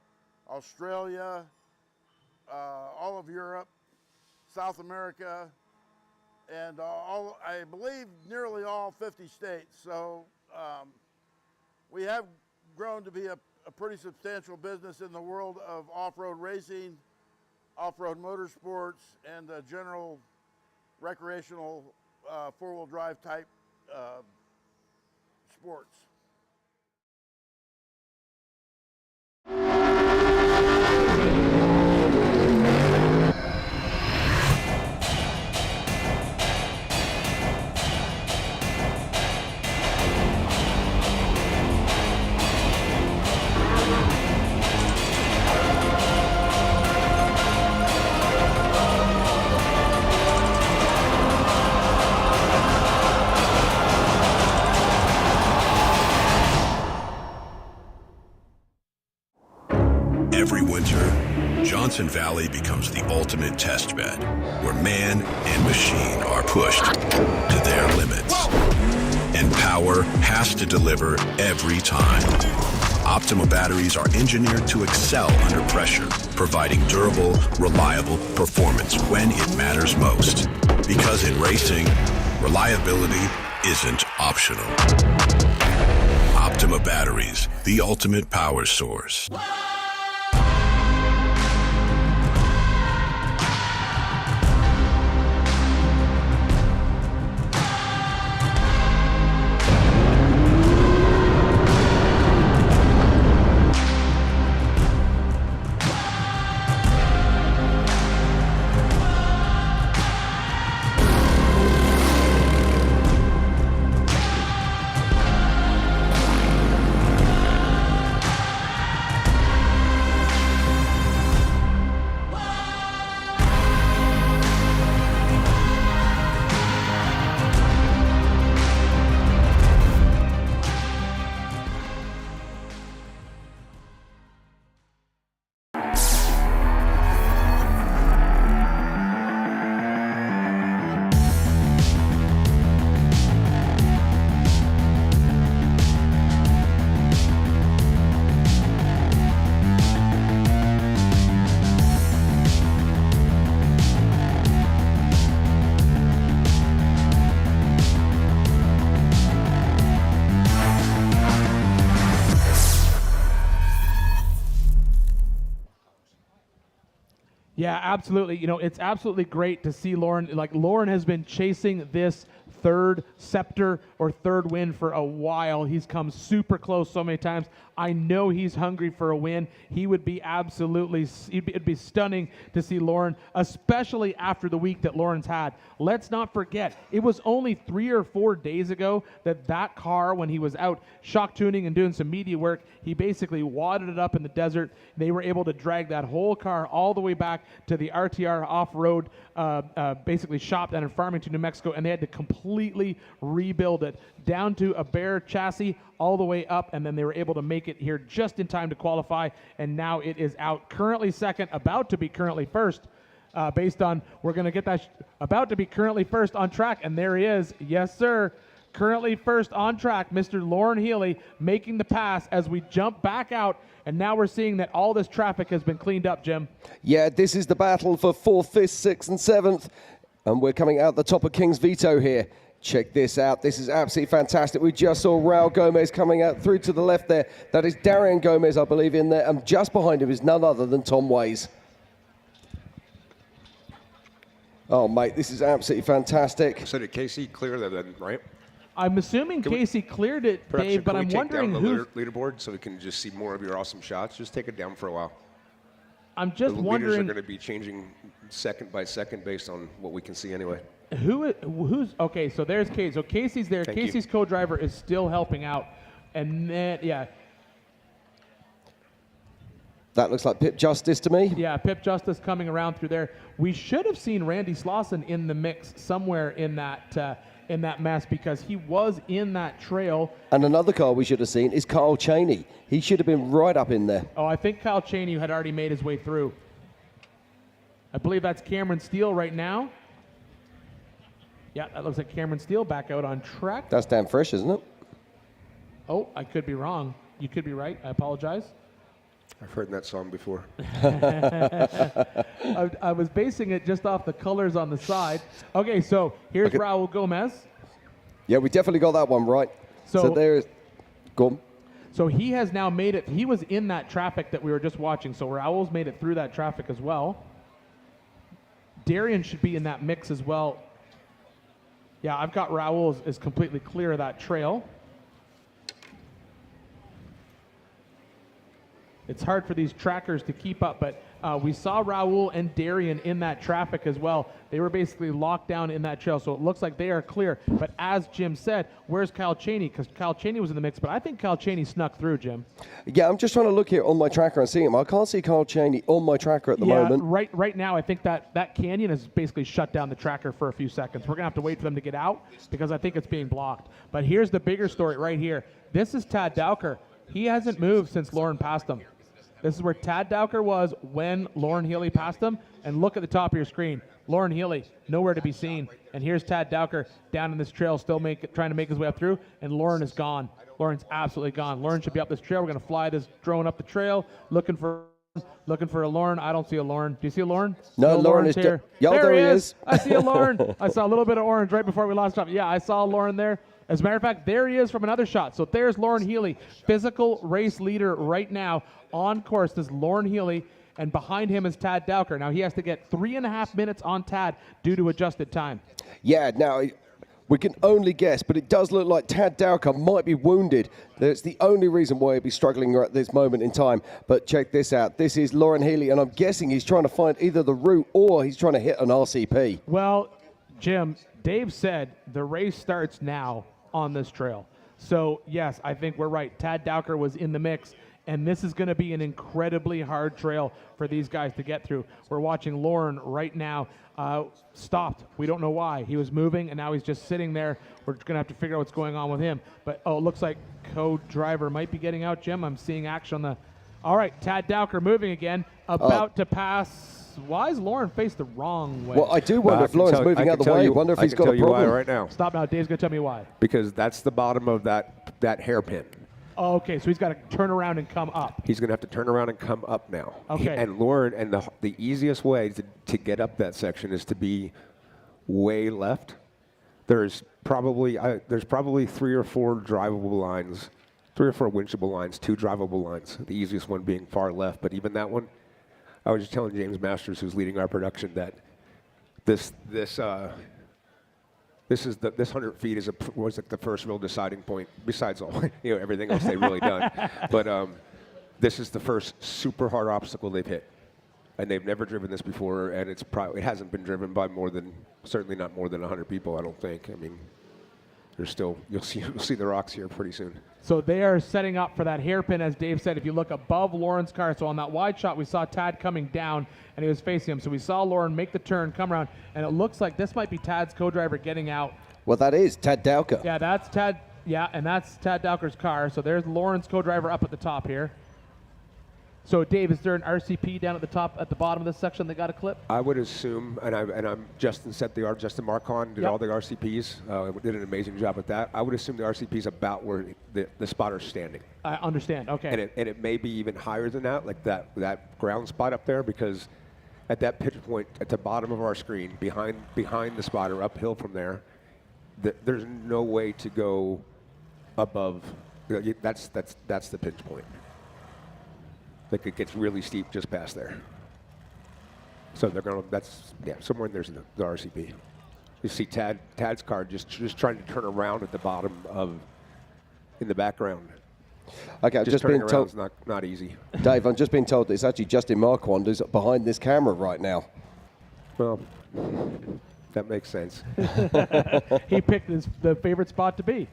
Australia, all of Europe, South America, and I believe nearly all 50 states. So we have grown to be a pretty substantial business in the world of off-road racing, off-road motorsports, and general recreational four-wheel drive type sports. Every winter, Johnson Valley becomes the ultimate test bed, where man and machine are pushed to their limits. And power has to deliver every time. Optima batteries are engineered to excel under pressure, providing durable, reliable performance when it matters most. Because in racing, reliability isn't optional. Optima batteries, the ultimate power source. Yeah, absolutely. You know, it's absolutely great to see Lauren. Like, Lauren has been chasing this third scepter or third win for a while. He's come super close so many times. I know he's hungry for a win. He would be absolutely, it'd be stunning to see Lauren, especially after the week that Lauren's had. Let's not forget, it was only 3 or 4 days ago that car, when he was out shock tuning and doing some media work, he basically wadded it up in the desert. They were able to drag that whole car all the way back to the RTR off-road basically shop down in Farmington, New Mexico, and they had to completely rebuild it down to a bare chassis all the way up, and then they were able to make it here just in time to qualify, and now it is out. Currently second, about to be currently first, based on, we're going to get that, about to be currently first on track, and there he is. Yes, sir. Currently first on track, Mr. Lauren Healy making the pass as we jump back out, and now we're seeing that all this traffic has been cleaned up, Jim. Yeah, this is the battle for 4th, 5th, 6th, and 7th, and we're coming out the top of King's Veto here. Check this out. This is absolutely fantastic. We just saw Raul Gomez coming out through to the left there. That is Darian Gomez, I believe, in there, and just behind him is none other than Tom Ways. Oh, mate, this is absolutely fantastic. So did Casey clear that then, right? I'm assuming Casey cleared it, Dave, but I'm wondering who's... leaderboard so we can just see more of your awesome shots. Just take it down for a while. I'm just the wondering... leaders are going to be changing second by second based on what we can see anyway. Who's... Okay, so there's Casey. So Casey's there. Thank Casey's co-driver is still helping out. And then, yeah. That looks like Pip Justice to me. Yeah, Pip Justice coming around through there. We should have seen Randy Slauson in the mix somewhere in that mess because he was in that trail. And another car we should have seen is Kyle Cheney. He should have been right up in there. Oh, I think Kyle Cheney had already made his way through. I believe that's Cameron Steele right now. Yeah, that looks like Cameron Steele back out on track. That's Dan Frisch, isn't it? Oh, I could be wrong. You could be right. I apologize. I've heard that song before. I was basing it just off the colors on the side. Okay, so here's Raul Gomez. Yeah, we definitely got that one right. So there's... Go on. So he has now made it. He was in that traffic that we were just watching. So Raul's made it through that traffic as well. Darian should be in that mix as well. Yeah, I've got Raul is completely clear of that trail. It's hard for these trackers to keep up, but we saw Raul and Darian in that traffic as well. They were basically locked down in that trail, so it looks like they are clear. But as Jim said, where's Kyle Cheney? Because Kyle Cheney was in the mix, but I think Kyle Cheney snuck through, Jim. Yeah, I'm just trying to look here on my tracker and see him. I can't see Kyle Cheney on my tracker at the moment. Right now, I think that canyon has basically shut down the tracker for a few seconds. We're going to have to wait for them to get out because I think it's being blocked. But here's the bigger story right here. This is Tad Dowker. He hasn't moved since Lauren passed him. This is where Tad Dowker was when Lauren Healy passed him. And look at the top of your screen. Lauren Healy, nowhere to be seen. And here's Tad Dowker down in this trail, still trying to make his way up through. And Lauren is gone. Lauren's absolutely gone. Lauren should be up this trail. We're going to fly this drone up the trail, looking for a Lauren. I don't see a Lauren. Do you see a Lauren? No, Lauren is here. There he is. I see a Lauren. I saw a little bit of orange right before we lost top. Yeah, I saw Lauren there. As a matter of fact, there he is from another shot. So there's Lauren Healy, physical race leader right now on course. This is Lauren Healy, and behind him is Tad Dowker. Now he has to get 3.5 minutes on Tad due to adjusted time. Yeah, now we can only guess, but it does look like Tad Dowker might be wounded. That's the only reason why he'd be struggling at this moment in time. But check this out. This is Lauren Healy, and I'm guessing he's trying to find either the route or he's trying to hit an RCP. Well, Jim, Dave said the race starts now on this trail. So, yes, I think we're right. Tad Dowker was in the mix, and this is going to be an incredibly hard trail for these guys to get through. We're watching Lauren right now stopped. We don't know why. He was moving, and now he's just sitting there. We're going to have to figure out what's going on with him. But, it looks like co-driver might be getting out, Jim. I'm seeing action on the... All right, Tad Dowker moving again, about to pass... Why is Lauren faced the wrong way? Well, I do wonder if Lauren's moving out the way. I wonder if he's got a problem. I can tell you why right now. Stop now. Dave's going to tell me why. Because that's the bottom of that hairpin. Oh, okay, so he's got to turn around and come up. He's going to have to turn around and come up now. Okay. And Lauren, and the easiest way to get up that section is to be way left. There's probably 3 or 4 drivable lines, 3 or 4 winchable lines, 2 drivable lines. The easiest one being far left, but even that one, I was just telling James Masters, who's leading our production, that this 100 feet was like the first real deciding point. Besides all everything else they've really done, but this is the first super hard obstacle they've hit, and they've never driven this before, and it hasn't been driven by certainly not more than 100 people. I don't think. I mean, there's still you'll see the rocks here pretty soon. So they are setting up for that hairpin, as Dave said. If you look above Lauren's car, so on that wide shot, we saw Tad coming down, and he was facing him. So we saw Lauren make the turn, come around, and it looks like this might be Tad's co-driver getting out. Well, that is Tad Dowker. Yeah, that's Tad. Yeah, and that's Tad Dowker's car. So there's Lauren's co-driver up at the top here. So, Dave, is there an RCP down at the bottom of this section that got a clip? I would assume, and I'm Justin Justin Marcon did all the RCPs, did an amazing job with that. I would assume the RCP is about where the spotter's standing. I understand. Okay. And it may be even higher than that, like that ground spot up there, because at that pitch point at the bottom of our screen, behind the spotter, uphill from there, there's no way to go above. That's the pinch point. Like it gets really steep just past there. So they're gonna. Somewhere in there's the RCP. You see Tad's car just trying to turn around at the bottom in the background. Okay, I've just been told it's not easy. Dave, I'm just being told that it's actually Justin Marquand who's behind this camera right now. Well, that makes sense. He picked the favorite spot to be.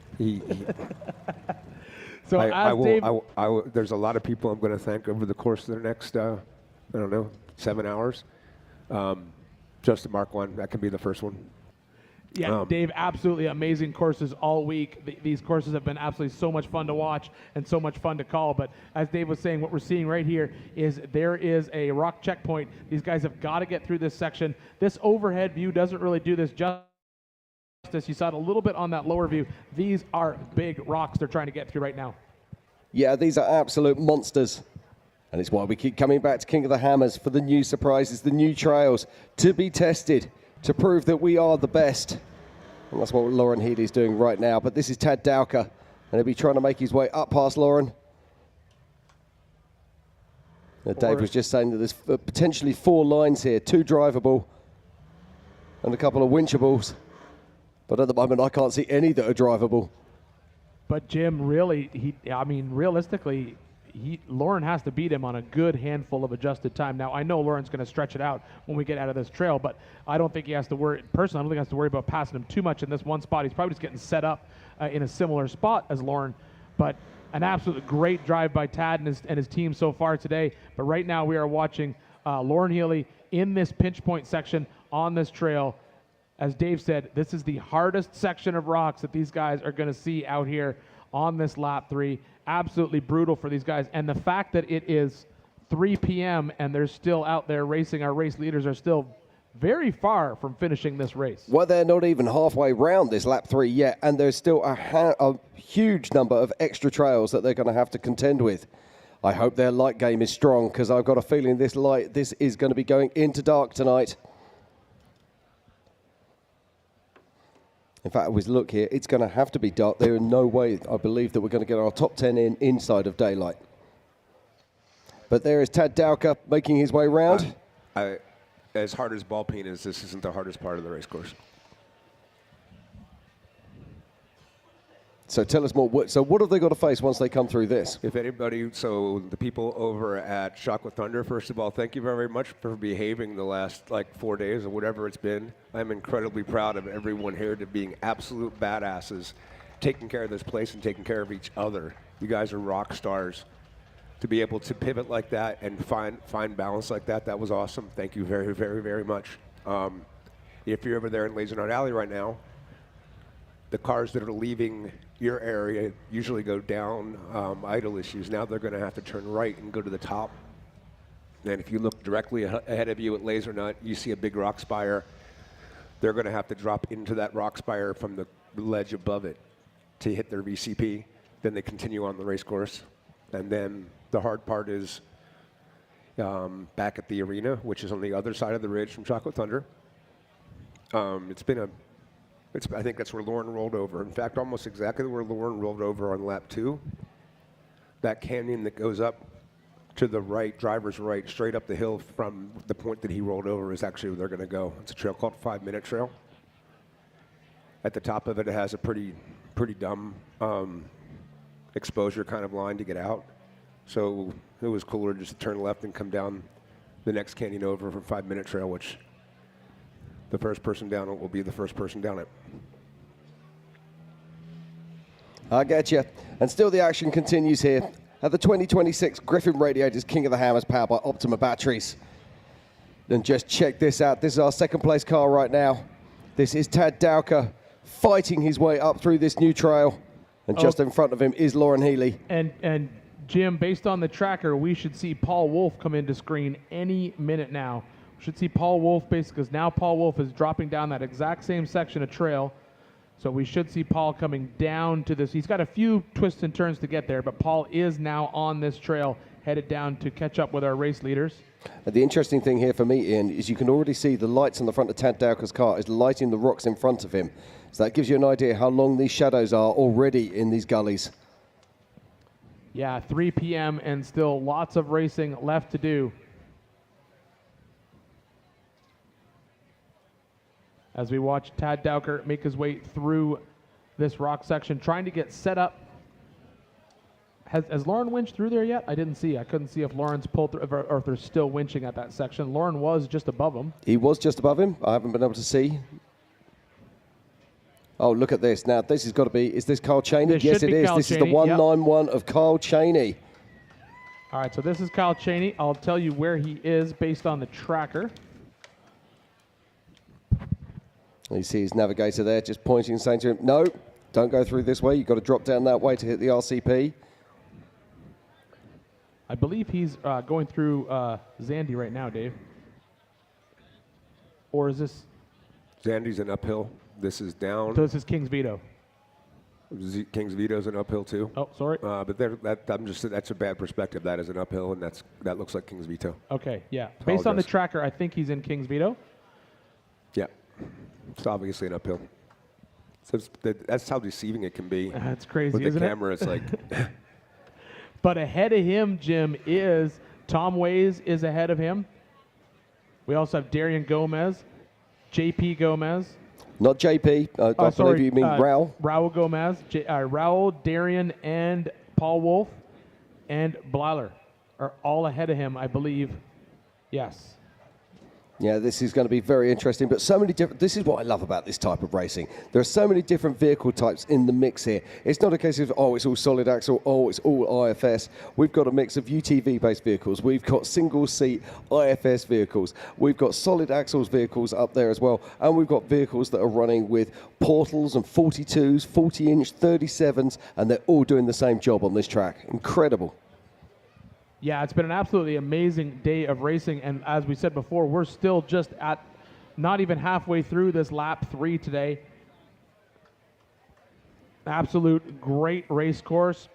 So there's a lot of people I'm going to thank over the course of the next, 7 hours. Justin Marquand, that can be the first one. Yeah, Dave, absolutely amazing courses all week. These courses have been absolutely so much fun to watch and so much fun to call. But as Dave was saying, what we're seeing right here is there is a rock checkpoint. These guys have got to get through this section. This overhead view doesn't really do this justice. You saw it a little bit on that lower view. These are big rocks they're trying to get through right now. Yeah, these are absolute monsters. And it's why we keep coming back to King of the Hammers for the new surprises, the new trails to be tested, to prove that we are the best. And that's what Lauren Healy's doing right now. But this is Tad Dowker, and he'll be trying to make his way up past Lauren. Now, Dave was just saying that there's potentially 4 lines here, 2 drivable and a couple of winchables. But at the moment, I can't see any that are drivable. But Jim, really, realistically, Lauren has to beat him on a good handful of adjusted time. Now, I know Lauren's going to stretch it out when we get out of this trail, but I don't think he has to worry. Personally, I don't think he has to worry about passing him too much in this one spot. He's probably just getting set up in a similar spot as Lauren. But an absolutely great drive by Tad and his team so far today. But right now we are watching Lauren Healy in this pinch point section on this trail. As Dave said, this is the hardest section of rocks that these guys are going to see out here on this lap 3. Absolutely brutal for these guys. And the fact that it is 3 p.m. and they're still out there racing, our race leaders are still very far from finishing this race. Well, they're not even halfway round this lap 3 yet, and there's still a huge number of extra trails that they're going to have to contend with. I hope their light game is strong, because I've got a feeling this is going to be going into dark tonight. In fact, as we look here, it's going to have to be dark. There is no way, I believe, that we're going to get our top 10 inside of daylight. But there is Tad Dowker making his way round. As hard as ball peen is, this isn't the hardest part of the race course. So tell us more. So what have they got to face once they come through this? If anybody, so the people over at Shock with Thunder, first of all, thank you very much for behaving the last 4 days or whatever it's been. I'm incredibly proud of everyone here to being absolute badasses, taking care of this place and taking care of each other. You guys are rock stars. To be able to pivot like that and find balance like that, that was awesome. Thank you very, very, very much. If you're over there in Laser Nut Alley right now, the cars that are leaving your area usually go down idle issues. Now they're going to have to turn right and go to the top. And if you look directly ahead of you at Laser Nut, you see a big rock spire. They're going to have to drop into that rock spire from the ledge above it to hit their VCP. Then they continue on the race course. And then the hard part is back at the arena, which is on the other side of the ridge from Chocolate Thunder. I think that's where Lauren rolled over. In fact, almost exactly where Lauren rolled over on lap 2. That canyon that goes up to the right, driver's right, straight up the hill from the point that he rolled over is actually where they're going to go. It's a trail called 5 Minute Trail. At the top of it, it has a pretty dumb exposure kind of line to get out. So it was cooler just to turn left and come down the next canyon over from 5 Minute Trail, which the first person down it will be the first person down it. I get you. And still the action continues here at the 2026 Griffin Radiators King of the Hammers, powered by Optima Batteries. And just check this out. This is our second place car right now. This is Tad Dowker fighting his way up through this new trail. And just in front of him is Lauren Healy. And Jim, based on the tracker, we should see Paul Wolf come into screen any minute now. We should see Paul Wolf basically, because now Paul Wolf is dropping down that exact same section of trail. So we should see Paul coming down to this. He's got a few twists and turns to get there, but Paul is now on this trail, headed down to catch up with our race leaders. The interesting thing here for me, Ian, is you can already see the lights on the front of Tad Dowker's car is lighting the rocks in front of him. So that gives you an idea how long these shadows are already in these gullies. Yeah, 3 p.m. and still lots of racing left to do. As we watch Tad Dowker make his way through this rock section, trying to get set up. Has Lauren winched through there yet? I didn't see. I couldn't see if Lauren's pulled through or if they're still winching at that section. Lauren was just above him. He was just above him. I haven't been able to see. Oh, look at this. Now, this has got to be, is this Kyle Cheney? Yes, it is. This is the 191 of Kyle Cheney. All right, so this is Kyle Cheney. I'll tell you where he is based on the tracker. You see his navigator there just pointing and saying to him, no, don't go through this way. You've got to drop down that way to hit the RCP. I believe he's going through Zandy right now, Dave. Or is this? Zandy's an uphill. This is down. So this is King's Veto. King's Vito's an uphill too. Oh, sorry. But that's a bad perspective. That is an uphill, and that looks like King's Veto. Okay, yeah. Based on the tracker, I think he's in King's Veto. Yeah, it's obviously an uphill. So that's how deceiving it can be. That's crazy, with isn't the it? camera, it's like. But ahead of him, Jim, is Tom Ways is ahead of him. We also have Darian Gomez, JP Gomez. Not JP. I believe you mean Raul. Raul Gomez, Raul, Darian, and Paul Wolf, and Blyler are all ahead of him, I believe. Yes. Yeah, this is going to be very interesting, but so many different, this is what I love about this type of racing. There are so many different vehicle types in the mix here. It's not a case of, oh, it's all solid axle, oh, it's all IFS. We've got a mix of UTV-based vehicles. We've got single-seat IFS vehicles. We've got solid axles vehicles up there as well, and we've got vehicles that are running with portals and 42s, 40-inch, 37s, and they're all doing the same job on this track. Incredible. Yeah, it's been an absolutely amazing day of racing, and as we said before, we're still just at not even halfway through this lap 3 today. Absolute great race course.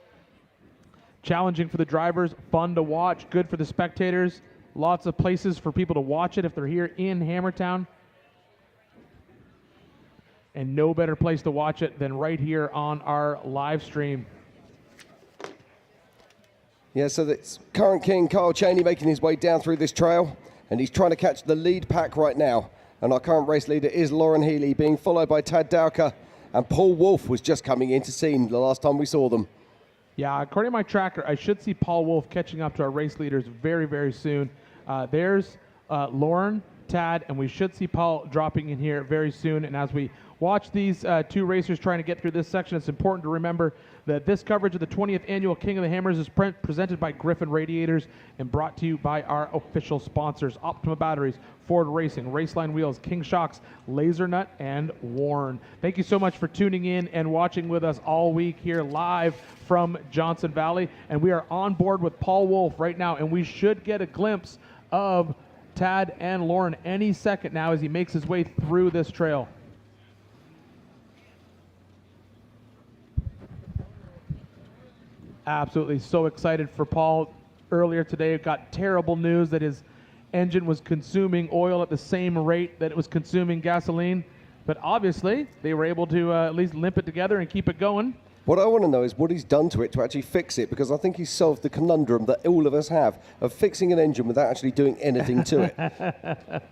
Challenging for the drivers, fun to watch, good for the spectators. Lots of places for people to watch it if they're here in Hammertown. And no better place to watch it than right here on our live stream. Yeah, so that's current king Kyle Cheney making his way down through this trail, and he's trying to catch the lead pack right now. And our current race leader is Lauren Healy, being followed by Tad Dowker, and Paul Wolf was just coming into scene the last time we saw them. Yeah, according to my tracker, I should see Paul Wolf catching up to our race leaders very, very soon. There's Lauren, Tad, and we should see Paul dropping in here very soon. And as we watch these two racers trying to get through this section, it's important to remember that this coverage of the 20th Annual King of the Hammers is presented by Griffin Radiators and brought to you by our official sponsors, Optima Batteries, Ford Racing, Raceline Wheels, King Shocks, Laser Nut, and Warren. Thank you so much for tuning in and watching with us all week here live from Johnson Valley. And we are on board with Paul Wolf right now, and we should get a glimpse of Tad and Lauren any second now as he makes his way through this trail. Absolutely so excited for Paul. Earlier today, got terrible news that his engine was consuming oil at the same rate that it was consuming gasoline. But obviously, they were able to at least limp it together and keep it going. What I want to know is what he's done to it to actually fix it, because I think he's solved the conundrum that all of us have of fixing an engine without actually doing anything to it.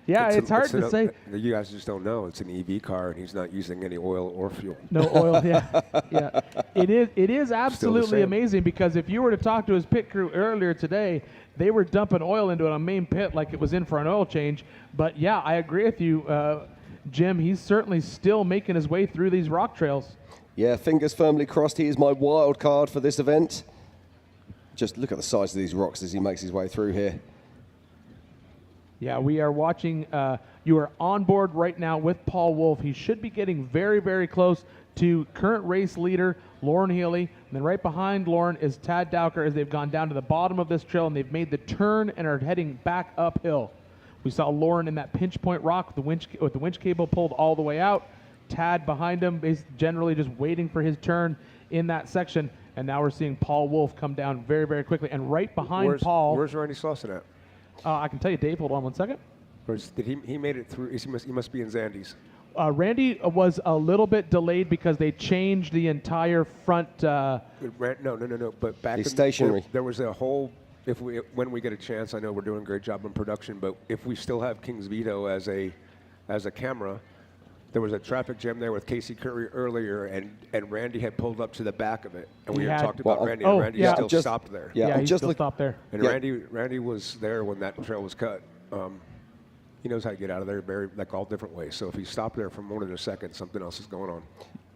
Yeah, it's hard to say. You guys just don't know. It's an EV car, and he's not using any oil or fuel. No oil, yeah. Yeah. It is absolutely amazing, because if you were to talk to his pit crew earlier today, they were dumping oil into a main pit like it was in for an oil change. But yeah, I agree with you, Jim. He's certainly still making his way through these rock trails. Yeah, fingers firmly crossed. He is my wild card for this event. Just look at the size of these rocks as he makes his way through here. Yeah, we are watching. You are on board right now with Paul Wolf. He should be getting very, very close to current race leader Lauren Healy. And then right behind Lauren is Tad Dowker as they've gone down to the bottom of this trail and they've made the turn and are heading back uphill. We saw Lauren in that pinch point rock with the winch cable pulled all the way out. Tad behind him is generally just waiting for his turn in that section. And now we're seeing Paul Wolf come down very, very quickly. And right behind Paul. Where's Randy Slauson at? I can tell you, Dave. Hold on one second. Did he made it through? He must be in Zandy's. Randy was a little bit delayed because they changed the entire front. No. But back He's stationary. There was a whole. When we get a chance, I know we're doing a great job in production, but if we still have King's Veto as a camera, there was a traffic jam there with Casey Curry earlier, and Randy had pulled up to the back of it, and we had talked about Randy, and Randy still stopped there. Yeah, he still stopped there. And Randy was there when that trail was cut. He knows how to get out of there all different ways. So if he stopped there for more than a second, something else is going on.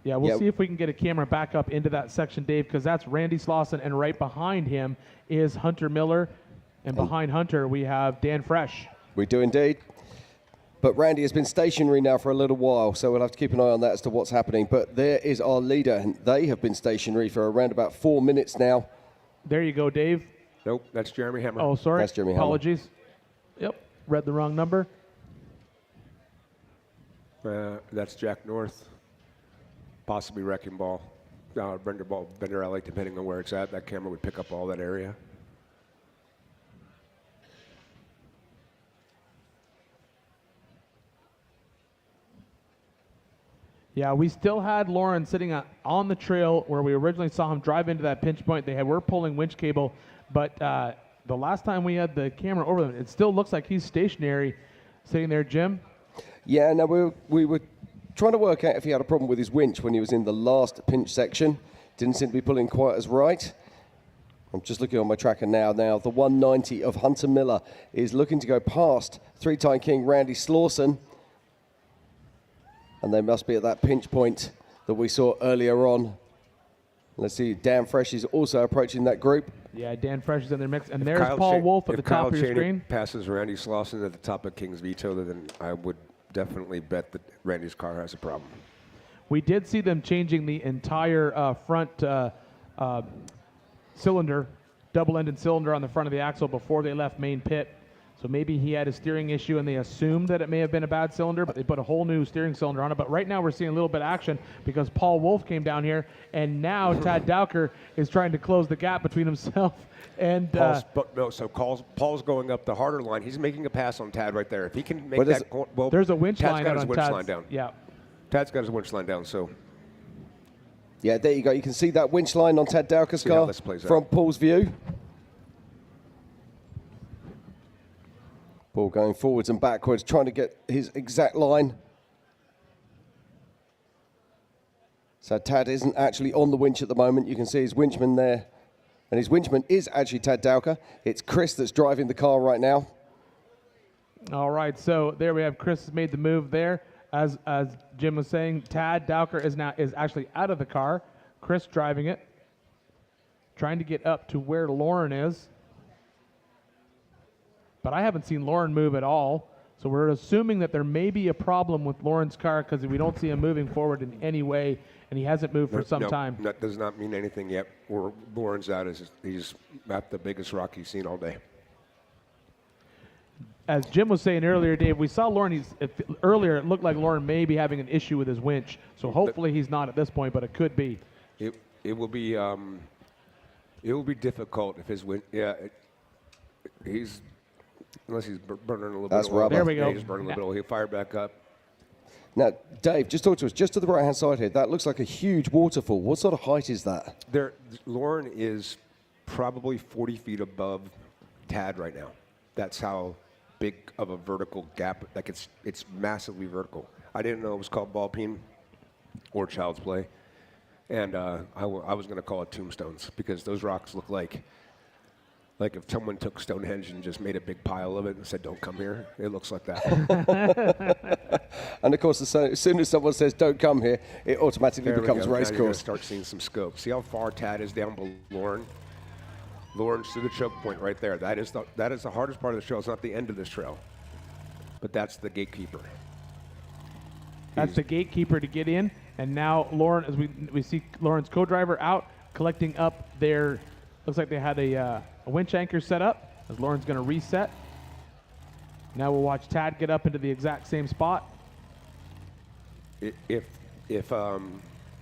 Yeah, we'll see if we can get a camera back up into that section, Dave, because that's Randy Slauson, and right behind him is Hunter Miller, and behind Hunter we have Dan Fresh. We do indeed. But Randy has been stationary now for a little while, so we'll have to keep an eye on that as to what's happening. But there is our leader, and they have been stationary for around about 4 minutes now. There you go, Dave. Nope, that's Jeremy Hammer. Oh, sorry. That's Jeremy Hammer. Apologies. Yep, read the wrong number. That's Jack North, possibly Wrecking Ball, Bender Alley, depending on where it's at. That camera would pick up all that area. Yeah, we still had Lauren sitting on the trail where we originally saw him drive into that pinch point. They were pulling winch cable, but the last time we had the camera over them, it still looks like he's stationary, sitting there, Jim. Yeah, no, we were trying to work out if he had a problem with his winch when he was in the last pinch section. Didn't seem to be pulling quite as right. I'm just looking on my tracker now. Now, the 190 of Hunter Miller is looking to go past three-time king Randy Slauson. And they must be at that pinch point that we saw earlier on. Let's see, Dan Fresh is also approaching that group. Yeah, Dan Fresh is in their mix. And there's Paul Wolf at the top of your screen. If passes Randy Slauson at the top of King's Veto, then I would definitely bet that Randy's car has a problem. We did see them changing the entire front cylinder, double-ended cylinder on the front of the axle before they left main pit. So maybe he had a steering issue and they assumed that it may have been a bad cylinder, but they put a whole new steering cylinder on it. But right now we're seeing a little bit of action because Paul Wolf came down here, and now Tad Dowker is trying to close the gap between himself and... Paul's going up the harder line. He's making a pass on Tad right there. If he can make that... Well, there's a winch Tad's line got out his on winch Tad's, line down. Yeah. Tad's got his winch line down, so... Yeah, there you go. You can see that winch line on Tad Dowker's car from Paul's view. Paul going forwards and backwards, trying to get his exact line. So Tad isn't actually on the winch at the moment. You can see his winchman there. And his winchman is actually Tad Dowker. It's Chris that's driving the car right now. All right, so there we have Chris has made the move there. As Jim was saying, Tad Dowker is actually out of the car. Chris driving it, trying to get up to where Lauren is. But I haven't seen Lauren move at all. So we're assuming that there may be a problem with Lauren's car because we don't see him moving forward in any way, and he hasn't moved for some time. That does not mean anything yet. Lauren's out. He's at the biggest rock he's seen all day. As Jim was saying earlier, Dave, we saw Lauren. Earlier, it looked like Lauren may be having an issue with his winch. So hopefully he's not at this point, but it could be. It will be difficult if his winch. Yeah, he's. Unless he's burning a little bit of oil. There we go. Yeah, he's burning a little bit of oil. He'll fire back up. Now, Dave, just talk to us. Just to the right-hand side here, that looks like a huge waterfall. What sort of height is that? Lauren is probably 40 feet above Tad right now. That's how big of a vertical gap. Like it's massively vertical. I didn't know it was called ball peen or child's play. And I was going to call it tombstones because those rocks look like if someone took Stonehenge and just made a big pile of it and said, "Don't come here." It looks like that. And of course, as soon as someone says, "Don't come here," it automatically becomes race course. Start seeing some scope. See how far Tad is down below Lauren? Lauren's to the choke point right there. That is the hardest part of the trail. It's not the end of this trail, but that's the gatekeeper. That's the gatekeeper to get in. And now Lauren, as we see Lauren's co-driver out, collecting up their, looks like they had a winch anchor set up as Lauren's going to reset. Now we'll watch Tad get up into the exact same spot. I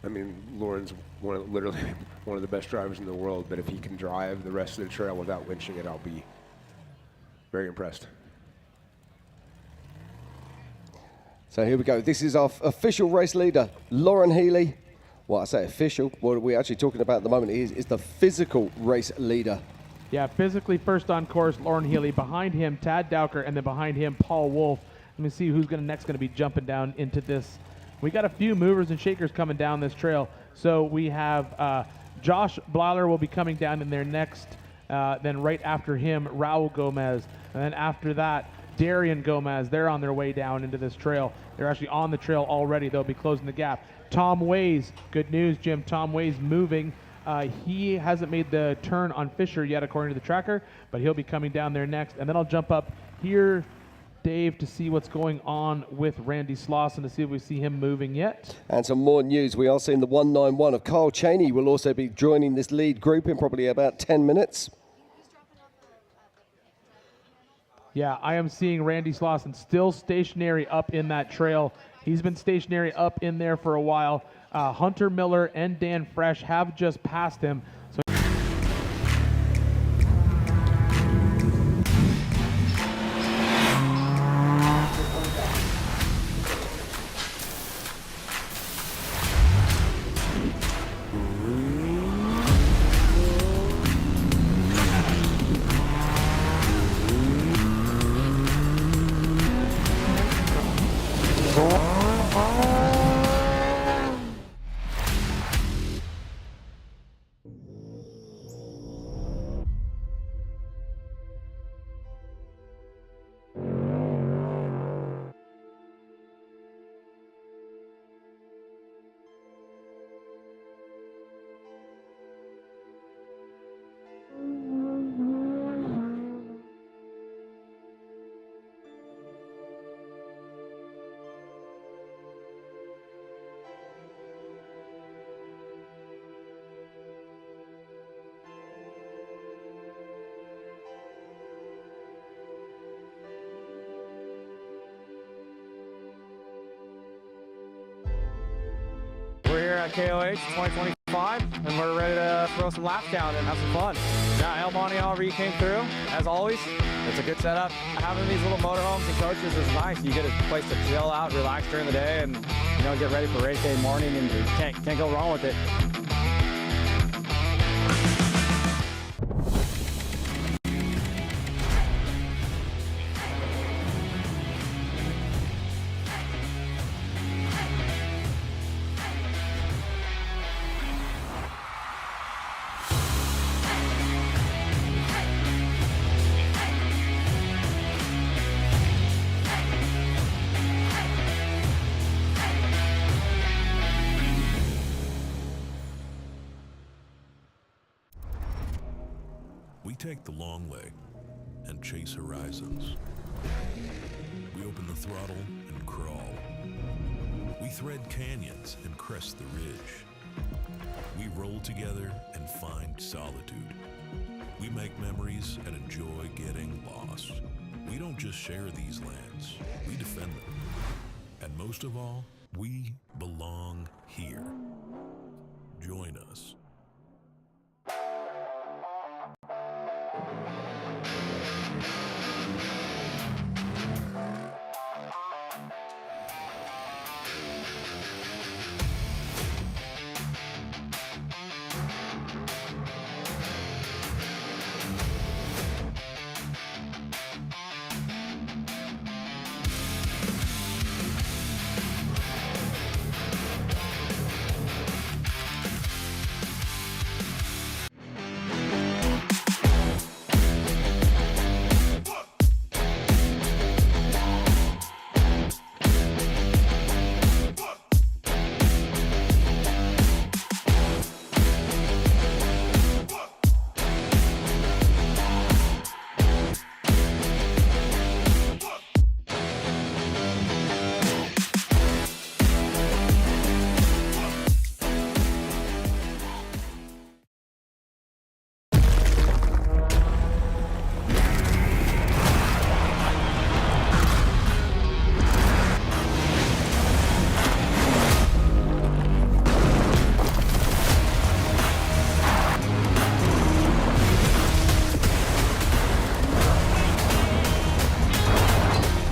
mean, Lauren's literally one of the best drivers in the world, but if he can drive the rest of the trail without winching it, I'll be very impressed. So here we go. This is our official race leader, Lauren Healy. Well, I say official. What we're actually talking about at the moment is the physical race leader. Yeah, physically first on course, Lauren Healy. Behind him, Tad Dowker, and then behind him, Paul Wolf. Let me see who's next going to be jumping down into this. We got a few movers and shakers coming down this trail. So we have Josh Blyler will be coming down in there next. Then right after him, Raul Gomez. And then after that, Darian Gomez. They're on their way down into this trail. They're actually on the trail already. They'll be closing the gap. Tom Ways, good news, Jim. Tom Ways moving. He hasn't made the turn on Fisher yet, according to the tracker, but he'll be coming down there next. And then I'll jump up here, Dave, to see what's going on with Randy Slauson, to see if we see him moving yet. And some more news. We are seeing the 191 of Kyle Cheney will also be joining this lead group in probably about 10 minutes. Yeah, I am seeing Randy Slauson still stationary up in that trail. He's been stationary up in there for a while. Hunter Miller and Dan Fresh have just passed him. So We're here at KOH 2025, and we're ready to throw some laps down and have some fun. Yeah, El Monte already came through, as always. It's a good setup. Having these little motorhomes and coaches is nice. You get a place to chill out, relax during the day, and get ready for race day morning, and you can't go wrong with it. We take the long way and chase horizons. We open the throttle and crawl. We thread canyons and crest the ridge. We roll together and find solitude. We make memories and enjoy getting lost. We don't just share these lands, we defend them. And most of all, we belong here. Join us.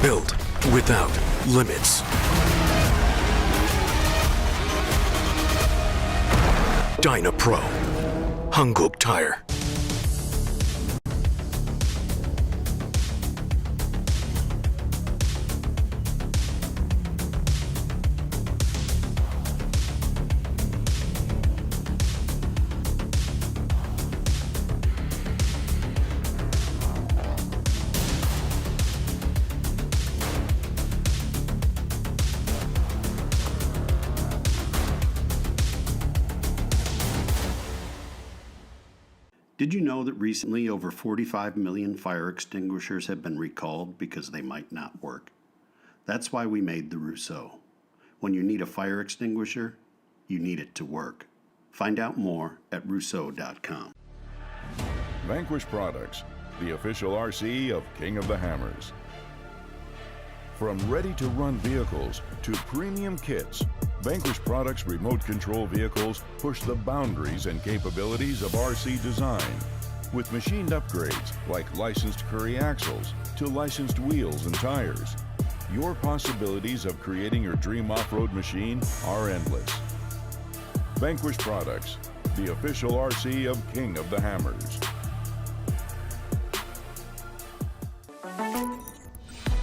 Built without limits. Dynapro. Hanguk Tire. Did you know that recently over 45 million fire extinguishers have been recalled because they might not work? That's why we made the Rousseau. When you need a fire extinguisher, you need it to work. Find out more at rousseau.com. Vanquish Products, the official RC of King of the Hammers. From ready-to-run vehicles to premium kits, Vanquish Products remote control vehicles push the boundaries and capabilities of RC design with machined upgrades like licensed Curry axles to licensed wheels and tires. Your possibilities of creating your dream off-road machine are endless. Vanquish Products, the official RC of King of the Hammers.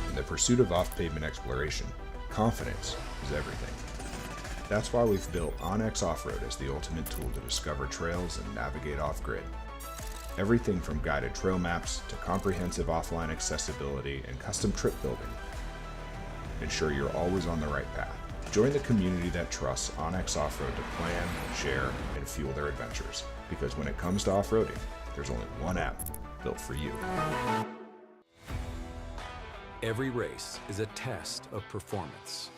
In the pursuit of off-pavement exploration, confidence is everything. That's why we've built onX Off-Road as the ultimate tool to discover trails and navigate off-grid. Everything from guided trail maps to comprehensive offline accessibility and custom trip building. Ensure you're always on the right path. Join the community that trusts onX Off-Road to plan, share, and fuel their adventures. Because when it comes to off-roading, there's only one app built for you. Every race is a test of performance.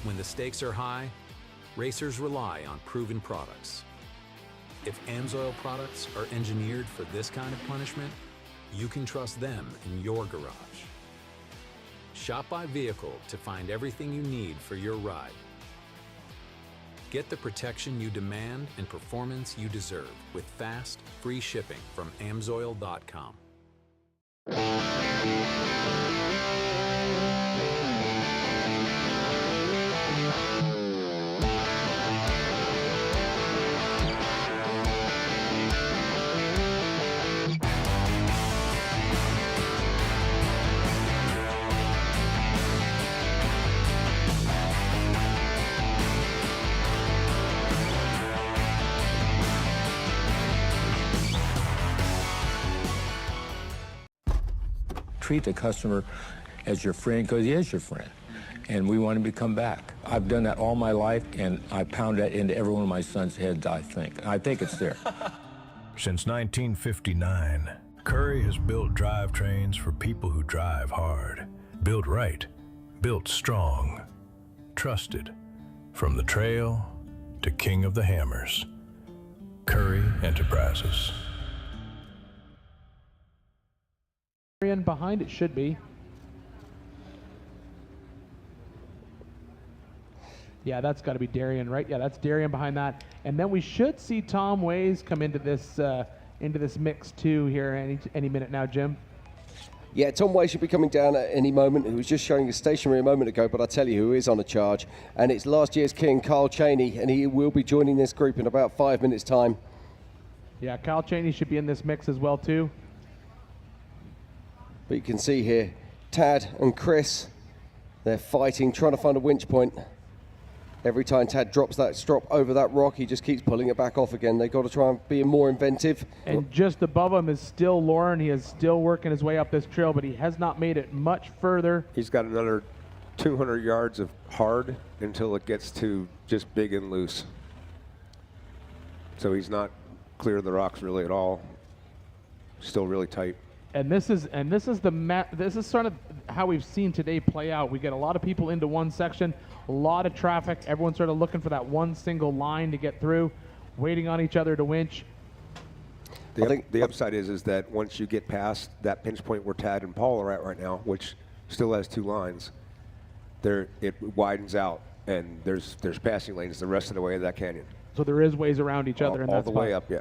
When the stakes are high, racers rely on proven products. If AMSOIL products are engineered for this kind of punishment, you can trust them in your garage. Shop by vehicle to find everything you need for your ride. Get the protection you demand and performance you deserve with fast, free shipping from AMSOIL.com. Treat the customer as your friend because he is your friend, and we want him to come back. I've done that all my life, and I pound that into every one of my son's heads, I think. I think it's there. Since 1959, Curry has built drivetrains for people who drive hard. Built right, built strong, trusted. From the trail to King of the Hammers. Curry Enterprises. Behind it should be. Yeah, that's got to be Darian, right? Yeah, that's Darian behind that. And then we should see Tom Ways come into this mix too here any minute now, Jim. Yeah, Tom Way should be coming down at any moment. He was just showing his stationary a moment ago, but I tell you who is on a charge. And it's last year's king, Kyle Cheney, and he will be joining this group in about 5 minutes' time. Yeah, Kyle Cheney should be in this mix as well too. But you can see here, Tad and Chris, they're fighting, trying to find a winch point. Every time Tad drops that strop over that rock, he just keeps pulling it back off again. They've got to try and be more inventive. And just above him is still Lauren. He is still working his way up this trail, but he has not made it much further. He's got another 200 yards of hard until it gets to just big and loose. So he's not clear of the rocks really at all. Still really tight. And this is sort of how we've seen today play out. We get a lot of people into one section, a lot of traffic. Everyone's sort of looking for that one single line to get through, waiting on each other to winch. The upside is that once you get past that pinch point where Tad and Paul are at right now, which still has two lines, it widens out and there's passing lanes the rest of the way of that canyon. So there is ways around each other, and all that's the way up, yeah.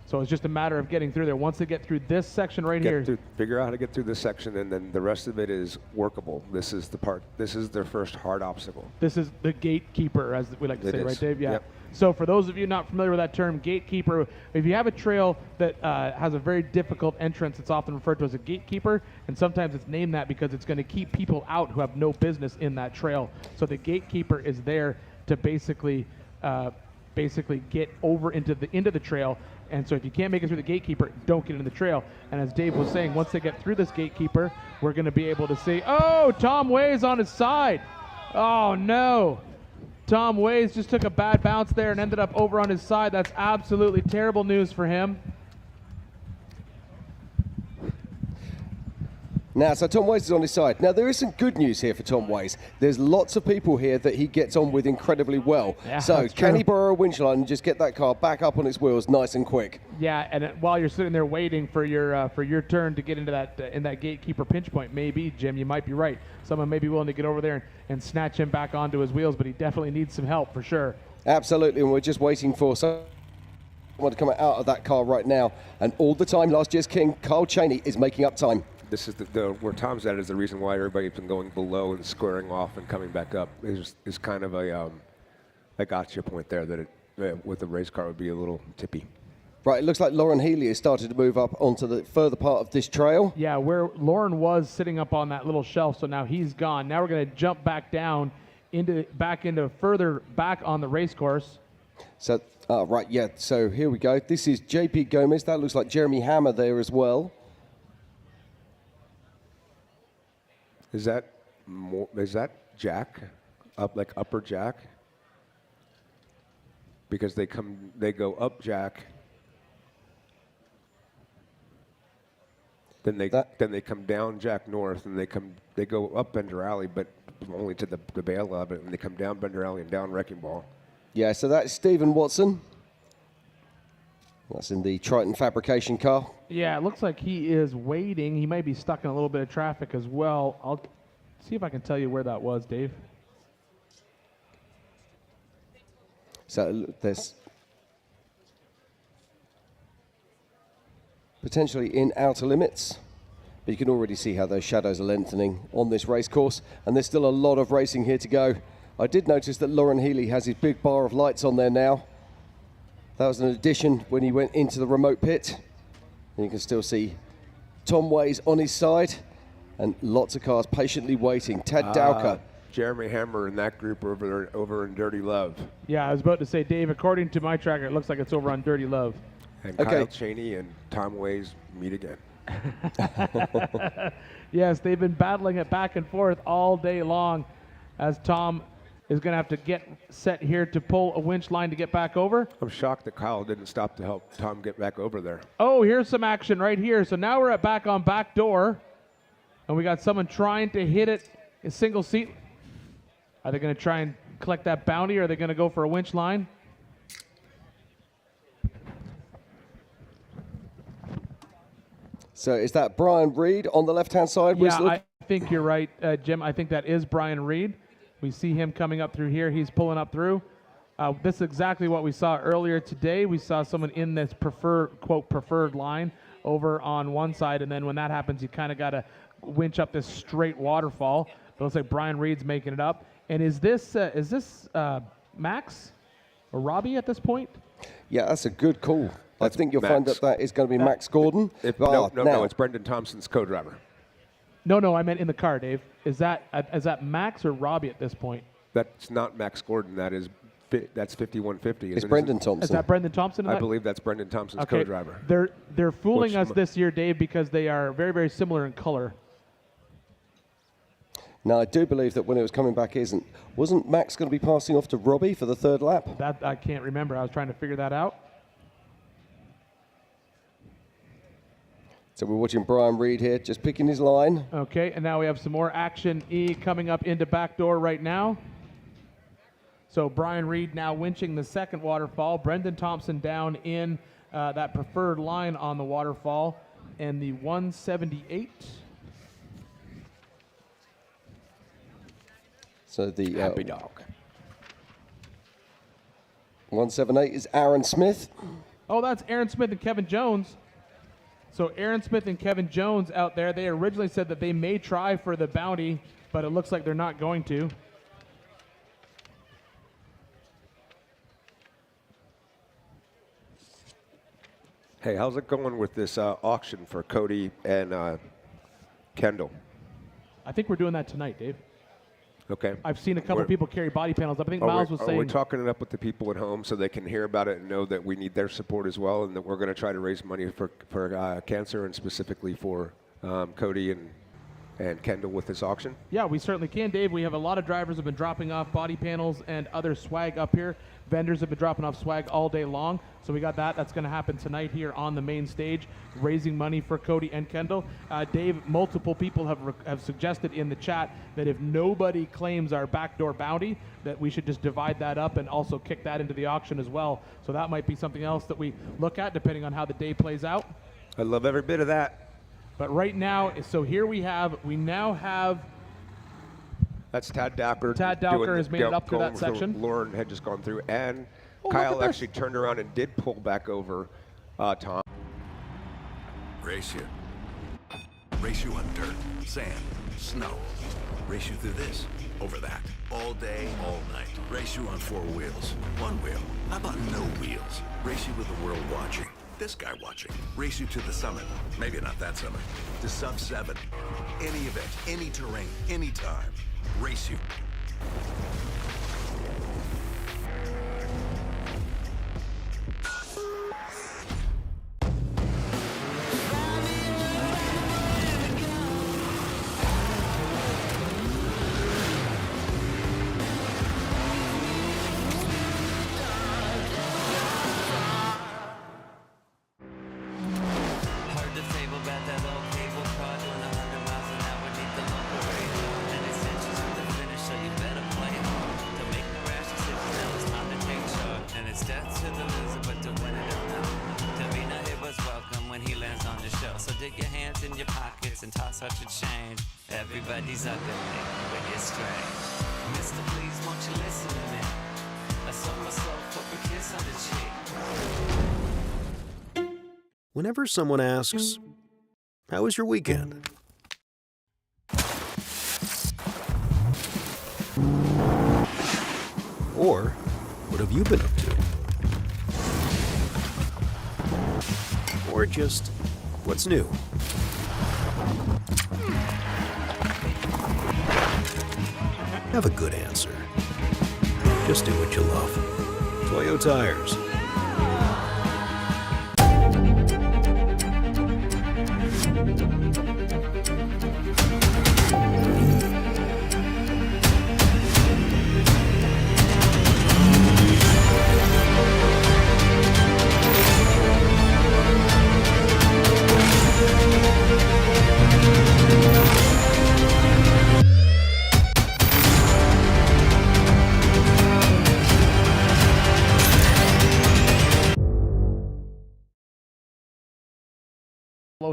So it's just a matter of getting through there. Once they get through this section right here. Figure out how to get through this section, and then the rest of it is workable. This is the part. This is their first hard obstacle. This is the gatekeeper, as we like to say, right, Dave? Yeah. Yep. So for those of you not familiar with that term, gatekeeper, if you have a trail that has a very difficult entrance, it's often referred to as a gatekeeper, and sometimes it's named that because it's going to keep people out who have no business in that trail. So the gatekeeper is there to basically get over into the trail. And so if you can't make it through the gatekeeper, don't get in the trail. And as Dave was saying, once they get through this gatekeeper, we're going to be able to see, oh, Tom Ways on his side. Oh, no. Tom Ways just took a bad bounce there and ended up over on his side. That's absolutely terrible news for him. Now, so Tom Ways is on his side. Now, there is some good news here for Tom Ways. There's lots of people here that he gets on with incredibly well. Yeah, so can he borrow a winch line and just get that car back up on its wheels nice and quick? Yeah, and while you're sitting there waiting for your turn to get into that in that gatekeeper pinch point, maybe, Jim, you might be right. Someone may be willing to get over there and snatch him back onto his wheels, but he definitely needs some help for sure. Absolutely, and we're just waiting for someone to come out of that car right now. And all the time, last year's king, Kyle Cheney, is making up time. This is where Tom's at is the reason why everybody's been going below and squaring off and coming back up. Is kind of a gotcha point there that it with the race car would be a little tippy. Right, it looks like Lauren Healy has started to move up onto the further part of this trail. Yeah, where Lauren was sitting up on that little shelf, so now he's gone. Now we're going to jump back down into further back on the race course. So, right, yeah, so here we go. This is JP Gomez. That looks like Jeremy Hammer there as well. Is that Jack, like upper Jack? Because they go up Jack, then they come down Jack North, and they go up Bender Alley, but only to the bail of it, and they come down Bender Alley and down Wrecking Ball. Yeah, so that's Stephen Watson. That's in the Triton fabrication car. Yeah, it looks like he is waiting. He may be stuck in a little bit of traffic as well. I'll see if I can tell you where that was, Dave. So there's potentially in outer limits, but you can already see how those shadows are lengthening on this race course, and there's still a lot of racing here to go. I did notice that Lauren Healy has his big bar of lights on there now. That was an addition when he went into the remote pit. And you can still see Tom Ways on his side and lots of cars patiently waiting. Ted Dowker. Jeremy Hammer and that group over in Dirty Love. Yeah, I was about to say, Dave, according to my tracker, it looks like it's over on Dirty Love. And Kyle Cheney and Tom Ways meet again. Yes, they've been battling it back and forth all day long as Tom is going to have to get set here to pull a winch line to get back over. I'm shocked that Kyle didn't stop to help Tom get back over there. Oh, here's some action right here. So now we're back on back door, and we got someone trying to hit it in single seat. Are they going to try and collect that bounty, or are they going to go for a winch line? So is that Brian Reed on the left-hand side? Yeah, I think you're right, Jim. I think that is Brian Reed. We see him coming up through here. He's pulling up through. This is exactly what we saw earlier today. We saw someone in this preferred line over on one side, and then when that happens, you kind of got to winch up this straight waterfall. It looks like Brian Reed's making it up. And is this Max or Robbie at this point? Yeah, that's a good call. I think you'll find that is going to be Max Gordon. No, it's Brendan Thompson's co-driver. No, I meant in the car, Dave. Is that Max or Robbie at this point? That's not Max Gordon. That's 5150. It's Brendan Thompson. Is that Brendan Thompson? I believe that's Brendan Thompson's okay. co-driver. They're fooling us this year, Dave, because they are very, very similar in color. Now, I do believe that when it was coming back, wasn't Max going to be passing off to Robbie for the third lap? That I can't remember. I was trying to figure that out. So we're watching Brian Reed here, just picking his line. Okay, and now we have some more action coming up into back door right now. So Brian Reed now winching the second waterfall. Brendan Thompson down in that preferred line on the waterfall. And the 178. So the Happy Dog. 178 is Aaron Smith. Oh, that's Aaron Smith and Kevin Jones. So Aaron Smith and Kevin Jones out there, they originally said that they may try for the bounty, but it looks like they're not going to. Hey, how's it going with this auction for Cody and Kendall? I think we're doing that tonight, Dave. Okay. I've seen a couple people carry body panels up. I think Miles was saying. We're talking it up with the people at home so they can hear about it and know that we need their support as well, and that we're going to try to raise money for cancer and specifically for Cody and Kendall with this auction. Yeah, we certainly can, Dave. We have a lot of drivers who have been dropping off body panels and other swag up here. Vendors have been dropping off swag all day long. So we got that. That's going to happen tonight here on the main stage, raising money for Cody and Kendall. Dave, multiple people have suggested in the chat that if nobody claims our backdoor bounty, that we should just divide that up and also kick that into the auction as well. So that might be something else that we look at depending on how the day plays out. I love every bit of that. But right now, so here we now have. That's Tad Dowker. Tad Dowker has made it up through that section. Lauren had just gone through, and Kyle actually turned around and did pull back over Tom. Race you. Race you on dirt, sand, snow. Race you through this, over that, all day, all night. Race you on 4 wheels, 1 wheel. How about no wheels? Race you with the world watching. This guy watching. Race you to the summit. Maybe not that summit. To sub 7. Any event, any terrain, anytime. Race you. Heard the fable about that old cable car doing 100 miles an hour beneath the local radar. And it's inches from the finish, so you better play hard. To make the rash decision, now it's time to take charge. And it's death to the loser, but to win it or not. To be no hit was welcome when he lands on the show. So dig your hands in your pockets and toss out your change. Everybody's ugly when you're strange. Mister, please, won't you listen to me? I saw myself for a kiss on the cheek. Whenever someone asks, "How was your weekend?" Or, "What have you been up to?" Or just, "What's new?" Have a good answer. Just do what you love. Toyo Tires.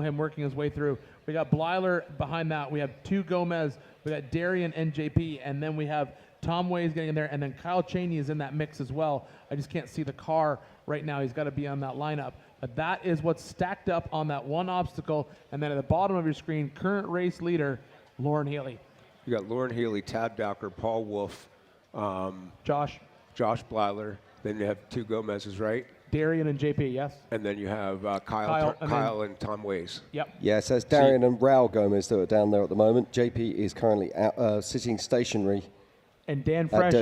Him working his way through. We got Blyler behind that. We have 2 Gomez. We got Darian and JP, and then we have Tom Ways getting in there, and then Kyle Chaney is in that mix as well. I just can't see the car right now. He's got to be on that lineup. But that is what's stacked up on that one obstacle. And then at the bottom of your screen, current race leader, Lauren Haley. You got Lauren Haley, Tad Dowker, Paul Wolf, Josh Blyler. Then you have 2 Gomez's, right? Darian and JP, yes. And then you have Kyle and Tom Ways. Yep. Yeah, so it's Darian and Raul Gomez that are down there at the moment. JP is currently out, sitting stationary. And Dan Fresh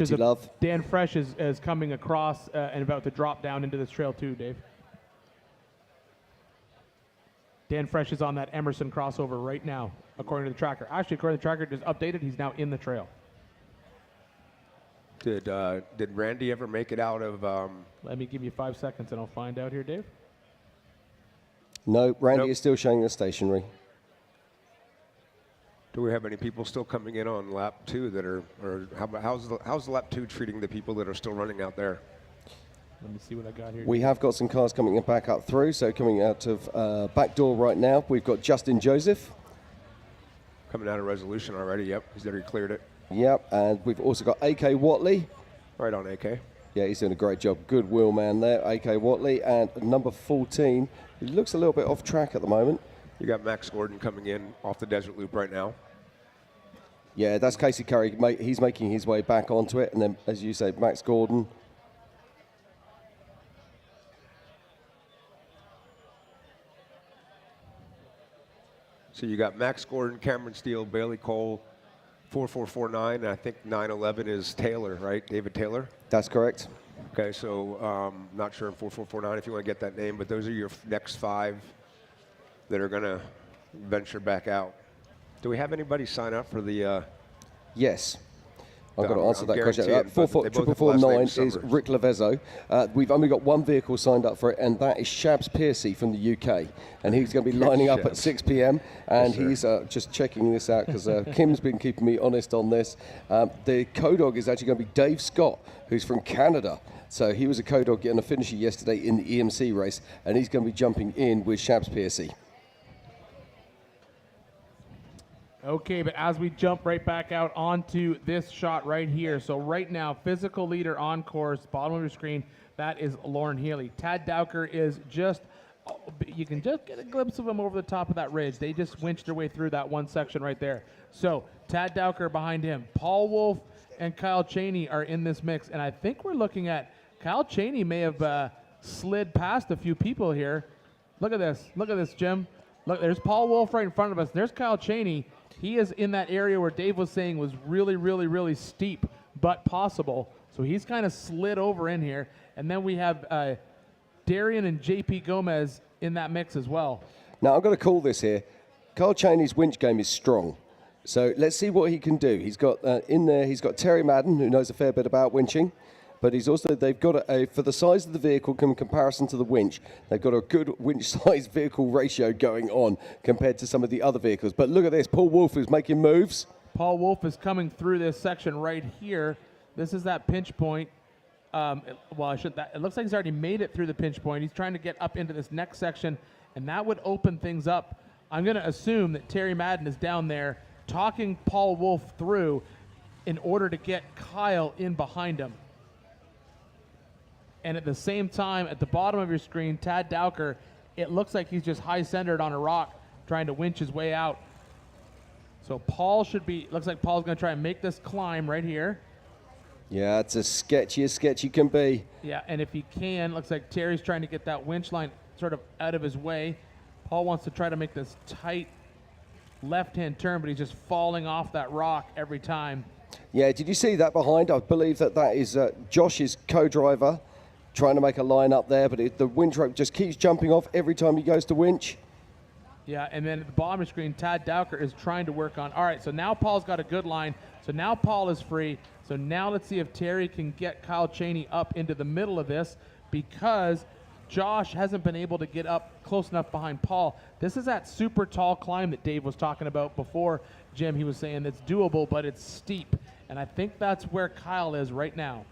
is coming across and about to drop down into this trail too, Dave. Dan Fresh is on that Emerson crossover right now, according to the tracker. Actually, according to the tracker, just updated. He's now in the trail. Did Randy ever make it out of? Let me give you 5 seconds and I'll find out here, Dave. No, Randy is still showing us stationary. Do we have any people still coming in on lap 2 that are, or how's lap 2 treating the people that are still running out there? Let me see what I got here. We have got some cars coming back up through. So coming out of back door right now, we've got Justin Joseph. Coming out of Resolution already, yep. He's already cleared it. Yep, and we've also got AK Watley. Right on AK. Yeah, he's doing a great job. Good wheel man there, AK Watley. And number 14, he looks a little bit off track at the moment. You got Max Gordon coming in off the desert loop right now. Yeah, that's Casey Curry. He's making his way back onto it. And then, as you say, Max Gordon. So you got Max Gordon, Cameron Steele, Bailey Cole, 4449, and I think 911 is Taylor, right? David Taylor? That's correct. Okay, so not sure in 4449 if you want to get that name, but those are your next 5 that are going to venture back out. Do we have anybody sign up for the... Yes. I've got to answer that question. guaranteeing, but they both have last 449 names is Summers. Rick Lavezzo. We've only got one vehicle signed up for it, and that is Shabs Piercy from the UK. And he's going to be lining up at 6 p.m. And he's just checking this out because Kim's been keeping me honest on this. The co-dog is actually going to be Dave Scott, who's from Canada. So he was a co-dog getting a finisher yesterday in the EMC race, and he's going to be jumping in with Shabs Piercy. Okay, but as we jump right back out onto this shot right here, so right now, physical leader on course, bottom of your screen, that is Lauren Healy. Tad Dowker is just, you can just get a glimpse of him over the top of that ridge. They just winched their way through that one section right there. So Tad Dowker behind him. Paul Wolf and Kyle Cheney are in this mix, and I think we're looking at Kyle Cheney may have slid past a few people here. Look at this, Jim. Look, there's Paul Wolf right in front of us. There's Kyle Cheney. He is in that area where Dave was saying was really, really, really steep, but possible. So he's kind of slid over in here. And then we have Darian and JP Gomez in that mix as well. Now, I'm going to call this here. Kyle Cheney's winch game is strong. So let's see what he can do. He's got in there, he's got Terry Madden, who knows a fair bit about winching. But he's also, they've got for the size of the vehicle in comparison to the winch, they've got a good winch size vehicle ratio going on compared to some of the other vehicles. But look at this, Paul Wolf is making moves. Paul Wolf is coming through this section right here. This is that pinch point. It looks like he's already made it through the pinch point. He's trying to get up into this next section, and that would open things up. I'm going to assume that Terry Madden is down there talking Paul Wolf through in order to get Kyle in behind him. And at the same time, at the bottom of your screen, Tad Dowker, it looks like he's just high-centered on a rock trying to winch his way out. So Paul looks like Paul's going to try and make this climb right here. Yeah, it's as sketchy you can be. Yeah, and if he can, looks like Terry's trying to get that winch line sort of out of his way. Paul wants to try to make this tight left-hand turn, but he's just falling off that rock every time. Yeah, did you see that behind? I believe that is Josh's co-driver trying to make a line up there, but the winch rope just keeps jumping off every time he goes to winch. Yeah, and then at the bottom of the screen, Tad Dowker is trying to work on. All right, so now Paul's got a good line. So now Paul is free. So now let's see if Terry can get Kyle Cheney up into the middle of this, because Josh hasn't been able to get up close enough behind Paul. This is that super tall climb that Dave was talking about before, Jim. He was saying it's doable, but it's steep. And I think that's where Kyle is right now.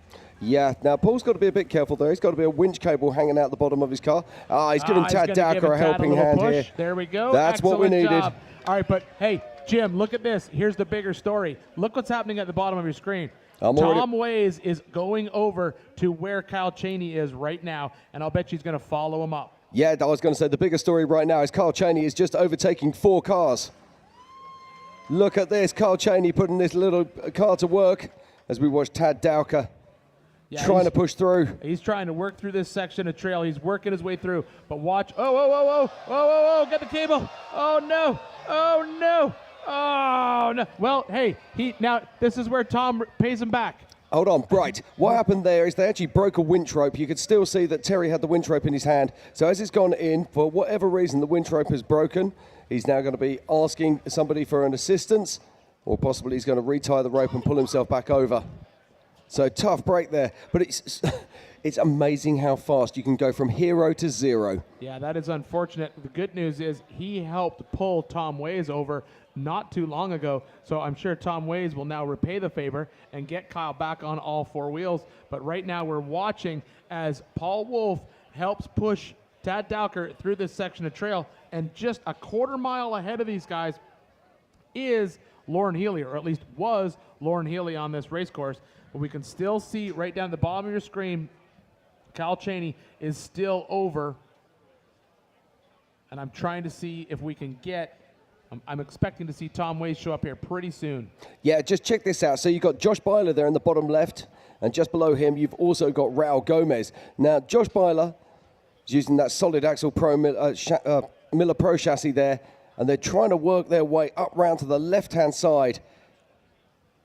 Yeah, now Paul's got to be a bit careful there. He's got to be a winch cable hanging out the bottom of his car. He's giving Tad Dowker a helping hand here. There we go. That's Excellent what we needed. job. All right, but hey, Jim, look at this. Here's the bigger story. Look what's happening at the bottom of your screen. Tom Ways is going over to where Kyle Cheney is right now, and I'll bet he's going to follow him up. Yeah, I was going to say the bigger story right now is Kyle Cheney is just overtaking 4 cars. Look at this, Kyle Cheney putting this little car to work as we watch Tad Dowker trying to push through. He's trying to work through this section of trail. He's working his way through, but watch. Oh, get the cable. Oh, no. Oh, no. Oh, no. Well, hey, now this is where Tom pays him back. Hold on, right. What happened there is they actually broke a winch rope. You could still see that Terry had the winch rope in his hand. So as it's gone in, for whatever reason, the winch rope is broken. He's now going to be asking somebody for an assistance, or possibly he's going to retie the rope and pull himself back over. So tough break there. But it's amazing how fast you can go from hero to zero. Yeah, that is unfortunate. The good news is he helped pull Tom Ways over not too long ago. So I'm sure Tom Ways will now repay the favor and get Kyle back on all 4 wheels. But right now we're watching as Paul Wolf helps push Tad Dowker through this section of trail. And just a quarter mile ahead of these guys is Lauren Healy, or at least was Lauren Healy on this race course. But we can still see right down the bottom of your screen, Cal Chaney is still over. And I'm trying to see if we can get, I'm expecting to see Tom Ways show up here pretty soon. Yeah, just check this out. So you've got Josh Byler there in the bottom left, and just below him, you've also got Raul Gomez. Now, Josh Byler is using that solid axle Pro Miller Pro chassis there, and they're trying to work their way up round to the left-hand side.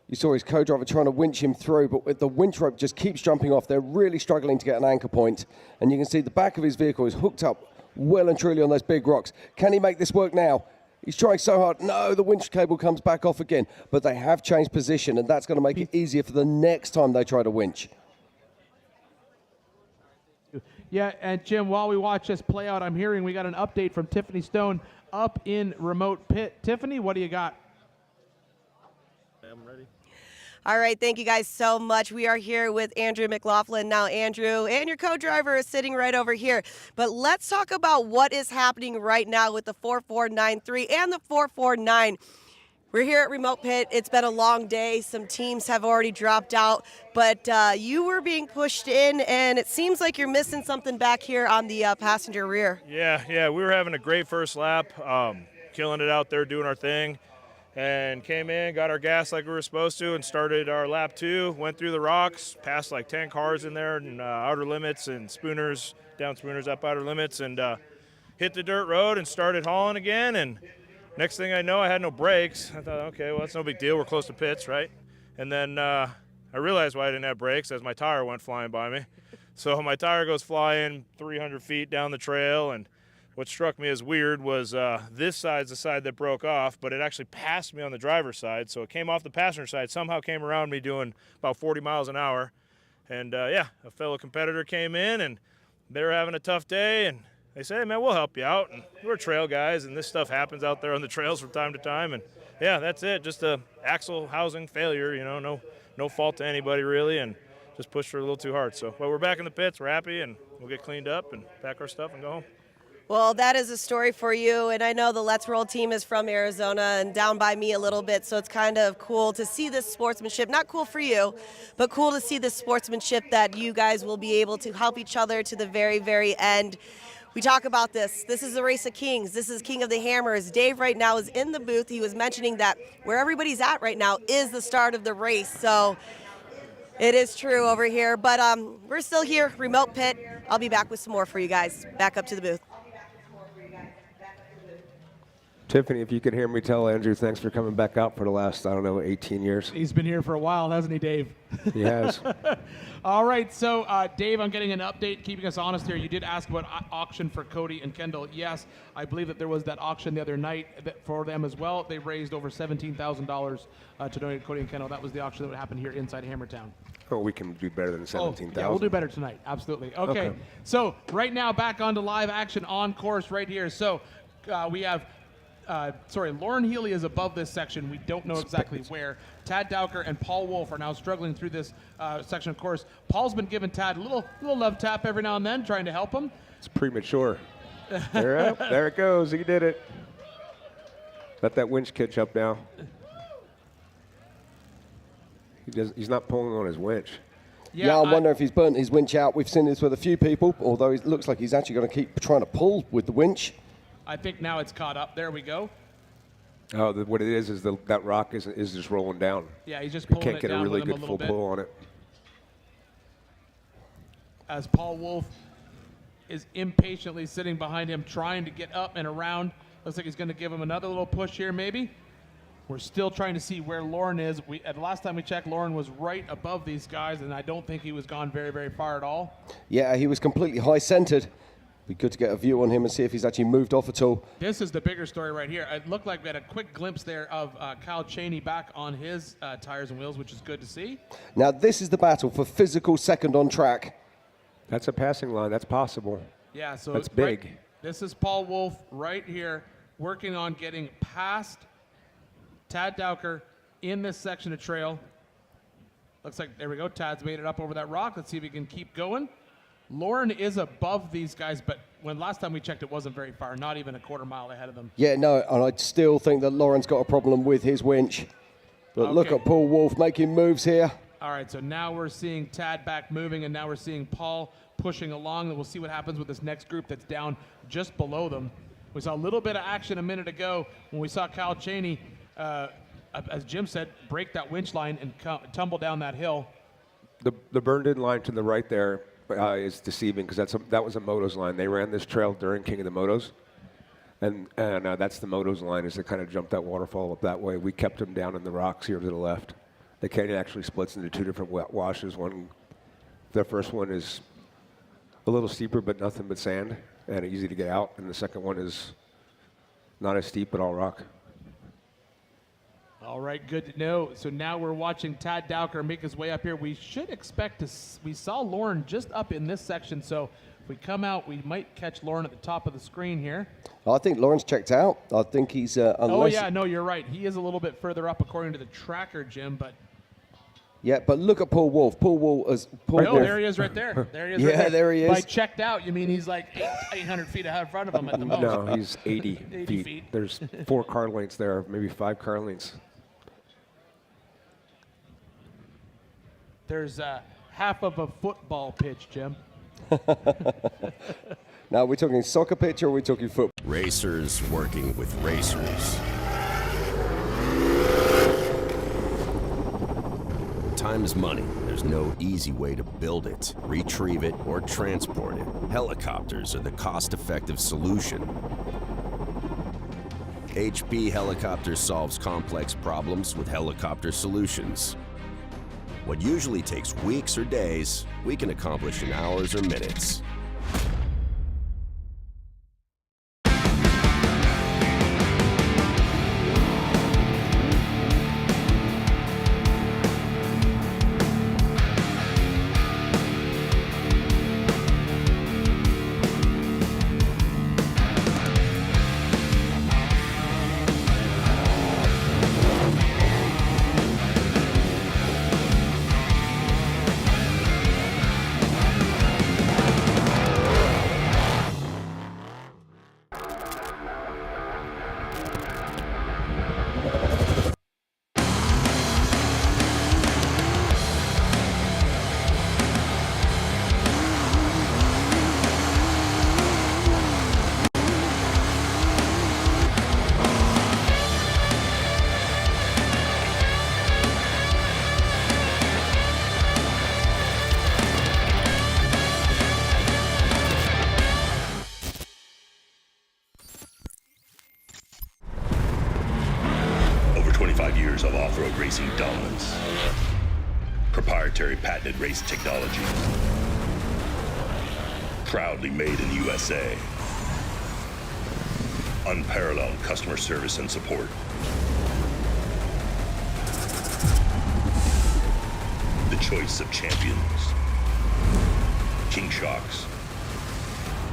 You saw his co-driver trying to winch him through, but with the winch rope just keeps jumping off. They're really struggling to get an anchor point, and you can see the back of his vehicle is hooked up well and truly on those big rocks. Can he make this work now? He's trying so hard. No, the winch cable comes back off again, but they have changed position, and that's going to make it easier for the next time they try to winch. Yeah, and Jim, while we watch this play out, I'm hearing we got an update from Tiffany Stone up in remote pit. Tiffany, what do you got? I'm ready. All right, thank you guys so much. We are here with Andrew McLaughlin. Now, Andrew, and your co-driver is sitting right over here. But let's talk about what is happening right now with the 4493 and the 449. We're here at Remote Pit. It's been a long day. Some teams have already dropped out, but you were being pushed in, and it seems like you're missing something back here on the passenger rear. Yeah, we were having a great first lap, killing it out there, doing our thing. And came in, got our gas like we were supposed to, and started our lap 2, went through the rocks, passed like 10 cars in there, and outer limits and spooners, down spooners, up outer limits, and hit the dirt road and started hauling again. And next thing I know, I had no brakes. I thought, okay, well, that's no big deal. We're close to pits, right? And then I realized why I didn't have brakes as my tire went flying by me. So my tire goes flying 300 feet down the trail, and what struck me as weird was this side's the side that broke off, but it actually passed me on the driver's side. So it came off the passenger side, somehow came around me doing about 40 miles an hour. And a fellow competitor came in, and they were having a tough day, and they said, hey, man, we'll help you out. And we're trail guys, and this stuff happens out there on the trails from time to time. And yeah, that's it, just a axle housing failure, no fault to anybody really, and just pushed her a little too hard. So, but we're back in the pits, we're happy, and we'll get cleaned up and pack our stuff and go home. Well, that is a story for you, and I know the Let's Roll team is from Arizona and down by me a little bit, so it's kind of cool to see this sportsmanship. Not cool for you, but cool to see this sportsmanship that you guys will be able to help each other to the very, very end. We talk about this. This is the Race of Kings. This is King of the Hammers. Dave right now is in the booth. He was mentioning that where everybody's at right now is the start of the race, so it is true over here. But we're still here, Remote Pit. I'll be back with some more for you guys. Back up to the booth. Tiffany, if you can hear me, tell Andrew thanks for coming back out for the last, 18 years. He's been here for a while, hasn't he, Dave? He has. All right, so Dave, I'm getting an update, keeping us honest here. You did ask about auction for Cody and Kendall. Yes, I believe that there was that auction the other night for them as well. They raised over $17,000 to donate to Cody and Kendall. That was the auction that would happen here inside Hammertown. Oh, we can do better than 17,000. Yeah, we'll do better tonight, absolutely. Okay, so right now back onto live action on course right here. So we have Lauren Healy is above this section. We don't know exactly where. Tad Dowker and Paul Wolf are now struggling through this section of course. Paul's been giving Tad a little love tap every now and then, trying to help him. It's premature. There it goes. He did it. Let that winch catch up now. He's not pulling on his winch. Yeah, I wonder if he's burnt his winch out. We've seen this with a few people, although it looks like he's actually going to keep trying to pull with the winch. I think now it's caught up. There we go. Oh, what it is that rock is just rolling down. Yeah, he's just pulling can't it get down a really with him good a full little bit. pull on it. As Paul Wolf is impatiently sitting behind him, trying to get up and around. Looks like he's going to give him another little push here, maybe. We're still trying to see where Lauren is. At the last time we checked, Lauren was right above these guys, and I don't think he was gone very, very far at all. Yeah, he was completely high-centered. Be good to get a view on him and see if he's actually moved off at all. This is the bigger story right here. It looked like we had a quick glimpse there of Kyle Chaney back on his tires and wheels, which is good to see. Now, this is the battle for physical second on track. That's a passing line. That's possible. Yeah, so that's big. Right, this is Paul Wolf right here working on getting past Tad Dowker in this section of trail. Looks like, there we go, Tad's made it up over that rock. Let's see if he can keep going. Lauren is above these guys, but when last time we checked, it wasn't very far, not even a quarter mile ahead of them. Yeah, no, and I still think that Lauren's got a problem with his winch. But look at Paul Wolf making moves here. All right, so now we're seeing Tad back moving, and now we're seeing Paul pushing along, and we'll see what happens with this next group that's down just below them. We saw a little bit of action a minute ago when we saw Kyle Cheney, as Jim said, break that winch line and tumble down that hill. The burned-in line to the right there is deceiving because that was a Motos line. They ran this trail during King of the Motos, and that's the Motos line. Is they kind of jumped that waterfall up that way. We kept them down in the rocks here to the left. The canyon actually splits into two different washes. The first one is a little steeper, but nothing but sand and easy to get out, and the second one is not as steep, but all rock. All right, good to know. So now we're watching Tad Dowker make his way up here. We should expect we saw Lauren just up in this section, so if we come out, we might catch Lauren at the top of the screen here. I think Lauren's checked out. I think he's oh yeah, no, you're right. He is a little bit further up according to the tracker, Jim, but yeah, but look at Paul Wolf. Paul Wolf. There he is right there. There he is. Yeah, right there he is. By checked out, you mean he's like 800 feet ahead in front of him at the most? No, he's 80 feet. There's 4 car lengths there, maybe 5 car lengths. There's half of a football pitch, Jim. Now, are we talking soccer pitch or are we talking football? Racers working with racers. Time is money. There's no easy way to build it, retrieve it, or transport it. Helicopters are the cost-effective solution. HP Helicopters solves complex problems with helicopter solutions. What usually takes weeks or days, we can accomplish in hours or minutes. Of off-road racing dominance. Proprietary patented race technology. Proudly made in the USA. Unparalleled customer service and support. The choice of champions. King Shocks.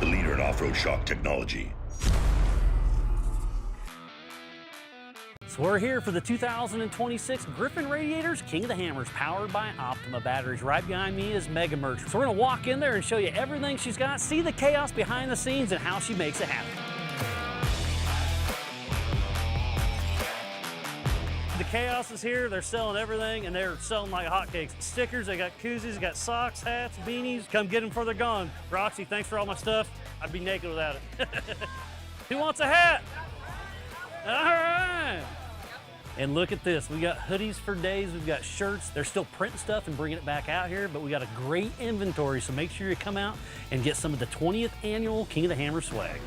The leader in off-road shock technology. So we're here for the 2026 Griffin Radiators King of the Hammers, powered by Optima batteries. Right behind me is Mega Merch. So we're gonna walk in there and show you everything she's got, see the chaos behind the scenes and how she makes it happen. The chaos is here. They're selling everything and they're selling like hotcakes. Stickers, they got koozies, they got socks, hats, beanies. Come get them before they're gone. Roxy, thanks for all my stuff. I'd be naked without it. Who wants a hat? All right. And look at this, we got hoodies for days, we've got shirts. They're still printing stuff and bringing it back out here, but we got a great inventory, so make sure you come out and get some of the 20th annual King of the Hammer swag.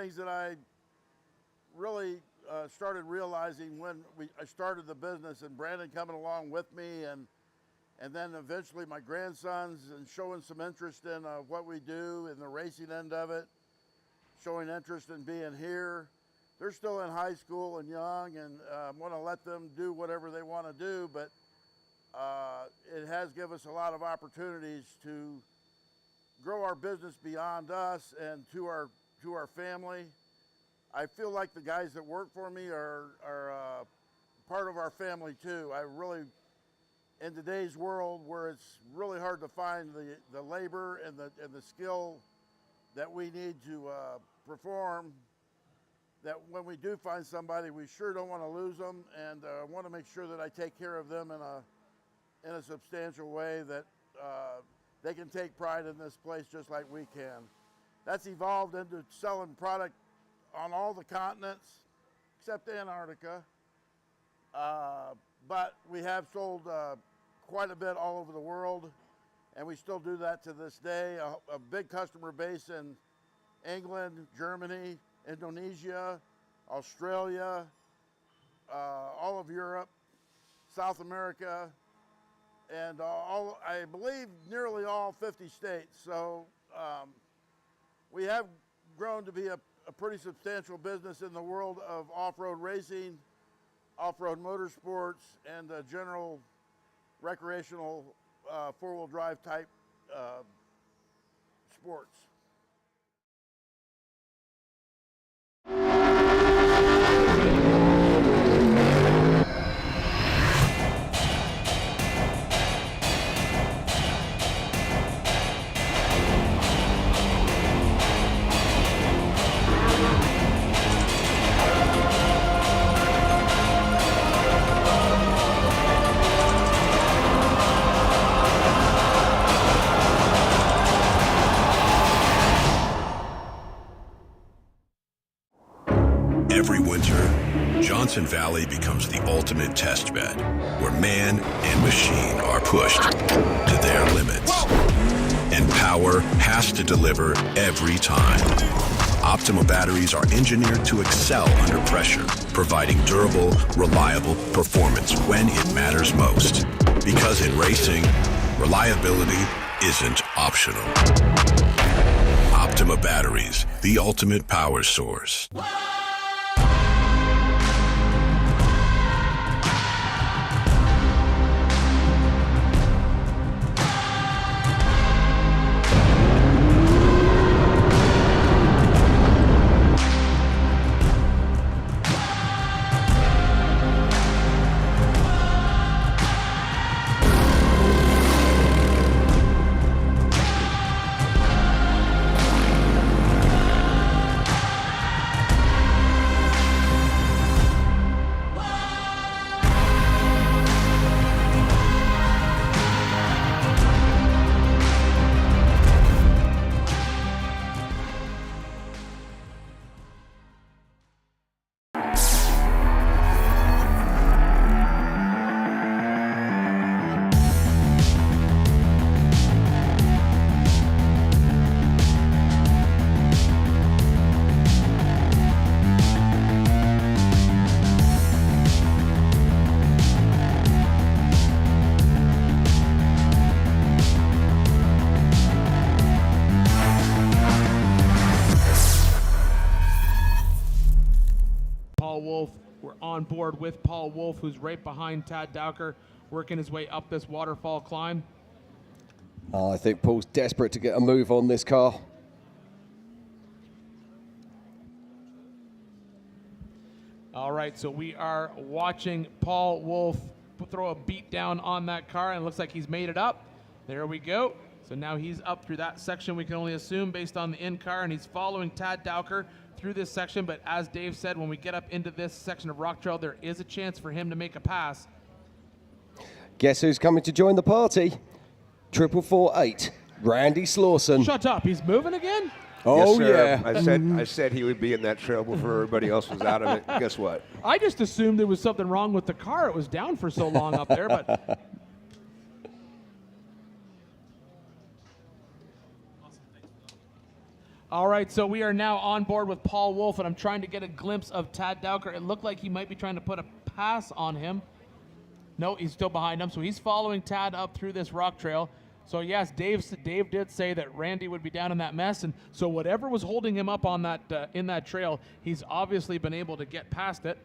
things that I really started realizing when I started the business, and Brandon coming along with me, and then eventually my grandsons, and showing some interest in what we do in the racing end of it, showing interest in being here. They're still in high school and young, and I want to let them do whatever they want to do, but it has given us a lot of opportunities to grow our business beyond us and to our family. I feel like the guys that work for me are part of our family too. I really, in today's world where it's really hard to find the labor and the skill that we need to perform, that when we do find somebody, we sure don't want to lose them, and want to make sure that I take care of them in a substantial way, that they can take pride in this place just like we can. That's evolved into selling product on all the continents except Antarctica, but we have sold quite a bit all over the world, and we still do that to this day. A big customer base in England, Germany, Indonesia, Australia, all of Europe, South America, and I believe nearly all 50 states. So we have grown to be a pretty substantial business in the world of off-road racing, off-road motorsports, and general recreational four-wheel drive type sports. Every winter, Johnson Valley becomes the ultimate test bed, where man and machine are pushed to their limits. And power has to deliver every time. Optima batteries are engineered to excel under pressure, providing durable, reliable performance when it matters most. Because in racing, reliability isn't optional. Optima batteries, the ultimate power source. We're on board with Paul Wolf, who's right behind Tad Dowker, working his way up this waterfall climb. I think Paul's desperate to get a move on this car. All right, so we are watching Paul Wolf throw a beat down on that car, and it looks like he's made it up. There we go. So now he's up through that section, we can only assume, based on the in-car, and he's following Tad Dowker through this section. But as Dave said, when we get up into this section of rock trail, there is a chance for him to make a pass. Guess who's coming to join the party? 448, Randy Slauson. Shut up, he's moving again? Oh, yes, yeah. I said he would be in that trail before everybody else was out of it. Guess what? I just assumed there was something wrong with the car. It was down for so long up there, but... All right, so we are now on board with Paul Wolf, and I'm trying to get a glimpse of Tad Dowker. It looked like he might be trying to put a pass on him. No, he's still behind him, so he's following Tad up through this rock trail. So yes, Dave did say that Randy would be down in that mess, and so whatever was holding him up on that in that trail, he's obviously been able to get past it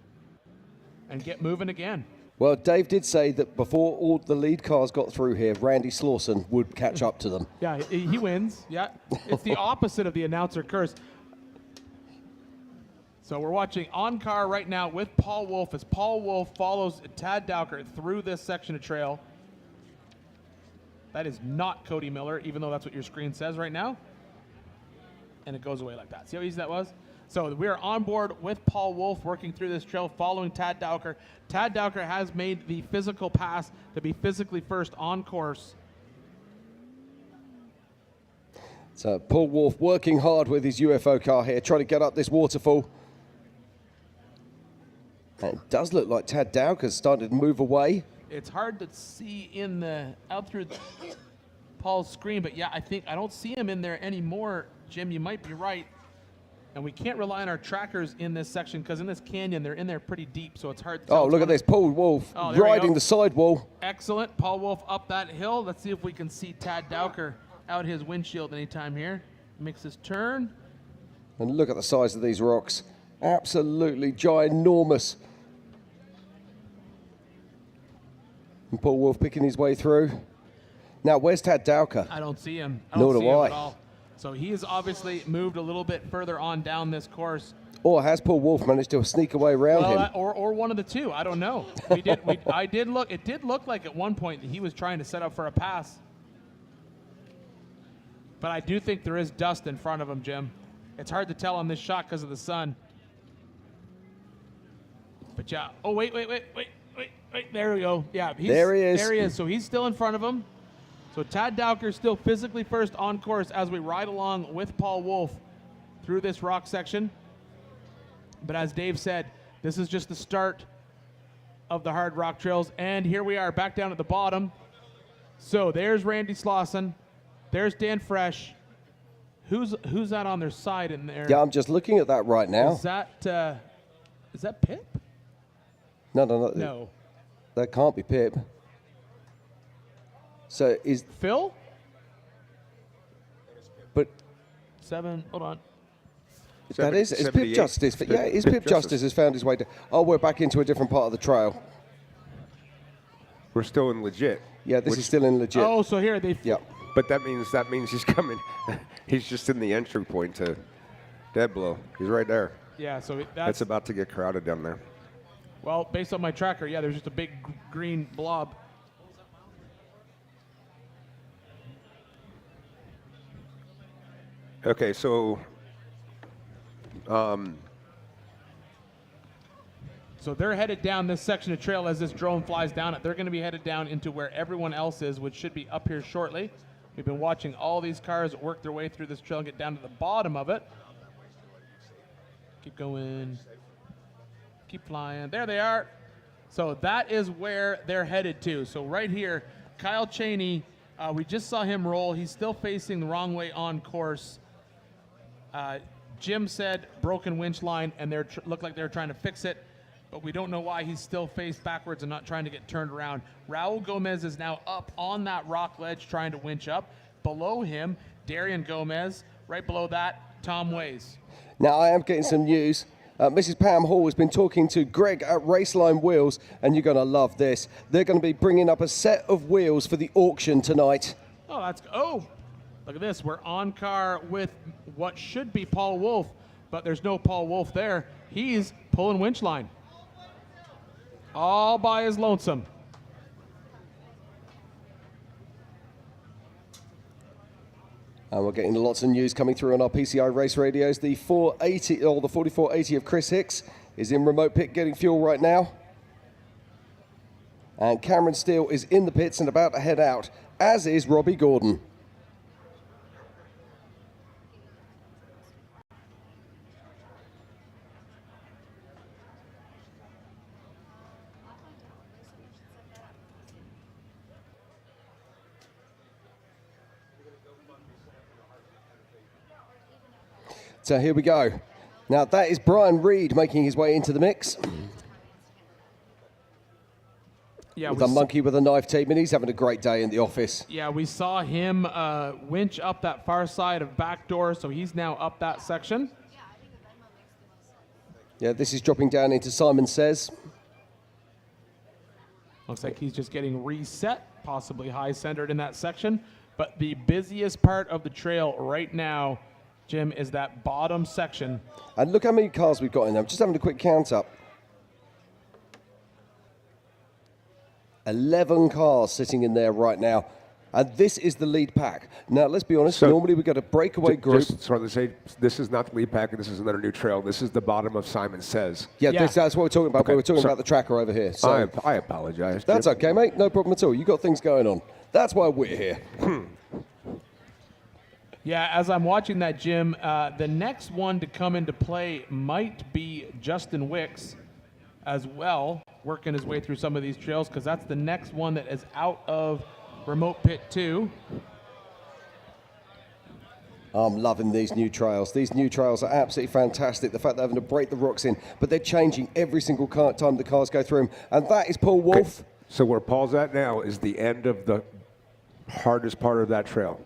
and get moving again. Well, Dave did say that before all the lead cars got through here, Randy Slauson would catch up to them. Yeah, he wins. Yeah, it's the opposite of the announcer curse. So we're watching on car right now with Paul Wolf as Paul Wolf follows Tad Dowker through this section of trail. That is not Cody Miller, even though that's what your screen says right now. And it goes away like that. See how easy that was? So we are on board with Paul Wolf working through this trail following Tad Dowker. Tad Dowker has made the physical pass to be physically first on course. So Paul Wolf working hard with his UFO car here, trying to get up this waterfall. And it does look like Tad Dowker's started to move away. It's hard to see in the out through Paul's screen, but yeah, I don't see him in there anymore. Jim, you might be right. And we can't rely on our trackers in this section because in this canyon, they're in there pretty deep, so it's hard to tell. Oh, look at this. Paul Wolf riding the sidewall. Excellent. Paul Wolf up that hill. Let's see if we can see Tad Dowker out his windshield anytime here. Makes his turn. And look at the size of these rocks. Absolutely ginormous. And Paul Wolf picking his way through. Now, where's Tad Dowker? I don't see him. I Nor don't do see him I. at all. So he has obviously moved a little bit further on down this course. Or has Paul Wolf managed to sneak away around him? Or one of the two. I don't know. It did look like at one point that he was trying to set up for a pass. But I do think there is dust in front of him, Jim. It's hard to tell on this shot because of the sun. But yeah. Oh, wait. There we go. Yeah. There he is. There he is. So he's still in front of him. So Tad Dowker still physically first on course as we ride along with Paul Wolf through this rock section. But as Dave said, this is just the start of the hard rock trails. And here we are back down at the bottom. So there's Randy Slauson. There's Dan Fresh. Who's that on their side in there? Yeah, I'm just looking at that right now. Is that Pip? No. No. That can't be Pip. So is Phil? But 7. Hold on. That is Pip Justice. But yeah, Pip Justice has found his way to. Oh, we're back into a different part of the trail. We're still in legit. Yeah, this is still in legit. Oh, so here they. Yeah. But that means he's coming. He's just in the entry point to Deadblow. He's right there. Yeah, so It's about to get crowded down there. Well, based on my tracker, yeah, there's just a big green blob. Okay, so So they're headed down this section of trail as this drone flies down it. They're going to be headed down into where everyone else is, which should be up here shortly. We've been watching all these cars work their way through this trail and get down to the bottom of it. Keep going. Keep flying. There they are. So that is where they're headed to. So right here, Kyle Cheney, we just saw him roll. He's still facing the wrong way on course. Jim said broken winch line, and they looked like they're trying to fix it, but we don't know why he's still faced backwards and not trying to get turned around. Raul Gomez is now up on that rock ledge trying to winch up. Below him, Darian Gomez. Right below that, Tom Ways. Now, I am getting some news. Mrs. Pam Hall has been talking to Greg at Raceline Wheels, and you're going to love this. They're going to be bringing up a set of wheels for the auction tonight. Oh, look at this. We're on car with what should be Paul Wolf, but there's no Paul Wolf there. He's pulling winch line. All by his lonesome. And we're getting lots of news coming through on our PCI race radios. The 480 or the 4480 of Chris Hicks is in remote pit getting fuel right now. And Cameron Steele is in the pits and about to head out, as is Robbie Gordon. So here we go. Now that is Brian Reed making his way into the mix. Yeah, with a monkey with a knife team, and he's having a great day in the office. Yeah, we saw him winch up that far side of back door, so he's now up that section. Yeah, this is dropping down into Simon Says. Looks like he's just getting reset, possibly high-centered in that section. But the busiest part of the trail right now, Jim, is that bottom section. And look how many cars we've got in there. I'm just having a quick count up. 11 cars sitting in there right now. And this is the lead pack. Now, let's be honest, normally we got a breakaway group. Just sort of say, this is not the lead pack, and this is another new trail. This is the bottom of Simon Says. Yeah, that's what we're talking about. Okay, We're talking about the tracker over here. So I apologize. That's Jim. okay, mate. No problem at all. You got things going on. That's why we're here. Yeah, as I'm watching that, Jim, the next one to come into play might be Justin Wicks as well, working his way through some of these trails, because that's the next one that is out of Remote Pit 2. I'm loving these new trails. These new trails are absolutely fantastic. The fact they're having to break the rocks in, but they're changing every single time the cars go through them. And that is Paul Wolf. Okay. So where Paul's at now is the end of the hardest part of that trail.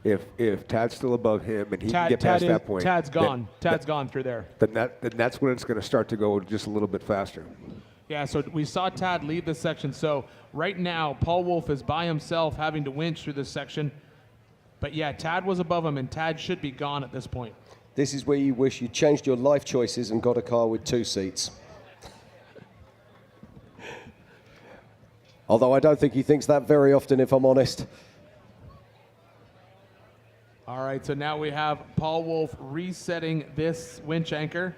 If Tad's still above him and he can get past that point, Tad's gone. Tad's gone through there. Then that's when it's going to start to go just a little bit faster. Yeah, so we saw Tad lead this section. So right now, Paul Wolf is by himself having to winch through this section. But yeah, Tad was above him, and Tad should be gone at this point. This is where you wish you changed your life choices and got a car with 2 seats. Although I don't think he thinks that very often, if I'm honest. All right, so now we have Paul Wolf resetting this winch anchor.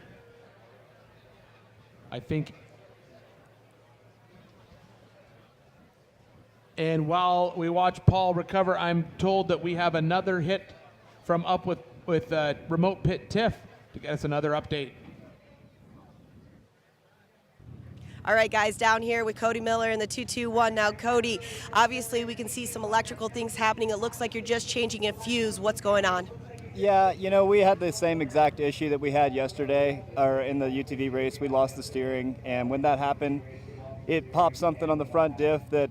I think. And while we watch Paul recover, I'm told that we have another hit from up with Remote Pit Tiff to get us another update. All right, guys, down here with Cody Miller in the 221. Now, Cody, obviously we can see some electrical things happening. It looks like you're just changing a fuse. What's going on? Yeah, you know, we had the same exact issue that we had yesterday, or in the UTV race. We lost the steering, and when that happened, it popped something on the front diff that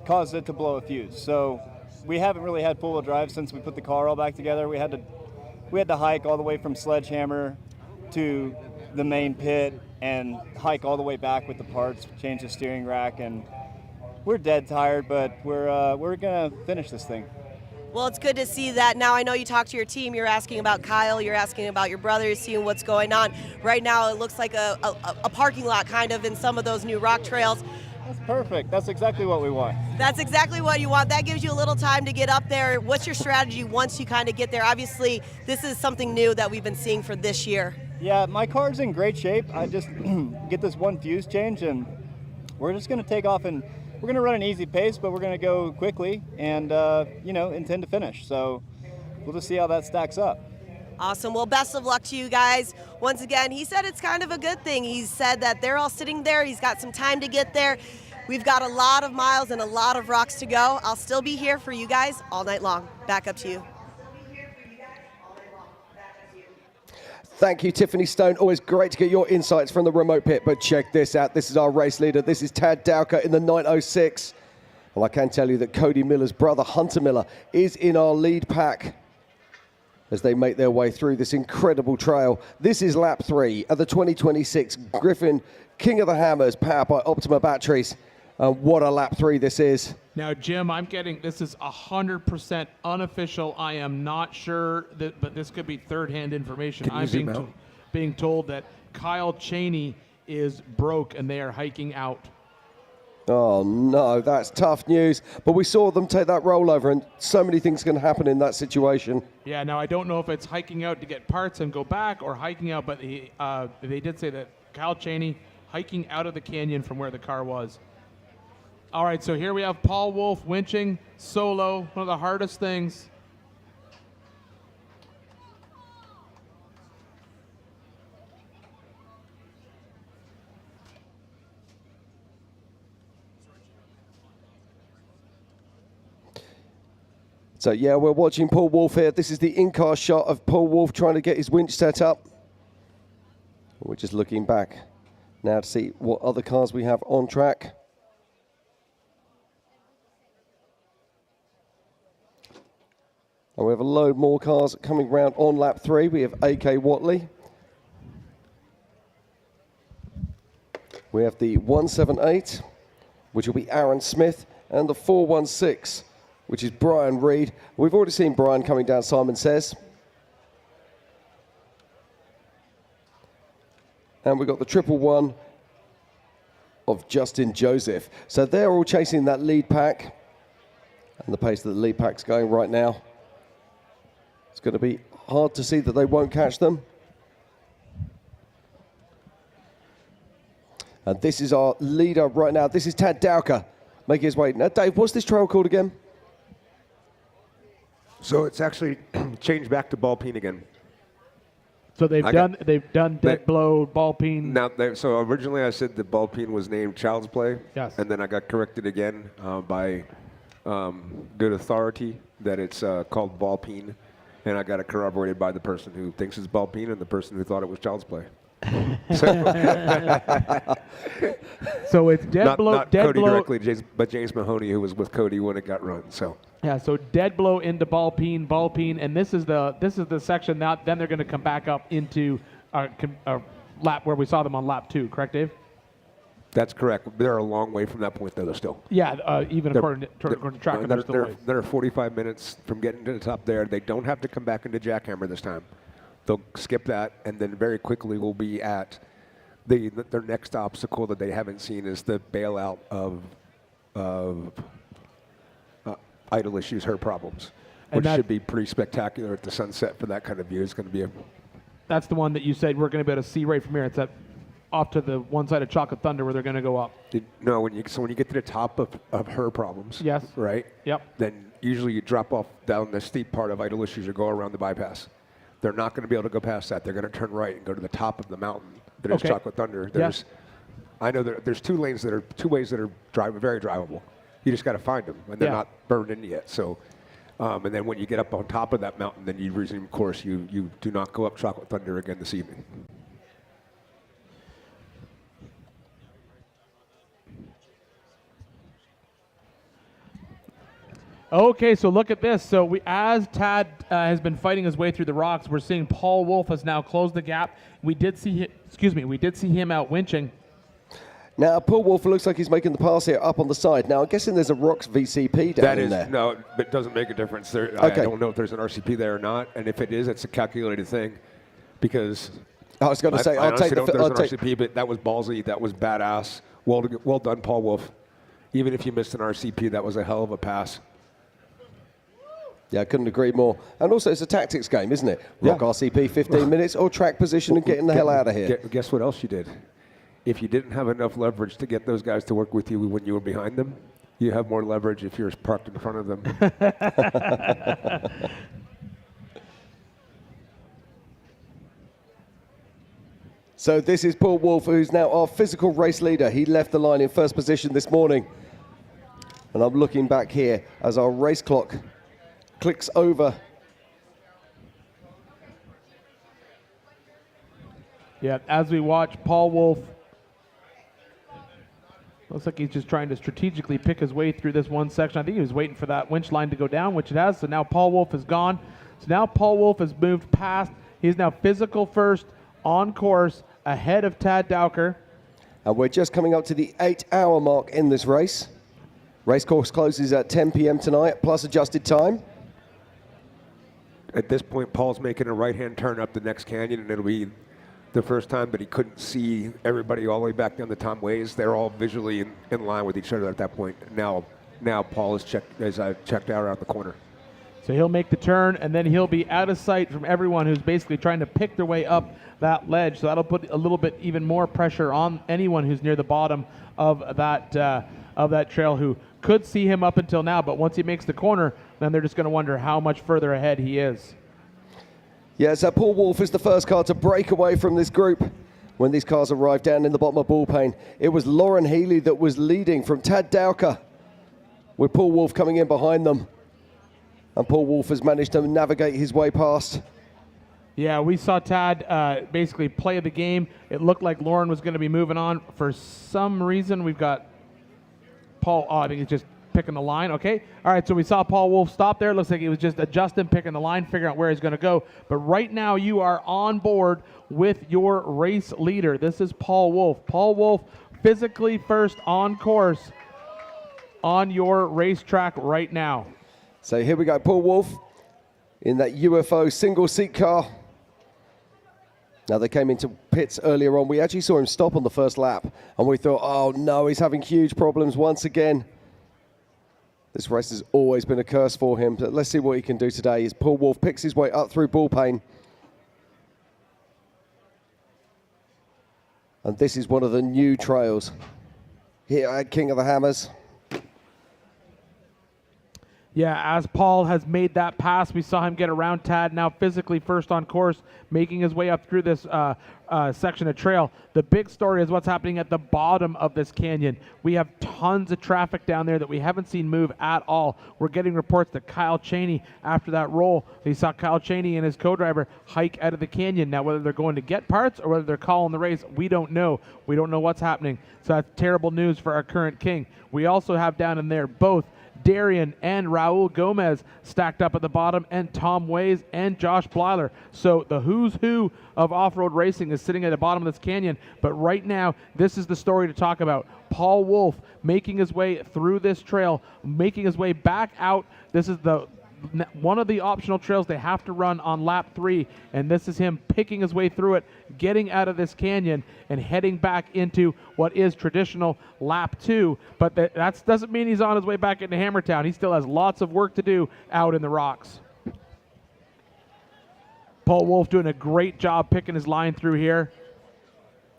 caused it to blow a fuse. So we haven't really had four-wheel drive since we put the car all back together. We had to hike all the way from Sledgehammer to the main pit and hike all the way back with the parts, change the steering rack, and we're dead tired, but we're gonna finish this thing. Well, it's good to see that. Now, I know you talked to your team. You're asking about Kyle. You're asking about your brother. You're seeing what's going on. Right now, it looks like a parking lot kind of in some of those new rock trails. That's perfect. That's exactly what we want. That's exactly what you want. That gives you a little time to get up there. What's your strategy once you kind of get there? Obviously, this is something new that we've been seeing for this year. Yeah, my car's in great shape. I just get this one fuse change, and we're just going to take off, and we're going to run an easy pace, but we're going to go quickly and, intend to finish. So we'll just see how that stacks up. Awesome. Well, best of luck to you guys. Once again, he said it's kind of a good thing. He said that they're all sitting there. He's got some time to get there. We've got a lot of miles and a lot of rocks to go. I'll still be here for you guys all night long. Back up to you. Thank you, Tiffany Stone. Always great to get your insights from the remote pit. But check this out. This is our race leader. This is Tad Dowker in the 906. Well, I can tell you that Cody Miller's brother, Hunter Miller, is in our lead pack as they make their way through this incredible trail. This is lap 3 of the 2026 Griffin King of the Hammers, powered by Optima batteries. What a lap 3 this is. Now, Jim, I'm getting, this is 100% unofficial. I am not sure, but this could be third-hand information. I'm being told that Kyle Cheney is broke and they are hiking out. Oh, no, that's tough news. But we saw them take that rollover, and so many things can happen in that situation. Yeah, now I don't know if it's hiking out to get parts and go back or hiking out, but they did say that Kyle Cheney hiking out of the canyon from where the car was. All right, so here we have Paul Wolf winching solo, one of the hardest things. So yeah, we're watching Paul Wolf here. This is the in-car shot of Paul Wolf trying to get his winch set up. We're just looking back now to see what other cars we have on track. And we have a load more cars coming round on lap 3. We have AK Watley. We have the 178, which will be Aaron Smith, and the 416, which is Brian Reed. We've already seen Brian coming down, Simon says. And we've got the 111 of Justin Joseph. So they're all chasing that lead pack. And the pace that the lead pack's going right now, it's going to be hard to see that they won't catch them. And this is our leader right now. This is Tad Dowker making his way. Now, Dave, what's this trail called again? So it's actually changed back to Ball Peen again. So they've done Dead Blow, Ball Peen. Now, so originally I said that Ball Peen was named Child's Play. Yes. And then I got corrected again by good authority that it's called Ball Peen. And I got it corroborated by the person who thinks it's Ball Peen and the person who thought it was Child's Play. So it's Dead Blow. Not Cody directly, but James Mahoney, who was with Cody when it got run. So yeah, so Dead Blow into Ball Peen, and this is the section now. Then they're going to come back up into our lap where we saw them on lap 2. Correct, Dave? that's correct. They're a long way from that point, though. Still. Yeah, even according to track. They're 45 minutes from getting to the top there. They don't have to come back into Jackhammer this time. They'll skip that, and then very quickly we'll be at their next obstacle that they haven't seen is the bailout of idle issues, her problems, which should be pretty spectacular at the sunset for that kind of view. It's going to be That's the one that you said we're going to be able to see right from here. It's off to the one side of Chocolate Thunder where they're going to go up. No, when you get to the top of her problems, yes, right? Yep. Then usually you drop off down the steep part of idle issues or go around the bypass. They're not going to be able to go past that. They're going to turn right and go to the top of the mountain that is Chocolate Thunder. I know there's two ways that are very drivable. You just got to find them, and they're not burned in yet. So, and then when you get up on top of that mountain, then you resume course. You do not go up Chocolate Thunder again this evening. Okay, so look at this. So as Tad has been fighting his way through the rocks, we're seeing Paul Wolf has now closed the gap. We did see him out winching. Now, Paul Wolf looks like he's making the pass here up on the side. Now, I'm guessing there's a Rocks VCP down in there. No, it doesn't make a difference. I don't know if there's an RCP there or not, and if it is, it's a calculated thing because I was going to say, I honestly don't know if there's an RCP, but that was ballsy. That was badass. Well done, Paul Wolf. Even if you missed an RCP, that was a hell of a pass. Yeah, I couldn't agree more. And also, it's a tactics game, isn't it? Rock RCP 15 minutes or track position and getting the hell out of here. Guess what else you did? If you didn't have enough leverage to get those guys to work with you when you were behind them, you have more leverage if you're parked in front of them. So this is Paul Wolf, who's now our physical race leader. He left the line in first position this morning. And I'm looking back here as our race clock clicks over. Yeah, as we watch Paul Wolf, looks like he's just trying to strategically pick his way through this one section. I think he was waiting for that winch line to go down, which it has. So now Paul Wolf is gone. So now Paul Wolf has moved past. He's now physical first on course ahead of Tad Dowker. And we're just coming up to the 8-hour mark in this race. Race course closes at 10 p.m. tonight, plus adjusted time. At this point, Paul's making a right-hand turn up the next canyon, and it'll be the first time that he couldn't see everybody all the way back down the Tom Ways. They're all visually in line with each other at that point. Now Paul is checked out around the corner. So he'll make the turn, and then he'll be out of sight from everyone who's basically trying to pick their way up that ledge. So that'll put a little bit even more pressure on anyone who's near the bottom of that trail who could see him up until now. But once he makes the corner, then they're just going to wonder how much further ahead he is. Yeah, so Paul Wolf is the first car to break away from this group. When these cars arrived down in the bottom of Ballpane, it was Lauren Healy that was leading from Tad Dowker, with Paul Wolf coming in behind them. And Paul Wolf has managed to navigate his way past. Yeah, we saw Tad basically play the game. It looked like Lauren was going to be moving on. For some reason, we've got Paul. Oh, I think he's just picking the line. Okay. All right, so we saw Paul Wolf stop there. It looks like he was just adjusting, picking the line, figuring out where he's going to go. But right now, you are on board with your race leader. This is Paul Wolf. Paul Wolf, physically first on course on your racetrack right now. So here we go, Paul Wolf in that UFO single seat car. Now, they came into pits earlier on. We actually saw him stop on the first lap, and we thought, oh no, he's having huge problems once again. This race has always been a curse for him, but let's see what he can do today as Paul Wolf picks his way up through Bullpain. And this is one of the new trails here at King of the Hammers. Yeah, as Paul has made that pass, we saw him get around Tad, now physically first on course, making his way up through this section of trail. The big story is what's happening at the bottom of this canyon. We have tons of traffic down there that we haven't seen move at all. We're getting reports that Kyle Cheney, after that roll, they saw Kyle Cheney and his co-driver hike out of the canyon. Now, whether they're going to get parts or whether they're calling the race, we don't know. We don't know what's happening. So that's terrible news for our current king. We also have down in there both Darian and Raul Gomez stacked up at the bottom, and Tom Ways and Josh Blyler. So the who's who of off-road racing is sitting at the bottom of this canyon. But right now, this is the story to talk about. Paul Wolf making his way through this trail, making his way back out. This is one of the optional trails they have to run on lap 3, and this is him picking his way through it, getting out of this canyon and heading back into what is traditional lap 2. But that doesn't mean he's on his way back into Hammertown. He still has lots of work to do out in the rocks. Paul Wolf doing a great job picking his line through here.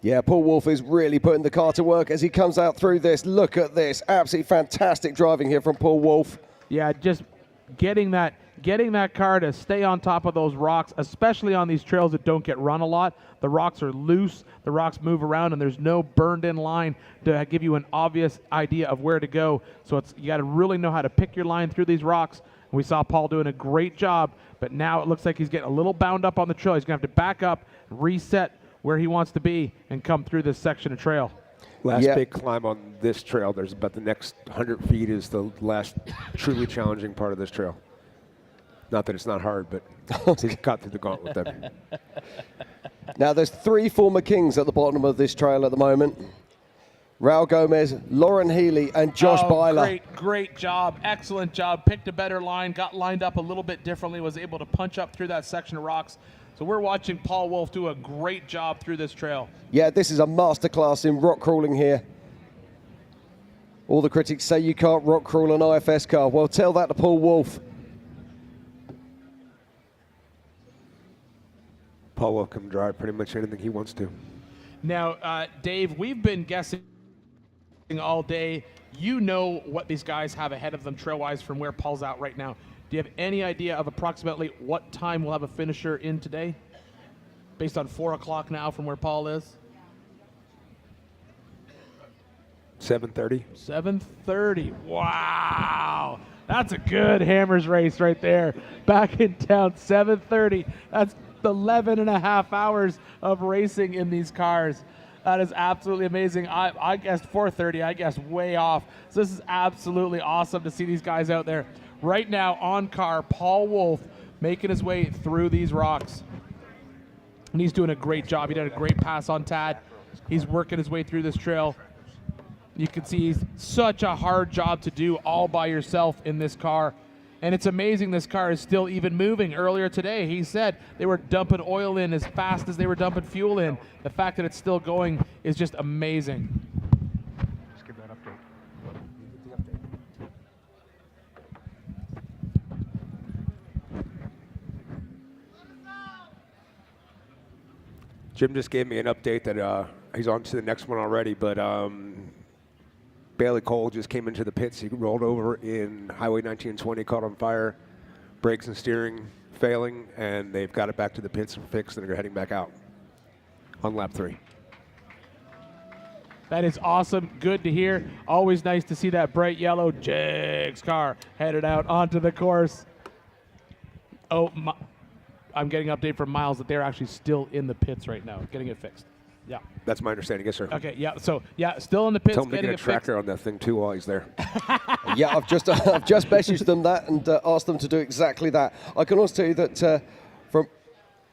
Yeah, Paul Wolf is really putting the car to work as he comes out through this. Look at this. Absolutely fantastic driving here from Paul Wolf. Yeah, just getting that car to stay on top of those rocks, especially on these trails that don't get run a lot. The rocks are loose, the rocks move around, and there's no burned-in line to give you an obvious idea of where to go. So you got to really know how to pick your line through these rocks. And we saw Paul doing a great job, but now it looks like he's getting a little bound up on the trail. He's going to have to back up, reset where he wants to be, and come through this section of trail. Last big climb on this trail. There's about the next 100 feet is the last truly challenging part of this trail. Not that it's not hard, but he's got through the gauntlet there. Now there's 3 former kings at the bottom of this trail at the moment. Raul Gomez, Lauren Healy, and Josh Byler. Great job. Excellent job. Picked a better line, got lined up a little bit differently, was able to punch up through that section of rocks. So we're watching Paul Wolf do a great job through this trail. Yeah, this is a masterclass in rock crawling here. All the critics say you can't rock crawl an IFS car. Well, tell that to Paul Wolf. Paul Wolf can drive pretty much anything he wants to. Now, Dave, we've been guessing all day. You know what these guys have ahead of them trail-wise from where Paul's out right now. Do you have any idea of approximately what time we'll have a finisher in today? Based on 4 o'clock now from where Paul is? 7:30. 7:30. Wow. That's a good Hammers race right there. Back in town, 7:30. That's 11 and a half hours of racing in these cars. That is absolutely amazing. I guessed 4:30. I guessed way off. So this is absolutely awesome to see these guys out there. Right now on car, Paul Wolf making his way through these rocks. And he's doing a great job. He did a great pass on Tad. He's working his way through this trail. You can see he's such a hard job to do all by yourself in this car. And it's amazing this car is still even moving. Earlier today, he said they were dumping oil in as fast as they were dumping fuel in. The fact that it's still going is just amazing. Just give that update. Jim just gave me an update that he's on to the next one already, but Bailey Cole just came into the pits. He rolled over in Highway 1920, caught on fire, brakes and steering failing, and they've got it back to the pits and fixed, and they're heading back out on lap 3. That is awesome. Good to hear. Always nice to see that bright yellow Jags car headed out onto the course. Oh, I'm getting an update from Miles that they're actually still in the pits right now, getting it fixed. Yeah. That's my understanding, yes, sir. Okay, yeah. So, yeah, still in the pits, Tell him to getting get a it tracker fixed. on that thing, too, while he's there. Yeah, I've just messaged them that and asked them to do exactly that. I can also tell you that from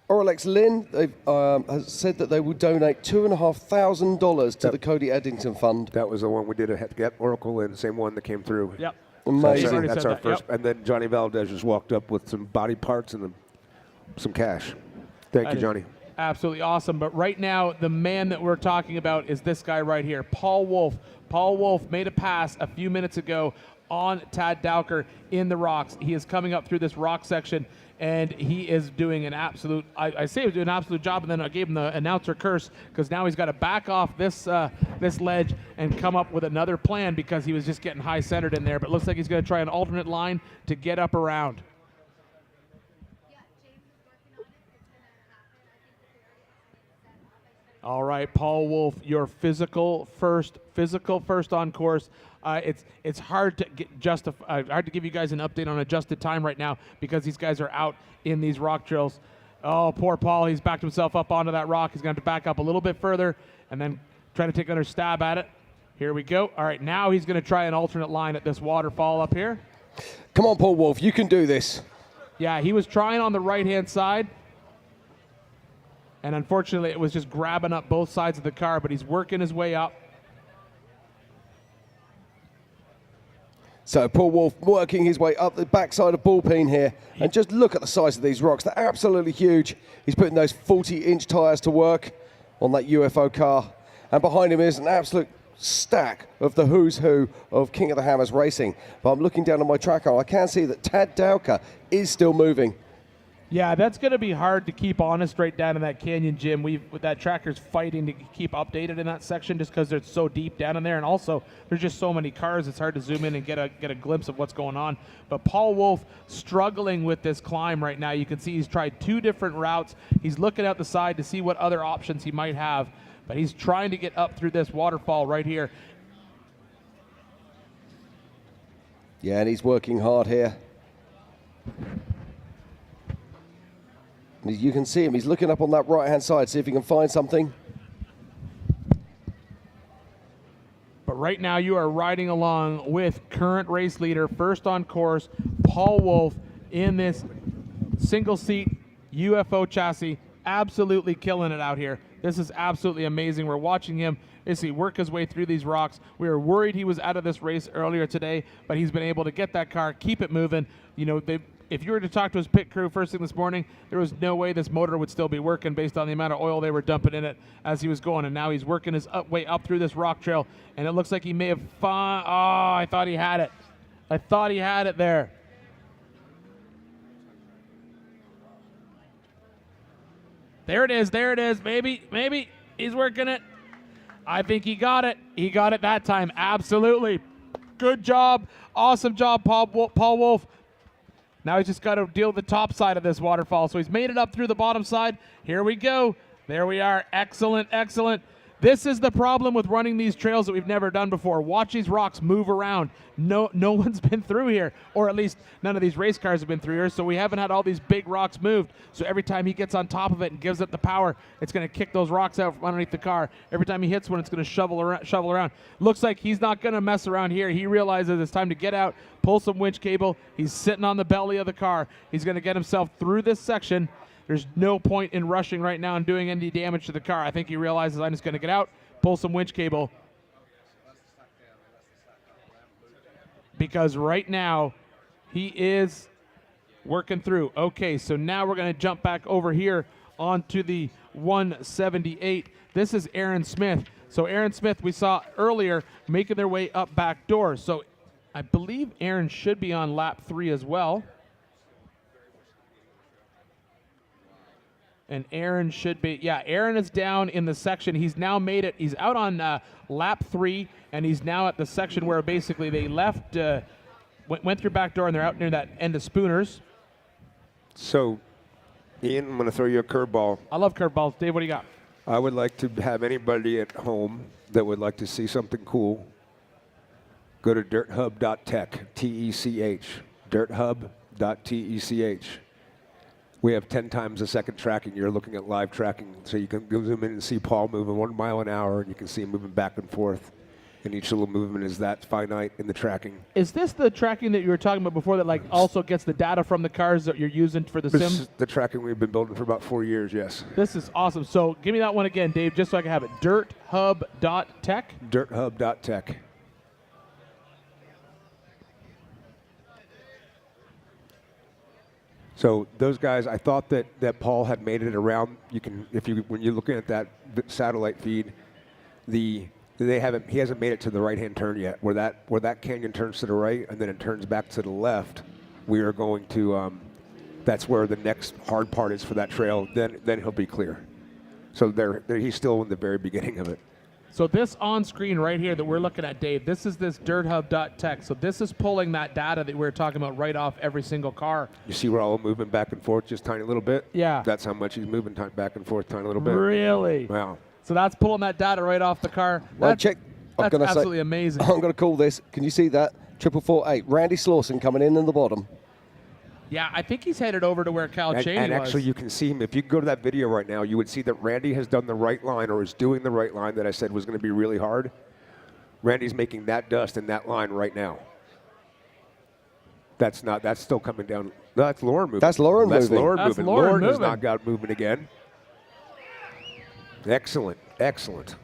Oralex Lynn, they've has said that they will donate $2,500 to the Cody Eddington Fund. That was the one we did at Oracle, and the same one that came through. Yep. Amazing. So that's our that, first. yep. And then Johnny Valdez just walked up with some body parts and some cash. Thank you, Johnny. Absolutely awesome. But right now, the man that we're talking about is this guy right here, Paul Wolf. Paul Wolf made a pass a few minutes ago on Tad Dowker in the rocks. He is coming up through this rock section, and he is doing an absolute, I say he was doing an absolute job, and then I gave him the announcer curse because now he's got to back off this this ledge and come up with another plan because he was just getting high-centered in there. But it looks like he's going to try an alternate line to get up around. All right, Paul Wolf, your physical first on course. It's hard to hard to give you guys an update on adjusted time right now because these guys are out in these rock drills. Oh, poor Paul, he's backed himself up onto that rock. He's going to have to back up a little bit further and then try to take another stab at it. Here we go. All right, now he's going to try an alternate line at this waterfall up here. Come on, Paul Wolf, you can do this. Yeah, he was trying on the right-hand side. And unfortunately, it was just grabbing up both sides of the car, but he's working his way up. So Paul Wolf working his way up the backside of Bullpeen here. And just look at the size of these rocks. They're absolutely huge. He's putting those 40-inch tires to work on that UFO car. And behind him is an absolute stack of the who's who of King of the Hammers racing. But I'm looking down on my tracker. I can see that Tad Dowker is still moving. Yeah, that's going to be hard to keep honest right down in that canyon, Jim. With that tracker's fighting to keep updated in that section just because it's so deep down in there. And also, there's just so many cars, it's hard to zoom in and get a glimpse of what's going on. But Paul Wolf struggling with this climb right now. You can see he's tried 2 different routes. He's looking out the side to see what other options he might have. But he's trying to get up through this waterfall right here. Yeah, and he's working hard here. You can see him. He's looking up on that right-hand side, see if he can find something. But right now you are riding along with current race leader, first on course, Paul Wolf, in this single-seat UFO chassis. Absolutely killing it out here. This is absolutely amazing. We're watching him basically work his way through these rocks. We were worried he was out of this race earlier today, but he's been able to get that car, keep it moving. You know, if you were to talk to his pit crew first thing this morning, there was no way this motor would still be working based on the amount of oil they were dumping in it as he was going. And now he's working his way up through this rock trail, and it looks like he may have found... Oh, I thought he had it. I thought he had it there. There it is. There it is. Maybe he's working it. I think he got it. He got it that time. Absolutely. Good job. Awesome job, Paul Wolf. Now he's just got to deal with the top side of this waterfall. So he's made it up through the bottom side. Here we go. There we are. Excellent, excellent. This is the problem with running these trails that we've never done before. Watch these rocks move around. No one's been through here, or at least none of these race cars have been through here, so we haven't had all these big rocks moved. So every time he gets on top of it and gives it the power, it's going to kick those rocks out from underneath the car. Every time he hits one, it's going to shovel around. Looks like he's not going to mess around here. He realizes it's time to get out, pull some winch cable. He's sitting on the belly of the car. He's going to get himself through this section. There's no point in rushing right now and doing any damage to the car. I think he realizes I'm just going to get out, pull some winch cable. Because right now, he is working through. Okay, so now we're going to jump back over here onto the 178. This is Aaron Smith. So Aaron Smith, we saw earlier, making their way up back door. So I believe Aaron should be on lap 3 as well. And Aaron should be, yeah, Aaron is down in the section. He's now made it. He's out on lap 3, and he's now at the section where basically they left, went through back door, and they're out near that end of Spooners. So, Ian, I'm going to throw you a curveball. I love curveballs. Dave, what do you got? I would like to have anybody at home that would like to see something cool go to dirthub.tech, T-E-C-H, dirthub.tech. We have 10 times a second tracking. You're looking at live tracking, so you can go zoom in and see Paul moving 1 mile an hour, and you can see him moving back and forth. And each little movement is that finite in the tracking. Is this the tracking that you were talking about before that like also gets the data from the cars that you're using for the This sim? is the tracking we've been building for about 4 years, yes. This is awesome. So give me that one again, Dave, just so I can have it. DirtHub.tech? DirtHub.tech. So those guys, I thought that Paul had made it around. You can, when you're looking at that satellite feed, he hasn't made it to the right-hand turn yet. Where that canyon turns to the right and then it turns back to the left, we are going to. That's where the next hard part is for that trail. Then he'll be clear. So he's still in the very beginning of it. So this on screen right here that we're looking at, Dave, this is this DirtHub.tech. So this is pulling that data that we were talking about right off every single car. You see we're all moving back and forth just tiny little bit? Yeah. That's how much he's moving back and forth tiny little bit. Really? Wow. So that's pulling that data right off the car. Well, check. That's absolutely amazing. I'm going to call this. Can you see that? 4448. Randy Slauson coming in the bottom. Yeah, I think he's headed over to where Cal Chaney and was. actually, you can see him. If you go to that video right now, you would see that Randy has done the right line, or is doing the right line that I said was going to be really hard. Randy's making that dust in that line right now. That's still coming down. No, that's Lauren moving. That's Lauren moving. Lauren has not got moving again. Excellent, excellent.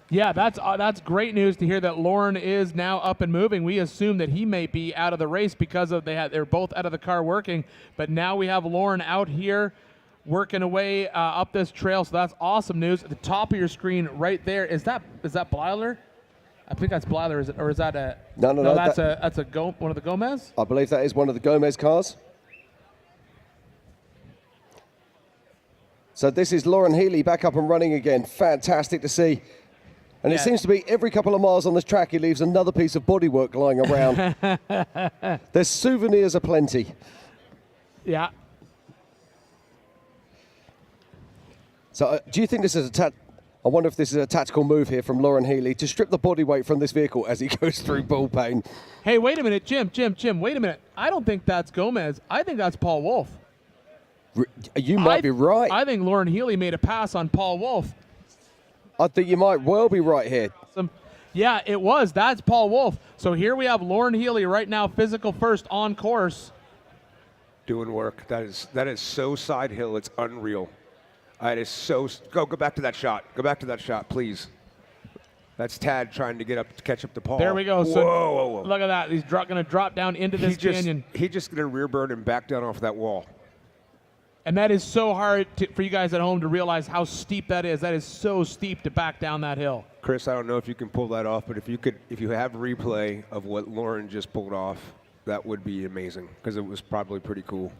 Yeah, that's great news to hear that Lauren is now up and moving. We assumed that he may be out of the race because they're both out of the car working, but now we have Lauren out here working away up this trail. So that's awesome news. At the top of your screen, right there, is that Blyler? I think that's Blyler, is it, or is that a? No. That's one of the Gomez. I believe that is one of the Gomez cars. So this is Lauren Healy back up and running again. Fantastic to see. And it seems to be every couple of miles on this track, he leaves another piece of bodywork lying around. There's souvenirs aplenty. Yeah. So do you think this is I wonder if this is a tactical move here from Lauren Healy to strip the body weight from this vehicle as he goes through ball pain? Hey, wait a minute, Jim, wait a minute. I don't think that's Gomez. I think that's Paul Wolf. You might be right. I think Lauren Healy made a pass on Paul Wolf. I think you might well be right here. Yeah, it was. That's Paul Wolf. So here we have Lauren Healy right now, physical first on course. Doing work. That is so side hill. It's unreal. It is so. Go back to that shot. Go back to that shot, please. That's Tad trying to catch up to Paul. There we go. So whoa. Look at that. He's going to drop down into this canyon. He just going to rear burn and back down off that wall. And that is so hard for you guys at home to realize how steep that is. That is so steep to back down that hill. Chris, I don't know if you can pull that off, but if you have replay of what Lauren just pulled off, that would be amazing because it was probably pretty cool.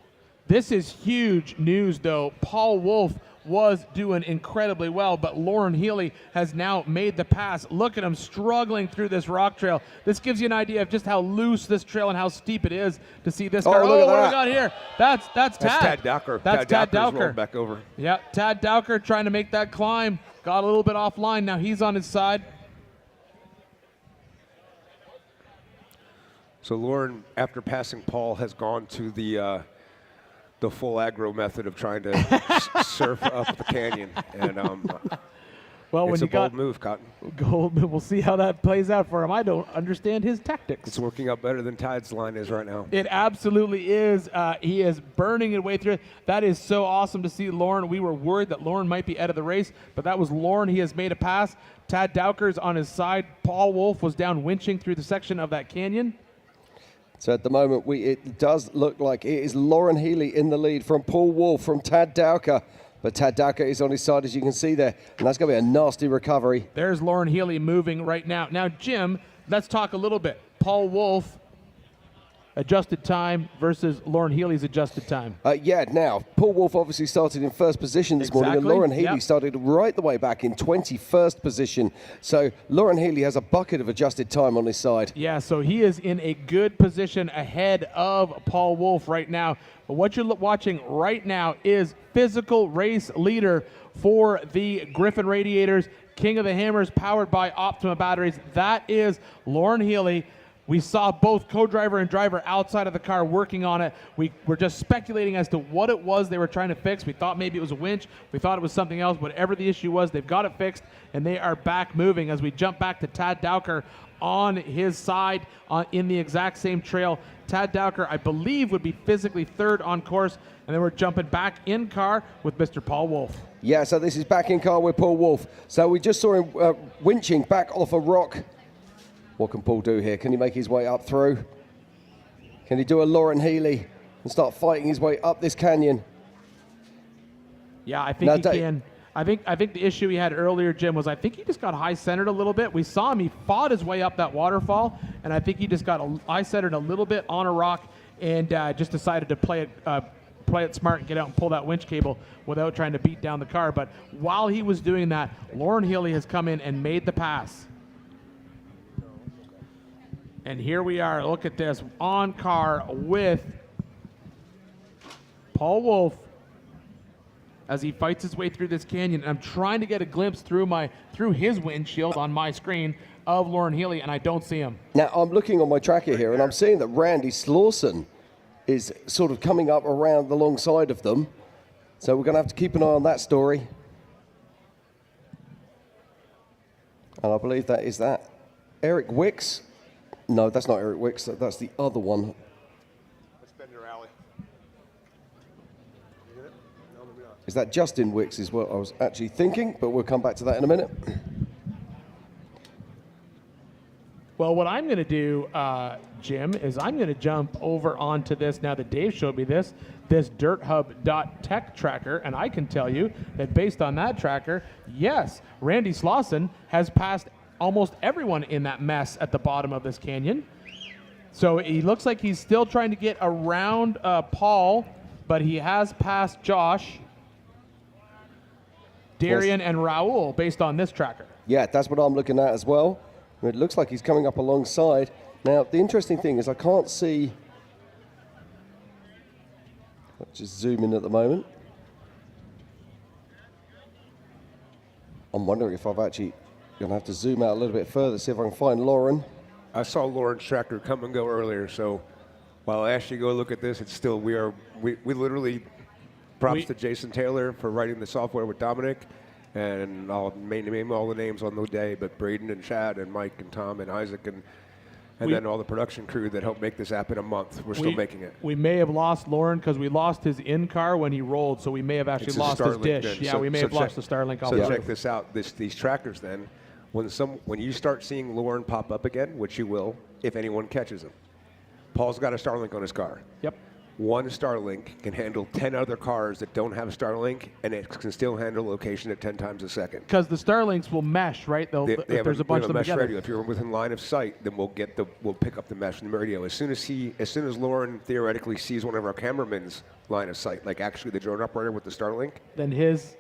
This is huge news, though. Paul Wolf was doing incredibly well, but Lauren Healy has now made the pass. Look at him struggling through this rock trail. This gives you an idea of just how loose this trail and how steep it is to see this car. Look at what that. do we got here? That's Tad. That's Tad Dowker. That's Tad Dowker. Rolled back over. Yeah, Tad Dowker trying to make that climb. Got a little bit offline. Now he's on his side. So Lauren, after passing Paul, has gone to the full aggro method of trying to surf up the canyon, and well, it's when a you got bold move, Cotton. We'll see how that plays out for him. I don't understand his tactics. It's working out better than Tad's line is right now. It absolutely is. He is burning his way through it. That is so awesome to see Lauren. We were worried that Lauren might be out of the race, but that was Lauren. He has made a pass. Tad Dowker's on his side. Paul Wolf was down winching through the section of that canyon. So at the moment, it does look like it is Lauren Healy in the lead from Paul Wolf, from Tad Dowker. But Tad Dowker is on his side, as you can see there. And that's going to be a nasty recovery. There's Lauren Healy moving right now. Now, Jim, let's talk a little bit. Paul Wolf, adjusted time versus Lauren Healy's adjusted time. Now, Paul Wolf obviously started in first position this morning, and Lauren Healy started right the way back in 21st position. So Lauren Healy has a bucket of adjusted time on his side. Yeah, so he is in a good position ahead of Paul Wolf right now. But what you're watching right now is physical race leader for the Griffin Radiators, King of the Hammers, powered by Optima batteries. That is Lauren Healy. We saw both co-driver and driver outside of the car working on it. We were just speculating as to what it was they were trying to fix. We thought maybe it was a winch. We thought it was something else. Whatever the issue was, they've got it fixed, and they are back moving as we jump back to Tad Dowker on his side in the exact same trail. Tad Dowker, I believe, would be physically third on course, and then we're jumping back in car with Mr. Paul Wolf. Yeah, so this is back in car with Paul Wolf. So we just saw him winching back off a rock. What can Paul do here? Can he make his way up through? Can he do a Lauren Healy and start fighting his way up this canyon? Yeah, I think he can. I think the issue he had earlier, Jim, was I think he just got high-centered a little bit. We saw him. He fought his way up that waterfall, and I think he just got high-centered a little bit on a rock and just decided to play it smart and get out and pull that winch cable without trying to beat down the car. But while he was doing that, Lauren Healy has come in and made the pass. And here we are. Look at this. On car with Paul Wolf as he fights his way through this canyon. And I'm trying to get a glimpse through his windshield on my screen of Lauren Healy, and I don't see him. Now, I'm looking on my tracker here, and I'm seeing that Randy Slauson is sort of coming up around alongside of them. So we're going to have to keep an eye on that story. And I believe that is that. Eric Wicks. No, that's not Eric Wicks. That's the other one. Let's bend your alley. Is that Justin Wicks is what I was actually thinking, but we'll come back to that in a minute. Well, what I'm going to do, Jim, is I'm going to jump over onto this now that Dave showed me this dirthub.tech tracker, and I can tell you that based on that tracker, yes, Randy Slauson has passed almost everyone in that mess at the bottom of this canyon. So he looks like he's still trying to get around Paul, but he has passed Josh, Darian, and Raul based on this tracker. Yeah, that's what I'm looking at as well. It looks like he's coming up alongside. Now, the interesting thing is I can't see. Let's just zoom in at the moment. I'm wondering if I've actually going to have to zoom out a little bit further, see if I can find Lauren. I saw Lauren's tracker come and go earlier, so while I asked you to go look at this, it's still, we literally, props to Jason Taylor for writing the software with Dominic, and I'll name all the names on the day, but Braden and Chad and Mike and Tom and Isaac and then all the production crew that helped make this app in a month. We're still making it. We may have lost Lauren because we lost his in-car when he rolled, so we may have actually lost his dish. Then. Yeah, we may have lost the Starlink. So check this out. These trackers then, when you start seeing Lauren pop up again, which you will, if anyone catches him, Paul's got a Starlink on his car. Yep. One Starlink can handle 10 other cars that don't have a Starlink, and it can still handle location at 10 times a second. Because the Starlinks will mesh, right? If there's a bunch of them together. Radio. If you're within line of sight, then we'll pick up the mesh from the radio. As soon as Lauren theoretically sees one of our cameramen's line of sight, like actually the drone operator with the Starlink, then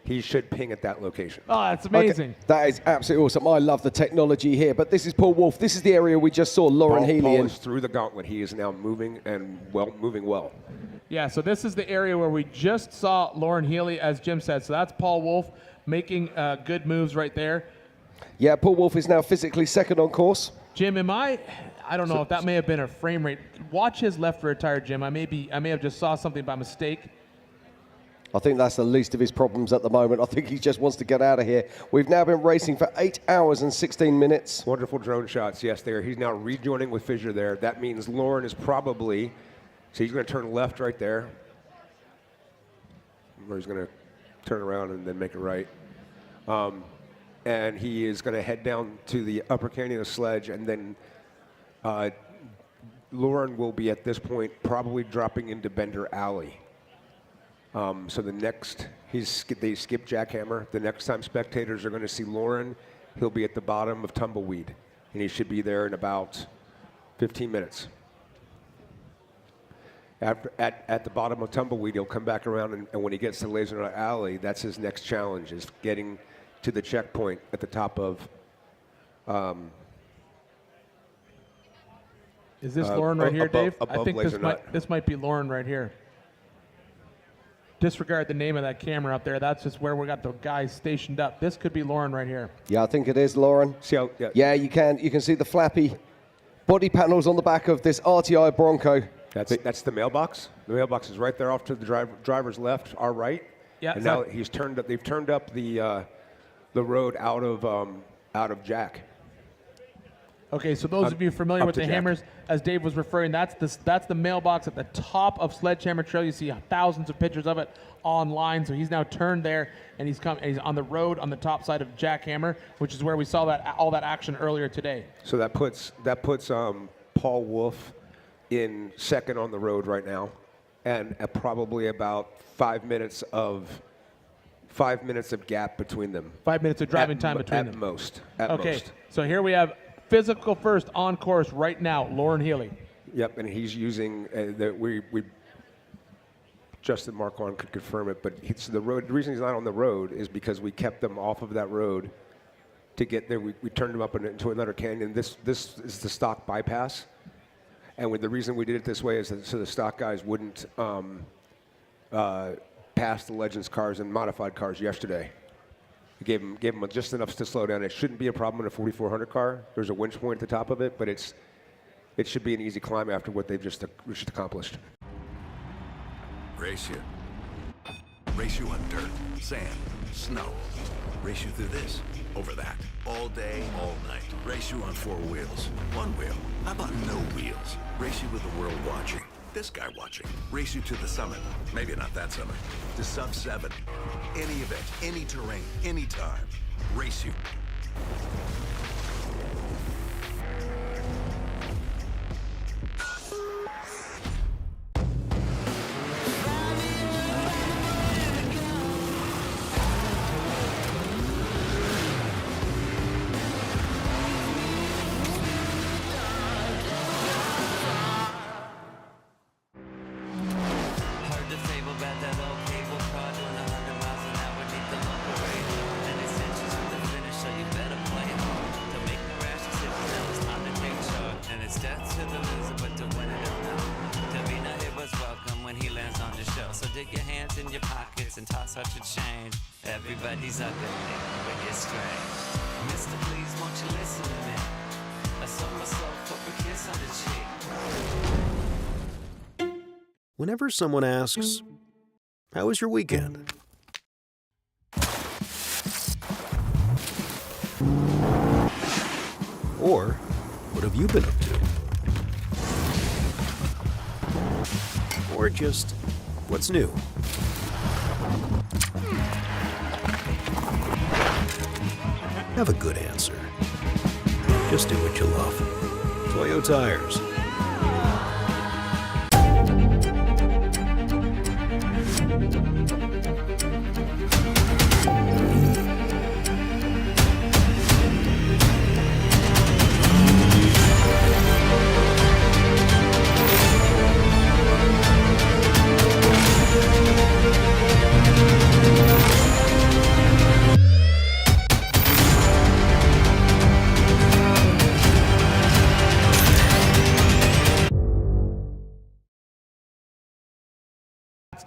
he should ping at that location. Oh, that's amazing. Okay. That is absolutely awesome. I love the technology here. But this is Paul Wolf. This is the area we just saw Lauren Healy Paul in. is through the gauntlet. He is now moving well. Yeah, so this is the area where we just saw Lauren Healy, as Jim said. So that's Paul Wolf making good moves right there. Yeah, Paul Wolf is now physically second on course. Jim, I don't know if that may have been a frame rate. Watch his left rear tire, Jim. I may have just saw something by mistake. I think that's the least of his problems at the moment. I think he just wants to get out of here. We've now been racing for 8 hours and 16 minutes. Wonderful drone shots. Yes, there. He's now rejoining with Fissure there. That means Lauren is probably... So he's going to turn left right there. Or he's going to turn around and then make a right. And he is going to head down to the upper canyon of Sledge, and then Lauren will be at this point probably dropping into Bender Alley. So the next, they skip Jackhammer. The next time spectators are going to see Lauren, he'll be at the bottom of Tumbleweed, and he should be there in about 15 minutes. At the bottom of Tumbleweed, he'll come back around, and when he gets to Laser Nut Alley, that's his next challenge, is getting to the checkpoint at the top of... Is this Lauren right here, Dave? I think this might be Lauren right here. Disregard the name of that camera up there. That's just where we got the guys stationed up. This could be Lauren right here. Yeah, I think it is Lauren. See how, yeah, you can see the flappy body panels on the back of this RTI Bronco. That's the mailbox. The mailbox is right there off to the driver's left, our right. Yeah. And now he's turned up. They've turned up the road out of Jack. Okay, so those of you familiar with the hammers, as Dave was referring, that's the mailbox at the top of Sledgehammer Trail. You see thousands of pictures of it online. So he's now turned there, and he's on the road on the top side of Jackhammer, which is where we saw all that action earlier today. So that puts Paul Wolf in second on the road right now, and at probably about 5 minutes of gap between them. 5 minutes of driving time between them. At most. Okay, so here we have physical first on course right now, Lauren Healy. Yep, and he's using Justin Marquand could confirm it, but the reason he's not on the road is because we kept them off of that road to get there. We turned them up into another canyon. This is the stock bypass, and the reason we did it this way is so the stock guys wouldn't pass the Legends cars and modified cars yesterday. We gave them just enough to slow down. It shouldn't be a problem in a 4400 car. There's a winch point at the top of it, but it should be an easy climb after what they've just accomplished. Race you. Race you on dirt, sand, snow. Race you through this, over that, all day, all night. Race you on 4 wheels, 1 wheel. How about no wheels? Race you with the world watching. This guy watching. Race you to the summit. Maybe not that summit. To sub 7. Any event, any terrain, anytime. Race you. Dig your hands in your pockets and toss out your change. Everybody's ugly when you're strange. Mister, please, won't you listen to me? I saw myself up a kiss on the cheek. Whenever someone asks, "How was your weekend?" Or, "What have you been up to?" Or just, "What's new?" Have a good answer. Just do what you love. Toyo Tires.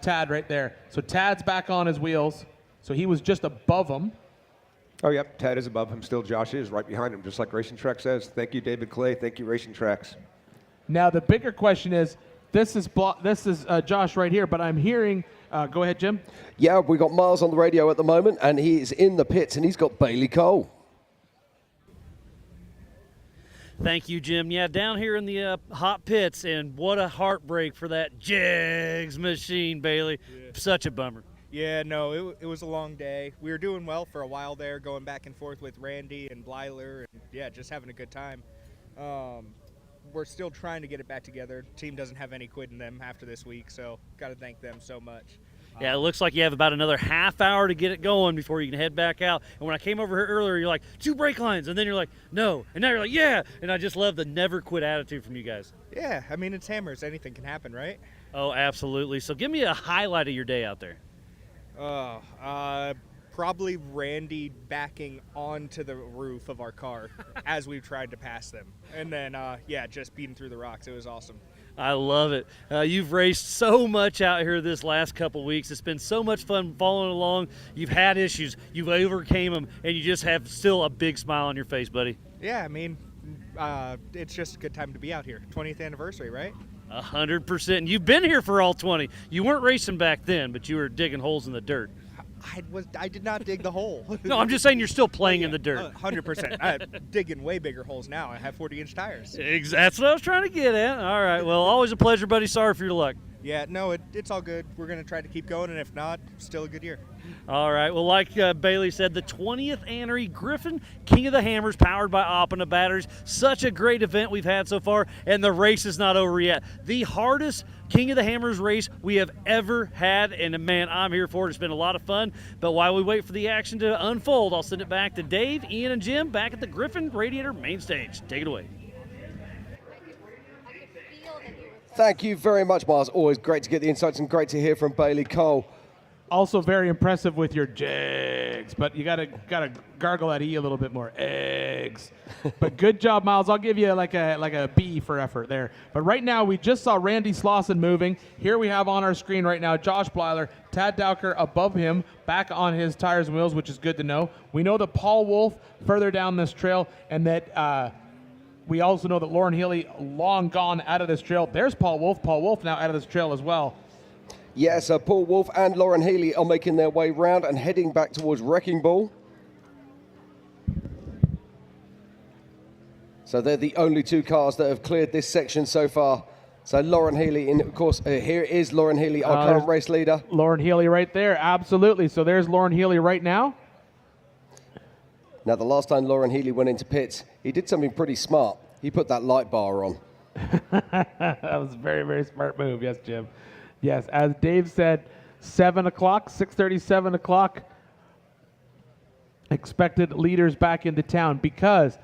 Tad right there. So Tad's back on his wheels. So he was just above him. Oh, yep. Tad is above him still. Josh is right behind him, just like Racing Track says. Thank you, David Clay. Thank you, Racing Tracks. Now, the bigger question is, this is Josh right here, but I'm hearing, go ahead, Jim. Yeah, we got Miles on the radio at the moment, and he's in the pits, and he's got Bailey Cole. Thank you, Jim. Yeah, down here in the hot pits, and what a heartbreak for that Jegs machine, Bailey. Yeah. Such a bummer. Yeah, no, it was a long day. We were doing well for a while there, going back and forth with Randy and Blyler, and yeah, just having a good time. We're still trying to get it back together. Team doesn't have any quit in them after this week, so got to thank them so much. Yeah, it looks like you have about another half hour to get it going before you can head back out. And when I came over here earlier, you're like, 2 brake lines. And then you're like, no. And now you're like, yeah. And I just love the never quit attitude from you guys. Yeah, I mean, it's hammers. Anything can happen, right? Oh, absolutely. So give me a highlight of your day out there. Probably Randy backing onto the roof of our car as we've tried to pass them. And then, yeah, just beating through the rocks. It was awesome. I love it. You've raced so much out here this last couple weeks. It's been so much fun following along. You've had issues. You've overcame them, and you just have still a big smile on your face, buddy. Yeah, I mean, It's just a good time to be out here. 20th anniversary, right? 100%. You've been here for all 20. You weren't racing back then, but you were digging holes in the dirt. I did not dig the hole. No, I'm just saying you're still playing in the dirt. 100%. I'm digging way bigger holes now. I have 40-inch tires. That's what I was trying to get at. All right. Well, always a pleasure, buddy. Sorry for your luck. Yeah, no, it's all good. We're going to try to keep going, and if not, still a good year. All right. Well, like Bailey said, the 20th Annery Griffin King of the Hammers, powered by Opina batteries. Such a great event we've had so far, and the race is not over yet. The hardest King of the Hammers race we have ever had, and man, I'm here for it. It's been a lot of fun. But while we wait for the action to unfold, I'll send it back to Dave, Ian, and Jim back at the Griffin Radiator main stage. Take it away. Thank you very much, Miles. Always great to get the insights and great to hear from Bailey Cole. Also very impressive with your jigs, but you gotta gargle that E a little bit more. Eggs. But good job, Miles. I'll give you like a B for effort there. But right now, we just saw Randy Slauson moving. Here we have on our screen right now Josh Blyler, Tad Dowker above him, back on his tires and wheels, which is good to know. We know that Paul Wolf further down this trail, and that we also know that Lauren Healy long gone out of this trail. There's Paul Wolf. Paul Wolf now out of this trail as well. Yes, Paul Wolf and Lauren Healy are making their way round and heading back towards Wrecking Ball. So they're the only two cars that have cleared this section so far. So Lauren Healy, and of course, here is Lauren Healy, our current race leader. Lauren Healy right there, absolutely. So there's Lauren Healy right now. Now, the last time Lauren Healy went into pits, he did something pretty smart. He put that light bar on. That was a very, very smart move. Yes, Jim. Yes, as Dave said, 7 o'clock, 6:30, 7 o'clock, expected leaders back into town, because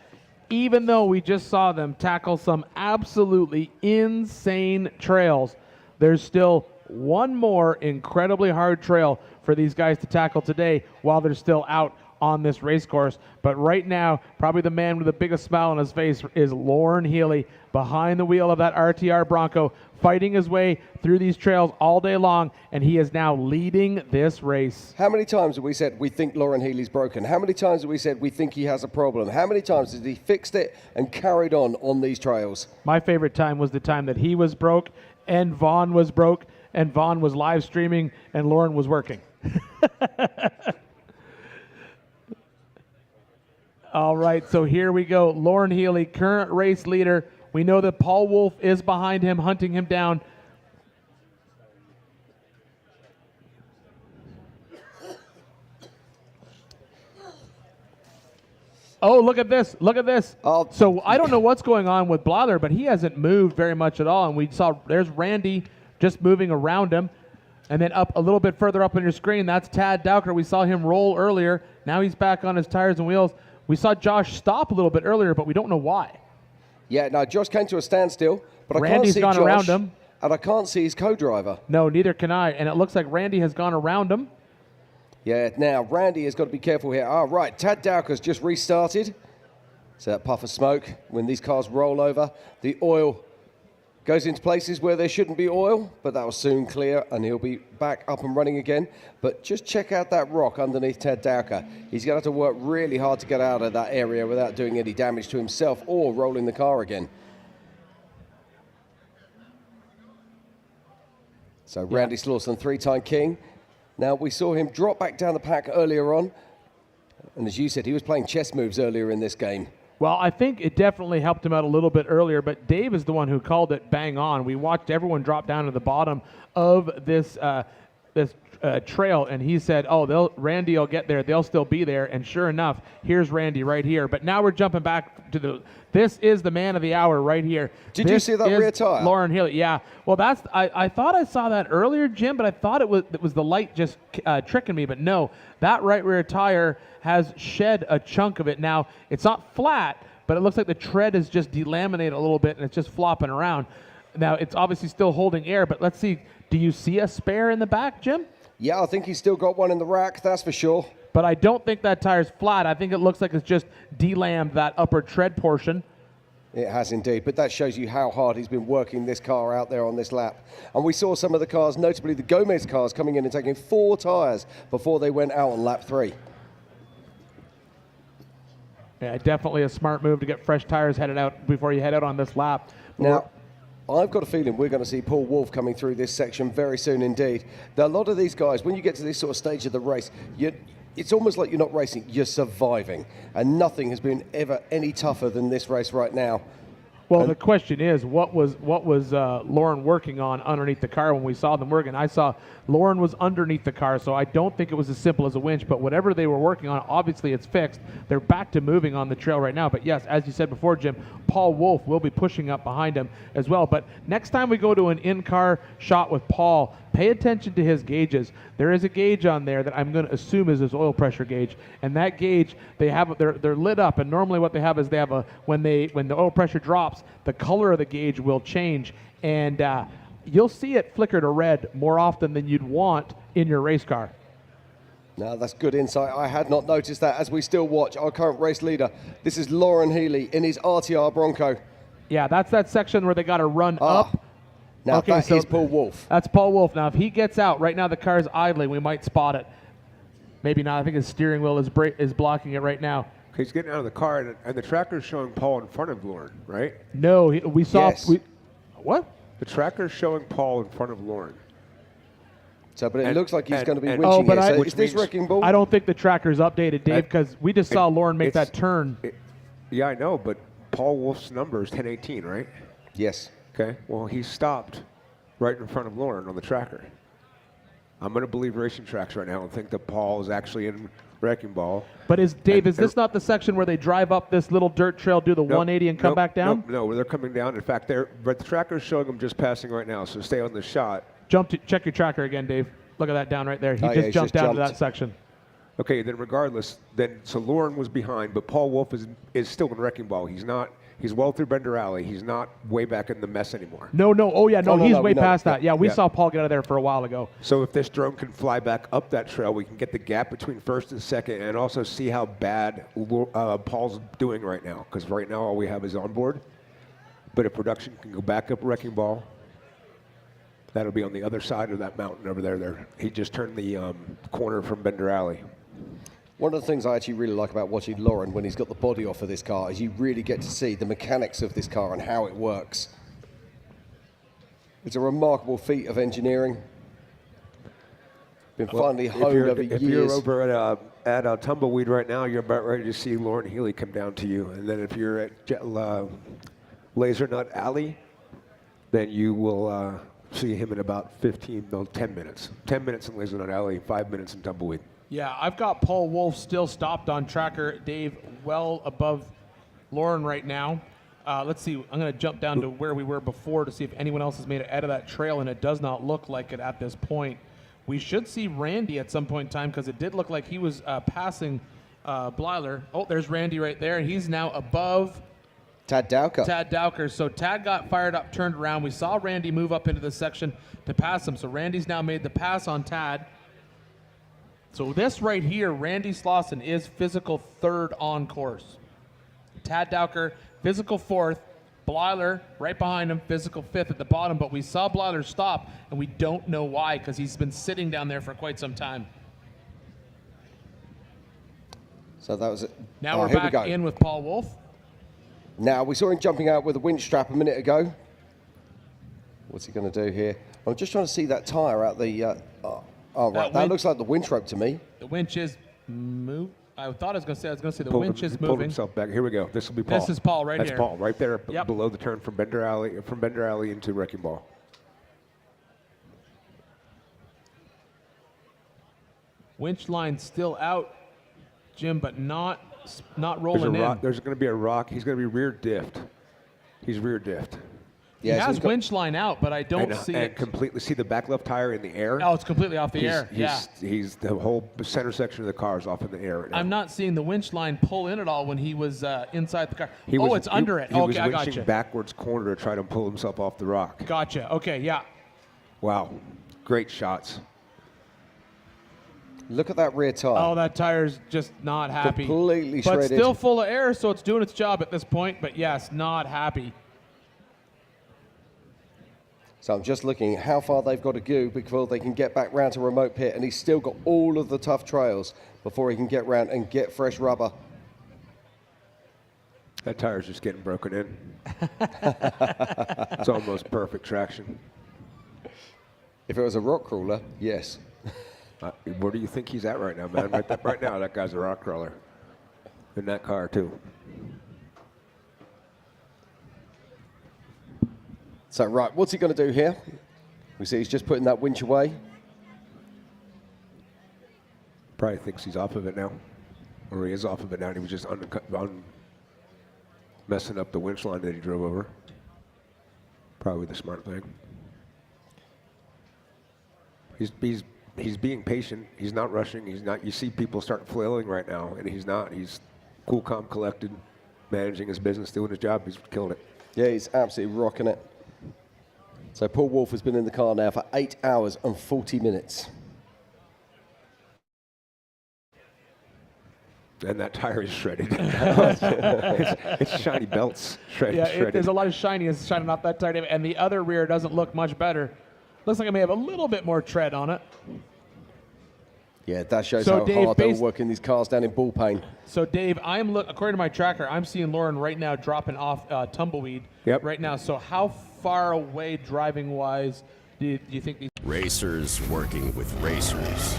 even though we just saw them tackle some absolutely insane trails, there's still one more incredibly hard trail for these guys to tackle today while they're still out on this race course. But right now, probably the man with the biggest smile on his face is Lauren Healy behind the wheel of that RTR Bronco, fighting his way through these trails all day long, and he is now leading this race. How many times have we said we think Lauren Healy's broken? How many times have we said we think he has a problem? How many times has he fixed it and carried on these trails? My favorite time was the time that he was broke and Vaughn was broke and Vaughn was live streaming and Lauren was working. All right, so here we go. Lauren Healy, current race leader. We know that Paul Wolf is behind him, hunting him down. Oh, look at this. Look at this. So I don't know what's going on with Blyler, but he hasn't moved very much at all. And we saw there's Randy just moving around him. And then up a little bit further up on your screen, that's Tad Dowker. We saw him roll earlier. Now he's back on his tires and wheels. We saw Josh stop a little bit earlier, but we don't know why. Yeah, no, Josh came to a standstill, but Randy's I can't see gone Josh, around him. And I can't see his co-driver. No, neither can I. And it looks like Randy has gone around him. Yeah, now Randy has got to be careful here. All right, Tad Dowker's just restarted. So that puff of smoke, when these cars roll over, the oil goes into places where there shouldn't be oil, but that will soon clear and he'll be back up and running again. But just check out that rock underneath Tad Dowker. He's going to have to work really hard to get out of that area without doing any damage to himself or rolling the car again. So Randy Slauson, three-time king. Now, we saw him drop back down the pack earlier on. And as you said, he was playing chess moves earlier in this game. Well, I think it definitely helped him out a little bit earlier, but Dave is the one who called it bang on. We watched everyone drop down to the bottom of this trail, and he said, Randy will get there. They'll still be there. And sure enough, here's Randy right here. But now we're jumping back to this is the man of the hour right here. Did you see that rear tire? Lauren Healy, yeah. Well, I thought I saw that earlier, Jim, but I thought it was the light just tricking me. But no, that right rear tire has shed a chunk of it. Now, it's not flat, but it looks like the tread is just delaminated a little bit, and it's just flopping around. Now, it's obviously still holding air, but let's see. Do you see a spare in the back, Jim? Yeah, I think he's still got one in the rack, that's for sure. But I don't think that tire's flat. I think it looks like it's just delammed that upper tread portion. It has indeed, but that shows you how hard he's been working this car out there on this lap. And we saw some of the cars, notably the Gomez cars, coming in and taking 4 tires before they went out on lap 3. Yeah, definitely a smart move to get fresh tires headed out before you head out on this lap. Now, I've got a feeling we're going to see Paul Wolf coming through this section very soon indeed. Now, a lot of these guys, when you get to this sort of stage of the race, it's almost like you're not racing, you're surviving. And nothing has been ever any tougher than this race right now. Well, the question is, what was Lauren working on underneath the car when we saw them working? I saw Lauren was underneath the car, so I don't think it was as simple as a winch, but whatever they were working on, obviously it's fixed. They're back to moving on the trail right now. But yes, as you said before, Jim, Paul Wolf will be pushing up behind him as well. But next time we go to an in-car shot with Paul, pay attention to his gauges. There is a gauge on there that I'm going to assume is his oil pressure gauge, and that gauge they're lit up. And normally what they have is when the oil pressure drops, the color of the gauge will change, and you'll see it flicker to red more often than you'd want in your race car. Now, that's good insight. I had not noticed that as we still watch our current race leader. This is Lauren Healy in his RTR Bronco. Yeah, that's that section where they got to run up. Now, okay, that is Paul Wolf. That's Paul Wolf. Now, if he gets out, right now the car's idling, we might spot it. Maybe not. I think his steering wheel is blocking it right now. He's getting out of the car, and the tracker's showing Paul in front of Lauren, right? No, we saw... Yes. What? The tracker's showing Paul in front of Lauren. So, but it looks like he's going to be winching Oh, but here. So is this wrecking ball? I don't think the tracker's updated, Dave, because we just saw Lauren make that turn. Yeah, I know, but Paul Wolf's number is 1018, right? Yes. Okay, well, he stopped right in front of Lauren on the tracker. I'm going to believe racing tracks right now and think that Paul is actually in wrecking ball. But is this not the section where they drive up this little dirt trail, do the 180 and come back down? No, they're coming down. In fact, but the tracker's showing them just passing right now, so stay on the shot. Check your tracker again, Dave. Look at that down right there. He just jumped down to that section. Okay, then regardless, so Lauren was behind, but Paul Wolf is still in wrecking ball. He's well through Bender Alley. He's not way back in the mess anymore. No. Oh, yeah, he's way past that. Yeah, we saw Paul get out of there for a while ago. So if this drone can fly back up that trail, we can get the gap between first and second and also see how bad Paul's doing right now, because right now all we have is on board. But if production can go back up wrecking ball, that'll be on the other side of that mountain over there. He just turned the corner from Bender Alley. One of the things I actually really like about watching Lauren when he's got the body off of this car is you really get to see the mechanics of this car and how it works. It's a remarkable feat of engineering. Been finally honed over years. If you're over at Tumbleweed right now, you're about ready to see Lauren Healy come down to you. And then if you're at Laser Nut Alley, then you will see him in about 10 minutes. 10 minutes in Laser Nut Alley, 5 minutes in Tumbleweed. Yeah, I've got Paul Wolf still stopped on tracker, Dave, well above Lauren right now. Let's see, I'm going to jump down to where we were before to see if anyone else has made it out of that trail, and it does not look like it at this point. We should see Randy at some point in time because it did look like he was passing Blyler. Oh, there's Randy right there. He's now above Tad Dowker. So Tad got fired up, turned around. We saw Randy move up into this section to pass him. So Randy's now made the pass on Tad. So this right here, Randy Slauson is physical third on course. Tad Dowker, physical fourth. Blyler right behind him, physical fifth at the bottom. But we saw Blyler stop, and we don't know why because he's been sitting down there for quite some time. So that was it. Now we're back in with Paul Wolf. Now, we saw him jumping out with a winch strap a minute ago. What's he going to do here? I'm just trying to see that tyre out the... right. That looks like the winch rope to me. The winch is moved. I thought I was going to say the winch is moving. Pulled himself back. Here we go. This will be Paul. This is Paul right here. That's Paul right there below the turn from Bender Alley into Wrecking Ball. Winch line still out, Jim, but not rolling in. There's going to be a rock. He's going to be rear diffed. He's rear diffed. He has winch line out, but I don't see it. Completely see the back left tire in the air. Oh, it's completely off the air. He's the whole center section of the car is off in the air right now. I'm not seeing the winch line pull in at all when he was inside the car. It's under it. Okay, I got you. He was winching backwards corner to try to pull himself off the rock. Gotcha. Okay, yeah. Wow, great shots. Look at that rear tire. Oh, that tire's just not happy. Completely shredded. But still full of air, so it's doing its job at this point. But yes, not happy. So I'm just looking how far they've got to go before they can get back round to remote pit, and he's still got all of the tough trails before he can get round and get fresh rubber. That tire's just getting broken in. It's almost perfect traction. If it was a rock crawler, yes. Where do you think he's at right now, man? Right now, that guy's a rock crawler. In that car, too. So, right, what's he going to do here? We see he's just putting that winch away. Probably thinks he's off of it now. Or he is off of it now, and he was just messing up the winch line that he drove over. Probably the smart thing. He's being patient. He's not rushing. He's not. You see people start flailing right now, and he's not. He's cool, calm, collected, managing his business, doing his job. He's killing it. Yeah, he's absolutely rocking it. So Paul Wolf has been in the car now for 8 hours and 40 minutes. And that tire is shredded. it's shiny belts shredded. There's a lot of shininess shining off that tire, and the other rear doesn't look much better. Looks like it may have a little bit more tread on it. Yeah, that shows So how Dave, hard they're working these cars down in Ball Pain. So Dave, according to my tracker, I'm seeing Lauren right now dropping off Tumbleweed right now. So how far away driving-wise do you think these... Racers working with racers.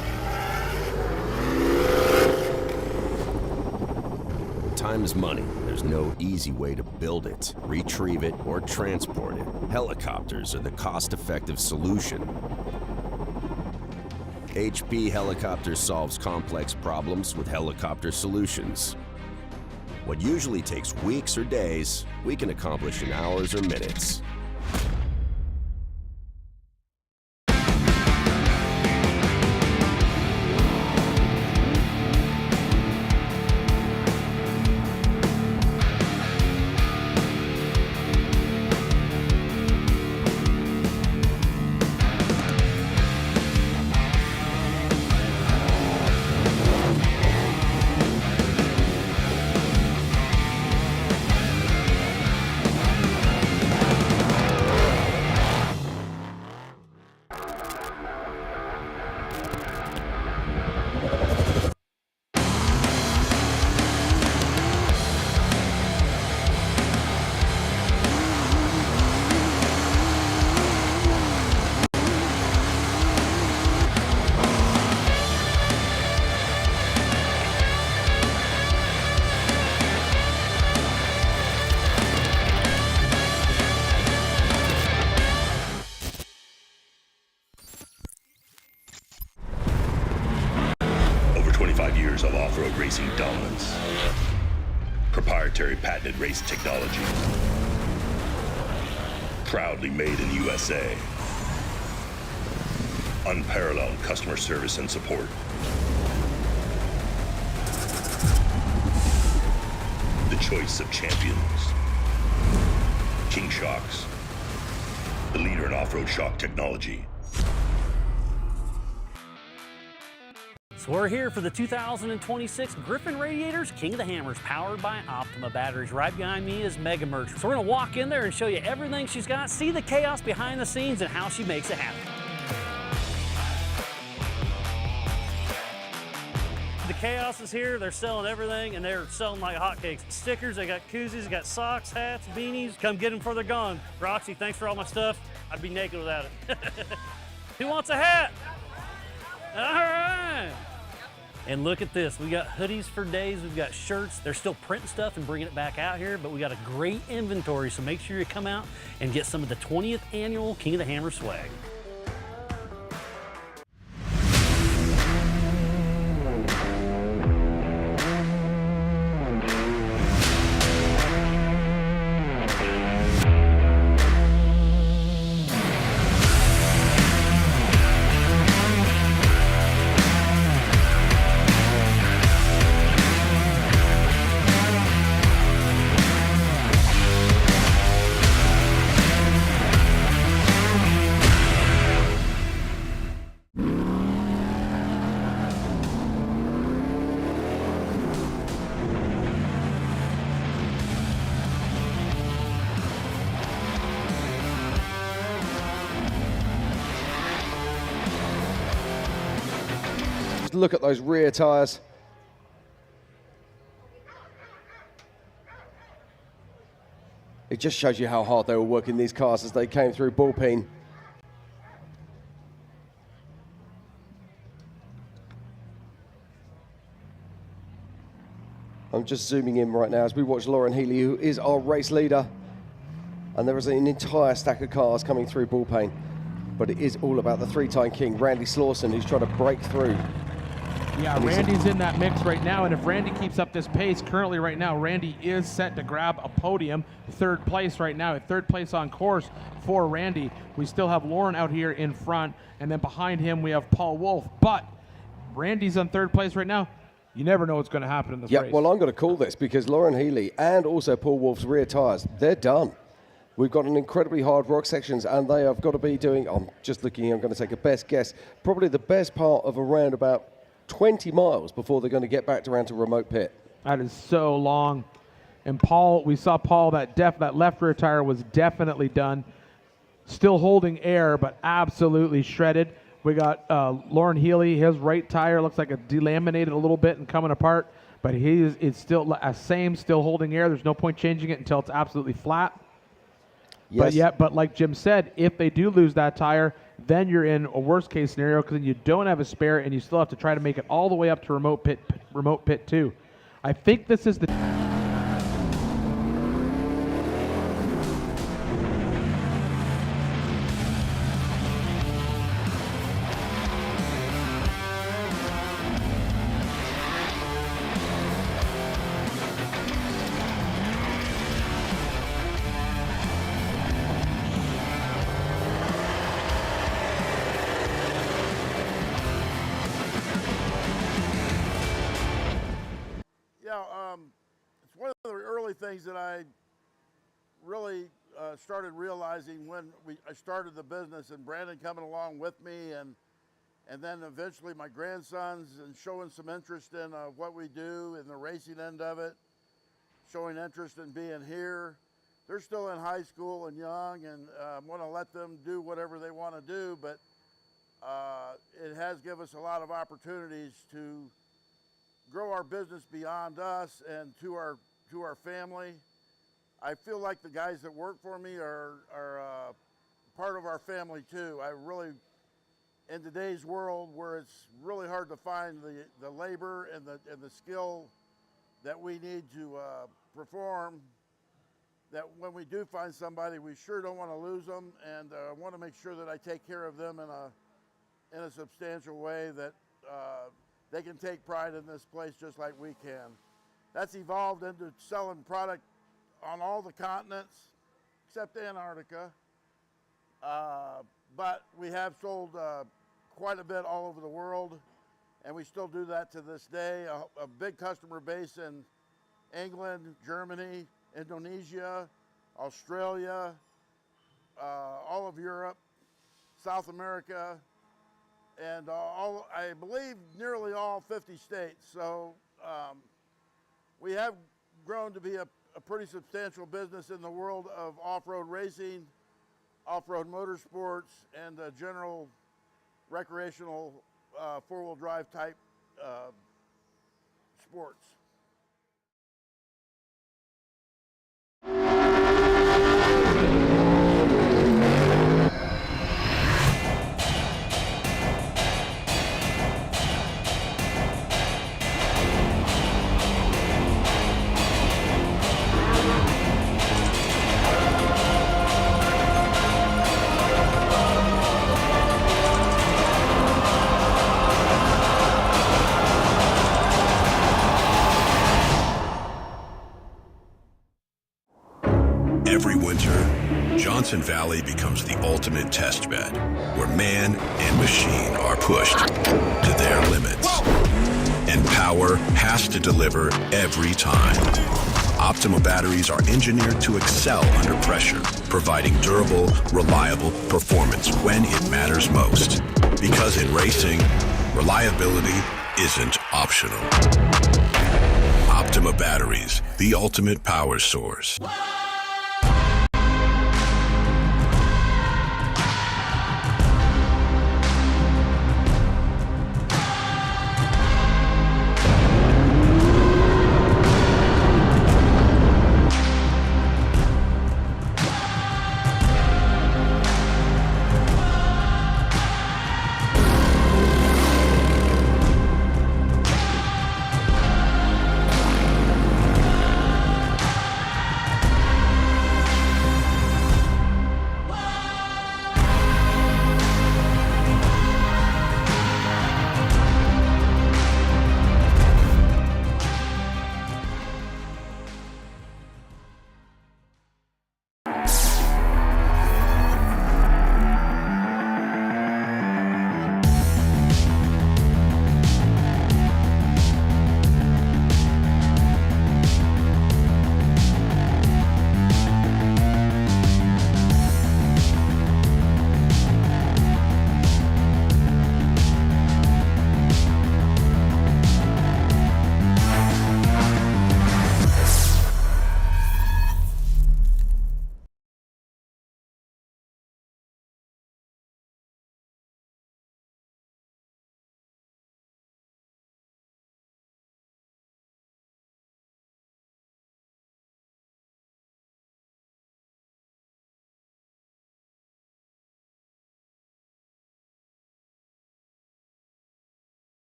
Time is money. There's no easy way to build it, retrieve it, or transport it. Helicopters are the cost-effective solution. HP Helicopters solves complex problems with helicopter solutions. What usually takes weeks or days, we can accomplish in hours or minutes. Of off-road racing dominance, proprietary patented race technology, proudly made in the USA, unparalleled customer service and support. The choice of champions, King Shocks, the leader in off-road shock technology. So we're here for the 2026 Griffin Radiators King of the Hammers, powered by Optima batteries. Right behind me is Mega Merch. So we're gonna walk in there and show you everything she's got, see the chaos behind the scenes and how she makes it happen. The chaos is here. They're selling everything, and they're selling like hotcakes. Stickers, they got koozies, they got socks, hats, beanies. Come get them before they're gone. Roxy, thanks for all my stuff. I'd be naked without it. Who wants a hat? All right. And look at this, we got hoodies for days, we've got shirts. They're still printing stuff and bringing it back out here, but we got a great inventory, so make sure you come out and get some of the 20th annual King of the Hammer swag. Look at those rear tires. It just shows you how hard they were working these cars as they came through Bullpen. I'm just zooming in right now as we watch Lauren Healy, who is our race leader. And there is an entire stack of cars coming through Bullpen. But it is all about the three-time king, Randy Slauson, who's trying to break through. Yeah, Randy's in that mix right now, and if Randy keeps up this pace currently right now, Randy is set to grab a podium, third place right now, third place on course for Randy. We still have Lauren out here in front, and then behind him we have Paul Wolf, but Randy's on third place right now. You never know what's going to happen in this race. Yeah, well, I'm going to call this because Lauren Healy and also Paul Wolf's rear tyres, they're done. We've got an incredibly hard rock sections, and they have got to be doing, I'm just looking, I'm going to take a best guess, probably the best part of around about 20 miles before they're going to get back around to remote pit. That is so long. And Paul, we saw Paul, that left rear tire was definitely done. Still holding air, but absolutely shredded. We got Lauren Healy, his right tire looks like it delaminated a little bit and coming apart, but it's still still holding air. There's no point changing it until it's absolutely flat. Yes. But like Jim said, if they do lose that tire, then you're in a worst case scenario because then you don't have a spare and you still have to try to make it all the way up to remote pit 2. I think this is the it's one of the early things that I really started realizing when I started the business, and Brandon coming along with me, and then eventually my grandsons, and showing some interest in what we do in the racing end of it, showing interest in being here. They're still in high school and young, and want to let them do whatever they want to do, but it has given us a lot of opportunities to grow our business beyond us and to our family. I feel like the guys that work for me are part of our family too. I really, in today's world where it's really hard to find the labor and the skill that we need to perform, that when we do find somebody, we sure don't want to lose them, and want to make sure that I take care of them in a substantial way, that they can take pride in this place just like we can. That's evolved into selling product on all the continents except Antarctica, but we have sold quite a bit all over the world, and we still do that to this day. A big customer base in England, Germany, Indonesia, Australia, all of Europe, South America, and I believe nearly all 50 states. So we have grown to be a pretty substantial business in the world of off-road racing, off-road motorsports, and general recreational four-wheel drive type sports. Every winter, Johnson Valley becomes the ultimate test bed, where man and machine are pushed to their limits. And power has to deliver every time. Optima batteries are engineered to excel under pressure, providing durable, reliable performance when it matters most. Because in racing, reliability isn't optional. Optima batteries, the ultimate power source.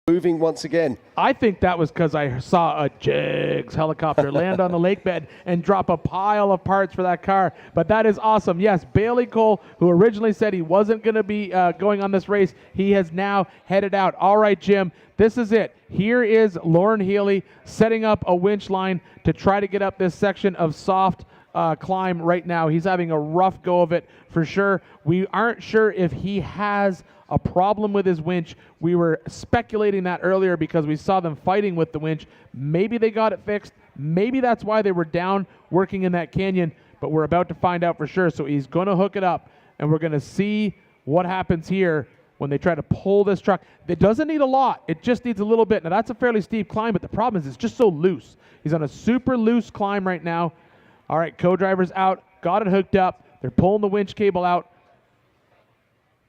moving once again. I think that was because I saw a Jigs helicopter land on the lake bed and drop a pile of parts for that car. But that is awesome. Yes, Bailey Cole, who originally said he wasn't going to be going on this race, he has now headed out. All right, Jim, this is it. Here is Lauren Healy setting up a winch line to try to get up this section of soft climb right now. He's having a rough go of it for sure. We aren't sure if he has a problem with his winch. We were speculating that earlier because we saw them fighting with the winch. Maybe they got it fixed. Maybe that's why they were down working in that canyon, but we're about to find out for sure. So he's going to hook it up, and we're going to see what happens here when they try to pull this truck. It doesn't need a lot. It just needs a little bit. Now, that's a fairly steep climb, but the problem is it's just so loose. He's on a super loose climb right now. All right, co-driver's out. Got it hooked up. They're pulling the winch cable out.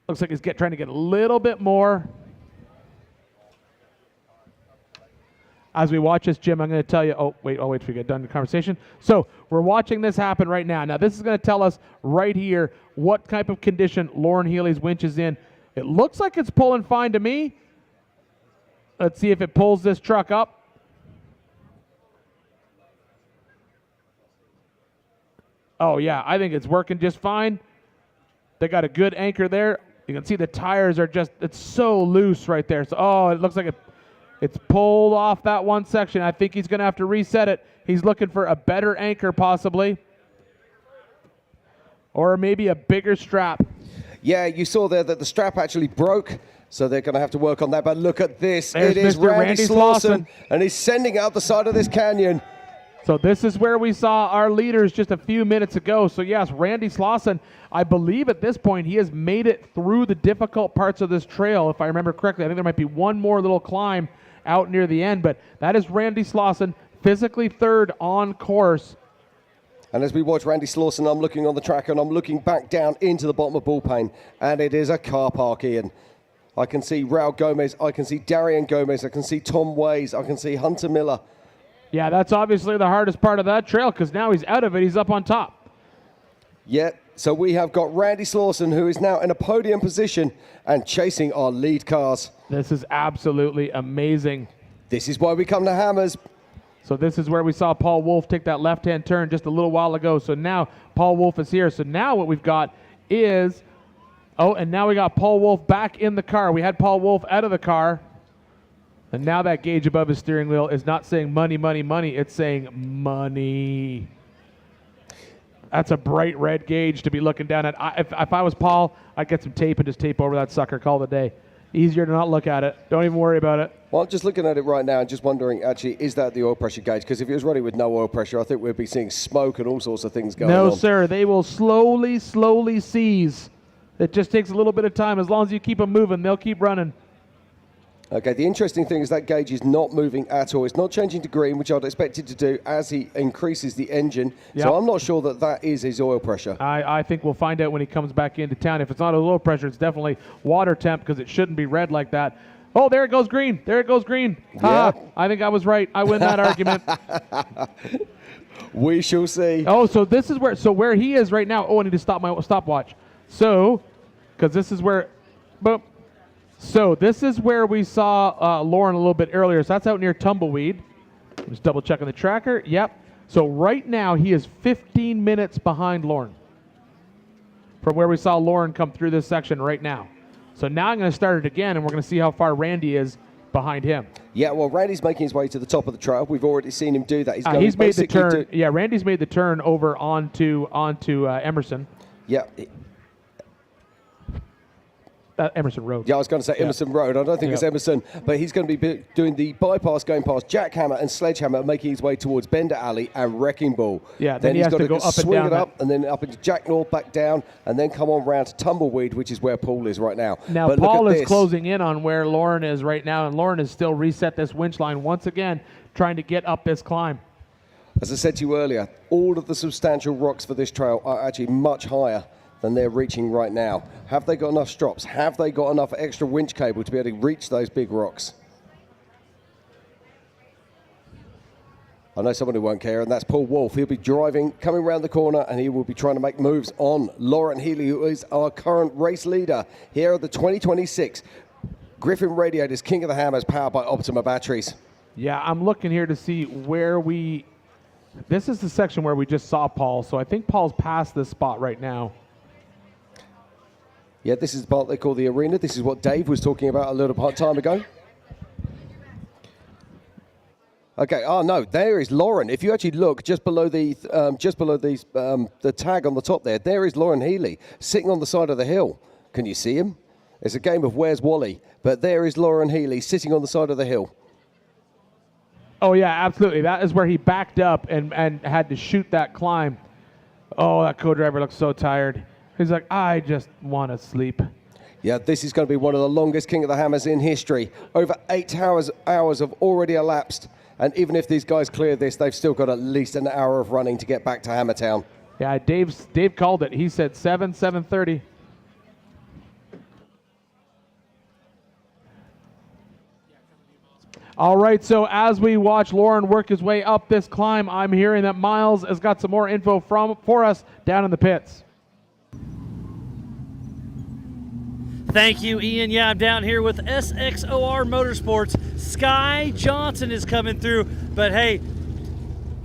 Looks like he's trying to get a little bit more. As we watch this, Jim, I'm going to tell you, I'll wait till we get done the conversation. So we're watching this happen right now. Now, this is going to tell us right here what type of condition Lauren Healy's winch is in. It looks like it's pulling fine to me. Let's see if it pulls this truck up. Oh, yeah, I think it's working just fine. They got a good anchor there. You can see the tires are just, it's so loose right there. So, oh, it looks like it's pulled off that one section. I think he's going to have to reset it. He's looking for a better anchor possibly. Or maybe a bigger strap. Yeah, you saw there that the strap actually broke, so they're going to have to work on that. But look at this. There's it is Mr. Randy Slauson, and he's sending out the side of this canyon. So this is where we saw our leaders just a few minutes ago. So yes, Randy Slauson, I believe at this point he has made it through the difficult parts of this trail, if I remember correctly. I think there might be one more little climb out near the end, but that is Randy Slauson, physically third on course. And as we watch Randy Slauson, I'm looking on the track and I'm looking back down into the bottom of Bullpain, and it is a car park, Ian. I can see Raul Gomez, I can see Darian Gomez, I can see Tom Ways, I can see Hunter Miller. Yeah, that's obviously the hardest part of that trail because now he's out of it. He's up on top. Yeah, so we have got Randy Slauson, who is now in a podium position and chasing our lead cars. This is absolutely amazing. This is why we come to Hammers. So this is where we saw Paul Wolf take that left-hand turn just a little while ago. So now Paul Wolf is here. So now what we've got is, and now we got Paul Wolf back in the car. We had Paul Wolf out of the car. And now that gauge above his steering wheel is not saying money, money, money. It's saying money. That's a bright red gauge to be looking down at. If I was Paul, I'd get some tape and just tape over that sucker, call it a day. Easier to not look at it. Don't even worry about it. Well, I'm just looking at it right now and just wondering, actually, is that the oil pressure gauge? Because if it was running with no oil pressure, I think we'd be seeing smoke and all sorts of things going on. No, sir. They will slowly seize. It just takes a little bit of time. As long as you keep them moving, they'll keep running. Okay, the interesting thing is that gauge is not moving at all. It's not changing to green, which I'd expect it to do as he increases the engine. Yep. So I'm not sure that that is his oil pressure. I think we'll find out when he comes back into town. If it's not his oil pressure, it's definitely water temp because it shouldn't be red like that. Oh, there it goes green. There it goes green. Yeah. I think I was right. I win that argument. We shall see. Oh, so this is where he is right now. Oh, I need to stop my stopwatch. So, because this is where, boom. So this is where we saw Lauren a little bit earlier. So that's out near Tumbleweed. Just double checking the tracker. Yep. So right now he is 15 minutes behind Lauren from where we saw Lauren come through this section right now. So now I'm going to start it again, and we're going to see how far Randy is behind him. Yeah, well, Randy's making his way to the top of the trail. We've already seen him do that. He's made the turn. Yeah, Randy's made the turn over onto Emerson. Yeah. Emerson Road. Yeah, I was going to say Emerson Road. I don't think it's Emerson, but he's going to be doing the bypass going past Jackhammer and Sledgehammer, making his way towards Bender Alley and Wrecking Ball. Yeah, then he has to go up and swing down it up and then up into Jack North, back down, and then come on round to Tumbleweed, which is where Paul is right now. Now, but Paul is closing in on where Lauren is right now, and Lauren has still reset this winch line once again, trying to get up this climb. As I said to you earlier, all of the substantial rocks for this trail are actually much higher than they're reaching right now. Have they got enough strops? Have they got enough extra winch cable to be able to reach those big rocks? I know someone who won't care, and that's Paul Wolf. He'll be driving, coming around the corner, and he will be trying to make moves on Lauren Healy, who is our current race leader here at the 2026 Griffin Radiators, King of the Hammers, powered by Optima batteries. Yeah, I'm looking here to see where this is the section where we just saw Paul, so I think Paul's past this spot right now. Yeah, this is the part they call the arena. This is what Dave was talking about a little time ago. Okay. Oh no, there is Lauren. If you actually look just below the tag on the top there is Lauren Healy sitting on the side of the hill. Can you see him? It's a game of Where's Wally, but there is Lauren Healy sitting on the side of the hill. Oh yeah, absolutely. That is where he backed up and had to shoot that climb. Oh, that co-driver looks so tired. He's like, I just want to sleep. Yeah, this is going to be one of the longest King of the Hammers in history. Over 8 hours have already elapsed. And even if these guys clear this, they've still got at least an hour of running to get back to Hammertown. Yeah, Dave called it. He said 7:30. All right, so as we watch Lauren work his way up this climb, I'm hearing that Miles has got some more info for us down in the pits. Thank you, Ian. Yeah, I'm down here with SXOR Motorsports. Sky Johnson is coming through, but hey,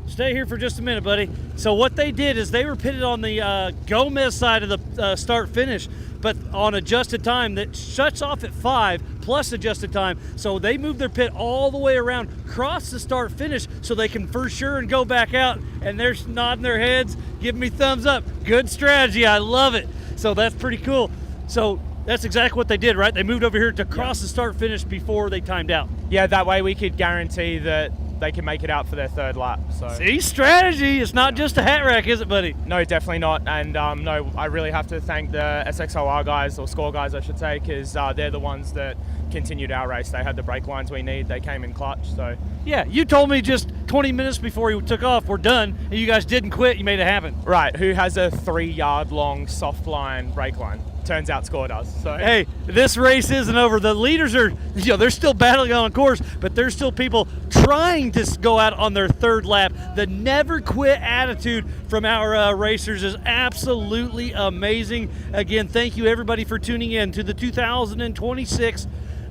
stay here for just a minute, buddy. So what they did is they were pitted on the Gomez side of the start-finish, but on adjusted time that shuts off at 5 plus adjusted time. So they moved their pit all the way around, cross the start-finish, so they can for sure and go back out. And they're nodding their heads, giving me thumbs up. Good strategy. I love it. So that's pretty cool. So that's exactly what they did, right? They moved over here to cross the start-finish before they timed out. Yeah, that way we could guarantee that they can make it out for their third lap. So see, strategy. It's not just a hat rack, is it, buddy? No, definitely not. And no, I really have to thank the SXOR guys, or score guys, I should say, because they're the ones that continued our race. They had the brake lines we need. They came in clutch. So yeah, you told me just 20 minutes before you took off, we're done, and you guys didn't quit. You made it happen. Right. Who has a 3-yard long soft line brake line? Turns out Score does. So hey, this race isn't over. The leaders are, they're still battling on course, but there's still people trying to go out on their third lap. The never quit attitude from our racers is absolutely amazing. Again, thank you everybody for tuning in to the 2026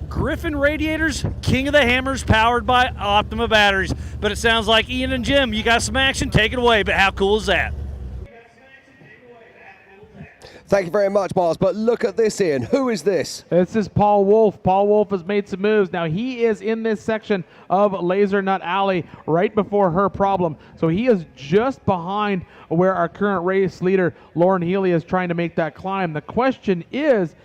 Griffin Radiators, King of the Hammers, powered by Optima batteries. But it sounds like Ian and Jim, you got some action. Take it away. But how cool is that? Thank you very much, Miles. But look at this, Ian. Who is this? This is Paul Wolf. Paul Wolf has made some moves. Now, he is in this section of Laser Nut Alley right before her problem. So he is just behind where our current race leader, Lauren Healy, is trying to make that climb. The question is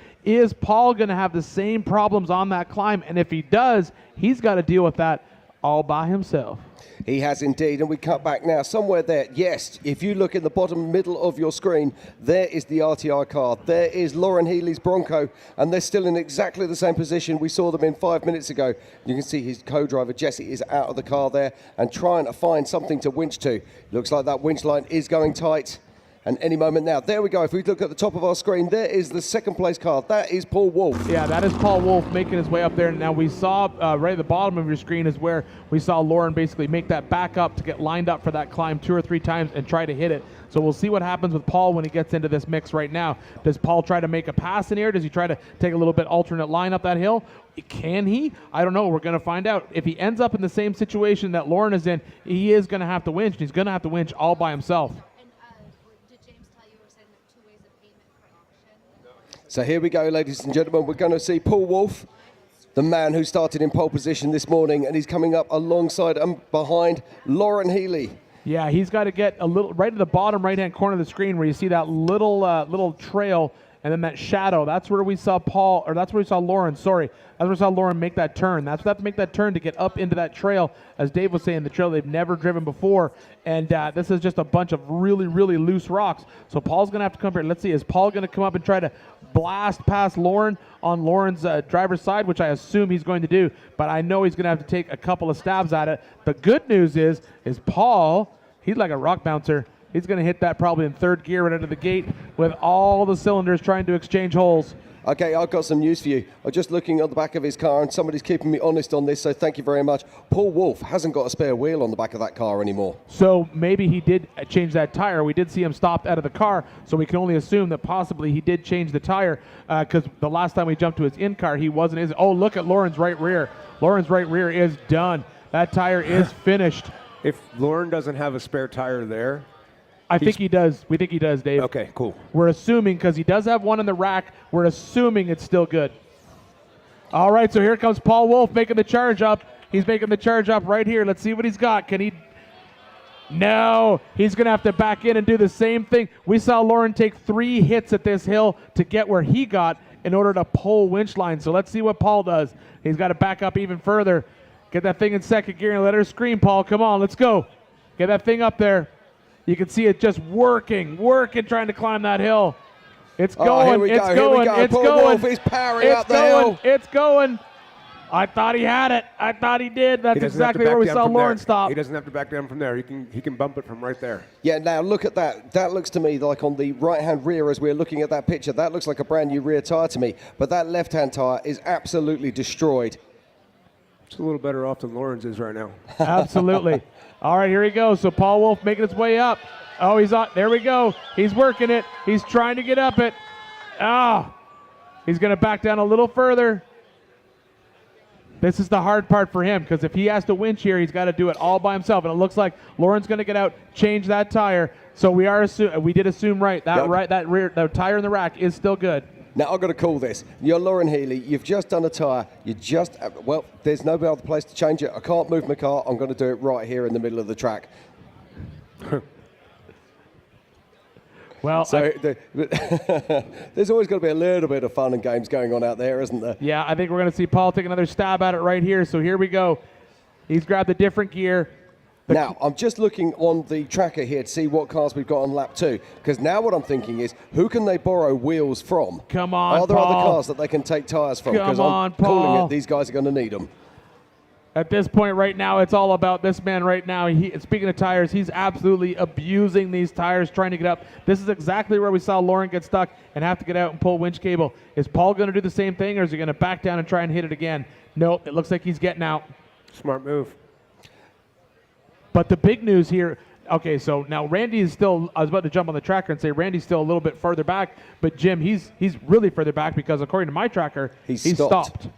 Paul going to have the same problems on that climb? And if he does, he's got to deal with that all by himself. He has indeed, and we cut back now. Somewhere there, yes, if you look in the bottom middle of your screen, there is the RTI car. There is Lauren Healy's Bronco, and they're still in exactly the same position we saw them in 5 minutes ago. You can see his co-driver, Jesse, is out of the car there and trying to find something to winch to. Looks like that winch line is going tight. And any moment now, there we go. If we look at the top of our screen, there is the second place car. That is Paul Wolf. Yeah, that is Paul Wolf making his way up there. Now we saw right at the bottom of your screen is where we saw Lauren basically make that back up to get lined up for that climb 2 or 3 times and try to hit it. So we'll see what happens with Paul when he gets into this mix right now. Does Paul try to make a pass in here? Does he try to take a little bit alternate line up that hill? Can he? I don't know. We're going to find out. If he ends up in the same situation that Lauren is in, he is going to have to winch. He's going to have to winch all by himself. So here we go, ladies and gentlemen. We're going to see Paul Wolf, the man who started in pole position this morning, and he's coming up alongside and behind Lauren Healy. Yeah, he's got to get a little right at the bottom right-hand corner of the screen where you see that little trail and then that shadow. That's where we saw Paul, or that's where we saw Lauren, sorry. That's where we saw Lauren make that turn. That's where they have to make that turn to get up into that trail, as Dave was saying, the trail they've never driven before. And this is just a bunch of really, really loose rocks. So Paul's going to have to come here. Let's see, is Paul going to come up and try to blast past Lauren on Lauren's driver's side, which I assume he's going to do, but I know he's going to have to take a couple of stabs at it. The good news is Paul, he's like a rock bouncer. He's going to hit that probably in third gear right out of the gate with all the cylinders trying to exchange holes. Okay, I've got some news for you. I'm just looking at the back of his car, and somebody's keeping me honest on this, so thank you very much. Paul Wolf hasn't got a spare wheel on the back of that car anymore. So maybe he did change that tire. We did see him stopped out of the car, so we can only assume that possibly he did change the tire, because the last time we jumped to his in-car, he wasn't. Oh, look at Lauren's right rear. Lauren's right rear is done. That tire is finished. If Lauren doesn't have a spare tire there, I think he does. We think he does, Dave. Okay, cool. We're assuming, because he does have one in the rack, we're assuming it's still good. All right, so here comes Paul Wolf making the charge up. He's making the charge up right here. Let's see what he's got. Can he? No, he's going to have to back in and do the same thing. We saw Lauren take 3 hits at this hill to get where he got in order to pull winch line. So let's see what Paul does. He's got to back up even further. Get that thing in second gear and let her scream, Paul. Come on, let's go. Get that thing up there. You can see it just working, trying to climb that hill. It's going, it's going, it's going. He's powering up the hill. It's going. I thought he had it. I thought he did. That's exactly where we saw Lauren stop. He doesn't have to back down from there. He can bump it from right there. Yeah, now look at that. That looks to me like on the right-hand rear as we're looking at that picture, that looks like a brand new rear tire to me. But that left-hand tire is absolutely destroyed. It's a little better off than Lauren's is right now. Absolutely. All right, here he goes. So Paul Wolf making his way up. Oh, he's on. There we go. He's working it. He's trying to get up it. He's going to back down a little further. This is the hard part for him, because if he has to winch here, he's got to do it all by himself. And it looks like Lauren's going to get out, change that tire. So we did assume right. That tire in the rack is still good. Now, I've got to call this. You're Lauren Healy. You've just done a tyre. There's no other place to change it. I can't move my car. I'm going to do it right here in the middle of the track. Well, so there's always got to be a little bit of fun and games going on out there, isn't there? Yeah, I think we're going to see Paul take another stab at it right here. So here we go. He's grabbed a different gear. Now, I'm just looking on the tracker here to see what cars we've got on lap 2, because now what I'm thinking is, who can they borrow wheels from? Come on, Are there Paul. other cars that they can take tyres from? Come on, I'm calling Paul. it, these guys are going to need them. At this point right now, it's all about this man right now. Speaking of tires, he's absolutely abusing these tires, trying to get up. This is exactly where we saw Lauren get stuck and have to get out and pull winch cable. Is Paul going to do the same thing, or is he going to back down and try and hit it again? Nope, it looks like he's getting out. Smart move. But the big news here, okay, so now Randy is still, I was about to jump on the tracker and say Randy's still a little bit further back, but Jim, he's really further back, because according to my tracker, he's stopped.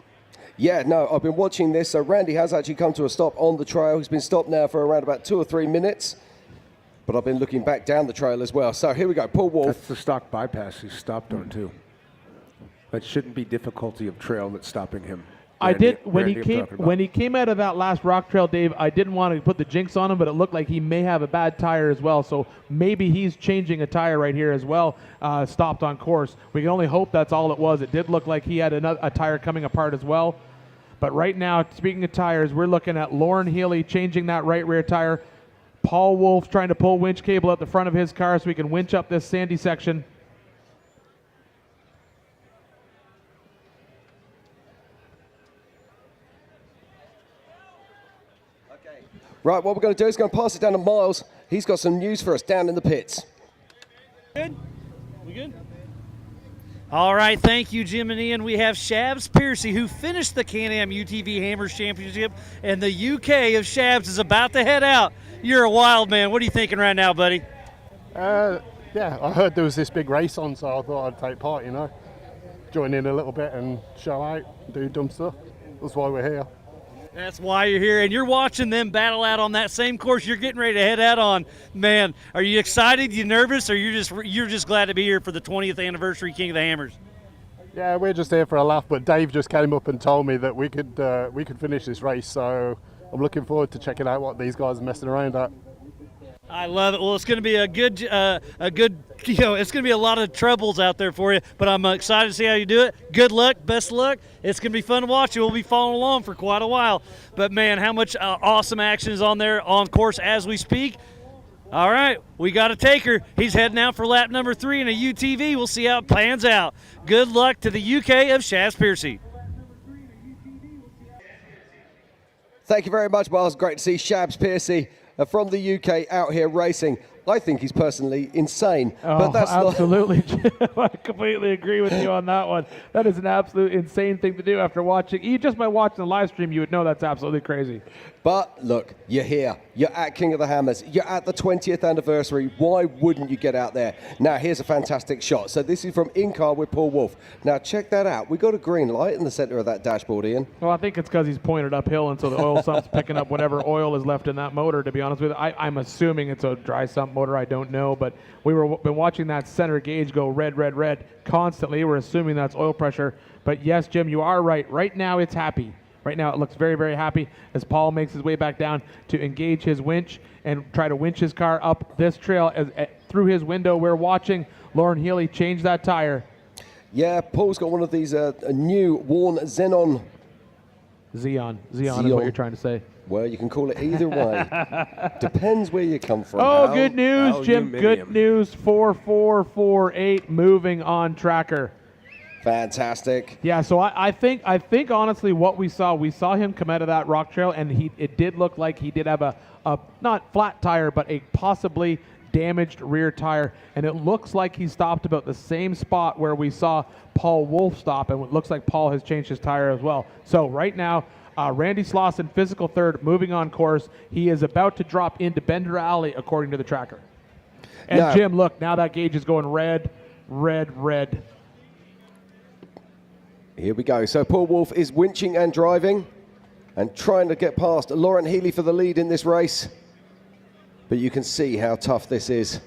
Yeah, no, I've been watching this. So Randy has actually come to a stop on the trail. He's been stopped now for around about 2 or 3 minutes. But I've been looking back down the trail as well. So here we go, Paul Wolf. That's the stock bypass he's stopped on too. That shouldn't be difficulty of trail that's stopping him. When he came out of that last rock trail, Dave, I didn't want to put the jinx on him, but it looked like he may have a bad tire as well. So maybe he's changing a tire right here as well, stopped on course. We can only hope that's all it was. It did look like he had a tire coming apart as well. But right now, speaking of tires, we're looking at Lauren Healy changing that right rear tire. Paul Wolf trying to pull winch cable out the front of his car so we can winch up this sandy section. Right, what we're going to do is going to pass it down to Miles. He's got some news for us down in the pits. Good? We good? All right, thank you, Jim and Ian. We have Shabs Piercy, who finished the Can-Am UTV Hammers Championship, and the UK of Shabs is about to head out. You're a wild man. What are you thinking right now, buddy? Yeah, I heard there was this big race on, so I thought I'd take part, join in a little bit and show out, do dumb stuff. That's why we're here. That's why you're here, and you're watching them battle out on that same course you're getting ready to head out on. Man, are you excited? You nervous, or you're just glad to be here for the 20th anniversary King of the Hammers? Yeah, we're just here for a laugh, but Dave just came up and told me that we could finish this race, so I'm looking forward to checking out what these guys are messing around at. I love it. Well, it's going to be it's going to be a lot of troubles out there for you, but I'm excited to see how you do it. Good luck, best of luck. It's going to be fun to watch. We'll be following along for quite a while. But man, how much awesome action is on there on course as we speak. All right, we got a taker. He's heading out for lap number 3 in a UTV. We'll see how it plans out. Good luck to the UK of Shabs Piercy. Thank you very much, Miles. Great to see Shabs Piercy from the UK out here racing I think he's personally insane. Oh, but that's absolutely, Jim. I completely agree with you on that one. That is an absolute insane thing to do after watching. You just by watching the live stream, you would know that's absolutely crazy. But look, you're here. You're at King of the Hammers. You're at the 20th anniversary. Why wouldn't you get out there? Now, here's a fantastic shot. So this is from in-car with Paul Wolf. Now, check that out. We got a green light in the center of that dashboard, Ian. Well, I think it's because he's pointed uphill, and so the oil sump's picking up whatever oil is left in that motor, to be honest with you. I'm assuming it's a dry sump motor. I don't know, but been watching that center gauge go red, red, red constantly. We're assuming that's oil pressure. But yes, Jim, you are right. Right now, it's happy. Right now, it looks very, very happy as Paul makes his way back down to engage his winch and try to winch his car up this trail. Through his window, we're watching Lauren Healy change that tire. Yeah, Paul's got one of these new worn Xenon. Xeon is what you're trying to say. Well, you can call it either way. Depends where you come from. Oh, good news, Jim. Good news. 4448 moving on tracker. Fantastic. Yeah, so I think honestly what we saw him come out of that rock trail, and it did look like he did have a not flat tire, but a possibly damaged rear tire, and it looks like he stopped about the same spot where we saw Paul Wolf stop, and it looks like Paul has changed his tire as well. So right now, Randy Slauson, physical third, moving on course. He is about to drop into Bender Alley, according to the tracker. And now, Jim, look, now that gauge is going red, red, red. Here we go. So Paul Wolf is winching and driving and trying to get past Lauren Healy for the lead in this race. But you can see how tough this is.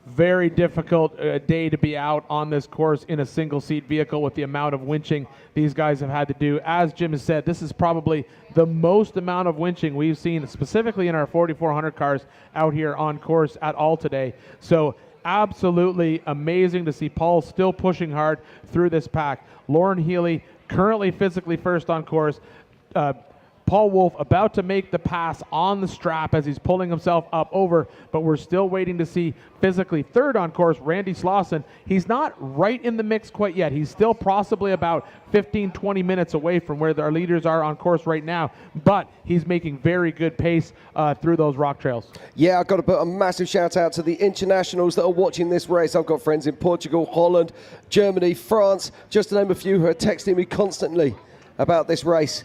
Very difficult day to be out on this course in a single-seat vehicle with the amount of winching these guys have had to do. As Jim has said, this is probably the most amount of winching we've seen, specifically in our 4400 cars out here on course at all today. So absolutely amazing to see Paul still pushing hard through this pack. Lauren Healy currently physically first on course. Paul Wolf about to make the pass on the strap as he's pulling himself up over, but we're still waiting to see physically third on course, Randy Slauson. He's not right in the mix quite yet. He's still possibly about 15, 20 minutes away from where our leaders are on course right now, but he's making very good pace through those rock trails. Yeah, I've got to put a massive shout out to the internationals that are watching this race. I've got friends in Portugal, Holland, Germany, France, just to name a few, who are texting me constantly about this race.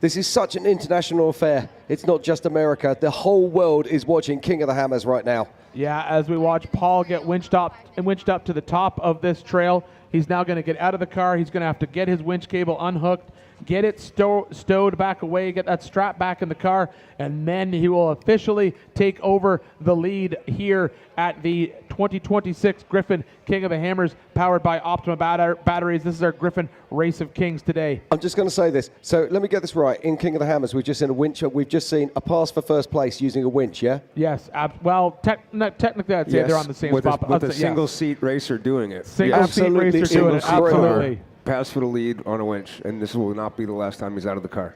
This is such an international affair. It's not just America. The whole world is watching King of the Hammers right now. Yeah, as we watch Paul get winched up to the top of this trail, he's now going to get out of the car. He's going to have to get his winch cable unhooked, get it stowed back away, get that strap back in the car, and then he will officially take over the lead here at the 2026 Griffin King of the Hammers, powered by Optima batteries. This is our Griffin Race of Kings today. I'm just going to say this. So let me get this right. In King of the Hammers, we've just seen a winch. We've just seen a pass for first place using a winch, yeah? Yes. Well, technically, I'd say they're on the same spot. With a single-seat racer doing it. Single-seat racer doing it, absolutely. Pass for the lead on a winch, and this will not be the last time he's out of the car.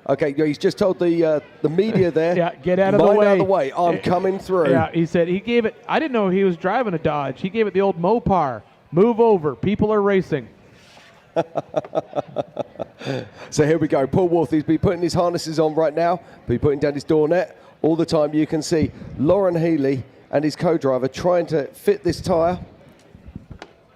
Okay, he's just told the media there. Yeah, get out of the way. Out of the way. I'm coming through. Yeah, he said he gave it. I didn't know he was driving a Dodge. He gave it the old Mopar. Move over. People are racing. So here we go. Paul Wolf, he's been putting his harnesses on right now, be putting down his door net. All the time you can see Lauren Healy and his co-driver trying to fit this tyre.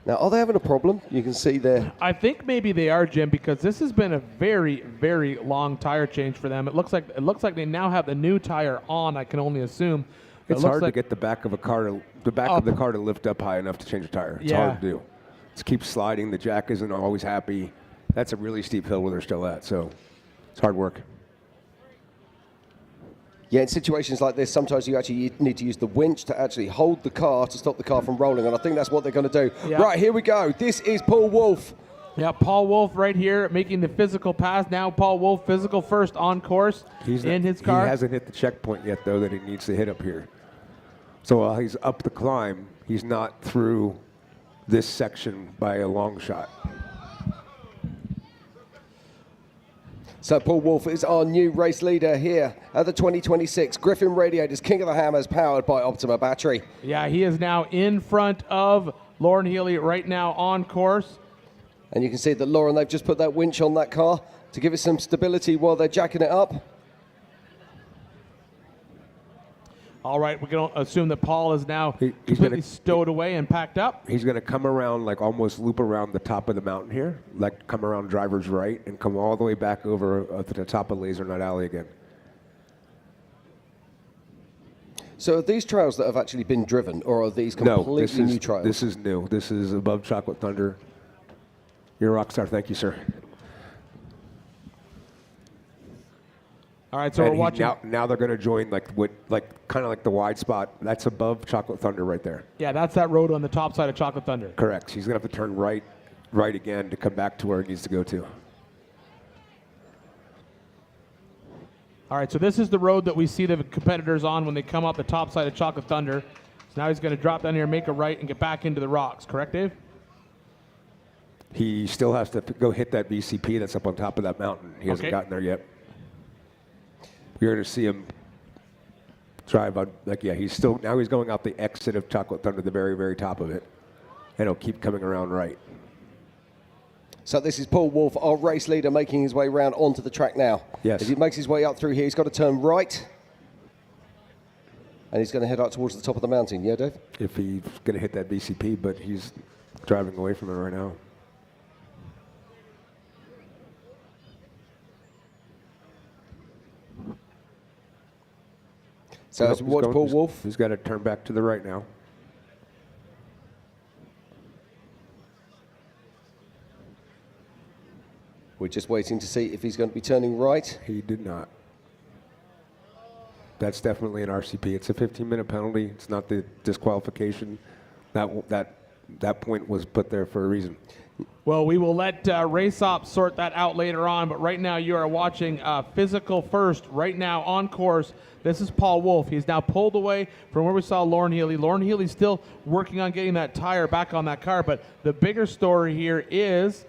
Now, are they having a problem? You can see there. I think maybe they are, Jim, because this has been a very, very long tire change for them. It looks like they now have the new tire on. I can only assume. It's hard to get the back of a car of the car to lift up high enough to change a tire. It's hard to do. It keeps sliding. The jack isn't always happy. That's a really steep hill where they're still at. So it's hard work. Yeah, in situations like this, sometimes you actually need to use the winch to actually hold the car to stop the car from rolling, and I think that's what they're going to do. Yeah. Right, here we go. This is Paul Wolf. Yeah, Paul Wolf right here making the physical pass. Now Paul Wolf physical first on course in his car. He hasn't hit the checkpoint yet, though, that he needs to hit up here. So while he's up the climb, he's not through this section by a long shot. So Paul Wolf is our new race leader here at the 2026 Griffin Radiators King of the Hammers, powered by Optima Battery. Yeah, he is now in front of Lauren Healy right now on course. And you can see that Lauren, they've just put that winch on that car to give it some stability while they're jacking it up. All right, we're going to assume that Paul is now completely stowed away and packed up. He's going to come around, like almost loop around the top of the mountain here, like come around driver's right and come all the way back over to the top of Laser Nut Alley again. So are these trails that have actually been driven, or are these completely new trails? This is new. This is above Chocolate Thunder. You're a rock star. Thank you, sir. All right, so we're watching. Now they're going to join kind of like the wide spot. That's above Chocolate Thunder right there. Yeah, that's that road on the top side of Chocolate Thunder. Correct. He's going to have to turn right again to come back to where he needs to go to. All right, so this is the road that we see the competitors on when they come up the top side of Chocolate Thunder. So now he's going to drop down here, make a right, and get back into the rocks. Correct, Dave? He still has to go hit that VCP that's up on top of that mountain. He hasn't gotten there yet. You're going to see him drive on, he's going out the exit of Chocolate Thunder, the very, very top of it. And he'll keep coming around right. So this is Paul Wolf, our race leader, making his way around onto the track now. Yes. As he makes his way up through here, he's got to turn right. And he's going to head up towards the top of the mountain. Yeah, Dave? If he's going to hit that VCP, but he's driving away from it right now. So as we watch Paul Wolf. He's got to turn back to the right now. We're just waiting to see if he's going to be turning right. He did not. That's definitely an RCP. It's a 15-minute penalty. It's not the disqualification. That point was put there for a reason. Well, we will let Race Ops sort that out later on, but right now you are watching Physical First right now on course. This is Paul Wolf. He's now pulled away from where we saw Lauren Healy. Lauren Healy's still working on getting that tire back on that car, but the bigger story here is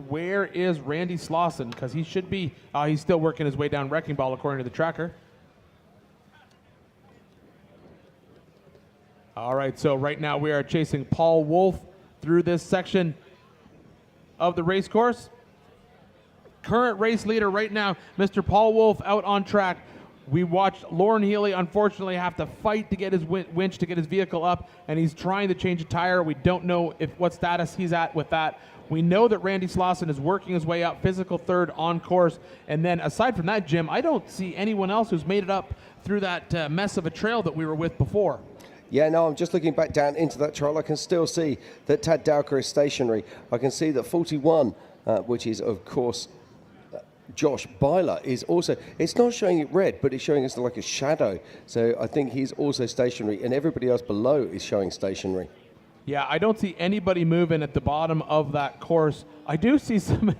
where is Randy Slauson? Because he should be, he's still working his way down Wrecking Ball according to the tracker. All right, so right now we are chasing Paul Wolf through this section of the race course. Current race leader right now, Mr. Paul Wolf out on track. We watched Lauren Healy, unfortunately, have to fight to get his winch to get his vehicle up, and he's trying to change a tire. We don't know what status he's at with that. We know that Randy Slauson is working his way up, physical third on course. And then aside from that, Jim, I don't see anyone else who's made it up through that mess of a trail that we were with before. Yeah, no, I'm just looking back down into that trail. I can still see that Tad Dowker is stationary. I can see that 41, which is, of course, Josh Byler, is also, it's not showing it red, but it's showing us like a shadow. So I think he's also stationary, and everybody else below is showing stationary. Yeah, I don't see anybody moving at the bottom of that course. I do see some,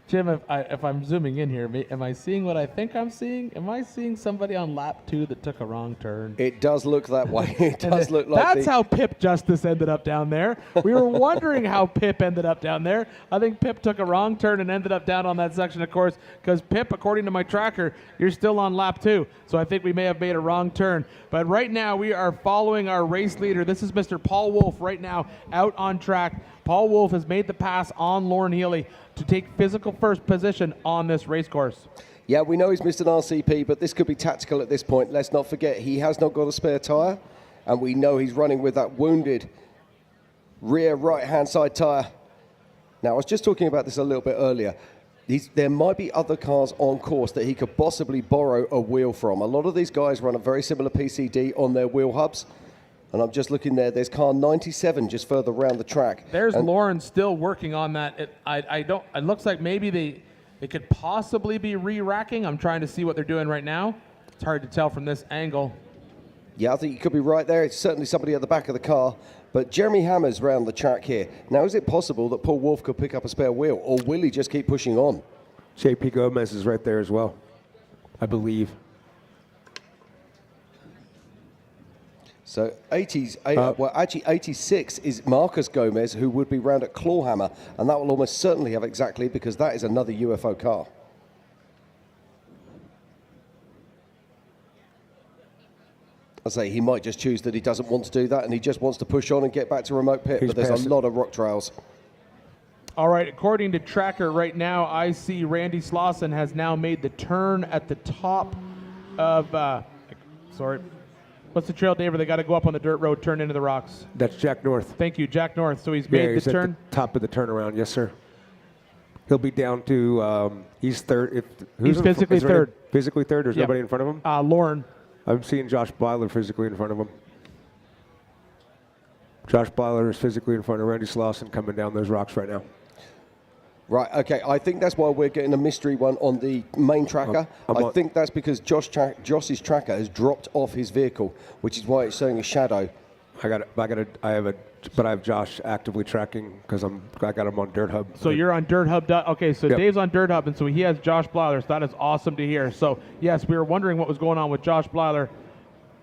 Jim, if I'm zooming in here, am I seeing what I think I'm seeing? Am I seeing somebody on lap 2 that took a wrong turn? It does look that way. It does look like that's how Pip Justice ended up down there. We were wondering how Pip ended up down there. I think Pip took a wrong turn and ended up down on that section of course because Pip, according to my tracker, you're still on lap 2. So I think we may have made a wrong turn. But right now we are following our race leader. This is Mr. Paul Wolf right now out on track. Paul Wolf has made the pass on Lauren Healy to take physical first position on this race course. Yeah, we know he's missed an RCP, but this could be tactical at this point. Let's not forget, he has not got a spare tyre, and we know he's running with that wounded rear right-hand side tyre. Now, I was just talking about this a little bit earlier. There might be other cars on course that he could possibly borrow a wheel from. A lot of these guys run a very similar PCD on their wheel hubs. And I'm just looking there. There's car 97 just further around the track. There's Lauren still working on that. It looks like maybe they could possibly be re-racking. I'm trying to see what they're doing right now. It's hard to tell from this angle. Yeah, I think you could be right there. It's certainly somebody at the back of the car. But Jeremy Hammer's round the track here. Now, is it possible that Paul Wolf could pick up a spare wheel, or will he just keep pushing on? JP Gomez is right there as well, I believe. So 86 is Marcus Gomez, who would be round at Clawhammer, and that will almost certainly have exactly, because that is another UFO car. I say he might just choose that he doesn't want to do that, and he just wants to push on and get back to remote pit, but there's a lot of rock trails. All right, according to tracker right now, I see Randy Slauson has now made the turn at the top of, sorry, what's the trail, Dave, where they got to go up on the dirt road, turn into the rocks? That's Jack North. Thank you, Jack North. So he's made he's the at turn? the top of the turnaround, yes, sir. He'll be down to, he's third. He's physically third. Physically third? There's Yep. nobody in front of him? Lauren. I'm seeing Josh Blyler physically in front of him. Josh Blyler is physically in front of Randy Slauson coming down those rocks right now. Right, okay. I think that's why we're getting a mystery one on the main tracker. I think that's because Josh's tracker has dropped off his vehicle, which is why it's showing a shadow. But I have Josh actively tracking because I got him on Dirt Hub. So you're on Dirt Hub. Okay, so Yep. Dave's on Dirt Hub, and so he has Josh Blyler. So that is awesome to hear. So yes, we were wondering what was going on with Josh Blyler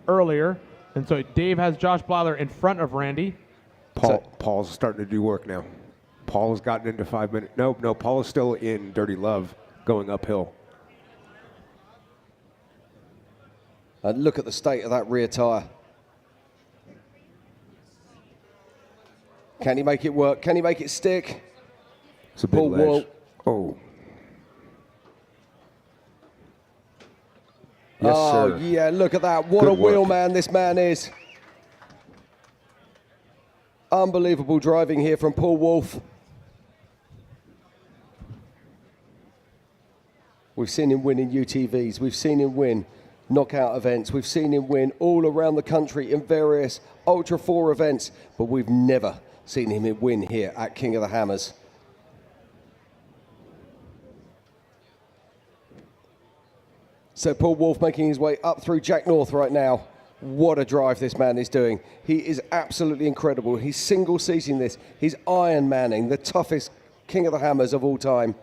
earlier, and so Dave has Josh Blyler in front of Randy. Paul's starting to do work now. Paul has gotten into 5 minutes. No, Paul is still in Dirty Love going uphill. Look at the state of that rear tire. Can he make it work? Can he make it stick? It's a big ledge. Oh. Yes, sir. Yeah, look at that. What Good a wheel work. man this man is. Unbelievable driving here from Paul Wolf. We've seen him win in UTVs. We've seen him win knockout events. We've seen him win all around the country in various Ultra 4 events, but we've never seen him win here at King of the Hammers. So Paul Wolf making his way up through Jack North right now. What a drive this man is doing. He is absolutely incredible. He's single-seating this. He's Iron Manning, the toughest King of the Hammers of all time.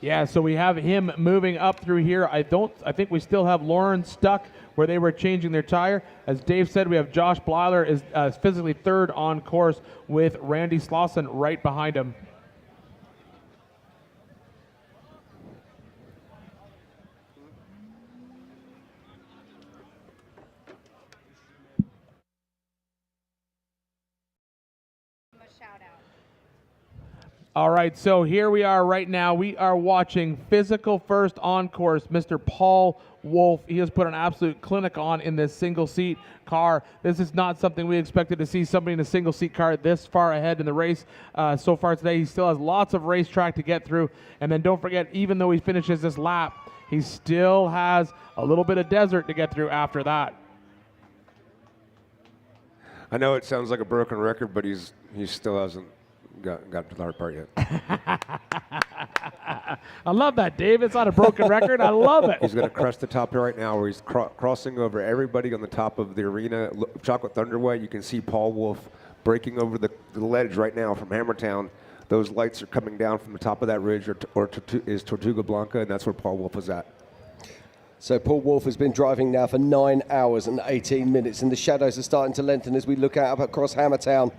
Yeah, so we have him moving up through here. I think we still have Lauren stuck where they were changing their tire. As Dave said, we have Josh Blyler is physically third on course with Randy Slauson right behind him. All right, so here we are right now. We are watching physical first on course, Mr. Paul Wolf. He has put an absolute clinic on in this single seat car. This is not something we expected to see somebody in a single seat car this far ahead in the race so far today. He still has lots of racetrack to get through. And then don't forget, even though he finishes this lap, he still has a little bit of desert to get through after that. I know it sounds like a broken record, but he still hasn't got to the hard part yet. I love that, Dave. It's not a broken record. I love it. He's going to crest the top here right now where he's crossing over everybody on the top of the arena. Chocolate Thunderway, you can see Paul Wolf breaking over the ledge right now from Hammertown. Those lights are coming down from the top of that ridge is Tortuga Blanca, and that's where Paul Wolf is at. So Paul Wolf has been driving now for 9 hours and 18 minutes, and the shadows are starting to lengthen as we look out up across Hammertown.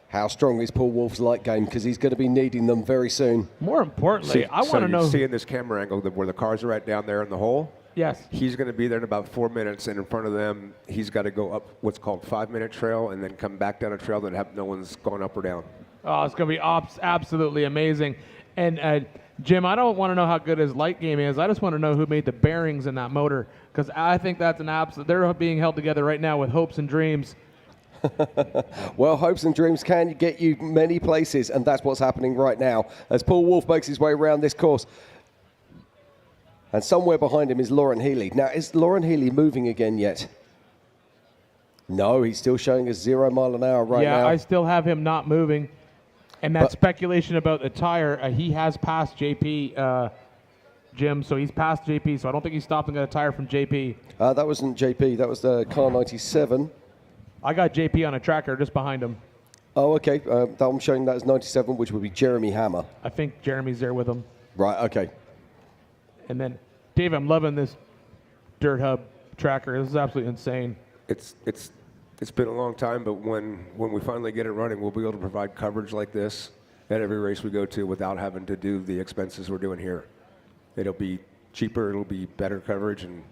How strong is Paul Wolf's light game? Because he's going to be needing them very soon. More importantly, I want to know. Seeing this camera angle where the cars are at down there in the hole. Yes. He's going to be there in about 4 minutes, and in front of them, he's got to go up what's called 5-minute trail, and then come back down a trail that no one's going up or down. Oh, it's going to be absolutely amazing. And Jim, I don't want to know how good his light game is. I just want to know who made the bearings in that motor, because I think that's an absolute. They're being held together right now with hopes and dreams. Well, hopes and dreams can get you many places, and that's what's happening right now as Paul Wolf makes his way around this course. And somewhere behind him is Lauren Healy. Now, is Lauren Healy moving again yet? No, he's still showing us 0 mile an hour right now. Yeah, I still have him not moving. And that speculation about the tire, he has passed JP, Jim, so he's passed JP, so I don't think he's stopping at a tire from JP. That wasn't JP, that was the car 97. I got JP on a tracker just behind him. Oh, okay. I'm showing that as 97, which would be Jeremy Hammer. I think Jeremy's there with him. Right, okay. And then, Dave, I'm loving this Dirt Hub tracker. This is absolutely insane. It's been a long time, but when we finally get it running, we'll be able to provide coverage like this at every race we go to without having to do the expenses we're doing here. It'll be cheaper, it'll be better coverage, and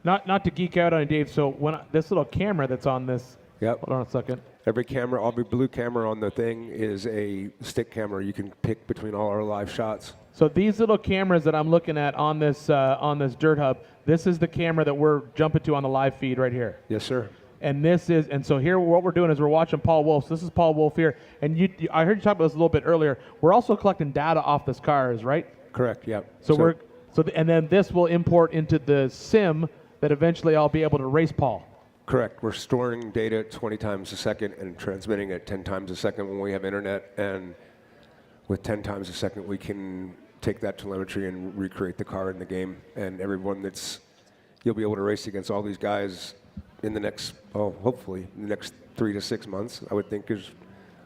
not to geek out on it, Dave. So when this little camera that's on this, hold on a second. Every blue camera on the thing is a stick camera. You can pick between all our live shots. So these little cameras that I'm looking at on this dirt hub, this is the camera that we're jumping to on the live feed right here. Yes, sir. And so here what we're doing is we're watching Paul Wolf. So this is Paul Wolf here. And I heard you talk about this a little bit earlier. We're also collecting data off this cars, right? Correct, yeah. And then this will import into the sim that eventually I'll be able to race Paul. Correct. We're storing data 20 times a second and transmitting it 10 times a second when we have internet. And with 10 times a second, we can take that telemetry and recreate the car in the game. And you'll be able to race against all these guys in the next, hopefully, the next 3 to 6 months, I would think is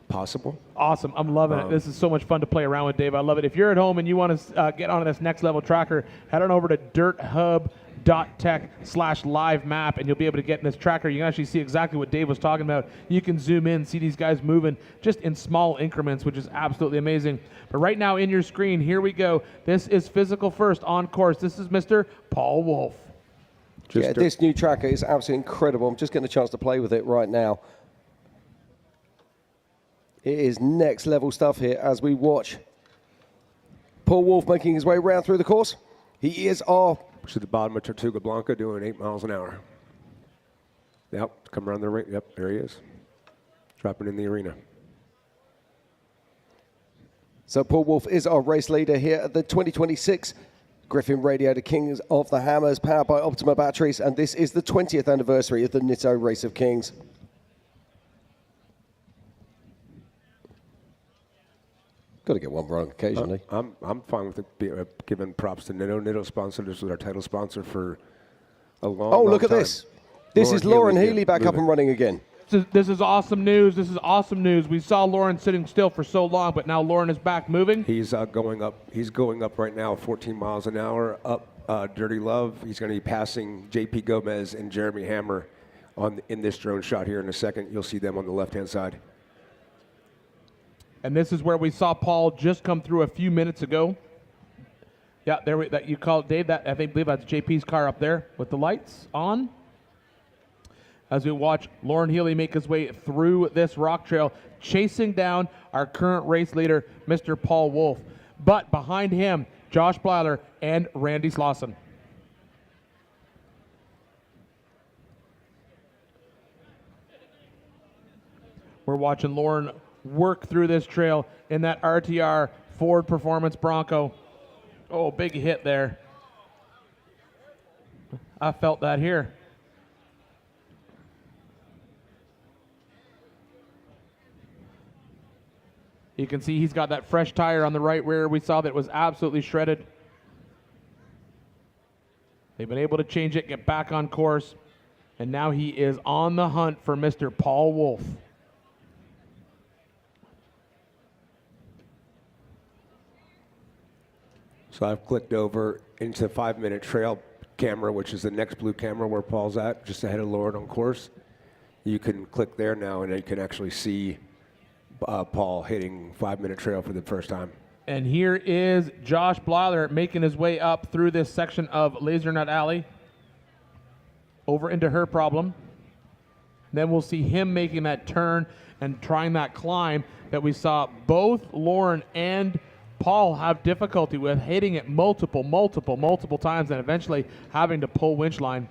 possible. Awesome. I'm loving it. This is so much fun to play around with, Dave. I love it. If you're at home and you want to get on this next level tracker, head on over to dirthub.tech/live map and you'll be able to get in this tracker. You can actually see exactly what Dave was talking about. You can zoom in, see these guys moving just in small increments, which is absolutely amazing. But right now in your screen, here we go. This is physical first on course. This is Mr. Paul Wolf. This new tracker is absolutely incredible. I'm just getting a chance to play with it right now. It is next level stuff here as we watch Paul Wolf making his way round through the course. He is off to the bottom of Tortuga Blanca doing 8 miles an hour. Yep, come around the ring. Yep, there he is. Dropping in the arena. So Paul Wolf is our race leader here at the 2026 Griffin Radiator Kings of the Hammers, powered by Optima batteries, and this is the 20th anniversary of the Nitto Race of Kings. Got to get one wrong occasionally. I'm fine with it, giving props to Nitto. Nitto sponsored us with our title sponsor for a long, long look at time. this. This is Lauren Healy back up and running again. This is awesome news. This is awesome news. We saw Lauren sitting still for so long, but now Lauren is back moving. He's going up. He's going up right now, 14 miles an hour up Dirty Love. He's going to be passing JP Gomez and Jeremy Hammer in this drone shot here in a second. You'll see them on the left-hand side. And this is where we saw Paul just come through a few minutes ago. Yeah, that you called Dave. I believe that's JP's car up there with the lights on. As we watch Lauren Healy make his way through this rock trail, chasing down our current race leader, Mr. Paul Wolf. But behind him, Josh Blyler and Randy Slauson. We're watching Lauren work through this trail in that RTR Ford Performance Bronco. Oh, big hit there. I felt that here. You can see he's got that fresh tire on the right rear. We saw that it was absolutely shredded. They've been able to change it, get back on course, and now he is on the hunt for Mr. Paul Wolf. So I've clicked over into 5-minute trail camera, which is the next blue camera where Paul's at, just ahead of Lauren on course. You can click there now, and you can actually see Paul hitting 5-minute trail for the first time. And here is Josh Blyler making his way up through this section of Laser Nut Alley over into her problem. Then we'll see him making that turn and trying that climb that we saw both Lauren and Paul have difficulty with, hitting it multiple times and eventually having to pull winch line.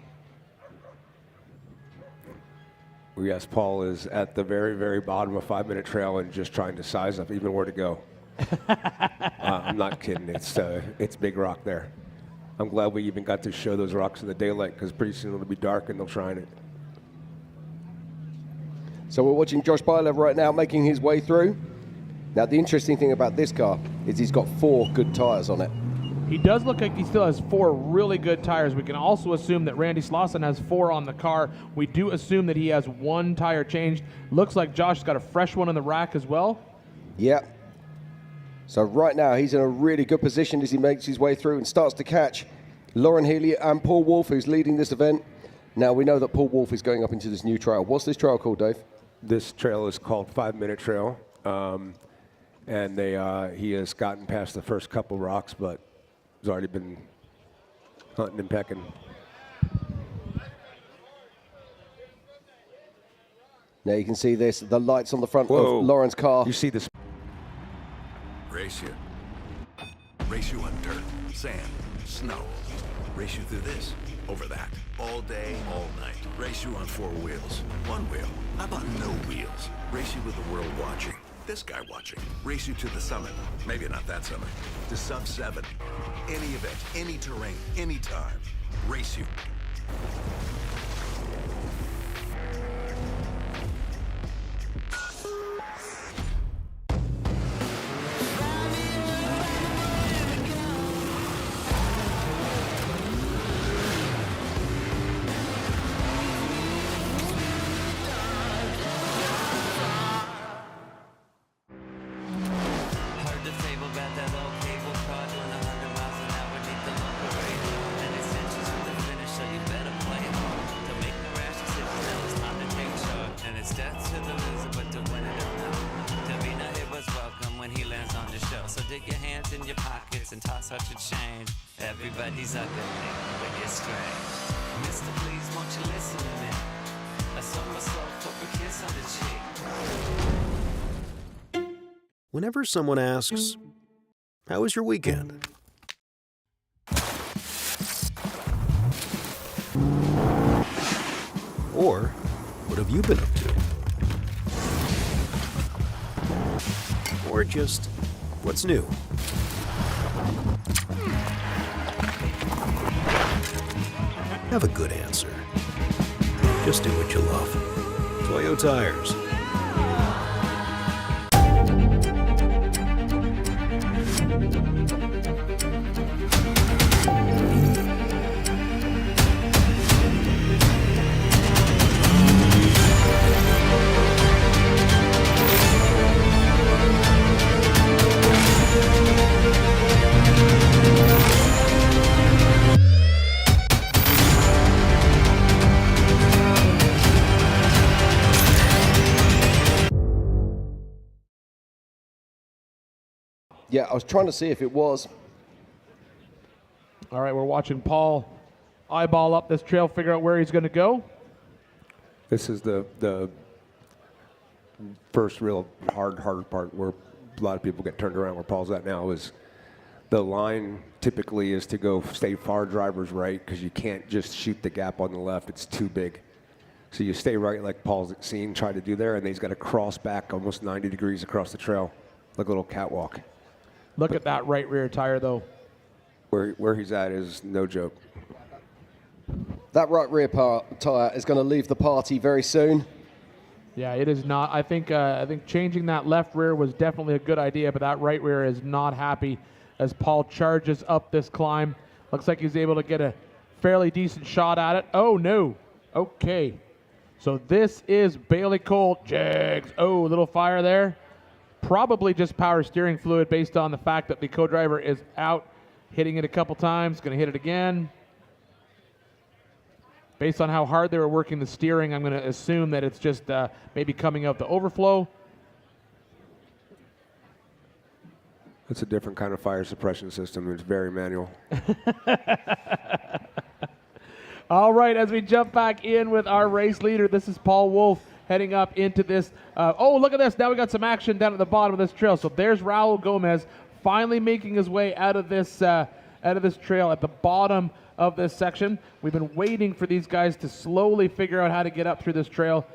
Yes, Paul is at the very, very bottom of 5-minute trail and just trying to size up even where to go. I'm not kidding. It's big rock there. I'm glad we even got to show those rocks in the daylight because pretty soon it'll be dark and they'll shine it. So we're watching Josh Blyler right now making his way through. Now the interesting thing about this car is he's got 4 good tires on it. He does look like he still has 4 really good tires. We can also assume that Randy Slauson has 4 on the car. We do assume that he has 1 tire changed. Looks like Josh has got a fresh one in the rack as well. Yeah. So right now he's in a really good position as he makes his way through and starts to catch Lauren Healy and Paul Wolf, who's leading this event. Now we know that Paul Wolf is going up into this new trail. What's this trail called, Dave? This trail is called 5-minute trail. And he has gotten past the first couple rocks, but he's already been hunting and pecking. Now you can see this, the lights on the front of Lauren's car. You see this? Race you. Race you on dirt, sand, snow. Race you through this, over that, all day, all night. Race you on 4 wheels, 1 wheel. How about no wheels? Race you with the world watching. This guy watching. Race you to the summit. Maybe not that summit. To sub 7. Any event, any terrain, anytime. Race you. Heard the fable about that old cable car doing 100 miles an hour beneath the local radar. And it's inches from the finish, so you better play it hard. To make the rash decision, now it's time to take charge. And it's death to the loser, but to win it or not. To be not it was welcome when he lands on the show. So dig your hands in your pockets and toss out your change. Everybody's ugly, but you're strange. Mister, please, won't you listen to me? I saw myself for a kiss on the cheek. Whenever someone asks, "How was your weekend?" Or, "What have you been up to?" Or just, "What's new?" Have a good answer. Just do what you love. Toyo Tires. Yeah, I was trying to see if it was. All right, we're watching Paul eyeball up this trail, figure out where he's going to go. This is the first real hard part where a lot of people get turned around. Where Paul's at now is the line typically is to go stay far driver's right because you can't just shoot the gap on the left. It's too big. So you stay right like Paul's seen try to do there, and then he's got to cross back almost 90 degrees across the trail like a little catwalk. Look at that right rear tire, though. Where he's at is no joke. That right rear tire is going to leave the party very soon. Yeah, it is not. I think changing that left rear was definitely a good idea, but that right rear is not happy as Paul charges up this climb. Looks like he's able to get a fairly decent shot at it. Oh, no. Okay. So this is Bailey Colt. Jags. Oh, little fire there. Probably just power steering fluid based on the fact that the co-driver is out, hitting it a couple times, going to hit it again. Based on how hard they were working the steering, I'm going to assume that it's just maybe coming out the overflow. It's a different kind of fire suppression system. It's very manual. All right, as we jump back in with our race leader, this is Paul Wolf heading up into this. Oh, look at this. Now we got some action down at the bottom of this trail. So there's Raul Gomez finally making his way out of this trail at the bottom of this section. We've been waiting for these guys to slowly figure out how to get up through this trail.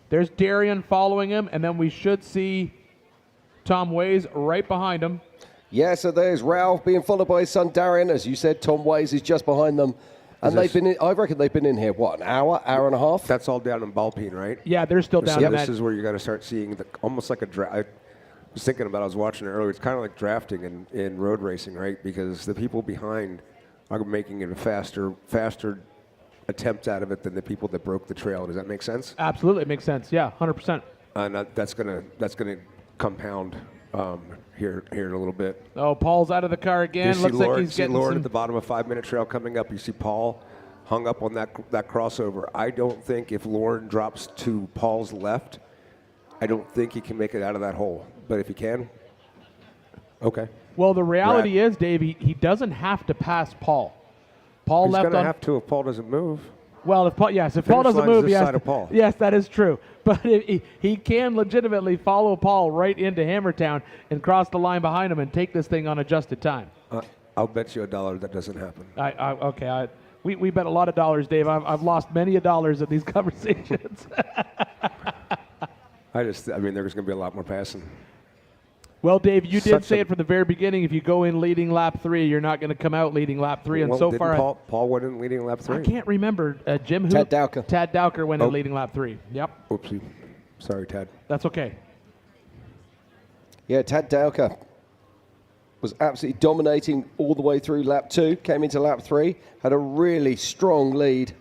There's Darian following him, and then we should see Tom Ways right behind him. Yeah, so there's Raul being followed by his son Darian. As you said, Tom Ways is just behind them. And they've been in, I reckon they've been in here, what, an hour and a half? That's all down in Balpine, right? Yeah, they're still down so in this that. is where you're going to start seeing almost like a draft. I was thinking about it, I was watching it earlier. It's kind of like drafting in road racing, right? Because the people behind are making it a faster attempt out of it than the people that broke the trail. Does that make sense? Absolutely, it makes sense. Yeah, 100%. And that's gonna compound here in a little bit. Oh, Paul's out of the car again. Looks like he's getting Lauren some... at the bottom of 5-minute trail coming up. You see Paul hung up on that crossover. I don't think if Lauren drops to Paul's left, I don't think he can make it out of that hole. But if he can, okay. Well, the reality is, Dave, he doesn't have to pass Paul. Paul He's left going on. to have to if Paul doesn't move. Well, if Paul doesn't move, yes, that is true. But he can legitimately follow Paul right into Hammertown and cross the line behind him and take this thing on adjusted time. I'll bet you $1 that doesn't happen. We bet a lot of dollars, Dave. I've lost many dollars in these conversations. There's going to be a lot more passing. Well, Dave, you did say it from the very beginning. If you go in leading lap 3, you're not going to come out leading lap 3. And so far, Paul went in leading lap 3. I can't remember. Jim, who? Tad Dowker. Tad Dowker went in leading lap 3. Yep. Oopsie. Sorry, Tad. That's okay. Yeah, Tad Dowker was absolutely dominating all the way through lap 2. Came into lap 3, had a really strong lead,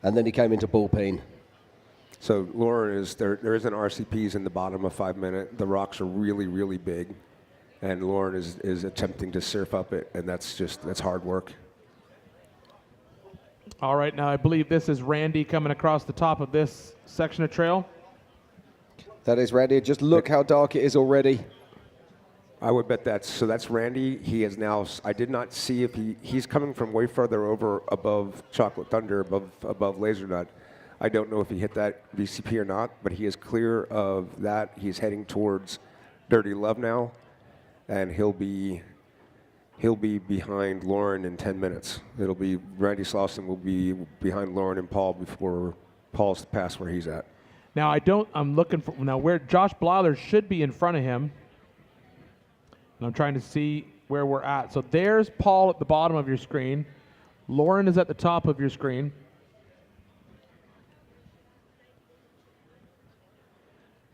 and then he came into Bullpeen. So Lauren there isn't RCPs in the bottom of 5 minute. The rocks are really, really big, and Lauren is attempting to surf up it, and that's hard work. All right, now I believe this is Randy coming across the top of this section of trail. That is Randy. Just look how dark it is already. I would bet that's Randy. He is now. I did not see if he's coming from way further over above Chocolate Thunder, above Laser Nut. I don't know if he hit that VCP or not, but he is clear of that. He's heading towards Dirty Love now, and he'll be behind Lauren in 10 minutes. It'll be Randy Slauson will be behind Lauren and Paul before Paul's past where he's at. Now I'm looking for where Josh Blyler should be in front of him. And I'm trying to see where we're at. So there's Paul at the bottom of your screen. Lauren is at the top of your screen.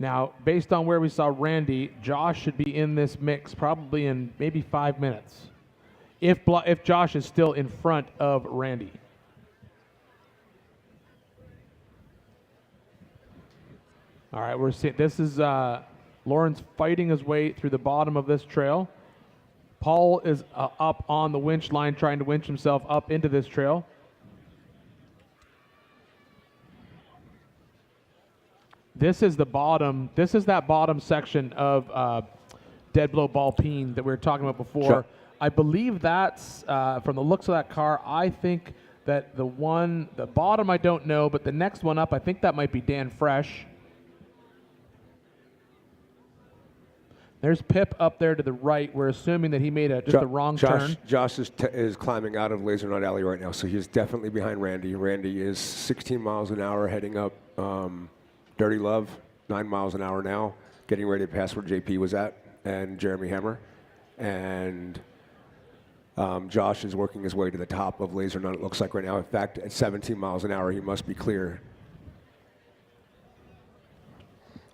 Now, based on where we saw Randy, Josh should be in this mix probably in maybe 5 minutes, if Josh is still in front of Randy. All right, we're seeing this is Lauren's fighting his way through the bottom of this trail. Paul is up on the winch line trying to winch himself up into this trail. This is the bottom. This is that bottom section of Dead Blow Bullpeen that we were talking about before. Sure. I believe that's, from the looks of that car, I think that the bottom I don't know, but the next one up, I think that might be Dan Fresh. There's Pip up there to the right. We're assuming that he made the wrong turn. Josh is climbing out of Laser Nut Alley right now, so he's definitely behind Randy. Randy is 16 miles an hour heading up Dirty Love, 9 miles an hour now, getting ready to pass where JP was at and Jeremy Hammer. And Josh is working his way to the top of Laser Nut, it looks like right now. In fact, at 17 miles an hour, he must be clear.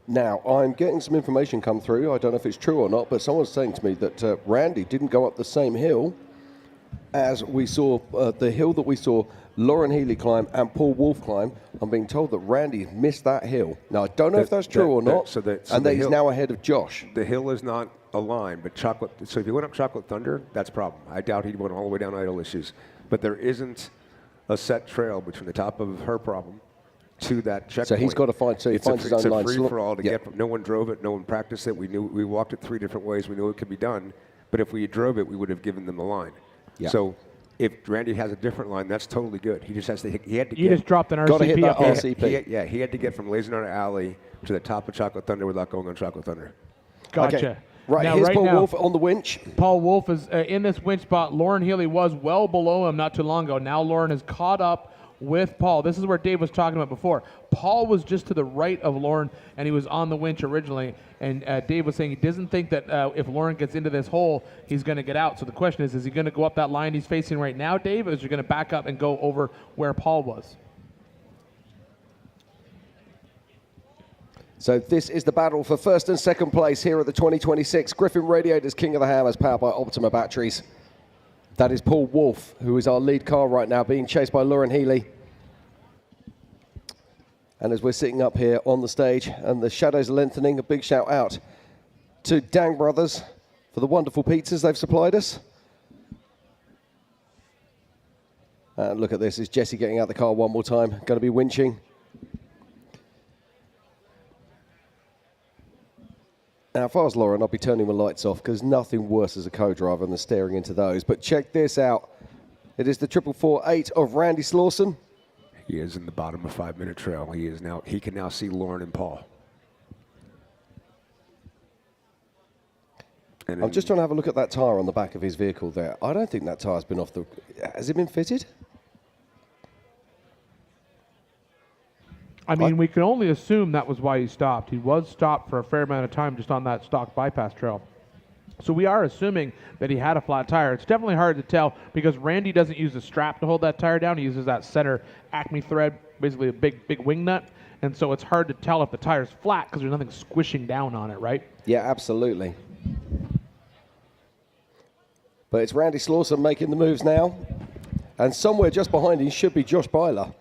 Now, I'm getting some information come through. I don't know if it's true or not, but someone's saying to me that Randy didn't go up the same hill as we saw, the hill that we saw Lauren Healy climb and Paul Wolf climb. I'm being told that Randy missed that hill. Now, I don't know if that's true or not, and that he's now ahead of Josh. The hill is not a line, but so if he went up Chocolate Thunder, that's a problem. I doubt he went all the way down Idle Issues. But there isn't a set trail between the top of her problem to that checkpoint. So he's got to find, he finds his own line. It's a free-for-all to get from. No one drove it. No one practiced it. We walked it 3 different ways. We knew it could be done. But if we drove it, we would have given them the line. Yeah. So if Randy has a different line, that's totally good. He just has to. He had to. You just dropped an RCP. Got to hit that RCP. He had to get from Laser Nut Alley to the top of Chocolate Thunder without going on Chocolate Thunder. Gotcha. Okay. Right, here's Paul Wolf on the winch. Paul Wolf is in this winch spot. Lauren Healy was well below him not too long ago. Now Lauren has caught up with Paul. This is where Dave was talking about before. Paul was just to the right of Lauren, and he was on the winch originally. And Dave was saying he doesn't think that if Lauren gets into this hole, he's going to get out. So the question is he going to go up that line he's facing right now, Dave, or is he going to back up and go over where Paul was? So this is the battle for first and second place here at the 2026 Griffin Radiators King of the Hammers, powered by Optima Batteries. That is Paul Wolf, who is our lead car right now, being chased by Lauren Healy. And as we're sitting up here on the stage and the shadows are lengthening, a big shout out to Dang Brothers for the wonderful pizzas they've supplied us. And look at this, is Jesse getting out the car one more time, going to be winching. Now, if I was Lauren, I'd be turning my lights off because nothing worse as a co-driver than staring into those. But check this out. It is the 4448 of Randy Slauson. He is in the bottom of 5-minute trail. He can now see Lauren and Paul. And I'm just trying to have a look at that tyre on the back of his vehicle there. I don't think that tyre's been off the... Has it been fitted? I mean, we can only assume that was why he stopped. He was stopped for a fair amount of time just on that stock bypass trail. So we are assuming that he had a flat tire. It's definitely hard to tell because Randy doesn't use a strap to hold that tire down. He uses that center Acme thread, basically a big wing nut. And so it's hard to tell if the tire's flat because there's nothing squishing down on it, right? Yeah, absolutely. But it's Randy Slauson making the moves now. And somewhere just behind him should be Josh Byler.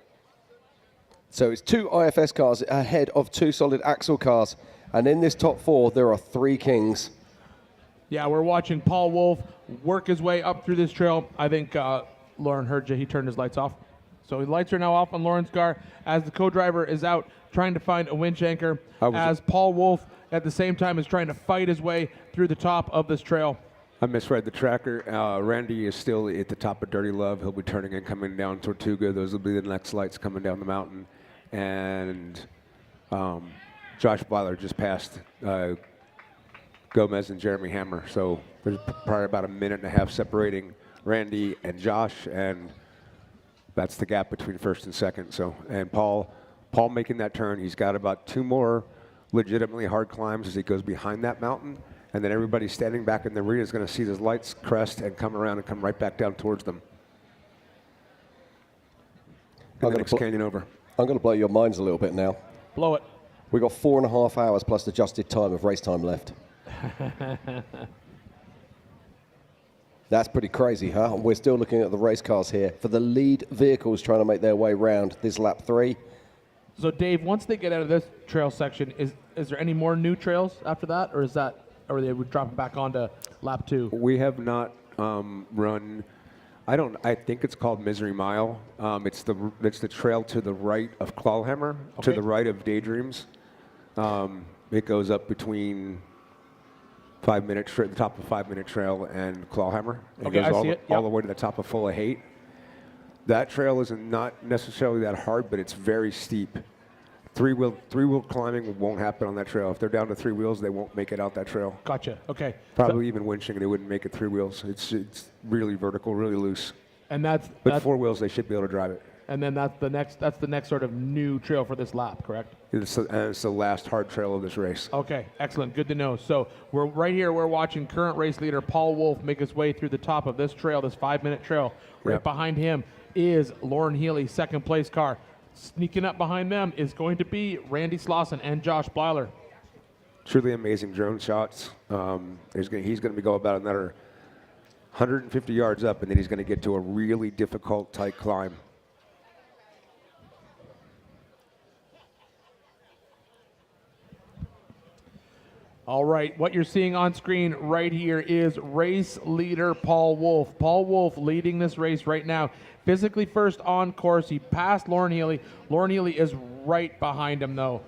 So it's 2 IFS cars ahead of 2 solid axle cars. And in this top 4, there are 3 Kings. Yeah, we're watching Paul Wolf work his way up through this trail. I think Lauren heard you. He turned his lights off. So the lights are now off on Lauren's car as the co-driver is out trying to find a winch anchor as Paul Wolf at the same time is trying to fight his way through the top of this trail. I misread the tracker. Randy is still at the top of Dirty Love. He'll be turning and coming down Tortuga. Those will be the next lights coming down the mountain. And Josh Byler just passed Gomez and Jeremy Hammer. So there's probably about a minute and a half separating Randy and Josh, and that's the gap between first and second. So, and Paul making that turn, he's got about 2 more legitimately hard climbs as he goes behind that mountain, and then everybody standing back in the arena is going to see those lights crest and come around and come right back down towards them. And the next canyon over. I'm going to blow your minds a little bit now. Blow it. We've got 4.5 hours plus adjusted time of race time left. That's pretty crazy, huh? We're still looking at the race cars here for the lead vehicles trying to make their way around this lap 3. So Dave, once they get out of this trail section, is there any more new trails after that, or they would drop it back onto lap 2? We have not run. I think it's called Misery Mile. It's the trail to the right of Clawhammer, to the right of Daydreams. It goes up between the top of 5-minute trail and Clawhammer. It goes all the way to the top of Full of Hate. That trail is not necessarily that hard, but it's very steep. Three-wheel climbing won't happen on that trail. If they're down to 3 wheels, they won't make it out that trail. Gotcha. Okay. Probably even winching, they wouldn't make it 3 wheels. It's really vertical, really loose. And that's 4 wheels, they should be able to drive it. And then that's the next sort of new trail for this lap, correct? It's the last hard trail of this race. Okay, excellent. Good to know. So we're right here. We're watching current race leader Paul Wolf make his way through the top of this trail, this 5-minute trail. Right behind him is Lauren Healy, second place car. Sneaking up behind them is going to be Randy Slauson and Josh Byler. Truly amazing drone shots. He's going to go about another 150 yards up, and then he's going to get to a really difficult, tight climb. All right, what you're seeing on screen right here is race leader Paul Wolf. Paul Wolf leading this race right now. Physically first on course. He passed Lauren Healy. Lauren Healy is right behind him, though.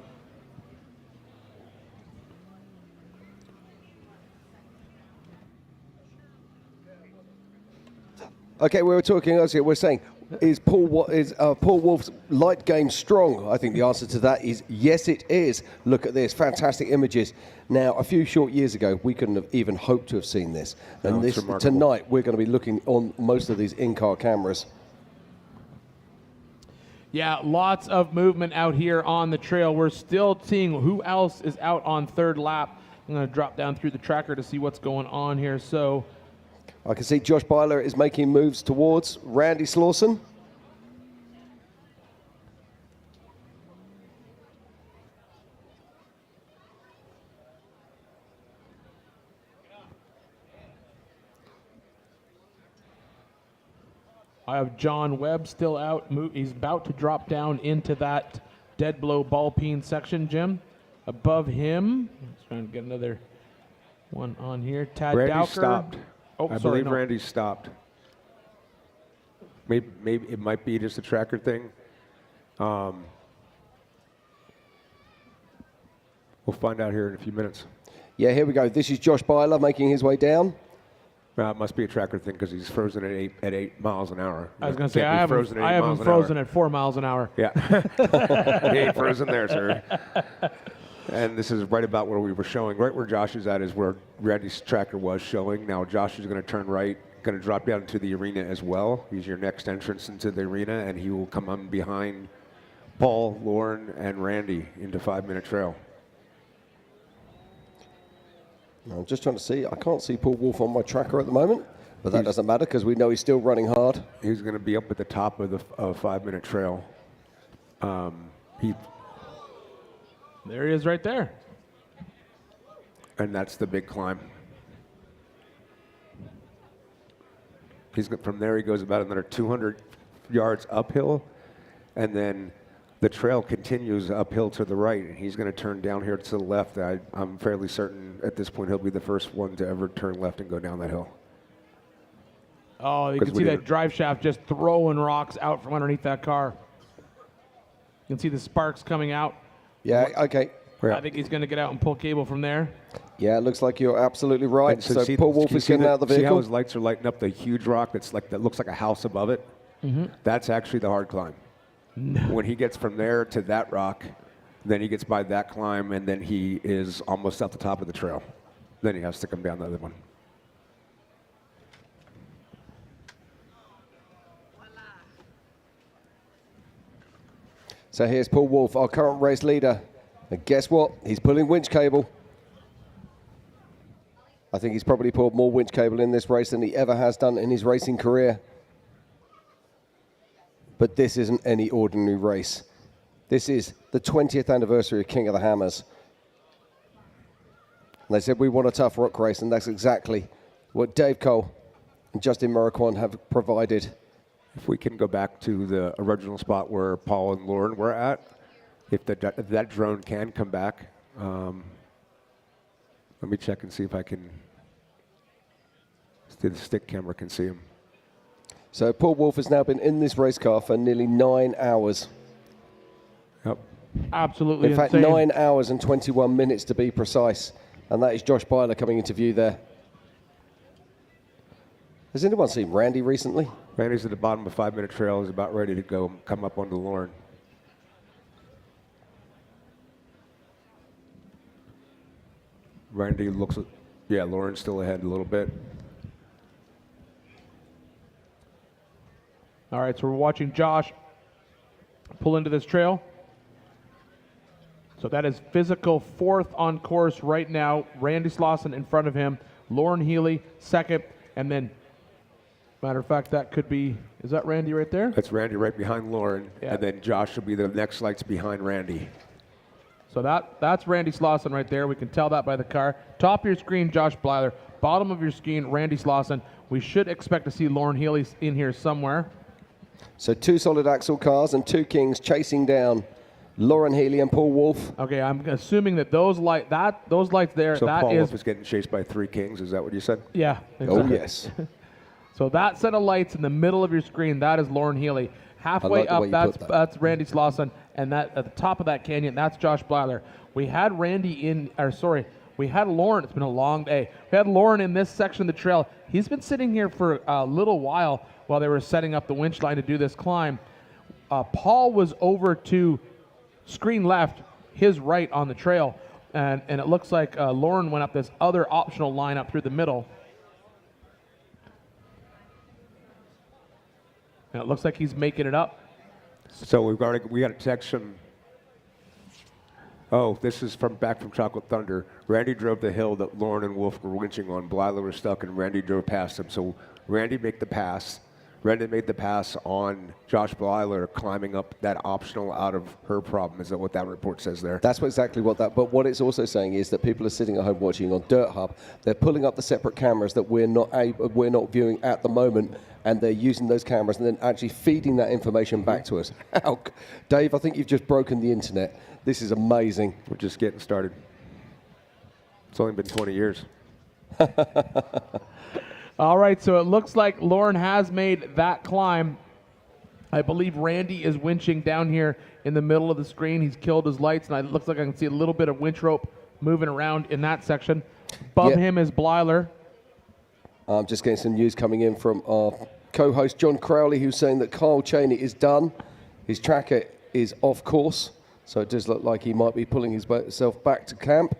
Okay, we were talking earlier. We're saying, is Paul Wolf's light game strong? I think the answer to that is yes, it is. Look at this, fantastic images. Now, a few short years ago, we couldn't have even hoped to have seen this. And tonight, we're going to be looking on most of these in-car cameras. Yeah, lots of movement out here on the trail. We're still seeing who else is out on third lap. I'm going to drop down through the tracker to see what's going on here. So I can see Josh Byler is making moves towards Randy Slauson. I have John Webb still out. He's about to drop down into that dead blow ball peen section, Jim. Above him, let's try and get another one on here. Tad Randy Dowker. Stopped. Oh, I sorry, believe Randy stopped. Maybe it might be just a tracker thing. We'll find out here in a few minutes. Yeah, here we go. This is Josh Byler making his way down. Well, it must be a tracker thing because he's frozen at 8 miles an hour. I was going to say, Can't I be have him frozen hour. at 4 miles an hour. Yeah. He ain't frozen there, sir. And this is right about where we were showing. Right where Josh is at is where Randy's tracker was showing. Now Josh is going to turn right, going to drop down into the arena as well. He's your next entrance into the arena, and he will come on behind Paul, Lauren, and Randy into 5-minute trail. I'm just trying to see. I can't see Paul Wolf on my tracker at the moment, but that doesn't matter because we know he's still running hard. He's going to be up at the top of the 5-minute trail. There he is right there. And that's the big climb. From there, he goes about another 200 yards uphill, and then the trail continues uphill to the right, and he's going to turn down here to the left. I'm fairly certain at this point he'll be the first one to ever turn left and go down that hill. Oh, you can see that drive shaft just throwing rocks out from underneath that car. You can see the sparks coming out. Yeah, okay. I think he's going to get out and pull cable from there. Yeah, it looks like you're absolutely right. And So Paul Wolf is getting out of the See how vehicle. his lights are lighting up the huge rock that looks like a house above it? Mhm. That's actually the hard climb. When he gets from there to that rock, then he gets by that climb, and then he is almost at the top of the trail. Then he has to come down the other one. So here's Paul Wolf, our current race leader. And guess what? He's pulling winch cable. I think he's probably pulled more winch cable in this race than he ever has done in his racing career. But this isn't any ordinary race. This is the 20th anniversary of King of the Hammers. And they said we want a tough rock race, and that's exactly what Dave Cole and Justin Marquand have provided. If we can go back to the original spot where Paul and Lauren were at, if that drone can come back, let me check and see if I can, see the stick camera can see him. So Paul Wolf has now been in this race car for nearly 9 hours. Yep. Absolutely In fact, insane. 9 hours and 21 minutes to be precise. And that is Josh Byler coming into view there. Has anyone seen Randy recently? Randy's at the bottom of 5-minute trail. He's about ready to go come up onto Lauren. Randy looks, yeah, Lauren's still ahead a little bit. All right, so we're watching Josh pull into this trail. So that is physical fourth on course right now. Randy Slauson in front of him. Lauren Healy second. And then, matter of fact, that could be, is that Randy right there? That's Randy right behind Lauren. Yeah. And then Josh will be the next lights behind Randy. So that's Randy Slauson right there. We can tell that by the car. Top of your screen, Josh Byler. Bottom of your screen, Randy Slauson. We should expect to see Lauren Healy in here somewhere. So 2 solid axle cars and 2 Kings chasing down Lauren Healy and Paul Wolf. Okay, I'm assuming that those lights there, So that Paul is Wolf is getting chased by 3 Kings. Is that what you said? Yeah. Oh, exactly. yes. So that set of lights in the middle of your screen, that is Lauren Healy. Halfway like the up, way you that's put that. Randy Slauson, and that at the top of that canyon, that's Josh Byler. We had we had Lauren. It's been a long day. We had Lauren in this section of the trail. He's been sitting here for a little while they were setting up the winch line to do this climb. Paul was over to screen left, his right on the trail, and it looks like Lauren went up this other optional line up through the middle. And it looks like he's making it up. So we got a text from, oh, this is back from Chocolate Thunder. Randy drove the hill that Lauren and Wolf were winching on. Blyler was stuck, and Randy drove past him. So Randy made the pass. Randy made the pass on Josh Blyler climbing up that optional out of her problem. Is that what that report says there? That's exactly what that, but what it's also saying is that people are sitting at home watching on Dirt Hub. They're pulling up the separate cameras that we're not viewing at the moment, and they're using those cameras and then actually feeding that information back to us. Dave, I think you've just broken the internet. This is amazing. We're just getting started. It's only been 20 years. All right, so it looks like Lauren has made that climb. I believe Randy is winching down here in the middle of the screen. He's killed his lights, and it looks like I can see a little bit of winch rope moving around in that section. Above him is Blyler. I'm just getting some news coming in from our co-host John Crowley, who's saying that Kyle Cheney is done. His tracker is off course, so it does look like he might be pulling himself back to camp.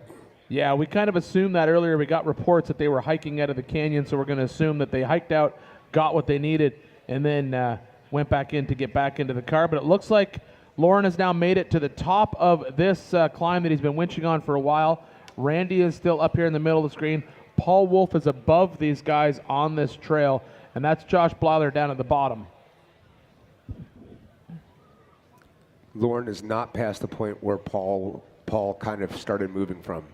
Yeah, we kind of assumed that earlier. We got reports that they were hiking out of the canyon, so we're going to assume that they hiked out, got what they needed, and then went back in to get back into the car. But it looks like Lauren has now made it to the top of this climb that he's been winching on for a while. Randy is still up here in the middle of the screen. Paul Wolf is above these guys on this trail, and that's Josh Blyler down at the bottom. Lauren is not past the point where Paul kind of started moving from.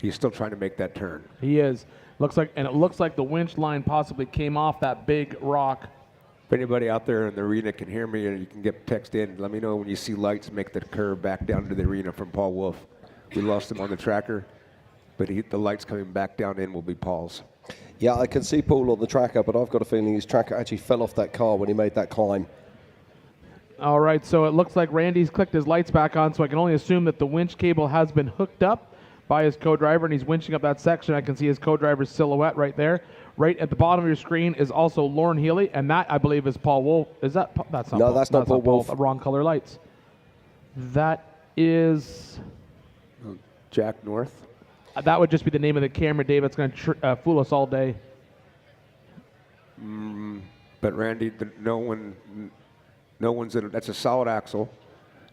He's still trying to make that turn. He is. It looks like the winch line possibly came off that big rock. If anybody out there in the arena can hear me, and you can get text in, let me know when you see lights make the curve back down to the arena from Paul Wolf. We lost him on the tracker, but the lights coming back down in will be Paul's. Yeah, I can see Paul on the tracker, but I've got a feeling his tracker actually fell off that car when he made that climb. All right, so it looks like Randy's clicked his lights back on, so I can only assume that the winch cable has been hooked up by his co-driver, and he's winching up that section. I can see his co-driver's silhouette right there. Right at the bottom of your screen is also Lauren Healy, and that, I believe, is Paul Wolf. Is that? That's not No, Paul. that's not Paul Wolf. Wrong color lights. That is Jack North. That would just be the name of the camera, Dave. It's going to fool us all day. But Randy, no one's in it. That's a solid axle.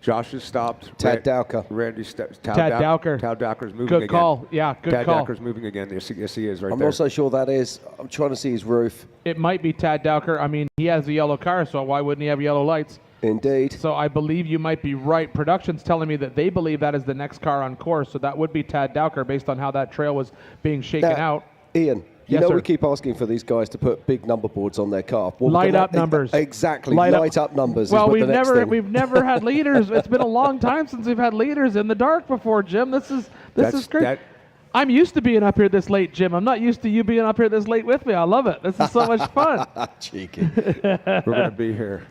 Josh has stopped. Tad Dowker. Randy steps. Tad Dowker. Tad Dowker's moving good again. Call. Yeah, good Tad call. Dowker's moving again. Yes, he is right I'm there. not so sure that is. I'm trying to see his roof. It might be Tad Dowker. I mean, he has a yellow car, so why wouldn't he have yellow lights? Indeed. So I believe you might be right. Production's telling me that they believe that is the next car on course, so that would be Tad Dowker based on how that trail was being shaken out. Ian, Yes, sir. we keep asking for these guys to put big number boards on their car. Well, Light up numbers. Exactly. Light up numbers. Well, is what we've never had leaders. It's been a long time since we've had leaders in the dark before, Jim. This is great. I'm used to being up here this late, Jim. I'm not used to you being up here this late with me. I love it. This is so much fun. Cheeky. We're going to be here.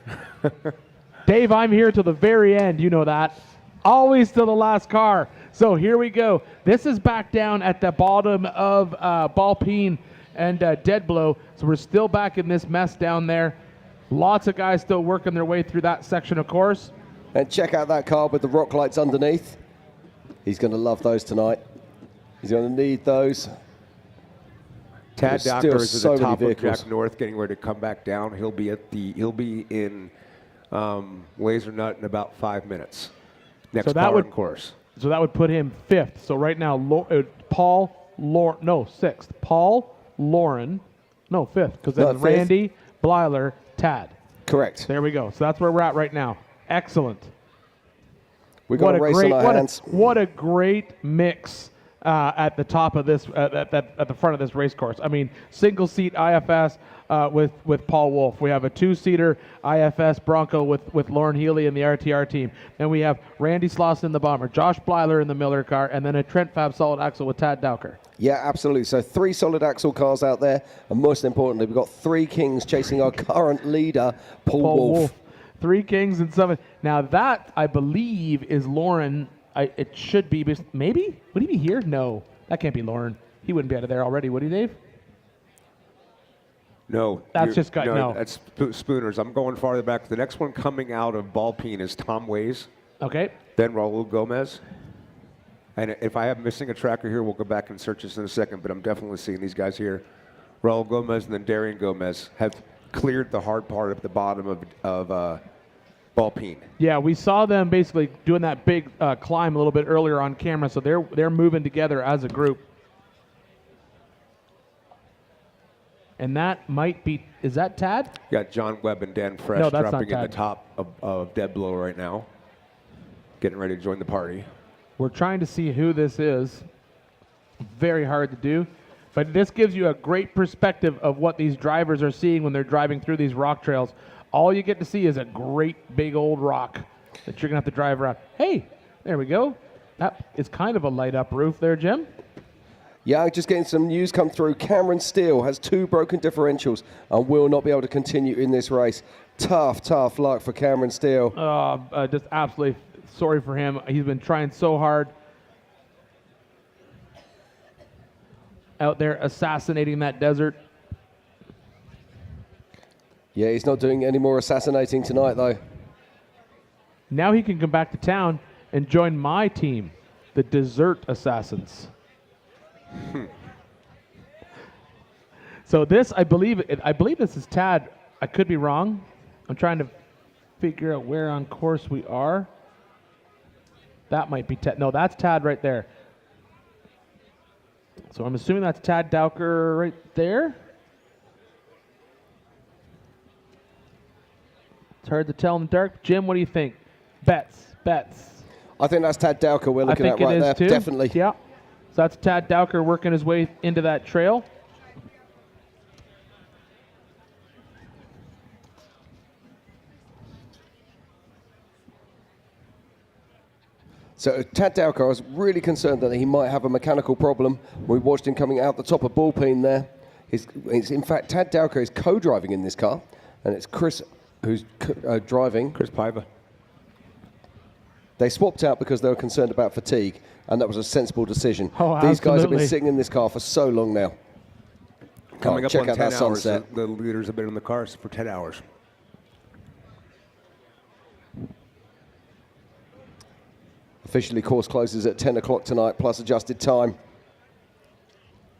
Dave, I'm here till the very end. You know that. Always till the last car. So here we go. This is back down at the bottom of Ballpeen and Dead Blow. So we're still back in this mess down there. Lots of guys still working their way through that section of course. And check out that car with the rock lights underneath. He's going to love those tonight. He's going to need those. Tad There's Dowker is so at the top many of vehicles. Jack North, getting ready to come back down. He'll be in Laser Nut in about 5 minutes. Next car on course. So that would put him fifth. So right now, sixth. Paul, Lauren, fifth, because then fifth. Randy, Blyler, Tad. Correct. There we go. So that's where we're at right now. Excellent. We got a race on our hands. What a great mix at the top of this, at the front of this race course. I mean, single seat IFS with Paul Wolf. We have a two-seater IFS Bronco with Lauren Healy and the RTR team. Then we have Randy Slauson in the Bomber, Josh Blyler in the Miller car, and then a Trent Fab solid axle with Tad Dowker. Yeah, absolutely. So 3 solid axle cars out there, and most importantly, we've got 3 Kings chasing our current leader, Paul Wolf. 3 Kings and 7. Now that, I believe, is Lauren. It should be, maybe? Would he be here? No, that can't be Lauren. He wouldn't be out of there already, would he, Dave? No. That's just got, no. That's Spooners. I'm going farther back. The next one coming out of Ballpeen is Tom Ways. Okay. Then Raul Gomez. And if I am missing a tracker here, we'll go back and search this in a second, but I'm definitely seeing these guys here. Raul Gomez and then Darian Gomez have cleared the hard part at the bottom of Ballpeen. Yeah, we saw them basically doing that big climb a little bit earlier on camera, so they're moving together as a group. And that might be, is that Tad? You got John Webb and Dan Fresh No, that's dropping not in the Tad. top of Dead Blow right now, getting ready to join the party. We're trying to see who this is. Very hard to do. But this gives you a great perspective of what these drivers are seeing when they're driving through these rock trails. All you get to see is a great big old rock that you're going to have to drive around. Hey, there we go. That is kind of a light up roof there, Jim. Yeah, just getting some news come through. Cameron Steele has 2 broken differentials and will not be able to continue in this race. Tough luck for Cameron Steele. Just absolutely sorry for him. He's been trying so hard. out there assassinating that desert. Yeah, he's not doing any more assassinating tonight, though. Now he can come back to town and join my team, the Desert Assassins. So this, I believe this is Tad. I could be wrong. I'm trying to figure out where on course we are. That might be Tad. No, that's Tad right there. So I'm assuming that's Tad Dowker right there. It's hard to tell in the dark. Jim, what do you think? Bets. I think that's Tad Dowker we're looking at right there. Too. Definitely. Yeah. So that's Tad Dowker working his way into that trail. So Tad Dowker, I was really concerned that he might have a mechanical problem. We watched him coming out the top of Ballpeen there. In fact, Tad Dowker is co-driving in this car, and it's Chris who's driving. Chris Piva. They swapped out because they were concerned about fatigue, and that was a sensible decision. Oh, These guys have been absolutely. sitting in this car for so long now. Coming up check on out 10 that hours. sunset. The leaders have been in the cars for 10 hours. Officially, course closes at 10 o'clock tonight, plus adjusted time.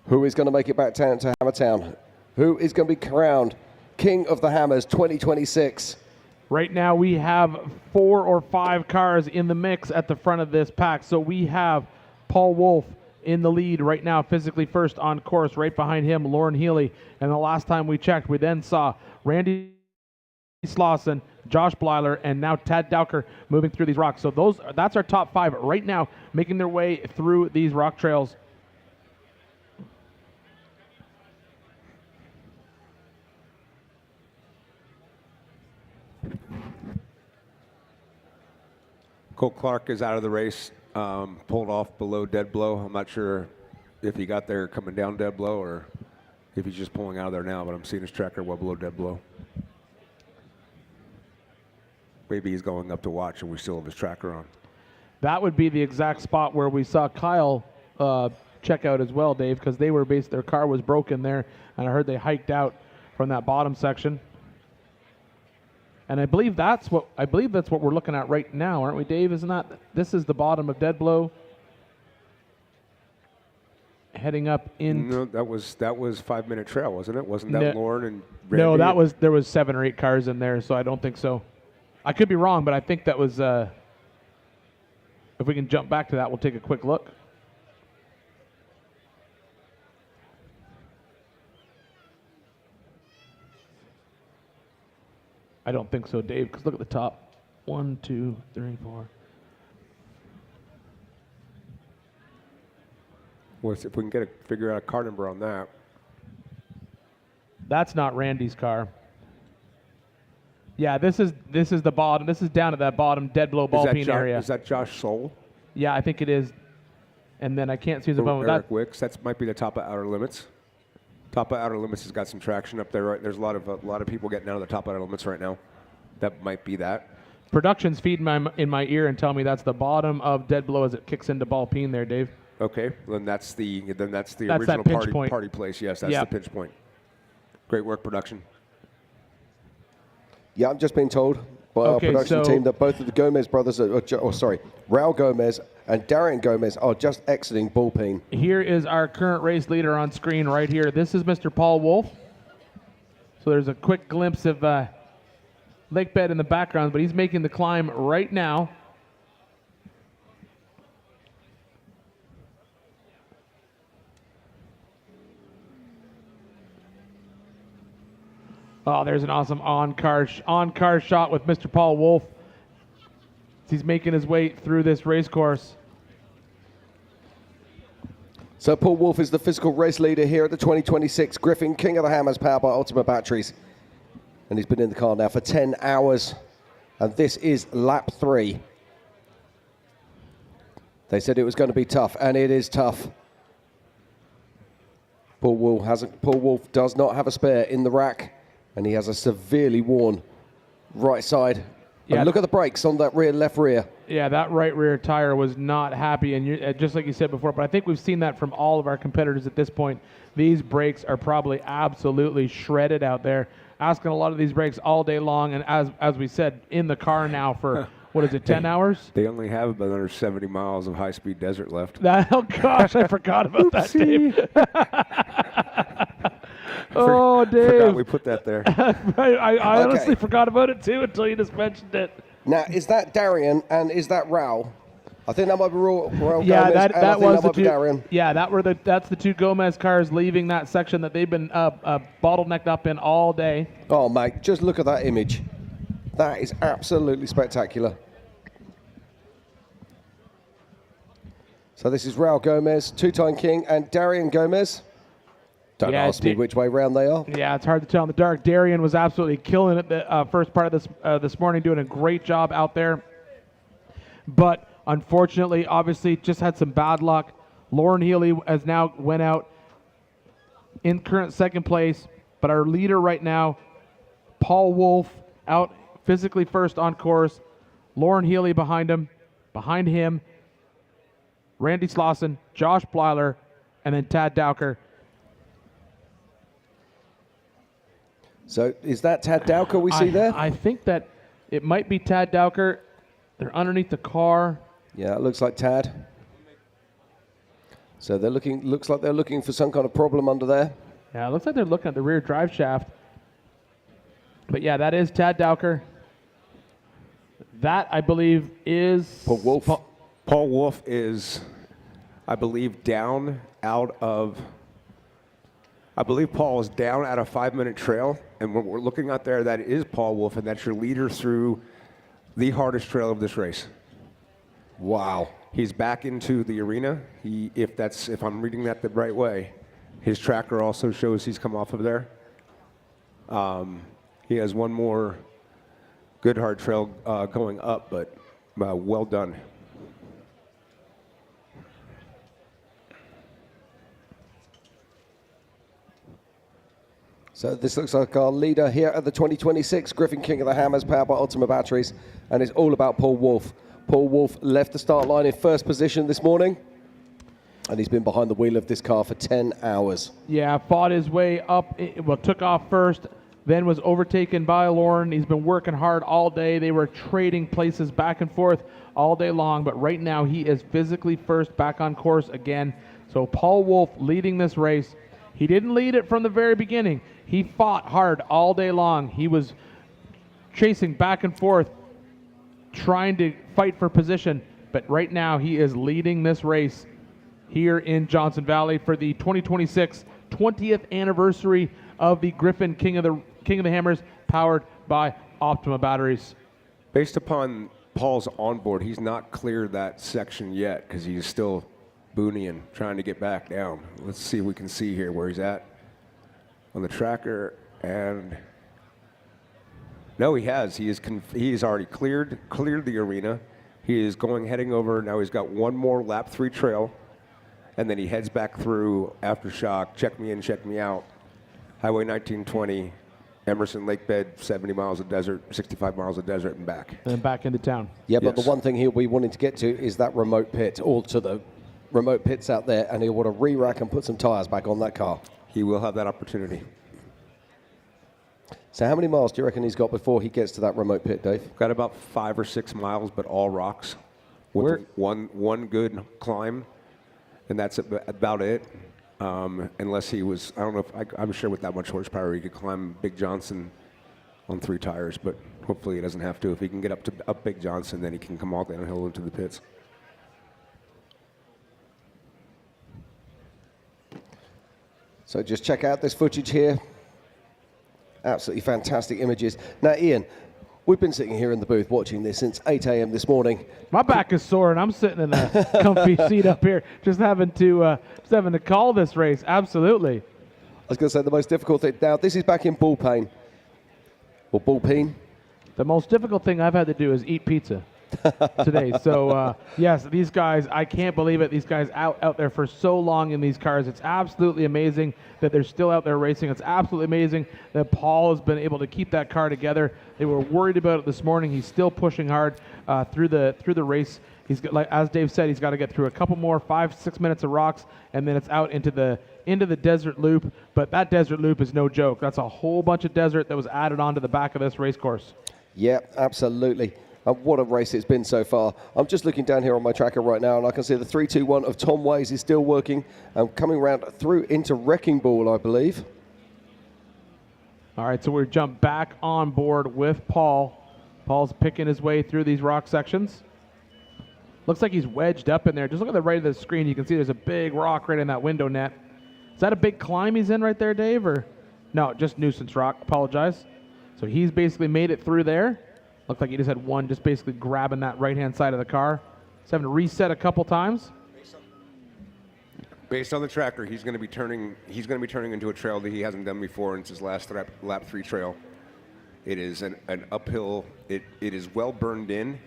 Who is going to make it back down to Hammertown? Who is going to be crowned King of the Hammers 2026? Right now we have 4 or 5 cars in the mix at the front of this pack. So we have Paul Wolf in the lead right now, physically first on course. Right behind him, Lauren Healy. And the last time we checked, we then saw Randy Slauson, Josh Blyler, and now Tad Dowker moving through these rocks. So that's our top 5 right now, making their way through these rock trails. Cole Clark is out of the race, pulled off below dead blow. I'm not sure if he got there coming down dead blow or if he's just pulling out of there now, but I'm seeing his tracker well below dead blow. Maybe he's going up to watch and we still have his tracker on. That would be the exact spot where we saw Kyle check out as well, Dave, because they were their car was broken there, and I heard they hiked out from that bottom section. And I believe that's what we're looking at right now, aren't we, Dave? Isn't that this is the bottom of dead blow? Heading up in. No, that was 5-minute trail, wasn't it? Wasn't that Lauren and Randy? No, there was 7 or 8 cars in there, so I don't think so. I could be wrong, but I think that was. If we can jump back to that, we'll take a quick look. I don't think so, Dave, because look at the top. 1, 2, 3, 4. Well, if we can figure out a car number on that. That's not Randy's car. Yeah, this is the bottom. This is down at that bottom dead blow Ballpeen area. Is that Josh Soul? Yeah, I think it is. And then I can't see the bottom of that. Eric Wicks. That might be the top of Outer Limits. Top of Outer Limits has got some traction up there. Right, there's a lot of people getting out of the top of Outer Limits right now. That might be that. Production's feeding in my ear and telling me that's the bottom of dead blow as it kicks into Ballpeen there, Dave. Okay, then that's the That's original that party place. Yes, that's the pinch point. Great work, production. Yeah, I'm just being told by our production team that both of the Gomez brothers, Raul Gomez and Darian Gomez are just exiting Ballpeen. Here is our current race leader on screen right here. This is Mr. Paul Wolf. So there's a quick glimpse of lake bed in the background, but he's making the climb right now. Oh, there's an awesome on-car shot with Mr. Paul Wolf. He's making his way through this race course. So Paul Wolf is the physical race leader here at the 2026 Griffin King of the Hammers, powered by Ultima Batteries. And he's been in the car now for 10 hours. And this is lap 3. They said it was going to be tough, and it is tough. Paul Wolf does not have a spare in the rack, and he has a severely worn right side Yeah. And look at the brakes on that left rear. Yeah, that right rear tire was not happy, and just like you said before, but I think we've seen that from all of our competitors at this point. These brakes are probably absolutely shredded out there. Asking a lot of these brakes all day long, and as we said, in the car now for, what is it, 10 hours? They only have about another 70 miles of high-speed desert left. Oh, gosh, I forgot about that, Dave. Oh, Dave. Forgot we put that there. I honestly forgot about it, too, until you just mentioned it. Now, is that Darian and is that Raul? I think that might be Raul Yeah, Gomez, that was the two. Darian. Yeah, that's the two Gomez cars leaving that section that they've been bottlenecked up in all day. Oh, mate, just look at that image. That is absolutely spectacular. So this is Raul Gomez, two-time king, and Darian Gomez. Don't ask me which way round they are. Yeah, it's hard to tell in the dark. Darian was absolutely killing it the first part of this morning, doing a great job out there. But unfortunately, obviously, just had some bad luck. Lauren Healy has now went out in current second place, but our leader right now, Paul Wolf, out physically first on course. Lauren Healy behind him, Randy Slauson, Josh Blyler, and then Tad Dowker. So is that Tad Dowker we see there? I think that it might be Tad Dowker. They're underneath the car. Yeah, it looks like Tad. So looks like they're looking for some kind of problem under there. Yeah, it looks like they're looking at the rear drive shaft. But yeah, that is Tad Dowker. That, I believe, is Paul Wolf. Paul Wolf is, I believe, down out of, I believe Paul is down at a 5-minute trail. And when we're looking out there, that is Paul Wolf, and that's your leader through the hardest trail of this race. Wow. He's back into the arena. If I'm reading that the right way, his tracker also shows he's come off of there. He has one more good hard trail going up, but well done. So this looks like our leader here at the 2026 Griffin King of the Hammers, powered by Ultima Batteries, and it's all about Paul Wolf. Paul Wolf left the start line in first position this morning, and he's been behind the wheel of this car for 10 hours. Yeah, fought his way up, took off first, then was overtaken by Lauren. He's been working hard all day. They were trading places back and forth all day long, but right now he is physically first, back on course again. So Paul Wolf leading this race. He didn't lead it from the very beginning. He fought hard all day long. He was chasing back and forth, trying to fight for position, but right now he is leading this race here in Johnson Valley for the 2026 20th anniversary of the Griffin King of the Hammers, powered by Optima Batteries. Based upon Paul's onboard, he's not cleared that section yet because he's still booneying, trying to get back down. Let's see if we can see here where he's at on the tracker. And no, he has. He is already cleared the arena. He is heading over. Now he's got one more lap 3 trail, and then he heads back through Aftershock, check me in, check me out, Highway 1920, Emerson Lake Bed, 70 miles of desert, 65 miles of desert, and back. And back into town. Yeah, but the one thing he'll be wanting to get to is that remote pit, all to the remote pits out there, and he'll want to re-rack and put some tires back on that car. He will have that opportunity. So how many miles do you reckon he's got before he gets to that remote pit, Dave? Got about 5 or 6 miles, but all rocks. With one good climb, and that's about it. Unless he was, I don't know if, I'm sure with that much horsepower he could climb Big Johnson on 3 tires, but hopefully he doesn't have to. If he can get up Big Johnson, then he can come all downhill into the pits. So just check out this footage here. Absolutely fantastic images. Now, Ian, we've been sitting here in the booth watching this since 8 a.m. this morning. My back is sore, and I'm sitting in a comfy seat up here, just having to call this race. Absolutely. I was going to say the most difficult thing. Now, this is back in Bullpine. Or Bullpine. The most difficult thing I've had to do is eat pizza. today. So, yes, these guys, I can't believe it. These guys out there for so long in these cars. It's absolutely amazing that they're still out there racing. It's absolutely amazing that Paul has been able to keep that car together. They were worried about it this morning. He's still pushing hard through the race. He's got, like as Dave said, he's got to get through a couple more 5-6 minutes of rocks, and then it's out into the desert loop. But that desert loop is no joke. That's a whole bunch of desert that was added onto the back of this race course. Yeah, absolutely. What a race it's been so far. I'm just looking down here on my tracker right now, and I can see the 321 of Tom Ways is still working and coming around through into Wrecking Ball, I believe. All right, so we're jumped back on board with Paul. Paul's picking his way through these rock sections. Looks like he's wedged up in there. Just look at the right of the screen. You can see there's a big rock right in that window net. Is that a big climb he's in right there, Dave? Or no, just nuisance rock. Apologize. So he's basically made it through there. Looked like he just had one just basically grabbing that right-hand side of the car. He's having to reset a couple times. Based on the tracker, he's going to be turning into a trail that he hasn't done before. And it's his last lap 3 trail. It is an uphill. It is well burned in,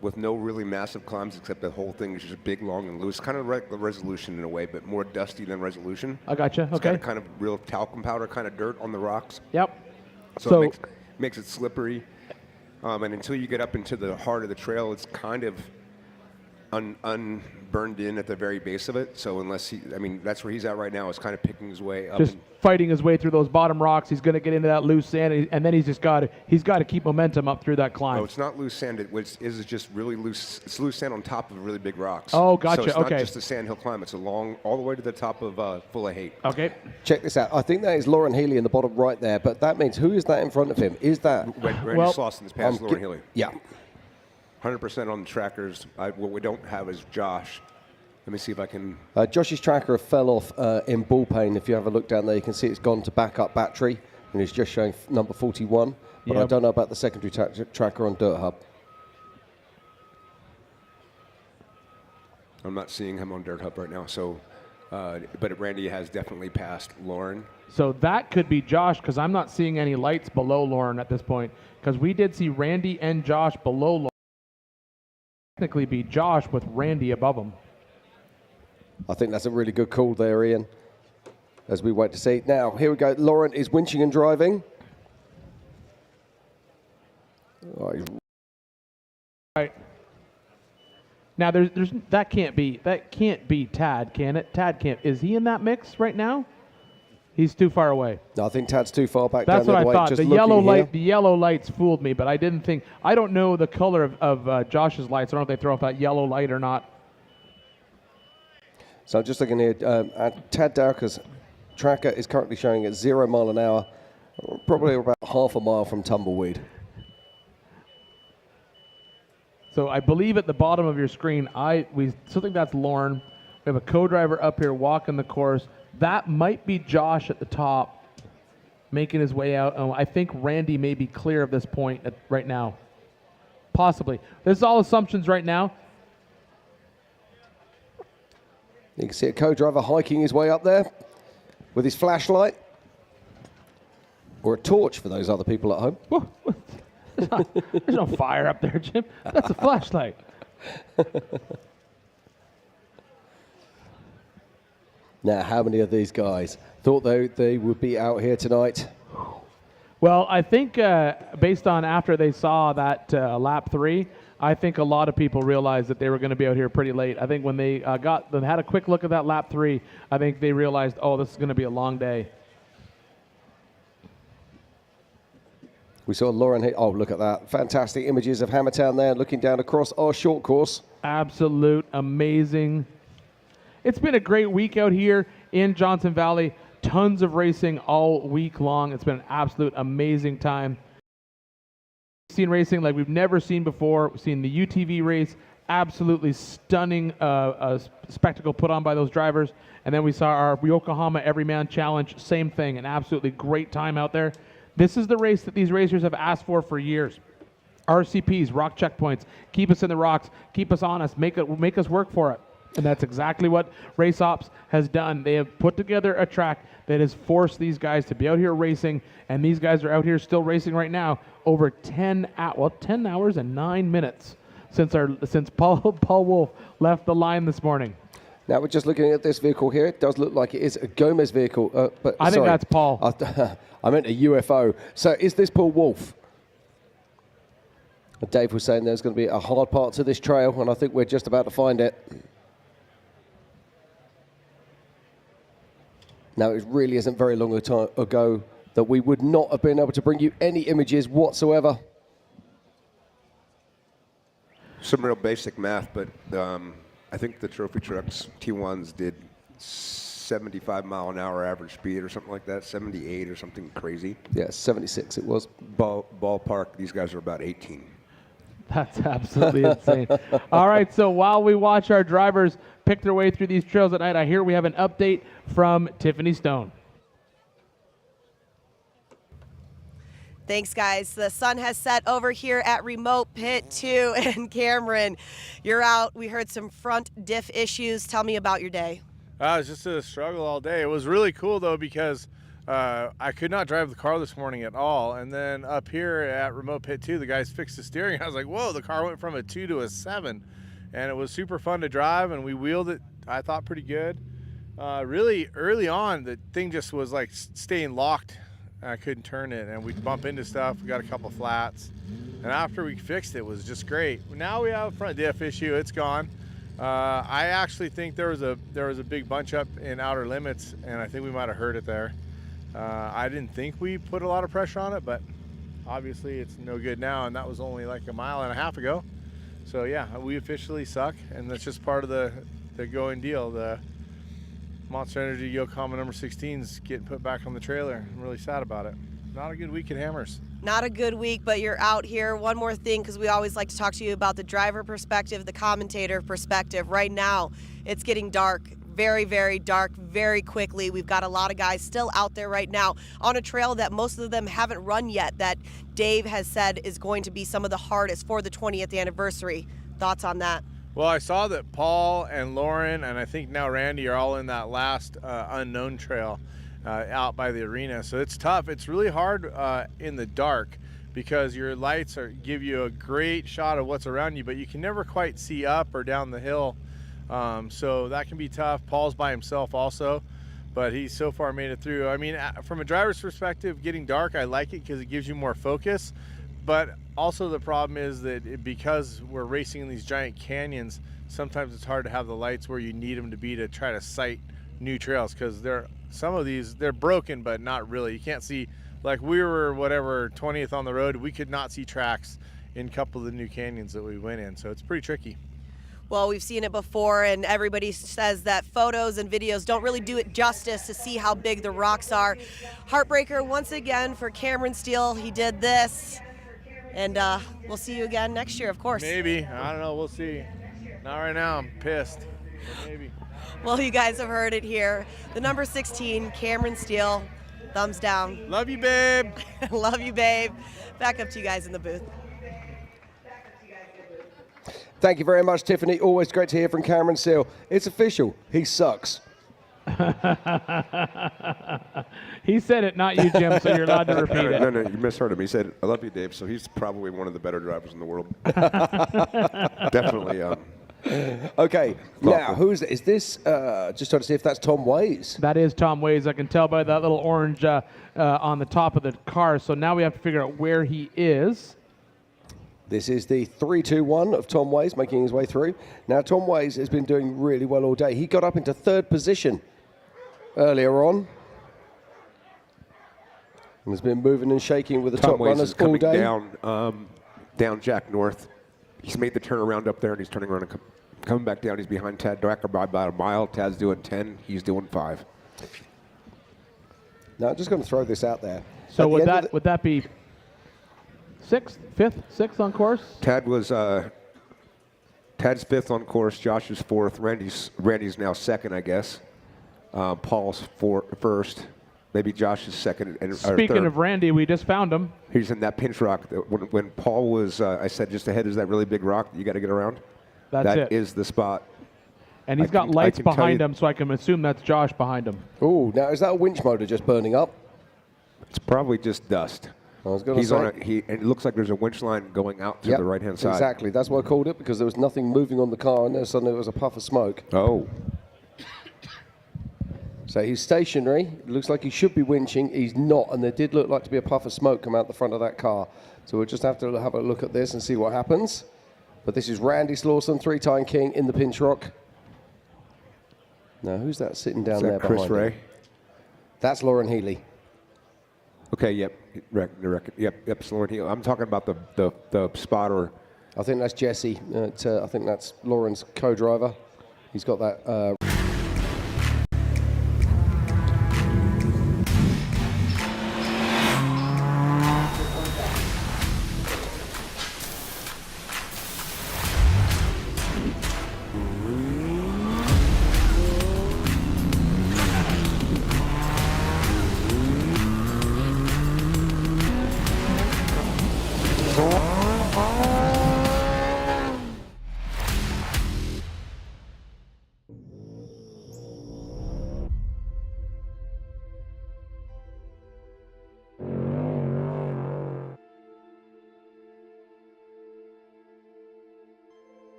with no really massive climbs, except the whole thing is just big, long, and loose. Kind of like the Resolution in a way, but more dusty than Resolution. I gotcha. It's Okay. got a kind of real talcum powder kind of dirt on the rocks. Yep. So it makes it slippery. And until you get up into the heart of the trail, it's kind of unburned in at the very base of it. So that's where he's at right now, is kind of picking his way up. Just fighting his way through those bottom rocks. He's going to get into that loose sand, and then he's got to keep momentum up through that climb. No, it's not loose sand. It is just really loose. It's loose sand on top of really big rocks. Oh, gotcha. So it's Okay. not just a sandhill climb. It's all the way to the top of Full of Hate. Okay. Check this out. I think that is Lauren Healy in the bottom right there, but that means who is that in front of him? Is that Randy Slauson past Lauren Healy. Yeah. 100% on the trackers. What we don't have is Josh. Let me see if I can. Josh's tracker fell off in ball pain. If you have a look down there, you can see it's gone to backup battery, and it's just showing number 41. But I don't know about the secondary tracker on Dirt Hub. I'm not seeing him on Dirt Hub right now. So, but Randy has definitely passed Lauren. So that could be Josh, because I'm not seeing any lights below Lauren at this point, because we did see Randy and Josh below Lauren. Technically be Josh with Randy above him. I think that's a really good call there, Ian, as we wait to see. Now, here we go. Lauren is winching and driving. Right. Now, there's that can't be Tad, can it? Tad can't. Is he in that mix right now? He's too far away. No, I think Tad's too far back. That's down what the I way. thought. Just The yellow lights fooled me, but I didn't think. I don't know the color of Josh's lights. I don't know if they throw off that yellow light or not. So I'm just looking here. Tad Darker's tracker is currently showing at 0 mile an hour, probably about half a mile from Tumbleweed. So I believe at the bottom of your screen, we still think that's Lauren. We have a co-driver up here walking the course. That might be Josh at the top, making his way out. I think Randy may be clear of this point right now. Possibly. This is all assumptions right now. You can see a co-driver hiking his way up there with his flashlight, or a torch for those other people at home. There's no fire up there, Jim. That's a flashlight. Now, how many of these guys thought they would be out here tonight? Well, I think based on after they saw that lap 3, I think a lot of people realized that they were going to be out here pretty late. I think when they had a quick look at that lap 3, I think they realized, oh, this is going to be a long day. We saw Lauren here. Oh, look at that. Fantastic images of Hammertown there, looking down across our short course. Absolute amazing. It's been a great week out here in Johnson Valley. Tons of racing all week long. It's been an absolute amazing time. We've seen racing like we've never seen before. We've seen the UTV race. Absolutely stunning spectacle put on by those drivers. And then we saw our Yokohama Everyman Challenge. Same thing. An absolutely great time out there. This is the race that these racers have asked for years. RCPs, rock checkpoints. Keep us in the rocks. Keep us honest. Make us work for it. And that's exactly what Race Ops has done. They have put together a track that has forced these guys to be out here racing, and these guys are out here still racing right now over 10 hours and 9 minutes since Paul Wolf left the line this morning. Now we're just looking at this vehicle here. It does look like it is a Gomez vehicle, but I think that's Paul. I meant a UFO. So is this Paul Wolf? Dave was saying there's going to be a hard part to this trail, and I think we're just about to find it. Now, it really isn't very long ago that we would not have been able to bring you any images whatsoever. Some real basic math, but I think the trophy trucks T1s did 75-mile-an-hour average speed or something like that, 78 or something crazy. Yeah, 76 it was. Ballpark, these guys are about 18. That's absolutely insane. All right, so while we watch our drivers pick their way through these trails at night, I hear we have an update from Tiffany Stone. Thanks, guys. The sun has set over here at Remote Pit 2. And Cameron, you're out. We heard some front diff issues. Tell me about your day. It was just a struggle all day. It was really cool, though, because I could not drive the car this morning at all. And then up here at Remote Pit 2, the guys fixed the steering. I was like, whoa, the car went from a 2 to a 7. And it was super fun to drive, and we wheeled it, I thought, pretty good. Really early on, the thing just was like staying locked. I couldn't turn it, and we'd bump into stuff. We got a couple flats. And after we fixed it, it was just great. Now we have a front diff issue. It's gone. I actually think there was a big bunch up in outer limits, and I think we might have heard it there. I didn't think we put a lot of pressure on it, but obviously it's no good now, and that was only like a mile and a half ago. So yeah, we officially suck, and that's just part of the going deal. The Monster Energy Yokohama number 16's getting put back on the trailer. I'm really sad about it. Not a good week at Hammers. Not a good week, but you're out here. One more thing, because we always like to talk to you about the driver perspective, the commentator perspective. Right now, it's getting dark. Very, very dark, very quickly. We've got a lot of guys still out there right now on a trail that most of them haven't run yet, that Dave has said is going to be some of the hardest for the 20th anniversary. Thoughts on that? Well, I saw that Paul and Lauren, and I think now Randy, are all in that last unknown trail out by the arena. So it's tough. It's really hard in the dark because your lights give you a great shot of what's around you, but you can never quite see up or down the hill. So that can be tough. Paul's by himself also, but he's so far made it through. I mean, from a driver's perspective, getting dark, I like it because it gives you more focus. But also the problem is that because we're racing in these giant canyons, sometimes it's hard to have the lights where you need them to be to try to sight new trails, because some of these, they're broken, but not really. You can't see, like we were 20th on the road, we could not see tracks in a couple of the new canyons that we went in, so it's pretty tricky. Well, we've seen it before, and everybody says that photos and videos don't really do it justice to see how big the rocks are. Heartbreaker once again for Cameron Steele. He did this, and we'll see you again next year, of course. Maybe. I don't know. We'll see. Not right now. I'm pissed. But maybe. Well, you guys have heard it here. The number 16, Cameron Steele. Thumbs down. Love you, babe. Love you, babe. Back up to you guys in the booth. Thank you very much, Tiffany. Always great to hear from Cameron Steele. It's official. He sucks. He said it, not you, Jim, so you're allowed to repeat it. No, you misheard him. He said, I love you, Dave, so he's probably one of the better drivers in the world. Definitely. Okay, now, who's is this? Just trying to see if that's Tom Ways. That is Tom Ways. I can tell by that little orange on the top of the car. So now we have to figure out where he is. This is the 3-2-1 of Tom Ways making his way through. Now, Tom Ways has been doing really well all day. He got up into third position earlier on. And has been moving and shaking with the Tom top Ways runners is coming all day. Down Jack North. He's made the turnaround up there, and he's turning around and coming back down. He's behind Tad Decker by about a mile. Tad's doing 10. He's doing 5. Now, I'm just going to throw this out there. So would that be sixth on course? Tad was Tad's 5th on course. Josh is 4th. Randy's now 2nd, I guess. Paul's 1st. Maybe Josh is 2nd. Speaking of Randy, we just found him. He's in that pinch rock. When Paul was, I said just ahead is that really big rock that you got to get around. That's it. That is the spot. And he's got lights behind him, so I can assume that's Josh behind him. Oh, now is that a winch motor just burning up? It's probably just dust. I was going to say. And it looks like there's a winch line going out to the right-hand side. Exactly. That's why I called it, because there was nothing moving on the car, and then suddenly there was a puff of smoke. Oh. So he's stationary. It looks like he should be winching. He's not, and there did look like to be a puff of smoke come out the front of that car. So we'll just have to have a look at this and see what happens. But this is Randy Slauson, 3-time king in the pinch rock. Now, who's that sitting down there Chris behind Ray? him? That's Lauren Healy. Okay, yep, it's Lauren Healy. I'm talking about the spotter. I think that's Jesse. I think that's Lauren's co-driver. He's got that.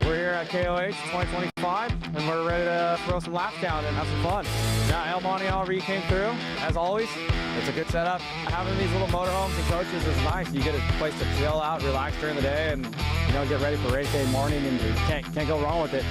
We're here at KOH 2025, and we're ready to throw some laps down and have some fun. Yeah, El Monte already came through, as always. It's a good setup. Having these little motorhomes and coaches is nice. You get a place to chill out, relax during the day, and get ready for race day morning, and you can't go wrong with it.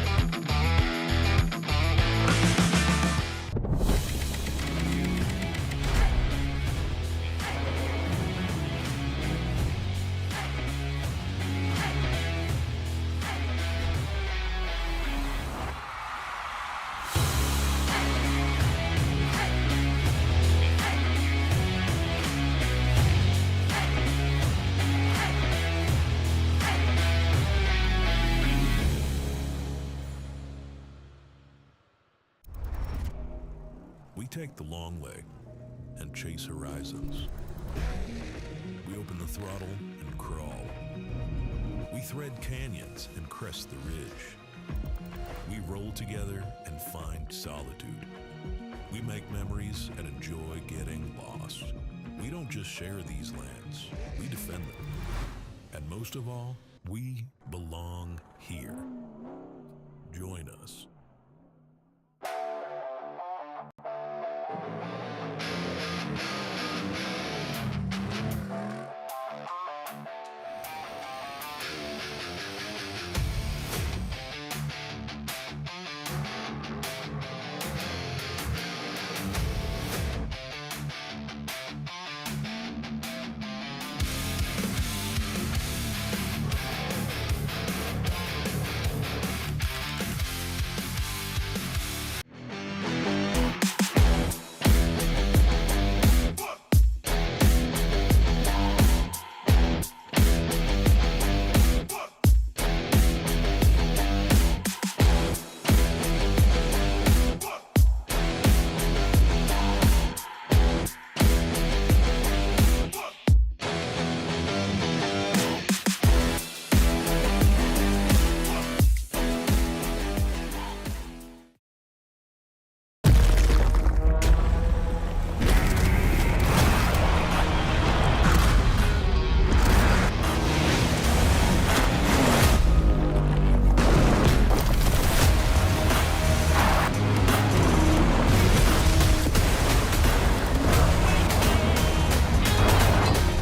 We take the long way and chase horizons. We open the throttle and crawl. We thread canyons and crest the ridge. We roll together and find solitude. We make memories and enjoy getting lost. We don't just share these lands, we defend them. And most of all, we belong here. Join us.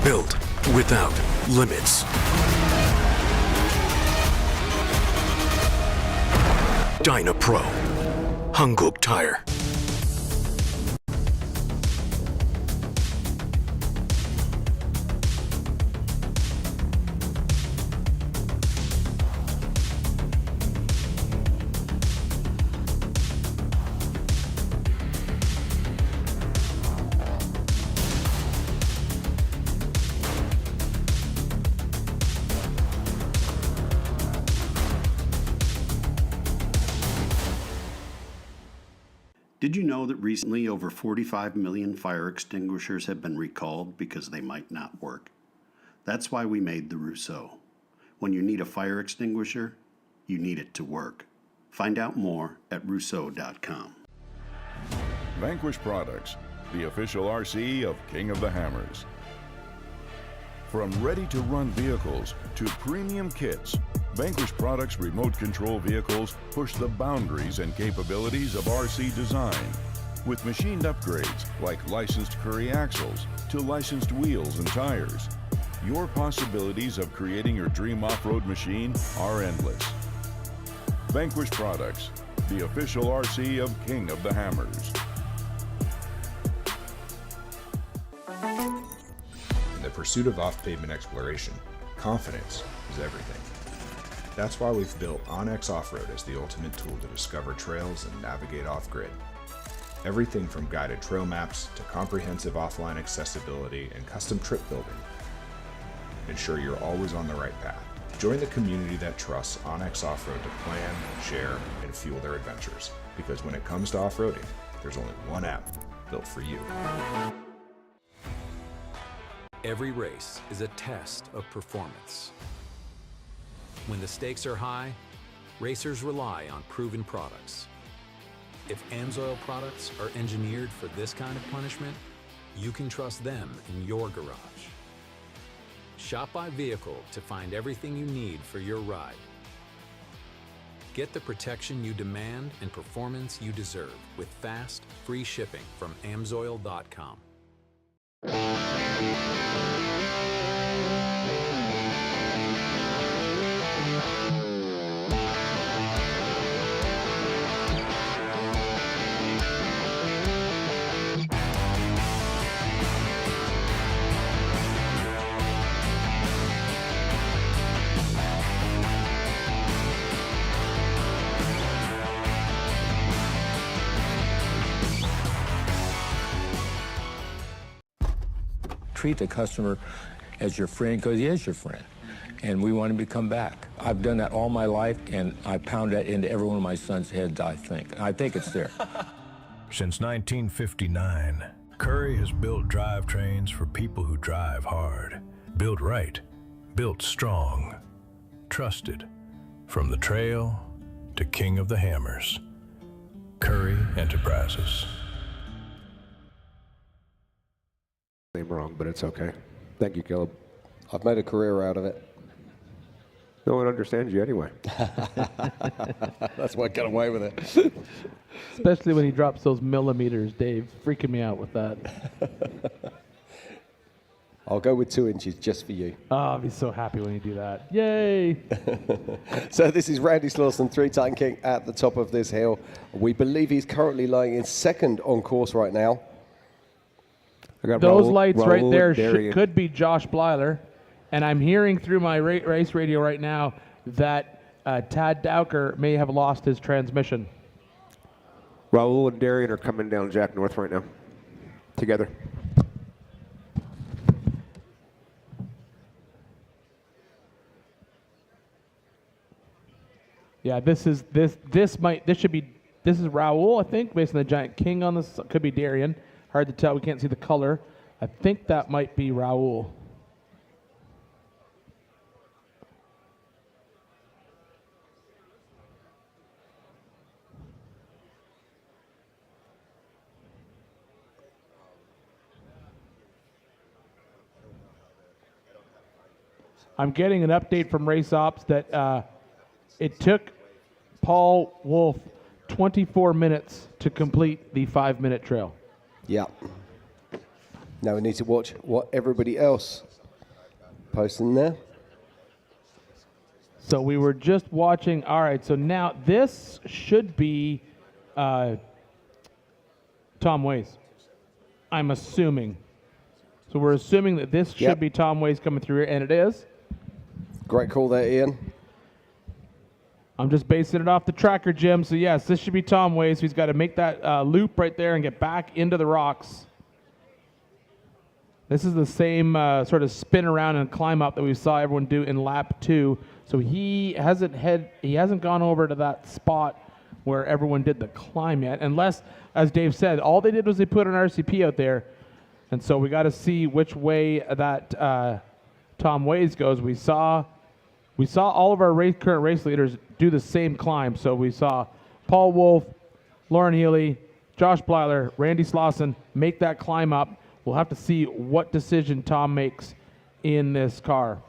Built without limits. Dyna Pro. Hanguk Tire. Did you know that recently over 45 million fire extinguishers have been recalled because they might not work? That's why we made the Rousseau. When you need a fire extinguisher, you need it to work. Find out more at rousseau.com. Vanquish Products, the official RC of King of the Hammers. From ready-to-run vehicles to premium kits, Vanquish Products remote control vehicles push the boundaries and capabilities of RC design. With machined upgrades like licensed Curry axles to licensed wheels and tires, your possibilities of creating your dream off-road machine are endless. Vanquish Products, the official RC of King of the Hammers. In the pursuit of off-pavement exploration, confidence is everything. That's why we've built Onyx Off-Road as the ultimate tool to discover trails and navigate off-grid. Everything from guided trail maps to comprehensive offline accessibility and custom trip building. Ensure you're always on the right path. Join the community that trusts Onyx Off-Road to plan, share, and fuel their adventures. Because when it comes to off-roading, there's only one app built for you. Every race is a test of performance. When the stakes are high, racers rely on proven products. If AMSOIL products are engineered for this kind of punishment, you can trust them in your garage. Shop by vehicle to find everything you need for your ride. Get the protection you demand and performance you deserve with fast, free shipping from AMSOIL.com. Treat the customer as your friend because he is your friend, and we want him to come back. I've done that all my life, and I pound that into every one of my son's heads, I think. I think it's there. Since 1959, Curry has built drivetrains for people who drive hard. Built right, built strong, trusted. From the trail to King of the Hammers. Curry Enterprises. Name wrong, but it's okay. Thank you, Caleb. I've made a career out of it. No one understands you anyway. That's why I got away with it. Especially when he drops those millimeters, Dave. Freaking me out with that. I'll go with 2 inches just for you. Oh, I'll be so happy when you do that. Yay! So this is Randy Slauson, 3-time king at the top of this hill. We believe he's currently lying in second on course right now. Those lights right there could be Josh Blyler. And I'm hearing through my race radio right now that Tad Dowker may have lost his transmission. Raul and Darian are coming down Jack North right now, together. Yeah, this is Raul, I think, based on the Giant King on this. Could be Darian. Hard to tell. We can't see the color. I think that might be Raul. I'm getting an update from Race Ops that it took Paul Wolf 24 minutes to complete the 5-minute trail. Yeah. Now we need to watch what everybody else posting there. So we were just watching. All right, so now this should be Tom Ways. I'm assuming. So we're assuming that this should be Tom Ways coming through here, and it is. Great call there, Ian. I'm just basing it off the tracker, Jim. So yes, this should be Tom Ways. He's got to make that loop right there and get back into the rocks. This is the same sort of spin around and climb up that we saw everyone do in lap 2. So he hasn't gone over to that spot where everyone did the climb yet, unless, as Dave said, all they did was they put an RCP out there, and so we got to see which way that Tom Ways goes. We saw all of our current race leaders do the same climb. So we saw Paul Wolf, Lauren Healy, Josh Blyler, Randy Slauson make that climb up. We'll have to see what decision Tom makes in this car.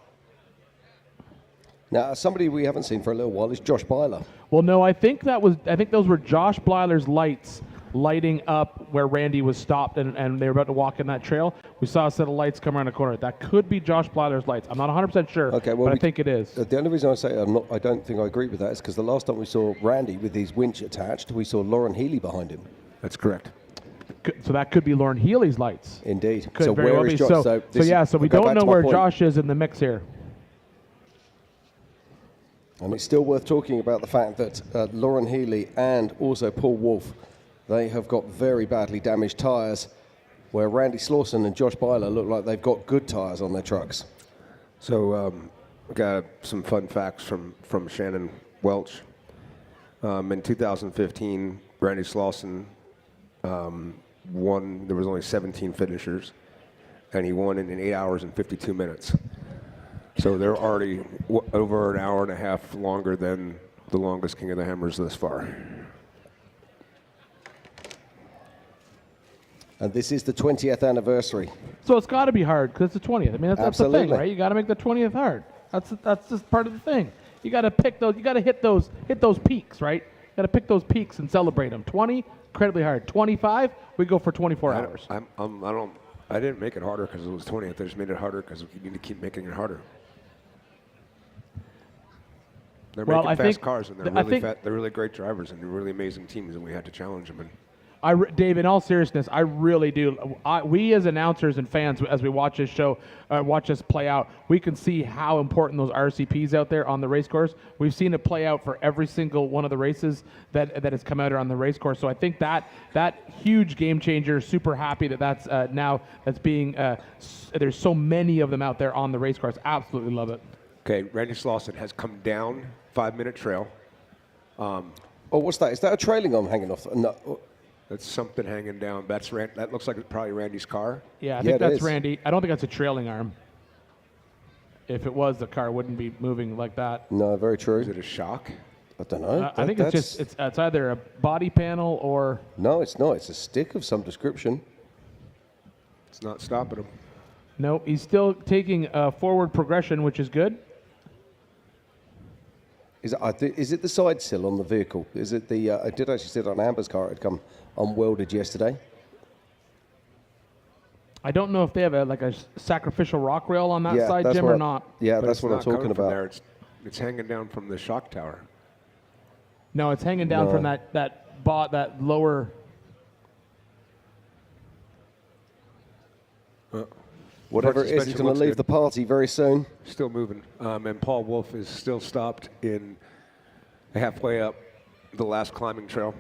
Now, somebody we haven't seen for a little while is Josh Byler. Well, no, I think those were Josh Blyler's lights lighting up where Randy was stopped and they were about to walk in that trail. We saw a set of lights come around the corner. That could be Josh Blyler's lights. I'm not 100% sure, okay, well, but I think it is. The only reason I say I don't think I agree with that is because the last time we saw Randy with his winch attached, we saw Lauren Healy behind him. That's correct. So that could be Lauren Healy's lights. Indeed. Could So very where well is be. Josh? So we don't know where Josh is in the mix here. And it's still worth talking about the fact that Lauren Healy and also Paul Wolf, they have got very badly damaged tyres, where Randy Slauson and Josh Byler look like they've got good tyres on their trucks. So got some fun facts from Shannon Welch. In 2015, Randy Slauson won. There was only 17 finishers, and he won in 8 hours and 52 minutes. So they're already over an hour and a half longer than the longest King of the Hammers thus far. And this is the 20th anniversary. So it's got to be hard because it's the 20th. I mean, that's the thing, right? You got to make the 20th hard. That's just part of the thing. You got to pick those. You got to hit those peaks, right? You got to pick those peaks and celebrate them. 20, incredibly hard. 25, we go for 24 hours. I didn't make it harder because it was 20th. I just made it harder because you need to keep making it harder. They're making fast cars, and they're really great drivers, and they're really amazing teams, and we had to challenge them. And Dave, in all seriousness, I really do. We as announcers and fans, as we watch this show, watch this play out, we can see how important those RCPs out there on the race course. We've seen it play out for every single one of the races that has come out on the race course. So I think that huge game changer. Super happy that's now that's being. There's so many of them out there on the race course. Absolutely love it. Okay, Randy Slauson has come down 5-minute trail. What's that? Is that a trailing arm hanging off? No. That's something hanging down. That looks like it's probably Randy's car. Yeah, I think that's Randy. I don't think that's a trailing arm. If it was, the car wouldn't be moving like that. No, very true. Is it a shock? I don't know. I think it's either a body panel or... No, it's not. It's a stick of some description. It's not stopping him. No, he's still taking forward progression, which is good. Is it the side sill on the vehicle? Is it the? I did actually see it on Amber's car. It had come unwelded yesterday. I don't know if they have a sacrificial rock rail on that side, Jim, or not. Yeah, but that's what I'm talking about. There. It's hanging down from the shock tower. No, it's hanging down from that lower. Whatever it is, he's going to leave the party very soon. Still moving. And Paul Wolf is still stopped in halfway up the last climbing trail.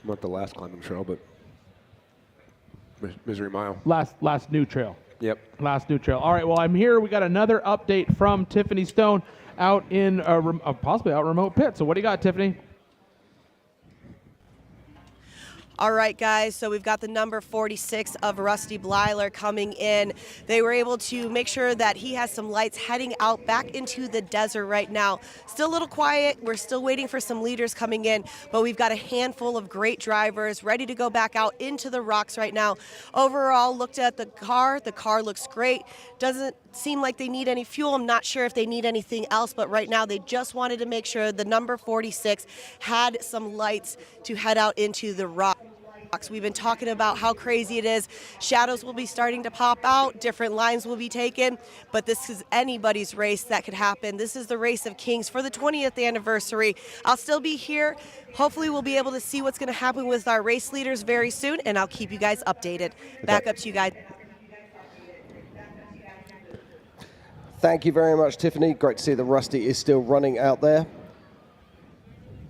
Not the last climbing trail, but Misery Mile. Last new trail. Yep. Last new trail. All right, well, I'm here. We got another update from Tiffany Stone out in possibly out remote pit. So what do you got, Tiffany? All right, guys, so we've got the number 46 of Rusty Blyler coming in. They were able to make sure that he has some lights heading out back into the desert right now. Still a little quiet. We're still waiting for some leaders coming in, but we've got a handful of great drivers ready to go back out into the rocks right now. Overall, looked at the car. The car looks great. Doesn't seem like they need any fuel. I'm not sure if they need anything else, but right now they just wanted to make sure the number 46 had some lights to head out into the rocks. We've been talking about how crazy it is. Shadows will be starting to pop out, different lines will be taken, but this is anybody's race that could happen. This is the Race of Kings for the 20th anniversary. I'll still be here. Hopefully we'll be able to see what's going to happen with our race leaders very soon, and I'll keep you guys updated. Back up to you guys. Thank you very much, Tiffany. Great to see that Rusty is still running out there.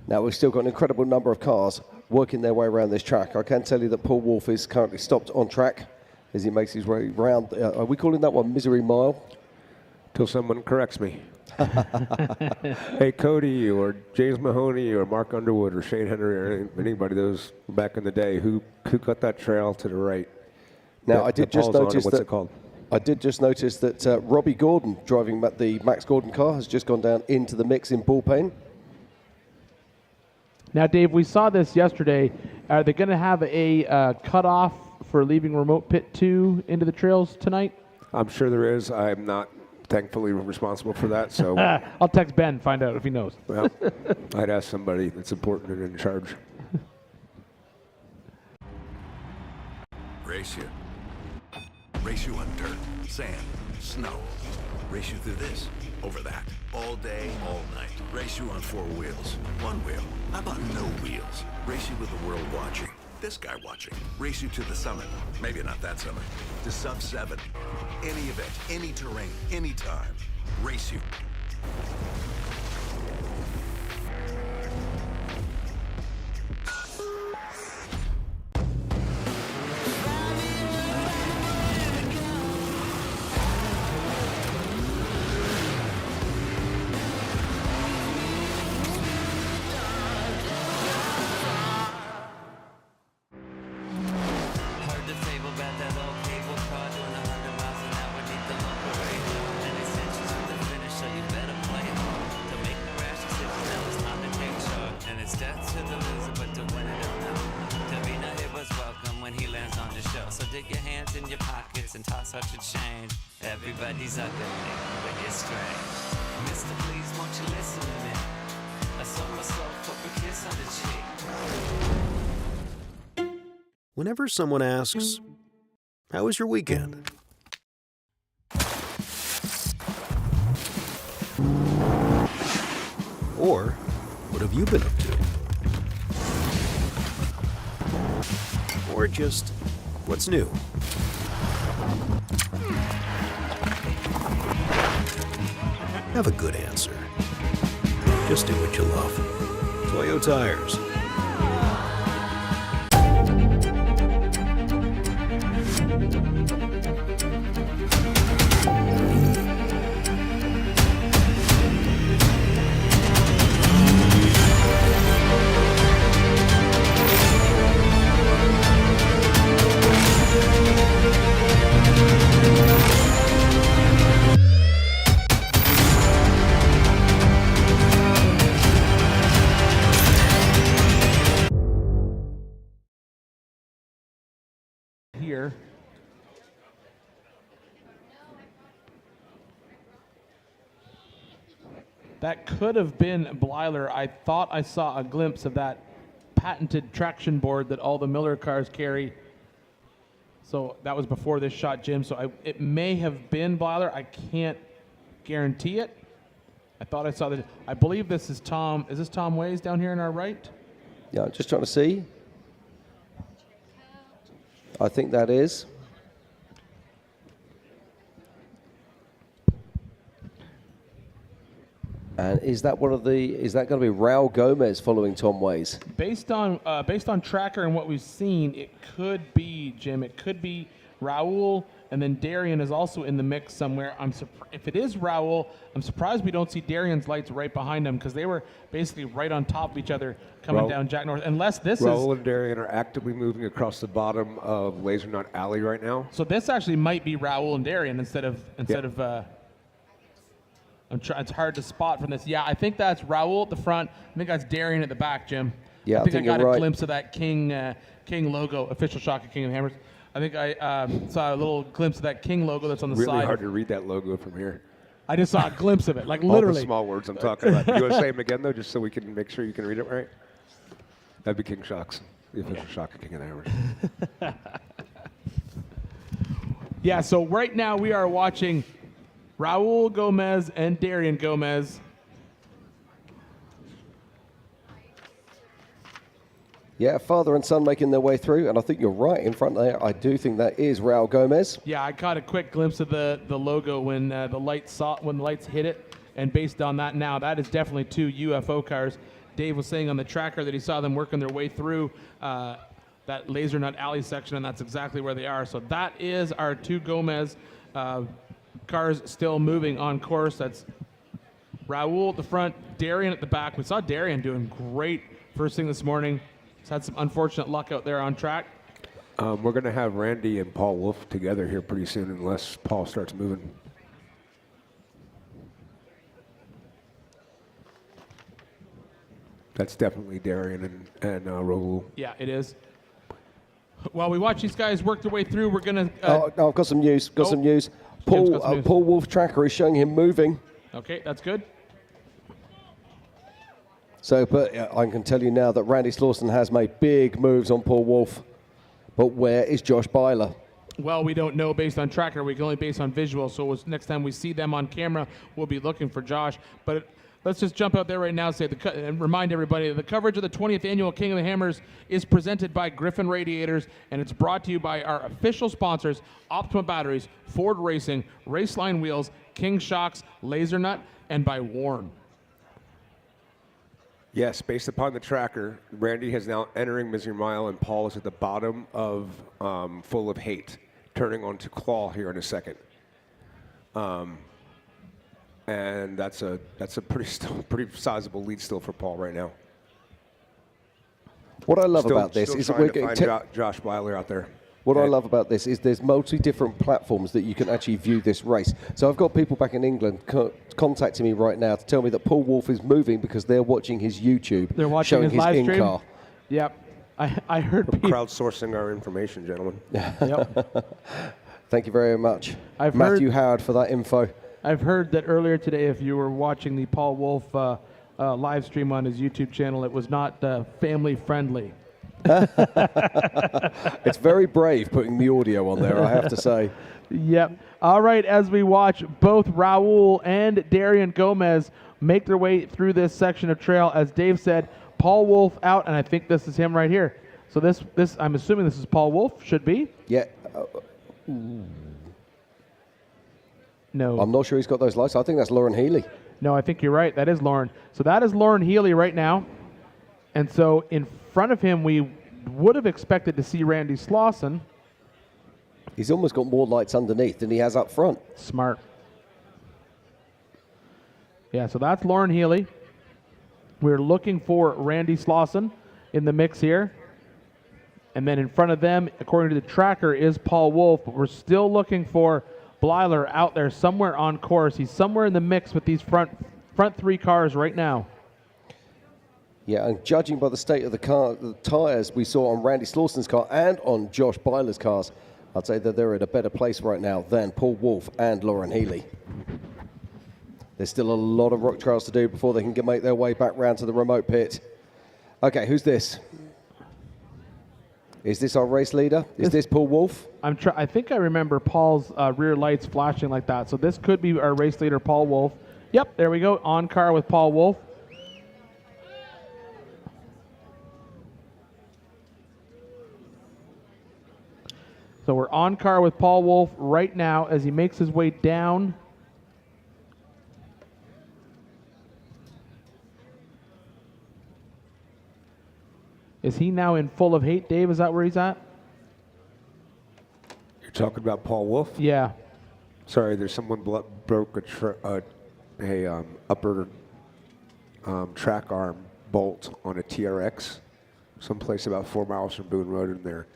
Now we've still got an incredible number of cars working their way around this track. I can tell you that Paul Wolf is currently stopped on track as he makes his way around. Are we calling that one Misery Mile? Till someone corrects me. Hey, Cody or James Mahoney or Mark Underwood or Shane Henry or anybody those back in the day, who cut that trail to the right? Now, that- I did that just Paul's on it. notice What's that it called? I did just notice that Robbie Gordon, driving the Max Gordon car, has just gone down into the mix in bullpen. Now, Dave, we saw this yesterday. Are they going to have a cutoff for leaving remote pit 2 into the trails tonight? I'm sure there is. I'm not thankfully responsible for that, so I'll text Ben, find out if he knows. well, I'd ask somebody that's important and in charge. Race you. Race you on dirt, sand, snow. Race you through this, over that, all day, all night. Race you on 4 wheels, 1 wheel. How about no wheels? Race you with the world watching, this guy watching. Race you to the summit, maybe not that summit, to sub 7. Any event, any terrain, anytime. Race you. Heard the fable about that old cable car doing 100 miles an hour beneath the local radar. And it's inches from the finish, so you better play hard. To make no rash decisions, now it's time to take charge. And it's death to the loser, but to win it or not. To be no hit was welcome when he lands on the show. So dig your hands in your pockets and toss out your change. Everybody's ugly, but you're strange. Mister, please, won't you listen to me? I sold myself up a kiss on the cheek. Whenever someone asks, "How was your weekend?" Or, "What have you been up to?" Or just, "What's new?" Have a good answer. Just do what you love. Toyo Tires. Here. That could have been Blyler. I thought I saw a glimpse of that patented traction board that all the Miller cars carry. So that was before this shot, Jim. So it may have been Blyler. I can't guarantee it. I thought I saw that. I believe this is Tom. Is this Tom Ways down here on our right? Yeah, I'm just trying to see. I think that is. And is that one of the? Is that going to be Raul Gomez following Tom Ways? Based on tracker and what we've seen, it could be Jim. It could be Raul, and then Darian is also in the mix somewhere. If it is Raul, I'm surprised we don't see Darian's lights right behind him because they were basically right on top of each other coming down Jack North. Unless this Raul and Darian are actively moving across the bottom of Laser Nut Alley right now. So this actually might be Raul and Darian instead of. It's hard to spot from this. Yeah, I think that's Raul at the front. I think that's Darian at the back, Jim. Yeah, I think I got you're a right. glimpse of that King logo, official shock of King of Hammers. I think I saw a little glimpse of that King logo that's on the Really side. hard to read that logo from here. I just saw a glimpse of it, like All literally. the small words I'm talking about. You want to say them again, though, just so we can make sure you can read it right? That'd be King Shocks, the official shock of King of the Hammers. Yeah, so right now we are watching Raul Gomez and Darian Gomez. Yeah, father and son making their way through, and I think you're right in front there. I do think that is Raul Gomez. Yeah, I caught a quick glimpse of the logo when the lights hit it, and based on that now, that is definitely 2 UFO cars. Dave was saying on the tracker that he saw them working their way through that Laser Nut Alley section, and that's exactly where they are. So that is our 2 Gomez cars still moving on course. That's Raul at the front, Darian at the back. We saw Darian doing great first thing this morning. He's had some unfortunate luck out there on track. We're going to have Randy and Paul Wolf together here pretty soon unless Paul starts moving. That's definitely Darian and Raul. Yeah, it is. While we watch these guys work their way through, we're going to... I've got some news. Some news. Paul Wolf tracker is showing him moving. Okay, that's good. So, but I can tell you now that Randy Slauson has made big moves on Paul Wolf. But where is Josh Byler? Well, we don't know based on tracker. We can only base on visual. So next time we see them on camera, we'll be looking for Josh. But let's just jump out there right now and remind everybody that the coverage of the 20th Annual King of the Hammers is presented by Griffin Radiators, and it's brought to you by our official sponsors, Optima Batteries, Ford Racing, Raceline Wheels, King Shocks, Laser Nut, and by Warren. Yes, based upon the tracker, Randy is now entering Misery Mile, and Paul is at the bottom of Full of Hate, turning onto Claw here in a second. And that's a pretty sizable lead still for Paul right now. What I love about this is we're going to find Josh Byler out there. What I love about this is there's different platforms that you can actually view this race. So I've got people back in England contacting me right now to tell me that Paul Wolf is moving because they're watching his YouTube. They're watching showing his live stream? in-car. Yep. I heard people. Crowdsourcing our information, gentlemen. Yep. Thank you very much. Matthew Howard for that info. I've heard that earlier today, if you were watching the Paul Wolf live stream on his YouTube channel, it was not family friendly. It's very brave putting the audio on there, I have to say. Yep. All right, as we watch both Raul and Darian Gomez make their way through this section of trail, as Dave said, Paul Wolf out, and I think this is him right here. So this I'm assuming this is Paul Wolf, should be? Yeah. No. I'm not sure he's got those lights. I think that's Lauren Healy. No, I think you're right. That is Lauren. So that is Lauren Healy right now. And so in front of him, we would have expected to see Randy Slauson. He's almost got more lights underneath than he has up front. Smart. Yeah, so that's Lauren Healy. We're looking for Randy Slauson in the mix here. And then in front of them, according to the tracker, is Paul Wolf. But we're still looking for Byler out there somewhere on course. He's somewhere in the mix with these front three cars right now. Yeah, and judging by the state of the tyres we saw on Randy Slauson's car and on Josh Byler's cars, I'd say that they're in a better place right now than Paul Wolf and Lauren Healy. There's still a lot of rock trials to do before they can make their way back round to the remote pit. Okay, who's this? Is this our race leader? Is this Paul Wolf? I think I remember Paul's rear lights flashing like that. So this could be our race leader, Paul Wolf. Yep, there we go. On car with Paul Wolf. So we're on car with Paul Wolf right now as he makes his way down. Is he now in Full of Hate, Dave? Is that where he's at? You're talking about Paul Wolf? Yeah. Sorry, there's someone broke a upper track arm bolt on a TRX someplace about 4 miles from Boone Road, and they're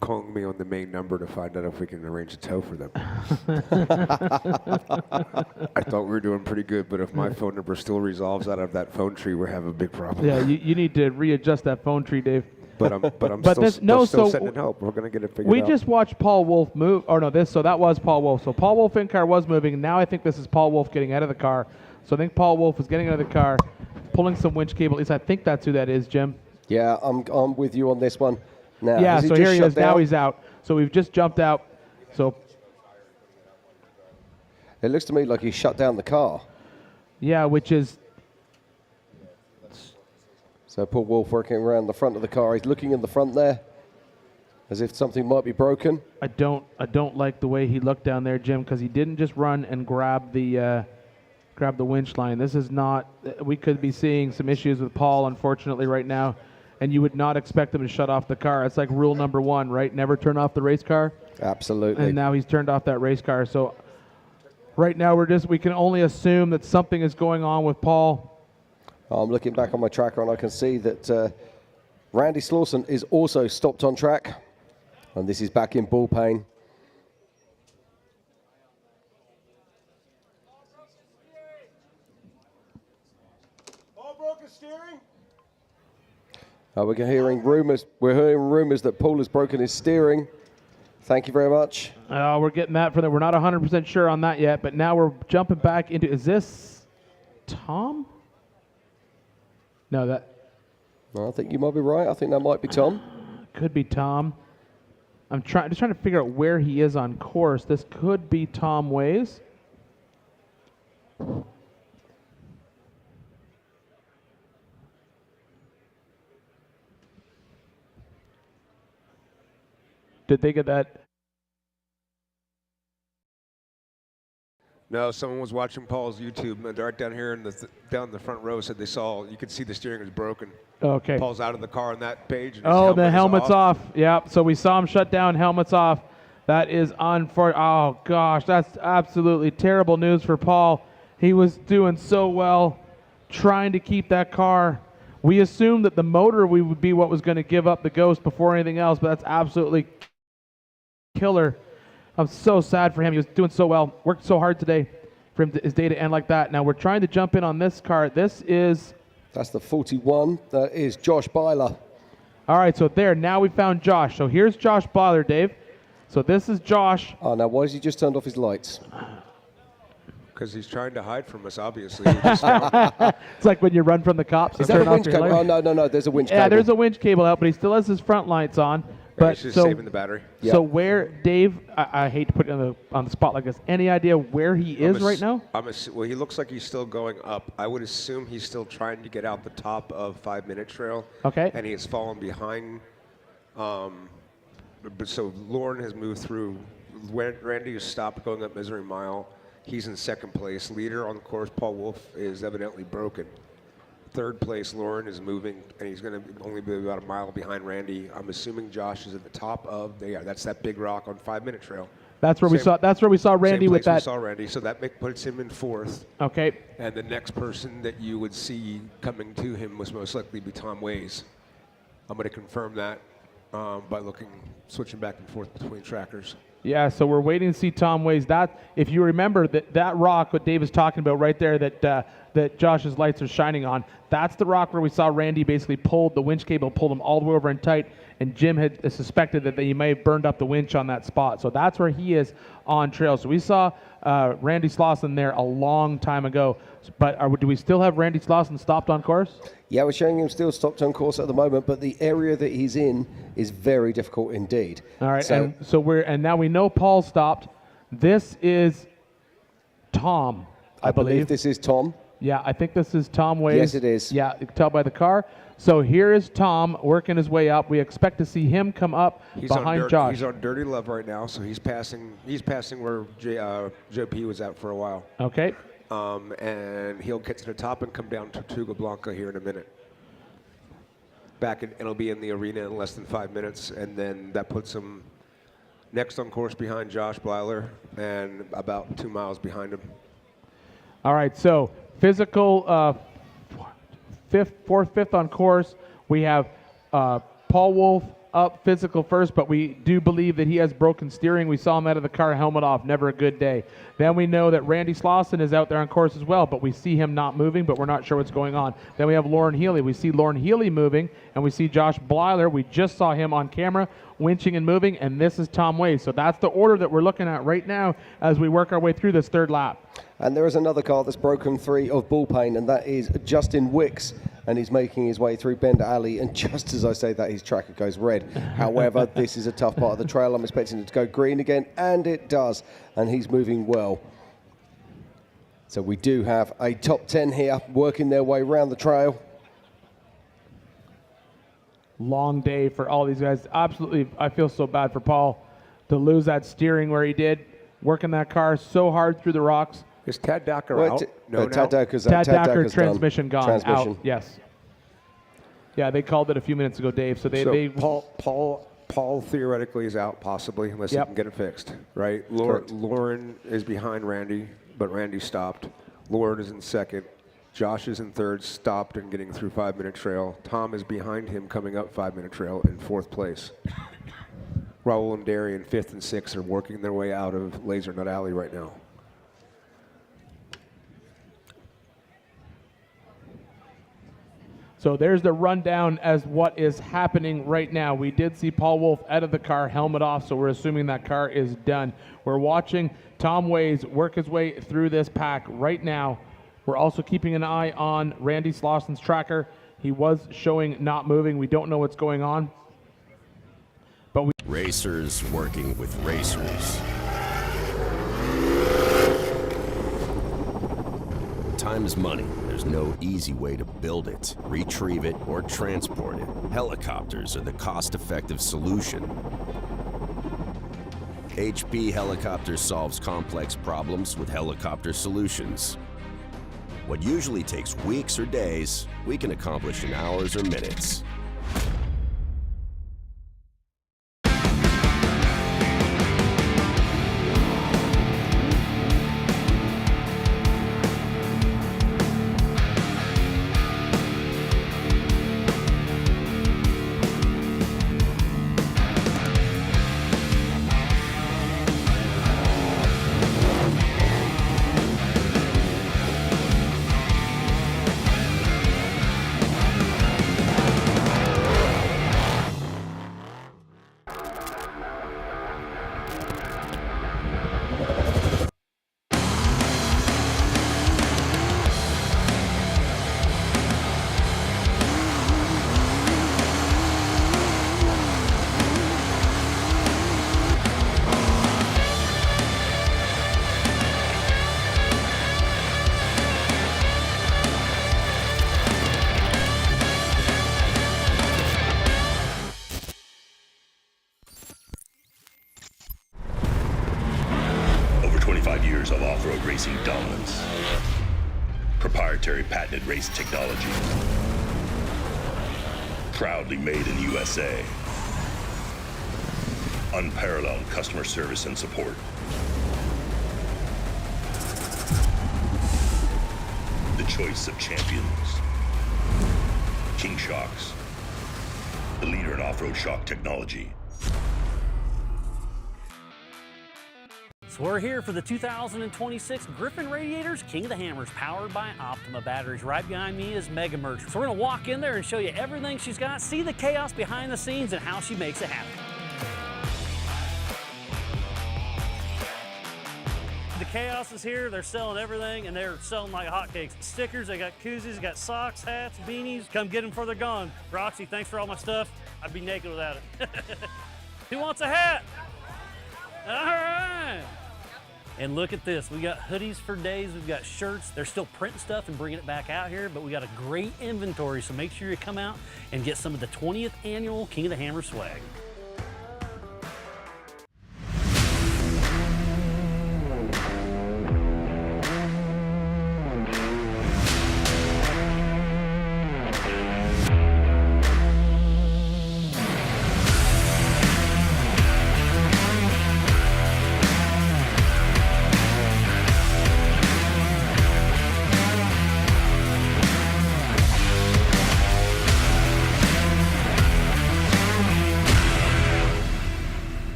calling me on the main number to find out if we can arrange a tow for them. I thought we were doing pretty good, but if my phone number still resolves out of that phone tree, we have a big problem. Yeah, you need to readjust that phone tree, Dave. But I'm still sending help. We're going to get it figured out. We just watched Paul Wolf move. Oh, no, so that was Paul Wolf. So Paul Wolf in car was moving. Now I think this is Paul Wolf getting out of the car. So I think Paul Wolf is getting out of the car, pulling some winch cable. At least I think that's who that is, Jim. Yeah, I'm with you on this one. Now, yeah, so here he is. Now he's out. So we've just jumped out. So it looks to me like he shut down the car. Yeah, which is... So Paul Wolf working around the front of the car. He's looking in the front there as if something might be broken. I don't like the way he looked down there, Jim, because he didn't just run and grab the winch line. This is not... We could be seeing some issues with Paul, unfortunately, right now. And you would not expect him to shut off the car. It's like rule number 1, right? Never turn off the race car. Absolutely. And now he's turned off that race car. So right now we can only assume that something is going on with Paul. I'm looking back on my tracker and I can see that Randy Slauson is also stopped on track. And this is back in ball pain. We're hearing rumors. We're hearing rumors that Paul has broken his steering. Thank you very much. We're getting that from them. We're not 100% sure on that yet, but now we're jumping back into. Is this Tom? No, that. I think you might be right. I think that might be Tom. Could be Tom. I'm just trying to figure out where he is on course. This could be Tom Ways. Did they get that? No, someone was watching Paul's YouTube, and right down here down the front row said they saw, you could see the steering was broken. Okay. Paul's out of the car on that page. And The helmet's off. Yep. So we saw him shut down, helmet's off. That is unfortunate. Oh, gosh, that's absolutely terrible news for Paul. He was doing so well trying to keep that car. We assumed that the motor would be what was going to give up the ghost before anything else, but that's absolutely killer. I'm so sad for him. He was doing so well. Worked so hard today for his day to end like that. Now we're trying to jump in on this car. That's the 41. That is Josh Byler. All right, so now we found Josh. So here's Josh Byler, Dave. So this is Josh. Oh, now why has he just turned off his lights? Because he's trying to hide from us, obviously. It's like when you run from the cops. Is that a winch cable? Oh, no, there's a winch cable. Yeah, there's a winch cable out, but he still has his front lights on. But he's just saving the battery. So where, Dave, I hate to put you on the spot like this, any idea where he is right now? Well, he looks like he's still going up. I would assume he's still trying to get out the top of 5 Minute Trail. Okay. And he has fallen behind. So Lauren has moved through. Randy has stopped going up Misery Mile. He's in second place. Leader on the course, Paul Wolf, is evidently broken. Third place, Lauren is moving, and he's going to only be about a mile behind Randy. I'm assuming Josh is at the top of. That's that big rock on 5 Minute Trail. That's where we saw Randy with that. We saw Randy, so that puts him in fourth. Okay. And the next person that you would see coming to him was most likely be Tom Ways. I'm going to confirm that by switching back and forth between trackers. Yeah, so we're waiting to see Tom Ways. That, if you remember, that rock, what Dave is talking about right there, that Josh's lights are shining on, that's the rock where we saw Randy basically pulled the winch cable, pulled him all the way over and tight, and Jim had suspected that he may have burned up the winch on that spot. So that's where he is on trail. So we saw Randy Slauson there a long time ago. But do we still have Randy Slauson stopped on course? Yeah, we're showing him still stopped on course at the moment, but the area that he's in is very difficult indeed. All right, and now we know Paul stopped. This is Tom, I believe. This is Tom. Yeah, I think this is Tom Ways. Yes, it is. Yeah, you can tell by the car. So here is Tom working his way up. We expect to see him come up behind Josh. He's on Dirty Love right now, so he's passing where Joe P was at for a while. Okay. And he'll get to the top and come down to Tortuga Blanca here in a minute. It'll be in the arena in less than 5 minutes, and then that puts him next on course behind Josh Byler and about 2 miles behind him. All right, so physical fifth on course. We have Paul Wolf up physical first, but we do believe that he has broken steering. We saw him out of the car, helmet off, never a good day. Then we know that Randy Slauson is out there on course as well, but we see him not moving, but we're not sure what's going on. Then we have Lauren Healy. We see Lauren Healy moving, and we see Josh Byler. We just saw him on camera, winching and moving, and this is Tom Ways. So that's the order that we're looking at right now as we work our way through this third lap. And there is another car that's broken 3 of ball pain, and that is Justin Wicks, and he's making his way through Bend Alley, and just as I say that, his tracker goes red. However, this is a tough part of the trail. I'm expecting it to go green again, and it does, and he's moving well. So we do have a top 10 here working their way around the trail. Long day for all these guys. Absolutely, I feel so bad for Paul to lose that steering where he did, working that car so hard through the rocks. Is Tad Docker out? No, Tad Docker's Tad Docker Docker's transmission gone Transmission. out. Yes. Yeah, they called it a few minutes ago, Dave. So Paul theoretically is out, possibly, unless he can get it fixed, right? Lauren is behind Randy. but Randy stopped. Lauren is in second. Josh is in third, stopped and getting through 5-minute trail. Tom is behind him coming up 5-minute trail in fourth place. Raul and Dera in fifth and sixth are working their way out of Laser Nut Alley right now. So there's the rundown as what is happening right now. We did see Paul Wolf out of the car, helmet off, so we're assuming that car is done. We're watching Tom Ways work his way through this pack right now. We're also keeping an eye on Randy Slosson's tracker. He was showing not moving. We don't know what's going on. But Racers working with racers. Time is money. There's no easy way to build it, retrieve it, or transport it. Helicopters are the cost-effective solution. HP Helicopter solves complex problems with helicopter solutions. What usually takes weeks or days, we can accomplish in hours or minutes. Of off-road racing dominance. Proprietary patented race technology. Proudly made in the USA. Unparalleled customer service and support. The choice of champions. King Shocks. The leader in off-road shock technology. So we're here for the 2026 Griffin Radiators King of the Hammers, powered by Optima batteries. Right behind me is Mega Merch. So we're gonna walk in there and show you everything she's got, see the chaos behind the scenes and how she makes it happen. The chaos is here, they're selling everything and they're selling like hotcakes. Stickers, they got koozies, they got socks, hats, beanies. Come get them before they're gone. Roxy, thanks for all my stuff. I'd be naked without it. Who wants a hat? All right. And look at this, we got hoodies for days, we've got shirts. They're still printing stuff and bringing it back out here, but we got a great inventory, so make sure you come out and get some of the 20th annual King of the Hammer swag.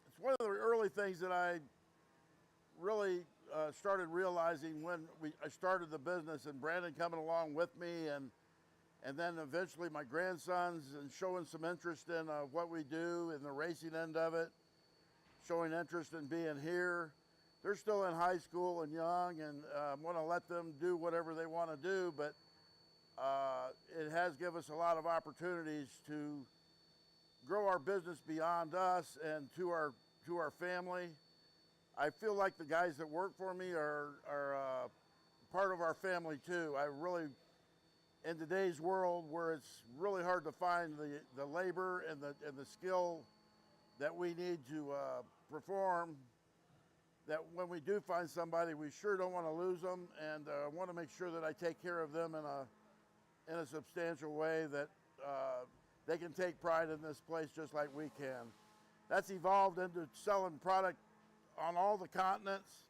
It's one of the early things that I really started realizing when I started the business, and Brandon coming along with me, and then eventually my grandsons and showing some interest in what we do in the racing end of it, showing interest in being here. They're still in high school and young, and want to let them do whatever they want to do, but it has given us a lot of opportunities to grow our business beyond us and to our family. I feel like the guys that work for me are part of our family too. I really, in today's world where it's really hard to find the labor and the skill that we need to perform, that when we do find somebody, we sure don't want to lose them, and want to make sure that I take care of them in a substantial way that they can take pride in this place just like we can. That's evolved into selling product on all the continents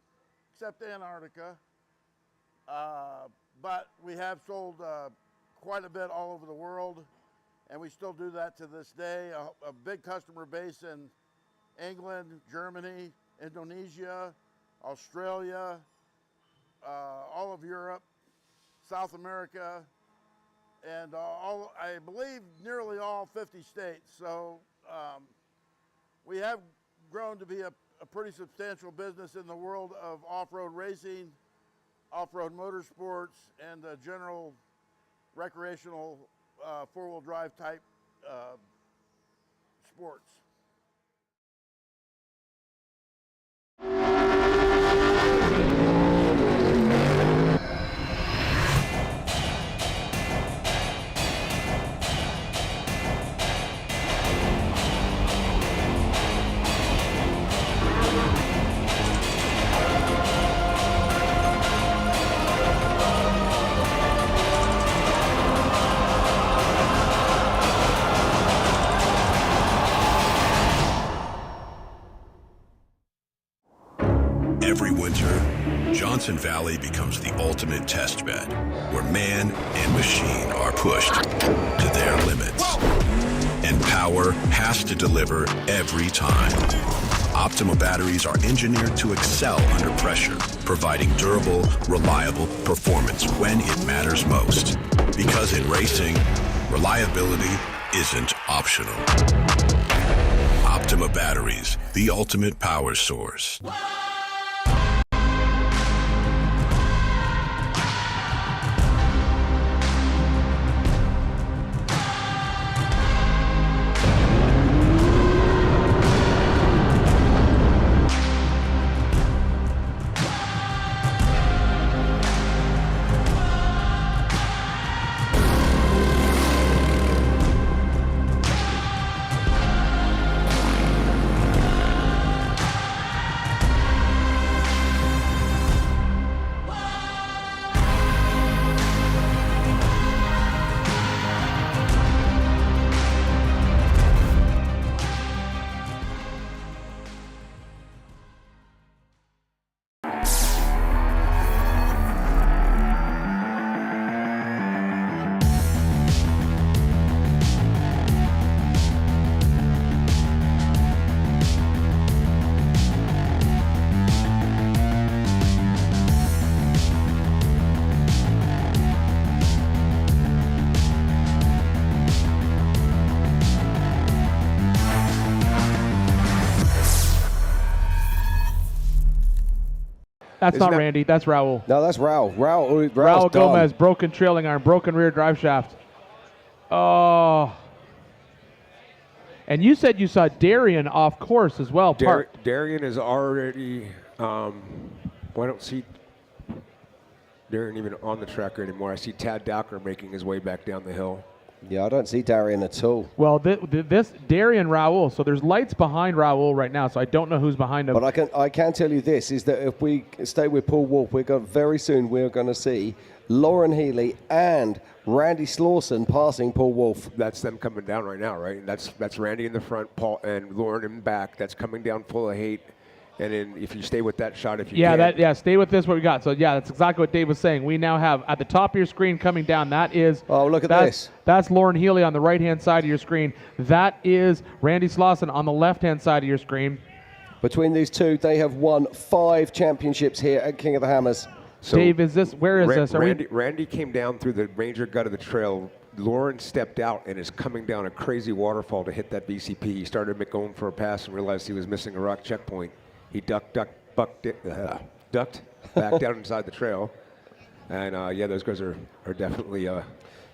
except Antarctica, but we have sold quite a bit all over the world, and we still do that to this day. A big customer base in England, Germany, Indonesia, Australia, all of Europe, South America, and I believe nearly all 50 states. So we have grown to be a pretty substantial business in the world of off-road racing, off-road motorsports, and general recreational four-wheel drive type sports. Every winter, Johnson Valley becomes the ultimate test bed, where man and machine are pushed to their limits. And power has to deliver every time. Optima batteries are engineered to excel under pressure, providing durable, reliable performance when it matters most. Because in racing, reliability isn't optional. Optima batteries, the ultimate power source. That's not Randy. That's Raul. No, that's Raul. Raul Gomez, broken trailing arm, broken rear drive shaft. Oh. And you said you saw Darian off course as well. Darian is already. I don't see Darian even on the tracker anymore. I see Tad Docker making his way back down the hill. Yeah, I don't see Darian at all. Well, this Darian Raul. So there's lights behind Raul right now. So I don't know who's behind him. But I can tell you this is that if we stay with Paul Wolf, very soon we're going to see Lauren Healy and Randy Slauson passing Paul Wolf. That's them coming down right now, right? That's Randy in the front, Paul and Lauren in back. That's coming down full of hate. And then if you stay with that shot, if you can. Stay with this, what we got. So, yeah, that's exactly what Dave was saying. We now have, at the top of your screen coming down, that is... Oh, look at this. That's Lauren Healy on the right-hand side of your screen. That is Randy Slauson on the left-hand side of your screen. Between these two, they have won 5 championships here at King of the Hammers. So Dave, where is this? Randy came down through the Ranger gut of the trail. Lauren stepped out and is coming down a crazy waterfall to hit that BCP. He started going for a pass and realized he was missing a rock checkpoint. He ducked back down inside the trail. And, those guys are definitely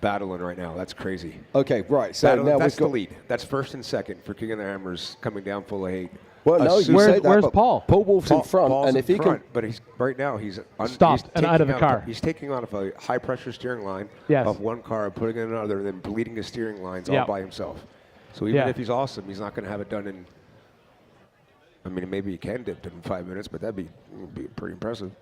battling right now. That's crazy. Okay, right. So now that's we've got the lead. That's first and second for King of the Hammers coming down full of hate. Well, no, you say that, where's but Paul? Paul Wolf's in front, Paul's and in if he front, can, but he's right now he's stopped and out of the taking car. He's taking off a high pressure steering line Yes. of one car and putting in another, and then bleeding his steering lines all Yep. by himself. So even Yeah. if he's awesome, he's not going to have it done in. I mean, maybe he can dip it in 5 minutes, but that'd be pretty impressive.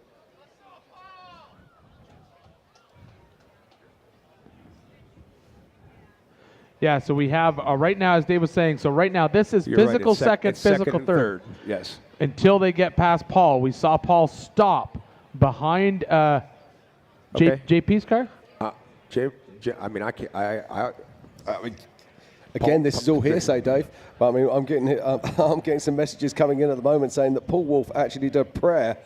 Yeah, so we have right now, as Dave was saying, so right now this is You're right, physical it's second, it's second physical and third. Yes. Until they get past Paul. We saw Paul stop behind JP's car. I mean, I can't. I mean, again, this is all hearsay, Dave. But I mean, I'm getting some messages coming in at the moment saying that Paul Wolf actually did a prayer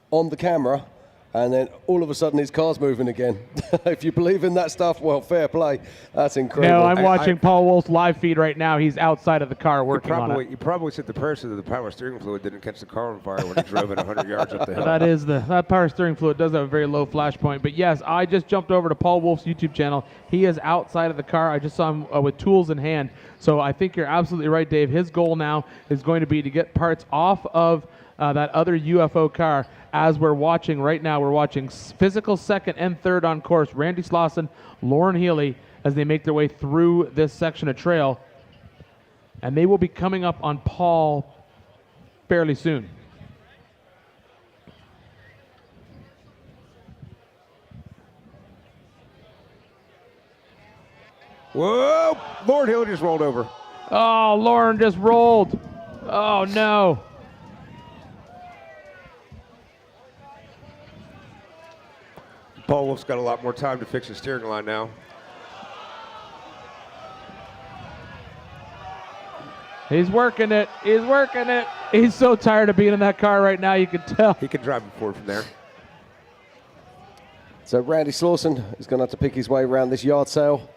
on the camera, and then all of a sudden his car's moving again. If you believe in that stuff, well, fair play. That's incredible. No, I'm watching Paul Wolf's live feed right now. He's outside of the car working on it. You probably said the prayer so that the power steering fluid didn't catch the car on fire when he drove it 100 yards up the hill. That power steering fluid does have a very low flash point. But yes, I just jumped over to Paul Wolf's YouTube channel. He is outside of the car. I just saw him with tools in hand. So I think you're absolutely right, Dave. His goal now is going to be to get parts off of that other UFO car. As we're watching right now, we're watching physical second and third on course. Randy Slauson, Lauren Healy, as they make their way through this section of trail. And they will be coming up on Paul fairly soon. Whoa! Lauren Healy just rolled over. Oh, Lauren just rolled. Oh, no. Paul Wolf's got a lot more time to fix his steering line now. He's working it. He's working it. He's so tired of being in that car right now, you can tell. He can drive it forward from there. So Randy Slauson is going to have to pick his way around this yard sale.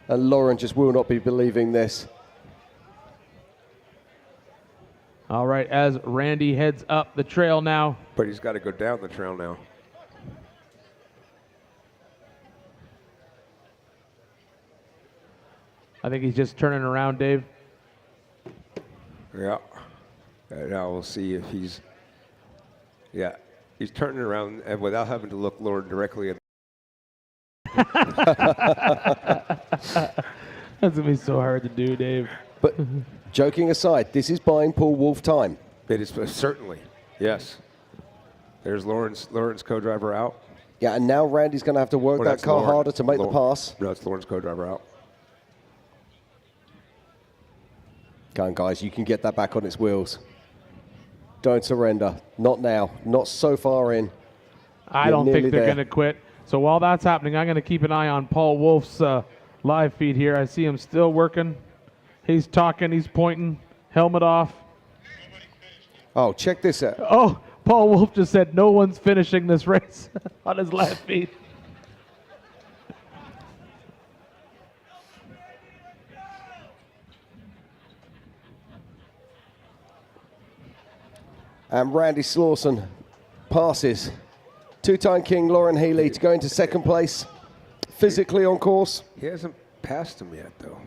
And Lauren just will not be believing this. All right, as Randy heads up the trail now. But he's got to go down the trail now. I think he's just turning around, Dave. Yeah. Now we'll see if he's... Yeah, he's turning around and without having to look Lauren directly in. That's going to be so hard to do, Dave. But joking aside, this is buying Paul Wolf time. It is certainly, yes. There's Lauren's co-driver out. Yeah, and now Randy's going to have to work that car harder to make the pass. No, it's Lauren's co-driver out. Come on, guys, you can get that back on its wheels. Don't surrender. Not now. Not so far in. I don't think they're going to quit. So while that's happening, I'm going to keep an eye on Paul Wolf's live feed here. I see him still working. He's talking. He's pointing. Helmet off. Oh, check this out. Oh, Paul Wolf just said no one's finishing this race on his live feed. And Randy Slauson passes two-time king Lauren Healy to go into second place, physically on course. He hasn't passed him yet, though.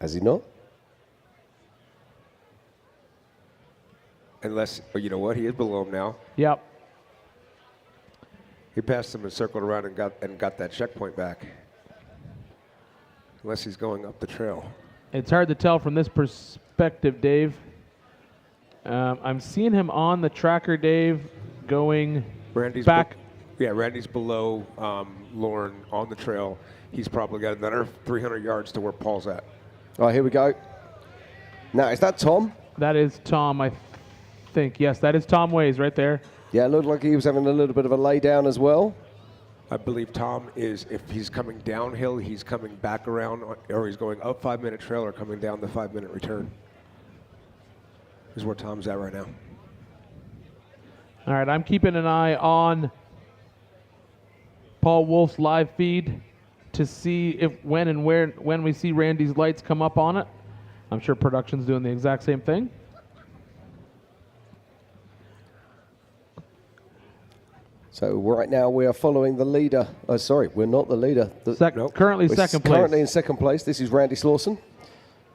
Has he not? Unless, you know what, he is below him now. Yep. He passed him and circled around and got that checkpoint back. Unless he's going up the trail. It's hard to tell from this perspective, Dave. I'm seeing him on the tracker, Dave, going back. Randy's below Lauren on the trail. He's probably got another 300 yards to where Paul's at. All right, here we go. Now, is that Tom? That is Tom, I think. Yes, that is Tom Ways right there. Yeah, it looked like he was having a little bit of a lay down as well. I believe Tom is, if he's coming downhill, he's coming back around, or he's going up 5-minute trail or coming down the 5-minute return. Is where Tom's at right now. All right, I'm keeping an eye on Paul Wolf's live feed to see if when we see Randy's lights come up on it. I'm sure production's doing the exact same thing. So right now we are following the leader. Oh, sorry, we're not the leader. Currently We're second place. Currently in second place. This is Randy Slauson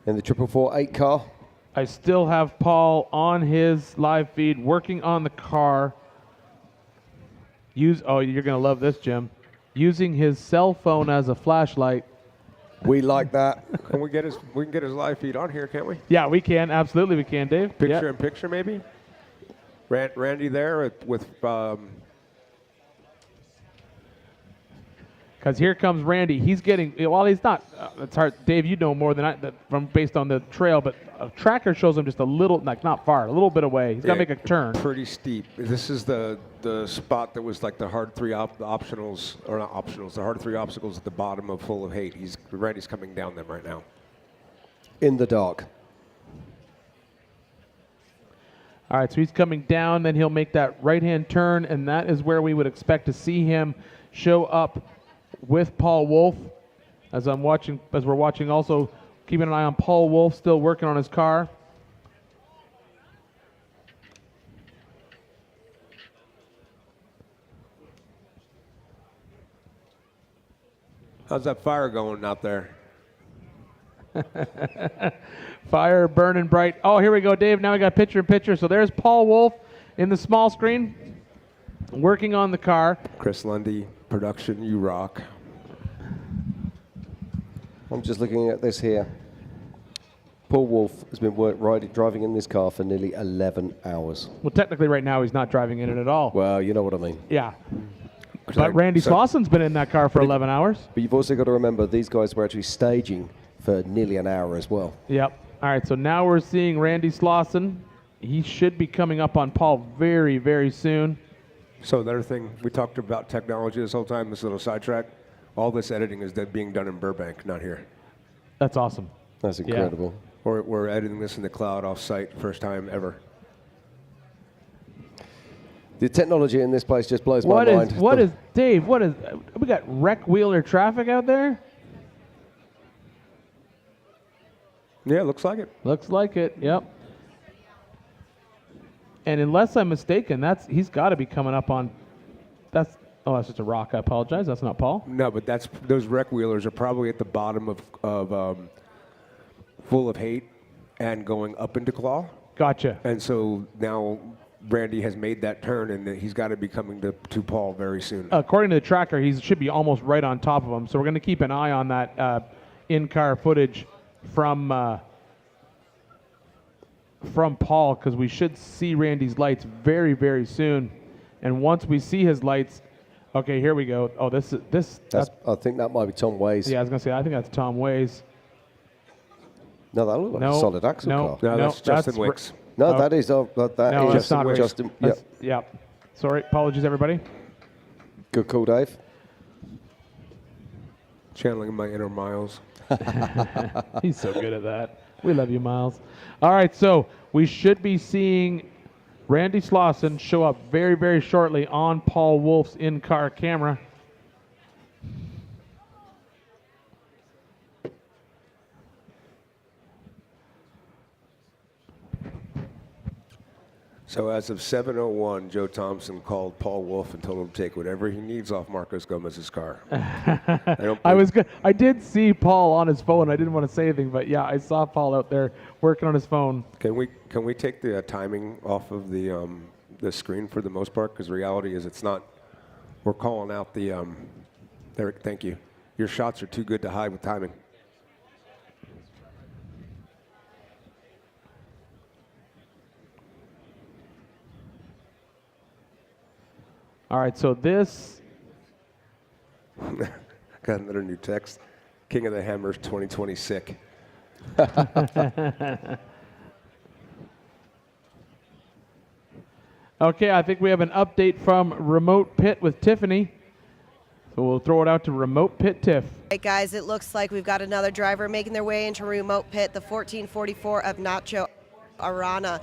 in the 448 car. I still have Paul on his live feed working on the car. Oh, you're going to love this, Jim. Using his cell phone as a flashlight. We like that. Can we get his live feed on here, can't we? Yeah, we can. Absolutely, we can, Dave. Picture in picture, maybe? Randy there with because here comes Randy. He's getting, well, he's not, it's hard. Dave, you know more than I, from based on the trail, but a tracker shows him just a little, like not far, a little bit away. He's got to make a turn. Pretty steep. This is the spot that was like the hard three optionals, or not optionals, the hard three obstacles at the bottom of Full of Hate. Randy's coming down them right now. In the dark. All right, so he's coming down, then he'll make that right-hand turn, and that is where we would expect to see him show up with Paul Wolf. As we're watching, also keeping an eye on Paul Wolf, still working on his car. How's that fire going out there? Fire burning bright. Oh, here we go, Dave. Now we got picture in picture. So there's Paul Wolf in the small screen working on the car. Chris Lundy, production, you rock. I'm just looking at this here. Paul Wolf has been driving in this car for nearly 11 hours. Well, technically right now he's not driving in it at all. Well, you know what I mean. Yeah. But Randy Slauson's been in that car for 11 hours. But you've also got to remember these guys were actually staging for nearly an hour as well. Yep. All right, so now we're seeing Randy Slauson. He should be coming up on Paul very, very soon. So the other thing, we talked about technology this whole time, this little sidetrack. All this editing is being done in Burbank, not here. That's awesome. That's incredible. Yeah. We're editing this in the cloud off-site, first time ever. The technology in this place just blows my mind. Dave, we got wreck wheeler traffic out there? Yeah, looks like it. Looks like it, yep. And unless I'm mistaken, he's got to be coming up on, that's just a rock. I apologize. That's not Paul. No, but those wreck wheelers are probably at the bottom of Full of Hate and going up into Claw. Gotcha. And so now Randy has made that turn, and he's got to be coming to Paul very soon. According to the tracker, he should be almost right on top of him. So we're going to keep an eye on that in-car footage from Paul, because we should see Randy's lights very, very soon. And once we see his lights, okay, here we go. Oh, this. I think that might be Tom Ways. Yeah, I was gonna say I think that's Tom Ways. No, that looks like a solid axle car. No, that's Justin Wicks. No, that is Justin Wicks. Justin. Yeah. Sorry, apologies, everybody. Good call, Dave. Channeling my inner Miles. He's so good at that. We love you, Miles. All right, so we should be seeing Randy Slauson show up very, very shortly on Paul Wolf's in-car camera. So as of 7:01, Joe Thompson called Paul Wolf and told him to take whatever he needs off Marcos Gomez's car. I did see Paul on his phone. I didn't want to say anything, but yeah, I saw Paul out there working on his phone. Can we take the timing off of the screen for the most part? Because the reality is it's not. We're calling out the. There, thank you. Your shots are too good to hide with timing. All right, so this. Got another new text. King of the Hammers 2020 sick. Okay, I think we have an update from Remote Pit with Tiffany. So we'll throw it out to Remote Pit Tiff. All right, guys, it looks like we've got another driver making their way into Remote Pit, the 1444 of Nacho Arana.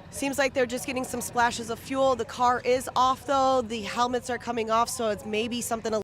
Seems like they're just getting some splashes of fuel. The car is off, though. The helmets are coming off, so it's maybe something